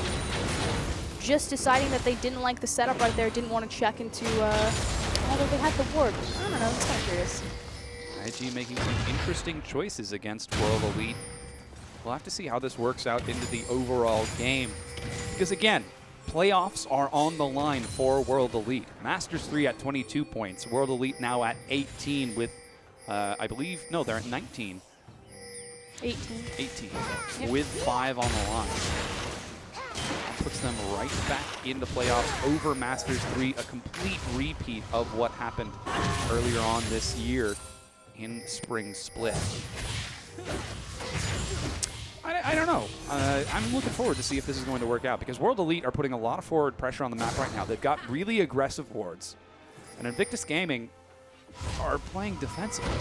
just deciding that they didn't like the setup right there, didn't want to check into, although they had the ward. I don't know, it's kind of curious. IG making some interesting choices against World Elite. We'll have to see how this works out into the overall game. Because again, playoffs are on the line for World Elite. Masters 3 at 22 points. World Elite now at 18 with, I believe, no, they're at 19. 18. 18, Yep. with 5 on the line. Puts them right back into playoffs over Masters 3, a complete repeat of what happened earlier on this year in Spring Split. I don't know. I'm looking forward to see if this is going to work out, because World Elite are putting a lot of forward pressure on the map right now. They've got really aggressive wards. And Invictus Gaming are playing defensively.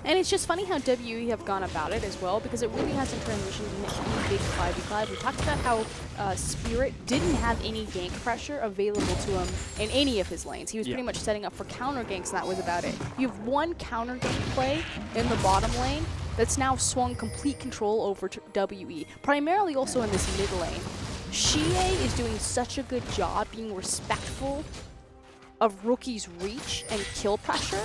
And it's just funny how WE have gone about it as well, because it really hasn't transitioned into any big 5v5. We talked about how Spirit didn't have any gank pressure available to him in any of his lanes. He was pretty much setting up for counter ganks, and that was about it. You have one counter gank play in the bottom lane that's now swung complete control over to WE, primarily also in this mid lane. Xie is doing such a good job being respectful of Rookie's reach and kill pressure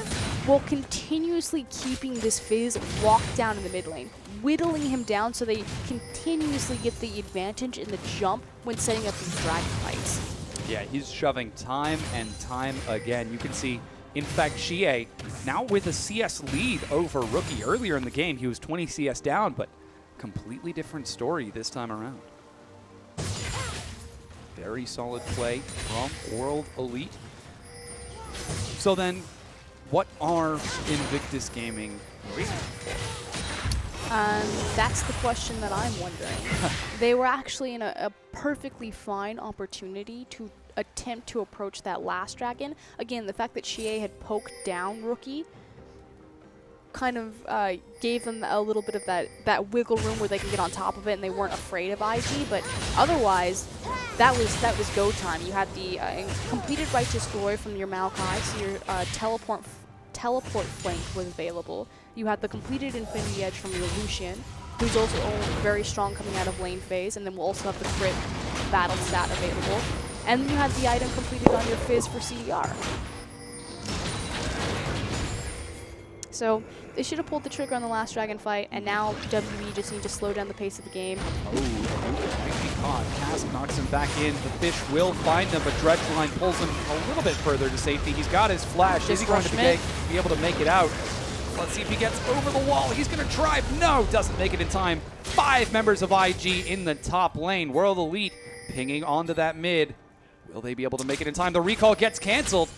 while continuously keeping this Fizz locked down in the mid lane, whittling him down so they continuously get the advantage in the jump when setting up these dragon fights. Yeah, he's shoving time and time again. You can see, in fact, Xie now with a CS lead over Rookie. Earlier in the game, he was 20 CS down, but completely different story this time around. Very solid play from World Elite. So then, what are Invictus Gaming waiting for? That's the question that I'm wondering. They were actually in a perfectly fine opportunity to attempt to approach that last dragon. Again, the fact that Xie had poked down Rookie kind of gave them a little bit of that wiggle room where they can get on top of it and they weren't afraid of IG, but otherwise that was go time. You had the completed Righteous Glory from your Maokai, so your teleport flank was available. You had the completed Infinity Edge from your Lucian, who's also very strong coming out of lane phase, and then we'll also have the crit battle stat available. And you had the item completed on your Fizz for CDR. So they should have pulled the trigger on the last dragon fight, and now WE just need to slow down the pace of the game. Oh, might be caught. Cask knocks him back in. The fish will find him, but Dredgeline pulls him a little bit further to safety. He's got his flash. Is he going to be able to make it out? Let's see if he gets over the wall. He's going to try. No, doesn't make it in time. 5 members of IG in the top lane. World Elite pinging onto that mid. Will they be able to make it in time? The recall gets canceled.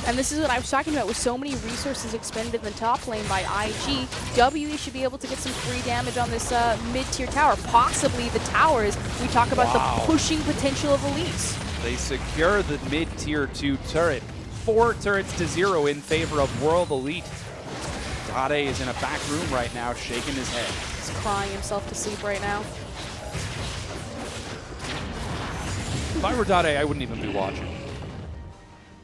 And this is what I was talking about, with so many resources expended in the top lane by IG, WE should be able to get some free damage on this mid-tier tower, possibly the towers. We talk about the pushing potential of Elise. They secure the mid-tier 2 turret. 4 turrets to 0 in favor of World Elite. Dade is in a back room right now, shaking his head. He's crying himself to sleep right now. If I were Dade, I wouldn't even be watching.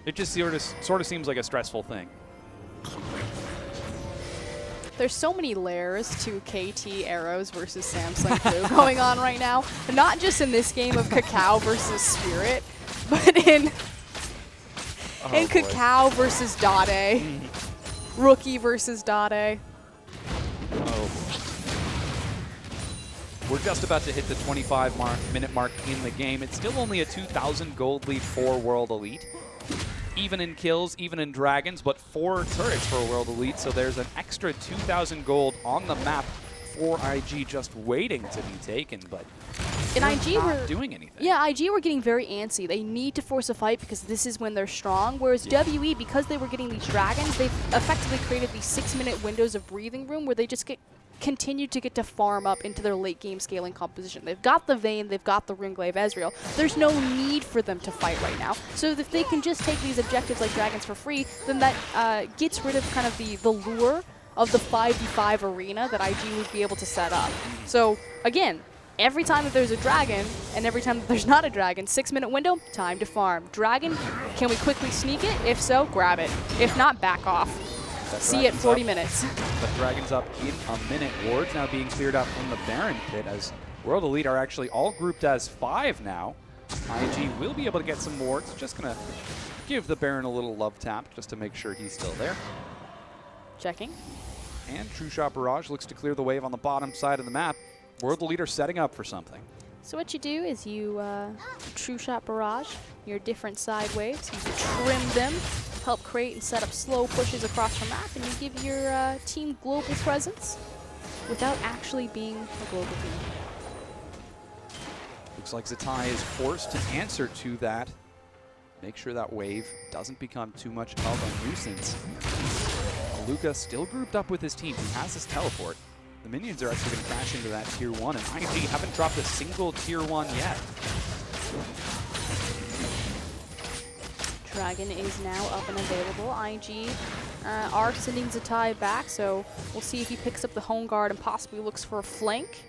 It just sort of seems like a stressful thing. There's so many layers to KT Arrows versus Samsung Blue going on right now. Not just in this game of Cacao versus Spirit, but in Cacao versus Dade. Rookie versus Dade. Oh. We're just about to hit the 25-minute mark in the game. It's still only a 2,000 gold lead for World Elite. Even in kills, even in dragons, but 4 turrets for World Elite, so there's an extra 2,000 gold on the map for IG just waiting to be taken, but IG not doing anything. Yeah, IG were getting very antsy. They need to force a fight because this is when they're strong, whereas WE, because they were getting these dragons, they've effectively created these 6-minute windows of breathing room where they just continue to get to farm up into their late game scaling composition. They've got the Vayne, they've got the Ringglaive Ezreal. There's no need for them to fight right now. So if they can just take these objectives like dragons for free, then that gets rid of kind of the lure of the 5v5 arena that IG would be able to set up. So again, every time that there's a dragon and every time that there's not a dragon, 6-minute window, time to farm. Dragon, can we quickly sneak it? If so, grab it. If not, back off. See it 40 minutes. The Dragon's up in a minute. Wards now being cleared up from the Baron pit as World Elite are actually all grouped as 5 now. IG will be able to get some wards. Just going to give the Baron a little love tap just to make sure he's still there. Checking. And True Shot Barrage looks to clear the wave on the bottom side of the map. World Elite are setting up for something. So what you do is you True Shot Barrage your different side waves, you trim them, help create and set up slow pushes across the map, and you give your team global presence without actually being a global team. Looks like Zatai is forced to answer to that. Make sure that wave doesn't become too much of a nuisance. Luca still grouped up with his team. He has his teleport. The minions are actually going to crash into that tier 1, and IG haven't dropped a single tier 1 yet. Dragon is now up and available. IG are sending Zatai back, so we'll see if he picks up the home guard and possibly looks for a flank.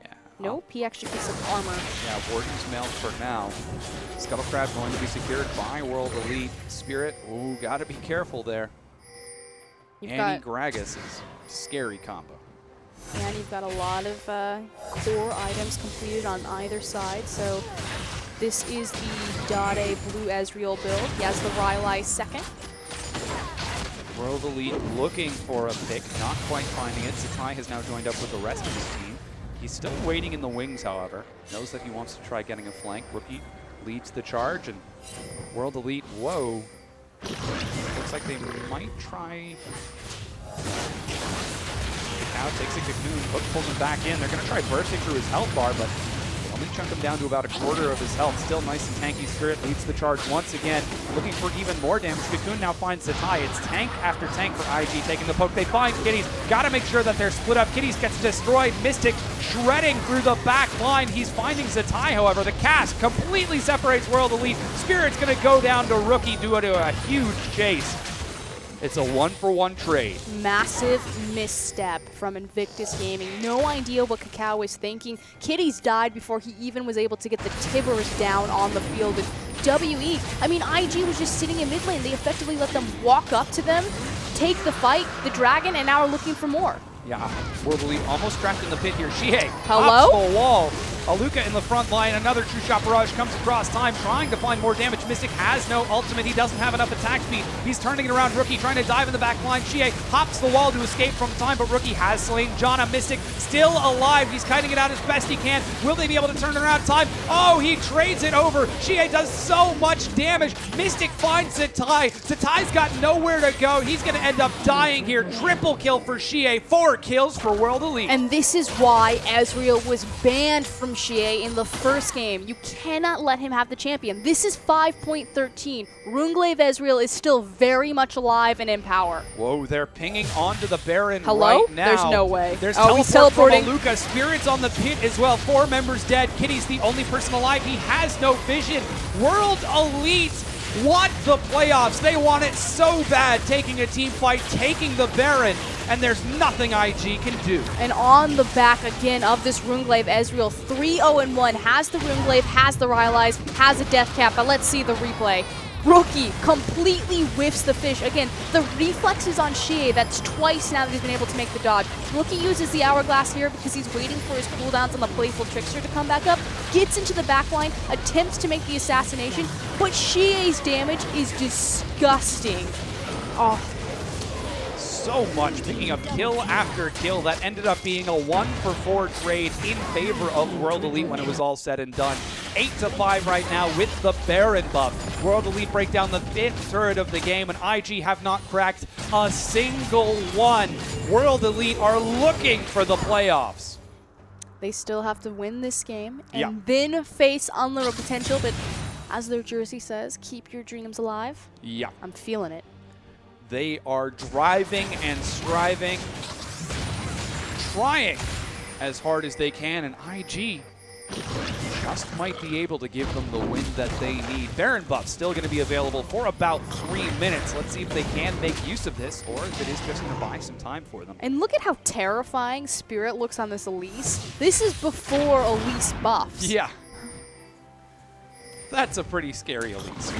Yeah. Nope, he actually picks up armor. Yeah, Warden's mailed for now. Scuttle Crab going to be secured by World Elite. Spirit, ooh, gotta be careful there. Annie Gragas is scary combo. And you've got a lot of core items completed on either side. So this is the Dade Blue Ezreal build. He has the Rylai second. World Elite looking for a pick, not quite finding it. Zatai has now joined up with the rest of his team. He's still waiting in the wings, however. Knows that he wants to try getting a flank. Rookie leads the charge, and World Elite, whoa. Looks like they might try. Now takes a Cocoon, Hook pulls him back in. They're going to try bursting through his health bar, but only chunk him down to about a quarter of his health. Still nice and tanky. Spirit leads the charge once again, looking for even more damage. Cocoon now finds Zatai. It's tank after tank for IG, taking the poke. They find Kitties. Got to make sure that they're split up. Kitties gets destroyed. Mystic shredding through the back line. He's finding Zatai, however. The cast completely separates World Elite. Spirit's going to go down to Rookie due to a huge chase. It's a 1-for-1 trade. Massive misstep from Invictus Gaming. No idea what Kakao was thinking. Kitties died before he even was able to get the Tibbers down on the field. And WE, I mean, IG was just sitting in mid lane. They effectively let them walk up to them, take the fight, the dragon, and now are looking for more. Yeah, World Elite almost trapped in the pit here. Shihei Hello? hops the wall. Aluka in the front line. Another True Shot Barrage comes across time, trying to find more damage. Mystic has no ultimate. He doesn't have enough attack speed. He's turning it around. Rookie trying to dive in the back line. Shihei hops the wall to escape from time, but Rookie has slain Janna. Mystic still alive. He's kiting it out as best he can. Will they be able to turn it around time? Oh, he trades it over. Shihei does so much damage. Mystic finds Zatai. Zatai's got nowhere to go. He's going to end up dying here. Triple kill for Shihei. 4 kills for World Elite. And this is why Ezreal was banned from Xie in the first game. You cannot let him have the champion. This is 5.13. Runglaive Ezreal is still very much alive and in power. Whoa, they're pinging onto the Baron Hello? right now. There's no way. There's he's teleporting. from Aluka. Spirit's on the pit as well. 4 members dead. Kitty's the only person alive. He has no vision. World Elite want the playoffs. They want it so bad, taking a team fight, taking the Baron, and there's nothing IG can do. And on the back again of this Runglaive Ezreal, 3-0-1, has the Runglaive, has the Rylai's, has a death cap, but let's see the replay. Rookie completely whiffs the fish. Again, the reflexes on Xie, that's twice now that he's been able to make the dodge. Rookie uses the Hourglass here because he's waiting for his cooldowns on the Playful Trickster to come back up, gets into the backline, attempts to make the assassination, but Xie's damage is disgusting. Oh. So much, picking up kill after kill. That ended up being a 1-for-4 trade in favor of World Elite when it was all said and done. 8-5 right now with the Baron buff. World Elite break down the 5th turret of the game, and IG have not cracked a single one. World Elite are looking for the playoffs. They still have to win this game and then face unlimited potential, but as their jersey says, keep your dreams alive. Yeah. I'm feeling it. They are driving and striving, trying as hard as they can, and IG just might be able to give them the win that they need. Baron buff still going to be available for about 3 minutes. Let's see if they can make use of this, or if it is just going to buy some time for them. And look at how terrifying Spirit looks on this Elise. This is before Elise buffs. Yeah. That's a pretty scary Elise.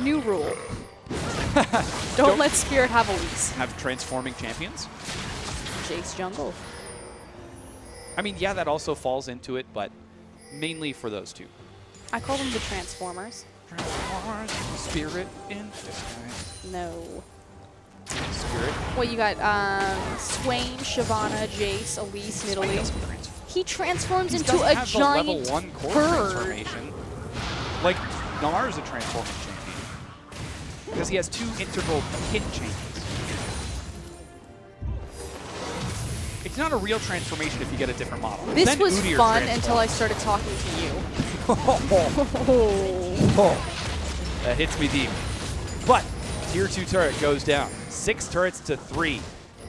New rule. Don't let Spirit have Elise. Have transforming champions? Jace jungle. I mean, yeah, that also falls into it, but mainly for those two. I call them the Transformers. Transformers, Spirit in disguise. No. Spirit. Well, you got Swain, Shyvana, Jace, Elise, Nidalee. He transforms into a giant level 1 core bird. transformation. Like, Gnar is a transforming champion. Because he has 2 integral hit chains. It's not a real transformation if you get a different model. This then was Udyr fun until I started talking to you. That hits me deep. But tier 2 turret goes down. 6 turrets to 3.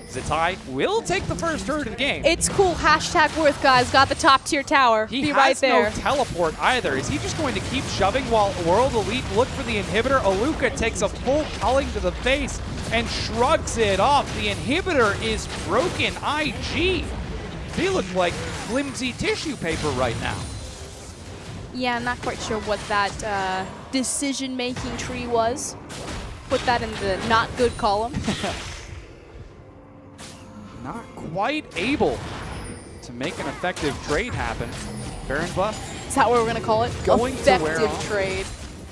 Zatai will take the first turret of the game. It's cool. Hashtag Worth, guys. Got the top tier tower. He Be has right there. no teleport either. Is he just going to keep shoving while World Elite look for the inhibitor? Aluka takes a full culling to the face and shrugs it off. The inhibitor is broken. IG. They look like flimsy tissue paper right now. Yeah, I'm not quite sure what that decision-making tree was. Put that in the not good column. Not quite able to make an effective trade happen. Baron buff. Is that what we're going to call it? Going to wear effective off. trade.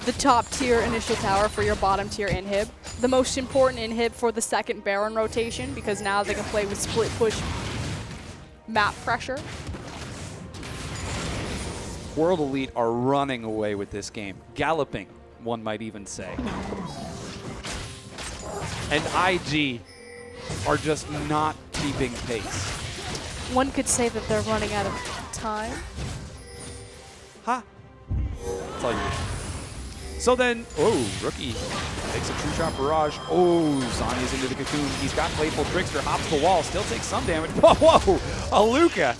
The top tier initial tower for your bottom tier inhib. The most important inhib for the second Baron rotation because now they can play with split push map pressure. World Elite are running away with this game. Galloping, one might even say. And IG are just not keeping pace. One could say that they're running out of time. Ha! That's all you need. So then, Rookie takes a true shot barrage. Zanya's into the cocoon. He's got Playful Trickster, hops the wall, still takes some damage. Whoa, Aluka.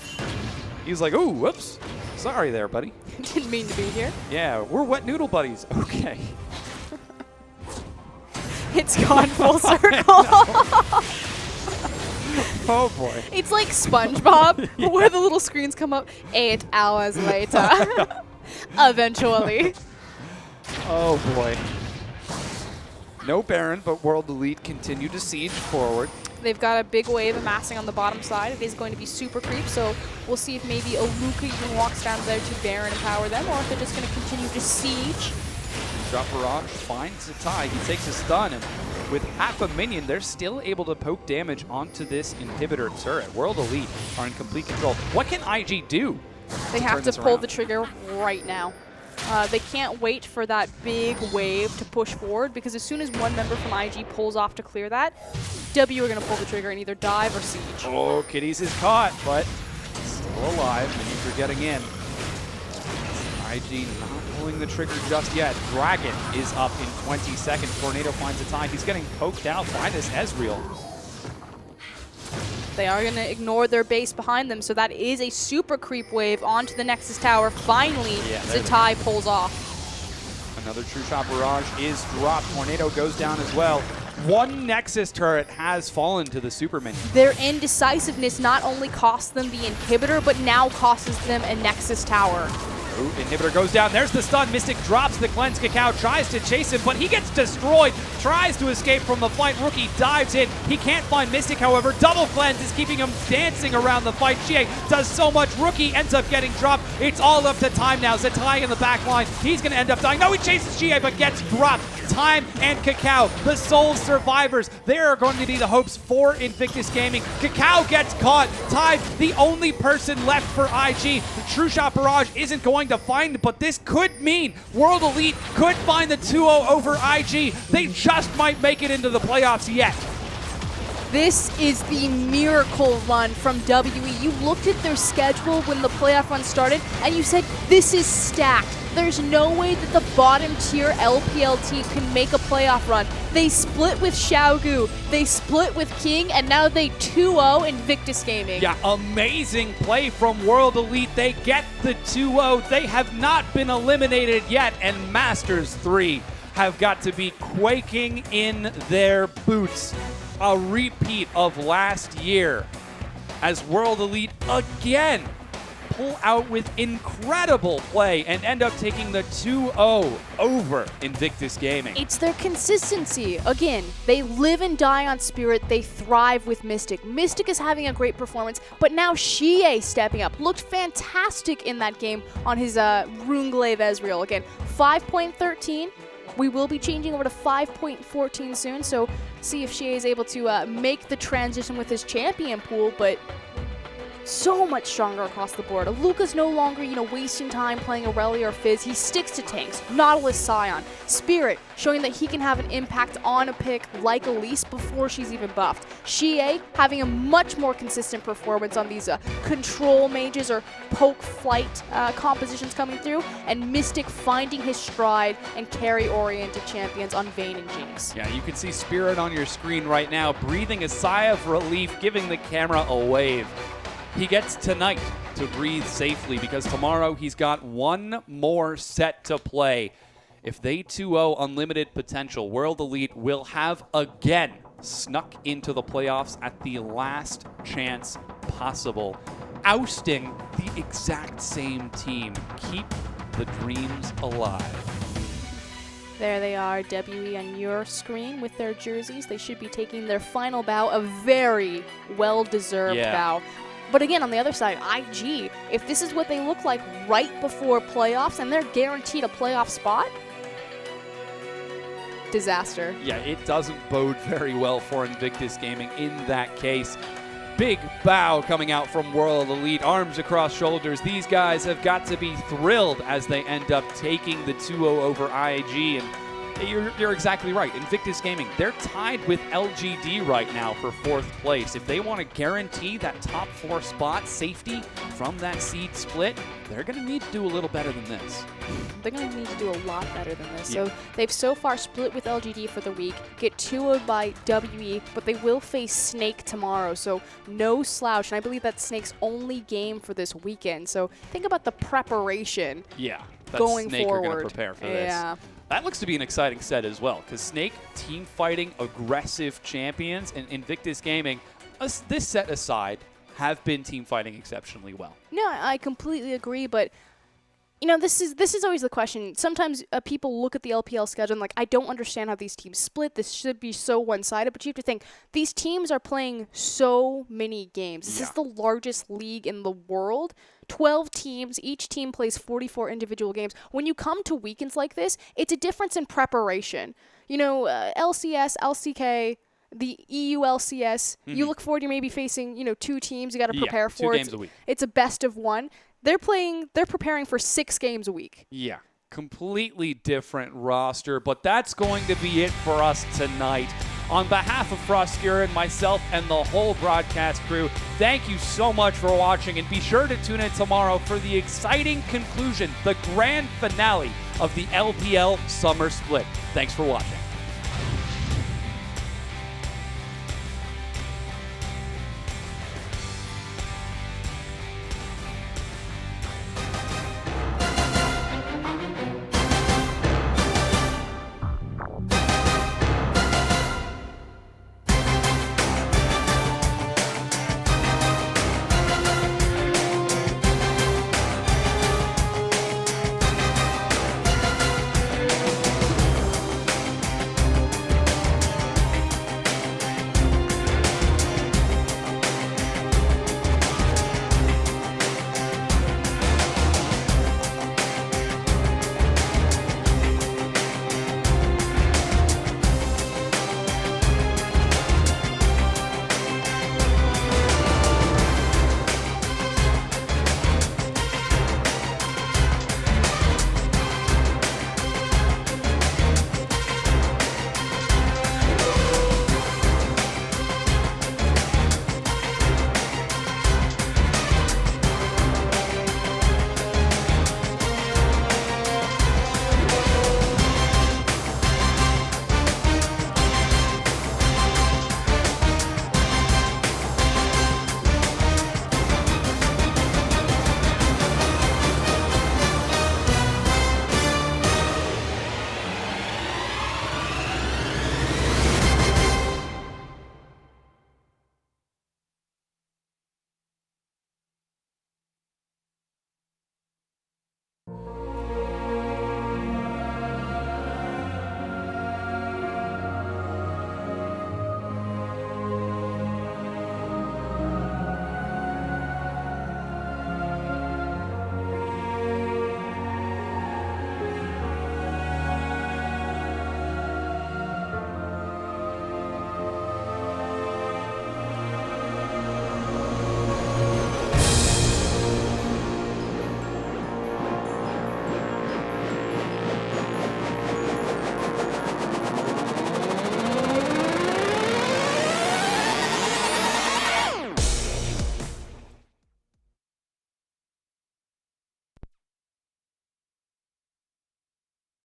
He's like, ooh, whoops. Sorry there, buddy. Didn't mean to be here. Yeah, we're wet noodle buddies. Okay. It's gone full circle. Oh boy. It's like SpongeBob, Yeah. where the little screens come up 8 hours later. Eventually. Oh boy. No Baron, but World Elite continue to siege forward. They've got a big wave amassing on the bottom side. It is going to be super creep, so we'll see if maybe Aluka even walks down there to Baron and power them, or if they're just going to continue to siege. Drop Barrage finds a tie. He takes a stun, and with half a minion, they're still able to poke damage onto this inhibitor turret. World Elite are in complete control. What can IG do? They have turn to this pull around? the trigger right now. They can't wait for that big wave to push forward, because as soon as one member from IG pulls off to clear that, W are going to pull the trigger and either dive or siege. Oh, Kitties is caught, but still alive. Minions are getting in. IG not pulling the trigger just yet. Dragon is up in 20 seconds. Tornado finds a tie. He's getting poked out by this Ezreal. They are going to ignore their base behind them, so that is a super creep wave onto the Nexus Tower. Finally, Yeah, there Zatai pulls off. Another True Shot Barrage is dropped. Tornado goes down as well. One Nexus turret has fallen to the super minion. Their indecisiveness not only costs them the inhibitor, but now costs them a Nexus Tower. Ooh, inhibitor goes down. There's the stun. Mystic drops the cleanse. Cacao tries to chase him, but he gets destroyed. Tries to escape from the fight. Rookie dives in. He can't find Mystic, however. Double cleanse is keeping him dancing around the fight. GA does so much. Rookie ends up getting dropped. It's all up to Time now. Zatai in the back line. He's going to end up dying. No, he chases GA, but gets dropped. Time and Cacao, the sole survivors. They are going to be the hopes for Invictus Gaming. Cacao gets caught. Time, the only person left for IG. The True Shot Barrage isn't going to find, but this could mean World Elite could find the 2-0 over IG. They just might make it into the playoffs yet. This is the miracle run from WE. You looked at their schedule when the playoff run started, and you said, this is stacked. There's no way that the bottom tier LPL team can make a playoff run. They split with Xiaogu, they split with King, and now they 2-0 Invictus Gaming. Yeah, amazing play from World Elite. They get the 2-0. They have not been eliminated yet, and Masters 3 have got to be quaking in their boots. A repeat of last year as World Elite again pull out with incredible play and end up taking the 2-0 over Invictus Gaming. It's their consistency. Again, they live and die on Spirit. They thrive with Mystic. Mystic is having a great performance, but now Xie stepping up. Looked fantastic in that game on his Runglaive Ezreal. Again, 5.13. We will be changing over to 5.14 soon, so see if Xie is able to make the transition with his champion pool, but so much stronger across the board. Luca's no longer, wasting time playing Aurelia or Fizz. He sticks to tanks. Nautilus, Scion. Spirit, showing that he can have an impact on a pick like Elise before she's even buffed. Xie, having a much more consistent performance on these control mages or poke flight compositions coming through, and Mystic finding his stride and carry-oriented champions on Vayne and Jinx. Yeah, you can see Spirit on your screen right now, breathing a sigh of relief, giving the camera a wave. He gets tonight to breathe safely because tomorrow he's got one more set to play. If they 2-0 Unlimited Potential, World Elite will have again snuck into the playoffs at the last chance possible, ousting the exact same team. Keep the dreams alive. There they are, WE on your screen with their jerseys. They should be taking their final bow, a very well-deserved bow. But again, on the other side, IG, if this is what they look like right before playoffs and they're guaranteed a playoff spot, disaster. Yeah, it doesn't bode very well for Invictus Gaming in that case. Big bow coming out from World Elite, arms across shoulders. These guys have got to be thrilled as they end up taking the 2-0 over IG. And you're exactly right. Invictus Gaming, they're tied with LGD right now for 4th place. If they want to guarantee that top 4 spot safety from that seed split, they're going to need to do a little better than this. They're going to need to do a lot better than this. Yeah. So they've so far split with LGD for the week, get 2-0'd by WE, but they will face Snake tomorrow, so no slouch. And I believe that's Snake's only game for this weekend. So think about the preparation going Snake forward. are going to prepare for this. That looks to be an exciting set as well, because Snake, team fighting, aggressive champions, and Invictus Gaming, this set aside, have been team fighting exceptionally well. No, I completely agree, but you know, this is always the question. Sometimes people look at the LPL schedule and like, I don't understand how these teams split. This should be so one-sided, but you have to think, these teams are playing so many games. This is the largest league in the world. 12 teams, each team plays 44 individual games. When you come to weekends like this, it's a difference in preparation. You know, LCS, LCK, the EU LCS, you look forward to maybe facing, you know, 2 teams you got to prepare for. 2 games a week. It's a best of 1. They're preparing for 6 games a week. Yeah, completely different roster, but that's going to be it for us tonight. On behalf of FLICKR and myself and the whole broadcast crew, thank you so much for watching, and be sure to tune in tomorrow for the exciting conclusion, the grand finale of the LPL Summer Split. Thanks for watching.